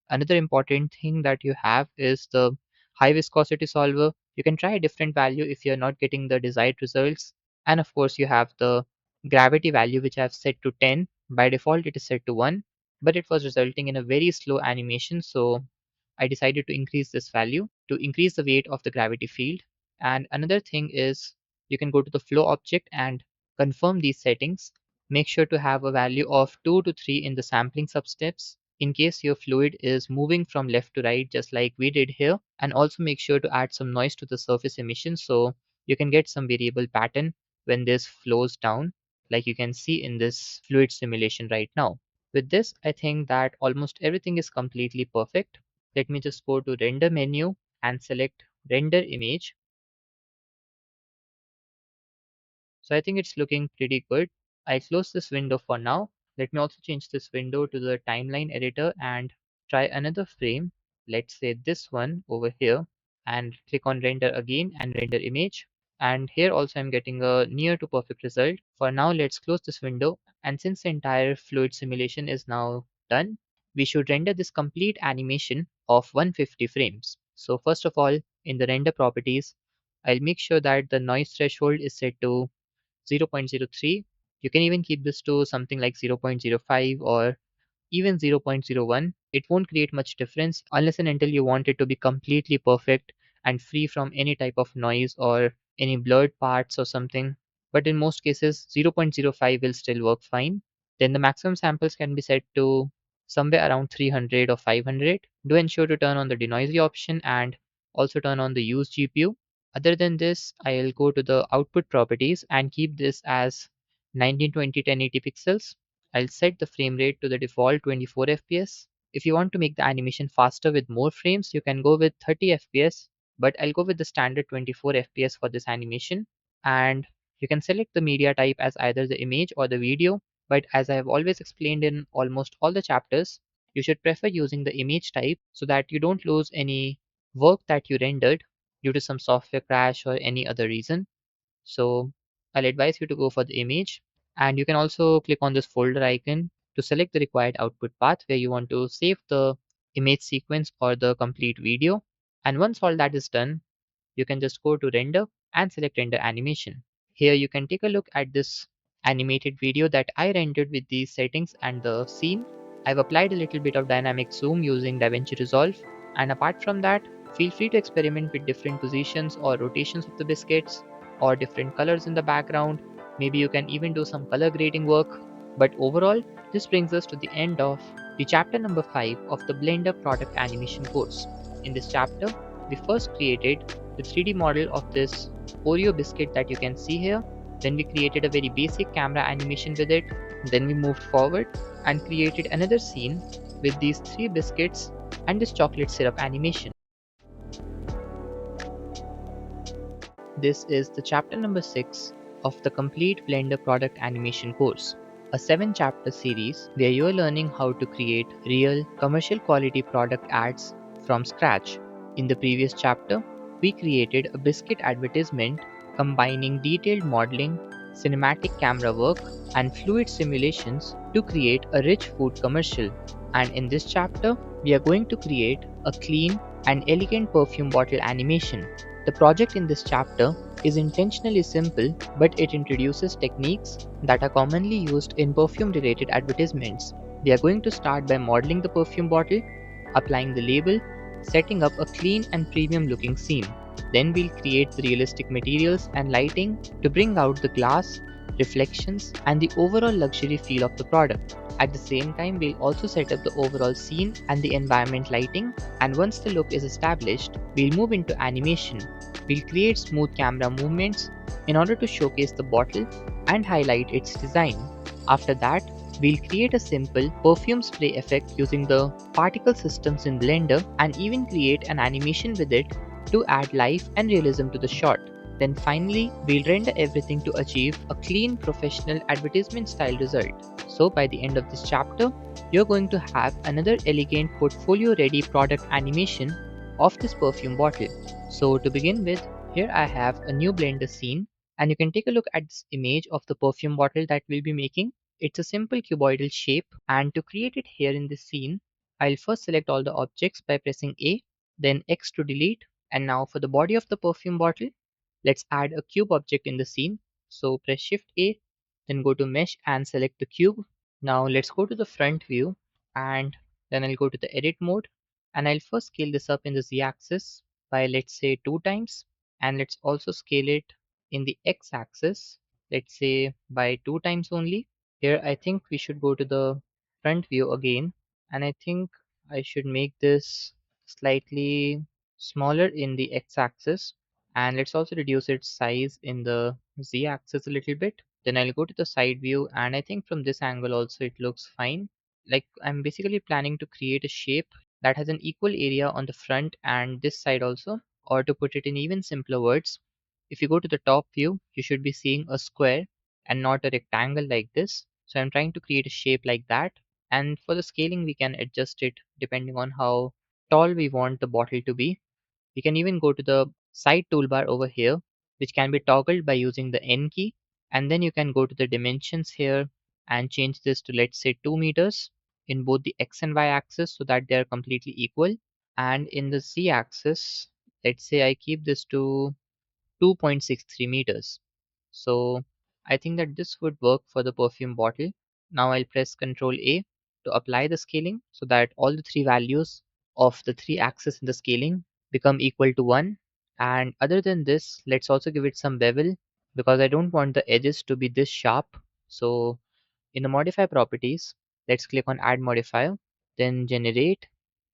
another important thing that you have is the high viscosity solver. You can try a different value if you're not getting the desired results. And of course, you have the gravity value, which I've set to 10. By default, it is set to 1, but it was resulting in a very slow animation. So I decided to increase this value to increase the weight of the gravity field. And another thing is you can go to the flow object and confirm these settings. Make sure to have a value of 2 to 3 in the sampling substeps in case your fluid is moving from left to right, just like we did here. And also make sure to add some noise to the surface emission so you can get some variable pattern when this flows down, like you can see in this fluid simulation right now. With this, I think that almost everything is completely perfect. Let me just go to render menu and select render image. So I think it's looking pretty good. I close this window for now. Let me also change this window to the timeline editor and try another frame. Let's say this one over here, and click on render again and render image. And here also I'm getting a near to perfect result. For now, let's close this window. And since the entire fluid simulation is now done, we should render this complete animation of 150 frames. So first of all, in the render properties, I'll make sure that the noise threshold is set to 0.03. You can even keep this to something like 0.05 or even 0.01. It won't create much difference unless and until you want it to be completely perfect and free from any type of noise or any blurred parts or something. But in most cases, 0.05 will still work fine. Then the maximum samples can be set to somewhere around 300 or 500. Do ensure to turn on the denoisery option and also turn on the use GPU. Other than this, I'll go to the output properties and keep this as 1920 1080 pixels. I'll set the frame rate to the default 24 fps. If you want to make the animation faster with more frames, you can go with 30 fps, but I'll go with the standard 24 fps for this animation. And you can select the media type as either the image or the video, but as I have always explained in almost all the chapters, you should prefer using the image type so that you don't lose any work that you rendered due to some software crash or any other reason. So I'll advise you to go for the image, and you can also click on this folder icon to select the required output path where you want to save the image sequence or the complete video. And once all that is done, you can just go to render and select render animation. Here you can take a look at this animated video that I rendered with these settings and the scene. I've applied a little bit of dynamic zoom using DaVinci Resolve, and apart from that, feel free to experiment with different positions or rotations of the biscuits or different colors in the background. Maybe you can even do some color grading work. But overall, this brings us to the end of the chapter number 5 of the Blender product animation course. In this chapter, we first created the 3D model of this Oreo biscuit that you can see here. Then we created a very basic camera animation with it. Then we moved forward and created another scene with these three biscuits and this chocolate syrup animation. This is the chapter number 6 of the complete Blender product animation course, a 7 chapter series where you're learning how to create real commercial quality product ads from scratch. In the previous chapter, we created a biscuit advertisement combining detailed modeling, cinematic camera work, and fluid simulations to create a rich food commercial. And in this chapter, we are going to create a clean and elegant perfume bottle animation. The project in this chapter is intentionally simple, but it introduces techniques that are commonly used in perfume related advertisements. We are going to start by modeling the perfume bottle, applying the label, setting up a clean and premium looking scene. Then we'll create the realistic materials and lighting to bring out the glass, reflections, and the overall luxury feel of the product. At the same time, we'll also set up the overall scene and the environment lighting, and once the look is established, we'll move into animation. We'll create smooth camera movements in order to showcase the bottle and highlight its design. After that, we'll create a simple perfume spray effect using the particle systems in Blender and even create an animation with it to add life and realism to the shot. Then finally, we'll render everything to achieve a clean professional advertisement style result. So by the end of this chapter, you're going to have another elegant portfolio ready product animation of this perfume bottle. So to begin with, here I have a new Blender scene and you can take a look at this image of the perfume bottle that we'll be making. It's a simple cuboidal shape, and to create it here in this scene, I'll first select all the objects by pressing A, then X to delete, and now for the body of the perfume bottle, let's add a cube object in the scene. So press Shift A, then go to Mesh and select the cube. Now let's go to the front view and then I'll go to the edit mode and I'll first scale this up in the Z axis by let's say 2 times, and let's also scale it in the X axis, let's say by 2 times only. Here I think we should go to the front view again, and I think I should make this slightly smaller in the X axis, and let's also reduce its size in the Z axis a little bit. Then I'll go to the side view, and I think from this angle also it looks fine. Like I'm basically planning to create a shape that has an equal area on the front and this side also, or to put it in even simpler words, if you go to the top view, you should be seeing a square and not a rectangle like this. So I'm trying to create a shape like that. And for the scaling, we can adjust it depending on how tall we want the bottle to be. We can even go to the side toolbar over here, which can be toggled by using the N key. And then you can go to the dimensions here and change this to, let's say, 2 meters in both the X and Y axis so that they are completely equal. And in the Z axis, let's say I keep this to 2.63 meters. So I think that this would work for the perfume bottle. Now I'll press Ctrl A to apply the scaling so that all the three values of the three axes in the scaling become equal to 1. And other than this, let's also give it some bevel because I don't want the edges to be this sharp. So in the modify properties, let's click on add modifier, then generate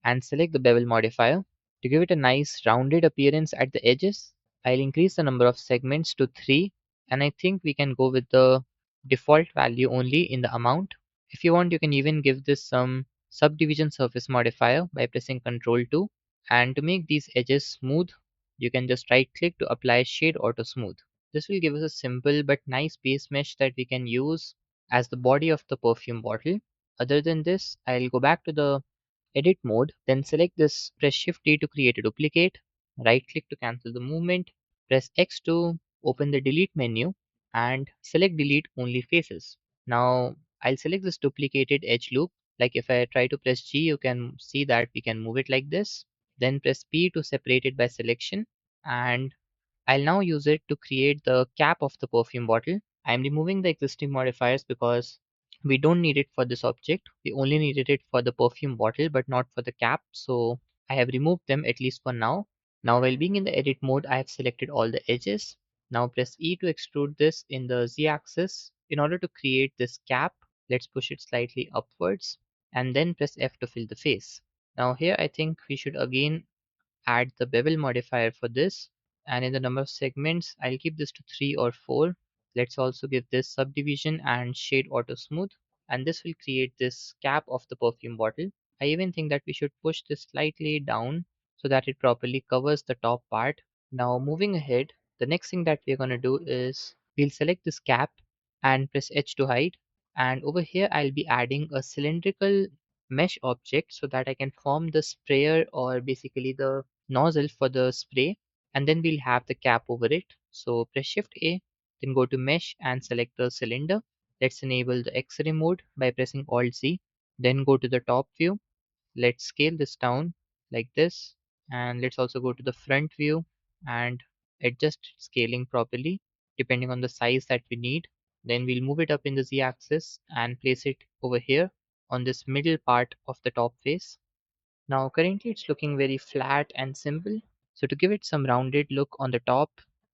and select the bevel modifier. To give it a nice rounded appearance at the edges, I'll increase the number of segments to 3, and I think we can go with the default value only in the amount. If you want, you can even give this some subdivision surface modifier by pressing Ctrl 2. And to make these edges smooth, you can just right click to apply shade auto smooth. This will give us a simple but nice base mesh that we can use as the body of the perfume bottle. Other than this, I'll go back to the edit mode, then select this, press Shift D to create a duplicate, right click to cancel the movement, press X to open the delete menu and select delete only faces. Now I'll select this duplicated edge loop. Like if I try to press G, you can see that we can move it like this. Then press P to separate it by selection, and I'll now use it to create the cap of the perfume bottle. I'm removing the existing modifiers because we don't need it for this object. We only needed it for the perfume bottle but not for the cap. So I have removed them at least for now. Now while being in the edit mode, I have selected all the edges. Now press E to extrude this in the Z axis. In order to create this cap, let's push it slightly upwards. and then press F to fill the face. Now here I think we should again add the bevel modifier for this, and in the number of segments I'll keep this to 3 or 4. Let's also give this subdivision and shade auto smooth, and this will create this cap of the perfume bottle. I even think that we should push this slightly down so that it properly covers the top part. Now moving ahead, the next thing that we're going to do is we'll select this cap and press H to hide, and over here I'll be adding a cylindrical mesh object so that I can form the sprayer, or basically the nozzle for the spray, and then we'll have the cap over it. So press Shift A, then go to mesh and select the cylinder. Let's enable the X-ray mode by pressing Alt Z. Then go to the top view. Let's scale this down like this, and let's also go to the front view and adjust scaling properly depending on the size that we need. Then we'll move it up in the Z axis and place it over here on this middle part of the top face. Now currently it's looking very flat and simple. So to give it some rounded look on the top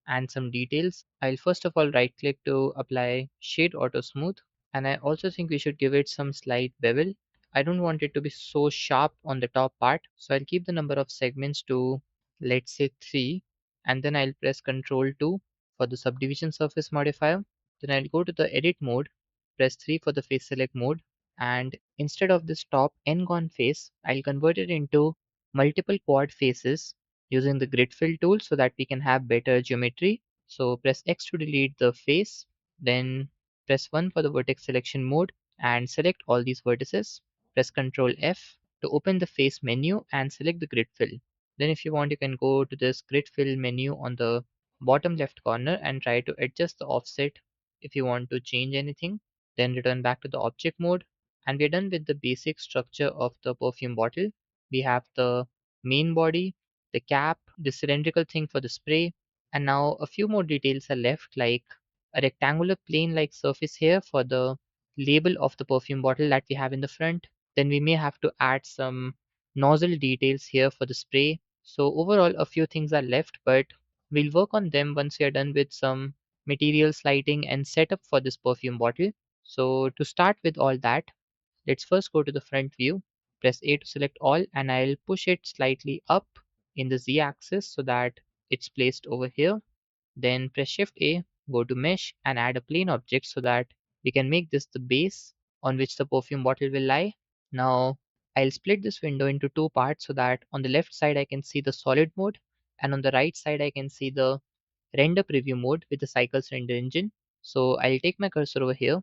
and some details, I'll first of all right click to apply Shade Auto Smooth, and I also think we should give it some slight bevel. I don't want it to be so sharp on the top part, so I'll keep the number of segments to, let's say, 3, and then I'll press Ctrl 2 for the subdivision surface modifier. Then I'll go to the edit mode, press 3 for the face select mode, and instead of this top n-gon face, I'll convert it into multiple quad faces using the grid fill tool so that we can have better geometry. So press X to delete the face, then press 1 for the vertex selection mode and select all these vertices. Press Ctrl F to open the face menu and select the grid fill. Then if you want, you can go to this grid fill menu on the bottom left corner and try to adjust the offset if you want to change anything. Then return back to the object mode, and we're done with the basic structure of the perfume bottle. We have the main body, the cap, the cylindrical thing for the spray, and now a few more details are left, like a rectangular plane like surface here for the label of the perfume bottle that we have in the front. Then we may have to add some nozzle details here for the spray. So overall a few things are left, but we'll work on them once we are done with some materials, lighting and setup for this perfume bottle. So to start with all that, let's first go to the front view, press A to select all, and I'll push it slightly up in the Z axis so that it's placed over here. Then press Shift A, go to Mesh and add a plane object so that we can make this the base on which the perfume bottle will lie. Now I'll split this window into two parts so that on the left side I can see the solid mode, and on the right side I can see the render preview mode with the Cycles render engine. So I'll take my cursor over here,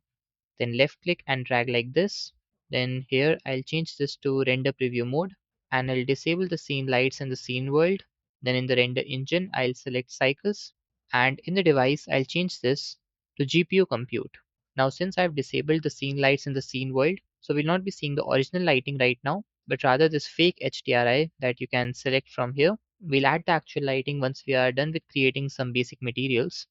then left click and drag like this. Then here I'll change this to render preview mode, and I'll disable the scene lights and the scene world. Then in the render engine I'll select cycles, and in the device I'll change this to GPU compute. Now since I've disabled the scene lights in the scene world, so we'll not be seeing the original lighting right now, but rather this fake HDRI that you can select from here. We'll add the actual lighting once we are done with creating some basic materials.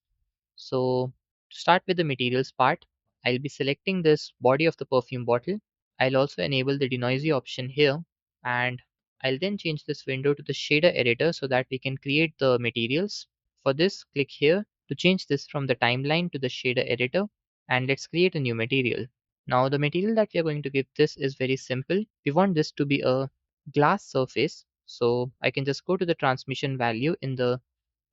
So to start with the materials part, I'll be selecting this body of the perfume bottle. I'll also enable the denoisy option here, and I'll then change this window to the shader editor so that we can create the materials. For this, click here to change this from the timeline to the shader editor, and let's create a new material. Now the material that we are going to give this is very simple. We want this to be a glass surface, so I can just go to the transmission value in the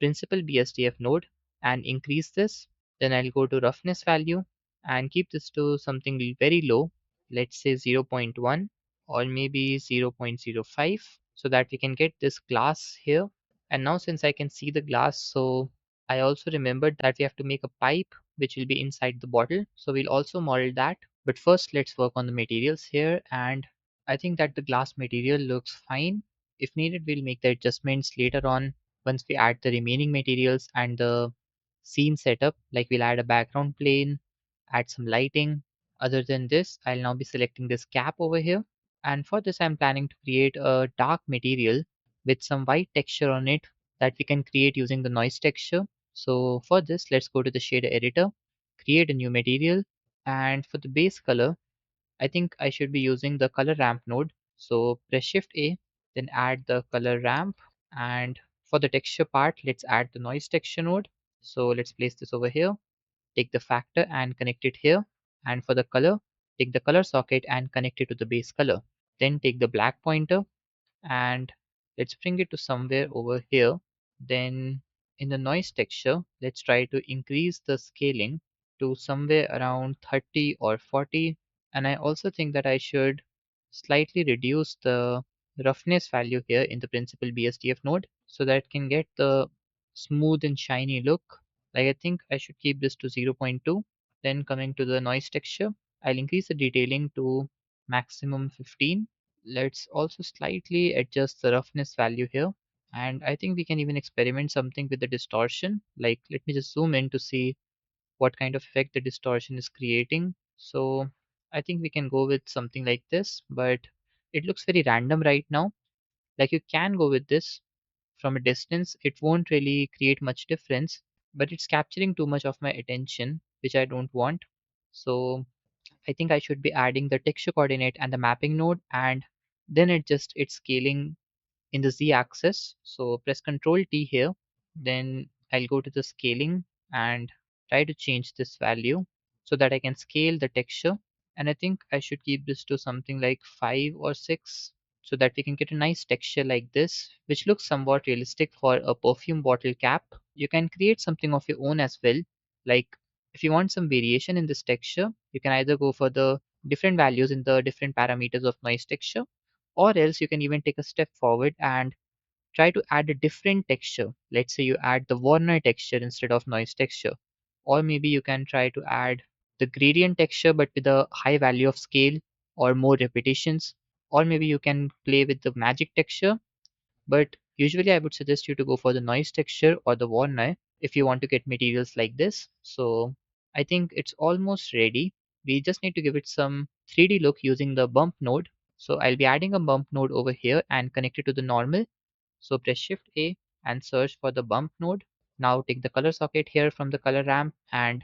principal BSDF node and increase this. Then I'll go to roughness value and keep this to something very low, let's say 0 0.1 or maybe 0 0.05, so that we can get this glass here. And now since I can see the glass, so I also remembered that we have to make a pipe which will be inside the bottle. So we'll also model that. But first let's work on the materials here, and I think that the glass material looks fine. If needed, we'll make the adjustments later on once we add the remaining materials and the scene setup, like we'll add a background plane, add some lighting. Other than this, I'll now be selecting this cap over here. And for this, I'm planning to create a dark material with some white texture on it that we can create using the noise texture. So for this, let's go to the shader editor, create a new material. And for the base color, I think I should be using the color ramp node. So press Shift A, then add the color ramp. And for the texture part, let's add the noise texture node. So let's place this over here, take the factor and connect it here. And for the color, take the color socket and connect it to the base color. Then take the black pointer and let's bring it to somewhere over here. Then in the noise texture, let's try to increase the scaling to somewhere around 30 or 40. And I also think that I should slightly reduce the roughness value here in the principal BSDF node so that it can get the smooth and shiny look. Like I think I should keep this to 0.2. Then coming to the noise texture, I'll increase the detailing to maximum 15. Let's also slightly adjust the roughness value here. And I think we can even experiment something with the distortion. Like let me just zoom in to see what kind of effect the distortion is creating. So I think we can go with something like this, but it looks very random right now. Like you can go with this from a distance, it won't really create much difference, but it's capturing too much of my attention, which I don't want. So I think I should be adding the texture coordinate and the mapping node and then adjust its scaling in the z-axis. So press Ctrl T here, then I'll go to the scaling and try to change this value so that I can scale the texture. And I think I should keep this to something like 5 or 6 so that we can get a nice texture like this, which looks somewhat realistic for a perfume bottle cap. You can create something of your own as well. Like if you want some variation in this texture, you can either go for the different values in the different parameters of noise texture, or else you can even take a step forward and try to add a different texture. Let's say you add the Warner texture instead of noise texture. Or maybe you can try to add the gradient texture but with a high value of scale or more repetitions. Or maybe you can play with the magic texture, but usually I would suggest you to go for the noise texture or the Warner if you want to get materials like this. So I think it's almost ready. We just need to give it some 3D look using the bump node. So I'll be adding a bump node over here and connect it to the normal. So press Shift A and search for the bump node. Now take the color socket here from the color ramp and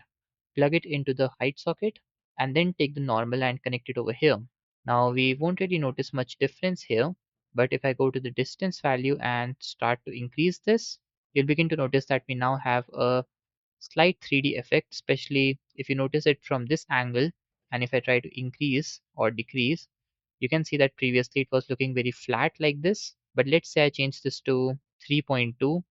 plug it into the height socket, and then take the normal and connect it over here. Now we won't really notice much difference here, but if I go to the distance value and start to increase this, you'll begin to notice that we now have a slight 3D effect, especially if you notice it from this angle. And if I try to increase or decrease, you can see that previously it was looking very flat like this. But let's say I change this to 3.2,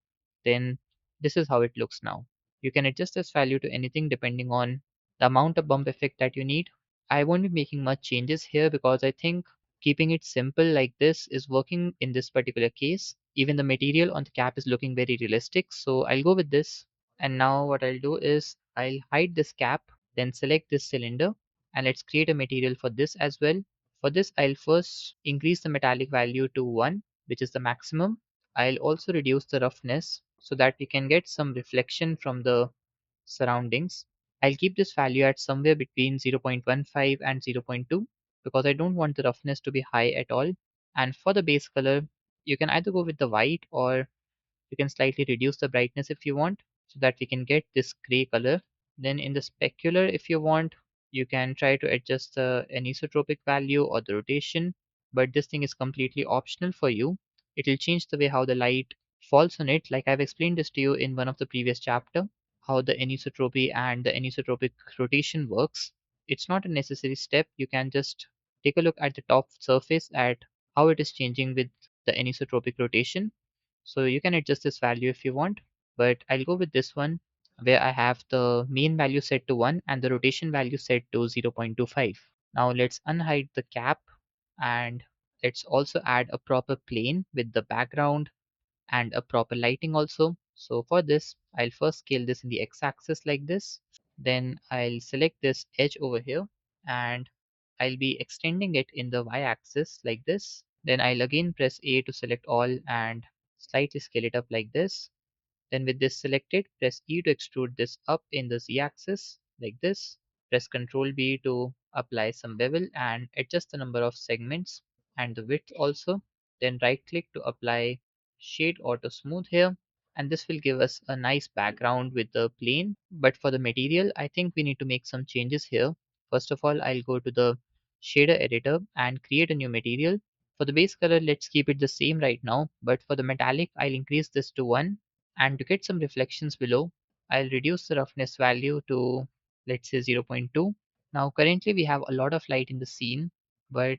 then this is how it looks now. You can adjust this value to anything depending on the amount of bump effect that you need. I won't be making much changes here because I think keeping it simple like this is working in this particular case. Even the material on the cap is looking very realistic, so I'll go with this. And now what I'll do is I'll hide this cap, then select this cylinder, and let's create a material for this as well. For this, I'll first increase the metallic value to 1, which is the maximum. I'll also reduce the roughness so that we can get some reflection from the surroundings. I'll keep this value at somewhere between 0.15 and 0.2 because I don't want the roughness to be high at all. And for the base color, you can either go with the white or you can slightly reduce the brightness if you want so that we can get this gray color. Then in the specular, if you want, you can try to adjust the anisotropic value or the rotation, but this thing is completely optional for you. It will change the way how the light falls on it. Like I've explained this to you in one of the previous chapter, how the anisotropy and the anisotropic rotation works. It's not a necessary step. You can just take a look at the top surface at how it is changing with the anisotropic rotation. So you can adjust this value if you want, but I'll go with this one where I have the mean value set to 1 and the rotation value set to 0.25. Now let's unhide the cap and let's also add a proper plane with the background and a proper lighting also. So for this, I'll first scale this in the x-axis like this. Then I'll select this edge over here and I'll be extending it in the y-axis like this. Then I'll again press A to select all and slightly scale it up like this. Then with this selected, press E to extrude this up in the z-axis like this. Press Ctrl B to apply some bevel and adjust the number of segments and the width also. Then right click to apply Shade Auto Smooth here. And this will give us a nice background with the plane. But for the material, I think we need to make some changes here. First of all, I'll go to the shader editor and create a new material. For the base color, let's keep it the same right now. But for the metallic, I'll increase this to 1. And to get some reflections below, I'll reduce the roughness value to let's say 0.2. Now currently we have a lot of light in the scene, but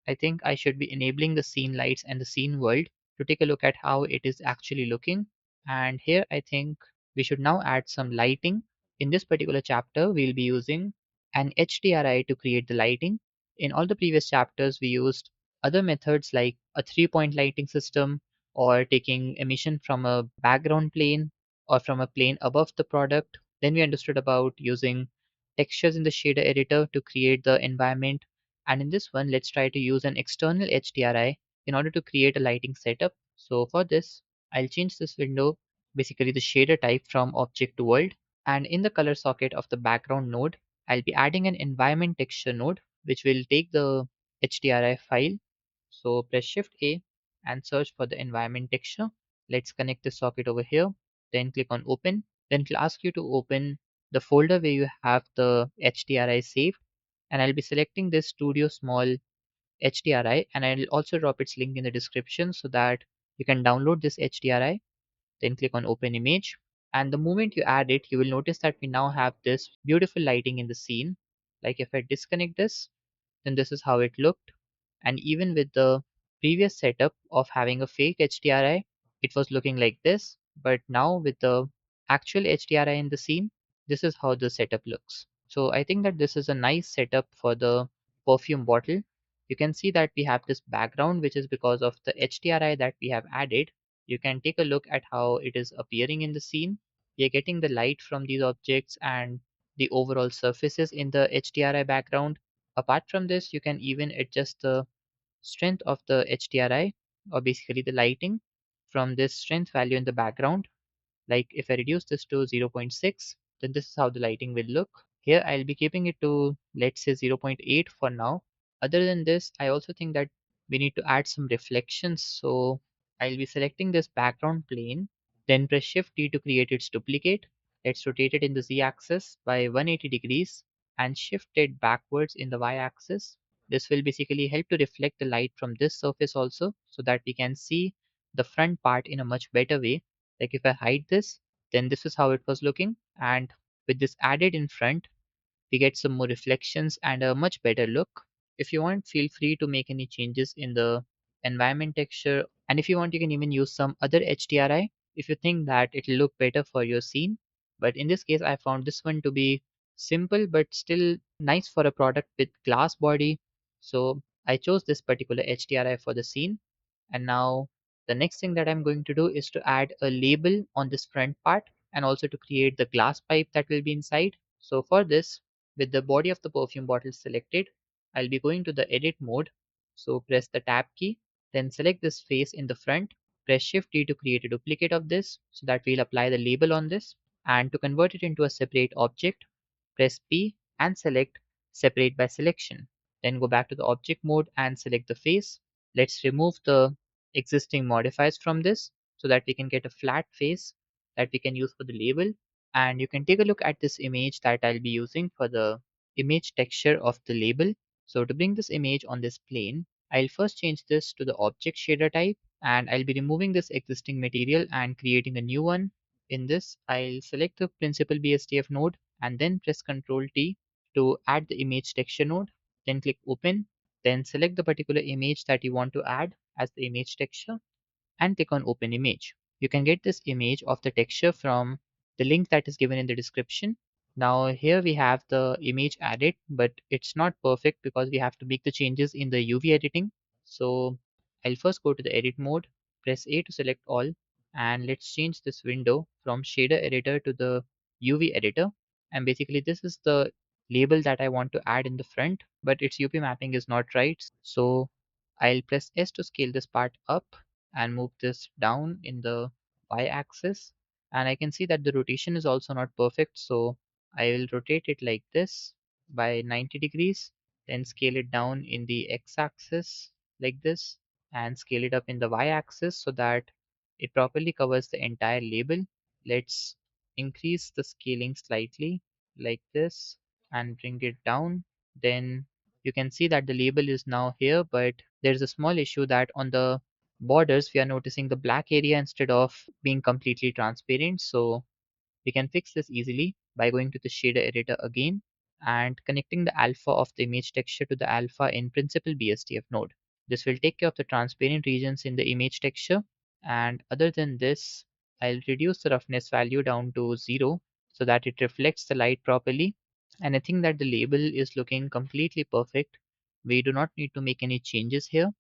I think I should be enabling the scene lights and the scene world to take a look at how it is actually looking. And here I think we should now add some lighting. In this particular chapter, we'll be using an HDRI to create the lighting. In all the previous chapters, we used other methods like a 3-point lighting system or taking emission from a background plane or from a plane above the product. Then we understood about using textures in the shader editor to create the environment, and in this one, let's try to use an external HDRI in order to create a lighting setup. So for this, I'll change this window, basically the shader type from object to world. And in the color socket of the background node, I'll be adding an environment texture node, which will take the HDRI file. So press Shift A and search for the environment texture. Let's connect the socket over here. Then click on open. Then it'll ask you to open the folder where you have the HDRI saved, and I'll be selecting this Studio Small HDRI, and I'll also drop its link in the description so that you can download this HDRI. Then click on open image, and the moment you add it, you will notice that we now have this beautiful lighting in the scene. Like if I disconnect this, then this is how it looked. And even with the previous setup of having a fake HDRI, it was looking like this. But now with the actual HDRI in the scene, this is how the setup looks. So I think that this is a nice setup for the perfume bottle. You can see that we have this background, which is because of the HDRI that we have added. You can take a look at how it is appearing in the scene. We are getting the light from these objects and the overall surfaces in the HDRI background. Apart from this, you can even adjust the strength of the HDRI, or basically the lighting, from this strength value in the background. Like if I reduce this to 0.6, then this is how the lighting will look. Here I'll be keeping it to, let's say, 0.8 for now. Other than this, I also think that we need to add some reflections. So I'll be selecting this background plane, then press Shift D to create its duplicate. Let's rotate it in the Z axis by 180 degrees and shift it backwards in the Y axis. This will basically help to reflect the light from this surface also, so that we can see the front part in a much better way. Like if I hide this, then this is how it was looking. And with this added in front, we get some more reflections and a much better look. If you want, feel free to make any changes in the environment texture. And if you want, you can even use some other HDRI if you think that it'll look better for your scene. But in this case, I found this one to be simple but still nice for a product with glass body. So I chose this particular HDRI for the scene. And now the next thing that I'm going to do is to add a label on this front part and also to create the glass pipe that will be inside. So for this, with the body of the perfume bottle selected, I'll be going to the edit mode. So press the tab key, then select this face in the front, press Shift D to create a duplicate of this so that we'll apply the label on this. And to convert it into a separate object, press P and select separate by selection. Then go back to the object mode and select the face. Let's remove the existing modifiers from this so that we can get a flat face that we can use for the label. And you can take a look at this image that I'll be using for the image texture of the label. So to bring this image on this plane, I'll first change this to the object shader type, and I'll be removing this existing material and creating a new one. In this, I'll select the principal BSDF node and then press Ctrl T to add the image texture node. Then click open, then select the particular image that you want to add as the image texture and click on open image. You can get this image of the texture from the link that is given in the description. Now here we have the image added, but it's not perfect because we have to make the changes in the UV editing. So I'll first go to the edit mode, press A to select all, and let's change this window from shader editor to the UV editor. And basically this is the label that I want to add in the front, but its UV mapping is not right. So I'll press S to scale this part up and move this down in the y-axis, and I can see that the rotation is also not perfect, so I will rotate it like this by 90 degrees, then scale it down in the x-axis like this and scale it up in the y-axis so that it properly covers the entire label. Let's increase the scaling slightly like this and bring it down. Then you can see that the label is now here, but there's a small issue that on the borders we are noticing the black area instead of being completely transparent. So we can fix this easily by going to the shader editor again and connecting the alpha of the image texture to the alpha in principal BSDF node. This will take care of the transparent regions in the image texture, and other than this, I'll reduce the roughness value down to 0 so that it reflects the light properly. And I think that the label is looking completely perfect. We do not need to make any changes here.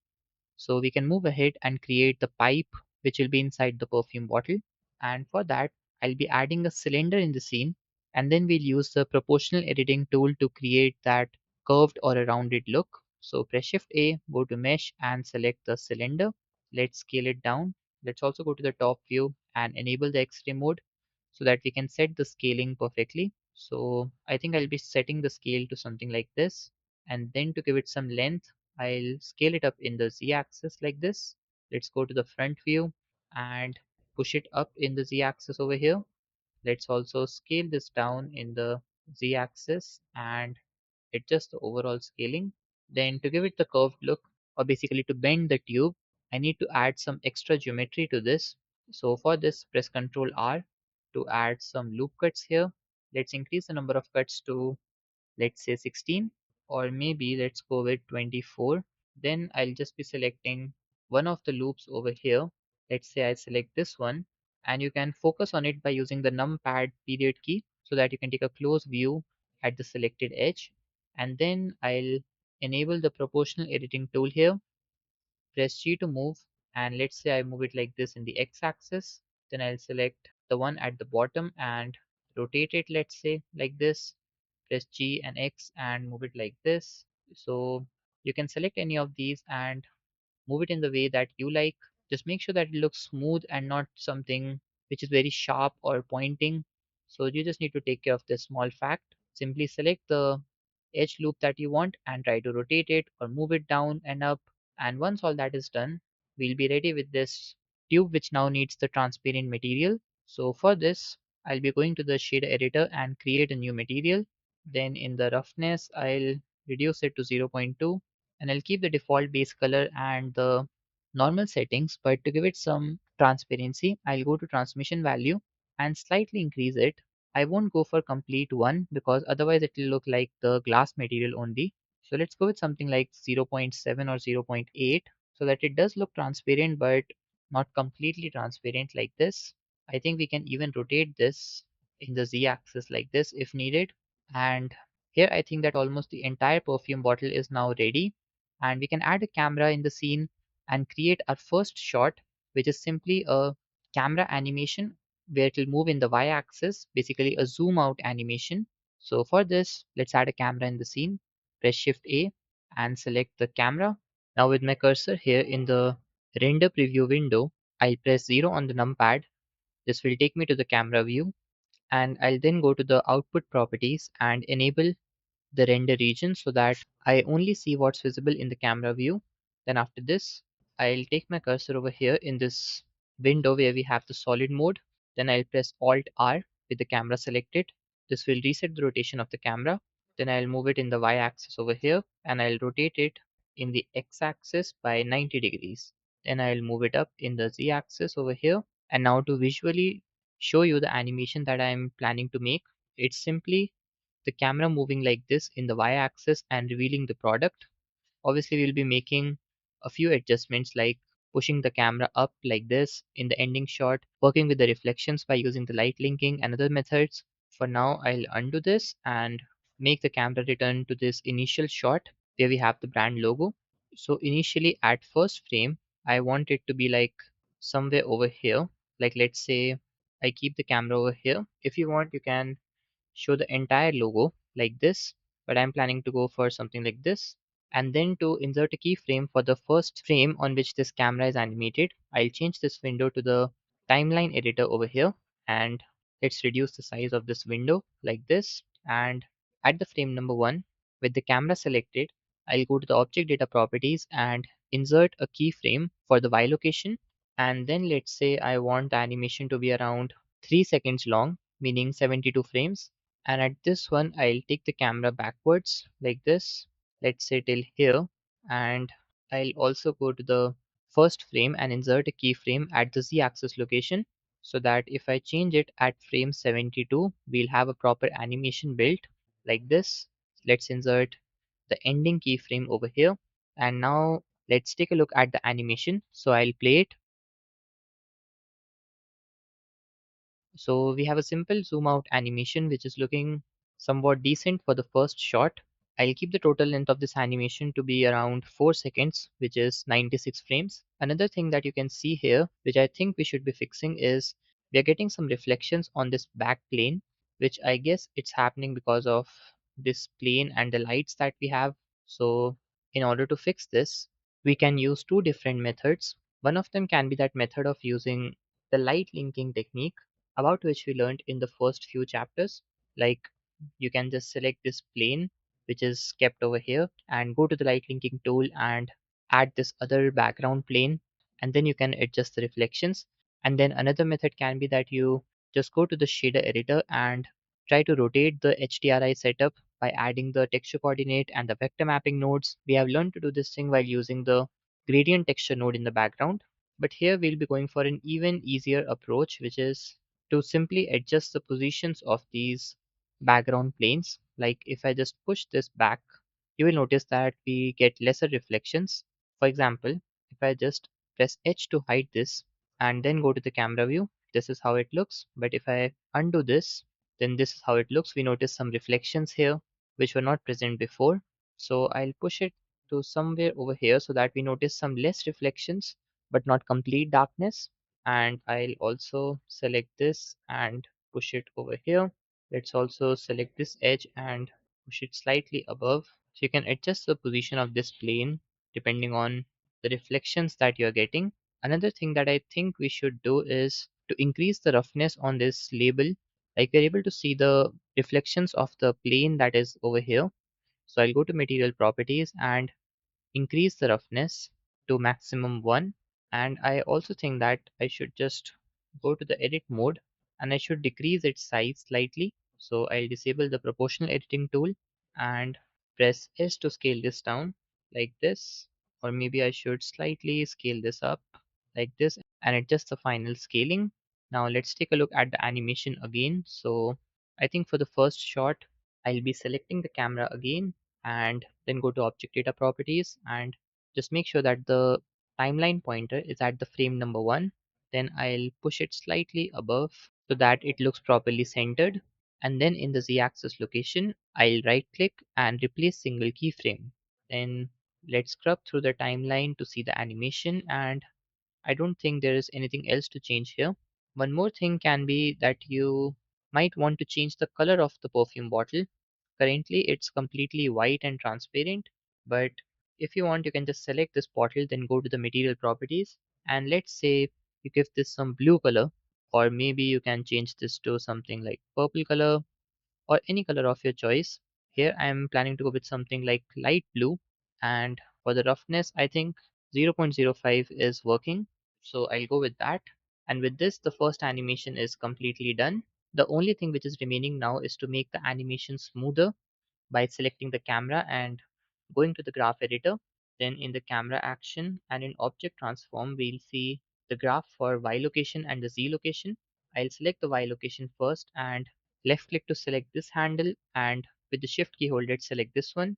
So we can move ahead and create the pipe which will be inside the perfume bottle. And for that, I'll be adding a cylinder in the scene, and then we'll use the proportional editing tool to create that curved or a rounded look. So press Shift A, go to Mesh and select the cylinder. Let's scale it down. Let's also go to the top view and enable the X-ray mode so that we can set the scaling perfectly. So I think I'll be setting the scale to something like this. And then to give it some length, I'll scale it up in the Z-axis like this. Let's go to the front view and push it up in the Z-axis over here. Let's also scale this down in the Z-axis and adjust the overall scaling. Then to give it the curved look, or basically to bend the tube, I need to add some extra geometry to this. So for this, press Ctrl R to add some loop cuts here. Let's increase the number of cuts to, let's say, 16, or maybe let's go with 24. Then I'll just be selecting one of the loops over here. Let's say I select this one, and you can focus on it by using the numpad period key so that you can take a close view at the selected edge. And then I'll enable the proportional editing tool here. Press G to move, and let's say I move it like this in the x-axis. Then I'll select the one at the bottom and rotate it, let's say like this. Press G and X and move it like this. So you can select any of these and move it in the way that you like. Just make sure that it looks smooth and not something which is very sharp or pointing. So you just need to take care of this small fact. Simply select the edge loop that you want and try to rotate it or move it down and up. And once all that is done, we'll be ready with this tube which now needs the transparent material. So for this, I'll be going to the shader editor and create a new material. Then in the roughness, I'll reduce it to 0.2, and I'll keep the default base color and the normal settings, but to give it some transparency, I'll go to transmission value and slightly increase it. I won't go for complete one because otherwise it will look like the glass material only. So let's go with something like 0.7 or 0.8 so that it does look transparent but not completely transparent like this. I think we can even rotate this in the z-axis like this if needed. And here I think that almost the entire perfume bottle is now ready, and we can add a camera in the scene and create our first shot, which is simply a camera animation where it will move in the y-axis, basically a zoom out animation. So for this, let's add a camera in the scene. Press Shift A and select the camera. Now with my cursor here in the render preview window, I'll press 0 on the numpad. This will take me to the camera view, and I'll then go to the output properties and enable the render region so that I only see what's visible in the camera view. Then after this, I'll take my cursor over here in this window where we have the solid mode. Then I'll press Alt R with the camera selected. This will reset the rotation of the camera. Then I'll move it in the Y axis over here, and I'll rotate it in the X axis by 90 degrees. Then I'll move it up in the Z axis over here. And now to visually show you the animation that I'm planning to make, it's simply the camera moving like this in the y-axis and revealing the product. Obviously, we'll be making a few adjustments like pushing the camera up like this in the ending shot, working with the reflections by using the light linking and other methods. For now, I'll undo this and make the camera return to this initial shot where we have the brand logo. So initially at first frame, I want it to be like somewhere over here. Like let's say I keep the camera over here. If you want, you can show the entire logo like this, but I'm planning to go for something like this. And then to insert a keyframe for the first frame on which this camera is animated, I'll change this window to the timeline editor over here, and let's reduce the size of this window like this. And at the frame number 1, with the camera selected, I'll go to the object data properties and insert a keyframe for the Y location. And then let's say I want the animation to be around 3 seconds long, meaning 72 frames. And at this one, I'll take the camera backwards like this. Let's say till here. And I'll also go to the first frame and insert a keyframe at the z-axis location so that if I change it at frame 72, we'll have a proper animation built like this. let's insert the ending keyframe over here. And now let's take a look at the animation. So I'll play it. So we have a simple zoom out animation which is looking somewhat decent for the first shot. I'll keep the total length of this animation to be around 4 seconds, which is 96 frames. Another thing that you can see here, which I think we should be fixing, is we are getting some reflections on this back plane, which I guess it's happening because of this plane and the lights that we have. So in order to fix this, we can use two different methods. One of them can be that method of using the light linking technique, about which we learned in the first few chapters. Like, you can just select this plane which is kept over here and go to the light linking tool and add this other background plane, and then you can adjust the reflections. And then another method can be that you just go to the shader editor and try to rotate the HDRI setup by adding the texture coordinate and the vector mapping nodes. We have learned to do this thing while using the gradient texture node in the background, but here we'll be going for an even easier approach, which is to simply adjust the positions of these background planes. Like, if I just push this back, you will notice that we get lesser reflections. For example, if I just press H to hide this and then go to the camera view, this is how it looks. But if I undo this, then this is how it looks. We notice some reflections here which were not present before. So I'll push it to somewhere over here so that we notice some less reflections but not complete darkness. And I'll also select this and push it over here. Let's also select this edge and push it slightly above. So you can adjust the position of this plane depending on the reflections that you're getting. Another thing that I think we should do is to increase the roughness on this label. Like, we're able to see the reflections of the plane that is over here. So I'll go to material properties and increase the roughness to maximum 1. And I also think that I should just go to the edit mode and I should decrease its size slightly. So I'll disable the proportional editing tool and press S to scale this down like this, or maybe I should slightly scale this up like this and adjust the final scaling. Now let's take a look at the animation again. So I think for the first shot I'll be selecting the camera again and then go to object data properties and just make sure that the timeline pointer is at the frame number 1. Then I'll push it slightly above so that it looks properly centered. And then in the z-axis location, I'll right click and replace single keyframe. Then let's scrub through the timeline to see the animation, and I don't think there is anything else to change here. One more thing can be that you might want to change the color of the perfume bottle. Currently it's completely white and transparent, but if you want, you can just select this bottle, then go to the material properties, and let's say you give this some blue color, or maybe you can change this to something like purple color or any color of your choice. Here I am planning to go with something like light blue, and for the roughness I think 0.05 is working, so I'll go with that. And with this, the first animation is completely done. The only thing which is remaining now is to make the animation smoother by selecting the camera and going to the graph editor. Then in the camera action and in object transform, we'll see the graph for Y location and the Z location. I'll select the Y location first and left click to select this handle, and with the shift key holded select this one.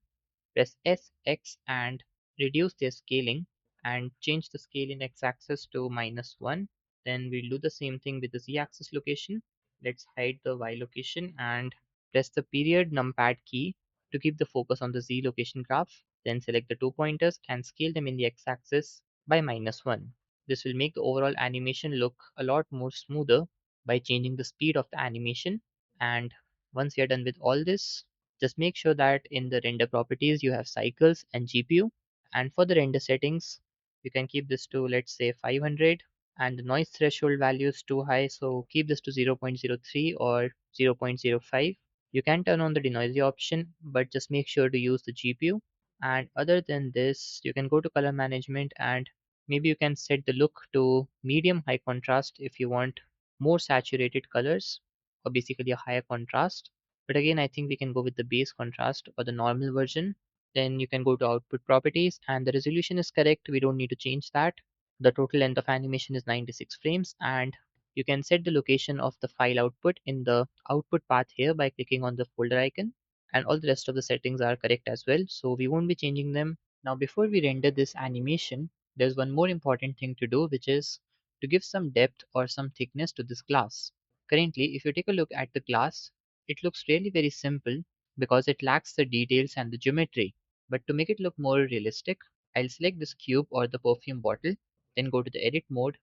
Press S, X and reduce their scaling and change the scale in x-axis to -1. Then we'll do the same thing with the z-axis location. Let's hide the y location and press the period numpad key to keep the focus on the z location graph. Then select the two pointers and scale them in the x-axis by -1. This will make the overall animation look a lot more smoother by changing the speed of the animation. And once you're done with all this, just make sure that in the render properties you have cycles and GPU. And for the render settings, you can keep this to, let's say, 500, and the noise threshold value is too high, so keep this to 0.03 or 0.05. You can turn on the denoiser option, but just make sure to use the GPU. And other than this, you can go to color management and maybe you can set the look to medium high contrast if you want more saturated colors, or basically a higher contrast. But again, I think we can go with the base contrast or the normal version. Then you can go to output properties and the resolution is correct. We don't need to change that. The total length of animation is 96 frames, and you can set the location of the file output in the output path here by clicking on the folder icon. and all the rest of the settings are correct as well, so we won't be changing them. Now before we render this animation, there's one more important thing to do, which is to give some depth or some thickness to this glass. Currently, if you take a look at the glass, it looks really very simple because it lacks the details and the geometry. But to make it look more realistic, I'll select this cube or the perfume bottle, then go to the edit mode,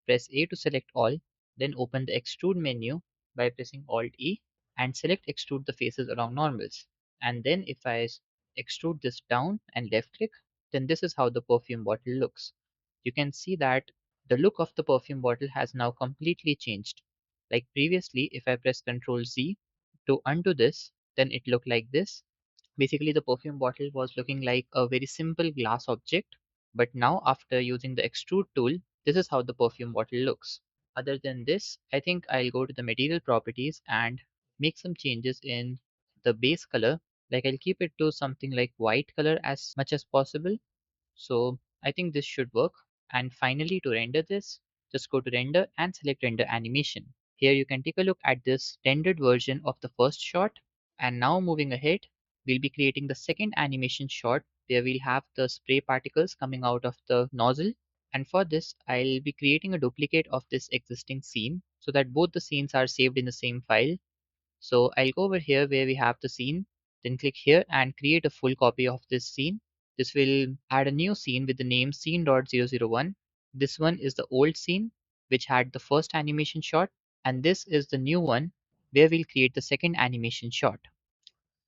press A to select all, then open the extrude menu by pressing Alt E and select extrude the faces along normals. And then if I extrude this down and left click, then this is how the perfume bottle looks. You can see that the look of the perfume bottle has now completely changed. Like previously, if I press Ctrl Z to undo this, then it looked like this. Basically, the perfume bottle was looking like a very simple glass object, but now after using the extrude tool, this is how the perfume bottle looks. Other than this, I think I'll go to the material properties and make some changes in the base color. Like I'll keep it to something like white color as much as possible. So I think this should work. And finally, to render this, just go to render and select render animation. Here you can take a look at this rendered version of the first shot. And now moving ahead, we'll be creating the second animation shot where we'll have the spray particles coming out of the nozzle. And for this, I'll be creating a duplicate of this existing scene so that both the scenes are saved in the same file. So I'll go over here where we have the scene, then click here and create a full copy of this scene. This will add a new scene with the name scene.001. This one is the old scene which had the first animation shot, and this is the new one where we'll create the second animation shot.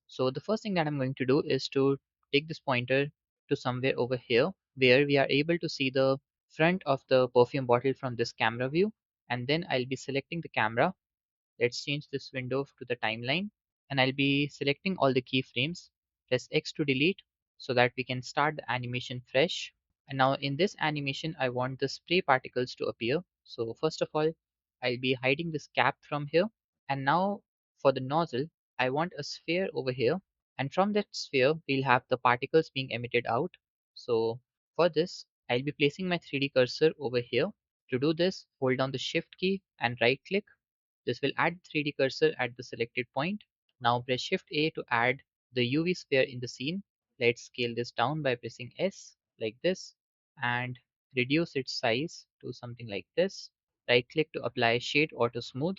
So the first thing that I'm going to do is to take this pointer to somewhere over here where we are able to see the front of the perfume bottle from this camera view, and then I'll be selecting the camera. Let's change this window to the timeline, and I'll be selecting all the keyframes. Press X to delete so that we can start the animation fresh. And now in this animation, I want the spray particles to appear. So first of all, I'll be hiding this cap from here. And now for the nozzle, I want a sphere over here. And from that sphere, we'll have the particles being emitted out. So for this, I'll be placing my 3D cursor over here. To do this, hold down the Shift key and right click. This will add 3D cursor at the selected point. Now press Shift A to add the UV sphere in the scene. Let's scale this down by pressing S like this and reduce its size to something like this. Right click to apply shade auto smooth,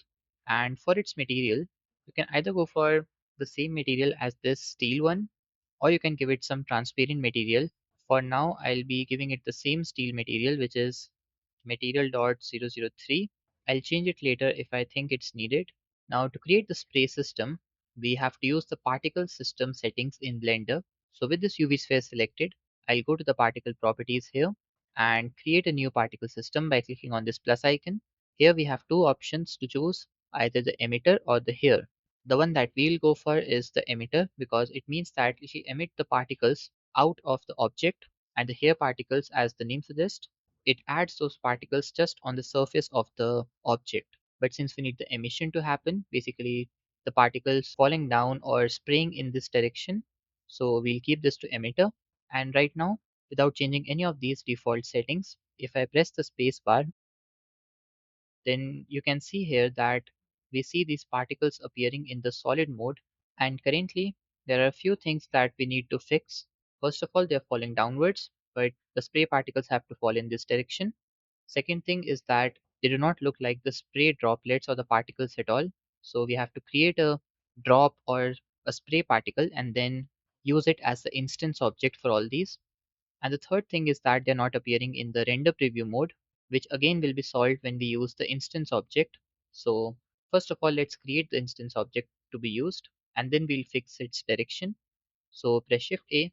and for its material you can either go for the same material as this steel one, or you can give it some transparent material. For now I'll be giving it the same steel material, which is material.003. I'll change it later if I think it's needed. Now to create the spray system, we have to use the particle system settings in Blender. So with this UV sphere selected, I'll go to the particle properties here and create a new particle system by clicking on this plus icon. Here we have two options to choose, either the emitter or the hair. The one that we'll go for is the emitter because it means that we emit the particles out of the object, and the hair particles, as the name suggests, it adds those particles just on the surface of the object. But since we need the emission to happen, basically the particles falling down or spraying in this direction, so we'll keep this to emitter. And right now, without changing any of these default settings, if I press the space bar, then you can see here that we see these particles appearing in the solid mode. And currently there are a few things that we need to fix. First of all, they're falling downwards, but the spray particles have to fall in this direction. Second thing is that they do not look like the spray droplets or the particles at all. So we have to create a drop or a spray particle and then use it as the instance object for all these. And the third thing is that they're not appearing in the render preview mode, which again will be solved when we use the instance object. So first of all, let's create the instance object to be used, and then we'll fix its direction. So press Shift A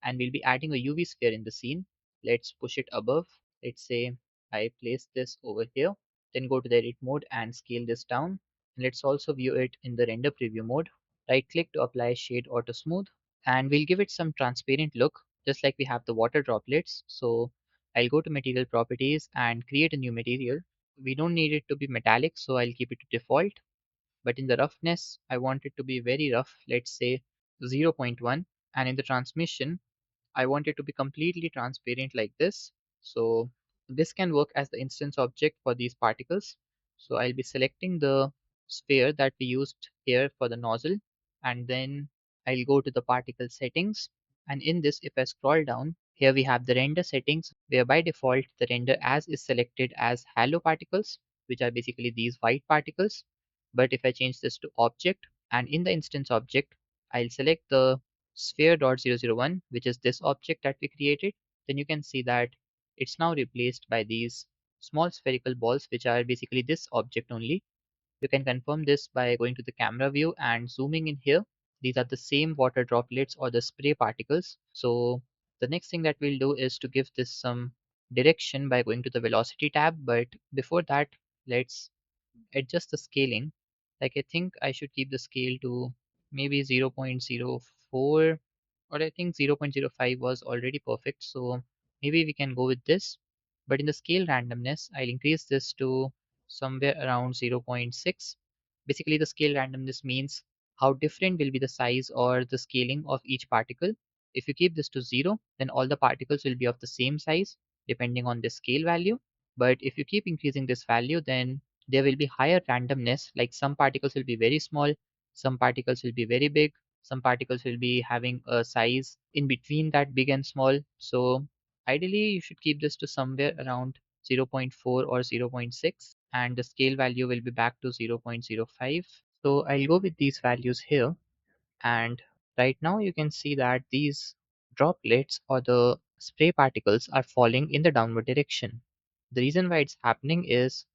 and we'll be adding a UV sphere in the scene. Let's push it above. Let's say I place this over here, then go to the edit mode and scale this down. And let's also view it in the render preview mode. Right click to apply shade auto smooth, and we'll give it some transparent look just like we have the water droplets. So I'll go to material properties and create a new material. We don't need it to be metallic, so I'll keep it to default. But in the roughness, I want it to be very rough, let's say 0 0.1. And in the transmission, I want it to be completely transparent like this. So this can work as the instance object for these particles. So I'll be selecting the sphere that we used here for the nozzle, and then I'll go to the particle settings, and in this, if I scroll down, here we have the render settings, where by default the render as is selected as halo particles, which are basically these white particles. But if I change this to object, and in the instance object, I'll select the sphere.001, which is this object that we created, then you can see that it's now replaced by these small spherical balls, which are basically this object only. You can confirm this by going to the camera view and zooming in here. These are the same water droplets or the spray particles. So the next thing that we'll do is to give this some direction by going to the velocity tab. But before that, let's adjust the scaling. Like I think I should keep the scale to maybe 0.04, or I think 0.05 was already perfect. So maybe we can go with this. But in the scale randomness, I'll increase this to somewhere around zero point 0.6. Basically, the scale randomness means how different will be the size or the scaling of each particle. If you keep this to 0, then all the particles will be of the same size depending on the scale value. But if you keep increasing this value, then there will be higher randomness, like some particles will be very small, some particles will be very big, some particles will be having a size in between that big and small. So ideally you should keep this to somewhere around zero point 0.4 or zero point 0.6, and the scale value will be back to 0.05. So I'll go with these values here, and right now you can see that these droplets or the spray particles are falling in the downward direction. The reason why it's happening is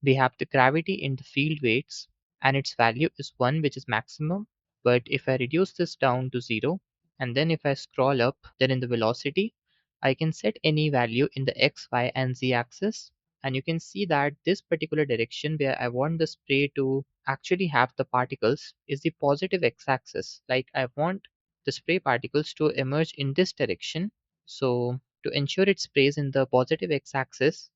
we have the gravity in the field weights, and its value is 1, which is maximum. But if I reduce this down to 0, and then if I scroll up, then in the velocity, I can set any value in the x, y, and z axis. And you can see that this particular direction where I want the spray to actually have the particles is the positive x-axis. Like I want the spray particles to emerge in this direction. So to ensure it sprays in the positive x-axis,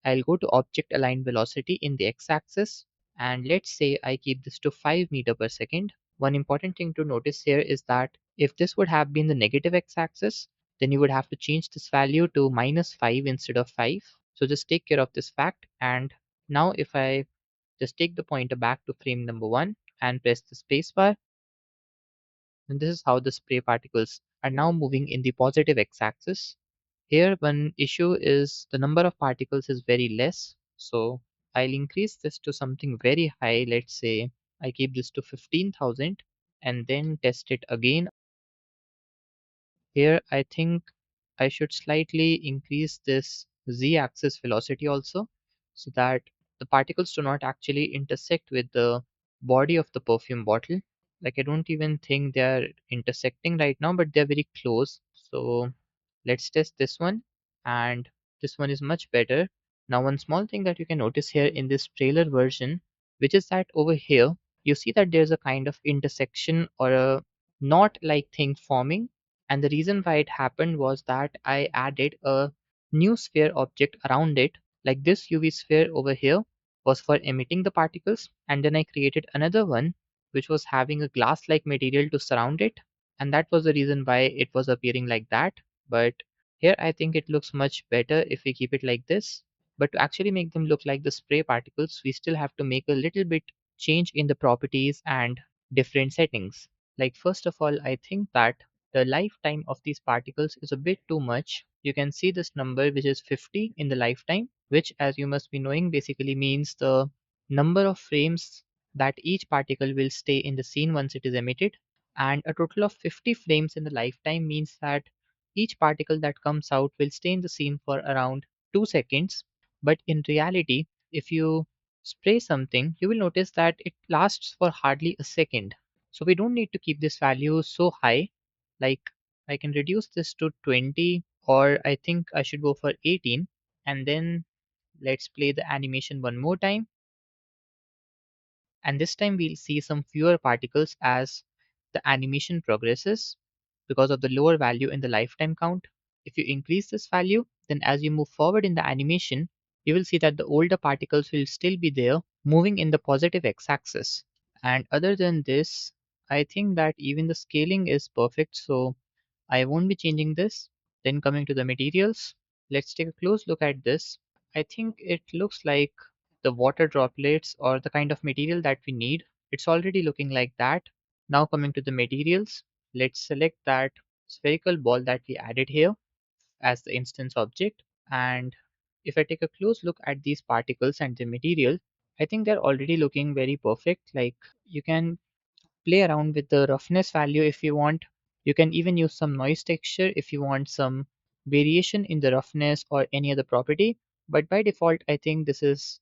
I'll go to object align velocity in the x-axis, and let's say I keep this to 5 meter per second. One important thing to notice here is that if this would have been the negative x-axis, then you would have to change this value to -5 instead of 5. So just take care of this fact. And now if I just take the pointer back to frame number 1 and press the spacebar, and this is how the spray particles are now moving in the positive x-axis. Here one issue is the number of particles is very less. So I'll increase this to something very high. Let's say I keep this to 15,000 and then test it again. Here I think I should slightly increase this z-axis velocity also, so that the particles do not actually intersect with the body of the perfume bottle. Like I don't even think they are intersecting right now, but they're very close. So let's test this one, and this one is much better. Now one small thing that you can notice here in this trailer version, which is that over here you see that there's a kind of intersection or a knot like thing forming, and the reason why it happened was that I added a new sphere object around it. Like this UV sphere over here was for emitting the particles, and then I created another one which was having a glass like material to surround it, and that was the reason why it was appearing like that. But here I think it looks much better if we keep it like this. But to actually make them look like the spray particles, we still have to make a little bit change in the properties and different settings. Like first of all, I think that the lifetime of these particles is a bit too much. You can see this number, which is 50 in the lifetime, which, as you must be knowing, basically means the number of frames that each particle will stay in the scene once it is emitted. And a total of 50 frames in the lifetime means that each particle that comes out will stay in the scene for around 2 seconds. But in reality, if you spray something, you will notice that it lasts for hardly a second. So we don't need to keep this value so high. Like I can reduce this to 20, or I think I should go for 18. And then let's play the animation one more time. And this time we'll see some fewer particles as the animation progresses because of the lower value in the lifetime count. If you increase this value, then as you move forward in the animation, you will see that the older particles will still be there moving in the positive x-axis. And other than this, I think that even the scaling is perfect, so I won't be changing this. Then coming to the materials, let's take a close look at this. I think it looks like the water droplets or the kind of material that we need. It's already looking like that. Now coming to the materials, let's select that spherical ball that we added here as the instance object. And if I take a close look at these particles and the material, I think they're already looking very perfect. Like, you can play around with the roughness value if you want. You can even use some noise texture if you want some variation in the roughness or any other property. But by default, I think this is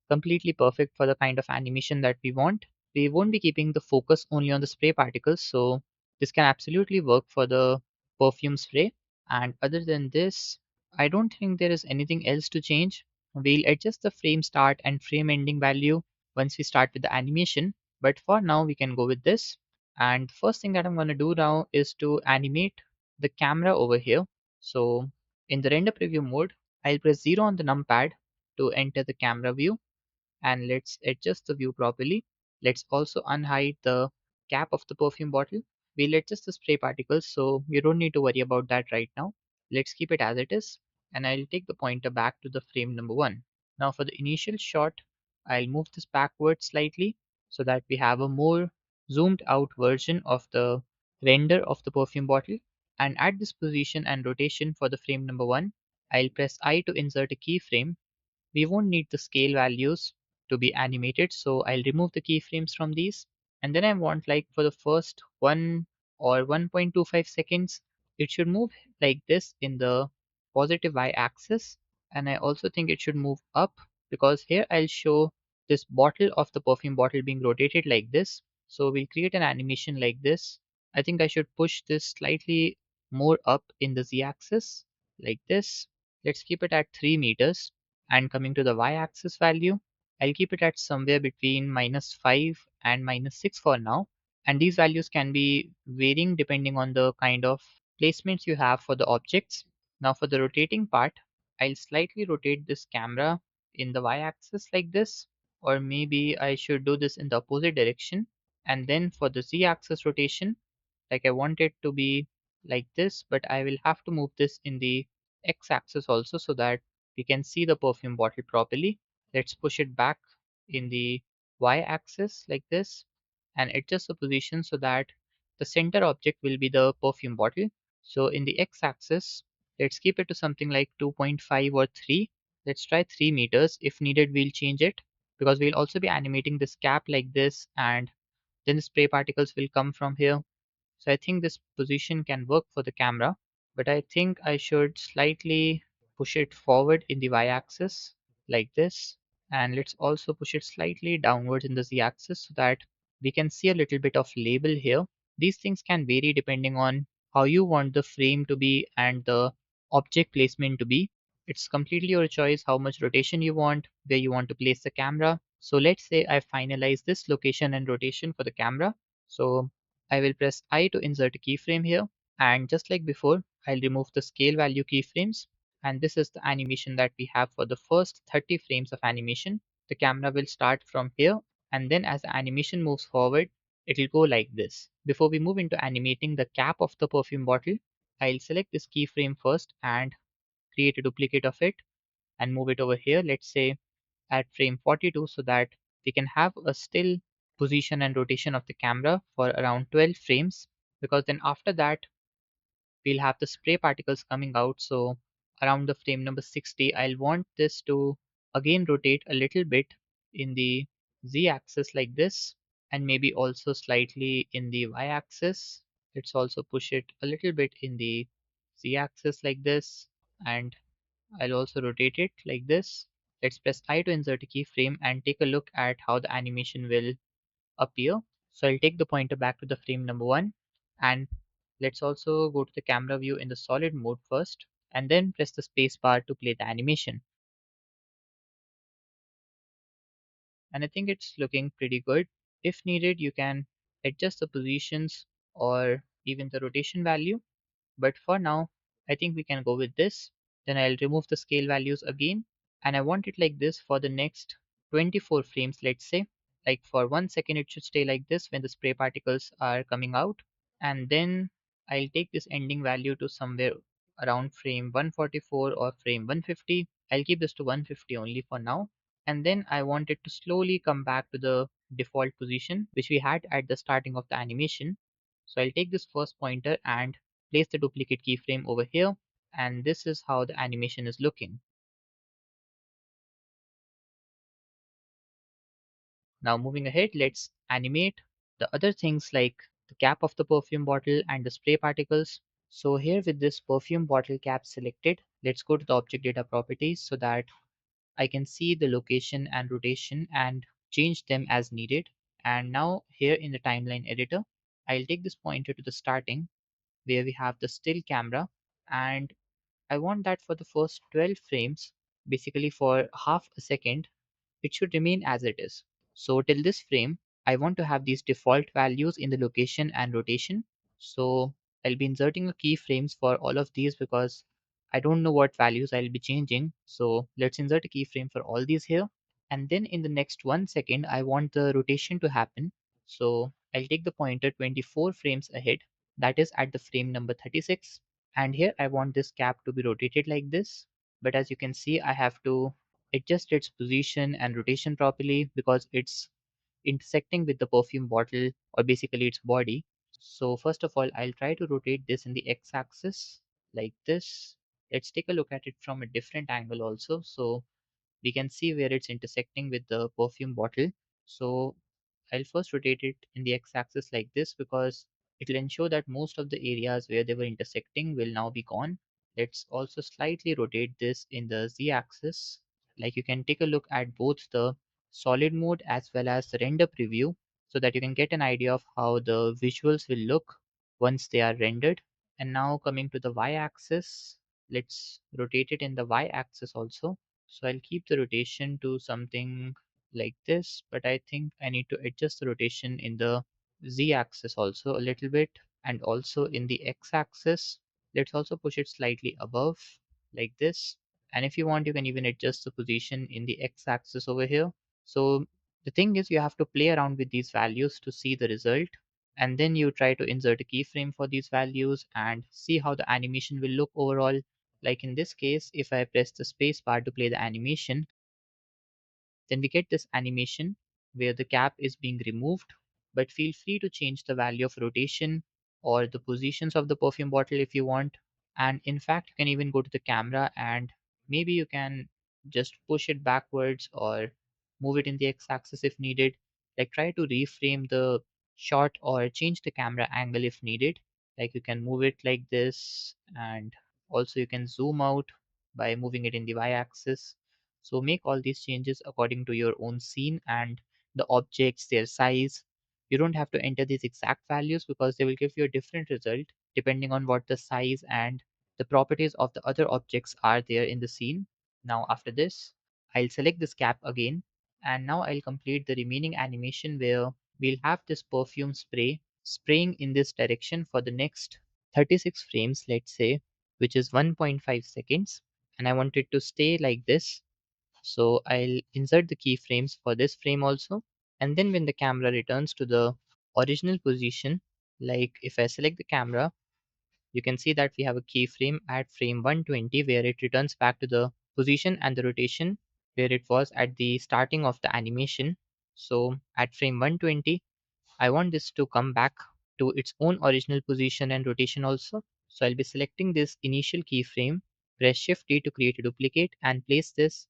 completely perfect for the kind of animation that we want. We won't be keeping the focus only on the spray particles, so this can absolutely work for the perfume spray. And other than this, I don't think there is anything else to change. We'll adjust the frame start and frame ending value once we start with the animation, but for now we can go with this. And the first thing that I'm going to do now is to animate the camera over here. So in the render preview mode, I'll press 0 on the numpad to enter the camera view, and let's adjust the view properly. Let's also unhide the cap of the perfume bottle. We'll adjust the spray particles, so you don't need to worry about that right now. Let's keep it as it is, and I'll take the pointer back to the frame number 1. Now for the initial shot, I'll move this backward slightly so that we have a more zoomed out version of the render of the perfume bottle. And at this position and rotation for the frame number 1, I'll press I to insert a keyframe. We won't need the scale values to be animated, so I'll remove the keyframes from these. And then I want, like, for the first 1 or 1.25 seconds, it should move like this in the positive y axis. And I also think it should move up, because here I'll show this bottle of the perfume bottle being rotated like this. So we'll create an animation like this. I think I should push this slightly more up in the z axis like this. Let's keep it at 3 meters. And coming to the y-axis value, I'll keep it at somewhere between -5 and -6 for now. And these values can be varying depending on the kind of placements you have for the objects. Now for the rotating part, I'll slightly rotate this camera in the y-axis like this, or maybe I should do this in the opposite direction. And then for the z-axis rotation, like, I want it to be like this, but I will have to move this in the x-axis also so that we can see the perfume bottle properly. Let's push it back in the y-axis like this and adjust the position so that the center object will be the perfume bottle. So in the x-axis, let's keep it to something like 2.5 or 3. Let's try 3 meters. If needed, we'll change it, because we'll also be animating this cap like this, and then the spray particles will come from here. So I think this position can work for the camera, but I think I should slightly push it forward in the y-axis like this. And let's also push it slightly downwards in the z-axis so that we can see a little bit of label here. These things can vary depending on how you want the frame to be and the object placement to be. It's completely your choice how much rotation you want, where you want to place the camera. So let's say I finalize this location and rotation for the camera. So I will press I to insert a keyframe here, and just like before, I'll remove the scale value keyframes, and this is the animation that we have for the first 30 frames of animation. The camera will start from here, and then as the animation moves forward, it will go like this. Before we move into animating the cap of the perfume bottle, I'll select this keyframe first and create a duplicate of it and move it over here. Let's say at frame 42, so that we can have a still position and rotation of the camera for around 12 frames, because then after that we'll have the spray particles coming out. So around the frame number 60, I'll want this to again rotate a little bit in the z axis like this, and maybe also slightly in the y axis. Let's also push it a little bit in the z axis like this, and I'll also rotate it like this. Let's press I to insert a keyframe and take a look at how the animation will appear. So I'll take the pointer back to the frame number 1, and let's also go to the camera view in the solid mode first, and then press the space bar to play the animation. And I think it's looking pretty good. If needed, you can adjust the positions or even the rotation value. But for now, I think we can go with this. Then I'll remove the scale values again, and I want it like this for the next 24 frames, let's say. Like for 1 second, it should stay like this when the spray particles are coming out. And then I'll take this ending value to somewhere around frame 144 or frame 150. I'll keep this to 150 only for now. And then I want it to slowly come back to the default position which we had at the starting of the animation. So I'll take this first pointer and place the duplicate keyframe over here, and this is how the animation is looking. Now moving ahead, let's animate the other things like the cap of the perfume bottle and the spray particles. So here with this perfume bottle cap selected, let's go to the object data properties so that I can see the location and rotation and change them as needed. And now here in the timeline editor, I'll take this pointer to the starting where we have the still camera, and I want that for the first 12 frames, basically for half a second, it should remain as it is. So till this frame, I want to have these default values in the location and rotation. So I'll be inserting a keyframes for all of these because I don't know what values I'll be changing. So let's insert a keyframe for all these here. And then in the next 1 second, I want the rotation to happen. So I'll take the pointer 24 frames ahead. That is at the frame number 36. And here I want this cap to be rotated like this. But as you can see, I have to adjust its position and rotation properly because it's intersecting with the perfume bottle or basically its body. So first of all, I'll try to rotate this in the x-axis like this. Let's take a look at it from a different angle also. So we can see where it's intersecting with the perfume bottle. So I'll first rotate it in the x-axis like this because it'll ensure that most of the areas where they were intersecting will now be gone. Let's also slightly rotate this in the z-axis. Like you can take a look at both the solid mode as well as the render preview so that you can get an idea of how the visuals will look once they are rendered. And now coming to the y-axis, let's rotate it in the y-axis also. So I'll keep the rotation to something like this, but I think I need to adjust the rotation in the z-axis also a little bit, and also in the x-axis. Let's also push it slightly above like this. And if you want, you can even adjust the position in the x-axis over here. So the thing is, you have to play around with these values to see the result, and then you try to insert a keyframe for these values and see how the animation will look overall. Like in this case, if I press the space bar to play the animation, then we get this animation where the cap is being removed, but feel free to change the value of rotation or the positions of the perfume bottle if you want. And in fact, you can even go to the camera and maybe you can just push it backwards or move it in the x-axis if needed. Like try to reframe the shot or change the camera angle if needed. Like you can move it like this, and also you can zoom out by moving it in the y-axis. So make all these changes according to your own scene and the objects, their size. You don't have to enter these exact values because they will give you a different result depending on what the size and the properties of the other objects are there in the scene. Now after this, I'll select this cap again, and now I'll complete the remaining animation where we'll have this perfume spray spraying in this direction for the next 36 frames, let's say, which is 1.5 seconds. And I want it to stay like this, so I'll insert the keyframes for this frame also. And then when the camera returns to the original position, like if I select the camera, you can see that we have a keyframe at frame 120 where it returns back to the position and the rotation where it was at the starting of the animation. So at frame 120, I want this to come back to its own original position and rotation also. So I'll be selecting this initial keyframe, press Shift D to create a duplicate and place this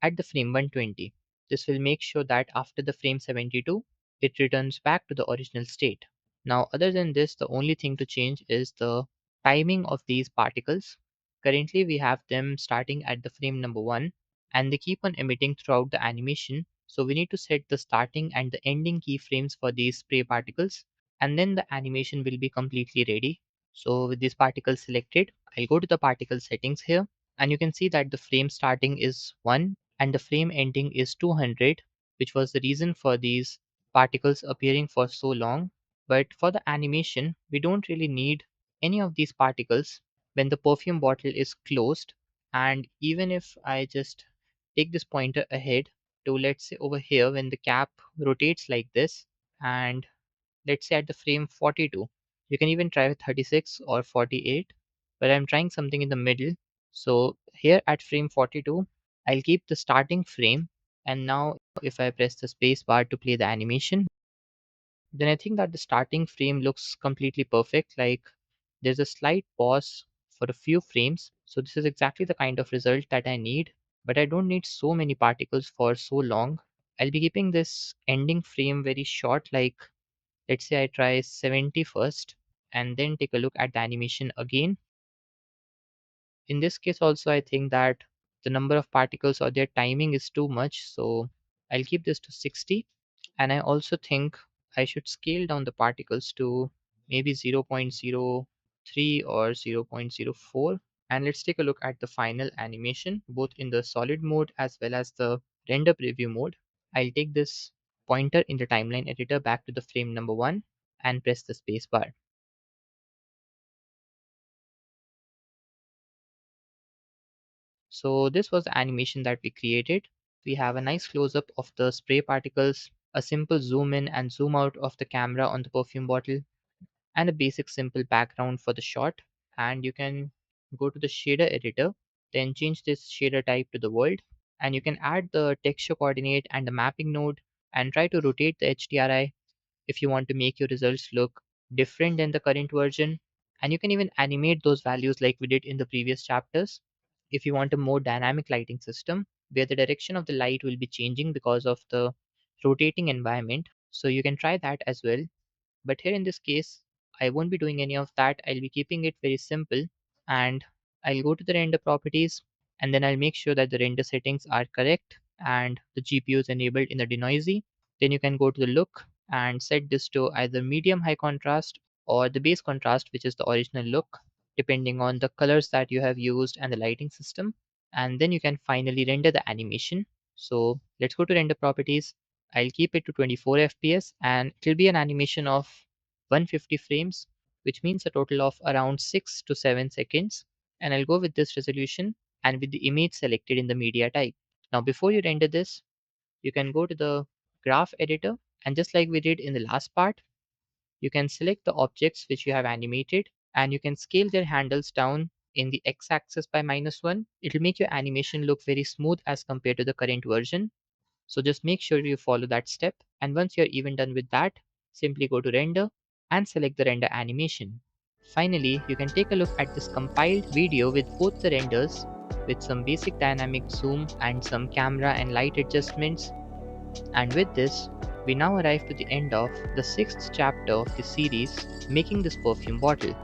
at the frame 120. This will make sure that after the frame 72, it returns back to the original state. Now, other than this, the only thing to change is the timing of these particles. Currently, we have them starting at the frame number 1 and they keep on emitting throughout the animation. So we need to set the starting and the ending keyframes for these spray particles, and then the animation will be completely ready. So with these particles selected, I'll go to the particle settings here, and you can see that the frame starting is 1 and the frame ending is 200, which was the reason for these particles appearing for so long. But for the animation, we don't really need any of these particles when the perfume bottle is closed. And even if I just take this pointer ahead to, let's say, over here when the cap rotates like this, and let's say at the frame 42, you can even try with 36 or 48, but I'm trying something in the middle. So here at frame 42, I'll keep the starting frame And now if I press the space bar to play the animation, then I think that the starting frame looks completely perfect. Like there's a slight pause for a few frames. So this is exactly the kind of result that I need, but I don't need so many particles for so long. I'll be keeping this ending frame very short, like let's say I try 70 first and then take a look at the animation again. In this case also, I think that the number of particles or their timing is too much, so I'll keep this to 60. And I also think I should scale down the particles to maybe 0.03 or 0.04. And let's take a look at the final animation, both in the solid mode as well as the render preview mode. I'll take this pointer in the timeline editor back to the frame number 1 and press the space bar. So this was the animation that we created. We have a nice close-up of the spray particles, a simple zoom in and zoom out of the camera on the perfume bottle, and a basic simple background for the shot. And you can go to the shader editor, then change this shader type to the world, and you can add the texture coordinate and the mapping node and try to rotate the HDRI if you want to make your results look different than the current version. And you can even animate those values like we did in the previous chapters. If you want a more dynamic lighting system where the direction of the light will be changing because of the rotating environment, so you can try that as well. But here in this case, I won't be doing any of that. I'll be keeping it very simple, and I'll go to the render properties, and then I'll make sure that the render settings are correct and the GPU is enabled in the denoisy. Then you can go to the look and set this to either medium high contrast or the base contrast, which is the original look, depending on the colors that you have used and the lighting system. And then you can finally render the animation. So let's go to render properties. I'll keep it to 24 FPS and it will be an animation of 150 frames, which means a total of around 6 to 7 seconds. And I'll go with this resolution and with the image selected in the media type. Now, before you render this, you can go to the graph editor, and just like we did in the last part, you can select the objects which you have animated and you can scale their handles down in the x-axis by -1. It will make your animation look very smooth as compared to the current version. So just make sure you follow that step. And once you're even done with that, simply go to render and select the render animation. Finally, you can take a look at this compiled video with both the renders with some basic dynamic zoom and some camera and light adjustments. And with this, we now arrive to the end of the 6th chapter of the series, making this perfume bottle.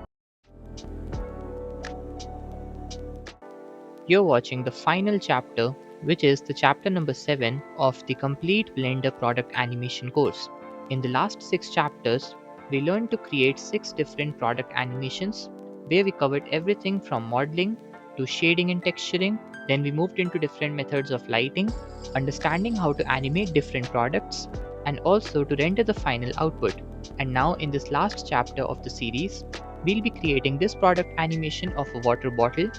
You're watching the final chapter, which is the chapter number 7 of the complete Blender product animation course. In the last 6 chapters, we learned to create 6 different product animations where we covered everything from modeling to shading and texturing. Then we moved into different methods of lighting, understanding how to animate different products, and also to render the final output. And now, in this last chapter of the series, we'll be creating this product animation of a water bottle.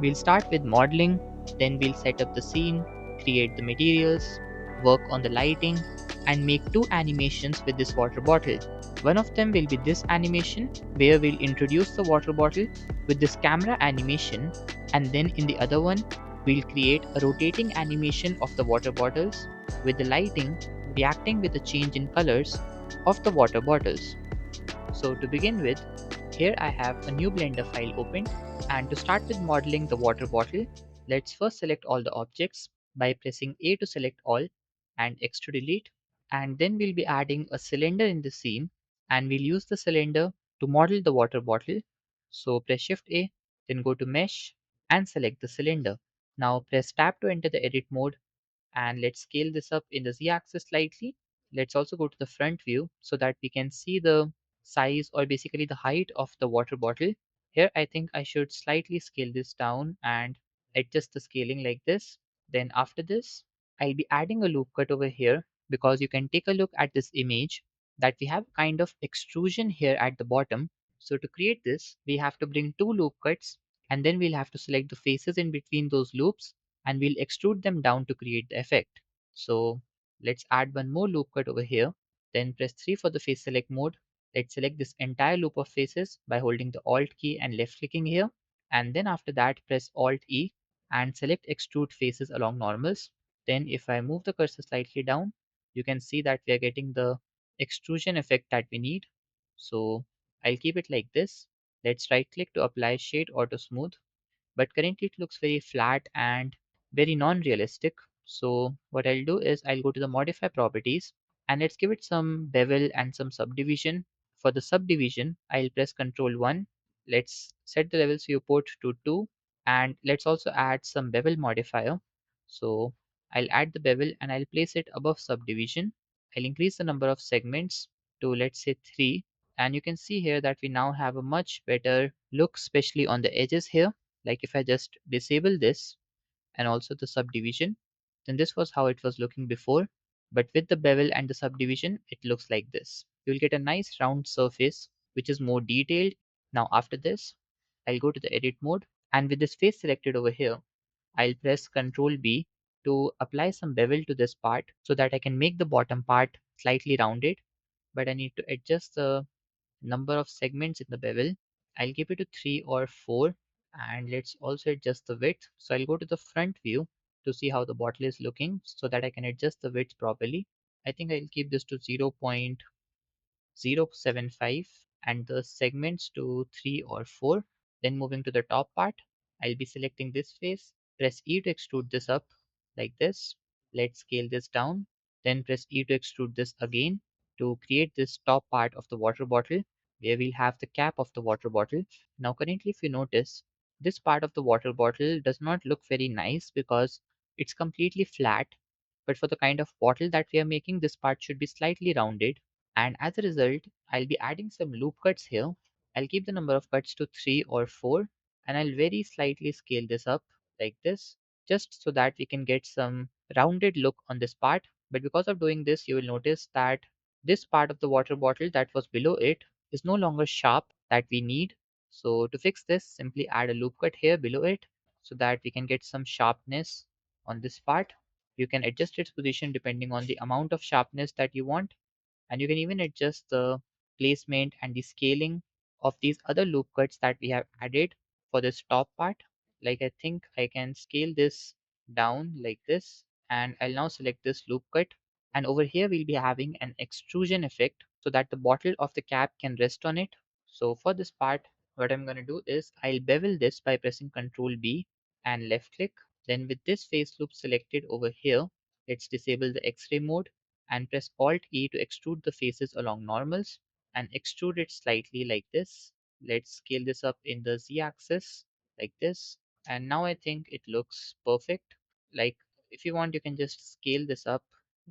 We'll start with modeling, then we'll set up the scene, create the materials, work on the lighting, and make 2 animations with this water bottle. One of them will be this animation where we'll introduce the water bottle with this camera animation, and then in the other one, we'll create a rotating animation of the water bottles with the lighting reacting with the change in colors of the water bottles. So to begin with, here I have a new Blender file opened, and to start with modeling the water bottle, let's first select all the objects by pressing A to select all and X to delete, and then we'll be adding a cylinder in the scene and we'll use the cylinder to model the water bottle. So press Shift A, then go to Mesh and select the cylinder. Now press Tab to enter the edit mode and let's scale this up in the z-axis slightly. Let's also go to the front view so that we can see the size or basically the height of the water bottle. Here I think I should slightly scale this down and adjust the scaling like this. Then after this, I'll be adding a loop cut over here because you can take a look at this image that we have kind of extrusion here at the bottom. So to create this, we have to bring 2 loop cuts and then we'll have to select the faces in between those loops and we'll extrude them down to create the effect. So let's add one more loop cut over here. Then press 3 for the face select mode. Let's select this entire loop of faces by holding the Alt key and left clicking here. And then after that, press Alt E and select extrude faces along normals. Then if I move the cursor slightly down, you can see that we are getting the extrusion effect that we need. So I'll keep it like this. Let's right click to apply shade or to smooth. But currently it looks very flat and very non-realistic. So what I'll do is I'll go to the modify properties and let's give it some bevel and some subdivision. For the subdivision, I'll press Ctrl 1. Let's set the levels viewport to 2 and let's also add some bevel modifier. So I'll add the bevel and I'll place it above subdivision. I'll increase the number of segments to let's say 3, and you can see here that we now have a much better look, especially on the edges here. Like if I just disable this and also the subdivision, then this was how it was looking before. But with the bevel and the subdivision, it looks like this. You'll get a nice round surface, which is more detailed. Now after this, I'll go to the edit mode, and with this face selected over here, I'll press Ctrl B to apply some bevel to this part so that I can make the bottom part slightly rounded. But I need to adjust the number of segments in the bevel. I'll keep it to 3 or 4, and let's also adjust the width. So I'll go to the front view to see how the bottle is looking so that I can adjust the width properly. I think I'll keep this to 0.075 and the segments to 3 or 4. Then moving to the top part, I'll be selecting this face. Press E to extrude this up like this. Let's scale this down. Then press E to extrude this again to create this top part of the water bottle where we'll have the cap of the water bottle. Now currently if you notice, this part of the water bottle does not look very nice because it's completely flat. But for the kind of bottle that we are making, this part should be slightly rounded, and as a result, I'll be adding some loop cuts here. I'll keep the number of cuts to 3 or 4, and I'll very slightly scale this up like this, just so that we can get some rounded look on this part. But because of doing this, you will notice that this part of the water bottle that was below it is no longer sharp that we need. So to fix this, simply add a loop cut here below it so that we can get some sharpness on this part. You can adjust its position depending on the amount of sharpness that you want, and you can even adjust the placement and the scaling of these other loop cuts that we have added for this top part. Like I think I can scale this down like this, and I'll now select this loop cut, and over here we'll be having an extrusion effect so that the bottle of the cap can rest on it. So for this part, what I'm going to do is I'll bevel this by pressing Ctrl B and left click. Then with this face loop selected over here, let's disable the X-ray mode and press Alt E to extrude the faces along normals and extrude it slightly like this. Let's scale this up in the Z axis like this. And now I think it looks perfect. Like if you want, you can just scale this up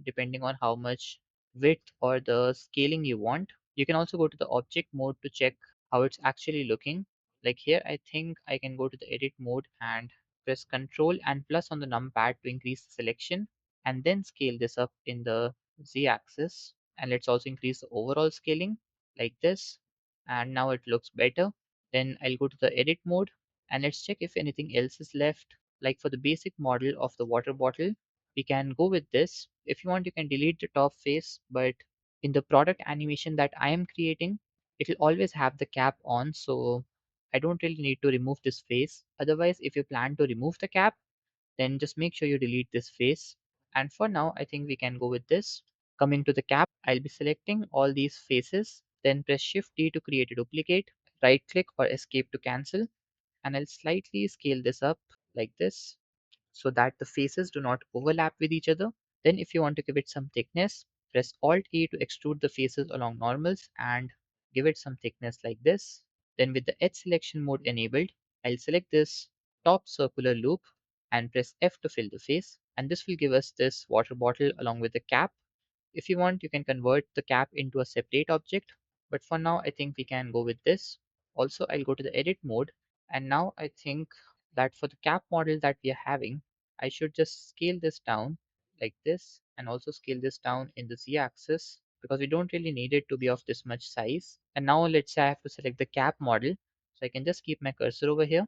depending on how much width or the scaling you want. You can also go to the object mode to check how it's actually looking. Like here, I think I can go to the edit mode and press Ctrl and plus on the numpad to increase the selection and then scale this up in the Z axis, and let's also increase the overall scaling like this, and now it looks better. Then I'll go to the edit mode and let's check if anything else is left. Like for the basic model of the water bottle, we can go with this. If you want, you can delete the top face, but in the product animation that I am creating, it will always have the cap on, so I don't really need to remove this face. Otherwise, if you plan to remove the cap, then just make sure you delete this face. And for now, I think we can go with this. Coming to the cap, I'll be selecting all these faces, then press Shift D to create a duplicate, right click or escape to cancel, and I'll slightly scale this up like this so that the faces do not overlap with each other. Then if you want to give it some thickness, press Alt E to extrude the faces along normals and give it some thickness like this. Then with the edge selection mode enabled, I'll select this top circular loop and press F to fill the face. And this will give us this water bottle along with the cap. If you want, you can convert the cap into a separate object, but for now, I think we can go with this. Also, I'll go to the edit mode, and now I think that for the cap model that we are having, I should just scale this down like this and also scale this down in the Z axis because we don't really need it to be of this much size. And now let's say I have to select the cap model. So I can just keep my cursor over here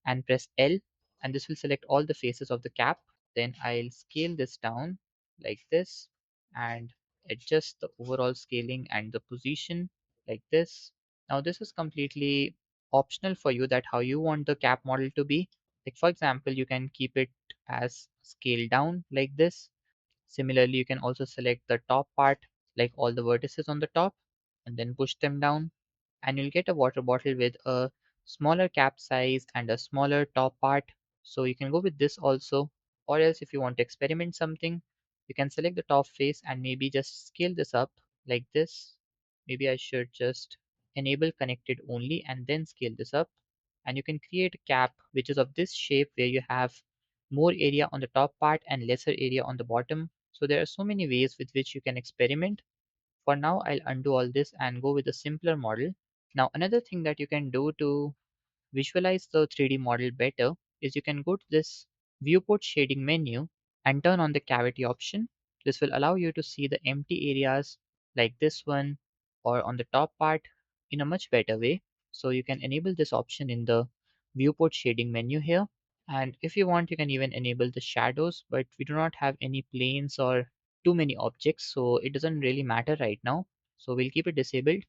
and press L, and this will select all the faces of the cap. Then I'll scale this down like this and adjust the overall scaling and the position like this. Now this is completely optional for you that how you want the cap model to be. Like for example, you can keep it as scale down like this. Similarly, you can also select the top part, like all the vertices on the top, and then push them down. And you'll get a water bottle with a smaller cap size and a smaller top part. So you can go with this also. Or else if you want to experiment something, you can select the top face and maybe just scale this up like this. Maybe I should just enable connected only and then scale this up. And you can create a cap which is of this shape where you have more area on the top part and lesser area on the bottom. So there are so many ways with which you can experiment. For now, I'll undo all this and go with a simpler model. Now, another thing that you can do to visualize the 3D model better is you can go to this viewport shading menu and turn on the cavity option. This will allow you to see the empty areas like this one or on the top part in a much better way. So you can enable this option in the viewport shading menu here. And if you want, you can even enable the shadows, but we do not have any planes or too many objects, so it doesn't really matter right now. So we'll keep it disabled.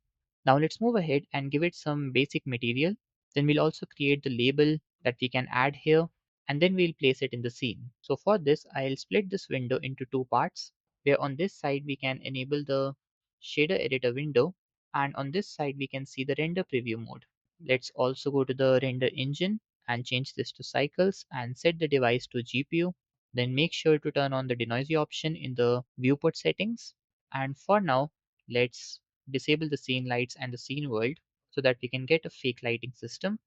Now let's move ahead and give it some basic material. Then we'll also create the label that we can add here, and then we'll place it in the scene. So for this, I'll split this window into two parts, where on this side we can enable the shader editor window, and on this side we can see the render preview mode. Let's also go to the render engine and change this to cycles and set the device to GPU. Then make sure to turn on the denoisy option in the viewport settings. And for now, let's disable the scene lights and the scene world so that we can get a fake lighting system.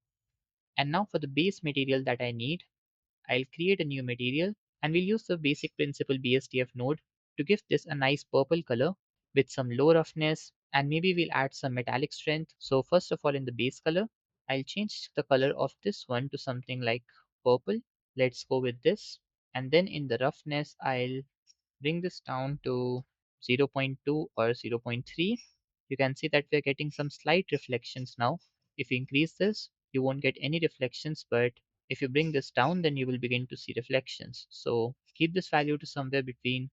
And now for the base material that I need, I'll create a new material and we'll use the basic principle BSDF node to give this a nice purple color with some low roughness, and maybe we'll add some metallic strength. So first of all, in the base color, I'll change the color of this one to something like purple. Let's go with this. And then in the roughness, I'll bring this down to 0 0.2 or 0 0.3. You can see that we're getting some slight reflections now. If you increase this, you won't get any reflections, but if you bring this down, then you will begin to see reflections. So keep this value to somewhere between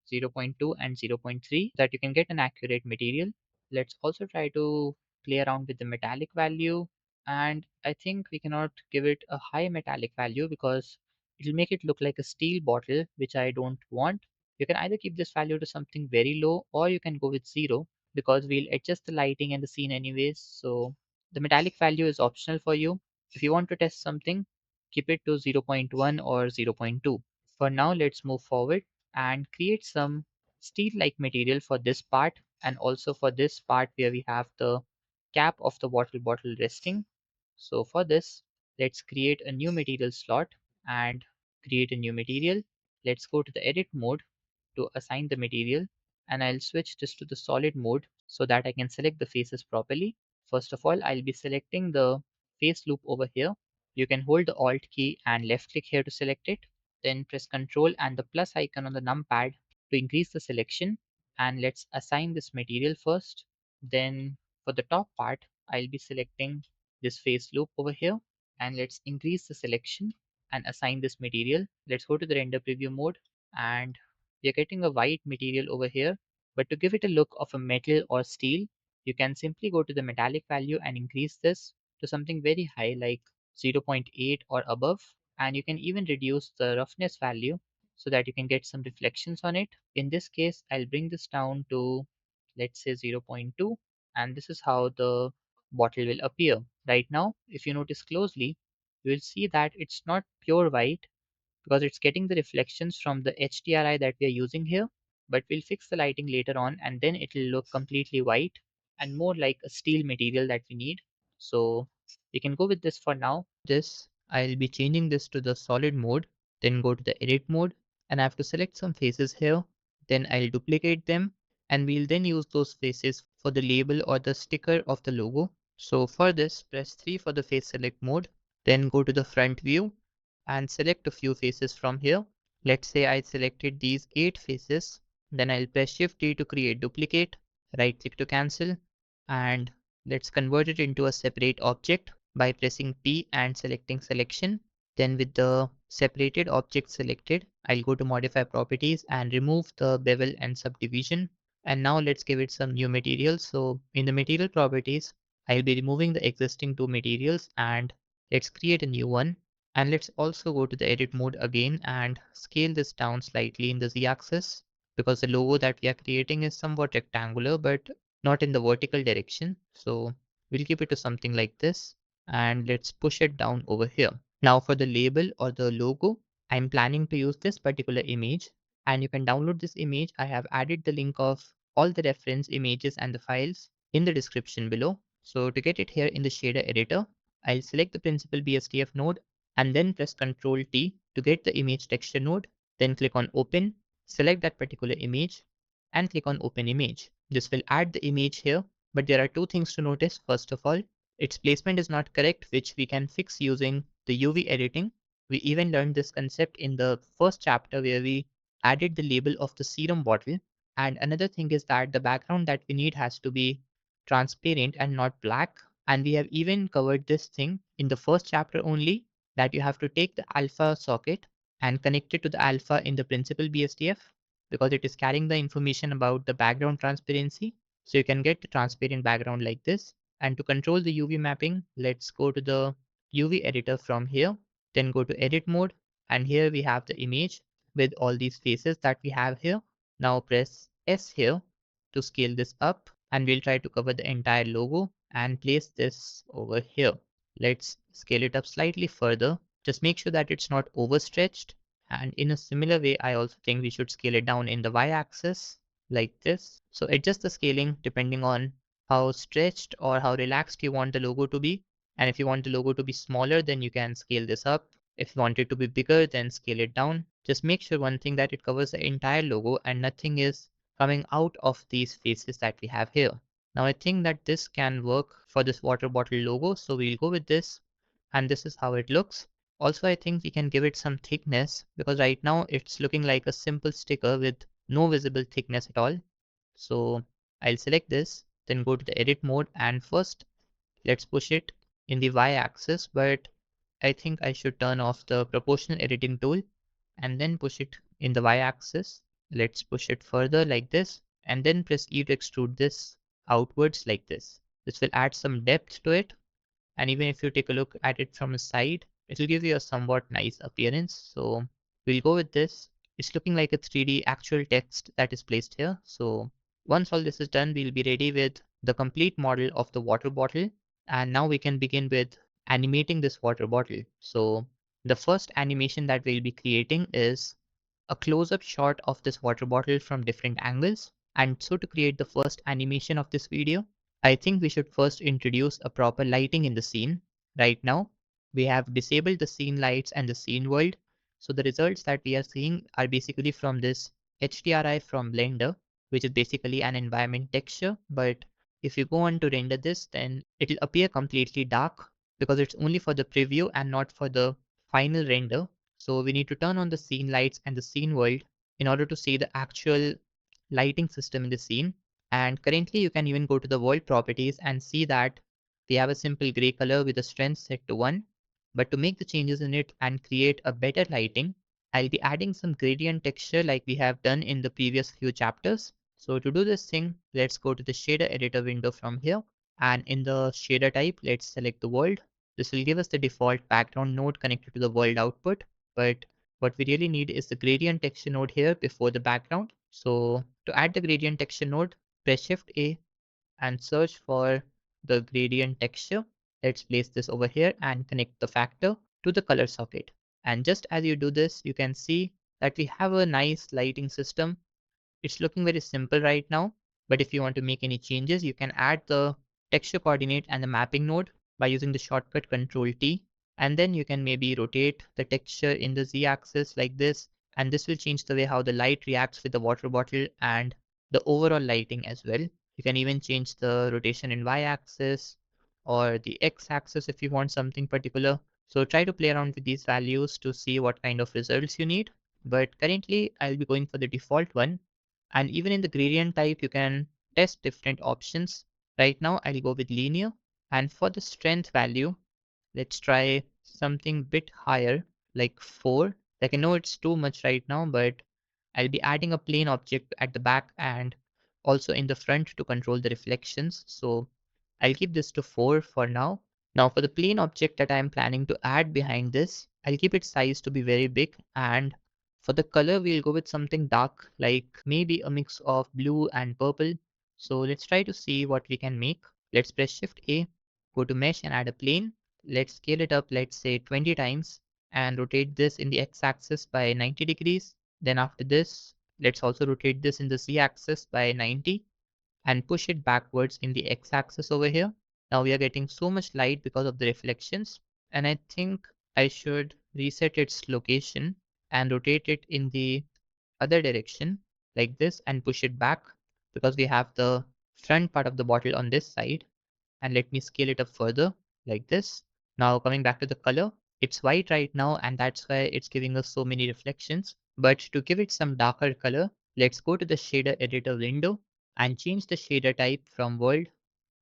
0 0.2 and 0 0.3 that you can get an accurate material. Let's also try to play around with the metallic value. And I think we cannot give it a high metallic value because it'll make it look like a steel bottle, which I don't want. You can either keep this value to something very low or you can go with 0 because we'll adjust the lighting and the scene anyways. So the metallic value is optional for you. If you want to test something, keep it to 0 0.1 or 0 0.2. For now, let's move forward and create some steel-like material for this part and also for this part where we have the cap of the water bottle resting. So for this, let's create a new material slot and create a new material. Let's go to the edit mode to assign the material, and I'll switch this to the solid mode so that I can select the faces properly. First of all, I'll be selecting the face loop over here. You can hold the Alt key and left click here to select it. Then press Ctrl and the plus icon on the numpad to increase the selection. And let's assign this material first. Then for the top part, I'll be selecting this face loop over here. And let's increase the selection and assign this material. Let's go to the render preview mode, and we are getting a white material over here, but to give it a look of a metal or steel, you can simply go to the metallic value and increase this to something very high like 0 0.8 or above, and you can even reduce the roughness value so that you can get some reflections on it. In this case, I'll bring this down to, let's say, 0 0.2, and this is how the bottle will appear. Right now, if you notice closely, you will see that it's not pure white because it's getting the reflections from the HDRI that we are using here, but we'll fix the lighting later on and then it will look completely white and more like a steel material that we need. So we can go with this for now. This, I'll be changing this to the solid mode, then go to the edit mode, and I have to select some faces here. Then I'll duplicate them, and we'll then use those faces for the label or the sticker of the logo. So for this, press 3 for the face select mode, then go to the front view and select a few faces from here. Let's say I selected these 8 faces, then I'll press Shift D to create duplicate, right click to cancel, and let's convert it into a separate object by pressing P and selecting selection. Then with the separated object selected, I'll go to modify properties and remove the bevel and subdivision. And now let's give it some new material. So in the material properties, I'll be removing the existing two materials and let's create a new one. And let's also go to the edit mode again and scale this down slightly in the z-axis because the logo that we are creating is somewhat rectangular but not in the vertical direction. So we'll keep it to something like this and let's push it down over here. Now for the label or the logo, I'm planning to use this particular image and you can download this image. I have added the link of all the reference images and the files in the description below. So to get it here in the shader editor, I'll select the principal BSDF node and then press Ctrl T to get the image texture node. Then click on open, select that particular image and click on open image. This will add the image here, but there are two things to notice. First of all, its placement is not correct, which we can fix using the UV editing. We even learned this concept in the first chapter where we added the label of the serum bottle. And another thing is that the background that we need has to be transparent and not black. And we have even covered this thing in the first chapter only, that you have to take the alpha socket and connect it to the alpha in the principal BSDF because it is carrying the information about the background transparency. So you can get the transparent background like this. And to control the UV mapping, let's go to the UV editor from here, then go to edit mode. And here we have the image with all these faces that we have here. Now press S here to scale this up and we'll try to cover the entire logo and place this over here. Let's scale it up slightly further. Just make sure that it's not overstretched. And in a similar way, I also think we should scale it down in the y-axis like this. So adjust the scaling depending on how stretched or how relaxed you want the logo to be. And if you want the logo to be smaller, then you can scale this up. If you want it to be bigger, then scale it down. Just make sure one thing that it covers the entire logo and nothing is coming out of these faces that we have here. Now I think that this can work for this water bottle logo. So we'll go with this and this is how it looks. Also, I think we can give it some thickness because right now it's looking like a simple sticker with no visible thickness at all. So I'll select this, then go to the edit mode and first let's push it in the y-axis, but I think I should turn off the proportional editing tool and then push it in the y-axis. Let's push it further like this and then press E to extrude this outwards like this. This will add some depth to it. And even if you take a look at it from the side, it will give you a somewhat nice appearance. So we'll go with this. It's looking like a 3D actual text that is placed here. So once all this is done, we'll be ready with the complete model of the water bottle. And now we can begin with animating this water bottle. So the first animation that we'll be creating is a close-up shot of this water bottle from different angles. And so to create the first animation of this video, I think we should first introduce a proper lighting in the scene. Right now, we have disabled the scene lights and the scene world. So the results that we are seeing are basically from this HDRI from Blender, which is basically an environment texture. But if you go on to render this, then it'll appear completely dark because it's only for the preview and not for the final render. So we need to turn on the scene lights and the scene world in order to see the actual lighting system in the scene. And currently you can even go to the world properties and see that we have a simple gray color with the strength set to 1. But to make the changes in it and create a better lighting, I'll be adding some gradient texture like we have done in the previous few chapters. So to do this thing, let's go to the shader editor window from here. And in the shader type, let's select the world. This will give us the default background node connected to the world output. But what we really need is the gradient texture node here before the background. So to add the gradient texture node, press Shift A and search for the gradient texture. Let's place this over here and connect the factor to the color socket. And just as you do this, you can see that we have a nice lighting system. It's looking very simple right now, but if you want to make any changes, you can add the texture coordinate and the mapping node by using the shortcut Control T. And then you can maybe rotate the texture in the z-axis like this. And this will change the way how the light reacts with the water bottle and the overall lighting as well. You can even change the rotation in y-axis or the x-axis if you want something particular. So try to play around with these values to see what kind of results you need. But currently I'll be going for the default one. And even in the gradient type, you can test different options. Right now, I'll go with linear. And for the strength value, let's try something bit higher, like 4. Like I know it's too much right now, but I'll be adding a plane object at the back and also in the front to control the reflections. So I'll keep this to 4 for now. Now for the plain object that I'm planning to add behind this, I'll keep its size to be very big, and for the color we'll go with something dark, like maybe a mix of blue and purple. So let's try to see what we can make. Let's press Shift A, go to mesh and add a plane. Let's scale it up, let's say 20 times, and rotate this in the x-axis by 90 degrees. Then after this, let's also rotate this in the z-axis by 90 and push it backwards in the x-axis over here. Now we are getting so much light because of the reflections, and I think I should reset its location and rotate it in the other direction like this and push it back because we have the front part of the bottle on this side. And let me scale it up further like this. Now coming back to the color, it's white right now and that's why it's giving us so many reflections. But to give it some darker color, let's go to the shader editor window and change the shader type from world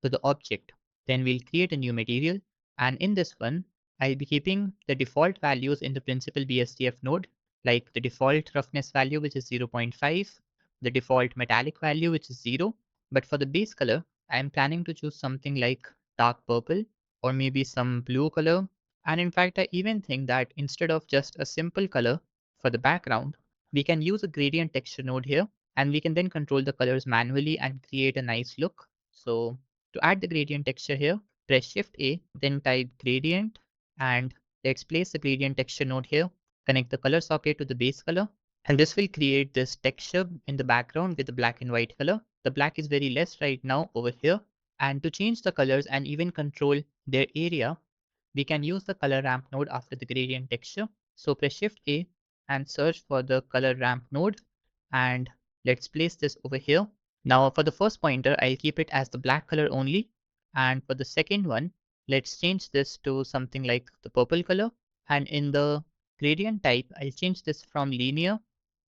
to the object. Then we'll create a new material, and in this one, I'll be keeping the default values in the principal BSDF node, like the default roughness value, which is 0.5, the default metallic value, which is 0. But for the base color, I'm planning to choose something like dark purple or maybe some blue color. And in fact, I even think that instead of just a simple color for the background, we can use a gradient texture node here, and we can then control the colors manually and create a nice look. So to add the gradient texture here, press Shift A, then type gradient, and let's place the gradient texture node here. Connect the color socket to the base color, and this will create this texture in the background with the black and white color. The black is very less right now over here. And to change the colors and even control their area, we can use the color ramp node after the gradient texture. So press Shift A and search for the color ramp node, and let's place this over here. Now for the first pointer, I'll keep it as the black color only. And for the second one, let's change this to something like the purple color. And in the gradient type, I'll change this from linear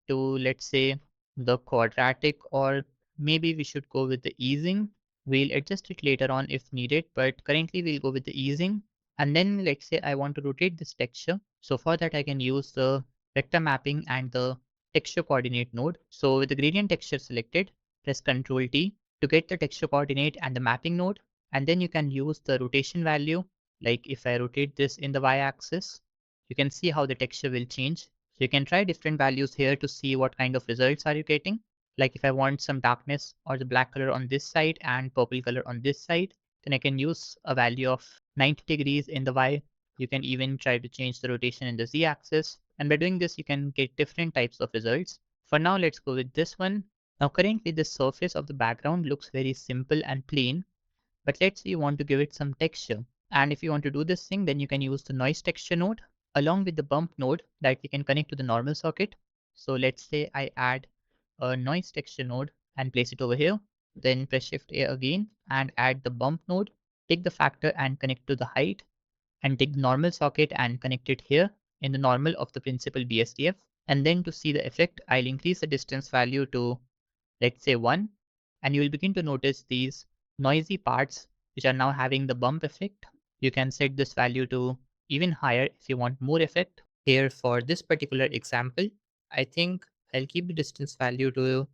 to, let's say, the quadratic, or maybe we should go with the easing. We'll adjust it later on if needed, but currently we'll go with the easing. And then let's say I want to rotate this texture. So for that, I can use the vector mapping and the texture coordinate node. So with the gradient texture selected, press Ctrl T to get the texture coordinate and the mapping node. And then you can use the rotation value. Like if I rotate this in the y-axis, you can see how the texture will change. So you can try different values here to see what kind of results are you getting. Like if I want some darkness or the black color on this side and purple color on this side, then I can use a value of 90 degrees in the Y. You can even try to change the rotation in the Z axis. And by doing this, you can get different types of results. For now, let's go with this one. Now currently the surface of the background looks very simple and plain, but let's say you want to give it some texture. And if you want to do this thing, then you can use the noise texture node along with the bump node that we can connect to the normal socket. So let's say I add a noise texture node and place it over here. Then press Shift A again and add the bump node. Take the factor and connect to the height, and take the normal socket and connect it here in the normal of the principal BSDF. And then to see the effect, I'll increase the distance value to, let's say, 1, and you will begin to notice these noisy parts which are now having the bump effect. You can set this value to even higher if you want more effect. Here for this particular example, I think I'll keep the distance value to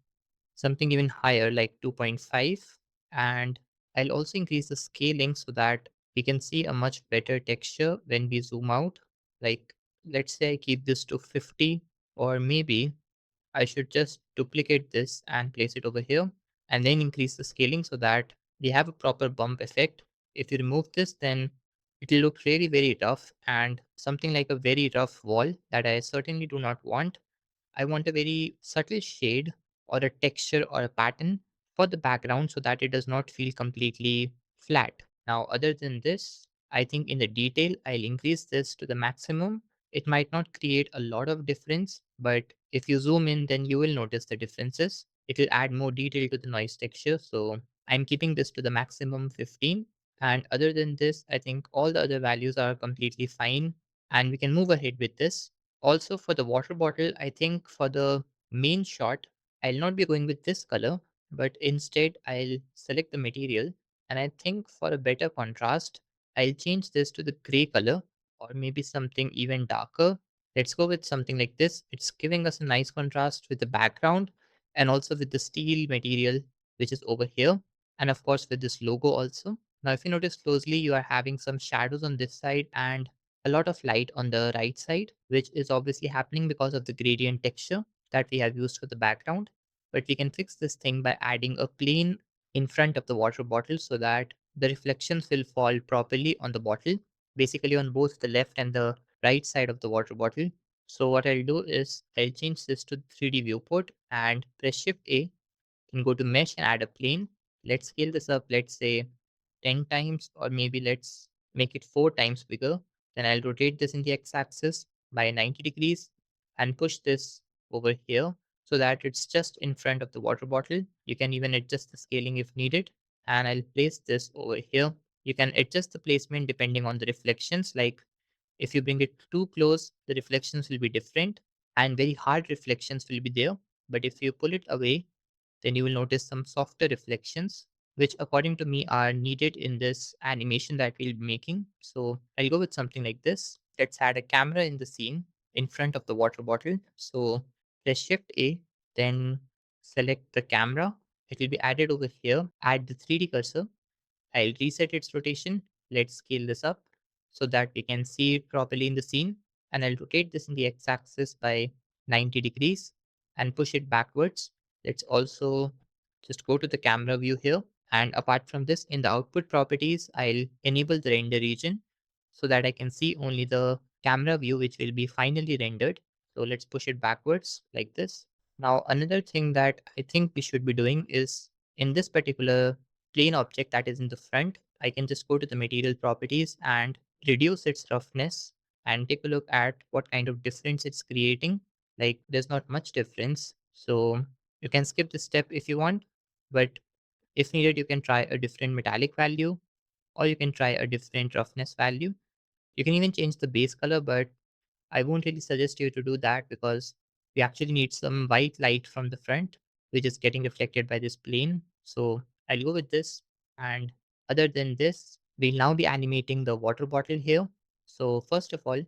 something even higher like 2.5, and I'll also increase the scaling so that we can see a much better texture when we zoom out. Like let's say I keep this to 50, or maybe I should just duplicate this and place it over here and then increase the scaling so that we have a proper bump effect. If you remove this, then it will look really very rough and something like a very rough wall that I certainly do not want. I want a very subtle shade or a texture or a pattern for the background so that it does not feel completely flat. Now, other than this, I think in the detail, I'll increase this to the maximum. It might not create a lot of difference, but if you zoom in, then you will notice the differences. It will add more detail to the noise texture. So I'm keeping this to the maximum 15. And other than this, I think all the other values are completely fine and we can move ahead with this. Also for the water bottle, I think for the main shot, I'll not be going with this color, but instead I'll select the material, and I think for a better contrast, I'll change this to the gray color or maybe something even darker. Let's go with something like this. It's giving us a nice contrast with the background and also with the steel material, which is over here. And of course with this logo also. Now, if you notice closely, you are having some shadows on this side and a lot of light on the right side, which is obviously happening because of the gradient texture that we have used for the background. But we can fix this thing by adding a plane in front of the water bottle so that the reflections will fall properly on the bottle, basically on both the left and the right side of the water bottle. So what I'll do is I'll change this to 3D viewport and press Shift A and go to mesh and add a plane. Let's scale this up, let's say 10 times, or maybe let's make it 4 times bigger. Then I'll rotate this in the x-axis by 90 degrees and push this over here so that it's just in front of the water bottle. You can even adjust the scaling if needed. And I'll place this over here. You can adjust the placement depending on the reflections. Like if you bring it too close, the reflections will be different and very hard reflections will be there. But if you pull it away, then you will notice some softer reflections, which according to me are needed in this animation that we'll be making. So I'll go with something like this. Let's add a camera in the scene in front of the water bottle. So press Shift A, then select the camera. It will be added over here. Add the 3D cursor. I'll reset its rotation. Let's scale this up so that we can see it properly in the scene. And I'll rotate this in the x-axis by 90 degrees and push it backwards. Let's also just go to the camera view here. And apart from this, in the output properties, I'll enable the render region so that I can see only the camera view, which will be finally rendered. So let's push it backwards like this. Now, another thing that I think we should be doing is in this particular plane object that is in the front, I can just go to the material properties and reduce its roughness and take a look at what kind of difference it's creating. Like there's not much difference. So you can skip this step if you want, but if needed, you can try a different metallic value or you can try a different roughness value. You can even change the base color, but I won't really suggest you to do that because we actually need some white light from the front, which is getting reflected by this plane. So I'll go with this. And other than this, we'll now be animating the water bottle here. So first of all,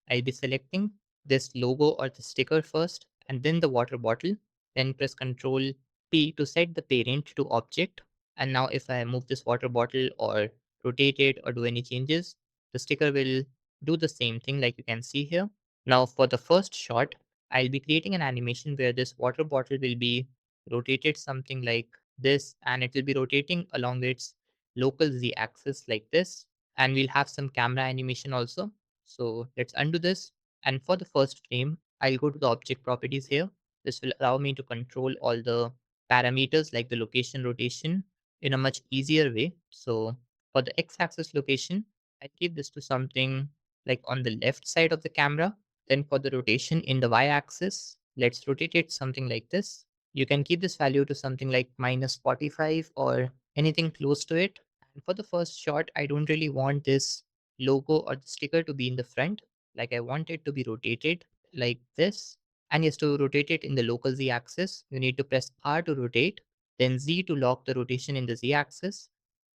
I'll be selecting this logo or the sticker first, and then the water bottle. Then press Control P to set the parent to object. And now if I move this water bottle or rotate it or do any changes, the sticker will do the same thing like you can see here. Now for the first shot, I'll be creating an animation where this water bottle will be rotated something like this, and it will be rotating along its local Z axis like this. And we'll have some camera animation also. So let's undo this. And for the first frame, I'll go to the object properties here. This will allow me to control all the parameters like the location rotation in a much easier way. So for the x-axis location, I give this to something like on the left side of the camera. Then for the rotation in the y-axis, let's rotate it something like this. You can keep this value to something like -45 or anything close to it. And for the first shot, I don't really want this logo or the sticker to be in the front. Like I want it to be rotated like this. And yes, to rotate it in the local z axis, you need to press R to rotate, then Z to lock the rotation in the z axis,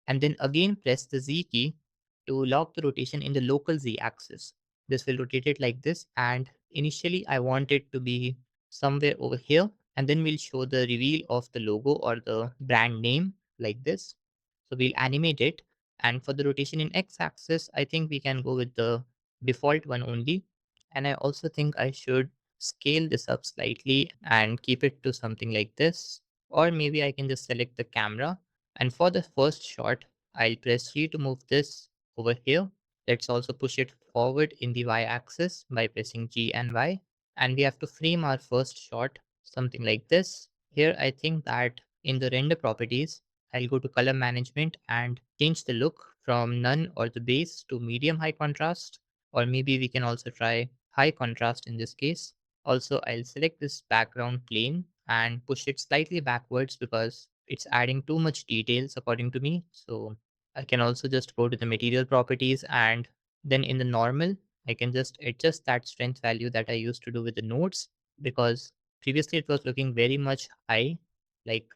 and then again press the Z key to lock the rotation in the local Z axis. This will rotate it like this. And initially, I want it to be somewhere over here. And then we'll show the reveal of the logo or the brand name like this. So we'll animate it. And for the rotation in X axis, I think we can go with the default one only. And I also think I should scale this up slightly and keep it to something like this. Or maybe I can just select the camera. And for the first shot, I'll press G to move this over here. Let's also push it forward in the Y axis by pressing G and Y. And we have to frame our first shot something like this. Here, I think that in the render properties, I'll go to color management and change the look from none or the base to medium high contrast. Or maybe we can also try high contrast in this case. Also, I'll select this background plane and push it slightly backwards because it's adding too much details according to me. So I can also just go to the material properties and then in the normal, I can just adjust that strength value that I used to do with the nodes because previously it was looking very much high, like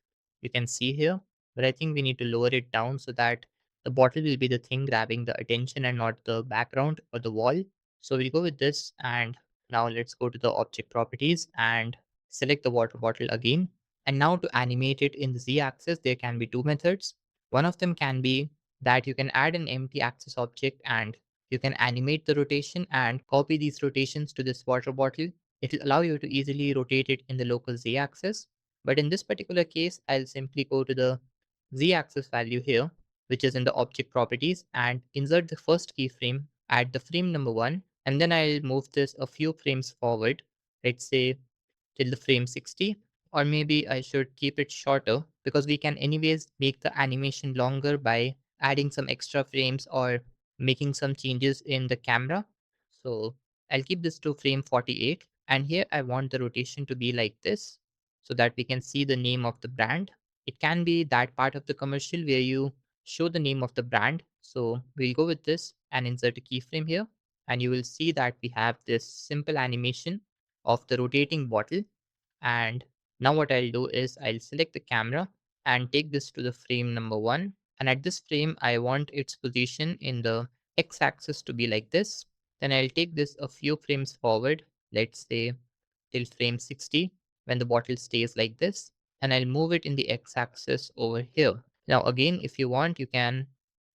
you can see here. But I think we need to lower it down so that the bottle will be the thing grabbing the attention and not the background or the wall. So we'll go with this. And now let's go to the object properties and select the water bottle again. And now to animate it in the Z axis, there can be two methods. One of them can be that you can add an empty axis object and you can animate the rotation and copy these rotations to this water bottle. It will allow you to easily rotate it in the local z axis. But in this particular case, I'll simply go to the z axis value here, which is in the object properties, and insert the first keyframe at the frame number 1. And then I'll move this a few frames forward, let's say till the frame 60, or maybe I should keep it shorter because we can anyways make the animation longer by adding some extra frames or making some changes in the camera. So I'll keep this to frame 48, and here I want the rotation to be like this so that we can see the name of the brand. It can be that part of the commercial where you show the name of the brand. So we'll go with this and insert a keyframe here, and you will see that we have this simple animation of the rotating bottle. And now what I'll do is I'll select the camera and take this to the frame number 1. And at this frame, I want its position in the x-axis to be like this. Then I'll take this a few frames forward, let's say till frame 60, when the bottle stays like this. And I'll move it in the x-axis over here. Now again, if you want, you can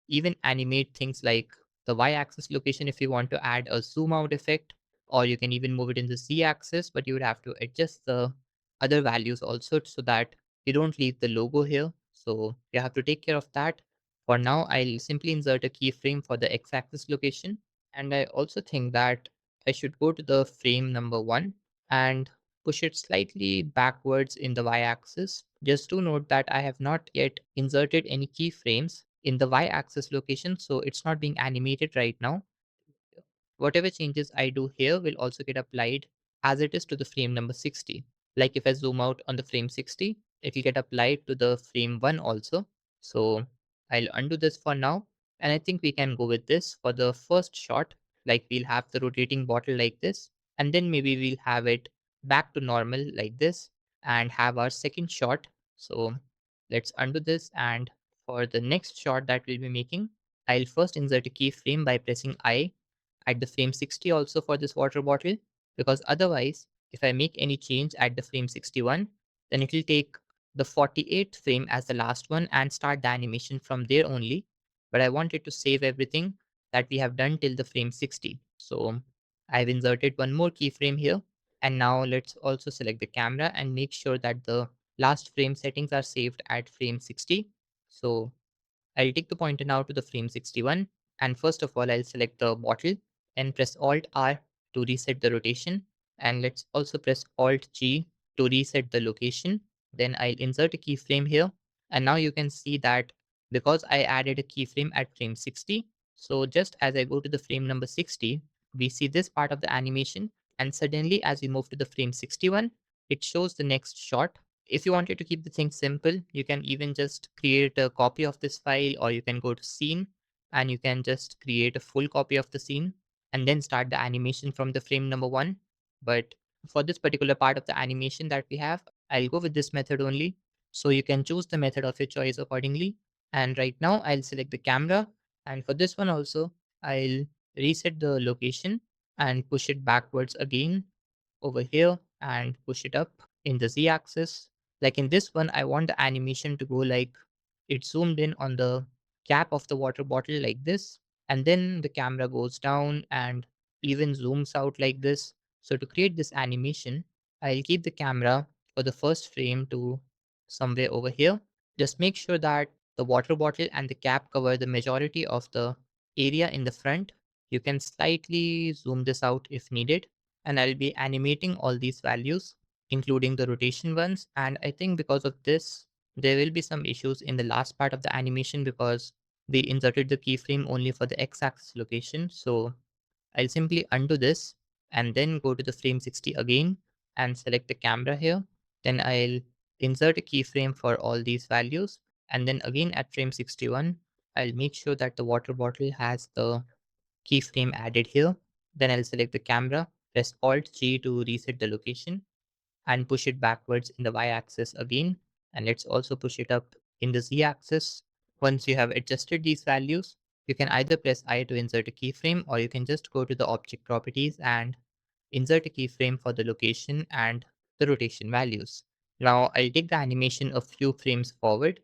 even animate things like the y-axis location if you want to add a zoom out effect, or you can even move it in the z-axis, but you would have to adjust the other values also so that you don't leave the logo here. So you have to take care of that. For now, I'll simply insert a keyframe for the x-axis location. And I also think that I should go to the frame number 1 and push it slightly backwards in the y-axis. Just to note that I have not yet inserted any keyframes in the y-axis location, so it's not being animated right now. Whatever changes I do here will also get applied as it is to the frame number 60. Like if I zoom out on the frame 60, it will get applied to the frame 1 also. So I'll undo this for now. And I think we can go with this for the first shot. Like we'll have the rotating bottle like this. And then maybe we'll have it back to normal like this and have our second shot. So let's undo this. And for the next shot that we'll be making, I'll first insert a keyframe by pressing I at the frame 60 also for this water bottle, because otherwise if I make any change at the frame 61, then it will take the 48th frame as the last one and start the animation from there only. But I wanted to save everything that we have done till the frame 60. So I've inserted one more keyframe here. And now let's also select the camera and make sure that the last frame settings are saved at frame 60. So I'll take the pointer now to the frame 61, and first of all I'll select the bottle and press Alt R to reset the rotation, and let's also press Alt G to reset the location. Then I'll insert a keyframe here, and now you can see that because I added a keyframe at frame 60, so just as I go to the frame number 60, we see this part of the animation, and suddenly as we move to the frame 61, it shows the next shot. If you wanted to keep the thing simple, you can even just create a copy of this file, or you can go to scene and you can just create a full copy of the scene and then start the animation from the frame number 1. But for this particular part of the animation that we have, I'll go with this method only. So you can choose the method of your choice accordingly. And right now I'll select the camera. And for this one also, I'll reset the location and push it backwards again over here and push it up in the z axis. Like in this one, I want the animation to go like it zoomed in on the cap of the water bottle like this, and then the camera goes down and even zooms out like this. So to create this animation, I'll keep the camera for the first frame to somewhere over here. Just make sure that the water bottle and the cap cover the majority of the area in the front. You can slightly zoom this out if needed, and I'll be animating all these values, including the rotation ones. And I think because of this, there will be some issues in the last part of the animation because they inserted the keyframe only for the x-axis location. So I'll simply undo this and then go to the frame 60 again and select the camera here. Then I'll insert a keyframe for all these values. And then again at frame 61, I'll make sure that the water bottle has the keyframe added here. Then I'll select the camera, press Alt G to reset the location and push it backwards in the y-axis again. And let's also push it up in the z-axis. Once you have adjusted these values, you can either press I to insert a keyframe, or you can just go to the object properties and insert a keyframe for the location and the rotation values. Now I'll take the animation a few frames forward.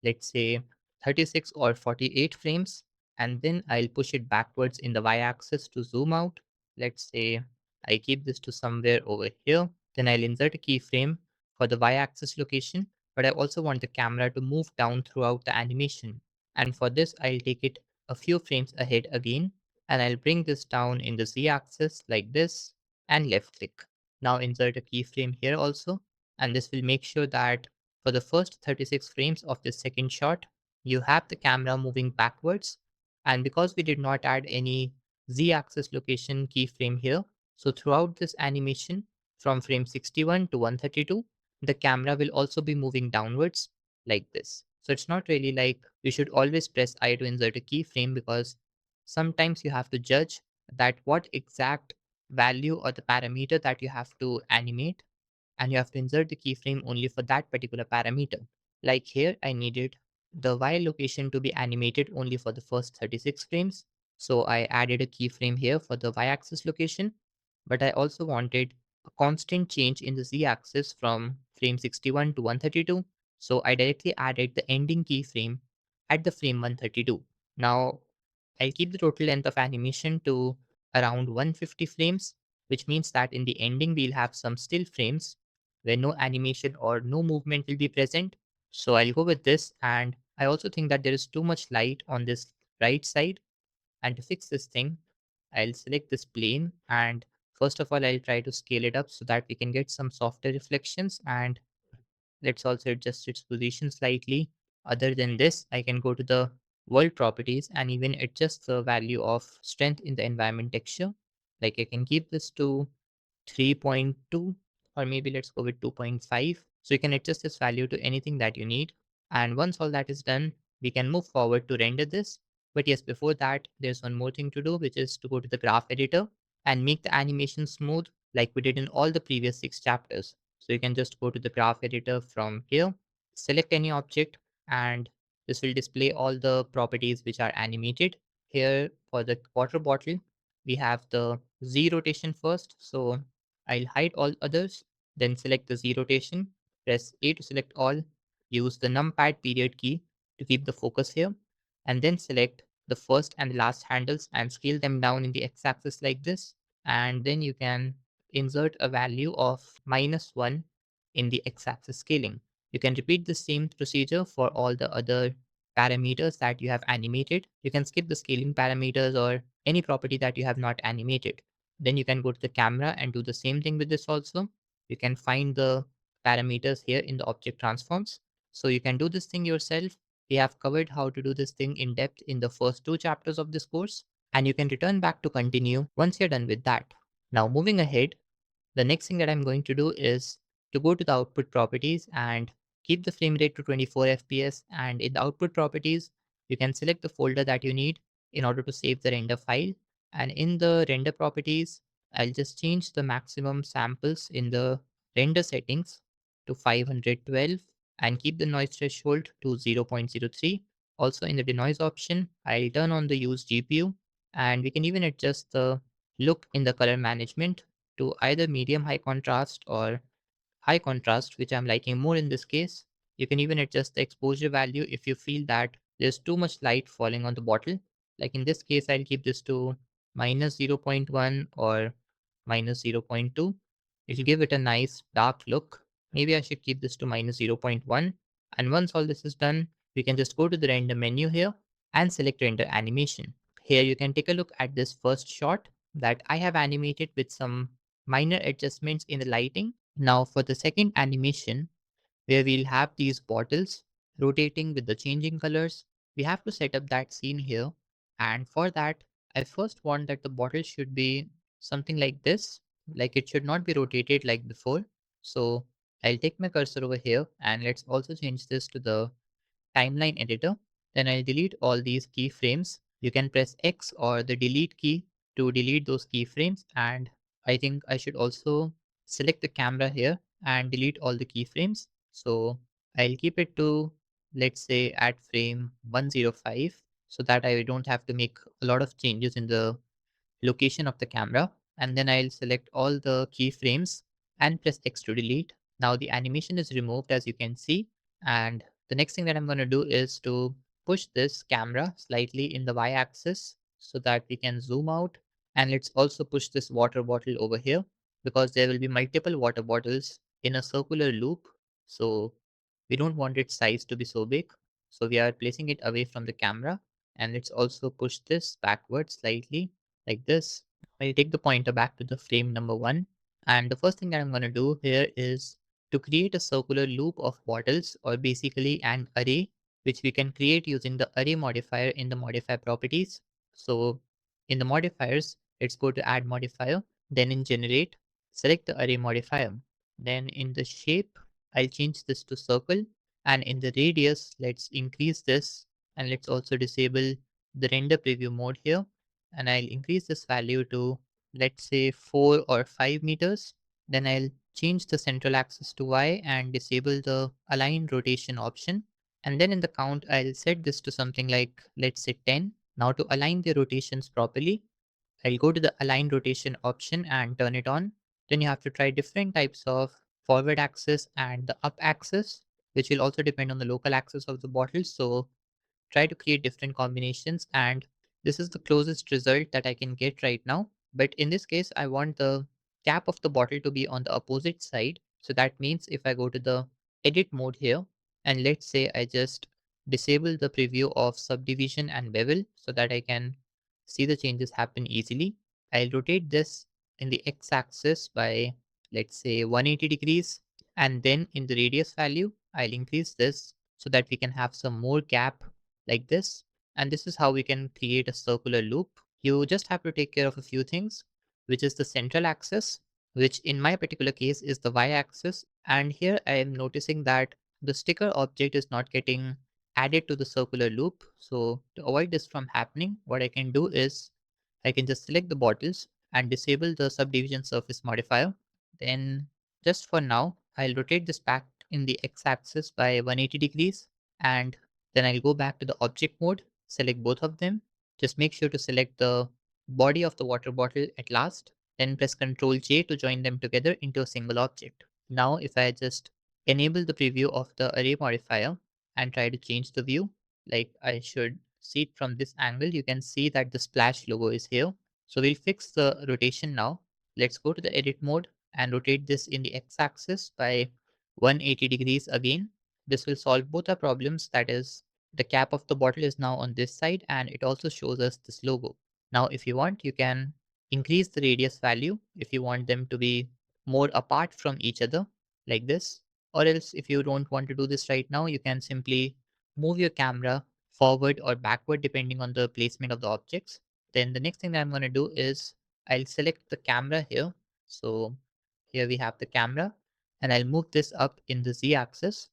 Let's say 36 or 48 frames, and then I'll push it backwards in the y-axis to zoom out. Let's say I keep this to somewhere over here. Then I'll insert a keyframe for the y-axis location, but I also want the camera to move down throughout the animation. And for this, I'll take it a few frames ahead again, and I'll bring this down in the z-axis like this, and left click. Now insert a keyframe here also, and this will make sure that for the first 36 frames of this second shot, you have the camera moving backwards. And because we did not add any z-axis location keyframe here, so throughout this animation from frame 61 to 132, the camera will also be moving downwards like this. So it's not really like you should always press I to insert a keyframe, because sometimes you have to judge that what exact value or the parameter that you have to animate, and you have to insert the keyframe only for that particular parameter. Like here, I needed the Y location to be animated only for the first 36 frames. So I added a keyframe here for the Y axis location, but I also wanted a constant change in the Z axis from frame 61 to 132. So I directly added the ending keyframe at the frame 132. Now I'll keep the total length of animation to around 150 frames, which means that in the ending, we'll have some still frames where no animation or no movement will be present. So I'll go with this. And I also think that there is too much light on this right side. And to fix this thing, I'll select this plane, and first of all, I'll try to scale it up so that we can get some softer reflections, and let's also adjust its position slightly. Other than this, I can go to the world properties and even adjust the value of strength in the environment texture. Like I can keep this to 3.2, or maybe let's go with 2.5. So you can adjust this value to anything that you need. And once all that is done, we can move forward to render this. But yes, before that, there's one more thing to do, which is to go to the graph editor and make the animation smooth like we did in all the previous 6 chapters. So you can just go to the graph editor from here, select any object, and this will display all the properties which are animated. Here for the water bottle, we have the Z rotation first. So I'll hide all others, then select the Z rotation, press A to select all, use the numpad period key to keep the focus here, and then select the first and the last handles and scale them down in the x-axis like this. And then you can insert a value of -1 in the x-axis scaling. You can repeat the same procedure for all the other parameters that you have animated. You can skip the scaling parameters or any property that you have not animated. Then you can go to the camera and do the same thing with this also. You can find the parameters here in the object transforms. So you can do this thing yourself. We have covered how to do this thing in depth in the first 2 chapters of this course, and you can return back to continue once you're done with that. Now moving ahead, the next thing that I'm going to do is to go to the output properties and keep the frame rate to 24 FPS. And in the output properties, you can select the folder that you need in order to save the render file. And in the render properties, I'll just change the maximum samples in the render settings to 512 and keep the noise threshold to 0.03. Also in the denoise option, I'll turn on the use GPU, and we can even adjust the look in the color management to either medium high contrast or high contrast, which I'm liking more in this case. You can even adjust the exposure value if you feel that there's too much light falling on the bottle. Like in this case, I'll keep this to minus zero point 0.1 or minus zero point 0.2. It'll give it a nice dark look. Maybe I should keep this to minus zero point 0.1. And once all this is done, we can just go to the render menu here and select render animation. Here you can take a look at this first shot that I have animated with some minor adjustments in the lighting. Now for the second animation, where we'll have these bottles rotating with the changing colors, we have to set up that scene here. And for that, I first want that the bottle should be something like this, like it should not be rotated like before. So I'll take my cursor over here, and let's also change this to the timeline editor. Then I'll delete all these keyframes. You can press X or the delete key to delete those keyframes. And I think I should also select the camera here and delete all the keyframes. So I'll keep it to, let's say, at frame 105, so that I don't have to make a lot of changes in the location of the camera. And then I'll select all the keyframes and press X to delete. Now the animation is removed, as you can see. And the next thing that I'm going to do is to push this camera slightly in the y-axis so that we can zoom out. And let's also push this water bottle over here because there will be multiple water bottles in a circular loop. So we don't want its size to be so big. So we are placing it away from the camera. And let's also push this backwards slightly like this. I'll take the pointer back to the frame number 1. And the first thing that I'm going to do here is to create a circular loop of bottles, or basically an array, which we can create using the array modifier in the modify properties. So in the modifiers, let's go to add modifier, then in generate, select the array modifier. Then in the shape, I'll change this to circle, and in the radius, let's increase this, and let's also disable the render preview mode here. And I'll increase this value to, let's say, 4 or 5 meters. Then I'll change the central axis to Y and disable the align rotation option. And then in the count, I'll set this to something like, let's say 10. Now to align the rotations properly, I'll go to the align rotation option and turn it on. Then you have to try different types of forward axis and the up axis, which will also depend on the local axis of the bottle. So try to create different combinations, and this is the closest result that I can get right now. But in this case, I want the cap of the bottle to be on the opposite side. So that means if I go to the edit mode here, and let's say I just disable the preview of subdivision and bevel so that I can see the changes happen easily. I'll rotate this in the x-axis by, let's say, 180 degrees. And then in the radius value, I'll increase this so that we can have some more gap like this. And this is how we can create a circular loop. You just have to take care of a few things, which is the central axis, which in my particular case is the y-axis. And here I am noticing that the sticker object is not getting added to the circular loop. So to avoid this from happening, what I can do is I can just select the bottles and disable the subdivision surface modifier. Then just for now, I'll rotate this back in the x-axis by 180 degrees, and then I'll go back to the object mode, select both of them. Just make sure to select the body of the water bottle at last, then press Ctrl J to join them together into a single object. Now if I just enable the preview of the array modifier and try to change the view, like I should see it from this angle, you can see that the splash logo is here. So we'll fix the rotation now. Let's go to the edit mode and rotate this in the x-axis by 180 degrees again. This will solve both our problems, that is, the cap of the bottle is now on this side and it also shows us this logo. Now if you want, you can increase the radius value if you want them to be more apart from each other like this. Or else if you don't want to do this right now, you can simply move your camera forward or backward depending on the placement of the objects. Then the next thing that I'm going to do is I'll select the camera here. So here we have the camera, and I'll move this up in the Z axis.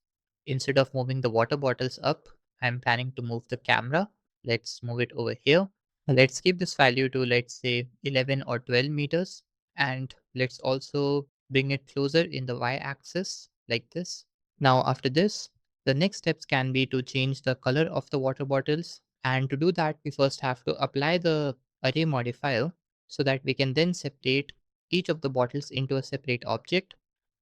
Instead of moving the water bottles up, I'm planning to move the camera. Let's move it over here. Let's keep this value to, let's say, 11 or 12 meters. And let's also bring it closer in the Y axis like this. Now after this, the next steps can be to change the color of the water bottles. And to do that, we first have to apply the array modifier so that we can then separate each of the bottles into a separate object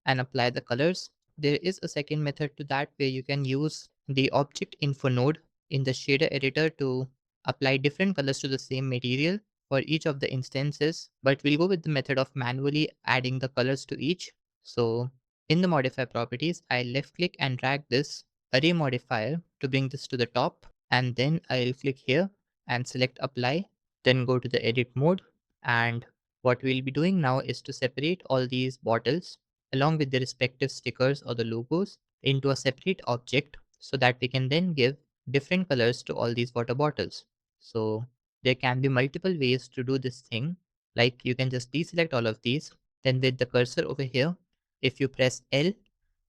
and apply the colors. There is a second method to that where you can use the object info node in the shader editor to apply different colors to the same material for each of the instances, but we'll go with the method of manually adding the colors to each. So in the modify properties, I left click and drag this array modifier to bring this to the top, and then I'll click here and select apply, then go to the edit mode. And what we'll be doing now is to separate all these bottles along with the respective stickers or the logos into a separate object so that we can then give different colors to all these water bottles. So there can be multiple ways to do this thing. Like you can just deselect all of these. Then with the cursor over here, if you press L,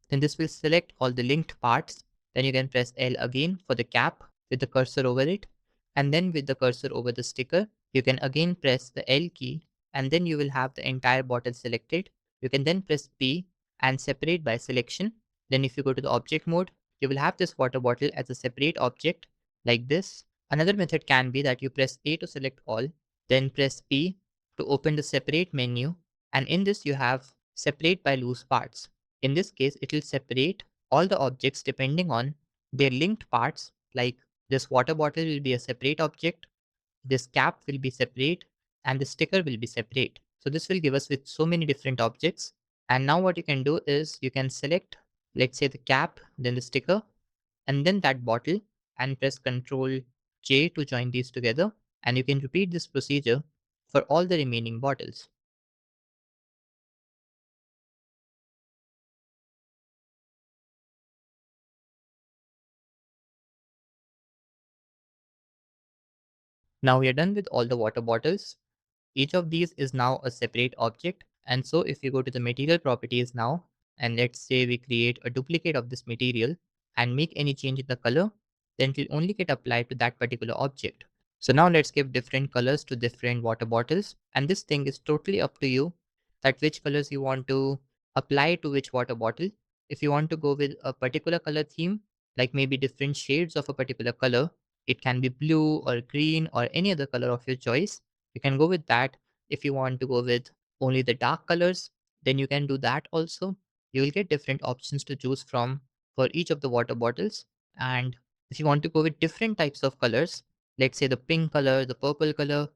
then this will select all the linked parts. Then you can press L again for the cap with the cursor over it. And then with the cursor over the sticker, you can again press the L key, and then you will have the entire bottle selected. You can then press P and separate by selection. Then if you go to the object mode, you will have this water bottle as a separate object like this. Another method can be that you press A to select all, then press P to open the separate menu. And in this you have separate by loose parts. In this case, it will separate all the objects depending on their linked parts, like This water bottle will be a separate object, this cap will be separate, and the sticker will be separate. So this will give us with so many different objects. And now what you can do is you can select, let's say the cap, then the sticker, and then that bottle, and press Ctrl J to join these together. And you can repeat this procedure for all the remaining bottles. Now we are done with all the water bottles. Each of these is now a separate object. And so if you go to the material properties now, and let's say we create a duplicate of this material and make any change in the color, then it will only get applied to that particular object. So now let's give different colors to different water bottles. And this thing is totally up to you that which colors you want to apply to which water bottle. If you want to go with a particular color theme, like maybe different shades of a particular color, it can be blue or green or any other color of your choice. You can go with that. If you want to go with only the dark colors, then you can do that also. You will get different options to choose from for each of the water bottles. And if you want to go with different types of colors, let's say the pink color, the purple color,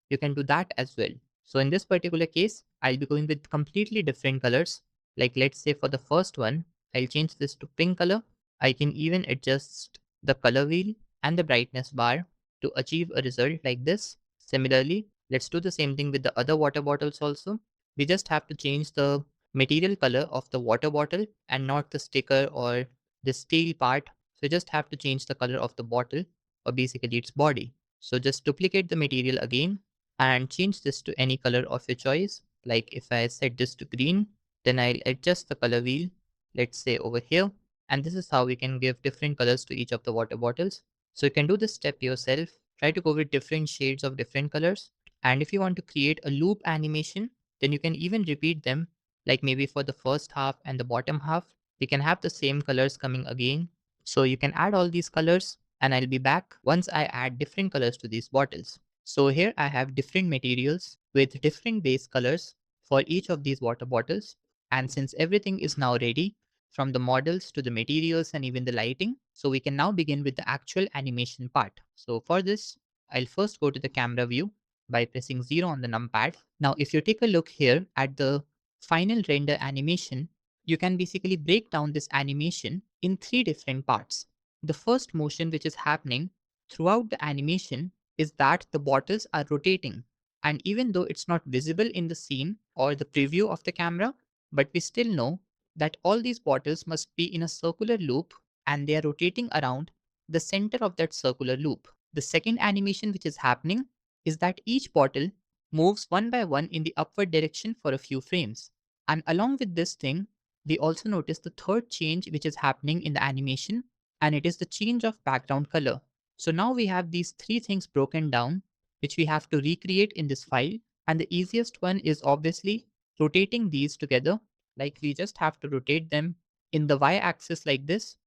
you can do that as well. So in this particular case, I'll be going with completely different colors. Like let's say for the first one, I'll change this to pink color. I can even adjust the color wheel and the brightness bar to achieve a result like this. Similarly, let's do the same thing with the other water bottles also. We just have to change the material color of the water bottle and not the sticker or the steel part. So you just have to change the color of the bottle, or basically its body. So just duplicate the material again and change this to any color of your choice. Like if I set this to green, then I'll adjust the color wheel, let's say over here. And this is how we can give different colors to each of the water bottles. So you can do this step yourself. Try to go with different shades of different colors. And if you want to create a loop animation, then you can even repeat them, like maybe for the first half and the bottom half. We can have the same colors coming again. So you can add all these colors, and I'll be back once I add different colors to these bottles. So here I have different materials with different base colors for each of these water bottles. And since everything is now ready, from the models to the materials and even the lighting, so we can now begin with the actual animation part. So for this, I'll first go to the camera view by pressing 0 on the numpad. Now, if you take a look here at the final render animation, you can basically break down this animation in three different parts. The first motion which is happening throughout the animation is that the bottles are rotating. And even though it's not visible in the scene or the preview of the camera, but we still know that all these bottles must be in a circular loop and they are rotating around the center of that circular loop. The second animation which is happening is that each bottle moves one by one in the upward direction for a few frames. And along with this thing, we also notice the third change which is happening in the animation, and it is the change of background color. So now we have these three things broken down, which we have to recreate in this file. And the easiest one is obviously rotating these together. Like we just have to rotate them in the y-axis like this,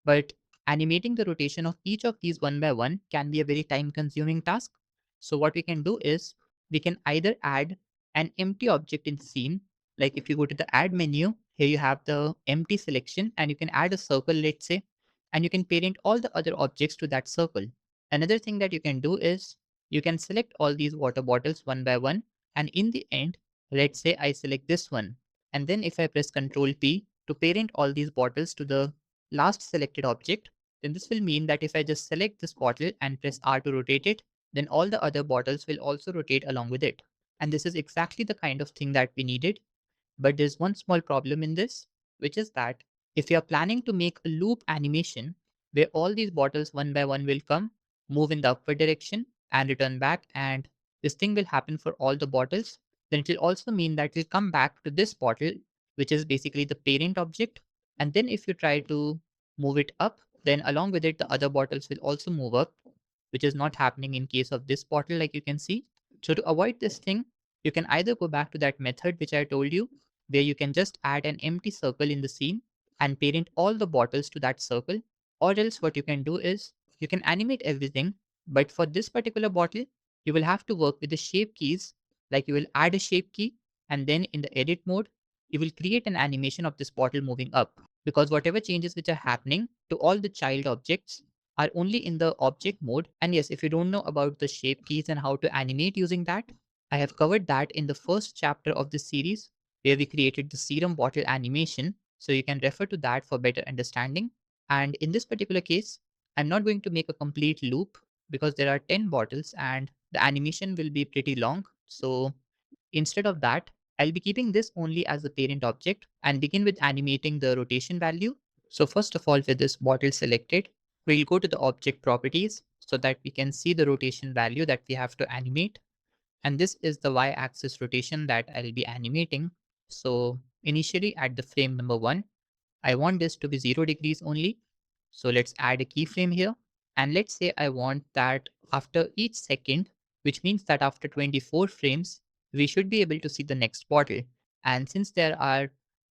but animating the rotation of each of these one by one can be a very time consuming task. So what we can do is we can either add an empty object in the scene. Like if you go to the add menu, here you have the empty selection and you can add a circle, let's say, and you can parent all the other objects to that circle. Another thing that you can do is you can select all these water bottles one by one. And in the end, let's say I select this one. And then if I press Ctrl P to parent all these bottles to the last selected object, then this will mean that if I just select this bottle and press R to rotate it, then all the other bottles will also rotate along with it. And this is exactly the kind of thing that we needed. But there's one small problem in this, which is that if you are planning to make a loop animation where all these bottles one by one will come, move in the upward direction and return back, and this thing will happen for all the bottles, then it will also mean that it will come back to this bottle, which is basically the parent object. And then if you try to move it up, then along with it, the other bottles will also move up, which is not happening in case of this bottle, like you can see. So to avoid this thing, you can either go back to that method which I told you, where you can just add an empty circle in the scene and parent all the bottles to that circle. Or else what you can do is you can animate everything, but for this particular bottle, you will have to work with the shape keys. Like you will add a shape key, and then in the edit mode, you will create an animation of this bottle moving up, because whatever changes which are happening to all the child objects are only in the object mode. And yes, if you don't know about the shape keys and how to animate using that, I have covered that in the first chapter of this series where we created the serum bottle animation. So you can refer to that for better understanding. And in this particular case, I'm not going to make a complete loop because there are 10 bottles and the animation will be pretty long. So instead of that, I'll be keeping this only as the parent object and begin with animating the rotation value. So first of all, with this bottle selected, we'll go to the object properties so that we can see the rotation value that we have to animate. And this is the y-axis rotation that I'll be animating. So initially at the frame number 1, I want this to be 0 degrees only. So let's add a keyframe here. And let's say I want that after each second, which means that after 24 frames, we should be able to see the next bottle. And since there are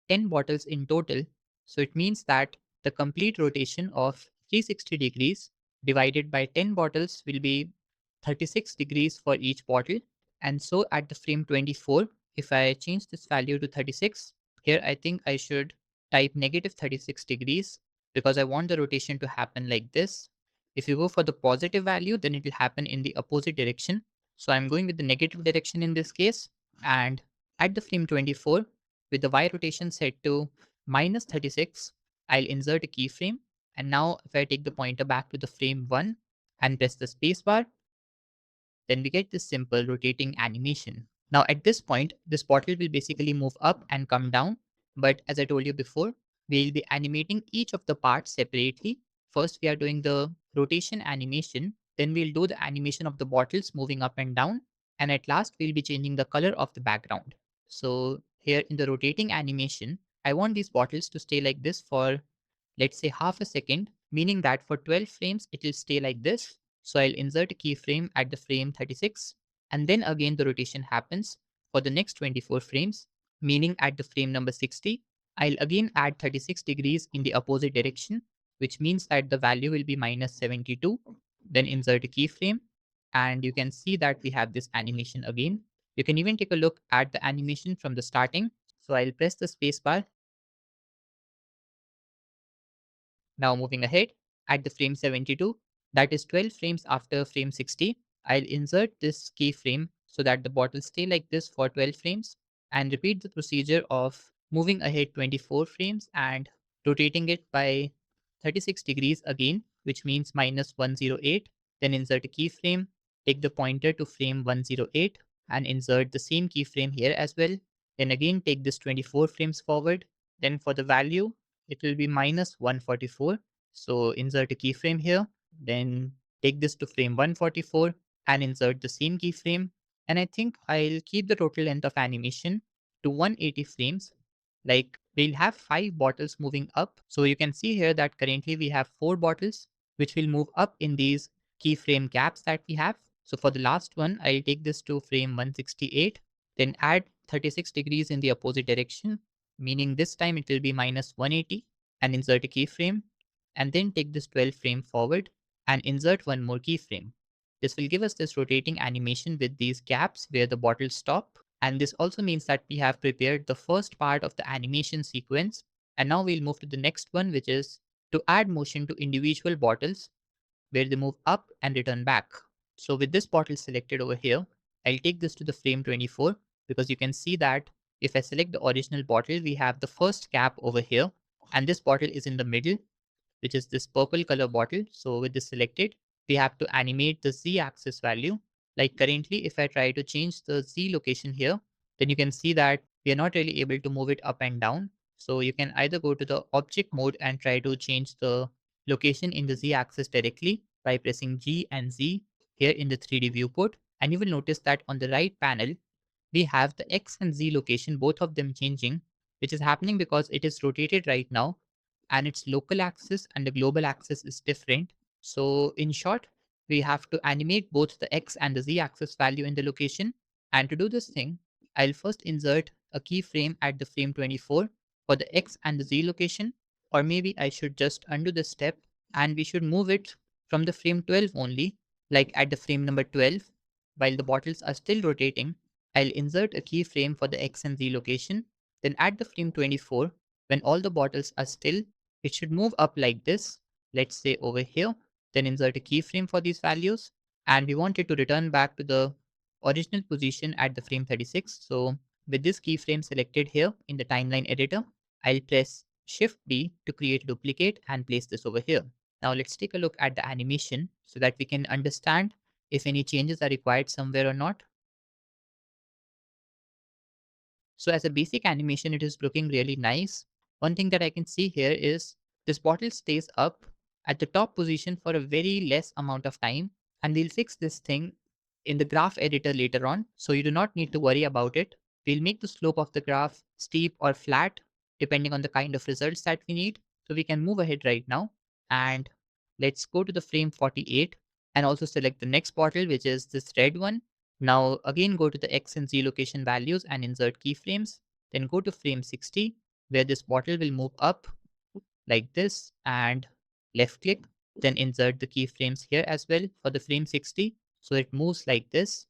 10 bottles in total, so it means that the complete rotation of 360 degrees divided by 10 bottles will be 36 degrees for each bottle. And so at the frame 24, if I change this value to 36, here I think I should type negative 36 degrees because I want the rotation to happen like this. If you go for the positive value, then it will happen in the opposite direction. So I'm going with the negative direction in this case. And at the frame 24, with the Y rotation set to minus 36, I'll insert a keyframe. And now if I take the pointer back to the frame 1 and press the spacebar, then we get this simple rotating animation. Now at this point, this bottle will basically move up and come down. But as I told you before, we'll be animating each of the parts separately. First, we are doing the rotation animation. Then we'll do the animation of the bottles moving up and down. And at last, we'll be changing the color of the background. So here in the rotating animation, I want these bottles to stay like this for, let's say, half a second, meaning that for 12 frames, it will stay like this. So I'll insert a keyframe at the frame 36, and then again the rotation happens for the next 24 frames, meaning at the frame number 60, I'll again add 36 degrees in the opposite direction, which means that the value will be minus 72. Then insert a keyframe, and you can see that we have this animation again. You can even take a look at the animation from the starting. So I'll press the spacebar. Now moving ahead, at the frame 72, that is 12 frames after frame 60, I'll insert this keyframe so that the bottle stay like this for 12 frames and repeat the procedure of moving ahead 24 frames and rotating it by 36 degrees again, which means minus 108. Then insert a keyframe, take the pointer to frame 108 and insert the same keyframe here as well. Then again take this 24 frames forward. Then for the value, it will be minus 144. So insert a keyframe here, then take this to frame 144 and insert the same keyframe. And I think I'll keep the total length of animation to 180 frames. Like we'll have 5 bottles moving up. So you can see here that currently we have 4 bottles, which will move up in these keyframe gaps that we have. So for the last one, I'll take this to frame 168, then add 36 degrees in the opposite direction, meaning this time it will be minus 180, and insert a keyframe, and then take this 12 frame forward and insert one more keyframe. This will give us this rotating animation with these gaps where the bottles stop. And this also means that we have prepared the first part of the animation sequence. And now we'll move to the next one, which is to add motion to individual bottles where they move up and return back. So with this bottle selected over here, I'll take this to the frame 24 because you can see that if I select the original bottle, we have the first cap over here and this bottle is in the middle, which is this purple color bottle. So with this selected, we have to animate the Z axis value. Like currently, if I try to change the Z location here, then you can see that we are not really able to move it up and down. So you can either go to the object mode and try to change the location in the Z axis directly by pressing G and Z here in the 3D viewport. And you will notice that on the right panel, we have the X and Z location, both of them changing, which is happening because it is rotated right now and its local axis and the global axis is different. So in short, we have to animate both the X and the Z axis value in the location. And to do this thing, I'll first insert a keyframe at the frame 24 for the X and the Z location, or maybe I should just undo this step and we should move it from the frame 12 only, like at the frame number 12, while the bottles are still rotating. I'll insert a keyframe for the X and Z location. Then at the frame 24, when all the bottles are still, it should move up like this. Let's say over here. then insert a keyframe for these values. And we want it to return back to the original position at the frame 36. So with this keyframe selected here in the timeline editor, I'll press Shift D to create a duplicate and place this over here. Now let's take a look at the animation so that we can understand if any changes are required somewhere or not. So as a basic animation, it is looking really nice. One thing that I can see here is this bottle stays up at the top position for a very less amount of time. And we'll fix this thing in the graph editor later on. So you do not need to worry about it. We'll make the slope of the graph steep or flat, depending on the kind of results that we need. So we can move ahead right now. And let's go to the frame 48 and also select the next bottle, which is this red one. Now again go to the X and Z location values and insert keyframes. Then go to frame 60 where this bottle will move up like this and left click. Then insert the keyframes here as well for the frame 60. So it moves like this.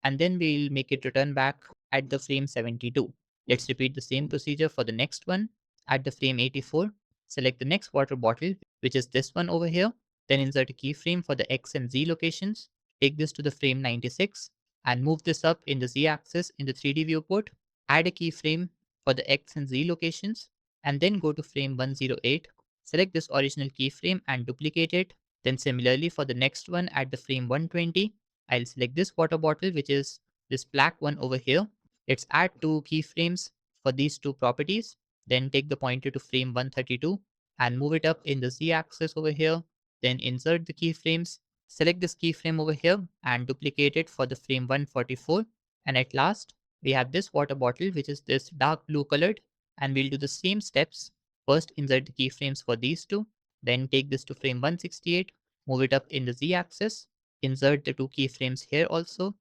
And then we'll make it return back at the frame 72. Let's repeat the same procedure for the next one. At the frame 84, select the next water bottle, which is this one over here. Then insert a keyframe for the X and Z locations. Take this to the frame 96 and move this up in the Z axis in the 3D viewport. Add a keyframe for the X and Z locations and then go to frame 108. Select this original keyframe and duplicate it. Then similarly for the next one at the frame 120, I'll select this water bottle, which is this black one over here. Let's add two keyframes for these two properties. Then take the pointer to frame 132 and move it up in the Z axis over here. Then insert the keyframes. Select this keyframe over here and duplicate it for the frame 144. And at last, we have this water bottle, which is this dark blue colored. And we'll do the same steps. First, insert the keyframes for these two. Then take this to frame 168, move it up in the Z axis, insert the two keyframes here also,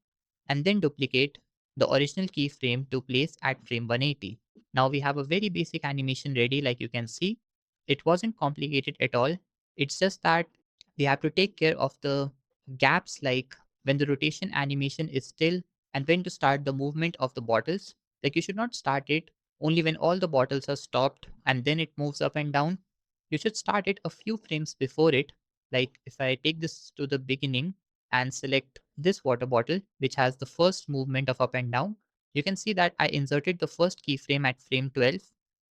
and then duplicate the original keyframe to place at frame 180. Now we have a very basic animation ready, like you can see. It wasn't complicated at all. It's just that we have to take care of the gaps, like when the rotation animation is still and when to start the movement of the bottles. Like you should not start it only when all the bottles are stopped and then it moves up and down. You should start it a few frames before it. Like if I take this to the beginning and select this water bottle, which has the first movement of up and down, you can see that I inserted the first keyframe at frame 12.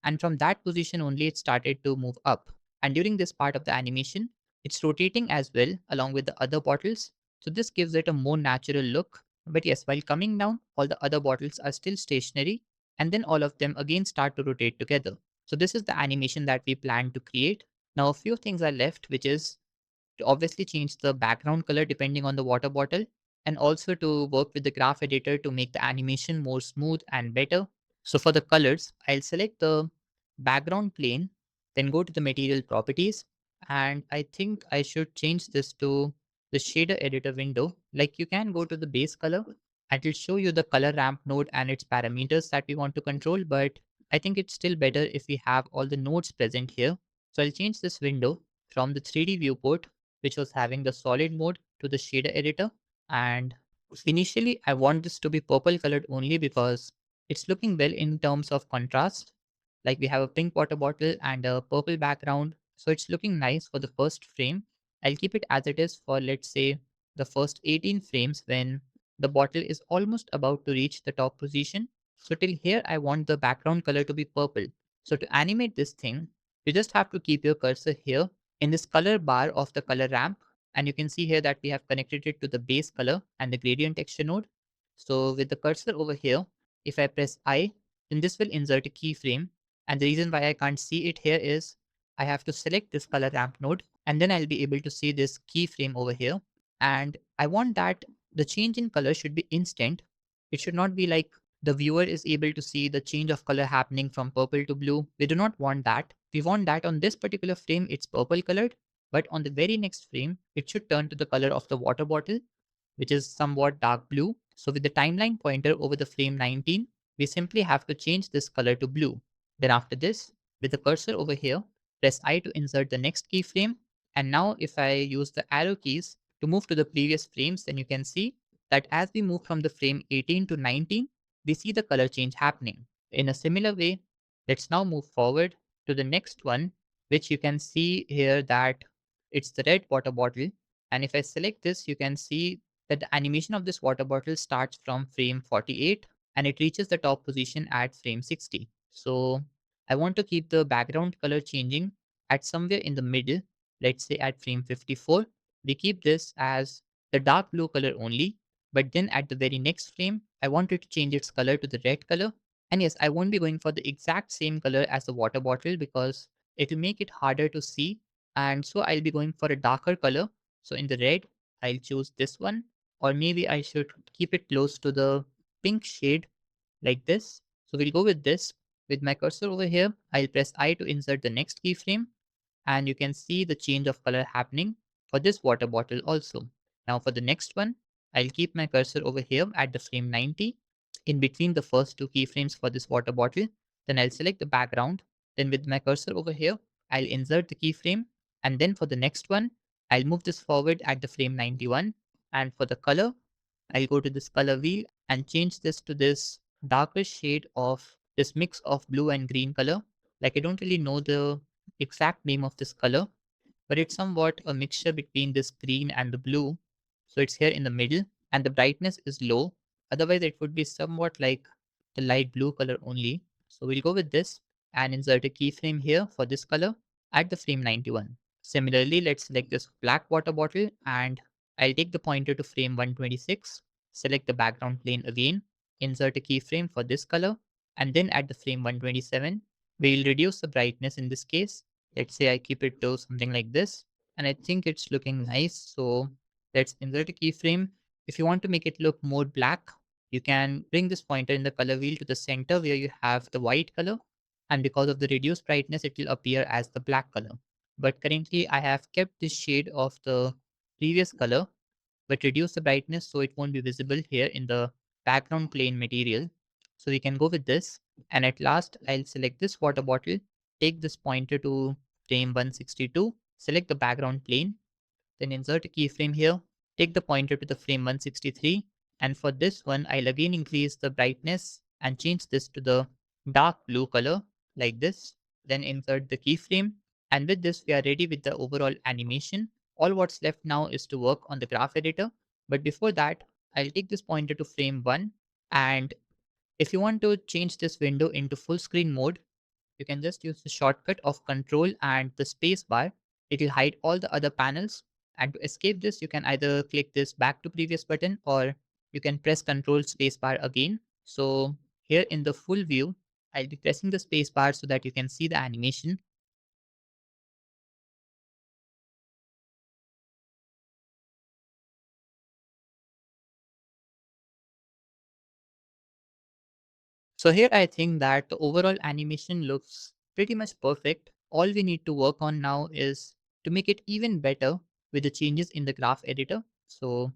And from that position only it started to move up. And during this part of the animation, it's rotating as well along with the other bottles. So this gives it a more natural look. But yes, while coming down, all the other bottles are still stationary and then all of them again start to rotate together. So this is the animation that we plan to create. Now a few things are left, which is to obviously change the background color depending on the water bottle and also to work with the graph editor to make the animation more smooth and better. So for the colors, I'll select the background plane, then go to the material properties. And I think I should change this to the shader editor window. Like you can go to the base color and it'll show you the color ramp node and its parameters that we want to control. But I think it's still better if we have all the nodes present here. So I'll change this window from the 3D viewport, which was having the solid mode, to the shader editor. And initially, I want this to be purple colored only because it's looking well in terms of contrast. Like we have a pink water bottle and a purple background. So it's looking nice for the first frame. I'll keep it as it is for, let's say, the first 18 frames when the bottle is almost about to reach the top position. So till here, I want the background color to be purple. So to animate this thing, you just have to keep your cursor here in this color bar of the color ramp. And you can see here that we have connected it to the base color and the gradient texture node. So with the cursor over here, if I press I, then this will insert a keyframe. And the reason why I can't see it here is I have to select this color ramp node and then I'll be able to see this keyframe over here. And I want that the change in color should be instant. It should not be like the viewer is able to see the change of color happening from purple to blue. We do not want that. We want that on this particular frame, it's purple colored, but on the very next frame, it should turn to the color of the water bottle, which is somewhat dark blue. So with the timeline pointer over the frame 19, we simply have to change this color to blue. Then after this, with the cursor over here, press I to insert the next keyframe. And now if I use the arrow keys to move to the previous frames, then you can see that as we move from the frame 18 to 19, we see the color change happening. In a similar way, let's now move forward to the next one, which you can see here that it's the red water bottle. And if I select this, you can see that the animation of this water bottle starts from frame 48 and it reaches the top position at frame 60. So I want to keep the background color changing at somewhere in the middle, let's say at frame 54. We keep this as the dark blue color only, but then at the very next frame, I want it to change its color to the red color. And yes, I won't be going for the exact same color as the water bottle because it will make it harder to see. And so I'll be going for a darker color. So in the red, I'll choose this one, or maybe I should keep it close to the pink shade like this. So we'll go with this. With my cursor over here, I'll press I to insert the next keyframe, and you can see the change of color happening for this water bottle also. Now for the next one, I'll keep my cursor over here at the frame 90 in between the first two keyframes for this water bottle. Then I'll select the background. Then with my cursor over here, I'll insert the keyframe. And then for the next one, I'll move this forward at the frame 91. And for the color, I'll go to this color wheel and change this to this darker shade of this mix of blue and green color. Like I don't really know the exact name of this color, but it's somewhat a mixture between this green and the blue. So it's here in the middle and the brightness is low. Otherwise, it would be somewhat like the light blue color only. So we'll go with this and insert a keyframe here for this color at the frame 91. Similarly, let's select this black water bottle and I'll take the pointer to frame 126, select the background plane again, insert a keyframe for this color, and then at the frame 127, we'll reduce the brightness in this case. Let's say I keep it to something like this, and I think it's looking nice. So let's insert a keyframe. If you want to make it look more black, you can bring this pointer in the color wheel to the center where you have the white color. And because of the reduced brightness, it will appear as the black color. But currently I have kept this shade of the previous color, but reduce the brightness so it won't be visible here in the background plane material. So we can go with this. And at last, I'll select this water bottle, take this pointer to frame 162, select the background plane, then insert a keyframe here, take the pointer to the frame 163, and for this one, I'll again increase the brightness and change this to the dark blue color like this. Then insert the keyframe, and with this, we are ready with the overall animation. All what's left now is to work on the graph editor. But before that, I'll take this pointer to frame 1, and if you want to change this window into full screen mode, you can just use the shortcut of Control and the space bar. It will hide all the other panels. And to escape this, you can either click this back to previous button or you can press Control space bar again. So here in the full view, I'll be pressing the space bar so that you can see the animation. So here I think that the overall animation looks pretty much perfect. All we need to work on now is to make it even better with the changes in the graph editor. So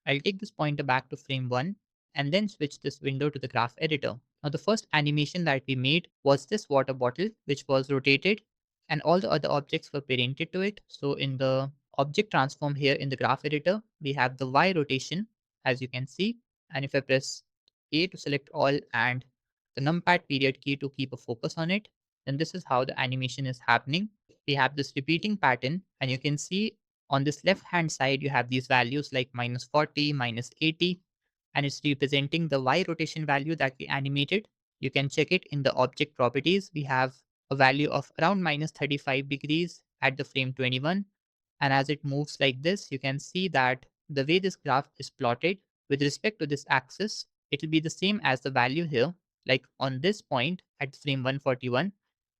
I'll take this pointer back to frame 1 and then switch this window to the graph editor. Now the first animation that we made was this water bottle which was rotated and all the other objects were parented to it. So in the object transform here in the graph editor, we have the Y rotation as you can see. And if I press A to select all and the numpad period key to keep a focus on it, then this is how the animation is happening. We have this repeating pattern and you can see on this left hand side you have these values like -40, -80, and it's representing the Y rotation value that we animated. You can check it in the object properties. We have a value of around -35 degrees at the frame 21. And as it moves like this, you can see that the way this graph is plotted with respect to this axis, it will be the same as the value here. Like on this point at frame 141,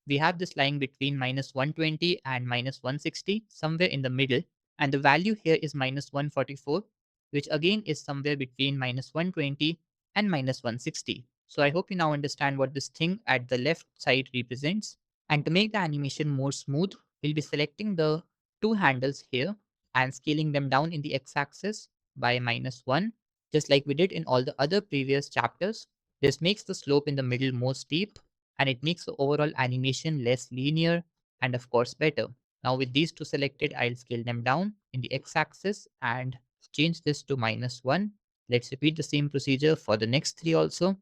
we have this lying between -120 and -160, somewhere in the middle. And the value here is -144, which again is somewhere between -120 and -160. So I hope you now understand what this thing at the left side represents. And to make the animation more smooth, we'll be selecting the two handles here and scaling them down in the x-axis by -1, just like we did in all the other previous chapters. This makes the slope in the middle more steep and it makes the overall animation less linear and of course better. Now with these two selected, I'll scale them down in the x-axis and change this to -1. Let's repeat the same procedure for the next three also.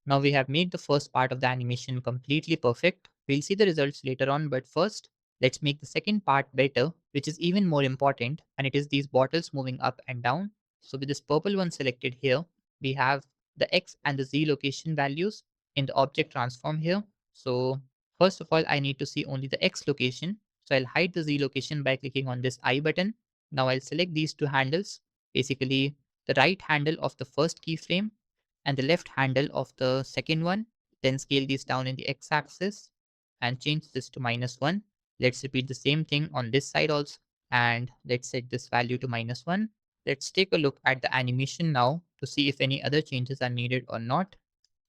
Now we have made the first part of the animation completely perfect. We'll see the results later on, but first, let's make the second part better, which is even more important, and it is these bottles moving up and down. So with this purple one selected here, we have the X and the Z location values in the object transform here. So first of all, I need to see only the X location. So I'll hide the Z location by clicking on this I button. Now I'll select these two handles, basically the right handle of the first keyframe and the left handle of the second one. Then scale these down in the x-axis and change this to -1. Let's repeat the same thing on this side also, and let's set this value to -1. Let's take a look at the animation now to see if any other changes are needed or not.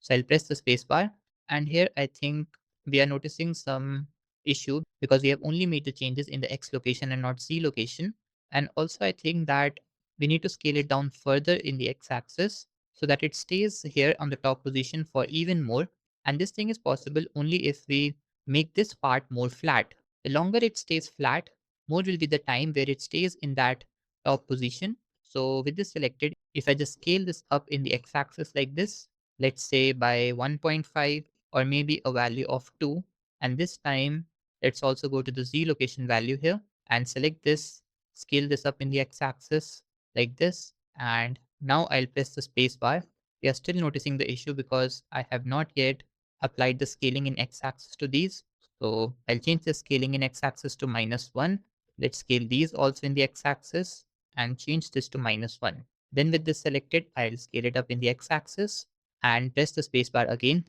So I'll press the spacebar, and here I think we are noticing some issue because we have only made the changes in the X location and not Z location. And also I think that we need to scale it down further in the X axis so that it stays here on the top position for even more. And this thing is possible only if we make this part more flat. The longer it stays flat, more will be the time where it stays in that top position. So with this selected, if I just scale this up in the X axis like this, let's say by 1.5 or maybe a value of 2. And this time, let's also go to the Z location value here and select this, scale this up in the X axis like this. And now I'll press the space bar. We are still noticing the issue because I have not yet applied the scaling in X axis to these. So I'll change the scaling in X axis to -1. Let's scale these also in the X axis and change this to -1. Then with this selected, I'll scale it up in the X axis and press the spacebar again.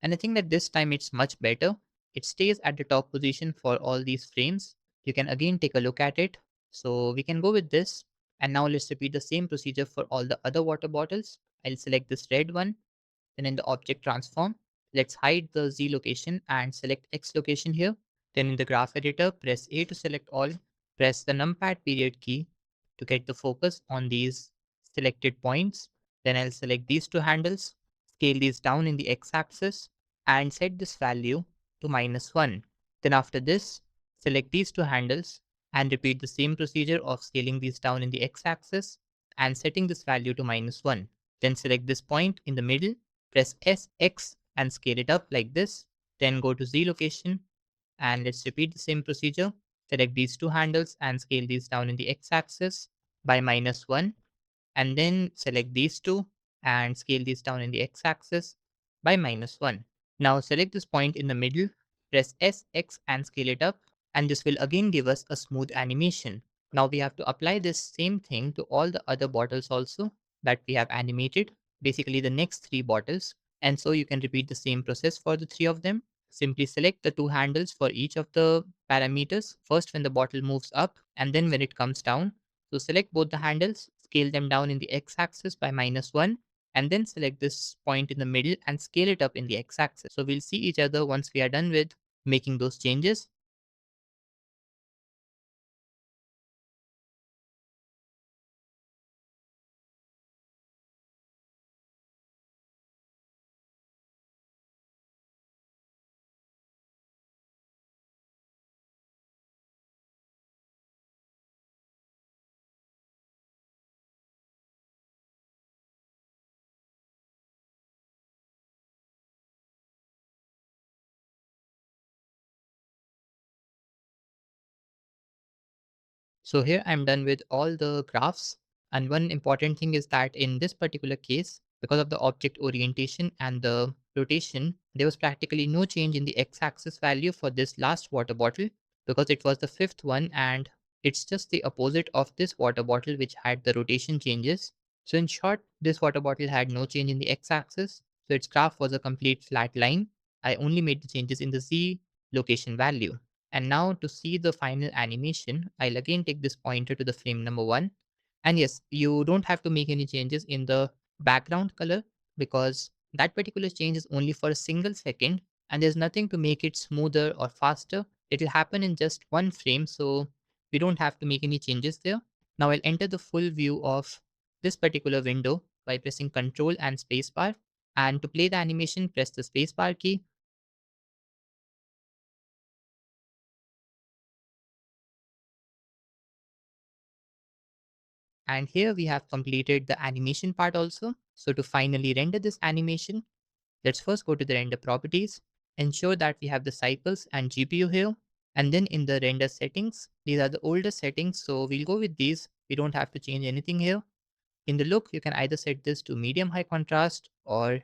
And I think that this time it's much better. It stays at the top position for all these frames. You can again take a look at it. So we can go with this. And now let's repeat the same procedure for all the other water bottles. I'll select this red one. Then in the object transform, let's hide the Z location and select X location here. Then in the graph editor, press A to select all. Press the numpad period key to get the focus on these selected points. Then I'll select these two handles, scale these down in the x-axis and set this value to -1. Then after this, select these two handles and repeat the same procedure of scaling these down in the x-axis and setting this value to -1. Then select this point in the middle, press SX and scale it up like this. Then go to Z location and let's repeat the same procedure. Select these two handles and scale these down in the x-axis by -1, and then select these two and scale these down in the x-axis by -1. Now select this point in the middle, press SX and scale it up, and this will again give us a smooth animation. Now we have to apply this same thing to all the other bottles also that we have animated, basically the next three bottles. And so you can repeat the same process for the three of them. Simply select the two handles for each of the parameters, first when the bottle moves up and then when it comes down. So select both the handles, scale them down in the x-axis by -1, and then select this point in the middle and scale it up in the x-axis. So we'll see each other once we are done with making those changes. So here I'm done with all the graphs. And one important thing is that in this particular case, because of the object orientation and the rotation, there was practically no change in the x-axis value for this last water bottle because it was the fifth one and it's just the opposite of this water bottle which had the rotation changes. So in short, this water bottle had no change in the x-axis. So its graph was a complete flat line. I only made the changes in the z location value. And now to see the final animation, I'll again take this pointer to the frame number 1. And yes, you don't have to make any changes in the background color because that particular change is only for a single second and there's nothing to make it smoother or faster. It will happen in just one frame, so we don't have to make any changes there. Now I'll enter the full view of this particular window by pressing Ctrl and spacebar. And to play the animation, press the spacebar key. And here we have completed the animation part also. So to finally render this animation, let's first go to the render properties, ensure that we have the cycles and GPU here. And then in the render settings, these are the older settings. So we'll go with these. We don't have to change anything here. In the look, you can either set this to medium high contrast, or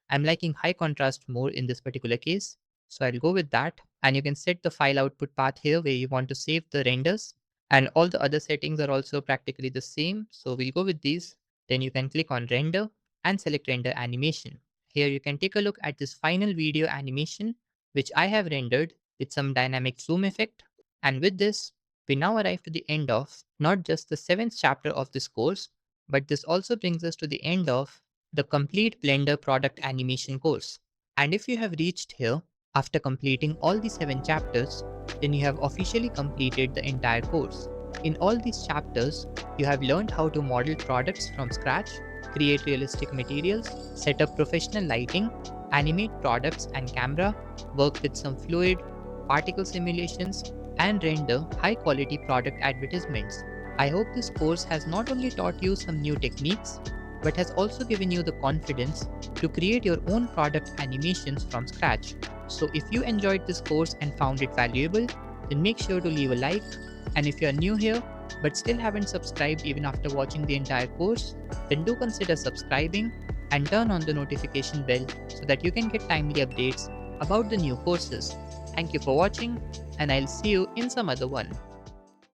I'm liking high contrast more in this particular case. So I'll go with that. And you can set the file output path here where you want to save the renders. And all the other settings are also practically the same. So we'll go with these. Then you can click on render and select render animation. Here you can take a look at this final video animation, which I have rendered with some dynamic zoom effect. And with this, we now arrive to the end of not just the 7th chapter of this course, but this also brings us to the end of the complete Blender product animation course. And if you have reached here after completing all the 7 chapters, then you have officially completed the entire course. In all these chapters, you have learned how to model products from scratch, create realistic materials, set up professional lighting, animate products and camera, work with some fluid, particle simulations, and render high quality product advertisements. I hope this course has not only taught you some new techniques, but has also given you the confidence to create your own product animations from scratch. So if you enjoyed this course and found it valuable, then make sure to leave a like. And if you are new here, but still haven't subscribed even after watching the entire course, then do consider subscribing and turn on the notification bell so that you can get timely updates about the new courses. Thank you for watching, and I'll see you in some other one.